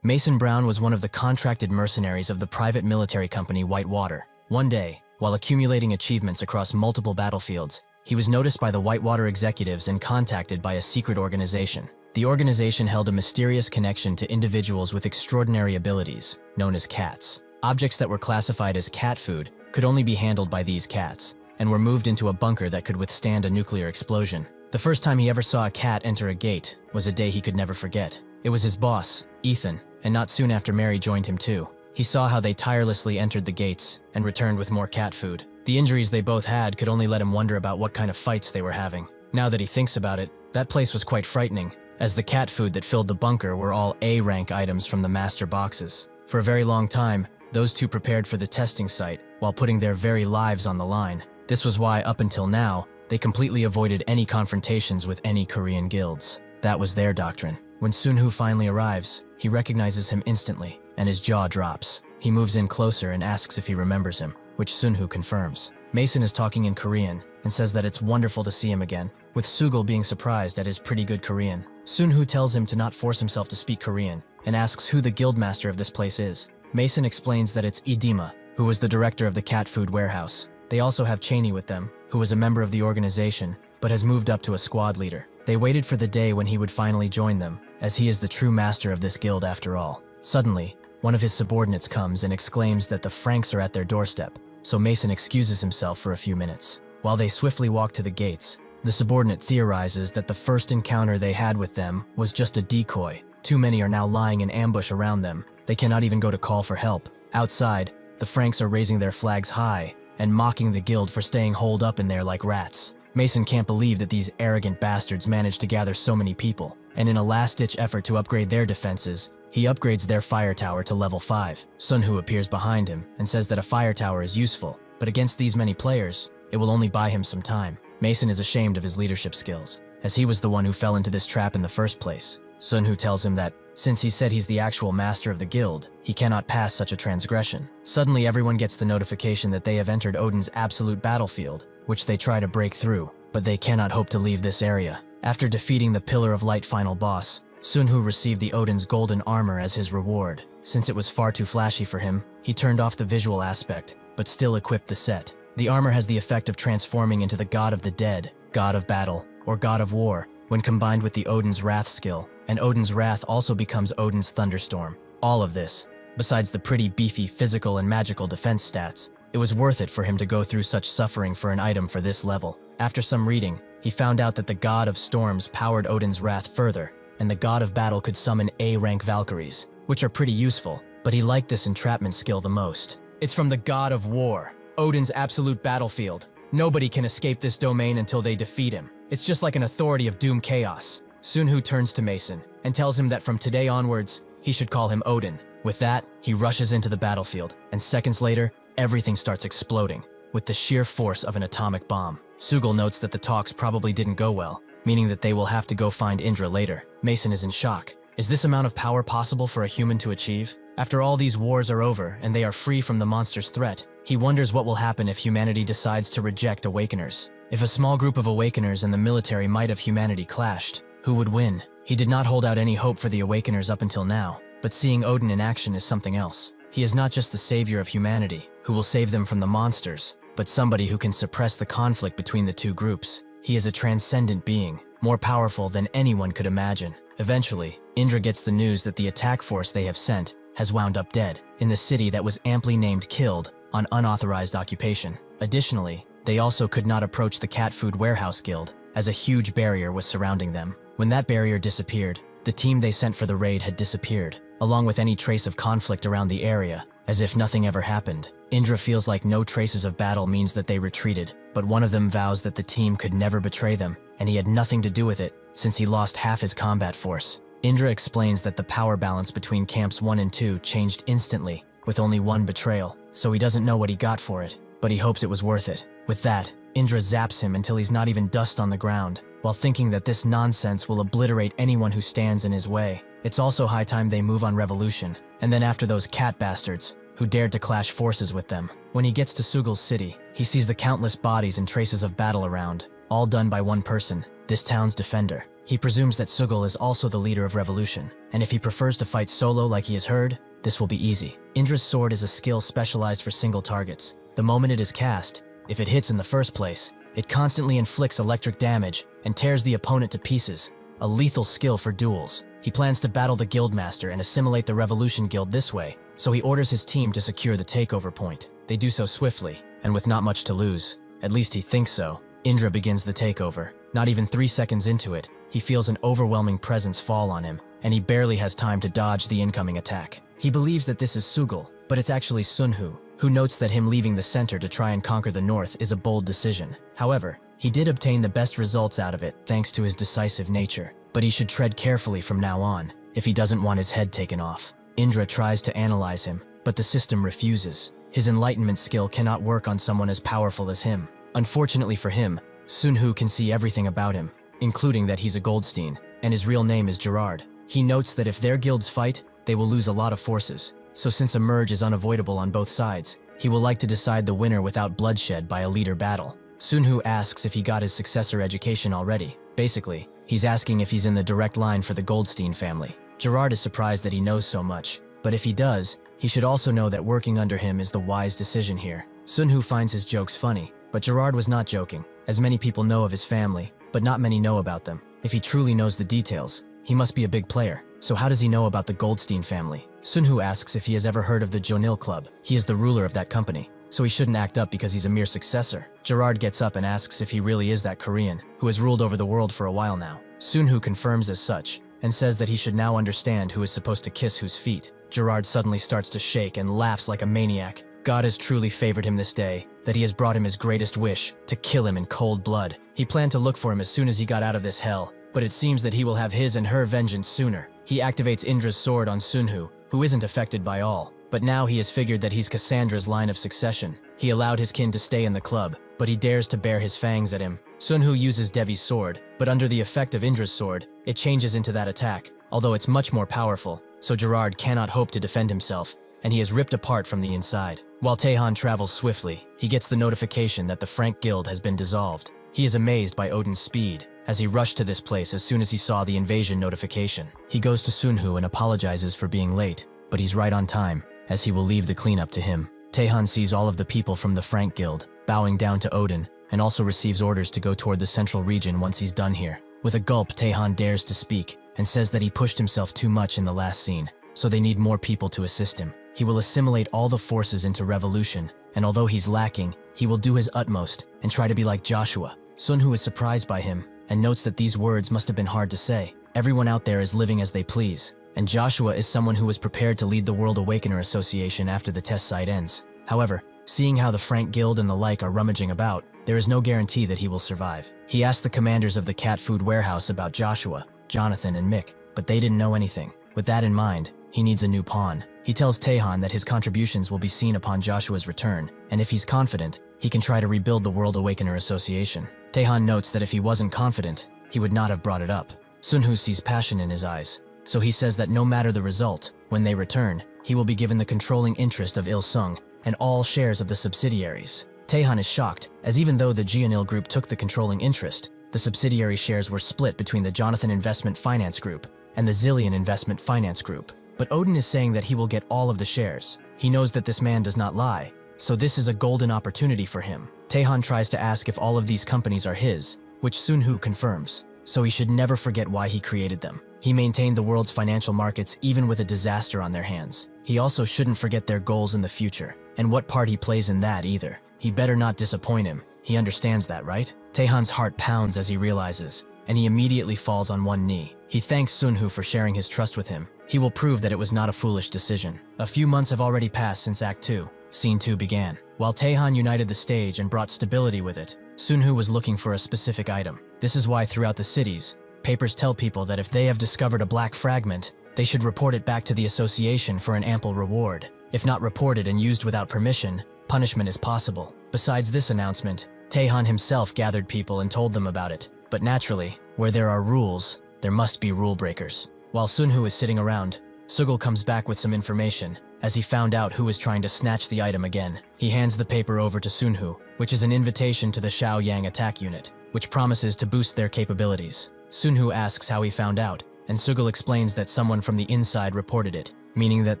Mason Brown was one of the contracted mercenaries of the private military company Whitewater. One day, while accumulating achievements across multiple battlefields, he was noticed by the Whitewater executives and contacted by a secret organization. The organization held a mysterious connection to individuals with extraordinary abilities, known as cats. Objects that were classified as cat food could only be handled by these cats, and were moved into a bunker that could withstand a nuclear explosion. The first time he ever saw a cat enter a gate was a day he could never forget. It was his boss, Ethan, and not soon after Mary joined him too. He saw how they tirelessly entered the gates and returned with more cat food. The injuries they both had could only let him wonder about what kind of fights they were having. Now that he thinks about it, that place was quite frightening, as the cat food that filled the bunker were all A-rank items from the master boxes. For a very long time, those two prepared for the testing site while putting their very lives on the line. This was why, up until now, they completely avoided any confrontations with any Korean guilds. That was their doctrine. When Sunhu finally arrives, he recognizes him instantly, and his jaw drops. He moves in closer and asks if he remembers him, which Sunhu confirms. Mason is talking in Korean and says that it's wonderful to see him again, with Sugul being surprised at his pretty good Korean. Sunhu tells him to not force himself to speak Korean and asks who the guildmaster of this place is. Mason explains that it's Idima, who was the director of the cat food warehouse. They also have Cheney with them, who was a member of the organization, but has moved up to a squad leader. They waited for the day when he would finally join them, as he is the true master of this guild after all. Suddenly, one of his subordinates comes and exclaims that the Franks are at their doorstep, so Mason excuses himself for a few minutes. While they swiftly walk to the gates, the subordinate theorizes that the first encounter they had with them was just a decoy. Too many are now lying in ambush around them. They cannot even go to call for help. Outside, the Franks are raising their flags high and mocking the guild for staying holed up in there like rats. Mason can't believe that these arrogant bastards managed to gather so many people, and in a last-ditch effort to upgrade their defenses, he upgrades their fire tower to level 5. Sunhu appears behind him and says that a fire tower is useful, but against these many players, it will only buy him some time. Mason is ashamed of his leadership skills, as he was the one who fell into this trap in the first place. Sunhu tells him that, since he said he's the actual master of the guild, he cannot pass such a transgression. Suddenly everyone gets the notification that they have entered Odin's absolute battlefield, which they try to break through, but they cannot hope to leave this area. After defeating the Pillar of Light final boss, Sunhu received the Odin's golden armor as his reward. Since it was far too flashy for him, he turned off the visual aspect, but still equipped the set. The armor has the effect of transforming into the god of the dead, god of battle, or god of war, when combined with the Odin's Wrath skill, and Odin's Wrath also becomes Odin's Thunderstorm. All of this, besides the pretty beefy physical and magical defense stats, it was worth it for him to go through such suffering for an item for this level. After some reading, he found out that the God of Storms powered Odin's Wrath further, and the God of Battle could summon A-rank Valkyries, which are pretty useful, but he liked this entrapment skill the most. It's from the God of War, Odin's absolute battlefield. Nobody can escape this domain until they defeat him. It's just like an authority of doom chaos. Sunhu turns to Mason and tells him that from today onwards, he should call him Odin. With that, he rushes into the battlefield, and seconds later, everything starts exploding, with the sheer force of an atomic bomb. Sugal notes that the talks probably didn't go well, meaning that they will have to go find Indra later. Mason is in shock. Is this amount of power possible for a human to achieve? After all these wars are over and they are free from the monster's threat, he wonders what will happen if humanity decides to reject Awakeners. If a small group of Awakeners and the military might of humanity clashed, who would win? He did not hold out any hope for the Awakeners up until now, but seeing Odin in action is something else. He is not just the savior of humanity, who will save them from the monsters, but somebody who can suppress the conflict between the two groups. He is a transcendent being, more powerful than anyone could imagine. Eventually, Indra gets the news that the attack force they have sent has wound up dead in the city that was amply named Killed on unauthorized occupation. Additionally, they also could not approach the Cat Food Warehouse Guild, as a huge barrier was surrounding them. When that barrier disappeared, the team they sent for the raid had disappeared, along with any trace of conflict around the area, as if nothing ever happened. Indra feels like no traces of battle means that they retreated, but one of them vows that the team could never betray them, and he had nothing to do with it, since he lost half his combat force. Indra explains that the power balance between Camps 1 and 2 changed instantly, with only one betrayal, so he doesn't know what he got for it, but he hopes it was worth it. With that, Indra zaps him until he's not even dust on the ground, while thinking that this nonsense will obliterate anyone who stands in his way. It's also high time they move on Revolution, and then after those cat bastards, who dared to clash forces with them. When he gets to Sugal's city, he sees the countless bodies and traces of battle around, all done by one person, this town's defender. He presumes that Sugal is also the leader of Revolution, and if he prefers to fight solo like he has heard, this will be easy. Indra's sword is a skill specialized for single targets. The moment it is cast, if it hits in the first place, it constantly inflicts electric damage and tears the opponent to pieces, a lethal skill for duels. He plans to battle the Guildmaster and assimilate the Revolution Guild this way, so he orders his team to secure the takeover point. They do so swiftly, and with not much to lose. At least he thinks so. Indra begins the takeover. Not even 3 seconds into it, he feels an overwhelming presence fall on him, and he barely has time to dodge the incoming attack. He believes that this is Sugal, but it's actually Sunhu, who notes that him leaving the center to try and conquer the north is a bold decision. However, he did obtain the best results out of it thanks to his decisive nature, but he should tread carefully from now on, if he doesn't want his head taken off. Indra tries to analyze him, but the system refuses. His enlightenment skill cannot work on someone as powerful as him. Unfortunately for him, Sunhu can see everything about him, including that he's a Goldstein, and his real name is Gerard. He notes that if their guilds fight, they will lose a lot of forces, so since a merge is unavoidable on both sides, he will like to decide the winner without bloodshed by a leader battle. Sunhu asks if he got his successor education already. Basically, he's asking if he's in the direct line for the Goldstein family. Gerard is surprised that he knows so much, but if he does, he should also know that working under him is the wise decision here. Sunhu finds his jokes funny, but Gerard was not joking, as many people know of his family, but not many know about them. If he truly knows the details, he must be a big player. So how does he know about the Goldstein family? Sunhu asks if he has ever heard of the Jonil Club. He is the ruler of that company, so he shouldn't act up because he's a mere successor. Gerard gets up and asks if he really is that Korean, who has ruled over the world for a while now. Sunhu confirms as such, and says that he should now understand who is supposed to kiss whose feet. Gerard suddenly starts to shake and laughs like a maniac. God has truly favored him this day, that he has brought him his greatest wish, to kill him in cold blood. He planned to look for him as soon as he got out of this hell, but it seems that he will have his and her vengeance sooner. He activates Indra's sword on Sunhu, who isn't affected by all, but now he has figured that he's Cassandra's line of succession. He allowed his kin to stay in the club, but he dares to bare his fangs at him. Sunhu uses Devi's sword, but under the effect of Indra's sword, it changes into that attack, although it's much more powerful, so Gerard cannot hope to defend himself, and he is ripped apart from the inside. While Tehan travels swiftly, he gets the notification that the Frank Guild has been dissolved. He is amazed by Odin's speed, as he rushed to this place as soon as he saw the invasion notification. He goes to Sunhu and apologizes for being late, but he's right on time, as he will leave the cleanup to him. Tehan sees all of the people from the Frank Guild, bowing down to Odin, and also receives orders to go toward the central region once he's done here. With a gulp, Taehan dares to speak and says that he pushed himself too much in the last scene, so they need more people to assist him. He will assimilate all the forces into revolution, and although he's lacking, he will do his utmost and try to be like Joshua. Sunhoo is surprised by him and notes that these words must have been hard to say. Everyone out there is living as they please, and Joshua is someone who was prepared to lead the World Awakener Association after the test site ends. However, seeing how the Frank Guild and the like are rummaging about, there is no guarantee that he will survive. He asked the commanders of the cat food warehouse about Joshua, Jonathan, and Mick, but they didn't know anything. With that in mind, he needs a new pawn. He tells Taehan that his contributions will be seen upon Joshua's return, and if he's confident, he can try to rebuild the World Awakener Association. Taehan notes that if he wasn't confident, he would not have brought it up. Sunhoo sees passion in his eyes, so he says that no matter the result, when they return, he will be given the controlling interest of Il-sung and all shares of the subsidiaries. Taehan is shocked, as even though the Jeonil Group took the controlling interest, the subsidiary shares were split between the Jonathan Investment Finance Group and the Zillion Investment Finance Group. But Odin is saying that he will get all of the shares. He knows that this man does not lie, so this is a golden opportunity for him. Taehan tries to ask if all of these companies are his, which Sunhoo confirms, so he should never forget why he created them. He maintained the world's financial markets even with a disaster on their hands. He also shouldn't forget their goals in the future, and what part he plays in that either. He better not disappoint him. He understands that, right? Taehan's heart pounds as he realizes, and he immediately falls on one knee. He thanks Sunhoo for sharing his trust with him. He will prove that it was not a foolish decision. A few months have already passed since Act 2, Scene 2 began. While Taehan united the stage and brought stability with it, Sunhoo was looking for a specific item. This is why throughout the cities, papers tell people that if they have discovered a black fragment, they should report it back to the association for an ample reward. If not reported and used without permission, punishment is possible. Besides this announcement, Taehan himself gathered people and told them about it. But naturally, where there are rules, there must be rule breakers. While Sunhoo is sitting around, Sugul comes back with some information, as he found out who is trying to snatch the item again. He hands the paper over to Sunhoo, which is an invitation to the Xiaoyang attack unit, which promises to boost their capabilities. Sunhoo asks how he found out, and Sugul explains that someone from the inside reported it, meaning that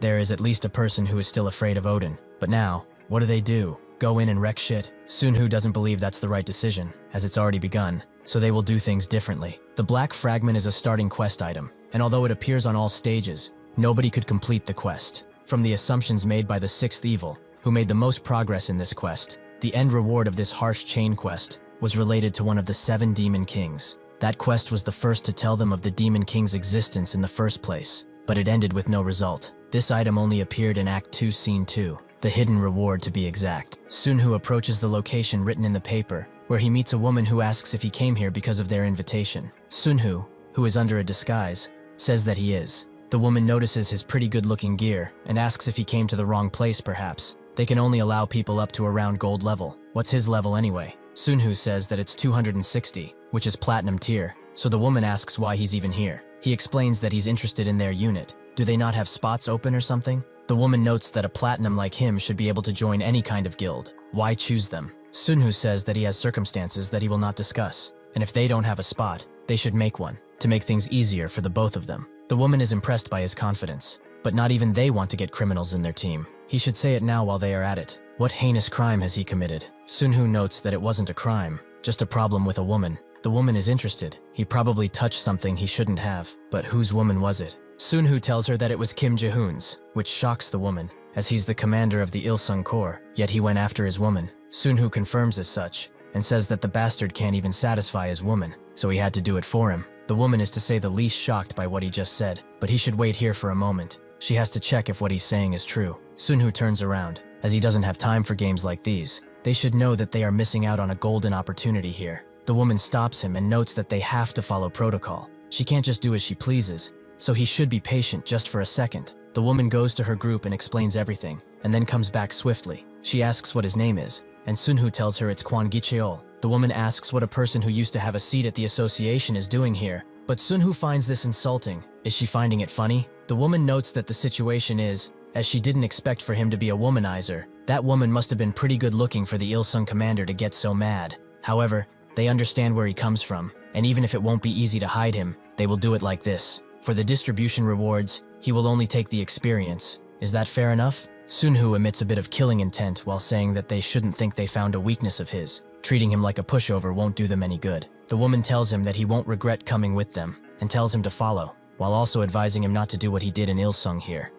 there is at least a person who is still afraid of Odin. But now, what do? Go in and wreck shit? Sunhoo doesn't believe that's the right decision, as it's already begun, so they will do things differently. The black fragment is a starting quest item, and although it appears on all stages, nobody could complete the quest. From the assumptions made by the sixth evil, who made the most progress in this quest, the end reward of this harsh chain quest was related to one of the 7 demon kings. That quest was the first to tell them of the demon king's existence in the first place, but it ended with no result. This item only appeared in Act 2, Scene 2, the hidden reward to be exact. Sunhoo approaches the location written in the paper, where he meets a woman who asks if he came here because of their invitation. Sunhoo, who is under a disguise, says that he is. The woman notices his pretty good-looking gear and asks if he came to the wrong place perhaps. They can only allow people up to around gold level. What's his level anyway? Sunhoo says that it's 260, which is platinum tier, so the woman asks why he's even here. He explains that he's interested in their unit. Do they not have spots open or something? The woman notes that a platinum like him should be able to join any kind of guild. Why choose them? Sunhoo says that he has circumstances that he will not discuss, and if they don't have a spot, they should make one, to make things easier for the both of them. The woman is impressed by his confidence, but not even they want to get criminals in their team. He should say it now while they are at it. What heinous crime has he committed? Sunhoo notes that it wasn't a crime, just a problem with a woman. The woman is interested. He probably touched something he shouldn't have, but whose woman was it? Sunhoo tells her that it was Kim Jae-hoon's, which shocks the woman, as he's the commander of the Il-sung Corps, yet he went after his woman. Sunhoo confirms as such, and says that the bastard can't even satisfy his woman, so he had to do it for him. The woman is to say the least shocked by what he just said, but he should wait here for a moment. She has to check if what he's saying is true. Sunhoo turns around, as he doesn't have time for games like these. They should know that they are missing out on a golden opportunity here. The woman stops him and notes that they have to follow protocol. She can't just do as she pleases, so he should be patient just for a second. The woman goes to her group and explains everything, and then comes back swiftly. She asks what his name is, and Sunhoo tells her it's Kwon Gicheol. The woman asks what a person who used to have a seat at the association is doing here, but Sunhoo finds this insulting. Is she finding it funny? The woman notes that the situation is, as she didn't expect for him to be a womanizer. That woman must have been pretty good looking for the Il-sung commander to get so mad. However, they understand where he comes from, and even if it won't be easy to hide him, they will do it like this. For the distribution rewards, he will only take the experience. Is that fair enough? Sunhoo emits a bit of killing intent while saying that they shouldn't think they found a weakness of his. Treating him like a pushover won't do them any good. The woman tells him that he won't regret coming with them and tells him to follow, while also advising him not to do what he did in Ilsung here.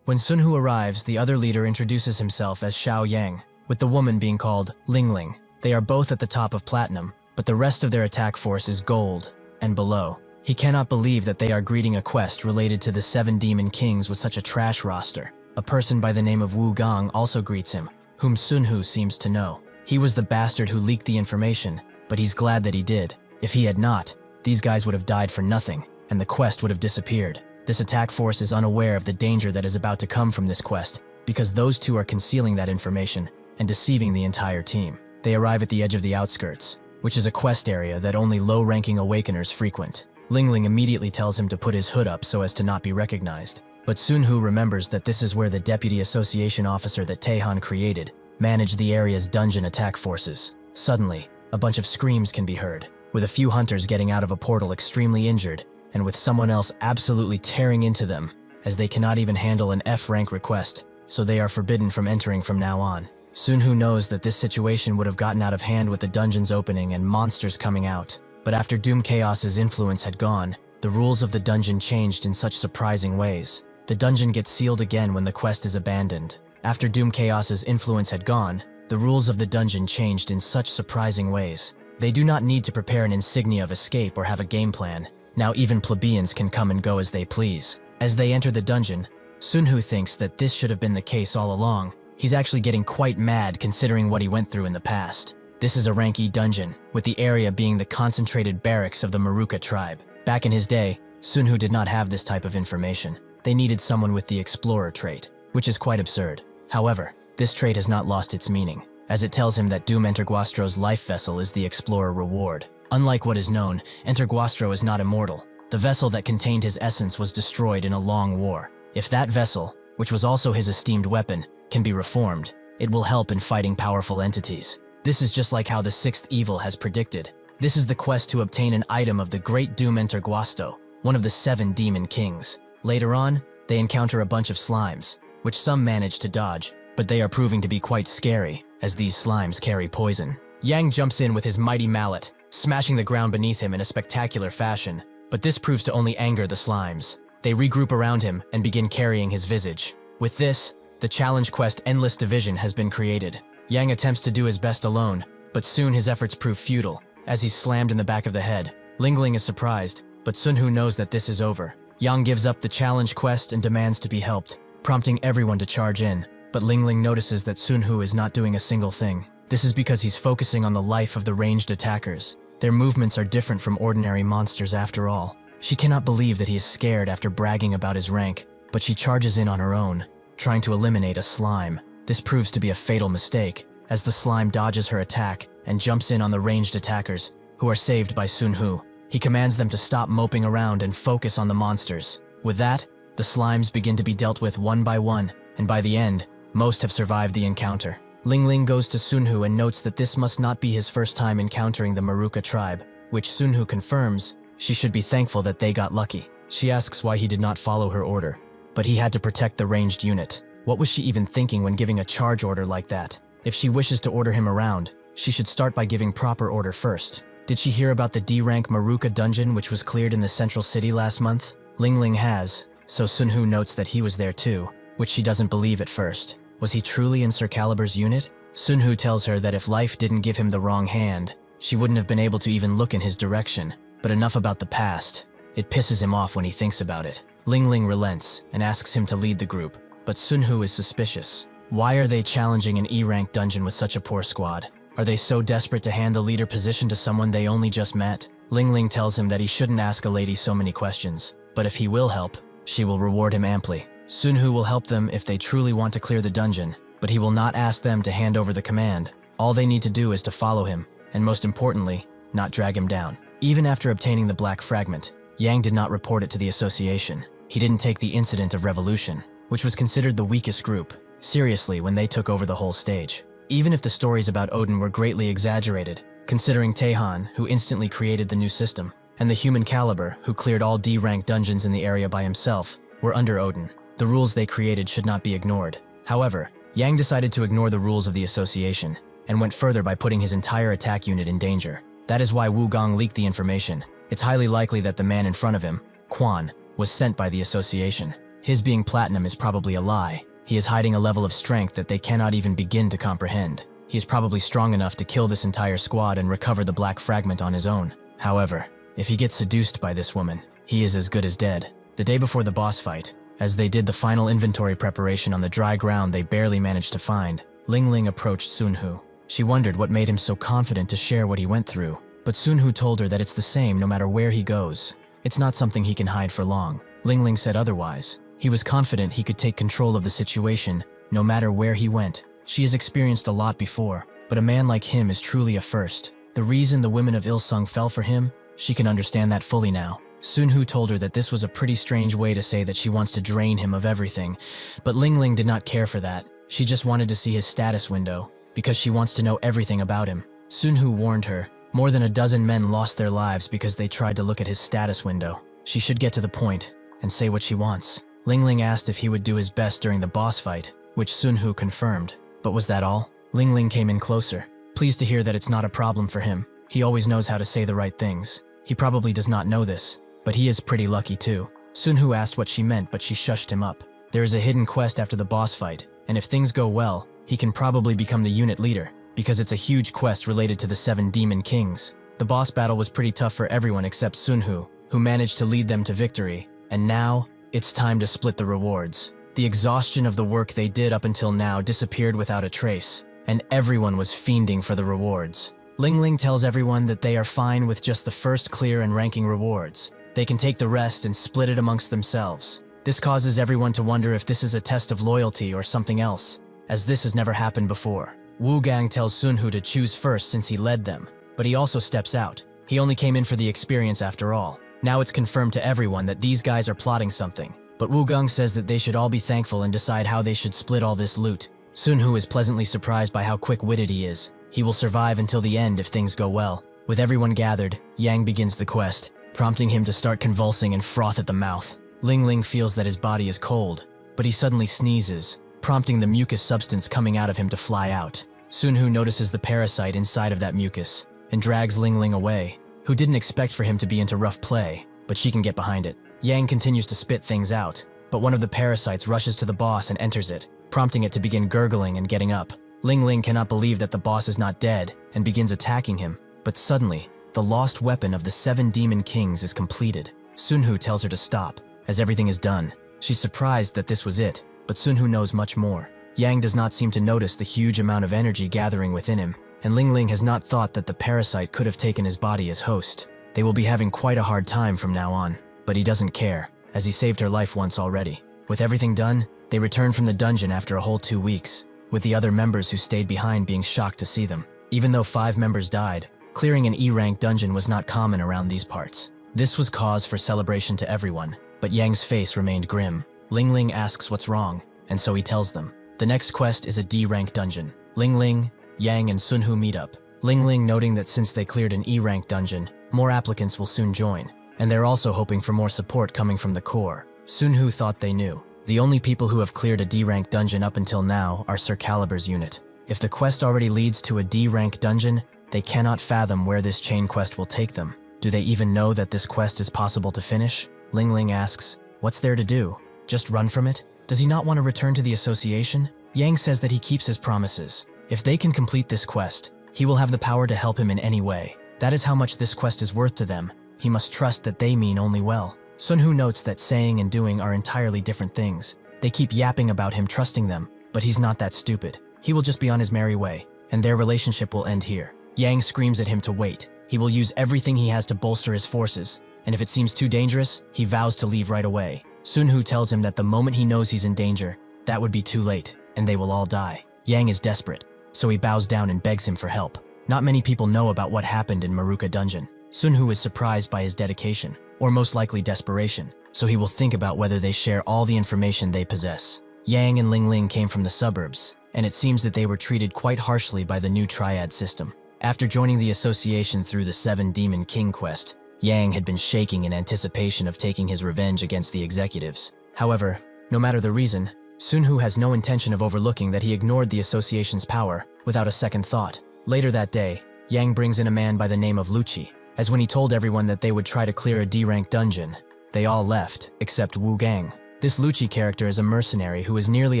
When Sunhu arrives, the other leader introduces himself as Xiao Yang, with the woman being called Lingling. They are both at the top of platinum, but the rest of their attack force is gold and below. He cannot believe that they are greeting a quest related to the 7 demon kings with such a trash roster. A person by the name of Wu Gong also greets him, whom Sunhu seems to know. He was the bastard who leaked the information, but he's glad that he did. If he had not, these guys would have died for nothing, and the quest would have disappeared. This attack force is unaware of the danger that is about to come from this quest, because those two are concealing that information and deceiving the entire team. They arrive at the edge of the outskirts, which is a quest area that only low-ranking awakeners frequent. Lingling immediately tells him to put his hood up so as to not be recognized. But Sunhu remembers that this is where the deputy association officer that Taehan created managed the area's dungeon attack forces. Suddenly, a bunch of screams can be heard, with a few hunters getting out of a portal extremely injured, and with someone else absolutely tearing into them, as they cannot even handle an F-rank request, so they are forbidden from entering from now on. Sunhu knows that this situation would have gotten out of hand with the dungeons opening and monsters coming out. But after Doom Chaos's influence had gone, the rules of the dungeon changed in such surprising ways. The dungeon gets sealed again when the quest is abandoned. After Doom Chaos's influence had gone, the rules of the dungeon changed in such surprising ways. They do not need to prepare an insignia of escape or have a game plan. Now even plebeians can come and go as they please. As they enter the dungeon, Sunhu thinks that this should have been the case all along. He's actually getting quite mad considering what he went through in the past. This is a rank E dungeon, with the area being the concentrated barracks of the Maruka tribe. Back in his day, Sunhu did not have this type of information. They needed someone with the explorer trait, which is quite absurd. However, this trait has not lost its meaning, as it tells him that Doom Enterguastro's life vessel is the explorer reward. Unlike what is known, Enterguastro is not immortal. The vessel that contained his essence was destroyed in a long war. If that vessel, which was also his esteemed weapon, can be reformed, it will help in fighting powerful entities. This is just like how the 6th evil has predicted. This is the quest to obtain an item of the great Doom Enterguasto, one of the 7 demon kings. Later on, they encounter a bunch of slimes, which some manage to dodge, but they are proving to be quite scary, as these slimes carry poison. Yang jumps in with his mighty mallet, smashing the ground beneath him in a spectacular fashion, but this proves to only anger the slimes. They regroup around him and begin carrying his visage. With this, the challenge quest Endless Division has been created. Yang attempts to do his best alone, but soon his efforts prove futile, as he's slammed in the back of the head. Lingling is surprised, but Sunhu knows that this is over. Yang gives up the challenge quest and demands to be helped, prompting everyone to charge in, but Lingling notices that Sunhu is not doing a single thing. This is because he's focusing on the life of the ranged attackers. Their movements are different from ordinary monsters after all. She cannot believe that he is scared after bragging about his rank, but she charges in on her own, trying to eliminate a slime. This proves to be a fatal mistake, as the slime dodges her attack and jumps in on the ranged attackers, who are saved by Sunhu. He commands them to stop moping around and focus on the monsters. With that, the slimes begin to be dealt with one by one, and by the end, most have survived the encounter. Lingling goes to Sunhu and notes that this must not be his first time encountering the Maruka tribe, which Sunhu confirms she should be thankful that they got lucky. She asks why he did not follow her order, but he had to protect the ranged unit. What was she even thinking when giving a charge order like that? If she wishes to order him around, she should start by giving proper order first. Did she hear about the D-rank Maruka dungeon which was cleared in the central city last month? Lingling has, so Sunhu notes that he was there too, which she doesn't believe at first. Was he truly in Sir Calibur's unit? Sunhu tells her that if life didn't give him the wrong hand, she wouldn't have been able to even look in his direction. But enough about the past. It pisses him off when he thinks about it. Lingling relents and asks him to lead the group, but Sunhu is suspicious. Why are they challenging an E-rank dungeon with such a poor squad? Are they so desperate to hand the leader position to someone they only just met? Lingling tells him that he shouldn't ask a lady so many questions, but if he will help, she will reward him amply. Sunhu will help them if they truly want to clear the dungeon, but he will not ask them to hand over the command. All they need to do is to follow him, and most importantly, not drag him down. Even after obtaining the black fragment, Yang did not report it to the association. He didn't take the incident of revolution, which was considered the weakest group, seriously when they took over the whole stage. Even if the stories about Odin were greatly exaggerated, considering Taehan, who instantly created the new system, and the human Caliber, who cleared all D-rank dungeons in the area by himself, were under Odin. The rules they created should not be ignored. However, Yang decided to ignore the rules of the association, and went further by putting his entire attack unit in danger. That is why Wu Gong leaked the information. It's highly likely that the man in front of him, Quan, was sent by the association. His being platinum is probably a lie. He is hiding a level of strength that they cannot even begin to comprehend. He is probably strong enough to kill this entire squad and recover the black fragment on his own. However, if he gets seduced by this woman, he is as good as dead. The day before the boss fight, as they did the final inventory preparation on the dry ground they barely managed to find, Ling Ling approached Sun Hu. She wondered what made him so confident to share what he went through, but Sun Hu told her that it's the same no matter where he goes. It's not something he can hide for long. Ling Ling said otherwise. He was confident he could take control of the situation, no matter where he went. She has experienced a lot before, but a man like him is truly a first. The reason the women of Ilsung fell for him, she can understand that fully now. Sun Hu told her that this was a pretty strange way to say that she wants to drain him of everything, but Ling Ling did not care for that. She just wanted to see his status window, because she wants to know everything about him. Sun Hu warned her, more than a dozen men lost their lives because they tried to look at his status window. She should get to the point and say what she wants. Ling Ling asked if he would do his best during the boss fight, which Sun Hu confirmed. But was that all? Ling Ling came in closer, pleased to hear that it's not a problem for him. He always knows how to say the right things. He probably does not know this, but he is pretty lucky too. Sun Hu asked what she meant, but she shushed him up. There is a hidden quest after the boss fight, and if things go well, he can probably become the unit leader, because it's a huge quest related to the 7 Demon Kings. The boss battle was pretty tough for everyone except Sun Hu, who managed to lead them to victory, and now, it's time to split the rewards. The exhaustion of the work they did up until now disappeared without a trace, and everyone was fiending for the rewards. Ling Ling tells everyone that they are fine with just the first clear and ranking rewards. They can take the rest and split it amongst themselves. This causes everyone to wonder if this is a test of loyalty or something else, as this has never happened before. Wu Gang tells Sun Hu to choose first since he led them, but he also steps out. He only came in for the experience after all. Now it's confirmed to everyone that these guys are plotting something, but Wu Gang says that they should all be thankful and decide how they should split all this loot. Sun Hu is pleasantly surprised by how quick-witted he is. He will survive until the end if things go well. With everyone gathered, Yang begins the quest, prompting him to start convulsing and froth at the mouth. Ling Ling feels that his body is cold, but he suddenly sneezes, prompting the mucus substance coming out of him to fly out. Sun Hu notices the parasite inside of that mucus and drags Ling Ling away, who didn't expect for him to be into rough play, but she can get behind it. Yang continues to spit things out, but one of the parasites rushes to the boss and enters it, prompting it to begin gurgling and getting up. Ling Ling cannot believe that the boss is not dead and begins attacking him, but suddenly, the lost weapon of the 7 Demon Kings is completed. Sun Hu tells her to stop, as everything is done. She's surprised that this was it, but Sun Hu knows much more. Yang does not seem to notice the huge amount of energy gathering within him, and Ling Ling has not thought that the parasite could have taken his body as host. They will be having quite a hard time from now on, but he doesn't care, as he saved her life once already. With everything done, they return from the dungeon after a whole 2 weeks, with the other members who stayed behind being shocked to see them. Even though 5 members died, clearing an E-rank dungeon was not common around these parts. This was cause for celebration to everyone, but Yang's face remained grim. Ling Ling asks what's wrong, and so he tells them. The next quest is a D-rank dungeon. Ling Ling, Yang, and Sun Hu meet up. Ling Ling noting that since they cleared an E-rank dungeon, more applicants will soon join, and they're also hoping for more support coming from the core. Sun Hu thought they knew. The only people who have cleared a D-rank dungeon up until now are Sir Calibur's unit. If the quest already leads to a D-rank dungeon, they cannot fathom where this chain quest will take them. Do they even know that this quest is possible to finish? Ling Ling asks, what's there to do? Just run from it? Does he not want to return to the association? Yang says that he keeps his promises. If they can complete this quest, he will have the power to help him in any way. That is how much this quest is worth to them. He must trust that they mean only well. Sun Hu notes that saying and doing are entirely different things. They keep yapping about him trusting them, but he's not that stupid. He will just be on his merry way, and their relationship will end here. Yang screams at him to wait. He will use everything he has to bolster his forces, and if it seems too dangerous, he vows to leave right away. Sun Hu tells him that the moment he knows he's in danger, that would be too late, and they will all die. Yang is desperate, so he bows down and begs him for help. Not many people know about what happened in Maruka Dungeon. Sun Hu is surprised by his dedication, or most likely desperation, so he will think about whether they share all the information they possess. Yang and Ling Ling came from the suburbs, and it seems that they were treated quite harshly by the new triad system. After joining the association through the 7 Demon King quest, Yang had been shaking in anticipation of taking his revenge against the executives. However, no matter the reason, Sun Hu has no intention of overlooking that he ignored the association's power without a second thought. Later that day, Yang brings in a man by the name of Lucci, as when he told everyone that they would try to clear a D-rank dungeon, they all left, except Wu Gang. This Lucci character is a mercenary who is nearly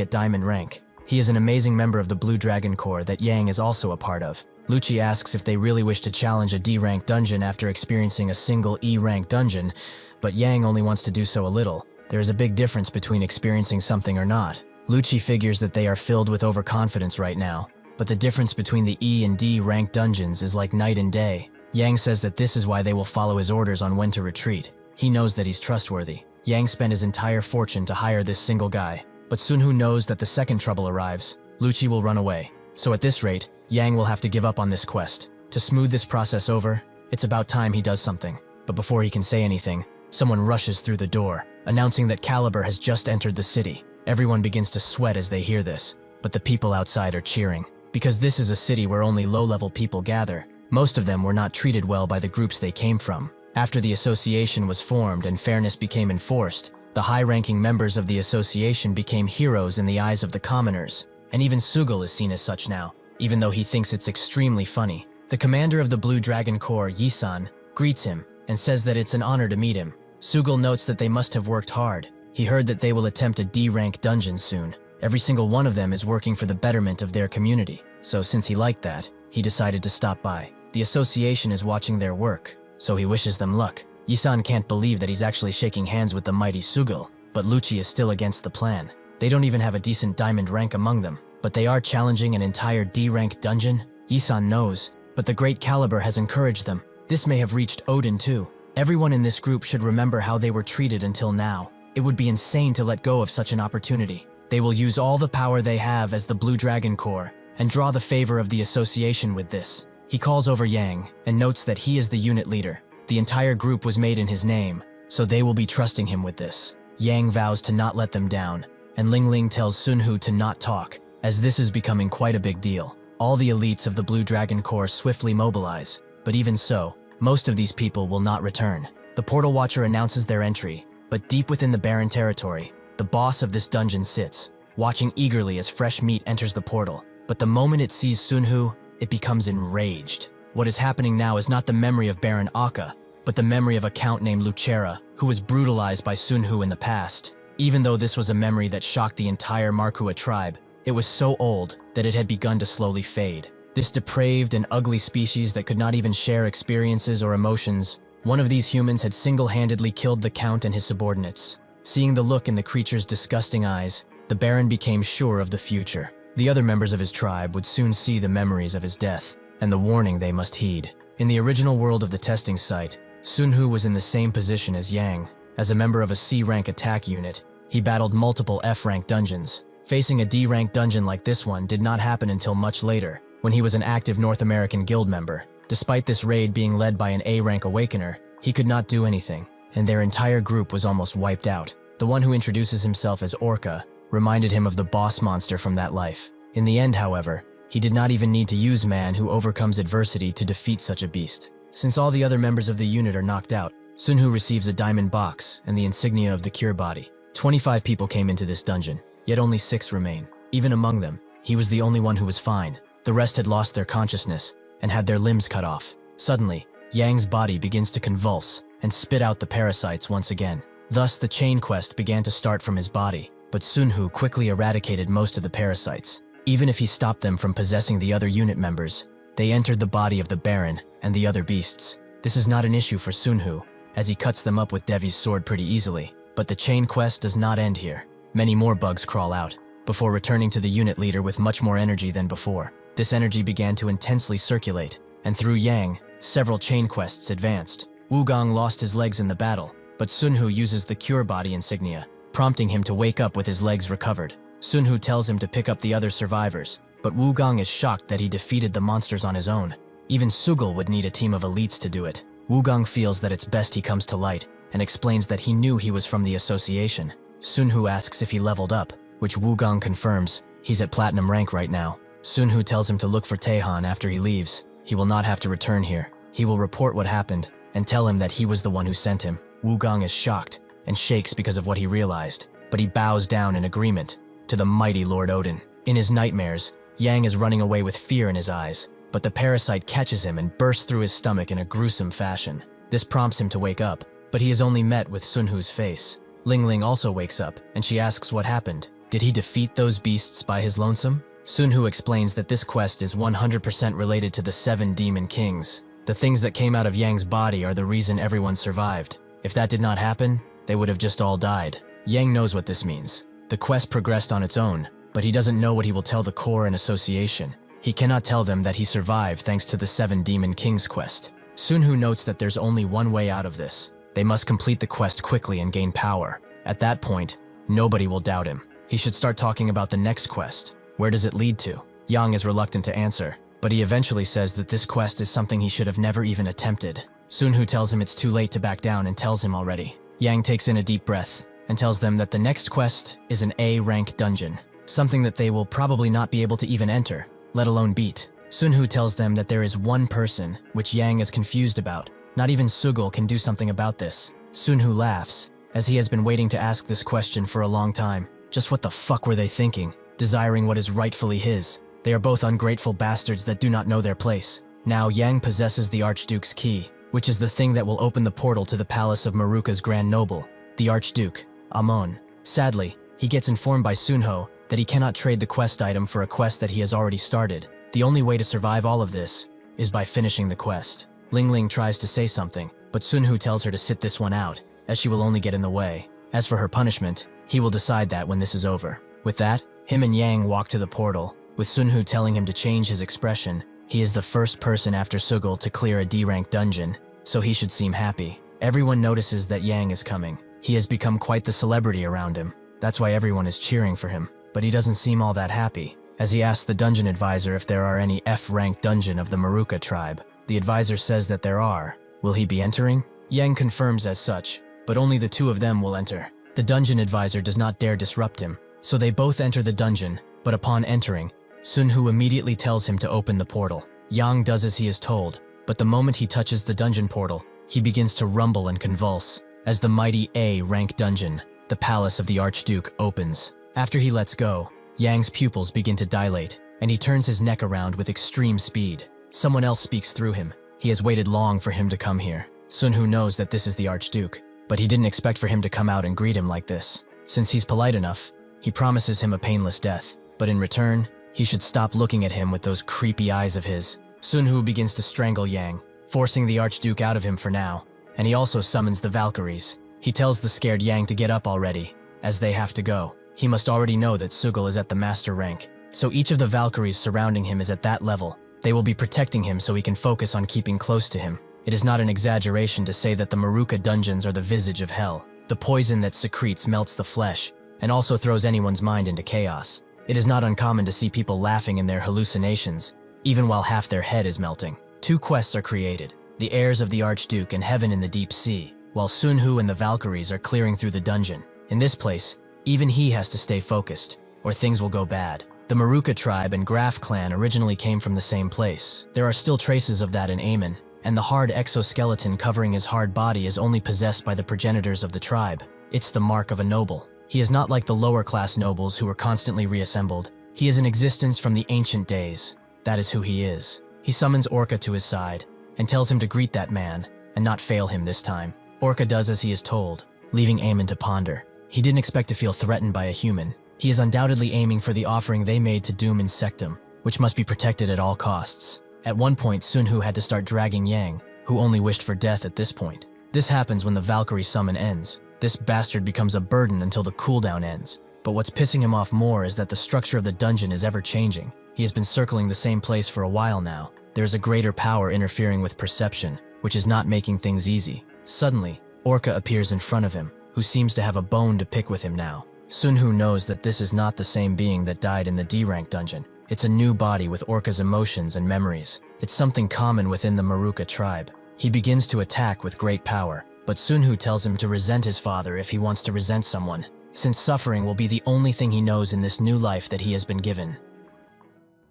at diamond rank. He is an amazing member of the Blue Dragon Corps that Yang is also a part of. Lucci asks if they really wish to challenge a D-rank dungeon after experiencing a single E-rank dungeon, but Yang only wants to do so a little. There is a big difference between experiencing something or not. Lucci figures that they are filled with overconfidence right now, but the difference between the E and D rank dungeons is like night and day. Yang says that this is why they will follow his orders on when to retreat. He knows that he's trustworthy. Yang spent his entire fortune to hire this single guy, but Sunhu knows that the second trouble arrives, Lucci will run away. So at this rate, Yang will have to give up on this quest. To smooth this process over, it's about time he does something. But before he can say anything, someone rushes through the door, announcing that Caliber has just entered the city. Everyone begins to sweat as they hear this, but the people outside are cheering. Because this is a city where only low-level people gather, most of them were not treated well by the groups they came from. After the association was formed and fairness became enforced, the high-ranking members of the association became heroes in the eyes of the commoners. And even Sugal is seen as such now, even though he thinks it's extremely funny. The commander of the Blue Dragon Corps, Yisan, greets him and says that it's an honor to meet him. Sugal notes that they must have worked hard. He heard that they will attempt a D-rank dungeon soon. Every single one of them is working for the betterment of their community. So since he liked that, he decided to stop by. The association is watching their work, so he wishes them luck. Yisan can't believe that he's actually shaking hands with the mighty Sugal, but Lucci is still against the plan. They don't even have a decent diamond rank among them, but they are challenging an entire D-rank dungeon. Yisan knows, but the Great Caliber has encouraged them. This may have reached Odin too. Everyone in this group should remember how they were treated until now. It would be insane to let go of such an opportunity. They will use all the power they have as the Blue Dragon Corps and draw the favor of the association with this. He calls over Yang and notes that he is the unit leader. The entire group was made in his name, so they will be trusting him with this. Yang vows to not let them down, and Ling Ling tells Sunhu to not talk, as this is becoming quite a big deal. All the elites of the Blue Dragon Corps swiftly mobilize, but even so, most of these people will not return. The Portal Watcher announces their entry, but deep within the barren territory, the boss of this dungeon sits, watching eagerly as fresh meat enters the portal. But the moment it sees Sunhu, it becomes enraged. What is happening now is not the memory of Baron Akka, but the memory of a count named Lucera, who was brutalized by Sunhu in the past. Even though this was a memory that shocked the entire Markua tribe, it was so old that it had begun to slowly fade. This depraved and ugly species that could not even share experiences or emotions, one of these humans had single-handedly killed the Count and his subordinates. Seeing the look in the creature's disgusting eyes, the Baron became sure of the future. The other members of his tribe would soon see the memories of his death, and the warning they must heed. In the original world of the testing site, Sunhu was in the same position as Yang. As a member of a C-rank attack unit, he battled multiple F-rank dungeons. Facing a D-rank dungeon like this one did not happen until much later, when he was an active North American guild member. Despite this raid being led by an A-rank awakener, he could not do anything, and their entire group was almost wiped out. The one who introduces himself as Orca reminded him of the boss monster from that life. In the end, however, he did not even need to use man who overcomes adversity to defeat such a beast. Since all the other members of the unit are knocked out, Sunhu receives a diamond box and the insignia of the cure body. 25 people came into this dungeon, yet only 6 remain. Even among them, he was the only one who was fine. The rest had lost their consciousness and had their limbs cut off. Suddenly, Yang's body begins to convulse and spit out the parasites once again. Thus, the chain quest began to start from his body, but Sunhu quickly eradicated most of the parasites. Even if he stopped them from possessing the other unit members, they entered the body of the Baron and the other beasts. This is not an issue for Sunhu, as he cuts them up with Devi's sword pretty easily. But the chain quest does not end here. Many more bugs crawl out, before returning to the unit leader with much more energy than before. This energy began to intensely circulate, and through Yang, several chain quests advanced. Wugong lost his legs in the battle, but Sunhu uses the cure body insignia, prompting him to wake up with his legs recovered. Sunhu tells him to pick up the other survivors, but Wugong is shocked that he defeated the monsters on his own. Even Sugal would need a team of elites to do it. Wugong feels that it's best he comes to light, and explains that he knew he was from the association. Sunhu asks if he leveled up, which Wugong confirms. He's at platinum rank right now. Sunhu tells him to look for Taehan after he leaves. He will not have to return here. He will report what happened, and tell him that he was the one who sent him. Wugong is shocked, and shakes because of what he realized, but he bows down in agreement to the mighty Lord Odin. In his nightmares, Yang is running away with fear in his eyes, but the parasite catches him and bursts through his stomach in a gruesome fashion. This prompts him to wake up, but he is only met with Sun Hu's face. Ling Ling also wakes up, and she asks what happened. Did he defeat those beasts by his lonesome? Sun Hu explains that this quest is 100% related to the 7 demon kings. The things that came out of Yang's body are the reason everyone survived. If that did not happen, they would have just all died. Yang knows what this means. The quest progressed on its own, but he doesn't know what he will tell the Corps and Association. He cannot tell them that he survived thanks to the 7 Demon Kings quest. Sun Hu notes that there's only one way out of this. They must complete the quest quickly and gain power. At that point, nobody will doubt him. He should start talking about the next quest. Where does it lead to? Yang is reluctant to answer, but he eventually says that this quest is something he should have never even attempted. Sun Hu tells him it's too late to back down and tells him already. Yang takes in a deep breath and tells them that the next quest is an A-rank dungeon, something that they will probably not be able to even enter, let alone beat. Sun Hu tells them that there is one person which Yang is confused about. Not even Sugul can do something about this. Sun Hu laughs, as he has been waiting to ask this question for a long time. Just what the fuck were they thinking, desiring what is rightfully his? They are both ungrateful bastards that do not know their place. Now Yang possesses the Archduke's key, which is the thing that will open the portal to the palace of Maruka's Grand Noble, the Archduke, Amon. Sadly, he gets informed by Sun Hu that he cannot trade the quest item for a quest that he has already started. The only way to survive all of this is by finishing the quest. Ling Ling tries to say something, but Sun Hu tells her to sit this one out, as she will only get in the way. As for her punishment, he will decide that when this is over. With that, him and Yang walk to the portal, with Sun Hu telling him to change his expression. He is the first person after Sugul to clear a D-rank dungeon, so he should seem happy. Everyone notices that Yang is coming. He has become quite the celebrity around him. That's why everyone is cheering for him, but he doesn't seem all that happy. As he asks the dungeon advisor if there are any F-rank dungeon of the Maruka tribe, the advisor says that there are. Will he be entering? Yang confirms as such, but only the 2 of them will enter. The dungeon advisor does not dare disrupt him, so they both enter the dungeon, but upon entering, Sun Hu immediately tells him to open the portal. Yang does as he is told, but the moment he touches the dungeon portal, he begins to rumble and convulse, as the mighty A-rank dungeon, the palace of the Archduke, opens. After he lets go, Yang's pupils begin to dilate, and he turns his neck around with extreme speed. Someone else speaks through him. He has waited long for him to come here. Sun Hu knows that this is the Archduke, but he didn't expect for him to come out and greet him like this. Since he's polite enough, he promises him a painless death, but in return, he should stop looking at him with those creepy eyes of his. Sun Hu begins to strangle Yang, forcing the Archduke out of him for now, and he also summons the Valkyries. He tells the scared Yang to get up already, as they have to go. He must already know that Sugul is at the master rank, so each of the Valkyries surrounding him is at that level. They will be protecting him so he can focus on keeping close to him. It is not an exaggeration to say that the Maruka dungeons are the visage of hell. The poison that secretes melts the flesh, and also throws anyone's mind into chaos. It is not uncommon to see people laughing in their hallucinations, even while half their head is melting. 2 quests are created, the heirs of the Archduke and Heaven in the Deep Sea, while Sun Hu and the Valkyries are clearing through the dungeon. In this place, even he has to stay focused, or things will go bad. The Maruka tribe and Graf clan originally came from the same place. There are still traces of that in Aemon, and the hard exoskeleton covering his hard body is only possessed by the progenitors of the tribe. It's the mark of a noble. He is not like the lower-class nobles who were constantly reassembled. He is in existence from the ancient days. That is who he is. He summons Orca to his side, and tells him to greet that man, and not fail him this time. Orca does as he is told, leaving Aemon to ponder. He didn't expect to feel threatened by a human. He is undoubtedly aiming for the offering they made to Doom Insectum, which must be protected at all costs. At one point, Sun Hu had to start dragging Yang, who only wished for death at this point. This happens when the Valkyrie summon ends. This bastard becomes a burden until the cooldown ends. But what's pissing him off more is that the structure of the dungeon is ever changing. He has been circling the same place for a while now. There is a greater power interfering with perception, which is not making things easy. Suddenly, Orca appears in front of him, who seems to have a bone to pick with him now. Sun Hu knows that this is not the same being that died in the D-rank dungeon. It's a new body with Orca's emotions and memories. It's something common within the Maruka tribe. He begins to attack with great power, but Sun Hu tells him to resent his father if he wants to resent someone, since suffering will be the only thing he knows in this new life that he has been given.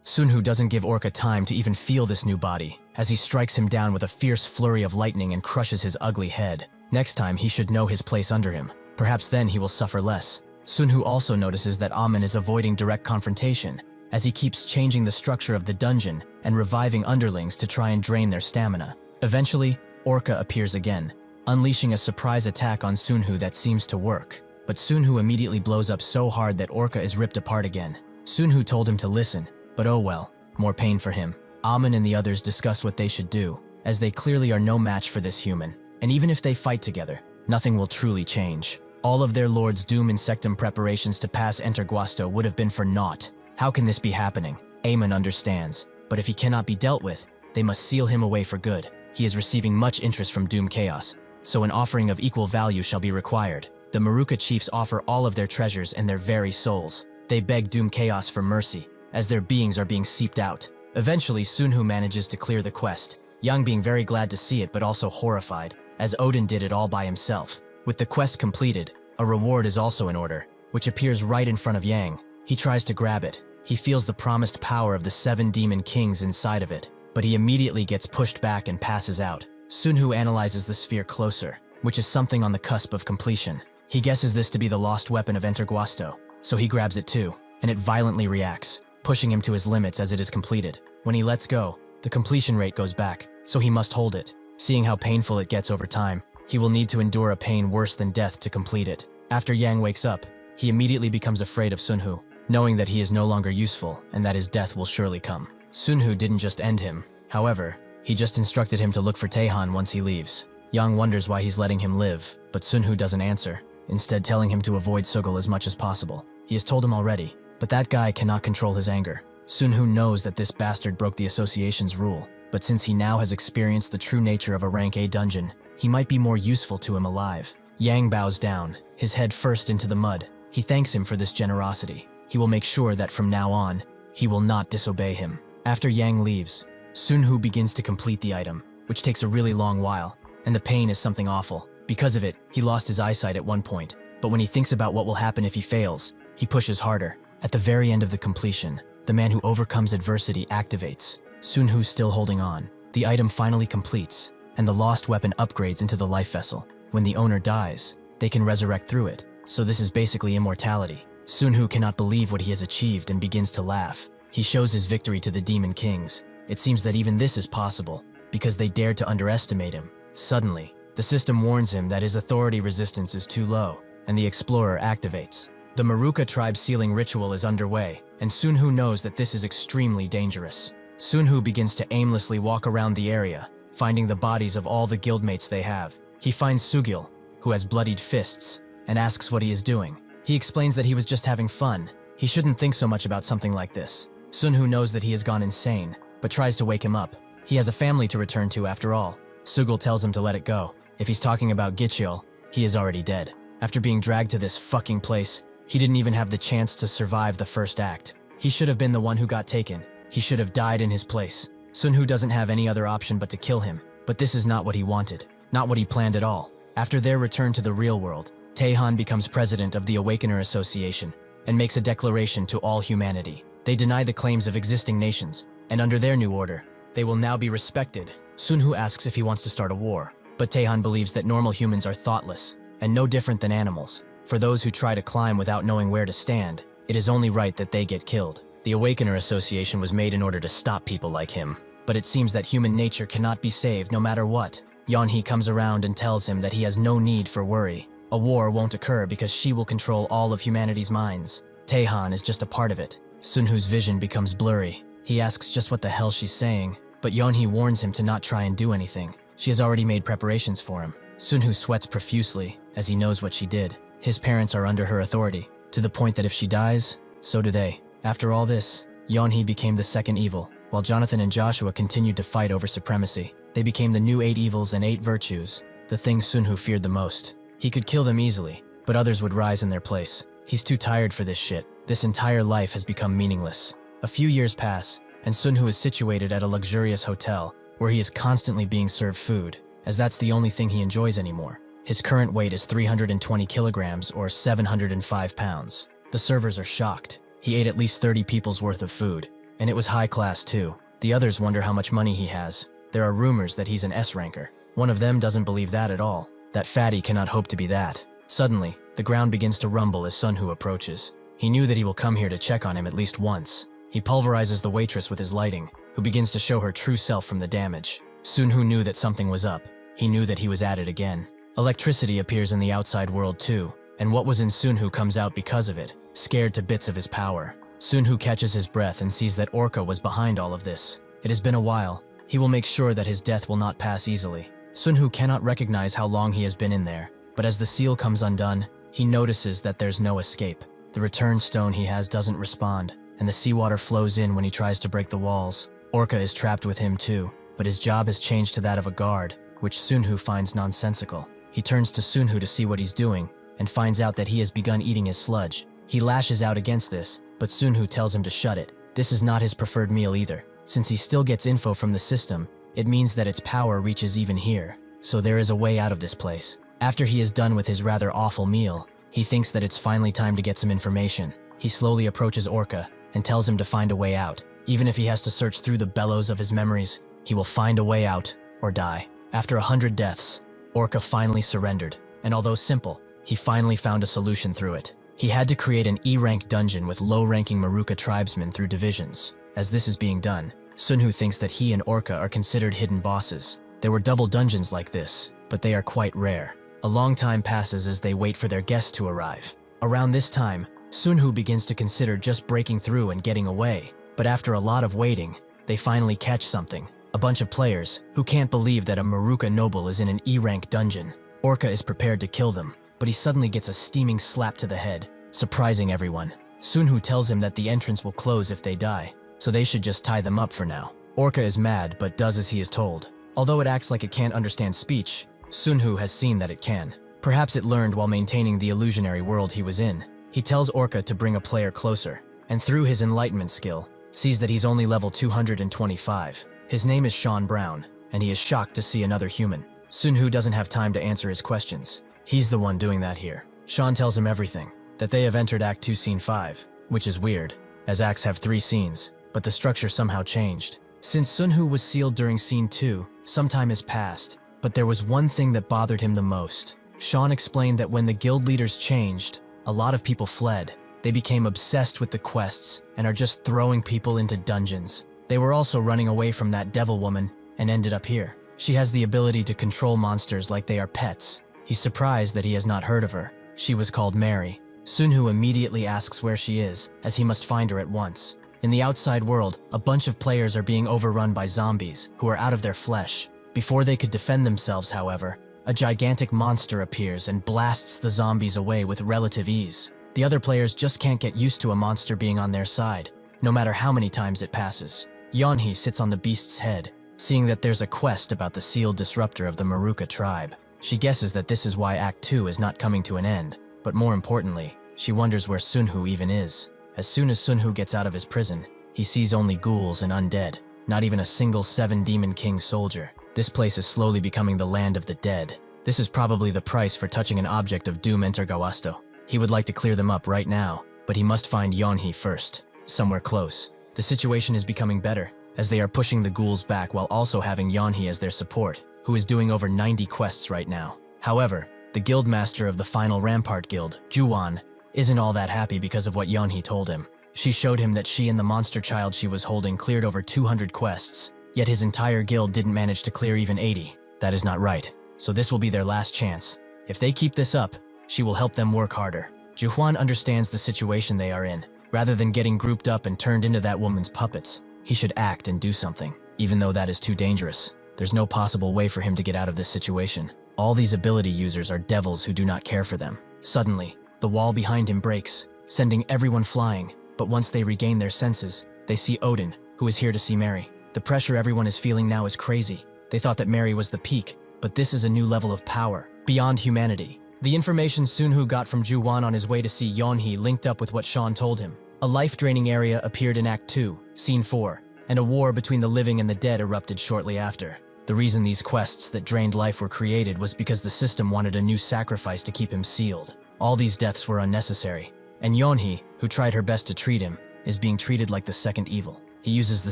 Sun Hu doesn't give Orca time to even feel this new body, as he strikes him down with a fierce flurry of lightning and crushes his ugly head. Next time, he should know his place under him. Perhaps then he will suffer less. Sun Hu also notices that Amon is avoiding direct confrontation, as he keeps changing the structure of the dungeon and reviving underlings to try and drain their stamina. Eventually, Orca appears again, unleashing a surprise attack on Sunhu that seems to work. But Sunhu immediately blows up so hard that Orca is ripped apart again. Sunhu told him to listen, but oh well, more pain for him. Amun and the others discuss what they should do, as they clearly are no match for this human. And even if they fight together, nothing will truly change. All of their Lord's Doom Insectum preparations to pass Enterguasto would have been for naught. How can this be happening? Amun understands, but if he cannot be dealt with, they must seal him away for good. He is receiving much interest from Doom Chaos, so an offering of equal value shall be required. The Maruka chiefs offer all of their treasures and their very souls. They beg Doom Chaos for mercy, as their beings are being seeped out. Eventually, Sunhu manages to clear the quest, Yang being very glad to see it but also horrified, as Odin did it all by himself. With the quest completed, a reward is also in order, which appears right in front of Yang. He tries to grab it. He feels the promised power of the 7 demon kings inside of it, but he immediately gets pushed back and passes out. Sunhu analyzes the sphere closer, which is something on the cusp of completion. He guesses this to be the lost weapon of Enterguasto, so he grabs it too, and it violently reacts, pushing him to his limits as it is completed. When he lets go, the completion rate goes back, so he must hold it. Seeing how painful it gets over time, he will need to endure a pain worse than death to complete it. After Yang wakes up, he immediately becomes afraid of Sunhu, knowing that he is no longer useful and that his death will surely come. Sunhu didn't just end him, however, he just instructed him to look for Taehan once he leaves. Yang wonders why he's letting him live, but Sunhu doesn't answer, instead telling him to avoid Sugul as much as possible. He has told him already, but that guy cannot control his anger. Sunhu knows that this bastard broke the association's rule, but since he now has experienced the true nature of a rank A dungeon, he might be more useful to him alive. Yang bows down, his head first into the mud. He thanks him for this generosity. He will make sure that from now on, he will not disobey him. After Yang leaves, Sunhu begins to complete the item, which takes a really long while, and the pain is something awful. Because of it, he lost his eyesight at one point, but when he thinks about what will happen if he fails, he pushes harder. At the very end of the completion, the man who overcomes adversity activates. Sunhu's still holding on. The item finally completes, and the lost weapon upgrades into the life vessel. When the owner dies, they can resurrect through it, so this is basically immortality. Sunhu cannot believe what he has achieved and begins to laugh. He shows his victory to the Demon Kings. It seems that even this is possible, because they dared to underestimate him. Suddenly, the system warns him that his authority resistance is too low, and the Explorer activates. The Maruka tribe sealing ritual is underway, and Sunhu knows that this is extremely dangerous. Sunhu begins to aimlessly walk around the area, finding the bodies of all the guildmates they have. He finds Sugil, who has bloodied fists, and asks what he is doing. He explains that he was just having fun. He shouldn't think so much about something like this. Sunhu knows that he has gone insane, but tries to wake him up. He has a family to return to after all. Sugil tells him to let it go. If he's talking about Gichiel, he is already dead. After being dragged to this fucking place, he didn't even have the chance to survive the first act. He should have been the one who got taken. He should have died in his place. Sunhu doesn't have any other option but to kill him, but this is not what he wanted, not what he planned at all. After their return to the real world, Taehan becomes president of the Awakener Association and makes a declaration to all humanity. They deny the claims of existing nations, and under their new order, they will now be respected. Sunhu asks if he wants to start a war, but Taehan believes that normal humans are thoughtless and no different than animals. For those who try to climb without knowing where to stand, it is only right that they get killed. The Awakener Association was made in order to stop people like him, but it seems that human nature cannot be saved no matter what. Yeonhee comes around and tells him that he has no need for worry. A war won't occur because she will control all of humanity's minds. Taehan is just a part of it. Sunhu's vision becomes blurry. He asks just what the hell she's saying, but Yeonhee warns him to not try and do anything. She has already made preparations for him. Sunhu sweats profusely, as he knows what she did. His parents are under her authority, to the point that if she dies, so do they. After all this, Yeonhee became the second evil, while Jonathan and Joshua continued to fight over supremacy. They became the new 8 evils and 8 virtues, the things Sunhu feared the most. He could kill them easily, but others would rise in their place. He's too tired for this shit. This entire life has become meaningless. A few years pass, and Sunhu is situated at a luxurious hotel, where he is constantly being served food, as that's the only thing he enjoys anymore. His current weight is 320 kilograms or 705 pounds. The servers are shocked. He ate at least 30 people's worth of food, and it was high class too. The others wonder how much money he has. There are rumors that he's an S-ranker. One of them doesn't believe that at all. That fatty cannot hope to be that. Suddenly, the ground begins to rumble as Sunhu approaches. He knew that he will come here to check on him at least once. He pulverizes the waitress with his lighting, who begins to show her true self from the damage. Sunhoo knew that something was up. He knew that he was at it again. Electricity appears in the outside world too, and what was in Sunhoo comes out because of it, scared to bits of his power. Sunhoo catches his breath and sees that Orca was behind all of this. It has been a while. He will make sure that his death will not pass easily. Sunhoo cannot recognize how long he has been in there, but as the seal comes undone, he notices that there's no escape. The return stone he has doesn't respond, and the seawater flows in when he tries to break the walls. Orca is trapped with him too, but his job has changed to that of a guard, which Sunhoo finds nonsensical. He turns to Sunhoo to see what he's doing, and finds out that he has begun eating his sludge. He lashes out against this, but Sunhoo tells him to shut it. This is not his preferred meal either. Since he still gets info from the system, it means that its power reaches even here. So there is a way out of this place. After he is done with his rather awful meal, he thinks that it's finally time to get some information. He slowly approaches Orca and tells him to find a way out. Even if he has to search through the bellows of his memories, he will find a way out or die. After 100 deaths, Orca finally surrendered, and although simple, he finally found a solution through it. He had to create an E-rank dungeon with low-ranking Maruka tribesmen through divisions. As this is being done, Sunhoo thinks that he and Orca are considered hidden bosses. There were double dungeons like this, but they are quite rare. A long time passes as they wait for their guests to arrive. Around this time, Sunhoo begins to consider just breaking through and getting away. But after a lot of waiting, they finally catch something. A bunch of players who can't believe that a Maruka noble is in an E-rank dungeon. Orca is prepared to kill them, but he suddenly gets a steaming slap to the head, surprising everyone. Sunhoo tells him that the entrance will close if they die, so they should just tie them up for now. Orca is mad but does as he is told. Although it acts like it can't understand speech, Sunhoo has seen that it can. Perhaps it learned while maintaining the illusionary world he was in. He tells Orca to bring a player closer, and through his enlightenment skill, sees that he's only level 225. His name is Sean Brown, and he is shocked to see another human. Sunhoo doesn't have time to answer his questions. He's the one doing that here. Sean tells him everything, that they have entered Act 2 Scene 5, which is weird, as acts have 3 scenes, but the structure somehow changed. Since Sunhoo was sealed during Scene 2, some time has passed, but there was one thing that bothered him the most. Sean explained that when the guild leaders changed, a lot of people fled. They became obsessed with the quests and are just throwing people into dungeons. They were also running away from that devil woman and ended up here. She has the ability to control monsters like they are pets. He's surprised that he has not heard of her. She was called Mary. Sunhoo immediately asks where she is, as he must find her at once. In the outside world, a bunch of players are being overrun by zombies who are out of their flesh. Before they could defend themselves, however, a gigantic monster appears and blasts the zombies away with relative ease. The other players just can't get used to a monster being on their side, no matter how many times it passes. Yeonhee sits on the beast's head, seeing that there's a quest about the sealed disruptor of the Maruka tribe. She guesses that this is why Act 2 is not coming to an end, but more importantly, she wonders where Sunhoo even is. As soon as Sunhoo gets out of his prison, he sees only ghouls and undead, not even a single 7 Demon King soldier. This place is slowly becoming the land of the dead. This is probably the price for touching an object of Doom Entergawasto. He would like to clear them up right now, but he must find Yeonhee first, somewhere close. The situation is becoming better, as they are pushing the ghouls back while also having Yeonhee as their support, who is doing over 90 quests right now. However, the guildmaster of the final Rampart Guild, Juwon, isn't all that happy because of what Yeonhee told him. She showed him that she and the monster child she was holding cleared over 200 quests, yet his entire guild didn't manage to clear even 80. That is not right, so this will be their last chance. If they keep this up, she will help them work harder. Juhwan understands the situation they are in. Rather than getting grouped up and turned into that woman's puppets, he should act and do something. Even though that is too dangerous, there's no possible way for him to get out of this situation. All these ability users are devils who do not care for them. Suddenly, the wall behind him breaks, sending everyone flying. But once they regain their senses, they see Odin, who is here to see Mary. The pressure everyone is feeling now is crazy. They thought that Mary was the peak, but this is a new level of power, beyond humanity. The information Sunhoo got from Juwon on his way to see Yeonhee linked up with what Sean told him. A life-draining area appeared in Act 2, Scene 4, and a war between the living and the dead erupted shortly after. The reason these quests that drained life were created was because the system wanted a new sacrifice to keep him sealed. All these deaths were unnecessary, and Yeonhee, who tried her best to treat him, is being treated like the second evil. He uses the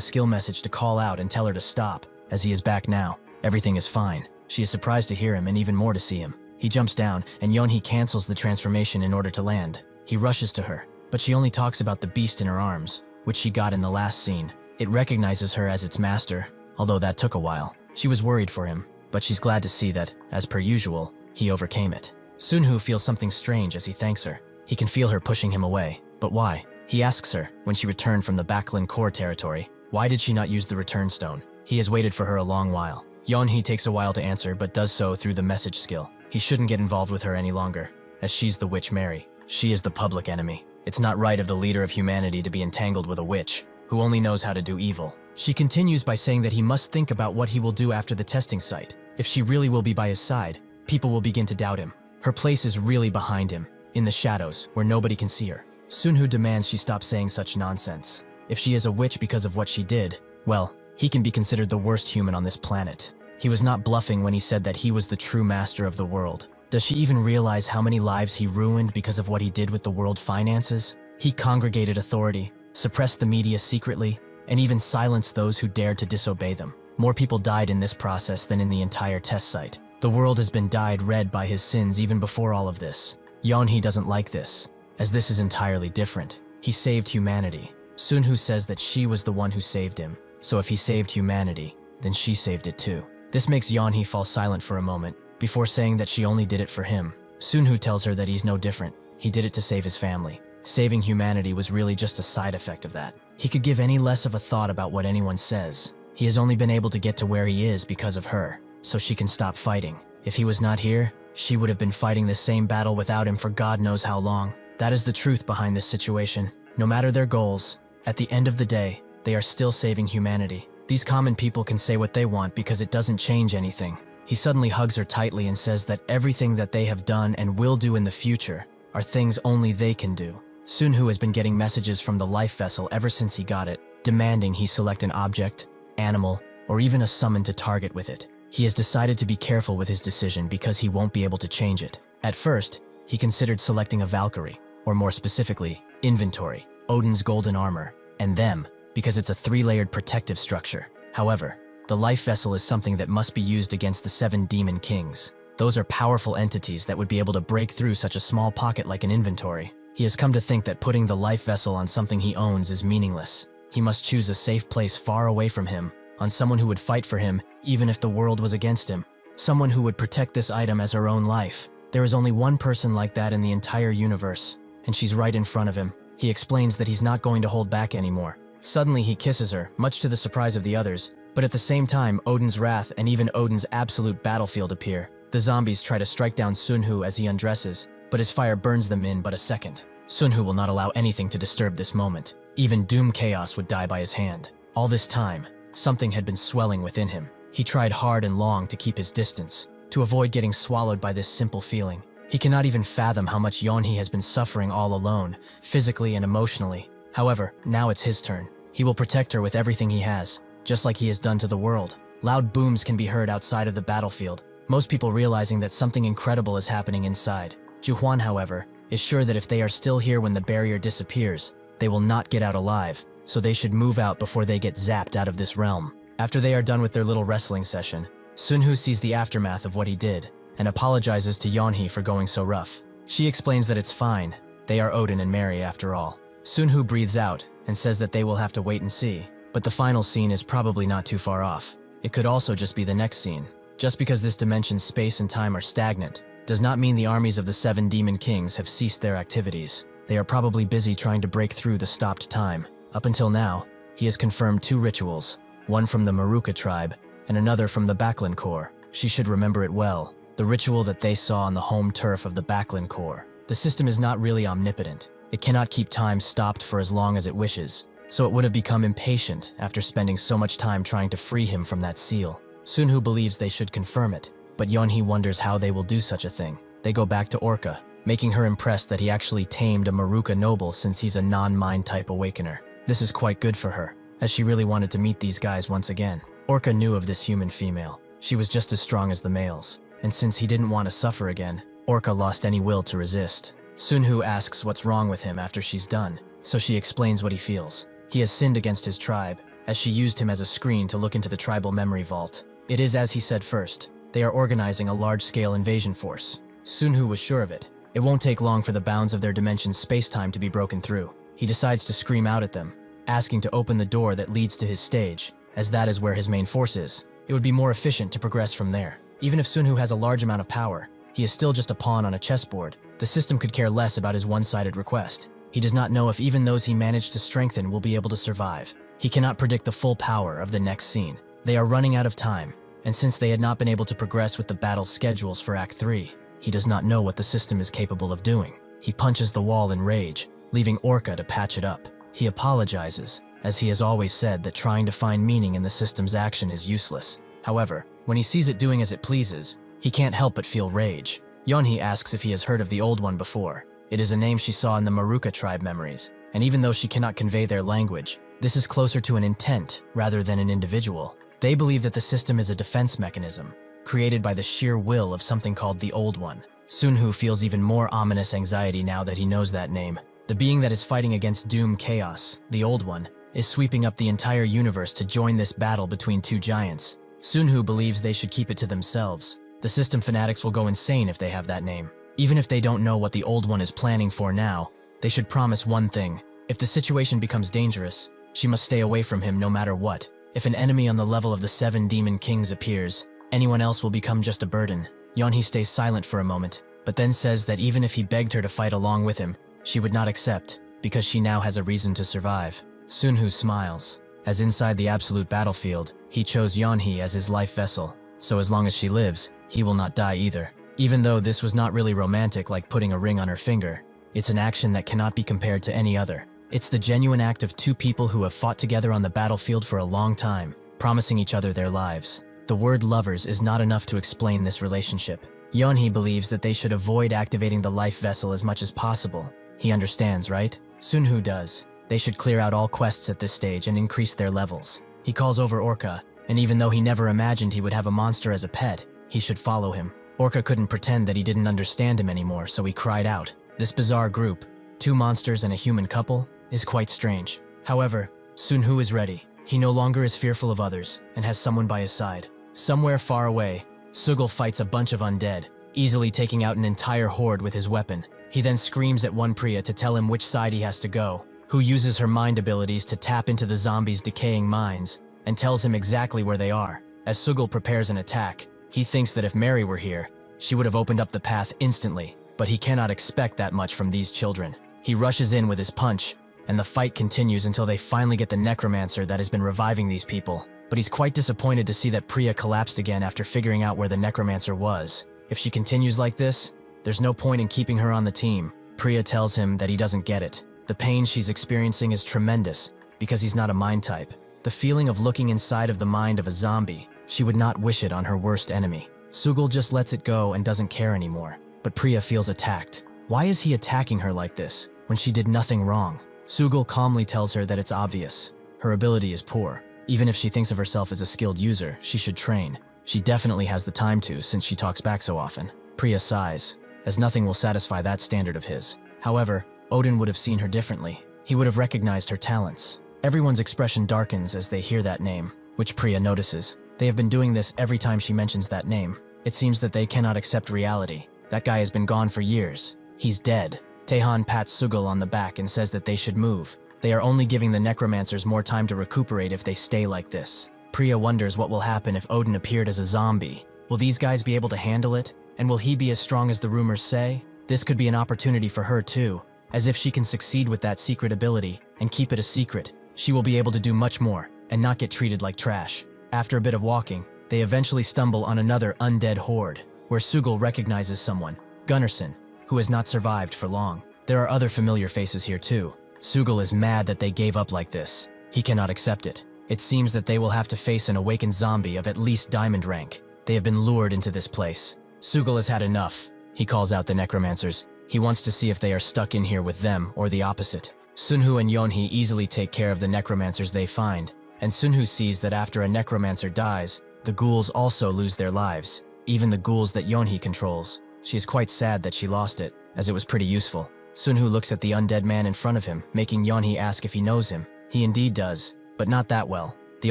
skill message to call out and tell her to stop. As he is back now, everything is fine. She is surprised to hear him and even more to see him. He jumps down, and Yeonhee cancels the transformation in order to land. He rushes to her, but she only talks about the beast in her arms. which she got in the last scene. It recognizes her as its master, although that took a while. She was worried for him, but she's glad to see that, as per usual, he overcame it. Sunhoo feels something strange as he thanks her. He can feel her pushing him away, but why? He asks her, when she returned from the Baklin core territory, why did she not use the return stone? He has waited for her a long while. Yeonhee takes a while to answer, but does so through the message skill. He shouldn't get involved with her any longer, as she's the witch Mary. She is the public enemy. It's not right of the leader of humanity to be entangled with a witch, who only knows how to do evil. She continues by saying that he must think about what he will do after the testing site. If she really will be by his side, people will begin to doubt him. Her place is really behind him, in the shadows, where nobody can see her. Sunhoo demands she stop saying such nonsense. If she is a witch because of what she did, well, he can be considered the worst human on this planet. He was not bluffing when he said that he was the true master of the world. Does she even realize how many lives he ruined because of what he did with the world finances? He congregated authority, suppressed the media secretly, and even silenced those who dared to disobey them. More people died in this process than in the entire test site. The world has been dyed red by his sins even before all of this. Yeonhee doesn't like this, as this is entirely different. He saved humanity. Sunhoo says that she was the one who saved him, so if he saved humanity, then she saved it too. This makes Yeonhee fall silent for a moment, before saying that she only did it for him. Sunhoo tells her that he's no different. He did it to save his family. Saving humanity was really just a side effect of that. He could give any less of a thought about what anyone says. He has only been able to get to where he is because of her, so she can stop fighting. If he was not here, she would have been fighting the same battle without him for God knows how long. That is the truth behind this situation. No matter their goals, at the end of the day, they are still saving humanity. These common people can say what they want because it doesn't change anything. He suddenly hugs her tightly and says that everything that they have done and will do in the future are things only they can do. Sunhoo has been getting messages from the life vessel ever since he got it, demanding he select an object, animal, or even a summon to target with it. He has decided to be careful with his decision because he won't be able to change it. At first, he considered selecting a Valkyrie, or more specifically, Inventory, Odin's golden armor, and them, because it's a 3-layered protective structure. However, the life vessel is something that must be used against the 7 demon kings. Those are powerful entities that would be able to break through such a small pocket like an inventory. He has come to think that putting the life vessel on something he owns is meaningless. He must choose a safe place far away from him, on someone who would fight for him even if the world was against him. Someone who would protect this item as her own life. There is only one person like that in the entire universe, and she's right in front of him. He explains that he's not going to hold back anymore. Suddenly he kisses her, much to the surprise of the others, but at the same time Odin's wrath and even Odin's absolute battlefield appear. The zombies try to strike down Sunhoo as he undresses, but his fire burns them in but a second. Sunhoo will not allow anything to disturb this moment. Even Doom Chaos would die by his hand. All this time, something had been swelling within him. He tried hard and long to keep his distance, to avoid getting swallowed by this simple feeling. He cannot even fathom how much Yeonhee has been suffering all alone, physically and emotionally. However, now it's his turn. He will protect her with everything he has, just like he has done to the world. Loud booms can be heard outside of the battlefield, most people realizing that something incredible is happening inside. Juhwan, however, is sure that if they are still here when the barrier disappears, they will not get out alive, so they should move out before they get zapped out of this realm. After they are done with their little wrestling session, Sunhoo sees the aftermath of what he did, and apologizes to Yeonhee for going so rough. She explains that it's fine, they are Odin and Mary after all. Sunhoo breathes out, and says that they will have to wait and see, but the final scene is probably not too far off. It could also just be the next scene. Just because this dimension's space and time are stagnant, does not mean the armies of the 7 demon kings have ceased their activities. They are probably busy trying to break through the stopped time. Up until now, he has confirmed 2 rituals, one from the Maruka tribe, and another from the Baklin Corps. She should remember it well, the ritual that they saw on the home turf of the Baklin Corps. The system is not really omnipotent. It cannot keep time stopped for as long as it wishes, so it would have become impatient after spending so much time trying to free him from that seal. Sunhoo believes they should confirm it, but Yeonhee wonders how they will do such a thing. They go back to Orca, making her impressed that he actually tamed a Maruka noble since he's a non-mind type awakener. This is quite good for her, as she really wanted to meet these guys once again. Orca knew of this human female. She was just as strong as the males, and since he didn't want to suffer again, Orca lost any will to resist. Sunhoo asks what's wrong with him after she's done, so she explains what he feels. He has sinned against his tribe, as she used him as a screen to look into the tribal memory vault. It is as he said first. They are organizing a large-scale invasion force. Sunhoo was sure of it. It won't take long for the bounds of their dimension's space-time to be broken through. He decides to scream out at them, asking to open the door that leads to his stage, as that is where his main force is. It would be more efficient to progress from there. Even if Sunhu has a large amount of power, he is still just a pawn on a chessboard. The system could care less about his one-sided request. He does not know if even those he managed to strengthen will be able to survive. He cannot predict the full power of the next scene. They are running out of time, and since they had not been able to progress with the battle schedules for Act 3, he does not know what the system is capable of doing. He punches the wall in rage, leaving Orca to patch it up. He apologizes, as he has always said that trying to find meaning in the system's action is useless. However, when he sees it doing as it pleases, he can't help but feel rage. Yeonhee asks if he has heard of the Old One before. It is a name she saw in the Maruka tribe memories, and even though she cannot convey their language, this is closer to an intent rather than an individual. They believe that the system is a defense mechanism, created by the sheer will of something called the Old One. Sunhu feels even more ominous anxiety now that he knows that name. The being that is fighting against Doom Chaos, the Old One, is sweeping up the entire universe to join this battle between two giants. Sunhu believes they should keep it to themselves. The system fanatics will go insane if they have that name. Even if they don't know what the Old One is planning for now, they should promise one thing. If the situation becomes dangerous, she must stay away from him no matter what. If an enemy on the level of the 7 Demon Kings appears, anyone else will become just a burden. Yeonhee stays silent for a moment, but then says that even if he begged her to fight along with him, she would not accept, because she now has a reason to survive. Sunhu smiles, as inside the absolute battlefield, he chose Yeonhee as his life vessel, so as long as she lives, he will not die either. Even though this was not really romantic like putting a ring on her finger, it's an action that cannot be compared to any other. It's the genuine act of two people who have fought together on the battlefield for a long time, promising each other their lives. The word lovers is not enough to explain this relationship. Yeonhee believes that they should avoid activating the life vessel as much as possible. He understands, right? Sunhu does. They should clear out all quests at this stage and increase their levels. He calls over Orca, and even though he never imagined he would have a monster as a pet, he should follow him. Orca couldn't pretend that he didn't understand him anymore, so he cried out. This bizarre group, 2 monsters and a human couple, is quite strange. However, Sunhu is ready. He no longer is fearful of others, and has someone by his side. Somewhere far away, Sugul fights a bunch of undead, easily taking out an entire horde with his weapon. He then screams at one Priya to tell him which side he has to go, who uses her mind abilities to tap into the zombies' decaying minds, and tells him exactly where they are. As Sugul prepares an attack, he thinks that if Mary were here, she would have opened up the path instantly, but he cannot expect that much from these children. He rushes in with his punch, and the fight continues until they finally get the necromancer that has been reviving these people. But he's quite disappointed to see that Priya collapsed again after figuring out where the necromancer was. If she continues like this, there's no point in keeping her on the team. Priya tells him that he doesn't get it. The pain she's experiencing is tremendous, because he's not a mind type. The feeling of looking inside of the mind of a zombie, she would not wish it on her worst enemy. Sugul just lets it go and doesn't care anymore. But Priya feels attacked. Why is he attacking her like this, when she did nothing wrong? Sugul calmly tells her that it's obvious. Her ability is poor. Even if she thinks of herself as a skilled user, she should train. She definitely has the time to, since she talks back so often. Priya sighs, as nothing will satisfy that standard of his. However, Odin would have seen her differently. He would have recognized her talents. Everyone's expression darkens as they hear that name, which Priya notices. They have been doing this every time she mentions that name. It seems that they cannot accept reality. That guy has been gone for years. He's dead. Taehan pats Sugul on the back and says that they should move. They are only giving the necromancers more time to recuperate if they stay like this. Priya wonders what will happen if Odin appeared as a zombie. Will these guys be able to handle it? And will he be as strong as the rumors say? This could be an opportunity for her too, as if she can succeed with that secret ability and keep it a secret. She will be able to do much more and not get treated like trash. After a bit of walking, they eventually stumble on another undead horde, where Sugul recognizes someone, Gunnarsson, who has not survived for long. There are other familiar faces here too. Sugul is mad that they gave up like this. He cannot accept it. It seems that they will have to face an awakened zombie of at least diamond rank. They have been lured into this place. Sugul has had enough. He calls out the necromancers. He wants to see if they are stuck in here with them or the opposite. Sunhu and Yeonhee easily take care of the necromancers they find, and Sunhu sees that after a necromancer dies, the ghouls also lose their lives, even the ghouls that Yeonhee controls. She is quite sad that she lost it, as it was pretty useful. Sunhu looks at the undead man in front of him, making Yeonhee ask if he knows him. He indeed does, but not that well. The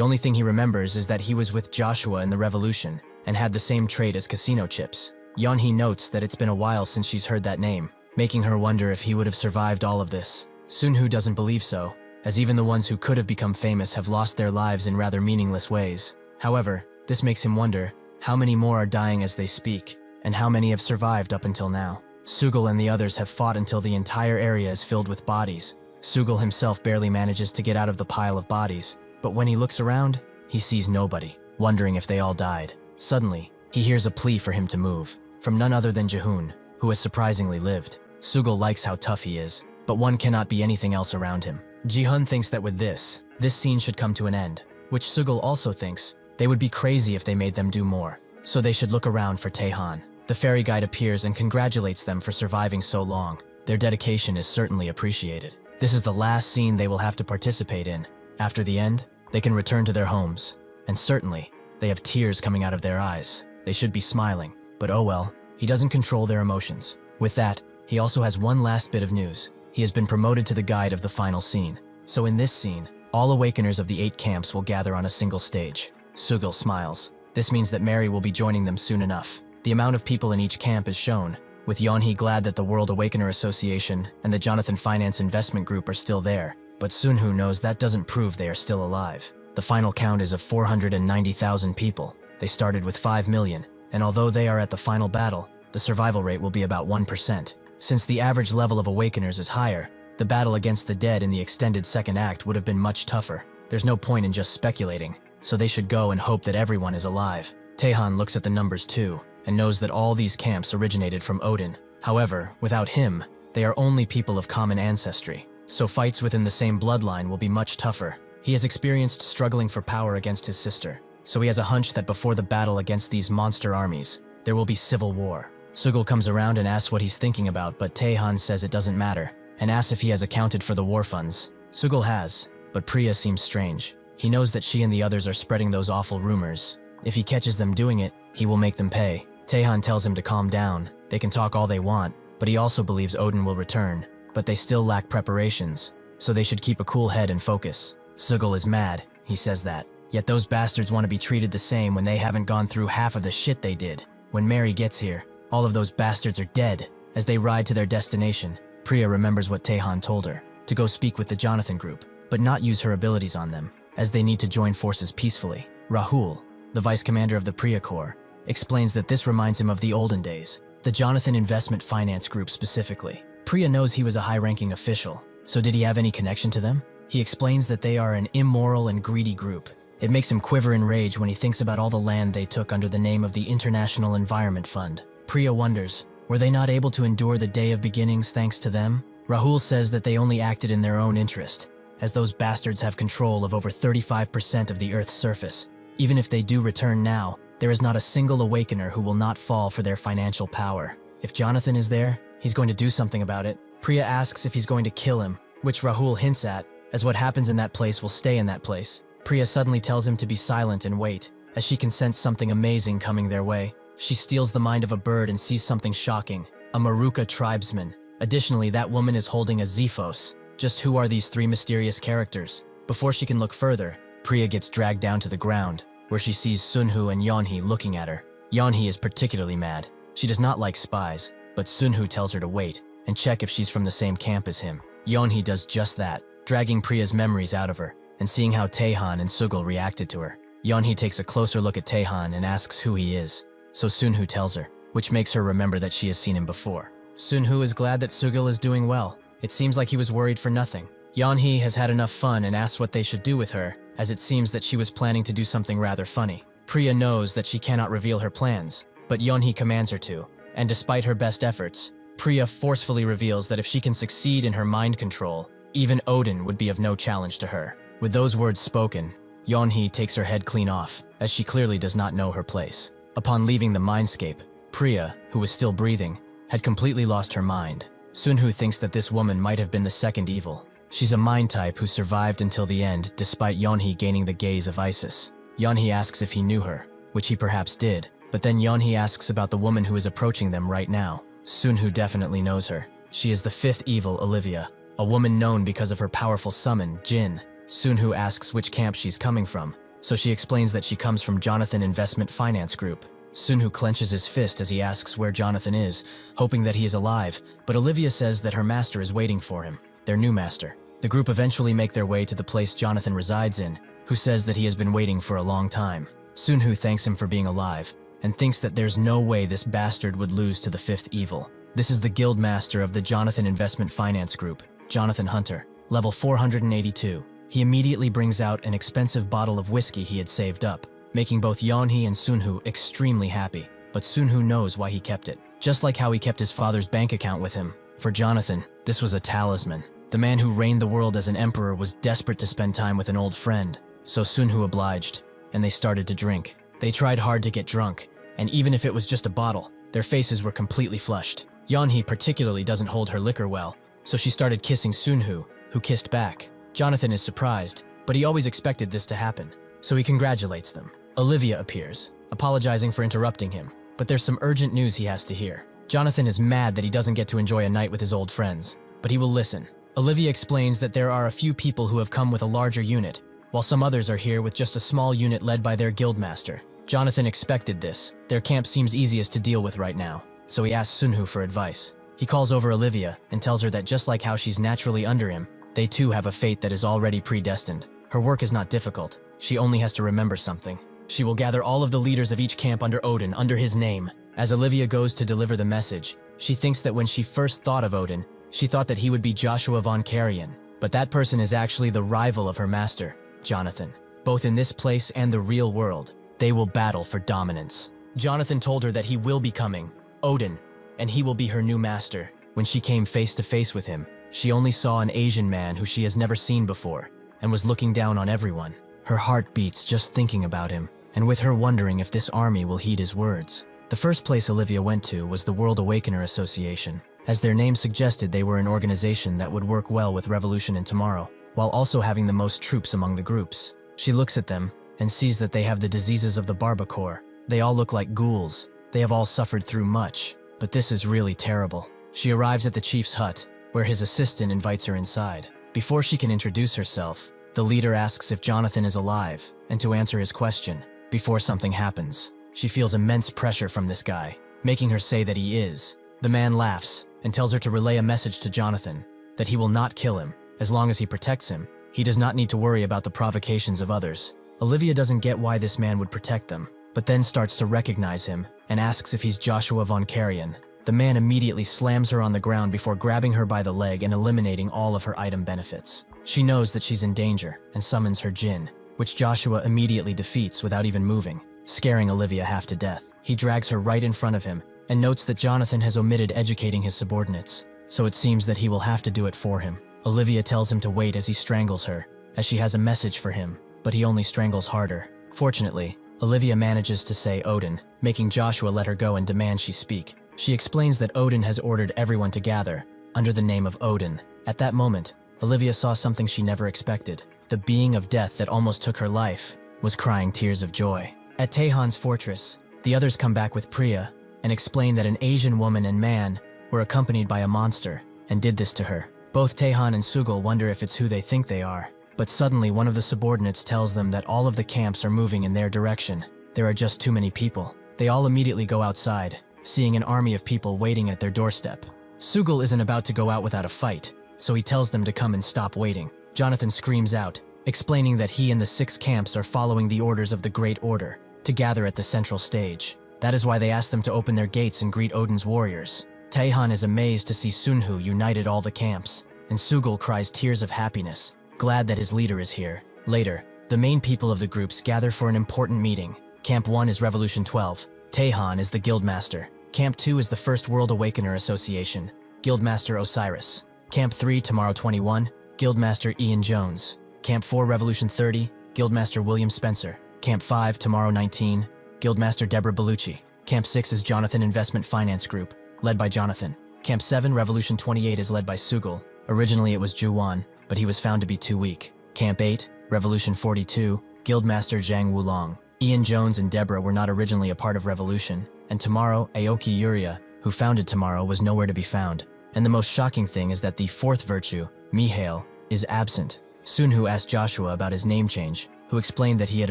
only thing he remembers is that he was with Joshua in the revolution, and had the same trait as Casino Chips. Yeonhee notes that it's been a while since she's heard that name, making her wonder if he would have survived all of this. Sunhu doesn't believe so, as even the ones who could have become famous have lost their lives in rather meaningless ways. However, this makes him wonder how many more are dying as they speak, and how many have survived up until now. Sugul and the others have fought until the entire area is filled with bodies. Sugul himself barely manages to get out of the pile of bodies, but when he looks around, he sees nobody, wondering if they all died. Suddenly, he hears a plea for him to move, from none other than Jehun, who has surprisingly lived. Sugul likes how tough he is, but one cannot be anything else around him. Jehun thinks that with this scene should come to an end, which Sugul also thinks they would be crazy if they made them do more, so they should look around for Taehan. The fairy guide appears and congratulates them for surviving so long. Their dedication is certainly appreciated. This is the last scene they will have to participate in. After the end, they can return to their homes, and certainly, they have tears coming out of their eyes. They should be smiling, but oh well, he doesn't control their emotions. With that, he also has one last bit of news. He has been promoted to the guide of the final scene. So in this scene, all awakeners of the 8 camps will gather on a single stage. Sugul smiles. This means that Mary will be joining them soon enough. The amount of people in each camp is shown, with Yeonhee glad that the World Awakener Association and the Jonathan Finance Investment Group are still there, but Sunhoo knows that doesn't prove they are still alive. The final count is of 490,000 people. They started with 5 million, and although they are at the final battle, the survival rate will be about 1%. Since the average level of awakeners is higher, the battle against the dead in the extended second act would have been much tougher. There's no point in just speculating, so they should go and hope that everyone is alive. Taehan looks at the numbers too, and knows that all these camps originated from Odin. However, without him, they are only people of common ancestry, so fights within the same bloodline will be much tougher. He has experienced struggling for power against his sister, so he has a hunch that before the battle against these monster armies, there will be civil war. Sugul comes around and asks what he's thinking about, but Taehan says it doesn't matter, and asks if he has accounted for the war funds. Sugul has, but Priya seems strange. He knows that she and the others are spreading those awful rumors. If he catches them doing it, he will make them pay. Taehan tells him to calm down. They can talk all they want, but he also believes Odin will return. But they still lack preparations, so they should keep a cool head and focus. Sugul is mad, he says that. Yet those bastards want to be treated the same when they haven't gone through half of the shit they did. When Mary gets here, all of those bastards are dead. As they ride to their destination, Priya remembers what Taehan told her, to go speak with the Jonathan group, but not use her abilities on them, as they need to join forces peacefully. Rahul, the vice commander of the Priya Corps, explains that this reminds him of the olden days, the Jonathan Investment Finance Group specifically. Priya knows he was a high-ranking official, so did he have any connection to them? He explains that they are an immoral and greedy group. It makes him quiver in rage when he thinks about all the land they took under the name of the International Environment Fund. Priya wonders, were they not able to endure the day of beginnings thanks to them? Rahul says that they only acted in their own interest, as those bastards have control of over 35% of the Earth's surface. Even if they do return now, there is not a single awakener who will not fall for their financial power. If Jonathan is there, he's going to do something about it. Priya asks if he's going to kill him, which Rahul hints at, as what happens in that place will stay in that place. Priya suddenly tells him to be silent and wait, as she can sense something amazing coming their way. She steals the mind of a bird and sees something shocking, a Maruka tribesman. Additionally, that woman is holding a Zephos. Just who are these 3 mysterious characters? Before she can look further, Priya gets dragged down to the ground, where she sees Sunhoo and Yeonhee looking at her. Yeonhee is particularly mad. She does not like spies, but Sunhoo tells her to wait and check if she's from the same camp as him. Yeonhee does just that, dragging Priya's memories out of her, and seeing how Taehan and Sugul reacted to her. Yeonhee takes a closer look at Taehan and asks who he is, so Sunhoo tells her, which makes her remember that she has seen him before. Sunhoo is glad that Sugul is doing well. It seems like he was worried for nothing. Yeonhee has had enough fun and asks what they should do with her, as it seems that she was planning to do something rather funny. Priya knows that she cannot reveal her plans, but Yeonhee commands her to, and despite her best efforts, Priya forcefully reveals that if she can succeed in her mind control, even Odin would be of no challenge to her. With those words spoken, Yeonhee takes her head clean off, as she clearly does not know her place. Upon leaving the mindscape, Priya, who was still breathing, had completely lost her mind. Sunhoo thinks that this woman might have been the second evil. She's a mind type who survived until the end despite Yeonhee gaining the gaze of Isis. Yeonhee asks if he knew her, which he perhaps did, but then Yeonhee asks about the woman who is approaching them right now. Sunhoo definitely knows her. She is the 5th evil, Olivia, a woman known because of her powerful summon, Jin. Sunhoo asks which camp she's coming from, so she explains that she comes from Jonathan Investment Finance Group. Sunhoo clenches his fist as he asks where Jonathan is, hoping that he is alive, but Olivia says that her master is waiting for him, their new master. The group eventually make their way to the place Jonathan resides in, who says that he has been waiting for a long time. Sunhu thanks him for being alive, and thinks that there's no way this bastard would lose to the fifth evil. This is the guild master of the Jonathan Investment Finance Group, Jonathan Hunter, level 482. He immediately brings out an expensive bottle of whiskey he had saved up, making both Yeonhee and Sunhu extremely happy, but Sunhu knows why he kept it. Just like how he kept his father's bank account with him. For Jonathan, this was a talisman. The man who reigned the world as an emperor was desperate to spend time with an old friend, so Sunhu obliged, and they started to drink. They tried hard to get drunk, and even if it was just a bottle, their faces were completely flushed. Yeonhee particularly doesn't hold her liquor well, so she started kissing Sunhu, who kissed back. Jonathan is surprised, but he always expected this to happen, so he congratulates them. Olivia appears, apologizing for interrupting him, but there's some urgent news he has to hear. Jonathan is mad that he doesn't get to enjoy a night with his old friends, but he will listen. Olivia explains that there are a few people who have come with a larger unit, while some others are here with just a small unit led by their guildmaster. Jonathan expected this. Their camp seems easiest to deal with right now, so he asks Sunhu for advice. He calls over Olivia and tells her that just like how she's naturally under him, they too have a fate that is already predestined. Her work is not difficult. She only has to remember something. She will gather all of the leaders of each camp under Odin, under his name. As Olivia goes to deliver the message, she thinks that when she first thought of Odin, she thought that he would be Joshua von Karajan, but that person is actually the rival of her master, Jonathan. Both in this place and the real world, they will battle for dominance. Jonathan told her that he will be coming, Odin, and he will be her new master. When she came face to face with him, she only saw an Asian man who she has never seen before, and was looking down on everyone. Her heart beats just thinking about him, and with her wondering if this army will heed his words. The first place Olivia went to was the World Awakener Association. As their name suggested, they were an organization that would work well with Revolution and Tomorrow, while also having the most troops among the groups. She looks at them and sees that they have the diseases of the Barbacore. They all look like ghouls. They have all suffered through much, but this is really terrible. She arrives at the chief's hut, where his assistant invites her inside. Before she can introduce herself, the leader asks if Jonathan is alive, and to answer his question, before something happens. She feels immense pressure from this guy, making her say that he is. The man laughs and tells her to relay a message to Jonathan, that he will not kill him. As long as he protects him, he does not need to worry about the provocations of others. Olivia doesn't get why this man would protect them, but then starts to recognize him and asks if he's Joshua von Karajan. The man immediately slams her on the ground before grabbing her by the leg and eliminating all of her item benefits. She knows that she's in danger and summons her djinn, which Joshua immediately defeats without even moving, scaring Olivia half to death. He drags her right in front of him and notes that Jonathan has omitted educating his subordinates, so it seems that he will have to do it for him. Olivia tells him to wait as he strangles her, as she has a message for him, but he only strangles harder. Fortunately, Olivia manages to say Odin, making Joshua let her go and demand she speak. She explains that Odin has ordered everyone to gather, under the name of Odin. At that moment, Olivia saw something she never expected. The being of death that almost took her life was crying tears of joy. At Taehan's fortress, the others come back with Priya and explain that an Asian woman and man were accompanied by a monster and did this to her. Both Taehan and Sugul wonder if it's who they think they are, but suddenly one of the subordinates tells them that all of the camps are moving in their direction. There are just too many people. They all immediately go outside, seeing an army of people waiting at their doorstep. Sugul isn't about to go out without a fight, so he tells them to come and stop waiting. Jonathan screams out, explaining that he and the 6 camps are following the orders of the Great Order to gather at the central stage. That is why they ask them to open their gates and greet Odin's warriors. Taehan is amazed to see Sunhu united all the camps, and Sugul cries tears of happiness, glad that his leader is here. Later, the main people of the groups gather for an important meeting. Camp 1 is Revolution 12. Taehan is the Guildmaster. Camp 2 is the First World Awakener Association, Guildmaster Osiris. Camp 3, Tomorrow 21, Guildmaster Ian Jones. Camp 4, Revolution 30, Guildmaster William Spencer. Camp 5, Tomorrow 19, Guildmaster Deborah Bellucci. Camp 6 is Jonathan Investment Finance Group, led by Jonathan. Camp 7, Revolution 28 is led by Sugul. Originally it was Juwan, but he was found to be too weak. Camp 8, Revolution 42, Guildmaster Zhang Wulong. Ian Jones and Deborah were not originally a part of Revolution, and Tomorrow, Aoki Yuria, who founded Tomorrow, was nowhere to be found. And the most shocking thing is that the 4th virtue, Mihail, is absent. Sunhu asked Joshua about his name change, who explained that he had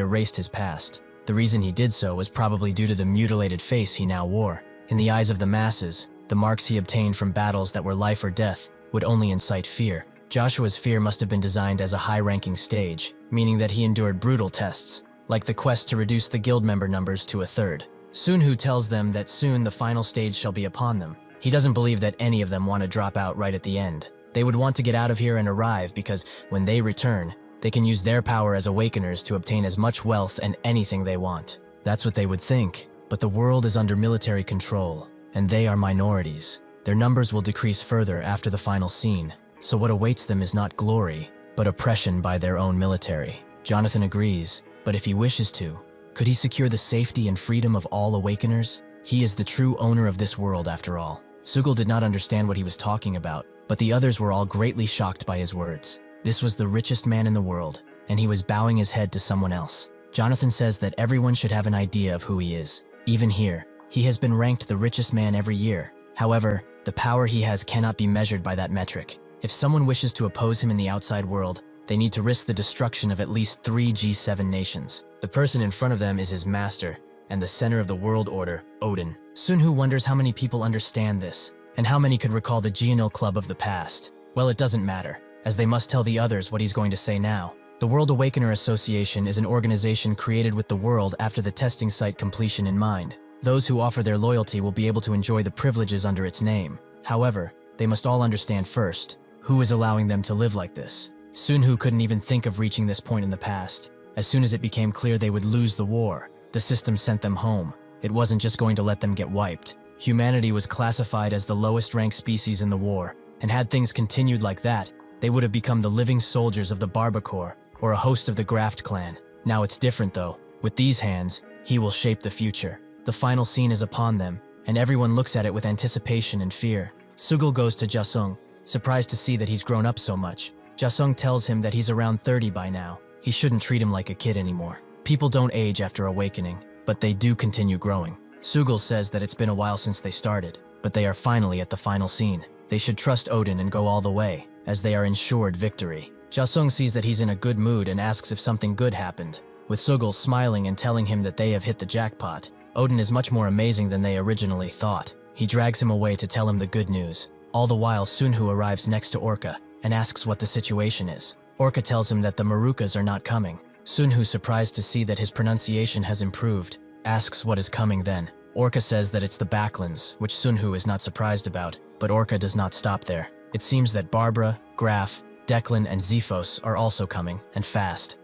erased his past. The reason he did so was probably due to the mutilated face he now wore. In the eyes of the masses, the marks he obtained from battles that were life or death would only incite fear. Joshua's fear must have been designed as a high-ranking stage, meaning that he endured brutal tests, like the quest to reduce the guild member numbers to a third. Sunhu tells them that soon the final stage shall be upon them. He doesn't believe that any of them want to drop out right at the end. They would want to get out of here and arrive because when they return, they can use their power as awakeners to obtain as much wealth and anything they want. That's what they would think, but the world is under military control, and they are minorities. Their numbers will decrease further after the final scene, so what awaits them is not glory, but oppression by their own military. Jonathan agrees, but if he wishes to, could he secure the safety and freedom of all awakeners? He is the true owner of this world after all. Sugul did not understand what he was talking about, but the others were all greatly shocked by his words. This was the richest man in the world, and he was bowing his head to someone else. Jonathan says that everyone should have an idea of who he is. Even here, he has been ranked the richest man every year. However, the power he has cannot be measured by that metric. If someone wishes to oppose him in the outside world, they need to risk the destruction of at least 3 G7 nations. The person in front of them is his master, and the center of the world order, Odin. Sunhu wonders how many people understand this, and how many could recall the Geonil Club of the past. Well, it doesn't matter, as they must tell the others what he's going to say now. The World Awakener Association is an organization created with the world after the testing site completion in mind. Those who offer their loyalty will be able to enjoy the privileges under its name. However, they must all understand first, who is allowing them to live like this. Sunhu couldn't even think of reaching this point in the past. As soon as it became clear they would lose the war, the system sent them home. It wasn't just going to let them get wiped. Humanity was classified as the lowest ranked species in the war, and had things continued like that, they would have become the living soldiers of the Barbacore, or a host of the Graft clan. Now it's different though. With these hands, he will shape the future. The final scene is upon them, and everyone looks at it with anticipation and fear. Sugul goes to Jasung, surprised to see that he's grown up so much. Jasung tells him that he's around 30 by now. He shouldn't treat him like a kid anymore. People don't age after awakening, but they do continue growing. Sugul says that it's been a while since they started, but they are finally at the final scene. They should trust Odin and go all the way, as they are ensured victory. Jasung sees that he's in a good mood and asks if something good happened. With Sugul smiling and telling him that they have hit the jackpot, Odin is much more amazing than they originally thought. He drags him away to tell him the good news. All the while, Sunhu arrives next to Orca and asks what the situation is. Orca tells him that the Marukas are not coming. Sunhu, surprised to see that his pronunciation has improved, asks what is coming then. Orca says that it's the Backlands, which Sunhu is not surprised about, but Orca does not stop there. It seems that Barbara, Graf, Declan, and Zephos are also coming, and fast.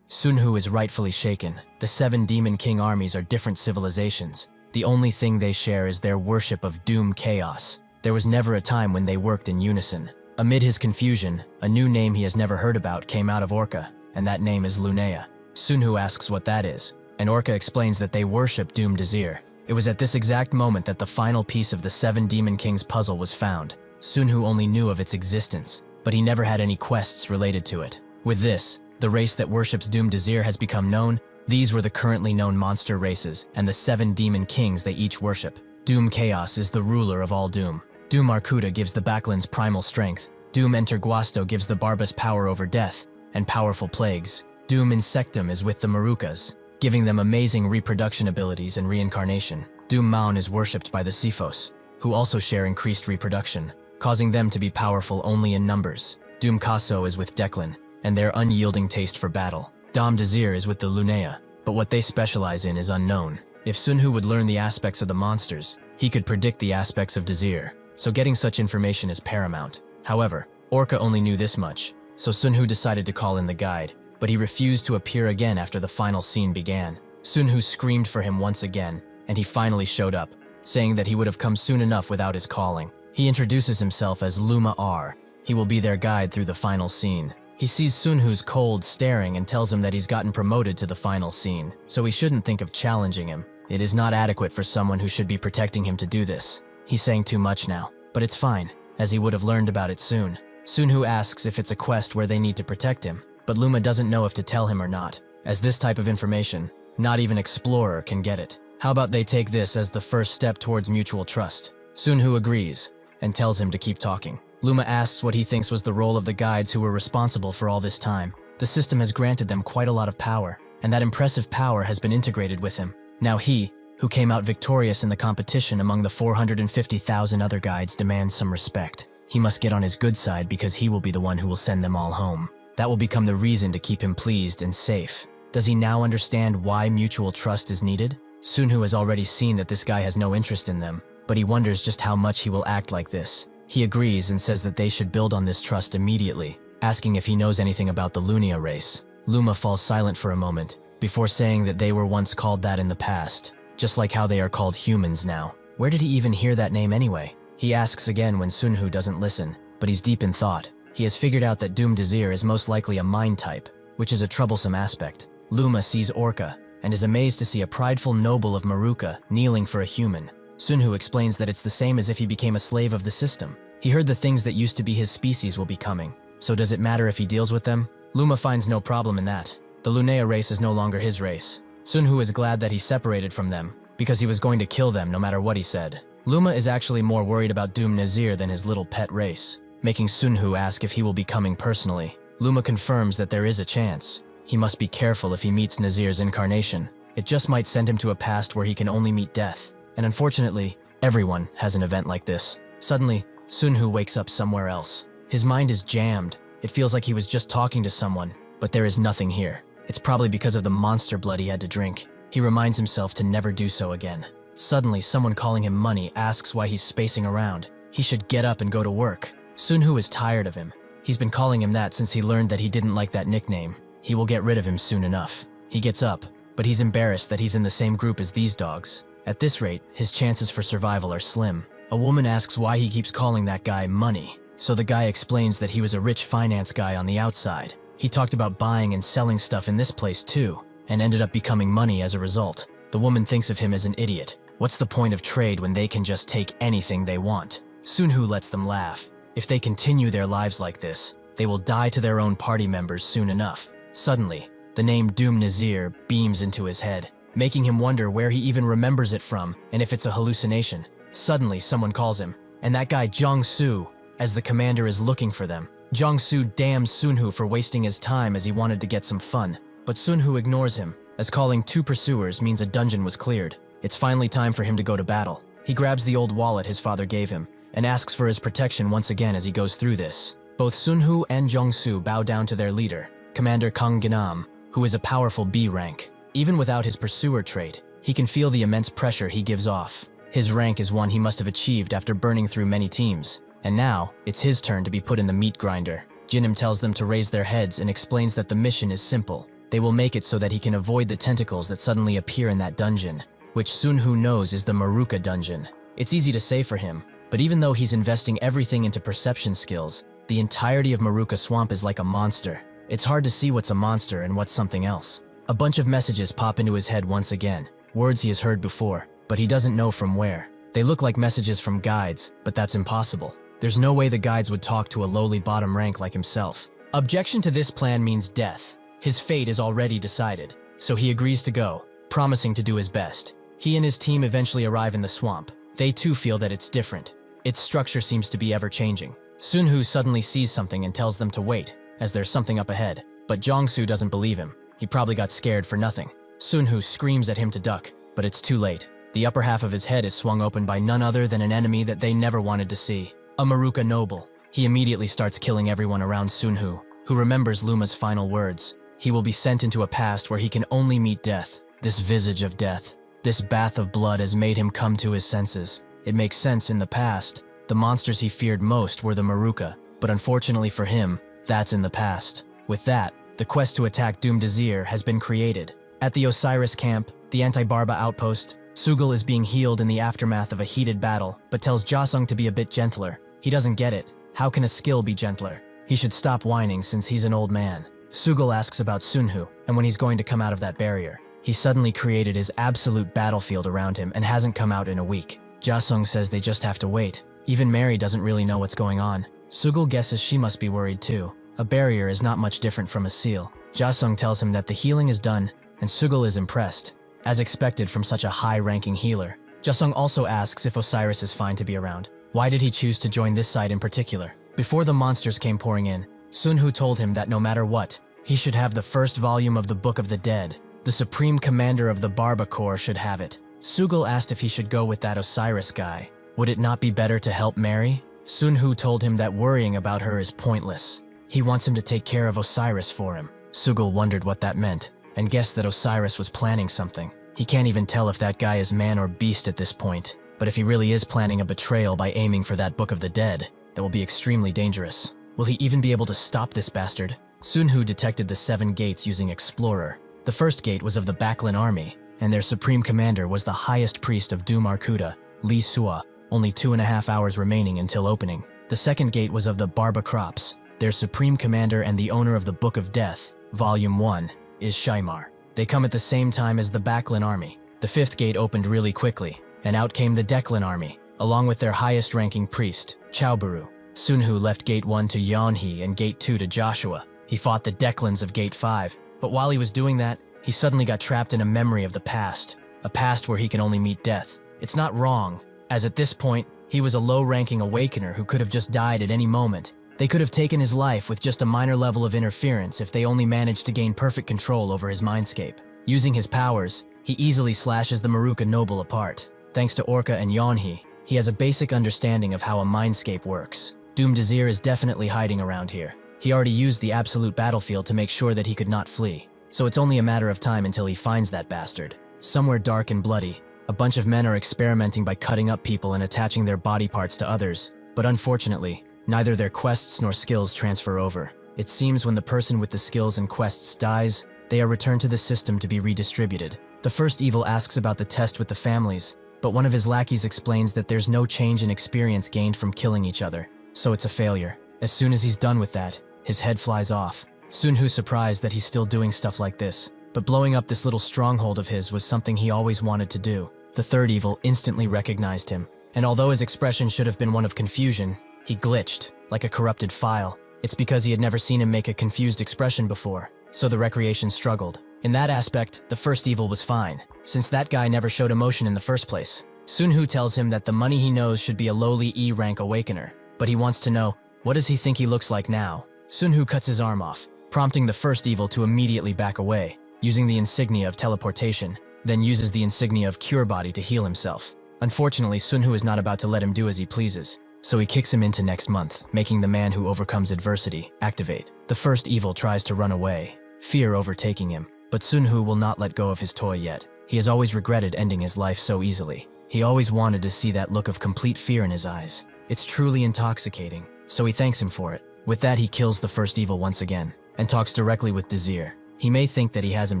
Sunhu is rightfully shaken. The 7 Demon King armies are different civilizations. The only thing they share is their worship of Doom Chaos. There was never a time when they worked in unison. Amid his confusion, a new name he has never heard about came out of Orca, and that name is Lunea. Sunhu asks what that is, and Orca explains that they worship Doom Desir. It was at this exact moment that the final piece of the 7 Demon Kings puzzle was found. Sunhu only knew of its existence, but he never had any quests related to it. With this, the race that worships Doom Desir has become known. These were the currently known monster races, and the 7 Demon Kings they each worship. Doom Chaos is the ruler of all Doom. Doom Arcuda gives the Backlands primal strength. Doom Enterguasto gives the Barbas power over death and powerful plagues. Doom Insectum is with the Marukas, giving them amazing reproduction abilities and reincarnation. Doom Maun is worshipped by the Sephos, who also share increased reproduction, causing them to be powerful only in numbers. Doom Kaso is with Declan, and their unyielding taste for battle. Dom Desir is with the Lunea, but what they specialize in is unknown. If Sunhu would learn the aspects of the monsters, he could predict the aspects of Desir, so getting such information is paramount. However, Orca only knew this much, so Sunhu decided to call in the guide, but he refused to appear again after the final scene began. Sunhu screamed for him once again, and he finally showed up, saying that he would have come soon enough without his calling. He introduces himself as Luma R. He will be their guide through the final scene. He sees Sunhu's cold staring and tells him that he's gotten promoted to the final scene, so he shouldn't think of challenging him. It is not adequate for someone who should be protecting him to do this. He's saying too much now, but it's fine, as he would have learned about it soon. Sunhu asks if it's a quest where they need to protect him, but Luma doesn't know if to tell him or not, as this type of information, not even Explorer can get it. How about they take this as the first step towards mutual trust? Sunhu agrees, and tells him to keep talking. Luma asks what he thinks was the role of the guides who were responsible for all this time. The system has granted them quite a lot of power, and that impressive power has been integrated with him. Now he, who came out victorious in the competition among the 450,000 other guides, demands some respect. He must get on his good side because he will be the one who will send them all home. That will become the reason to keep him pleased and safe. Does he now understand why mutual trust is needed? Sunhu has already seen that this guy has no interest in them, but he wonders just how much he will act like this. He agrees and says that they should build on this trust immediately, asking if he knows anything about the Lunia race. Luma falls silent for a moment, before saying that they were once called that in the past, just like how they are called humans now. Where did he even hear that name anyway? He asks again when Sunhu doesn't listen, but he's deep in thought. He has figured out that Doom Desir is most likely a mind type, which is a troublesome aspect. Luma sees Orca, and is amazed to see a prideful noble of Maruka kneeling for a human. Sunhu explains that it's the same as if he became a slave of the system. He heard the things that used to be his species will be coming, so does it matter if he deals with them? Luma finds no problem in that. The Lunea race is no longer his race. Sunhu is glad that he separated from them, because he was going to kill them no matter what he said. Luma is actually more worried about Doom Nazir than his little pet race, making Sunhu ask if he will be coming personally. Luma confirms that there is a chance. He must be careful if he meets Nazir's incarnation. It just might send him to a past where he can only meet death. And unfortunately, everyone has an event like this. Suddenly, Sunhu wakes up somewhere else. His mind is jammed. It feels like he was just talking to someone, but there is nothing here. It's probably because of the monster blood he had to drink. He reminds himself to never do so again. Suddenly, someone calling him money asks why he's spacing around. He should get up and go to work. Sunhu is tired of him. He's been calling him that since he learned that he didn't like that nickname. He will get rid of him soon enough. He gets up, but he's embarrassed that he's in the same group as these dogs. At this rate, his chances for survival are slim. A woman asks why he keeps calling that guy money. So the guy explains that he was a rich finance guy on the outside. He talked about buying and selling stuff in this place too, and ended up becoming money as a result. The woman thinks of him as an idiot. What's the point of trade when they can just take anything they want? Sunhu lets them laugh. If they continue their lives like this, they will die to their own party members soon enough. Suddenly, the name Doom Nazir beams into his head, making him wonder where he even remembers it from and if it's a hallucination. Suddenly, someone calls him, and that guy Jiangsu, as the commander is looking for them. Jiangsu damns Sunhu for wasting his time as he wanted to get some fun, but Sunhu ignores him, as calling 2 pursuers means a dungeon was cleared. It's finally time for him to go to battle. He grabs the old wallet his father gave him, and asks for his protection once again as he goes through this. Both Sunhu and Jiangsu bow down to their leader, Commander Kang Ginam, who is a powerful B rank. Even without his pursuer trait, he can feel the immense pressure he gives off. His rank is one he must have achieved after burning through many teams, and now it's his turn to be put in the meat grinder. Jinim tells them to raise their heads and explains that the mission is simple. They will make it so that he can avoid the tentacles that suddenly appear in that dungeon, which Sunhu knows is the Maruka dungeon. It's easy to say for him, but even though he's investing everything into perception skills, the entirety of Maruka Swamp is like a monster. It's hard to see what's a monster and what's something else. A bunch of messages pop into his head once again, words he has heard before, but he doesn't know from where. They look like messages from guides, but that's impossible. There's no way the guides would talk to a lowly bottom rank like himself. Objection to this plan means death. His fate is already decided, so he agrees to go, promising to do his best. He and his team eventually arrive in the swamp. They too feel that it's different. Its structure seems to be ever-changing. Sunhu suddenly sees something and tells them to wait, as there's something up ahead. But Jiangsu doesn't believe him. He probably got scared for nothing. Sunhu screams at him to duck, but it's too late. The upper half of his head is swung open by none other than an enemy that they never wanted to see. A Maruka noble. He immediately starts killing everyone around Sunhu, who remembers Luma's final words. He will be sent into a past where he can only meet death. This visage of death. This bath of blood has made him come to his senses. It makes sense in the past. The monsters he feared most were the Maruka, but unfortunately for him, that's in the past. With that, the quest to attack Doom Desir has been created. At the Osiris camp, the anti-Barba outpost, Sugul is being healed in the aftermath of a heated battle, but tells Jasung to be a bit gentler. He doesn't get it. How can a skill be gentler? He should stop whining since he's an old man. Sugul asks about Sunhu and when he's going to come out of that barrier. He suddenly created his absolute battlefield around him and hasn't come out in a week. Jasung says they just have to wait. Even Mary doesn't really know what's going on. Sugul guesses she must be worried too. A barrier is not much different from a seal. Jasung tells him that the healing is done, and Sugul is impressed, as expected from such a high-ranking healer. Jasung also asks if Osiris is fine to be around. Why did he choose to join this side in particular? Before the monsters came pouring in, Sunhu told him that no matter what, he should have the first volume of the Book of the Dead. The Supreme Commander of the Barba Corps should have it. Sugul asked if he should go with that Osiris guy. Would it not be better to help Mary? Sun Hu told him that worrying about her is pointless. He wants him to take care of Osiris for him. Sugul wondered what that meant, and guessed that Osiris was planning something. He can't even tell if that guy is man or beast at this point, but if he really is planning a betrayal by aiming for that Book of the Dead, that will be extremely dangerous. Will he even be able to stop this bastard? Sun Hu detected the 7 gates using Explorer. The first gate was of the Baklin army, and their supreme commander was the highest priest of Doom Arkuta, Li Sua, only 2.5 hours remaining until opening. The second gate was of the Barba Crops. Their supreme commander and the owner of the Book of Death, Volume 1, is Shaimar. They come at the same time as the Baklin army. The 5th gate opened really quickly, and out came the Declan army, along with their highest-ranking priest, Chaobaru. Sun Hu left Gate 1 to Yanhi and Gate 2 to Joshua. He fought the Declans of Gate 5, but while he was doing that, he suddenly got trapped in a memory of the past, a past where he can only meet death. It's not wrong, as at this point, he was a low-ranking awakener who could have just died at any moment. They could have taken his life with just a minor level of interference if they only managed to gain perfect control over his mindscape. Using his powers, he easily slashes the Maruka noble apart. Thanks to Orca and Yanhi, he has a basic understanding of how a mindscape works. Doom Desir is definitely hiding around here. He already used the absolute battlefield to make sure that he could not flee, so it's only a matter of time until he finds that bastard. Somewhere dark and bloody, a bunch of men are experimenting by cutting up people and attaching their body parts to others, but unfortunately, neither their quests nor skills transfer over. It seems when the person with the skills and quests dies, they are returned to the system to be redistributed. The first evil asks about the test with the families, but one of his lackeys explains that there's no change in experience gained from killing each other, so it's a failure. As soon as he's done with that, his head flies off. Sun Hu's surprised that he's still doing stuff like this, but blowing up this little stronghold of his was something he always wanted to do. The third evil instantly recognized him, and although his expression should have been one of confusion, he glitched, like a corrupted file. It's because he had never seen him make a confused expression before, so the recreation struggled. In that aspect, the first evil was fine, since that guy never showed emotion in the first place. Sun Hu tells him that the money he knows should be a lowly E-rank awakener, but he wants to know, what does he think he looks like now? Sun Hu cuts his arm off, prompting the first evil to immediately back away, using the insignia of teleportation, then uses the insignia of Cure Body to heal himself. Unfortunately, Sun Hu is not about to let him do as he pleases, so he kicks him into next month, making the man who overcomes adversity activate. The first evil tries to run away, fear overtaking him, but Sun Hu will not let go of his toy yet. He has always regretted ending his life so easily. He always wanted to see that look of complete fear in his eyes. It's truly intoxicating, so he thanks him for it. With that, he kills the first evil once again, and talks directly with Desir. He may think that he has him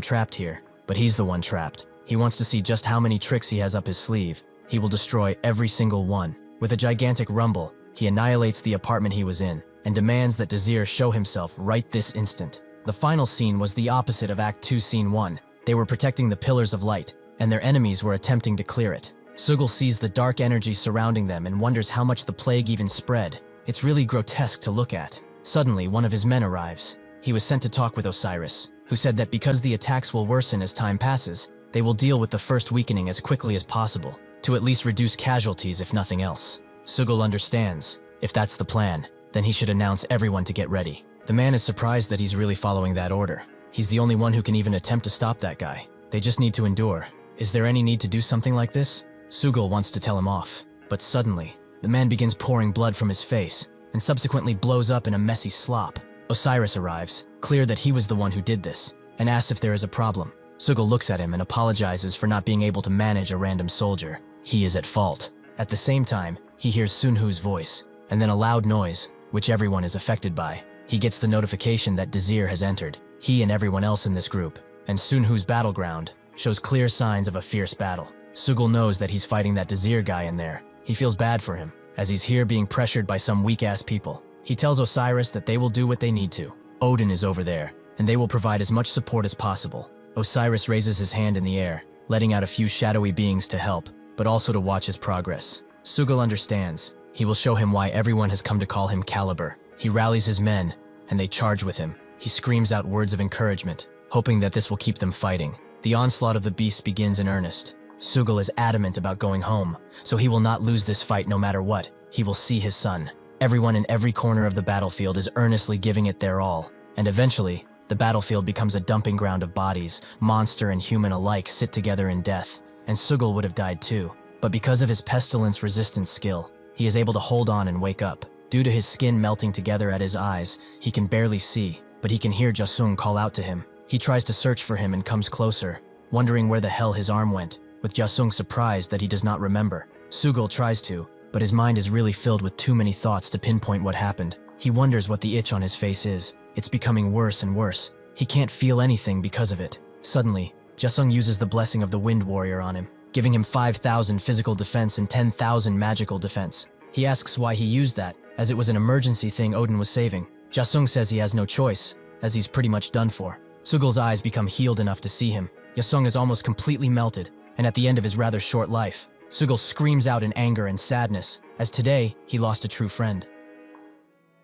trapped here, but he's the one trapped. He wants to see just how many tricks he has up his sleeve. He will destroy every single one. With a gigantic rumble, he annihilates the apartment he was in, and demands that Desir show himself right this instant. The final scene was the opposite of Act 2 Scene 1. They were protecting the Pillars of Light, and their enemies were attempting to clear it. Sugul sees the dark energy surrounding them and wonders how much the plague even spread. It's really grotesque to look at. Suddenly, one of his men arrives. He was sent to talk with Osiris, who said that because the attacks will worsen as time passes, they will deal with the first weakening as quickly as possible, to at least reduce casualties if nothing else. Sugul understands. If that's the plan, then he should announce everyone to get ready. The man is surprised that he's really following that order. He's the only one who can even attempt to stop that guy. They just need to endure. Is there any need to do something like this? Sugul wants to tell him off, but suddenly, the man begins pouring blood from his face, and subsequently blows up in a messy slop. Osiris arrives, clear that he was the one who did this, and asks if there is a problem. Sugul looks at him and apologizes for not being able to manage a random soldier. He is at fault. At the same time, he hears Sun Hu's voice, and then a loud noise, which everyone is affected by. He gets the notification that Desir has entered, he and everyone else in this group, and Sun Hu's battleground shows clear signs of a fierce battle. Sugul knows that he's fighting that Desir guy in there. He feels bad for him, as he's here being pressured by some weak-ass people. He tells Osiris that they will do what they need to. Odin is over there, and they will provide as much support as possible. Osiris raises his hand in the air, letting out a few shadowy beings to help, but also to watch his progress. Sugul understands. He will show him why everyone has come to call him Caliber. He rallies his men, and they charge with him. He screams out words of encouragement, hoping that this will keep them fighting. The onslaught of the beast begins in earnest. Sugul is adamant about going home, so he will not lose this fight no matter what. He will see his son. Everyone in every corner of the battlefield is earnestly giving it their all, and eventually, the battlefield becomes a dumping ground of bodies. Monster and human alike sit together in death, and Sugul would have died too. But because of his pestilence-resistant skill, he is able to hold on and wake up. Due to his skin melting together at his eyes, he can barely see, but he can hear Ja-sung call out to him. He tries to search for him and comes closer, wondering where the hell his arm went, with Ja-sung surprised that he does not remember. Sugul tries to, but his mind is really filled with too many thoughts to pinpoint what happened. He wonders what the itch on his face is. It's becoming worse and worse. He can't feel anything because of it. Suddenly, Ja-sung uses the blessing of the Wind Warrior on him, giving him 5,000 physical defense and 10,000 magical defense. He asks why he used that, as it was an emergency thing Odin was saving. Ja-sung says he has no choice, as he's pretty much done for. Sugul's eyes become healed enough to see him. Ja-sung is almost completely melted, and at the end of his rather short life, Sugul screams out in anger and sadness, as today he lost a true friend.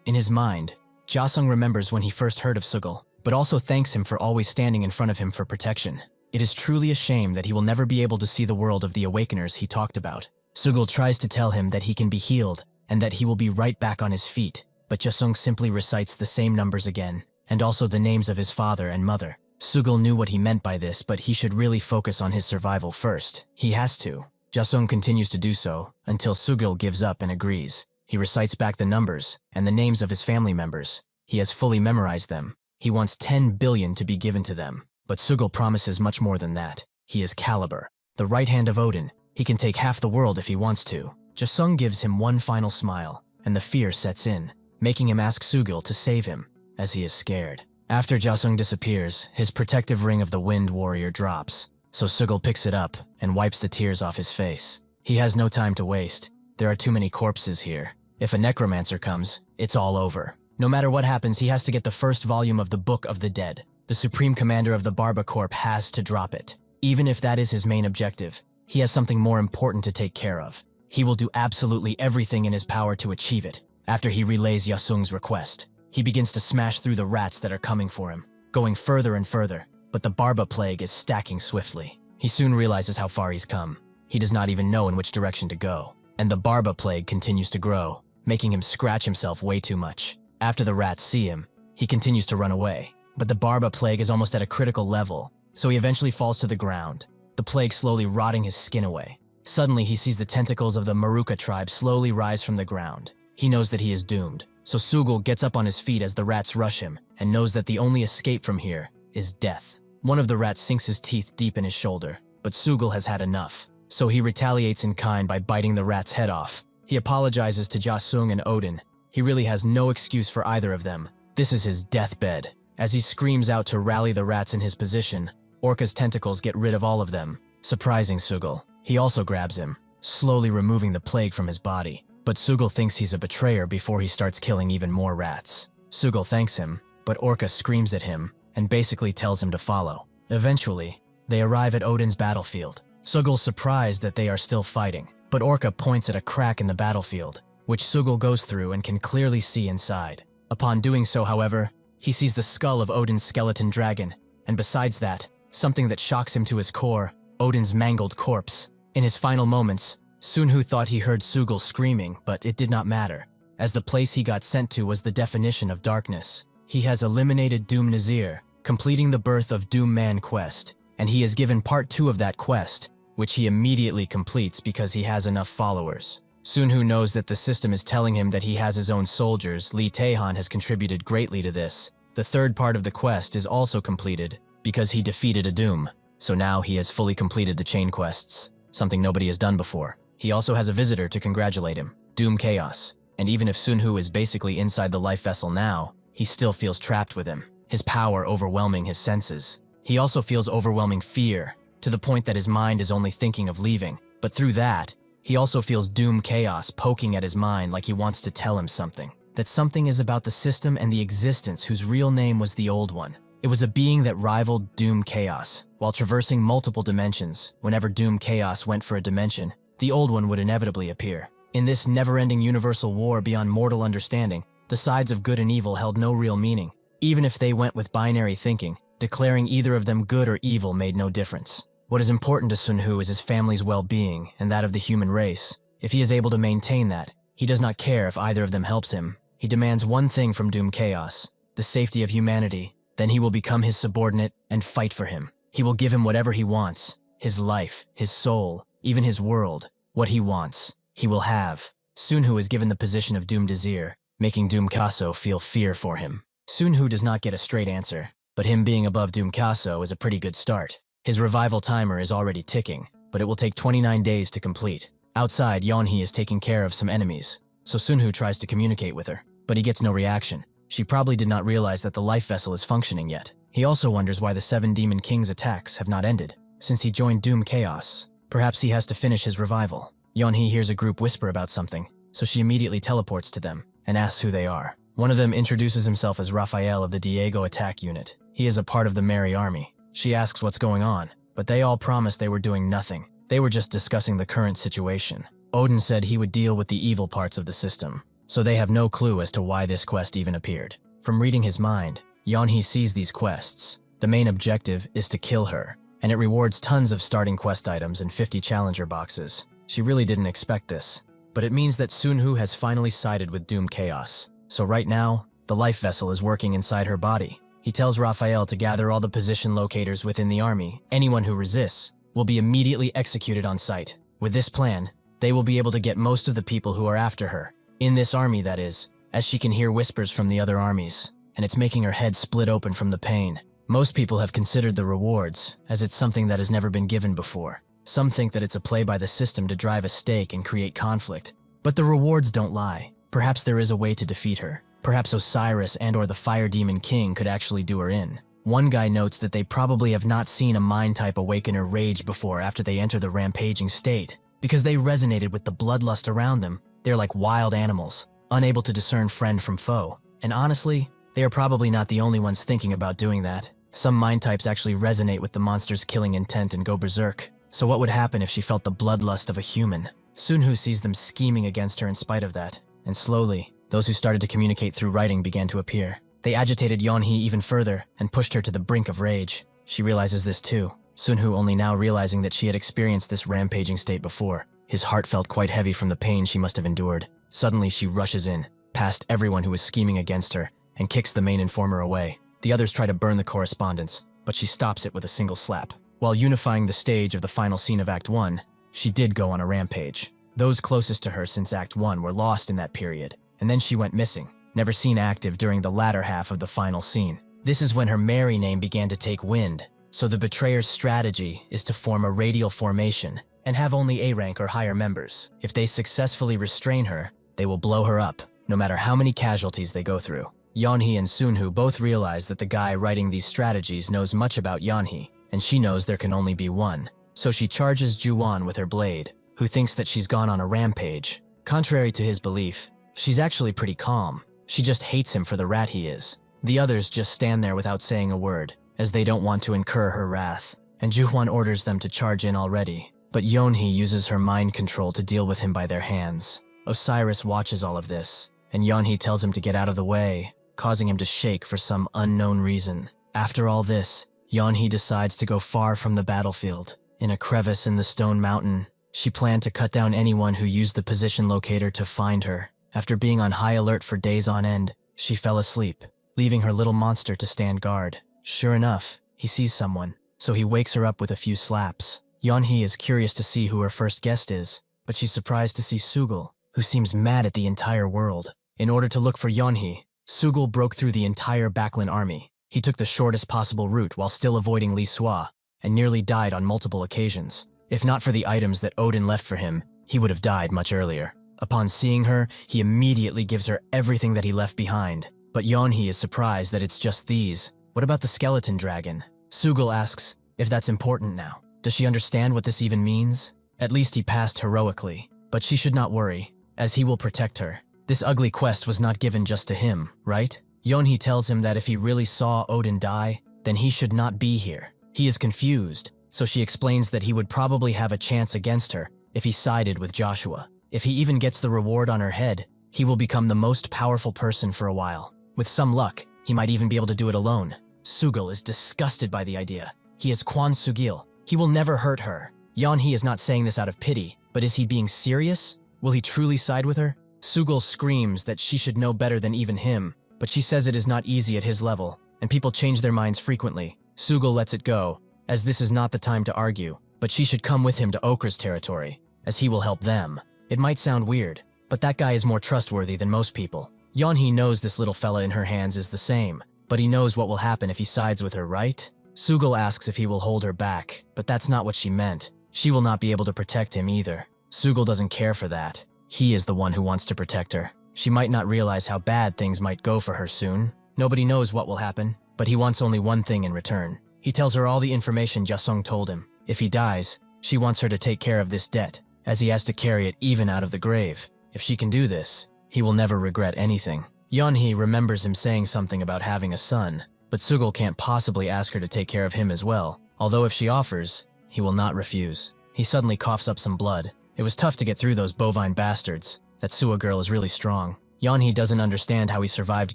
In his mind, Ja-sung remembers when he first heard of Sugul, but also thanks him for always standing in front of him for protection. It is truly a shame that he will never be able to see the world of the Awakeners he talked about. Sugul tries to tell him that he can be healed and that he will be right back on his feet, but Ja-sung simply recites the same numbers again, and also the names of his father and mother. Sugul knew what he meant by this, but he should really focus on his survival first. He has to. Ja-sung continues to do so, until Sugul gives up and agrees. He recites back the numbers and the names of his family members. He has fully memorized them. He wants 10 billion to be given to them, but Sugul promises much more than that. He is Caliber, the right hand of Odin. He can take half the world if he wants to. Ja-sung gives him one final smile, and the fear sets in, making him ask Sugul to save him, as he is scared. After Ja-sung disappears, his protective ring of the Wind Warrior drops, so Sugul picks it up and wipes the tears off his face. He has no time to waste. There are too many corpses here. If a necromancer comes, it's all over. No matter what happens, he has to get the first volume of the Book of the Dead. The Supreme Commander of the Barba Corp has to drop it. Even if that is his main objective, he has something more important to take care of. He will do absolutely everything in his power to achieve it. After he relays Ja-sung's request, he begins to smash through the rats that are coming for him, going further and further, but the Barba plague is stacking swiftly. He soon realizes how far he's come. He does not even know in which direction to go, and the Barba plague continues to grow, making him scratch himself way too much. After the rats see him, he continues to run away, but the Barba plague is almost at a critical level, so he eventually falls to the ground, the plague slowly rotting his skin away. Suddenly, he sees the tentacles of the Maruka tribe slowly rise from the ground. He knows that he is doomed, so Sugul gets up on his feet as the rats rush him, and knows that the only escape from here is death. One of the rats sinks his teeth deep in his shoulder, but Sugul has had enough, so he retaliates in kind by biting the rat's head off. He apologizes to Ja-sung and Odin. He really has no excuse for either of them. This is his deathbed. As he screams out to rally the rats in his position, Orca's tentacles get rid of all of them, surprising Sugul. He also grabs him, slowly removing the plague from his body. But Sugul thinks he's a betrayer before he starts killing even more rats. Sugul thanks him, but Orca screams at him and basically tells him to follow. Eventually, they arrive at Odin's battlefield. Sugul's surprised that they are still fighting, but Orca points at a crack in the battlefield, which Sugul goes through and can clearly see inside. Upon doing so, however, he sees the skull of Odin's skeleton dragon, and besides that, something that shocks him to his core, Odin's mangled corpse. In his final moments, Sunhu thought he heard Sugul screaming, but it did not matter, as the place he got sent to was the definition of darkness. He has eliminated Doom Nazir, completing the Birth of Doom Man quest, and he is given part 2 of that quest, which he immediately completes because he has enough followers. Sunhu knows that the system is telling him that he has his own soldiers. Lee Taehan has contributed greatly to this. The third part of the quest is also completed because he defeated a Doom, so now he has fully completed the chain quests, something nobody has done before. He also has a visitor to congratulate him, Doom Chaos, and even if Sunhu is basically inside the life vessel now, he still feels trapped with him, his power overwhelming his senses. He also feels overwhelming fear, to the point that his mind is only thinking of leaving. But through that, he also feels Doom Chaos poking at his mind like he wants to tell him something. That something is about the system and the existence whose real name was the Old One. It was a being that rivaled Doom Chaos. While traversing multiple dimensions, whenever Doom Chaos went for a dimension, the Old One would inevitably appear. In this never-ending universal war beyond mortal understanding, the sides of good and evil held no real meaning. Even if they went with binary thinking, declaring either of them good or evil made no difference. What is important to Sunhu is his family's well-being and that of the human race. If he is able to maintain that, he does not care if either of them helps him. He demands one thing from Doom Chaos, the safety of humanity. Then he will become his subordinate and fight for him. He will give him whatever he wants, his life, his soul, even his world. What he wants, he will have. Sunhu is given the position of Doom Desir, making Doom Kaso feel fear for him. Sunhu does not get a straight answer, but him being above Doom Kaso is a pretty good start. His revival timer is already ticking, but it will take 29 days to complete. Outside, Yeonhee is taking care of some enemies, so Sunhu tries to communicate with her, but he gets no reaction. She probably did not realize that the life vessel is functioning yet. He also wonders why the 7 Demon King's attacks have not ended. Since he joined Doom Chaos, perhaps he has to finish his revival. Yeonhee hears a group whisper about something, so she immediately teleports to them and asks who they are. One of them introduces himself as Raphael of the Diego Attack Unit. He is a part of the Merry Army. She asks what's going on, but they all promise they were doing nothing. They were just discussing the current situation. Odin said he would deal with the evil parts of the system, so they have no clue as to why this quest even appeared. From reading his mind, Yeonhee sees these quests. The main objective is to kill her, and it rewards tons of starting quest items and 50 challenger boxes. She really didn't expect this, but it means that Sunhu has finally sided with Doom Chaos. So right now, the life vessel is working inside her body. He tells Raphael to gather all the position locators within the army. Anyone who resists will be immediately executed on sight. With this plan, they will be able to get most of the people who are after her. In this army, that is, as she can hear whispers from the other armies, and it's making her head split open from the pain. Most people have considered the rewards, as it's something that has never been given before. Some think that it's a play by the system to drive a stake and create conflict. But the rewards don't lie. Perhaps there is a way to defeat her. Perhaps Osiris and/or the Fire Demon King could actually do her in. One guy notes that they probably have not seen a mind-type awaken or rage before after they enter the rampaging state, because they resonated with the bloodlust around them. They're like wild animals, unable to discern friend from foe. And honestly, they are probably not the only ones thinking about doing that. Some mind types actually resonate with the monster's killing intent and go berserk. So what would happen if she felt the bloodlust of a human? Sunhu sees them scheming against her in spite of that, and slowly, those who started to communicate through writing began to appear. They agitated Yeonhee even further and pushed her to the brink of rage. She realizes this too, Sunhu only now realizing that she had experienced this rampaging state before. His heart felt quite heavy from the pain she must have endured. Suddenly she rushes in, past everyone who was scheming against her, and kicks the main informer away. The others try to burn the correspondence, but she stops it with a single slap. While unifying the stage of the final scene of Act 1, she did go on a rampage. Those closest to her since Act 1 were lost in that period, and then she went missing, never seen active during the latter half of the final scene. This is when her Mary name began to take wind, so the Betrayer's strategy is to form a radial formation and have only A rank or higher members. If they successfully restrain her, they will blow her up, no matter how many casualties they go through. Yeonhee and Sunhu both realize that the guy writing these strategies knows much about Yeonhee, and she knows there can only be one. So she charges Juwon with her blade, who thinks that she's gone on a rampage. Contrary to his belief, she's actually pretty calm. She just hates him for the rat he is. The others just stand there without saying a word, as they don't want to incur her wrath, and Juwon orders them to charge in already. But Yeonhee uses her mind control to deal with him by their hands. Osiris watches all of this, and Yeonhee tells him to get out of the way, causing him to shake for some unknown reason. After all this, Yeonhee decides to go far from the battlefield. In a crevice in the stone mountain, she planned to cut down anyone who used the position locator to find her. After being on high alert for days on end, she fell asleep, leaving her little monster to stand guard. Sure enough, he sees someone, so he wakes her up with a few slaps. Yeonhee is curious to see who her first guest is, but she's surprised to see Sugul, who seems mad at the entire world. In order to look for Yeonhee, Sugul broke through the entire Baklin army. He took the shortest possible route while still avoiding Lee Swa, and nearly died on multiple occasions. If not for the items that Odin left for him, he would have died much earlier. Upon seeing her, he immediately gives her everything that he left behind. But Yeonhee is surprised that it's just these. What about the skeleton dragon? Sugul asks if that's important now. Does she understand what this even means? At least he passed heroically, but she should not worry, as he will protect her. This ugly quest was not given just to him, right? Yeonhee tells him that if he really saw Odin die, then he should not be here. He is confused, so she explains that he would probably have a chance against her if he sided with Joshua. If he even gets the reward on her head, he will become the most powerful person for a while. With some luck, he might even be able to do it alone. Sugul is disgusted by the idea. He is Kwan Sugil. He will never hurt her. Yeonhee is not saying this out of pity, but is he being serious? Will he truly side with her? Sugul screams that she should know better than even him, but she says it is not easy at his level, and people change their minds frequently. Sugul lets it go, as this is not the time to argue, but she should come with him to Okra's territory, as he will help them. It might sound weird, but that guy is more trustworthy than most people. Yeonhee knows this little fella in her hands is the same, but he knows what will happen if he sides with her, right? Sugul asks if he will hold her back, but that's not what she meant. She will not be able to protect him either. Sugul doesn't care for that. He is the one who wants to protect her. She might not realize how bad things might go for her soon. Nobody knows what will happen, but he wants only one thing in return. He tells her all the information Jasung told him. If he dies, she wants her to take care of this debt, as he has to carry it even out of the grave. If she can do this, he will never regret anything. Yeonhee remembers him saying something about having a son, but Sugul can't possibly ask her to take care of him as well, although if she offers, he will not refuse. He suddenly coughs up some blood. It was tough to get through those bovine bastards. That Sua girl is really strong. Yeonhee doesn't understand how he survived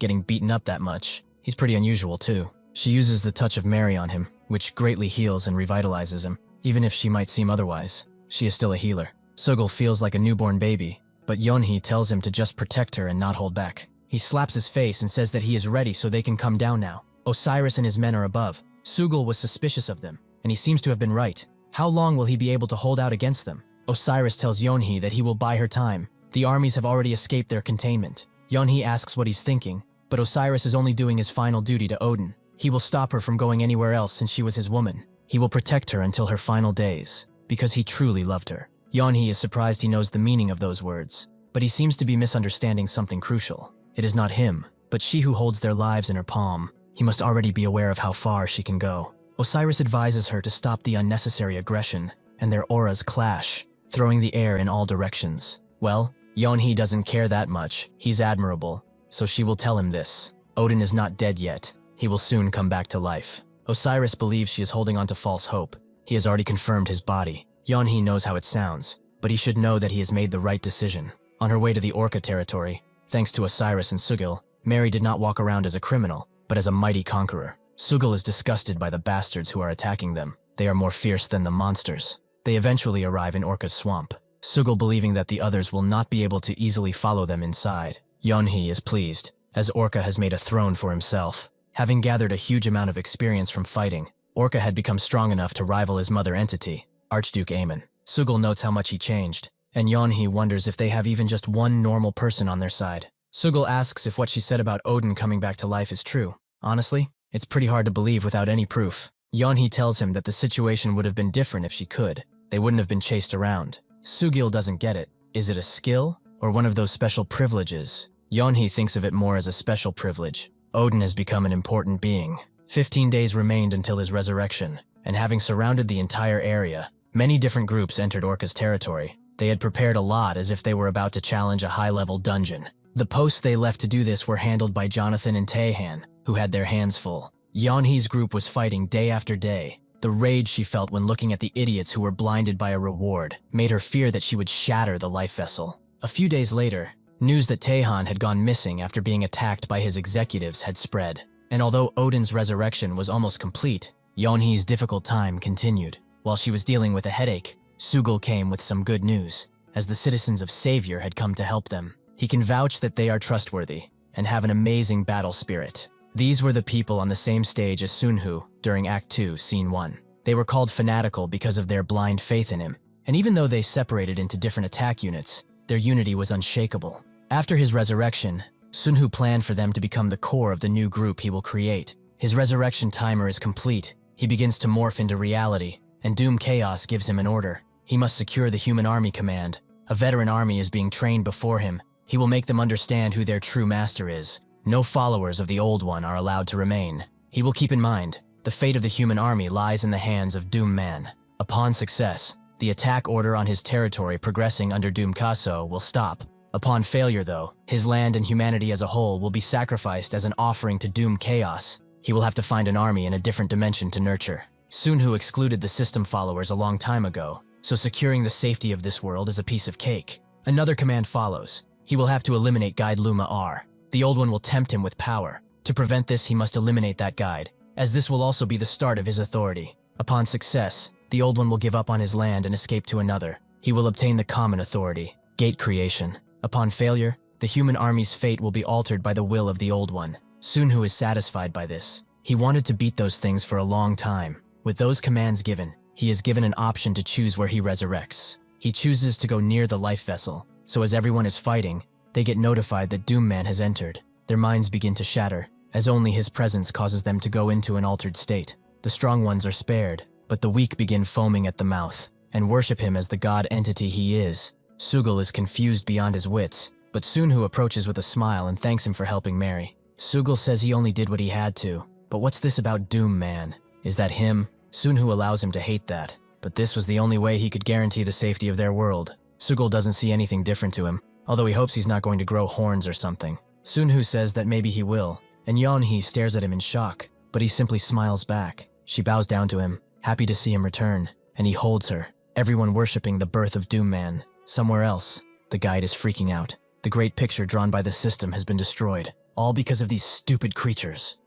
getting beaten up that much. He's pretty unusual too. She uses the touch of Mary on him, which greatly heals and revitalizes him. Even if she might seem otherwise, she is still a healer. Sugul feels like a newborn baby, but Yeonhee tells him to just protect her and not hold back. He slaps his face and says that he is ready so they can come down now. Osiris and his men are above. Sugul was suspicious of them, and he seems to have been right. How long will he be able to hold out against them? Osiris tells Yeonhee that he will buy her time. The armies have already escaped their containment. Yeonhee asks what he's thinking, but Osiris is only doing his final duty to Odin. He will stop her from going anywhere else since she was his woman. He will protect her until her final days, because he truly loved her. Yeonhee is surprised he knows the meaning of those words, but he seems to be misunderstanding something crucial. It is not him, but she who holds their lives in her palm. He must already be aware of how far she can go. Osiris advises her to stop the unnecessary aggression, and their auras clash, throwing the air in all directions. Well, Yeonhee doesn't care that much. He's admirable, so she will tell him this. Odin is not dead yet. He will soon come back to life. Osiris believes she is holding on to false hope. He has already confirmed his body. Yeonhee knows how it sounds, but he should know that he has made the right decision. On her way to the Orca territory, thanks to Osiris and Sugil, Mary did not walk around as a criminal, but as a mighty conqueror. Sugil is disgusted by the bastards who are attacking them. They are more fierce than the monsters. They eventually arrive in Orca's swamp, Sugil believing that the others will not be able to easily follow them inside. Yeonhee is pleased, as Orca has made a throne for himself. Having gathered a huge amount of experience from fighting, Orca had become strong enough to rival his mother entity, Archduke Aemon. Sugil notes how much he changed, and Yeonhee wonders if they have even just one normal person on their side. Sugil asks if what she said about Odin coming back to life is true. Honestly, it's pretty hard to believe without any proof. Yeonhee tells him that the situation would have been different if she could. They wouldn't have been chased around. Sugil doesn't get it. Is it a skill, or one of those special privileges? Yeonhee thinks of it more as a special privilege. Odin has become an important being. 15 days remained until his resurrection, and having surrounded the entire area, many different groups entered Orca's territory. They had prepared a lot as if they were about to challenge a high-level dungeon. The posts they left to do this were handled by Jonathan and Taehan, who had their hands full. Yeonhee's group was fighting day after day. The rage she felt when looking at the idiots who were blinded by a reward made her fear that she would shatter the life vessel. A few days later, news that Taehan had gone missing after being attacked by his executives had spread. And although Odin's resurrection was almost complete, Yeonhee's difficult time continued. While she was dealing with a headache, Sugil came with some good news, as the citizens of Savior had come to help them. He can vouch that they are trustworthy and have an amazing battle spirit. These were the people on the same stage as Sunhu during Act 2, Scene 1. They were called fanatical because of their blind faith in him, and even though they separated into different attack units, their unity was unshakable. After his resurrection, Sunhu planned for them to become the core of the new group he will create. His resurrection timer is complete. He begins to morph into reality, and Doom Chaos gives him an order. He must secure the Human Army Command. A veteran army is being trained before him. He will make them understand who their true master is. No followers of the Old One are allowed to remain. He will keep in mind, the fate of the human army lies in the hands of Doom Man. Upon success, the attack order on his territory progressing under Doom Kaso will stop. Upon failure though, his land and humanity as a whole will be sacrificed as an offering to Doom Chaos. He will have to find an army in a different dimension to nurture. Sunhu excluded the system followers a long time ago, so securing the safety of this world is a piece of cake. Another command follows. He will have to eliminate Guide Luma R. The Old One will tempt him with power. To prevent this, he must eliminate that guide, as this will also be the start of his authority. Upon success, the Old One will give up on his land and escape to another. He will obtain the common authority, Gate Creation. Upon failure, the human army's fate will be altered by the will of the Old One. Sunhu is satisfied by this. He wanted to beat those things for a long time. With those commands given, he is given an option to choose where he resurrects. He chooses to go near the life vessel, So as everyone is fighting, they get notified that Doom Man has entered. Their minds begin to shatter, as only his presence causes them to go into an altered state. The strong ones are spared, but the weak begin foaming at the mouth, and worship him as the god entity he is. Sugul is confused beyond his wits, but Sunhu approaches with a smile and thanks him for helping Mary. Sugul says he only did what he had to, but what's this about Doom Man? Is that him? Sunhu allows him to hate that, but this was the only way he could guarantee the safety of their world. Sugul doesn't see anything different to him, although he hopes he's not going to grow horns or something. Sunhu says that maybe he will, and Yeonhee stares at him in shock, but he simply smiles back. She bows down to him, happy to see him return, and he holds her, everyone worshipping the birth of Doom Man. Somewhere else, the guide is freaking out. The great picture drawn by the system has been destroyed, all because of these stupid creatures.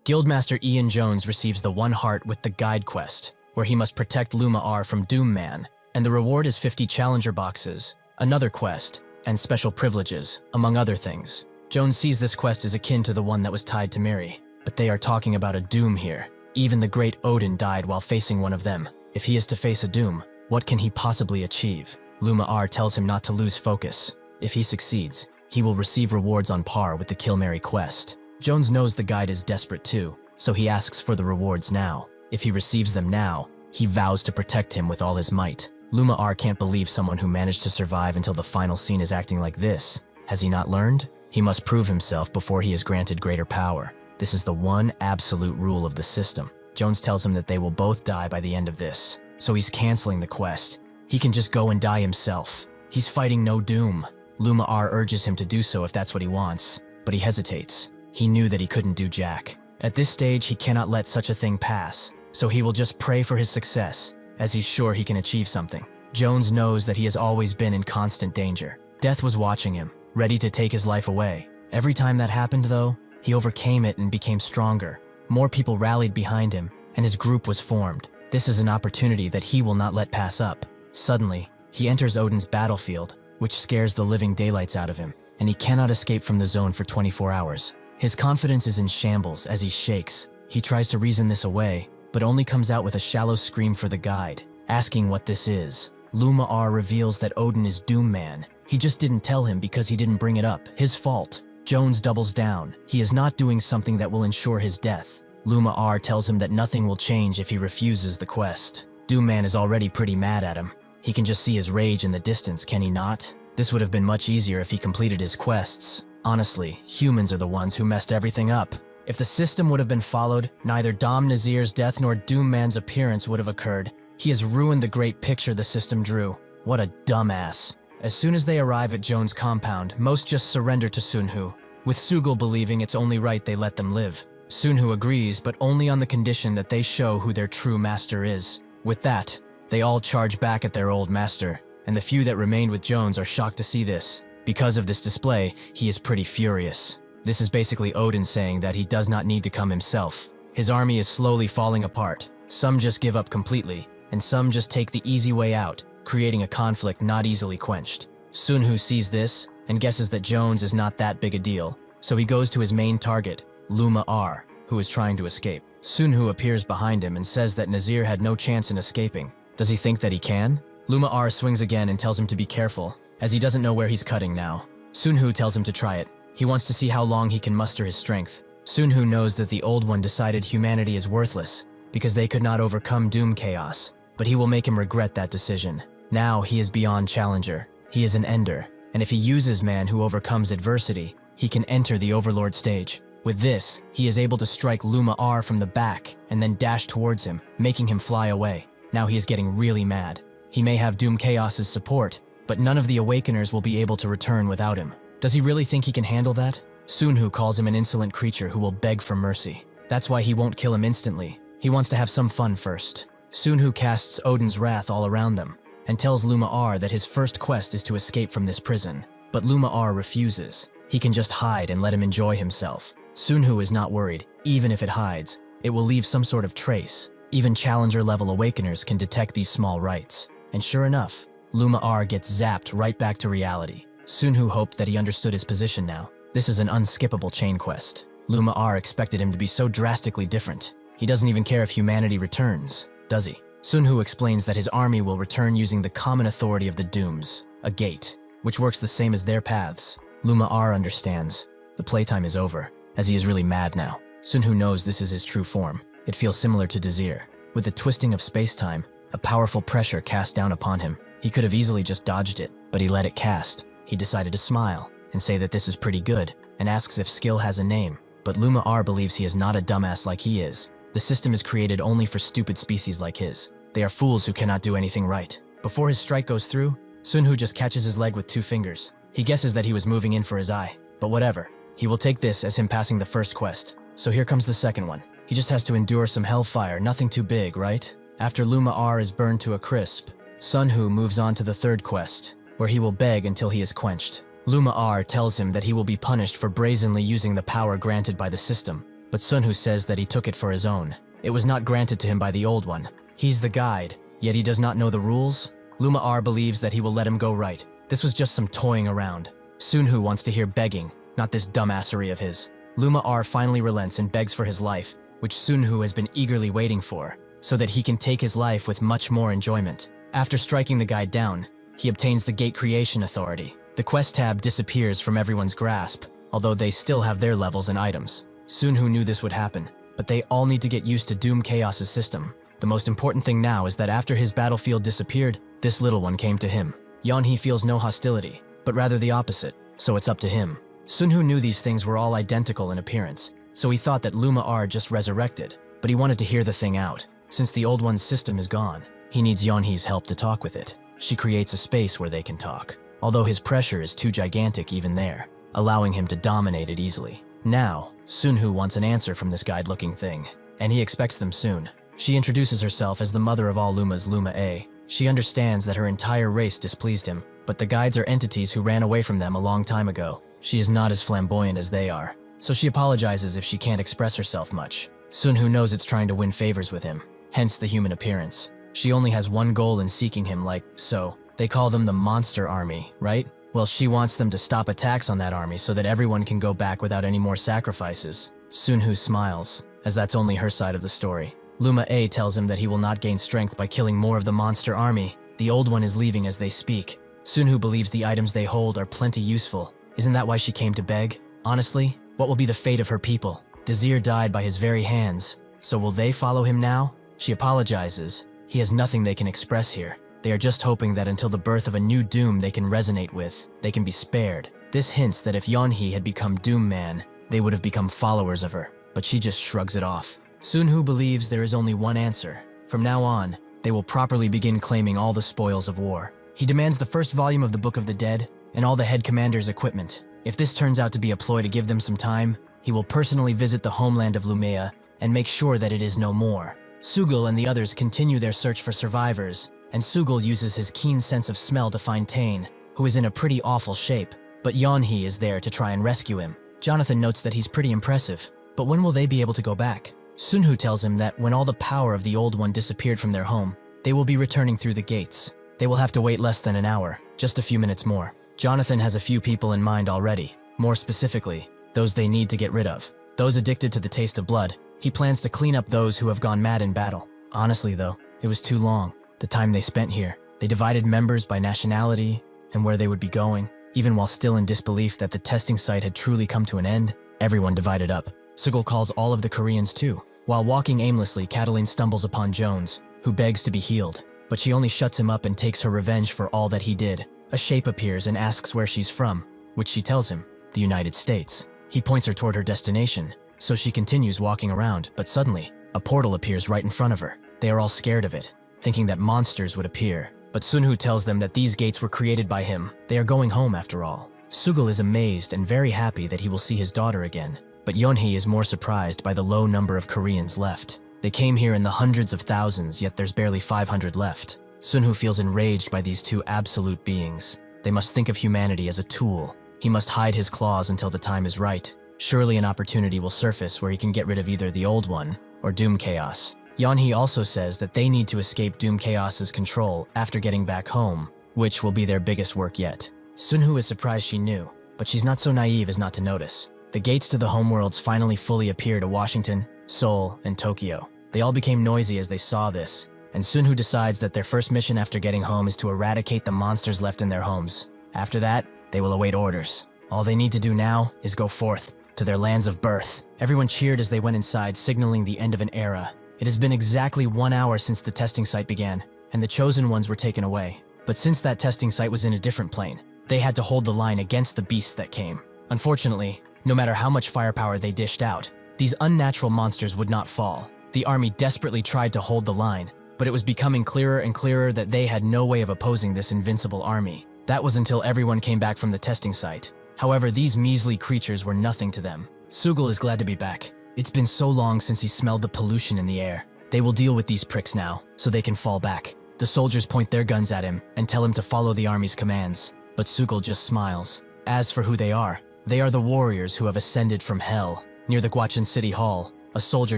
Guildmaster Ian Jones receives the One Heart with the Guide quest, where he must protect Luma-R from Doom Man, and the reward is 50 challenger boxes, another quest, and special privileges, among other things. Jones sees this quest as akin to the one that was tied to Miri, but they are talking about a doom here. Even the great Odin died while facing one of them. If he is to face a doom, what can he possibly achieve? Luma-R tells him not to lose focus. If he succeeds, he will receive rewards on par with the Kill Mary quest. Jones knows the guide is desperate too, so he asks for the rewards now. If he receives them now, he vows to protect him with all his might. Luma-R can't believe someone who managed to survive until the final scene is acting like this. Has he not learned? He must prove himself before he is granted greater power. This is the one absolute rule of the system. Jones tells him that they will both die by the end of this, so he's canceling the quest. He can just go and die himself. He's fighting no doom. Luma-R urges him to do so if that's what he wants, but he hesitates. He knew that he couldn't do jack. At this stage, he cannot let such a thing pass, so he will just pray for his success, as he's sure he can achieve something. Jones knows that he has always been in constant danger. Death was watching him, ready to take his life away. Every time that happened, though, he overcame it and became stronger. More people rallied behind him, and his group was formed. This is an opportunity that he will not let pass up. Suddenly, he enters Odin's battlefield, which scares the living daylights out of him, and he cannot escape from the zone for 24 hours. His confidence is in shambles as he shakes. He tries to reason this away, but only comes out with a shallow scream for the guide, asking what this is. Luma-R reveals that Odin is Doom Man. He just didn't tell him because he didn't bring it up. His fault. Jones doubles down. He is not doing something that will ensure his death. Luma-R tells him that nothing will change if he refuses the quest. Doom Man is already pretty mad at him. He can just see his rage in the distance, can he not? This would have been much easier if he completed his quests. Honestly, humans are the ones who messed everything up. If the system would have been followed, neither Dom Nazir's death nor Doom Man's appearance would have occurred. He has ruined the great picture the system drew. What a dumbass. As soon as they arrive at Jones' compound, most just surrender to Sunhu, with Sugul believing it's only right they let them live. Sunhu agrees, but only on the condition that they show who their true master is. With that, they all charge back at their old master, and the few that remained with Jones are shocked to see this. Because of this display, he is pretty furious. This is basically Odin saying that he does not need to come himself. His army is slowly falling apart. Some just give up completely, and some just take the easy way out, creating a conflict not easily quenched. Sunhu sees this and guesses that Jones is not that big a deal, so he goes to his main target, Luma-R, who is trying to escape. Sunhu appears behind him and says that Nazir had no chance in escaping. Does he think that he can? Luma-R swings again and tells him to be careful, as he doesn't know where he's cutting now. Sunhu tells him to try it. He wants to see how long he can muster his strength. Sunhu knows that the Old One decided humanity is worthless, because they could not overcome Doom Chaos, but he will make him regret that decision. Now he is beyond Challenger. He is an Ender, and if he uses man who overcomes adversity, he can enter the Overlord stage. With this, he is able to strike Luma-R from the back and then dash towards him, making him fly away. Now he is getting really mad. He may have Doom Chaos's support, but none of the Awakeners will be able to return without him. Does he really think he can handle that? Sunhu calls him an insolent creature who will beg for mercy. That's why he won't kill him instantly. He wants to have some fun first. Sunhu casts Odin's wrath all around them, and tells Luma-R that his first quest is to escape from this prison. But Luma-R refuses. He can just hide and let him enjoy himself. Sunhu is not worried. Even if it hides, it will leave some sort of trace. Even Challenger-level Awakeners can detect these small rites. And sure enough, Luma-R gets zapped right back to reality. Sunhu hoped that he understood his position now. This is an unskippable chain quest. Luma-R expected him to be so drastically different. He doesn't even care if humanity returns, does he? Sunhu explains that his army will return using the common authority of the Dooms. a gate, which works the same as their paths. Luma R understands. The playtime is over, as he is really mad now. Sunhu knows this is his true form. It feels similar to Desir. With the twisting of space-time, a powerful pressure cast down upon him. He could have easily just dodged it, but he let it cast. He decided to smile and say that this is pretty good, and asks if skill has a name. But Luma R believes he is not a dumbass like he is. The system is created only for stupid species like his. They are fools who cannot do anything right. Before his strike goes through, Sunhu just catches his leg with 2 fingers. He guesses that he was moving in for his eye, but whatever. He will take this as him passing the first quest. So here comes the second one. He just has to endure some hellfire, nothing too big, right? After Luma R is burned to a crisp, Sunhu moves on to the third quest, where he will beg until he is quenched. Luma R tells him that he will be punished for brazenly using the power granted by the system, but Sunhu says that he took it for his own. It was not granted to him by the old one. He's the guide, yet he does not know the rules. Luma R believes that he will let him go right. This was just some toying around. Sunhu wants to hear begging, not this dumbassery of his. Luma R finally relents and begs for his life, which Sunhu has been eagerly waiting for, so that he can take his life with much more enjoyment. After striking the guide down, he obtains the Gate Creation Authority. The quest tab disappears from everyone's grasp, although they still have their levels and items. Sunhu knew this would happen, but they all need to get used to Doom Chaos's system. The most important thing now is that after his battlefield disappeared, this little one came to him. Yeonhee feels no hostility, but rather the opposite, so it's up to him. Sunhu knew these things were all identical in appearance, so he thought that Luma R just resurrected, but he wanted to hear the thing out. Since the old one's system is gone, he needs Yeonhee's help to talk with it. She creates a space where they can talk, although his pressure is too gigantic even there, allowing him to dominate it easily. Now, Sunhu wants an answer from this guide-looking thing, and he expects them soon. She introduces herself as the mother of all Lumas, Luma A. She understands that her entire race displeased him, but the guides are entities who ran away from them a long time ago. She is not as flamboyant as they are, so she apologizes if she can't express herself much. Sunhu knows it's trying to win favors with him, hence the human appearance. She only has one goal in seeking him, so. They call them the Monster Army, right? Well, she wants them to stop attacks on that army so that everyone can go back without any more sacrifices. Sunhu smiles, as that's only her side of the story. Luma A tells him that he will not gain strength by killing more of the Monster Army. The old one is leaving as they speak. Sunhu believes the items they hold are plenty useful. Isn't that why she came to beg? Honestly, what will be the fate of her people? Desir died by his very hands, so will they follow him now? She apologizes. He has nothing they can express here. They are just hoping that until the birth of a new Doom they can resonate with, they can be spared. This hints that if Yeonhee had become Doom Man, they would have become followers of her, but she just shrugs it off. Sunhu believes there is only one answer. From now on, they will properly begin claiming all the spoils of war. He demands the first volume of the Book of the Dead and all the head commander's equipment. If this turns out to be a ploy to give them some time, he will personally visit the homeland of Lumea and make sure that it is no more. Sugul and the others continue their search for survivors, and Sugul uses his keen sense of smell to find Tane, who is in a pretty awful shape, but Yeonhee is there to try and rescue him. Jonathan notes that he's pretty impressive, but when will they be able to go back? Sunhu tells him that when all the power of the old one disappeared from their home, they will be returning through the gates. They will have to wait less than an hour, just a few minutes more. Jonathan has a few people in mind already, more specifically, those they need to get rid of. Those addicted to the taste of blood. He plans to clean up those who have gone mad in battle. Honestly though, it was too long. The time they spent here. They divided members by nationality and where they would be going. Even while still in disbelief that the testing site had truly come to an end, everyone divided up. Sugul calls all of the Koreans too. While walking aimlessly, Cataline stumbles upon Jones, who begs to be healed, but she only shuts him up and takes her revenge for all that he did. A shape appears and asks where she's from, which she tells him, the United States. He points her toward her destination, so she continues walking around, but suddenly, a portal appears right in front of her. They are all scared of it, thinking that monsters would appear. But Sunhu tells them that these gates were created by him. They are going home after all. Sugul is amazed and very happy that he will see his daughter again. But Yeonhee is more surprised by the low number of Koreans left. They came here in the hundreds of thousands, yet there's barely 500 left. Sunhu feels enraged by these two absolute beings. They must think of humanity as a tool. He must hide his claws until the time is right. Surely an opportunity will surface where he can get rid of either the old one or Doom Chaos. Yeonhee also says that they need to escape Doom Chaos's control after getting back home, which will be their biggest work yet. Sunhu is surprised she knew, but she's not so naive as not to notice. The gates to the homeworlds finally fully appear to Washington, Seoul, and Tokyo. They all became noisy as they saw this, and Sunhu decides that their first mission after getting home is to eradicate the monsters left in their homes. After that, they will await orders. All they need to do now is go forth to their lands of birth. Everyone cheered as they went inside, signaling the end of an era. It has been exactly 1 hour since the testing site began, and the chosen ones were taken away. But since that testing site was in a different plane, they had to hold the line against the beasts that came. Unfortunately, no matter how much firepower they dished out, these unnatural monsters would not fall. The army desperately tried to hold the line, but it was becoming clearer and clearer that they had no way of opposing this invincible army. That was until everyone came back from the testing site. However, these measly creatures were nothing to them. Sugul is glad to be back. It's been so long since he smelled the pollution in the air. They will deal with these pricks now, so they can fall back. The soldiers point their guns at him and tell him to follow the army's commands, but Sugul just smiles. As for who they are the warriors who have ascended from hell. Near the Guachin City Hall, a soldier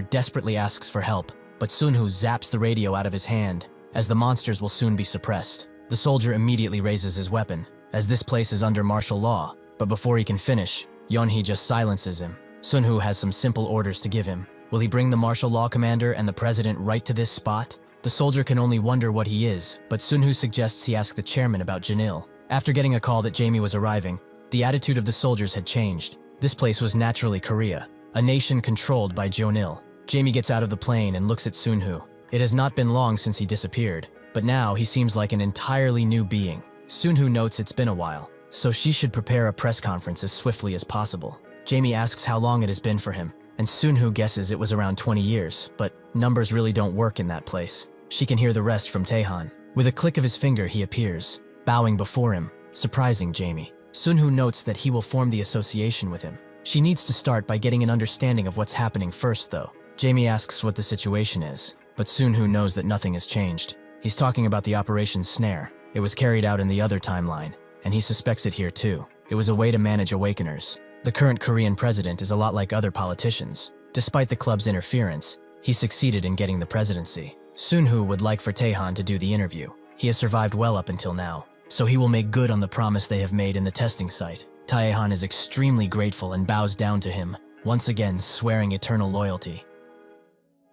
desperately asks for help, but Sunhu zaps the radio out of his hand, as the monsters will soon be suppressed. The soldier immediately raises his weapon, as this place is under martial law, but before he can finish, Yeonhee just silences him. Sunhu has some simple orders to give him. Will he bring the martial law commander and the president right to this spot? The soldier can only wonder what he is, but Sunhu suggests he ask the chairman about Janil. After getting a call that Jamie was arriving, the attitude of the soldiers had changed. This place was naturally Korea, a nation controlled by Jonil. Jamie gets out of the plane and looks at Sunhu. It has not been long since he disappeared, but now he seems like an entirely new being. Sunhu notes it's been a while, so she should prepare a press conference as swiftly as possible. Jamie asks how long it has been for him, and Sunhu guesses it was around 20 years, but numbers really don't work in that place. She can hear the rest from Taehan. With a click of his finger, he appears, bowing before him, surprising Jamie. Sunhu notes that he will form the association with him. She needs to start by getting an understanding of what's happening first, though. Jamie asks what the situation is, but Sunhu knows that nothing has changed. He's talking about the Operation Snare. It was carried out in the other timeline, and he suspects it here too. It was a way to manage awakeners. The current Korean president is a lot like other politicians. Despite the club's interference, he succeeded in getting the presidency. Sunhu would like for Taehan to do the interview. He has survived well up until now, so he will make good on the promise they have made in the testing site. Taehan is extremely grateful and bows down to him, once again swearing eternal loyalty.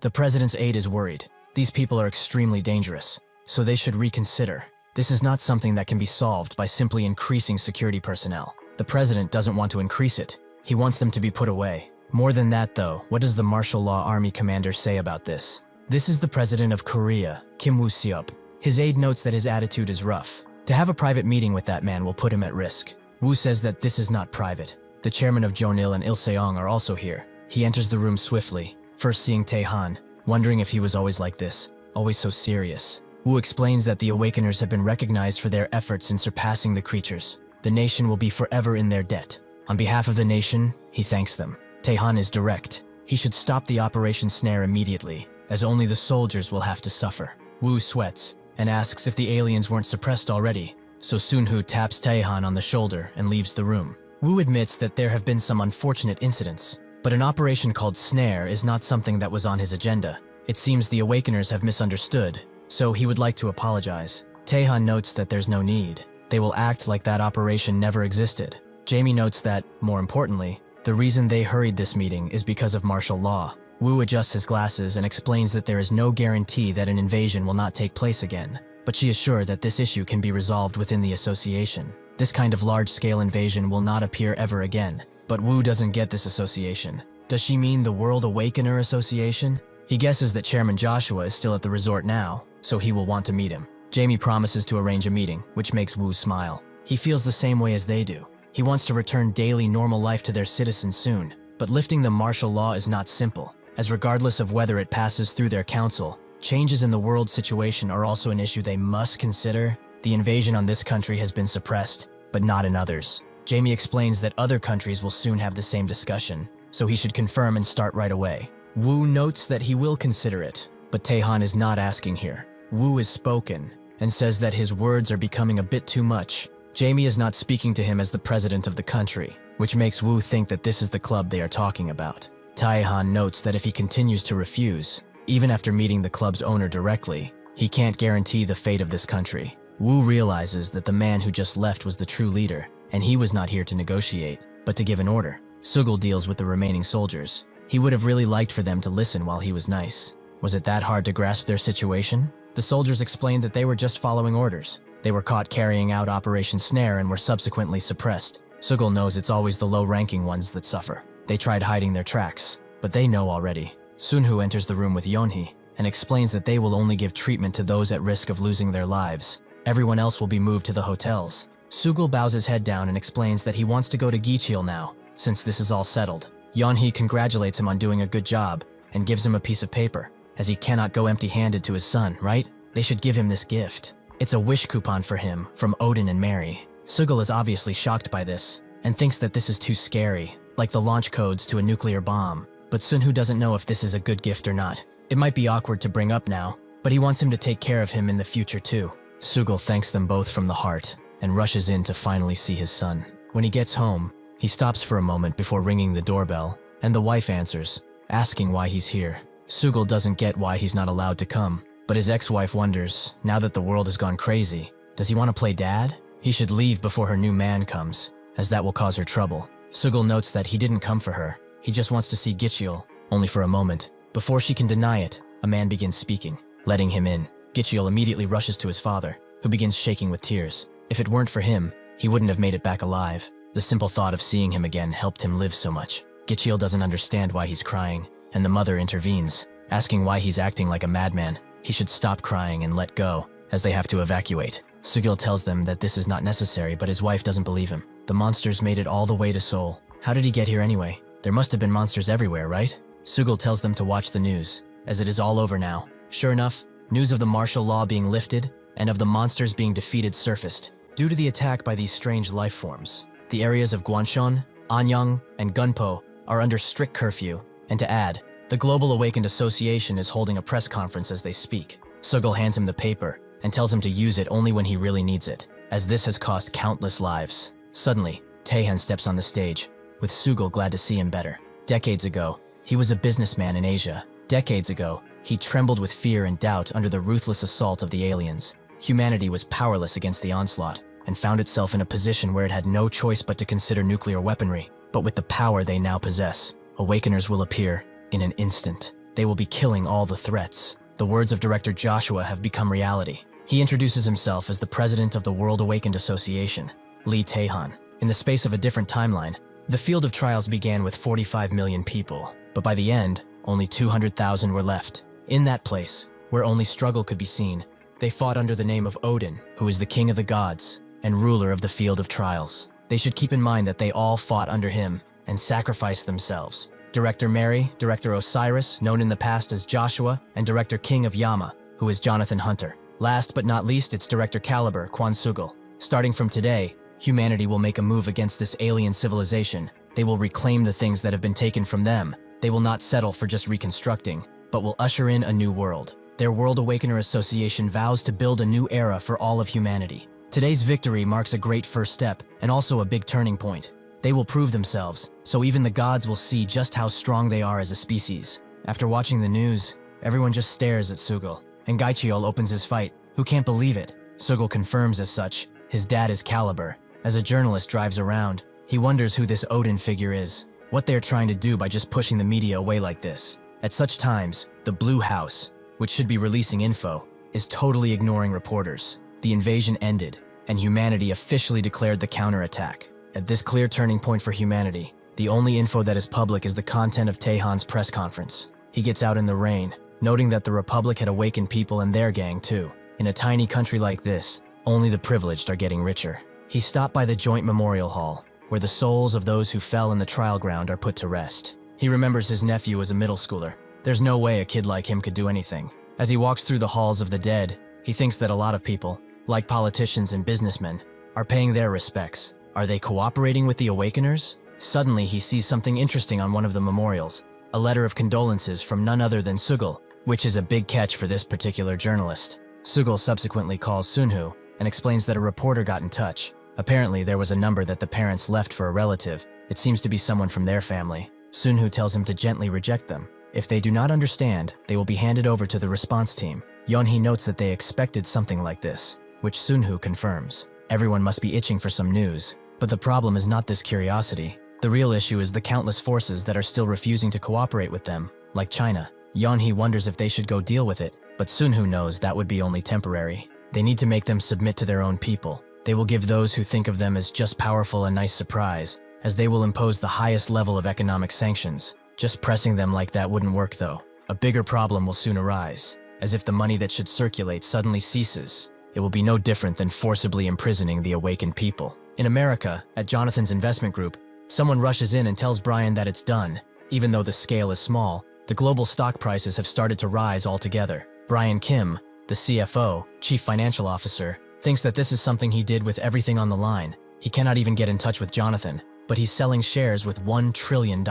The president's aide is worried. These people are extremely dangerous, so they should reconsider. This is not something that can be solved by simply increasing security personnel. The president doesn't want to increase it. He wants them to be put away. More than that though, what does the martial law army commander say about this? This is the president of Korea, Kim Woo-seop. His aide notes that his attitude is rough. To have a private meeting with that man will put him at risk. Woo says that this is not private. The chairman of Jonil and Il-seong are also here. He enters the room swiftly, first seeing Taehan, wondering if he was always like this, always so serious. Woo explains that the Awakeners have been recognized for their efforts in surpassing the creatures. The nation will be forever in their debt. On behalf of the nation, he thanks them. Taehan is direct. He should stop the Operation Snare immediately, as only the soldiers will have to suffer. Woo sweats and asks if the aliens weren't suppressed already, so Sunhu taps Taehan on the shoulder and leaves the room. Woo admits that there have been some unfortunate incidents, but an operation called Snare is not something that was on his agenda. It seems the Awakeners have misunderstood, so he would like to apologize. Taehan notes that there's no need. They will act like that operation never existed. Jamie notes that, more importantly, the reason they hurried this meeting is because of martial law. Woo adjusts his glasses and explains that there is no guarantee that an invasion will not take place again, but she is sure that this issue can be resolved within the association. This kind of large-scale invasion will not appear ever again, but Woo doesn't get this association. Does she mean the World Awakener Association? He guesses that Chairman Joshua is still at the resort now, so he will want to meet him. Jamie promises to arrange a meeting, which makes Woo smile. He feels the same way as they do. He wants to return daily normal life to their citizens soon, but lifting the martial law is not simple, as regardless of whether it passes through their council, changes in the world situation are also an issue they must consider. The invasion on this country has been suppressed, but not in others. Jamie explains that other countries will soon have the same discussion, so he should confirm and start right away. Woo notes that he will consider it, but Taehan is not asking here. Woo is spoken, and says that his words are becoming a bit too much. Jamie is not speaking to him as the president of the country, which makes Woo think that this is the club they are talking about. Taehan notes that if he continues to refuse, even after meeting the club's owner directly, he can't guarantee the fate of this country. Woo realizes that the man who just left was the true leader, and he was not here to negotiate, but to give an order. Sugul deals with the remaining soldiers. He would have really liked for them to listen while he was nice. Was it that hard to grasp their situation? The soldiers explained that they were just following orders. They were caught carrying out Operation Snare and were subsequently suppressed. Sugul knows it's always the low-ranking ones that suffer. They tried hiding their tracks, but they know already. Sunhu enters the room with Yeonhee and explains that they will only give treatment to those at risk of losing their lives. Everyone else will be moved to the hotels. Sugul bows his head down and explains that he wants to go to Gichil now, since this is all settled. Yeonhee congratulates him on doing a good job and gives him a piece of paper, as he cannot go empty-handed to his son, right? They should give him this gift. It's a wish coupon for him from Odin and Mary. Sugul is obviously shocked by this and thinks that this is too scary, like the launch codes to a nuclear bomb. But Sunhu doesn't know if this is a good gift or not. It might be awkward to bring up now, but he wants him to take care of him in the future too. Sugul thanks them both from the heart and rushes in to finally see his son. When he gets home, he stops for a moment before ringing the doorbell, and the wife answers, asking why he's here. Sugul doesn't get why he's not allowed to come, but his ex-wife wonders, now that the world has gone crazy, does he want to play dad? He should leave before her new man comes, as that will cause her trouble. Sugul notes that he didn't come for her. He just wants to see Gichil, only for a moment. Before she can deny it, a man begins speaking, letting him in. Gichil immediately rushes to his father, who begins shaking with tears. If it weren't for him, he wouldn't have made it back alive. The simple thought of seeing him again helped him live so much. Gichil doesn't understand why he's crying, and the mother intervenes, asking why he's acting like a madman. He should stop crying and let go, as they have to evacuate. Sugil tells them that this is not necessary, but his wife doesn't believe him. The monsters made it all the way to Seoul. How did he get here anyway? There must have been monsters everywhere, right? Sugil tells them to watch the news, as it is all over now. Sure enough, news of the martial law being lifted and of the monsters being defeated surfaced. Due to the attack by these strange life forms, the areas of Gwanshon, Anyang, and Gunpo are under strict curfew, and to add, the Global Awakened Association is holding a press conference as they speak. Sugil hands him the paper and tells him to use it only when he really needs it, as this has cost countless lives. Suddenly, Taehan steps on the stage, with Sugil glad to see him better. Decades ago, he was a businessman in Asia. Decades ago, he trembled with fear and doubt under the ruthless assault of the aliens. Humanity was powerless against the onslaught, and found itself in a position where it had no choice but to consider nuclear weaponry. But with the power they now possess, Awakeners will appear in an instant. They will be killing all the threats. The words of Director Joshua have become reality. He introduces himself as the president of the World Awakened Association, Lee Taehan. In the space of a different timeline, the field of trials began with 45 million people, but by the end, only 200,000 were left. In that place, where only struggle could be seen, they fought under the name of Odin, who is the king of the gods and ruler of the field of trials. They should keep in mind that they all fought under him and sacrificed themselves. Director Mary, Director Osiris, known in the past as Joshua, and Director King of Yama, who is Jonathan Hunter. Last but not least, it's Director Caliber, Kwan Sugul. Starting from today, humanity will make a move against this alien civilization. They will reclaim the things that have been taken from them. They will not settle for just reconstructing, but will usher in a new world. Their World Awakener Association vows to build a new era for all of humanity. Today's victory marks a great first step and also a big turning point. They will prove themselves, so even the gods will see just how strong they are as a species. After watching the news, everyone just stares at Sugul, and Gaichiol opens his fight. Who can't believe it? Sugul confirms as such. His dad is Caliber. As a journalist drives around, he wonders who this Odin figure is, what they're trying to do by just pushing the media away like this. At such times, the Blue House, which should be releasing info, is totally ignoring reporters. The invasion ended, and humanity officially declared the counterattack. At this clear turning point for humanity, the only info that is public is the content of Taehan's press conference. He gets out in the rain, noting that the Republic had awakened people in their gang too. In a tiny country like this, only the privileged are getting richer. He stopped by the Joint Memorial Hall, where the souls of those who fell in the trial ground are put to rest. He remembers his nephew as a middle schooler. There's no way a kid like him could do anything. As he walks through the halls of the dead, he thinks that a lot of people, like politicians and businessmen, are paying their respects. Are they cooperating with the Awakeners? Suddenly, he sees something interesting on one of the memorials, a letter of condolences from none other than Sugul, which is a big catch for this particular journalist. Sugul subsequently calls Sunhu and explains that a reporter got in touch. Apparently, there was a number that the parents left for a relative. It seems to be someone from their family. Sunhu tells him to gently reject them. If they do not understand, they will be handed over to the response team. Yeonhee notes that they expected something like this, which Sunhu confirms. Everyone must be itching for some news. But the problem is not this curiosity. The real issue is the countless forces that are still refusing to cooperate with them, like China. Yeonhee wonders if they should go deal with it, But Sunhu knows that would be only temporary. They need to make them submit to their own people. They will give those who think of them as just powerful a nice surprise, as they will impose the highest level of economic sanctions. Just pressing them like that wouldn't work though. A bigger problem will soon arise, as if the money that should circulate suddenly ceases. It will be no different than forcibly imprisoning the awakened people. In America, at Jonathan's investment group, someone rushes in and tells Brian that it's done. Even though the scale is small, the global stock prices have started to rise altogether. Brian Kim, the CFO, Chief Financial Officer, thinks that this is something he did with everything on the line. He cannot even get in touch with Jonathan, but he's selling shares with $1 trillion.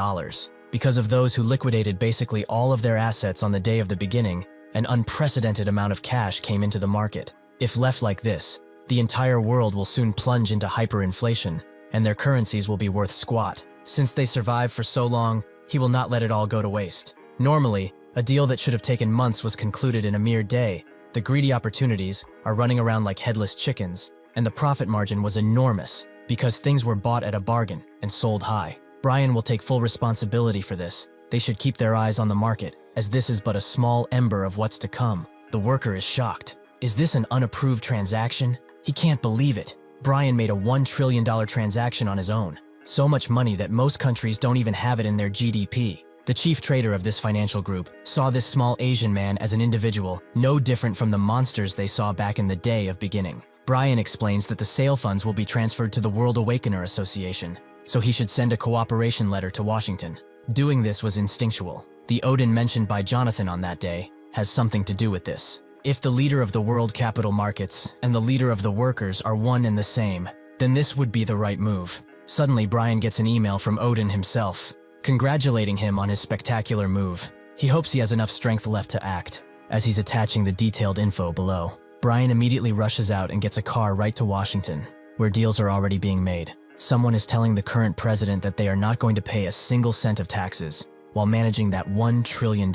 Because of those who liquidated basically all of their assets on the day of the beginning, an unprecedented amount of cash came into the market. If left like this, the entire world will soon plunge into hyperinflation, and their currencies will be worth squat. Since they survived for so long, he will not let it all go to waste. Normally, a deal that should have taken months was concluded in a mere day. The greedy opportunities are running around like headless chickens, and the profit margin was enormous because things were bought at a bargain and sold high. Brian will take full responsibility for this. They should keep their eyes on the market, as this is but a small ember of what's to come. The worker is shocked. Is this an unapproved transaction? He can't believe it. Brian made a $1 trillion transaction on his own. So much money that most countries don't even have it in their GDP. The chief trader of this financial group saw this small Asian man as an individual, no different from the monsters they saw back in the day of beginning. Brian explains that the sale funds will be transferred to the World Awakener Association, so he should send a cooperation letter to Washington. Doing this was instinctual. The Odin mentioned by Jonathan on that day has something to do with this. If the leader of the world capital markets and the leader of the workers are one and the same, then this would be the right move. Suddenly, Brian gets an email from Odin himself, congratulating him on his spectacular move. He hopes he has enough strength left to act. As he's attaching the detailed info below, Brian immediately rushes out and gets a car right to Washington, where deals are already being made. Someone is telling the current president that they are not going to pay a single cent of taxes while managing that $1 trillion.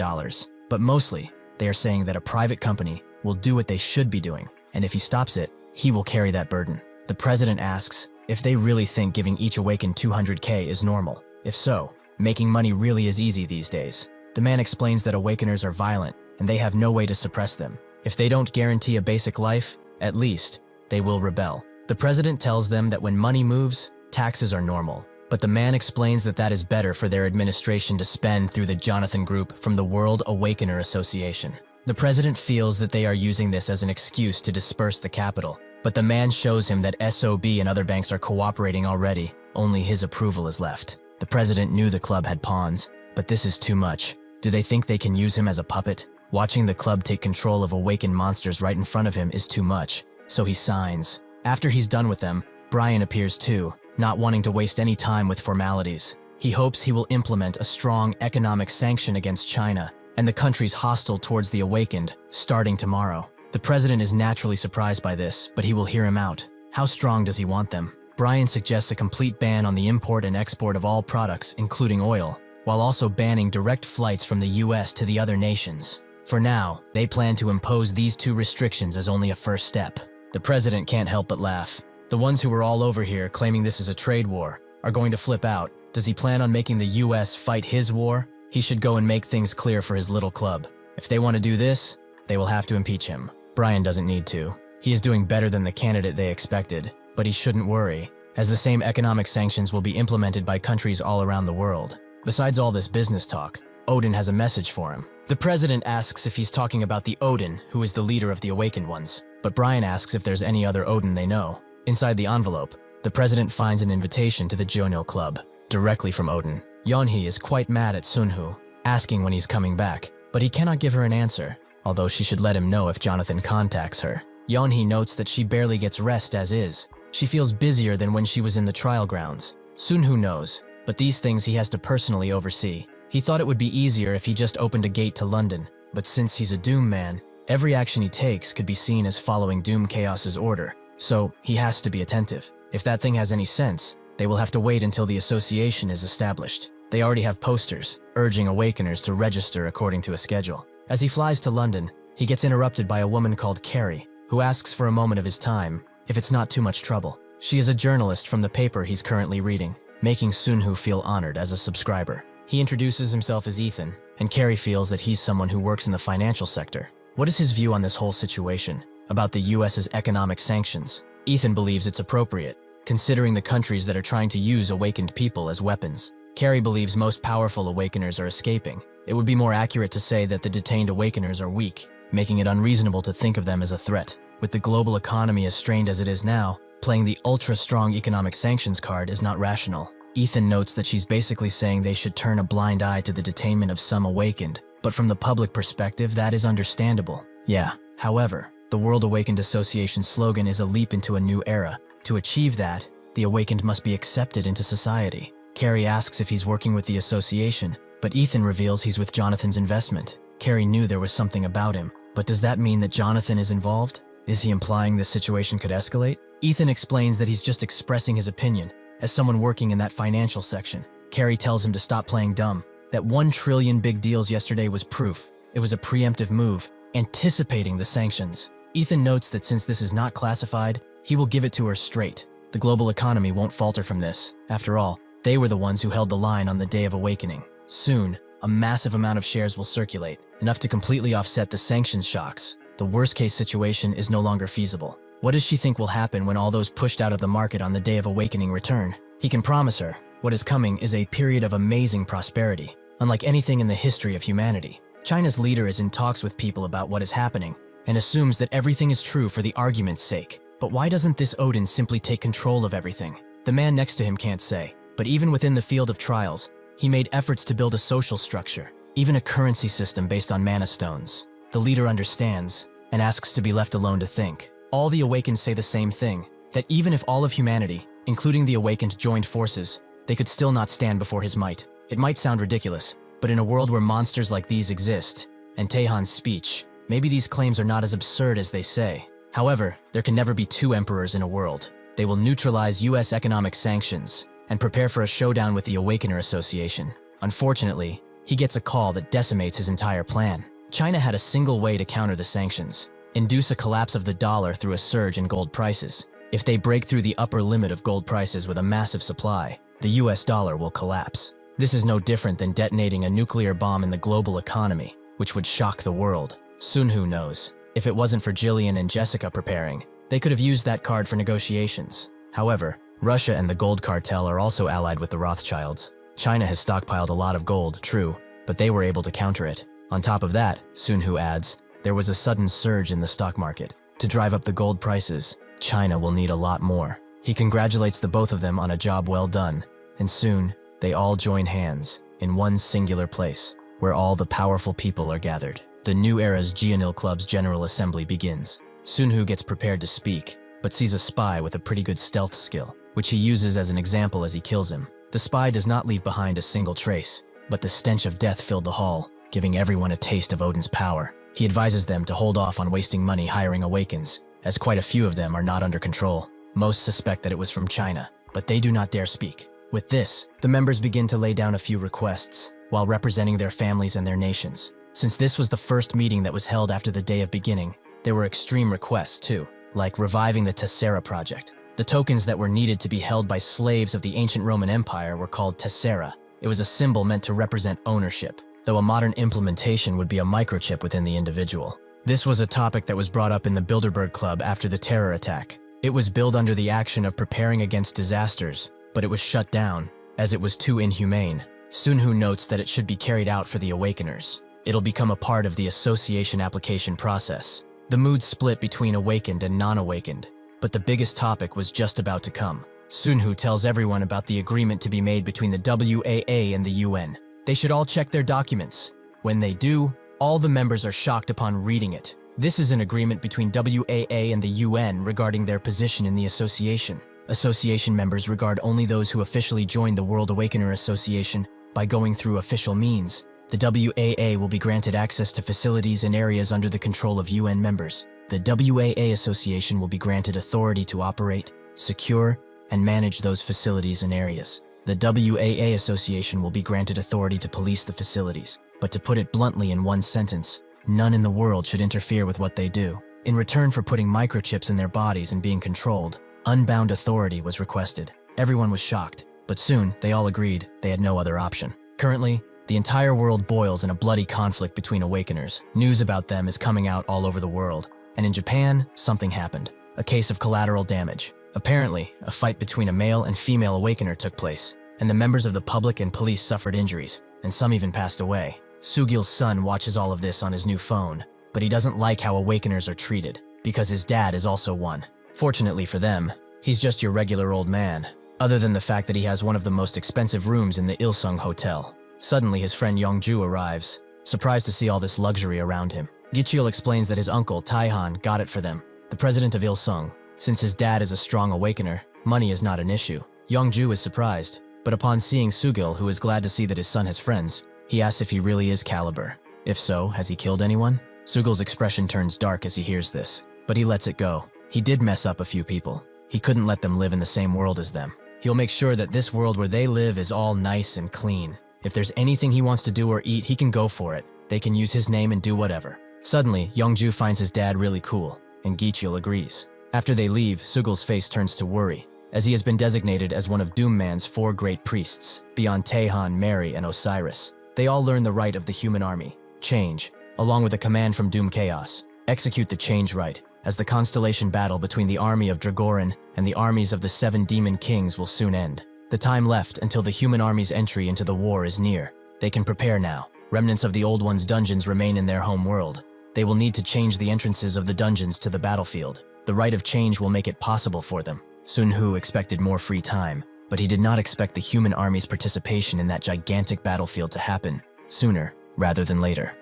But mostly, they are saying that a private company will do what they should be doing, and if he stops it, he will carry that burden. The president asks if they really think giving each awakened $200K is normal. If so, making money really is easy these days. The man explains that awakeners are violent, and they have no way to suppress them. If they don't guarantee a basic life, at least, they will rebel. The president tells them that when money moves, taxes are normal. But the man explains that that is better for their administration to spend through the Jonathan Group from the World Awakener Association. The president feels that they are using this as an excuse to disperse the capital, but the man shows him that SOB and other banks are cooperating already. Only his approval is left. The president knew the club had pawns, but this is too much. Do they think they can use him as a puppet? Watching the club take control of awakened monsters right in front of him is too much, so he signs. After he's done with them, Brian appears too, not wanting to waste any time with formalities. He hopes he will implement a strong economic sanction against China and the countries hostile towards the awakened, starting tomorrow. The president is naturally surprised by this, but he will hear him out. How strong does he want them? Brian suggests a complete ban on the import and export of all products, including oil, while also banning direct flights from the US to the other nations. For now, they plan to impose these two restrictions as only a first step. The president can't help but laugh. The ones who were all over here claiming this is a trade war are going to flip out. Does he plan on making the US fight his war? He should go and make things clear for his little club. If they want to do this, they will have to impeach him. Brian doesn't need to. He is doing better than the candidate they expected, but he shouldn't worry, as the same economic sanctions will be implemented by countries all around the world. Besides all this business talk, Odin has a message for him. The president asks if he's talking about the Odin, who is the leader of the Awakened Ones, but Brian asks if there's any other Odin they know. Inside the envelope, the president finds an invitation to the Jonil Club, directly from Odin. Yeonhee is quite mad at Sunhu, asking when he's coming back, but he cannot give her an answer, although she should let him know if Jonathan contacts her. Yeonhee notes that she barely gets rest as is. She feels busier than when she was in the trial grounds. Sunhu knows, but these things he has to personally oversee. He thought it would be easier if he just opened a gate to London, but since he's a Doom man, every action he takes could be seen as following Doom Chaos's order, so he has to be attentive. If that thing has any sense, they will have to wait until the association is established. They already have posters, urging Awakeners to register according to a schedule. As he flies to London, he gets interrupted by a woman called Carrie, who asks for a moment of his time, if it's not too much trouble. She is a journalist from the paper he's currently reading, making Sunhu feel honored as a subscriber. He introduces himself as Ethan, and Carrie feels that he's someone who works in the financial sector. What is his view on this whole situation, about the US's economic sanctions? Ethan believes it's appropriate, considering the countries that are trying to use awakened people as weapons. Carrie believes most powerful awakeners are escaping. It would be more accurate to say that the detained awakeners are weak, making it unreasonable to think of them as a threat. With the global economy as strained as it is now, playing the ultra-strong economic sanctions card is not rational. Ethan notes that she's basically saying they should turn a blind eye to the detainment of some awakened, but from the public perspective, that is understandable. Yeah, however, the World Awakened Association's slogan is a leap into a new era. To achieve that, the awakened must be accepted into society. Carrie asks if he's working with the association, but Ethan reveals he's with Jonathan's investment. Carrie knew there was something about him, but does that mean that Jonathan is involved? Is he implying this situation could escalate? Ethan explains that he's just expressing his opinion, as someone working in that financial section. Carrie tells him to stop playing dumb. That 1 trillion big deals yesterday was proof. It was a preemptive move, anticipating the sanctions. Ethan notes that since this is not classified, he will give it to her straight. The global economy won't falter from this. After all, they were the ones who held the line on the day of awakening. Soon, a massive amount of shares will circulate, enough to completely offset the sanctions shocks. The worst-case situation is no longer feasible. What does she think will happen when all those pushed out of the market on the day of awakening return? He can promise her, what is coming is a period of amazing prosperity, unlike anything in the history of humanity. China's leader is in talks with people about what is happening, and assumes that everything is true for the argument's sake. But why doesn't this Odin simply take control of everything? The man next to him can't say. But even within the field of trials, he made efforts to build a social structure, even a currency system based on mana stones. The leader understands, and asks to be left alone to think. All the awakened say the same thing, that even if all of humanity, including the awakened, joined forces, they could still not stand before his might. It might sound ridiculous, but in a world where monsters like these exist, and Taehan's speech, maybe these claims are not as absurd as they say. However, there can never be 2 emperors in a world. They will neutralize US economic sanctions and prepare for a showdown with the Awakener Association. Unfortunately, he gets a call that decimates his entire plan. China had a single way to counter the sanctions: induce a collapse of the dollar through a surge in gold prices. If they break through the upper limit of gold prices with a massive supply, the US dollar will collapse. This is no different than detonating a nuclear bomb in the global economy, which would shock the world. Sun Hu knows. If it wasn't for Jillian and Jessica preparing, they could have used that card for negotiations. However, Russia and the gold cartel are also allied with the Rothschilds. China has stockpiled a lot of gold, true, but they were able to counter it. On top of that, Sun Hu adds, there was a sudden surge in the stock market. To drive up the gold prices, China will need a lot more. He congratulates the both of them on a job well done, and soon, they all join hands in one singular place, where all the powerful people are gathered. The new era's Geonil Club's General Assembly begins. Sun Hu gets prepared to speak, but sees a spy with a pretty good stealth skill, which he uses as an example as he kills him. The spy does not leave behind a single trace, but the stench of death filled the hall, giving everyone a taste of Odin's power. He advises them to hold off on wasting money hiring awakens, as quite a few of them are not under control. Most suspect that it was from China, but they do not dare speak. With this, the members begin to lay down a few requests, while representing their families and their nations. Since this was the first meeting that was held after the day of beginning, there were extreme requests too, like reviving the Tessera project. The tokens that were needed to be held by slaves of the ancient Roman Empire were called Tessera. It was a symbol meant to represent ownership, though a modern implementation would be a microchip within the individual. This was a topic that was brought up in the Bilderberg Club after the terror attack. It was billed under the action of preparing against disasters, but it was shut down, as it was too inhumane. Sun Hu notes that it should be carried out for the Awakeners. It'll become a part of the association application process. The mood split between awakened and non-awakened, but the biggest topic was just about to come. Sun Hu tells everyone about the agreement to be made between the WAA and the UN. They should all check their documents. When they do, all the members are shocked upon reading it. This is an agreement between WAA and the UN regarding their position in the association. Association members regard only those who officially joined the World Awakener Association by going through official means. The WAA will be granted access to facilities and areas under the control of UN members. The WAA Association will be granted authority to operate, secure, and manage those facilities and areas. The WAA Association will be granted authority to police the facilities. But to put it bluntly in one sentence, none in the world should interfere with what they do. In return for putting microchips in their bodies and being controlled, unbound authority was requested. Everyone was shocked, but soon they all agreed they had no other option. Currently, The entire world boils in a bloody conflict between awakeners. News about them is coming out all over the world. And in Japan, something happened. A case of collateral damage. Apparently, a fight between a male and female awakener took place, and the members of the public and police suffered injuries, and some even passed away. Sugil's son watches all of this on his new phone, but he doesn't like how awakeners are treated, because his dad is also one. Fortunately for them, he's just your regular old man, other than the fact that he has one of the most expensive rooms in the Ilsung Hotel. Suddenly, his friend Yongju arrives, surprised to see all this luxury around him. Gichiel explains that his uncle, Taihan, got it for them, the president of Ilsung. Since his dad is a strong awakener, money is not an issue. Yongju is surprised, but upon seeing Sugil, who is glad to see that his son has friends, he asks if he really is Caliber. If so, has he killed anyone? Sugil's expression turns dark as he hears this, but he lets it go. He did mess up a few people. He couldn't let them live in the same world as them. He'll make sure that this world where they live is all nice and clean. If there's anything he wants to do or eat, he can go for it. They can use his name and do whatever. Suddenly, Yongju finds his dad really cool, and Gichiel agrees. After they leave, Sugil's face turns to worry, as he has been designated as one of Doom Man's 4 great priests, beyond Taehan, Mary, and Osiris. They all learn the rite of the human army, change, along with a command from Doom Chaos, execute the change rite, as the constellation battle between the army of Dragoran and the armies of the 7 demon kings will soon end. The time left until the human army's entry into the war is near. They can prepare now. Remnants of the old one's dungeons remain in their home world. They will need to change the entrances of the dungeons to the battlefield. The rite of change will make it possible for them. Sun Hu expected more free time, but he did not expect the human army's participation in that gigantic battlefield to happen sooner rather than later.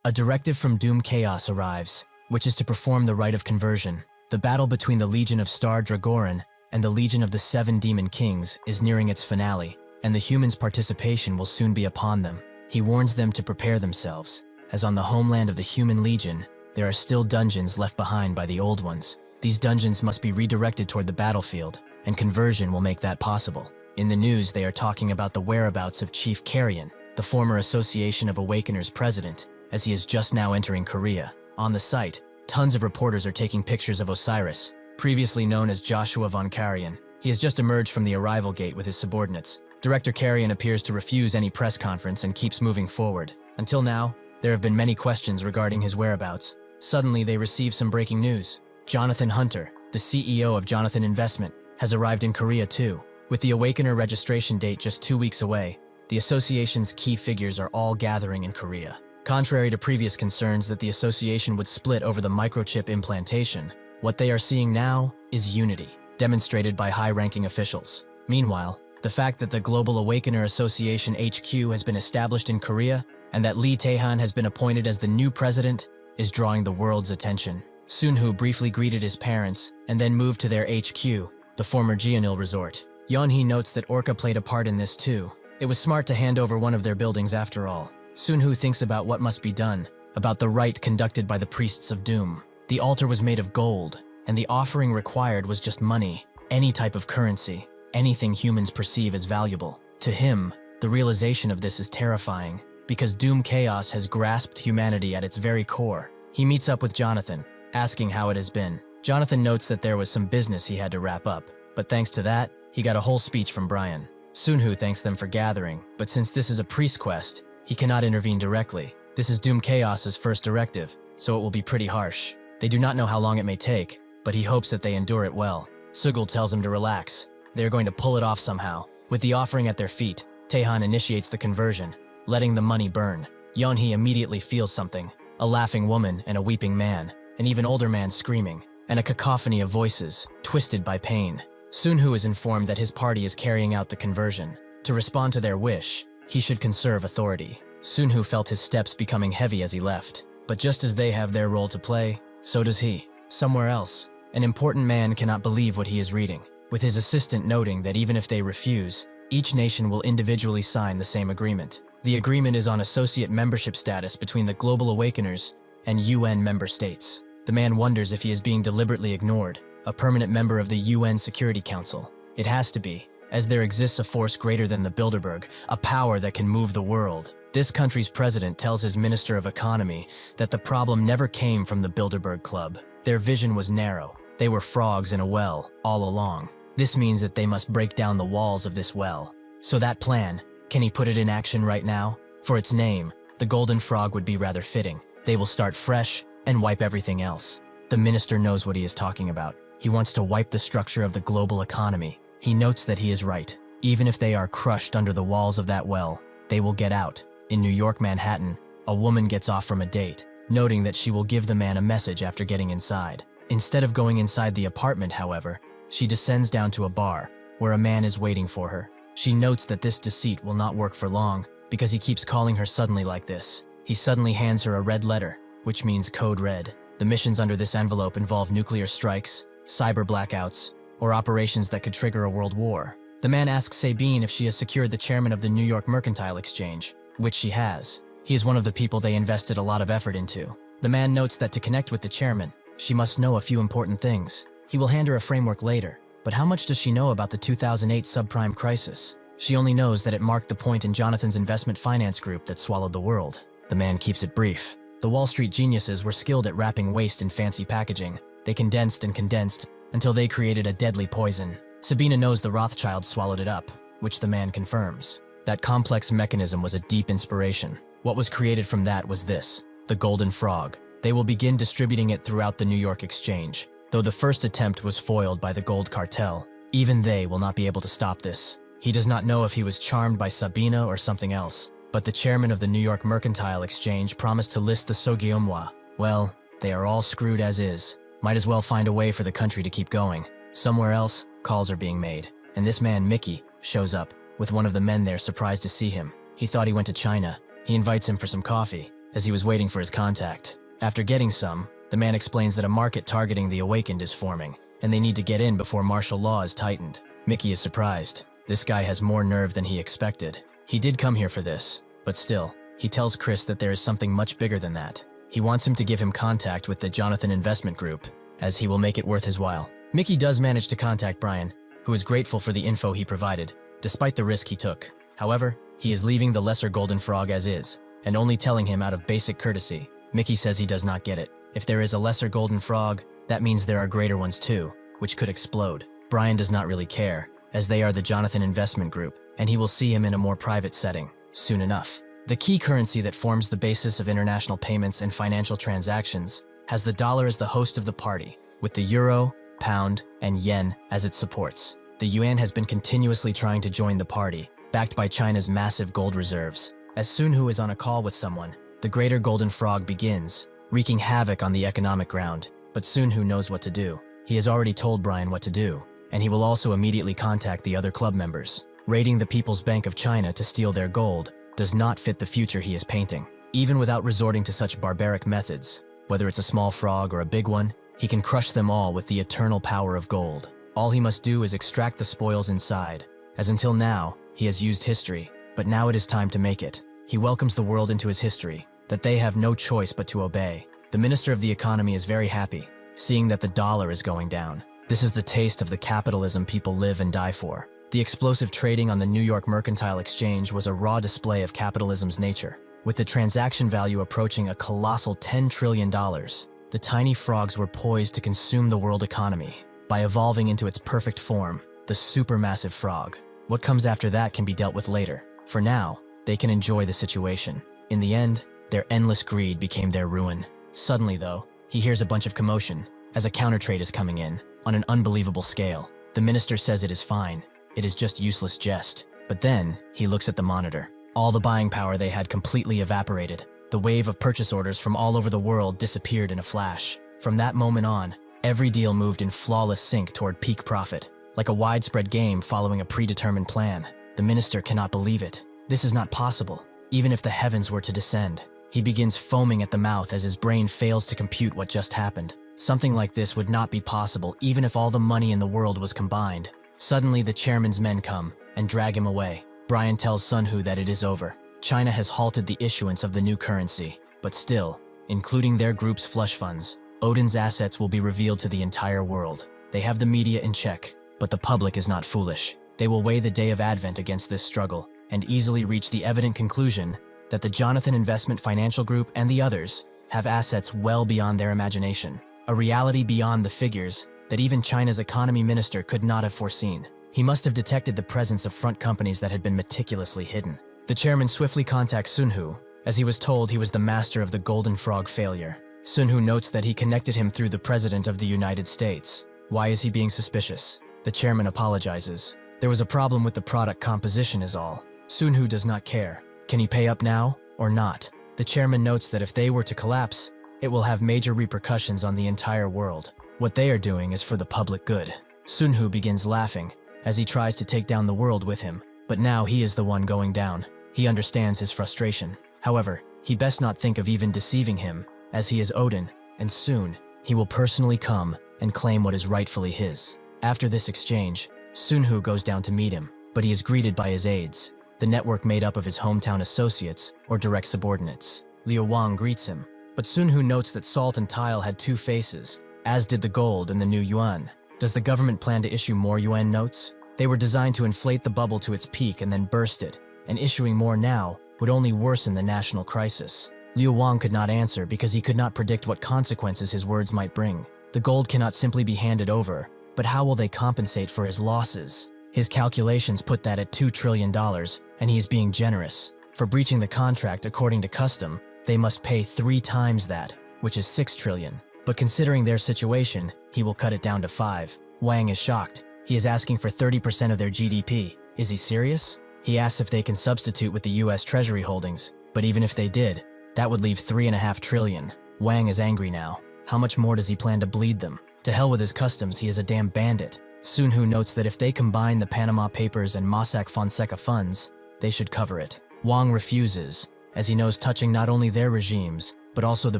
A directive from Doom Chaos arrives, which is to perform the rite of conversion. The battle between the Legion of Star Dragoran and the Legion of the 7 Demon Kings is nearing its finale, and the humans' participation will soon be upon them. He warns them to prepare themselves, as on the homeland of the human legion, there are still dungeons left behind by the old ones. These dungeons must be redirected toward the battlefield, and conversion will make that possible. In the news, they are talking about the whereabouts of Chief Carrion, the former Association of Awakeners president, as he is just now entering Korea. On the site, tons of reporters are taking pictures of Osiris, previously known as Joshua von Carrion. He has just emerged from the arrival gate with his subordinates. Director Carrion appears to refuse any press conference and keeps moving forward. Until now, there have been many questions regarding his whereabouts. Suddenly, they receive some breaking news. Jonathan Hunter, the CEO of Jonathan Investment, has arrived in Korea too. With the Awakener registration date just 2 weeks away, the association's key figures are all gathering in Korea. Contrary to previous concerns that the association would split over the microchip implantation, what they are seeing now is unity, demonstrated by high-ranking officials. Meanwhile, the fact that the Global Awakener Association HQ has been established in Korea and that Lee Taehan has been appointed as the new president is drawing the world's attention. Sun Hu briefly greeted his parents and then moved to their HQ, the former Jeonil resort. Yeonhee notes that Orca played a part in this too. It was smart to hand over one of their buildings after all. Sun Hu thinks about what must be done, about the rite conducted by the priests of doom. The altar was made of gold, and the offering required was just money, any type of currency, anything humans perceive as valuable. To him, the realization of this is terrifying, because Doom Chaos has grasped humanity at its very core. He meets up with Jonathan, asking how it has been. Jonathan notes that there was some business he had to wrap up, but thanks to that, he got a whole speech from Brian. Sun Hu thanks them for gathering, but since this is a priest quest, he cannot intervene directly. This is Doom Chaos's first directive, so it will be pretty harsh. They do not know how long it may take, but he hopes that they endure it well. Sugil tells him to relax. They are going to pull it off somehow. With the offering at their feet, Taehan initiates the conversion, letting the money burn. Yeonhee immediately feels something. A laughing woman and a weeping man, an even older man screaming, and a cacophony of voices, twisted by pain. Sun Hu is informed that his party is carrying out the conversion. To respond to their wish, he should conserve authority. Sun Hu felt his steps becoming heavy as he left. But just as they have their role to play, so does he. Somewhere else, an important man cannot believe what he is reading, with his assistant noting that even if they refuse, each nation will individually sign the same agreement. The agreement is on associate membership status between the Global Awakeners and UN member states. The man wonders if he is being deliberately ignored, a permanent member of the UN Security Council. It has to be, as there exists a force greater than the Bilderberg, a power that can move the world. This country's president tells his Minister of Economy that the problem never came from the Bilderberg Club. Their vision was narrow. They were frogs in a well, all along. This means that they must break down the walls of this well. So that plan, Can he put it in action right now? For its name, the Golden Frog would be rather fitting. They will start fresh and wipe everything else. The minister knows what he is talking about. He wants to wipe the structure of the global economy. He notes that he is right. Even if they are crushed under the walls of that well, they will get out. In New York, Manhattan, a woman gets off from a date, noting that she will give the man a message after getting inside. Instead of going inside the apartment, however, she descends down to a bar, where a man is waiting for her. She notes that this deceit will not work for long, because he keeps calling her suddenly like this. He suddenly hands her a red letter, which means Code Red. The missions under this envelope involve nuclear strikes, cyber blackouts, or operations that could trigger a world war. The man asks Sabine if she has secured the chairman of the New York Mercantile Exchange, which she has. He is one of the people they invested a lot of effort into. The man notes that to connect with the chairman, she must know a few important things. He will hand her a framework later, but how much does she know about the 2008 subprime crisis? She only knows that it marked the point in Jonathan's investment finance group that swallowed the world. The man keeps it brief. The Wall Street geniuses were skilled at wrapping waste in fancy packaging. They condensed and condensed until they created a deadly poison. Sabina knows the Rothschilds swallowed it up, which the man confirms. That complex mechanism was a deep inspiration. What was created from that was this, the Golden Frog. They will begin distributing it throughout the New York Exchange. Though the first attempt was foiled by the Gold Cartel, even they will not be able to stop this. He does not know if he was charmed by Sabina or something else, but the chairman of the New York Mercantile Exchange promised to list the Sogeumwa. Well, they are all screwed as is. Might as well find a way for the country to keep going. Somewhere else, calls are being made, and this man, Mickey, shows up, with one of the men there surprised to see him. He thought he went to China. He invites him for some coffee, as he was waiting for his contact. After getting some, the man explains that a market targeting the awakened is forming, and they need to get in before martial law is tightened. Mickey is surprised. This guy has more nerve than he expected. He did come here for this, but still, he tells Chris that there is something much bigger than that. He wants him to give him contact with the Jonathan Investment Group, as he will make it worth his while. Mickey does manage to contact Brian, who is grateful for the info he provided, despite the risk he took. However, he is leaving the lesser Golden Frog as is, and only telling him out of basic courtesy. Mickey says he does not get it. If there is a lesser Golden Frog, that means there are greater ones too, which could explode. Brian does not really care, as they are the Jonathan Investment Group, and he will see him in a more private setting, soon enough. The key currency that forms the basis of international payments and financial transactions has the dollar as the host of the party, with the euro, pound, and yen as its supports. The yuan has been continuously trying to join the party, backed by China's massive gold reserves. As Sun Hu is on a call with someone, the greater Golden Frog begins, wreaking havoc on the economic ground. But Sun Hu knows what to do. He has already told Brian what to do, and he will also immediately contact the other club members. Raiding the People's Bank of China to steal their gold does not fit the future he is painting. Even without resorting to such barbaric methods, whether it's a small frog or a big one, he can crush them all with the eternal power of gold. All he must do is extract the spoils inside, as until now, he has used history, but now it is time to make it. He welcomes the world into his history, that they have no choice but to obey. The Minister of the Economy is very happy, seeing that the dollar is going down. This is the taste of the capitalism people live and die for. The explosive trading on the New York Mercantile Exchange was a raw display of capitalism's nature. With the transaction value approaching a colossal $10 trillion, the tiny frogs were poised to consume the world economy by evolving into its perfect form, the supermassive frog. What comes after that can be dealt with later. For now, they can enjoy the situation. In the end, their endless greed became their ruin. Suddenly, though, he hears a bunch of commotion, as a countertrade is coming in, on an unbelievable scale. The minister says it is fine. It is just useless jest. But then, he looks at the monitor. All the buying power they had completely evaporated. The wave of purchase orders from all over the world disappeared in a flash. From that moment on, every deal moved in flawless sync toward peak profit, like a widespread game following a predetermined plan. The minister cannot believe it. This is not possible, even if the heavens were to descend. He begins foaming at the mouth as his brain fails to compute what just happened. Something like this would not be possible even if all the money in the world was combined. Suddenly, the chairman's men come and drag him away. Brian tells Sun Hu that it is over. China has halted the issuance of the new currency, but still, including their group's flush funds, Odin's assets will be revealed to the entire world. They have the media in check, but the public is not foolish. They will weigh the day of Advent against this struggle and easily reach the evident conclusion that the Jonathan Investment Financial Group and the others have assets well beyond their imagination, a reality beyond the figures that even China's economy minister could not have foreseen. He must have detected the presence of front companies that had been meticulously hidden. The chairman swiftly contacts Sun Hu, as he was told he was the master of the Golden Frog failure. Sun Hu notes that he connected him through the President of the United States. Why is he being suspicious? The chairman apologizes. There was a problem with the product composition is all. Sun Hu does not care. Can he pay up now or not? The chairman notes that if they were to collapse, it will have major repercussions on the entire world. What they are doing is for the public good. Sun Hu begins laughing as he tries to take down the world with him, but now he is the one going down. He understands his frustration. However, he best not think of even deceiving him, as he is Odin, and soon he will personally come and claim what is rightfully his. After this exchange, Sun Hu goes down to meet him, but he is greeted by his aides, the network made up of his hometown associates or direct subordinates. Liu Wang greets him, but Sun Hu notes that salt and tile had two faces, as did the gold and the new yuan. Does the government plan to issue more yuan notes? They were designed to inflate the bubble to its peak and then burst it, and issuing more now would only worsen the national crisis. Liu Wang could not answer because he could not predict what consequences his words might bring. The gold cannot simply be handed over, but how will they compensate for his losses? His calculations put that at $2 trillion, and he is being generous. For breaching the contract according to custom, they must pay 3 times that, which is $6 trillion. But considering their situation, he will cut it down to 5. Wang is shocked. He is asking for 30% of their GDP. Is he serious? He asks if they can substitute with the US Treasury holdings, but even if they did, that would leave $3.5 trillion. Wang is angry now. How much more does he plan to bleed them? To hell with his customs, he is a damn bandit. Sun Hu notes that if they combine the Panama Papers and Mossack Fonseca funds, they should cover it. Wang refuses, as he knows touching not only their regimes, but also the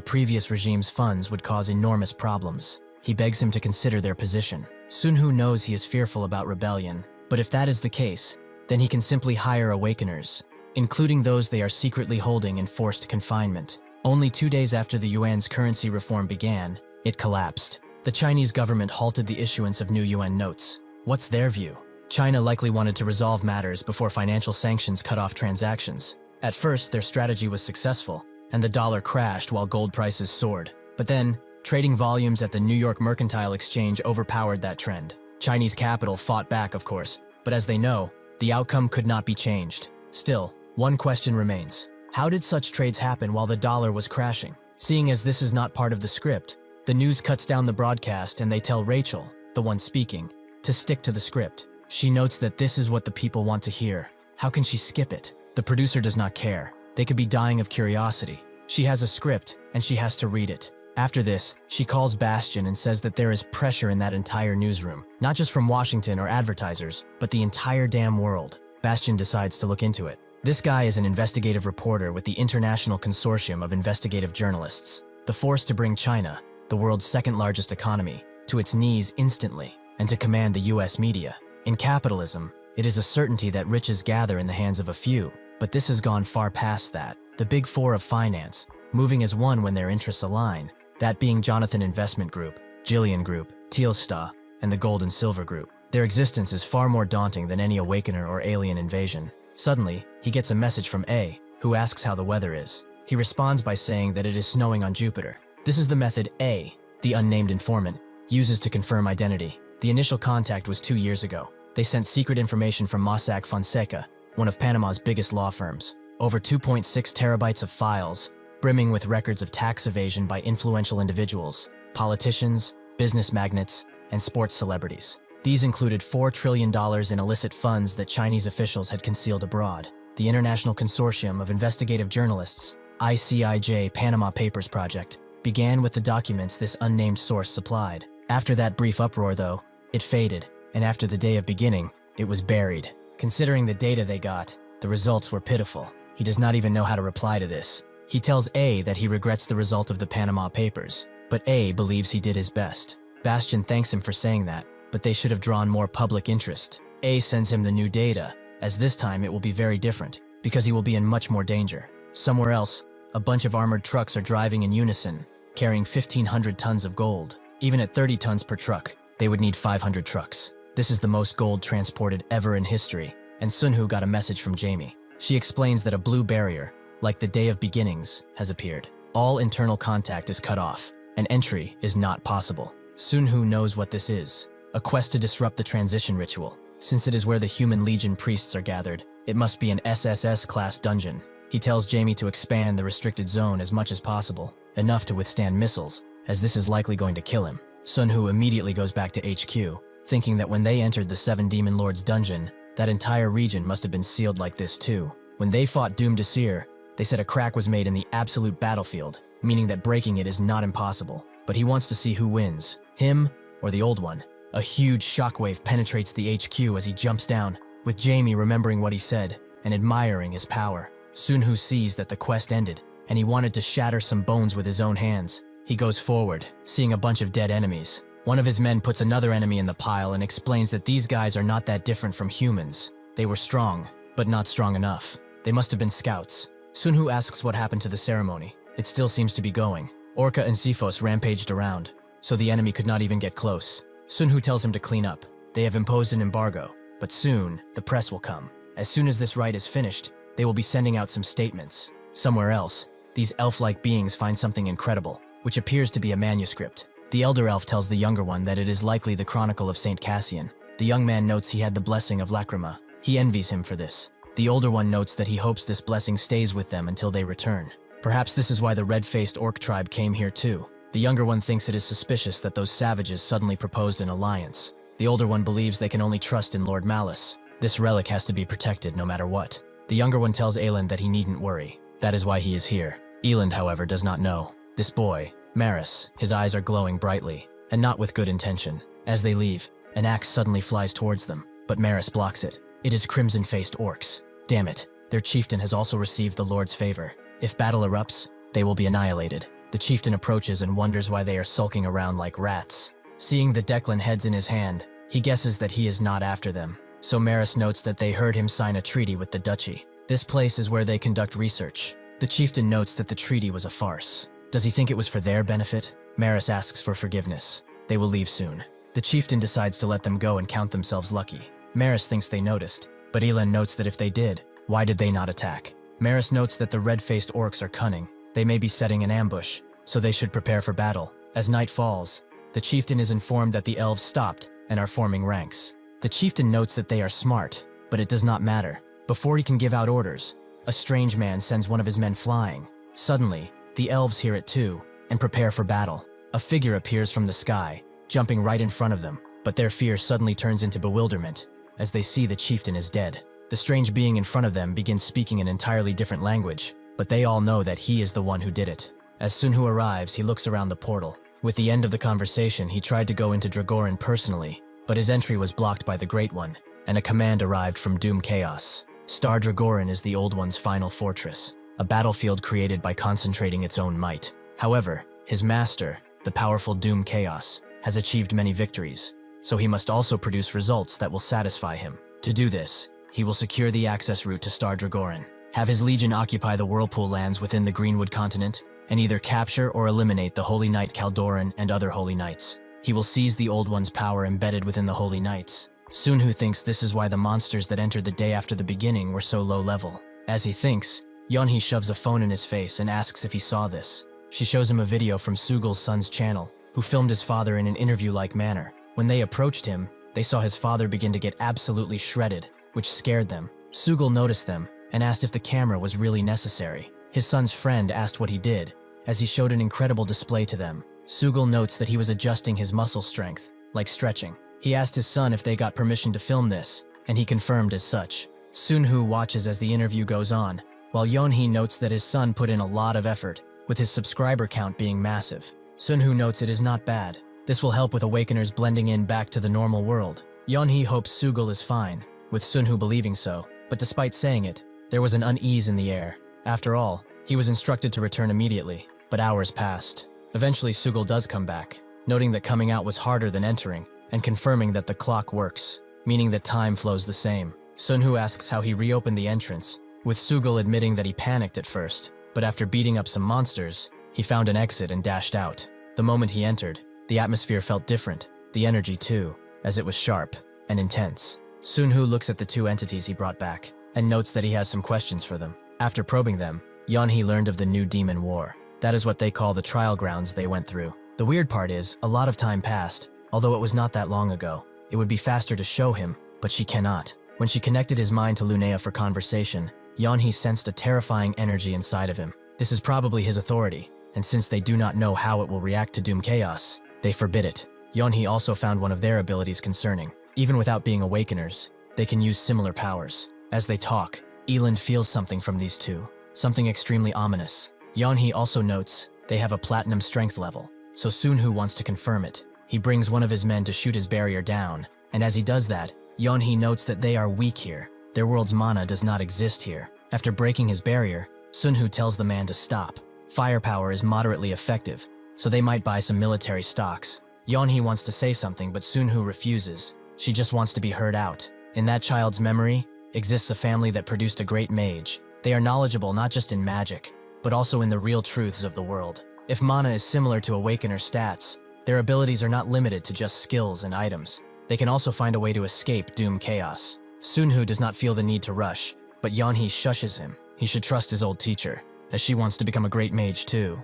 previous regime's funds would cause enormous problems. He begs him to consider their position. Sun Hu knows he is fearful about rebellion, but if that is the case, then he can simply hire awakeners, including those they are secretly holding in forced confinement. Only 2 days after the yuan's currency reform began, it collapsed. The Chinese government halted the issuance of new yuan notes. What's their view? China likely wanted to resolve matters before financial sanctions cut off transactions. At first, their strategy was successful, and the dollar crashed while gold prices soared. But then, trading volumes at the New York Mercantile Exchange overpowered that trend. Chinese capital fought back, of course, but as they know, the outcome could not be changed. Still, one question remains. How did such trades happen while the dollar was crashing? Seeing as this is not part of the script, the news cuts down the broadcast and they tell Rachel, the one speaking, to stick to the script. She notes that this is what the people want to hear. How can she skip it? The producer does not care. They could be dying of curiosity. She has a script and she has to read it. After this, she calls Bastian and says that there is pressure in that entire newsroom, not just from Washington or advertisers, but the entire damn world. Bastian decides to look into it. This guy is an investigative reporter with the International Consortium of Investigative Journalists, the force to bring China, the world's second largest economy, to its knees instantly, and to command the US media. In capitalism, it is a certainty that riches gather in the hands of a few, but this has gone far past that. The big four of finance, moving as one when their interests align, that being Jonathan Investment Group, Jillian Group, Tealsta, and the Gold and Silver Group. Their existence is far more daunting than any awakener or alien invasion. Suddenly, he gets a message from A, who asks how the weather is. He responds by saying that it is snowing on Jupiter. This is the method A, the unnamed informant, uses to confirm identity. The initial contact was 2 years ago. They sent secret information from Mossack Fonseca, one of Panama's biggest law firms. Over 2.6 terabytes of files, brimming with records of tax evasion by influential individuals, politicians, business magnates, and sports celebrities. These included $4 trillion in illicit funds that Chinese officials had concealed abroad. The International Consortium of Investigative Journalists, ICIJ Panama Papers Project, began with the documents this unnamed source supplied. After that brief uproar, though, it faded, and after the day of beginning, it was buried. Considering the data they got, the results were pitiful. He does not even know how to reply to this. He tells A that he regrets the result of the Panama Papers, but A believes he did his best. Bastian thanks him for saying that, but they should have drawn more public interest. A sends him the new data, as this time it will be very different, because he will be in much more danger. Somewhere else, a bunch of armored trucks are driving in unison, carrying 1,500 tons of gold. Even at 30 tons per truck, they would need 500 trucks. This is the most gold transported ever in history, and Sun Hu got a message from Jamie. She explains that a blue barrier, like the day of beginnings, has appeared. All internal contact is cut off, and entry is not possible. Sun Hu knows what this is, a quest to disrupt the transition ritual. Since it is where the human Legion priests are gathered, it must be an SSS-class dungeon. He tells Jamie to expand the restricted zone as much as possible, enough to withstand missiles, as this is likely going to kill him. Sun-Hoo immediately goes back to HQ, thinking that when they entered the Seven Demon Lords dungeon, that entire region must have been sealed like this too. When they fought Doom Desir, they said a crack was made in the absolute battlefield, meaning that breaking it is not impossible. But he wants to see who wins, him or the old one. A huge shockwave penetrates the HQ as he jumps down, with Jamie remembering what he said and admiring his power. Sun-Hoo sees that the quest ended, and he wanted to shatter some bones with his own hands. He goes forward, seeing a bunch of dead enemies. One of his men puts another enemy in the pile and explains that these guys are not that different from humans. They were strong, but not strong enough. They must have been scouts. Sun-Hoo asks what happened to the ceremony. It still seems to be going. Orca and Xiphos rampaged around, so the enemy could not even get close. Sun-Hoo tells him to clean up. They have imposed an embargo, but soon, the press will come. As soon as this rite is finished, they will be sending out some statements. Somewhere else, these elf-like beings find something incredible, which appears to be a manuscript. The elder elf tells the younger one that it is likely the Chronicle of Saint Cassian. The young man notes he had the blessing of Lacrima. He envies him for this. The older one notes that he hopes this blessing stays with them until they return. Perhaps this is why the red-faced orc tribe came here too. The younger one thinks it is suspicious that those savages suddenly proposed an alliance. The older one believes they can only trust in Lord Malice. This relic has to be protected no matter what. The younger one tells Eland that he needn't worry. That is why he is here. Eland, however, does not know. This boy, Maris, his eyes are glowing brightly, and not with good intention. As they leave, an axe suddenly flies towards them, but Maris blocks it. It is crimson-faced orcs. Damn it, their chieftain has also received the Lord's favor. If battle erupts, they will be annihilated. The chieftain approaches and wonders why they are sulking around like rats. Seeing the Declan heads in his hand, he guesses that he is not after them. So Maris notes that they heard him sign a treaty with the duchy. This place is where they conduct research. The chieftain notes that the treaty was a farce. Does he think it was for their benefit? Maris asks for forgiveness. They will leave soon. The chieftain decides to let them go and count themselves lucky. Maris thinks they noticed, but Elan notes that if they did, why did they not attack? Maris notes that the red-faced orcs are cunning. They may be setting an ambush, so they should prepare for battle. As night falls, the chieftain is informed that the elves stopped and are forming ranks. The chieftain notes that they are smart, but it does not matter. Before he can give out orders, a strange man sends one of his men flying. Suddenly, the elves hear it too, and prepare for battle. A figure appears from the sky, jumping right in front of them, but their fear suddenly turns into bewilderment, as they see the chieftain is dead. The strange being in front of them begins speaking an entirely different language, but they all know that he is the one who did it. As Sun-Hoo arrives, he looks around the portal. With the end of the conversation, he tried to go into Dragoran personally, but his entry was blocked by the Great One, and a command arrived from Doom Chaos. Star Dragoran is the Old One's final fortress, a battlefield created by concentrating its own might. However, his master, the powerful Doom Chaos, has achieved many victories, so he must also produce results that will satisfy him. To do this, he will secure the access route to Star Dragoran, have his legion occupy the Whirlpool lands within the Greenwood continent, and either capture or eliminate the Holy Knight Caldoran and other Holy Knights. He will seize the Old One's power embedded within the Holy Knights. Sun-Hoo thinks this is why the monsters that entered the day after the beginning were so low level. As he thinks, Yeonhee shoves a phone in his face and asks if he saw this. She shows him a video from Sugul's son's channel, who filmed his father in an interview-like manner. When they approached him, they saw his father begin to get absolutely shredded, which scared them. Sugul noticed them and asked if the camera was really necessary. His son's friend asked what he did, as he showed an incredible display to them. Sugul notes that he was adjusting his muscle strength, like stretching. He asked his son if they got permission to film this, and he confirmed as such. Sun-Hoo watches as the interview goes on, while Yeonhee notes that his son put in a lot of effort, with his subscriber count being massive. Sun-Hoo notes it is not bad. This will help with Awakeners blending in back to the normal world. Yeonhee hopes Sugul is fine, with Sun-Hoo believing so, but despite saying it, there was an unease in the air. After all, he was instructed to return immediately, but hours passed. Eventually Sugul does come back, noting that coming out was harder than entering, and confirming that the clock works, meaning that time flows the same. Sun-Hoo asks how he reopened the entrance, with Sugul admitting that he panicked at first, but after beating up some monsters, he found an exit and dashed out. The moment he entered, the atmosphere felt different, the energy too, as it was sharp and intense. Sun-Hoo looks at the two entities he brought back, and notes that he has some questions for them. After probing them, Yeonhee learned of the new demon war. That is what they call the trial grounds they went through. The weird part is, a lot of time passed, although it was not that long ago. It would be faster to show him, but she cannot. When she connected his mind to Lunea for conversation, Yeonhee sensed a terrifying energy inside of him. This is probably his authority, and since they do not know how it will react to Doom Chaos, they forbid it. Yeonhee also found one of their abilities concerning. Even without being awakeners, they can use similar powers. As they talk, Eland feels something from these two, something extremely ominous. Yeonhee also notes they have a platinum strength level, so Sunhoo wants to confirm it. He brings one of his men to shoot his barrier down, and as he does that, Yeonhee notes that they are weak here. Their world's mana does not exist here. After breaking his barrier, Sunhoo tells the man to stop. Firepower is moderately effective, so they might buy some military stocks. Yeonhee wants to say something, but Sunhoo refuses. She just wants to be heard out. In that child's memory exists a family that produced a great mage. They are knowledgeable not just in magic, but also in the real truths of the world. If mana is similar to Awakener stats, their abilities are not limited to just skills and items. They can also find a way to escape Doom Chaos. Sunhoo does not feel the need to rush, but Yeonhee shushes him. He should trust his old teacher, as she wants to become a great mage too.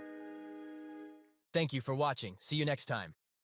Thank you for watching. See you next time.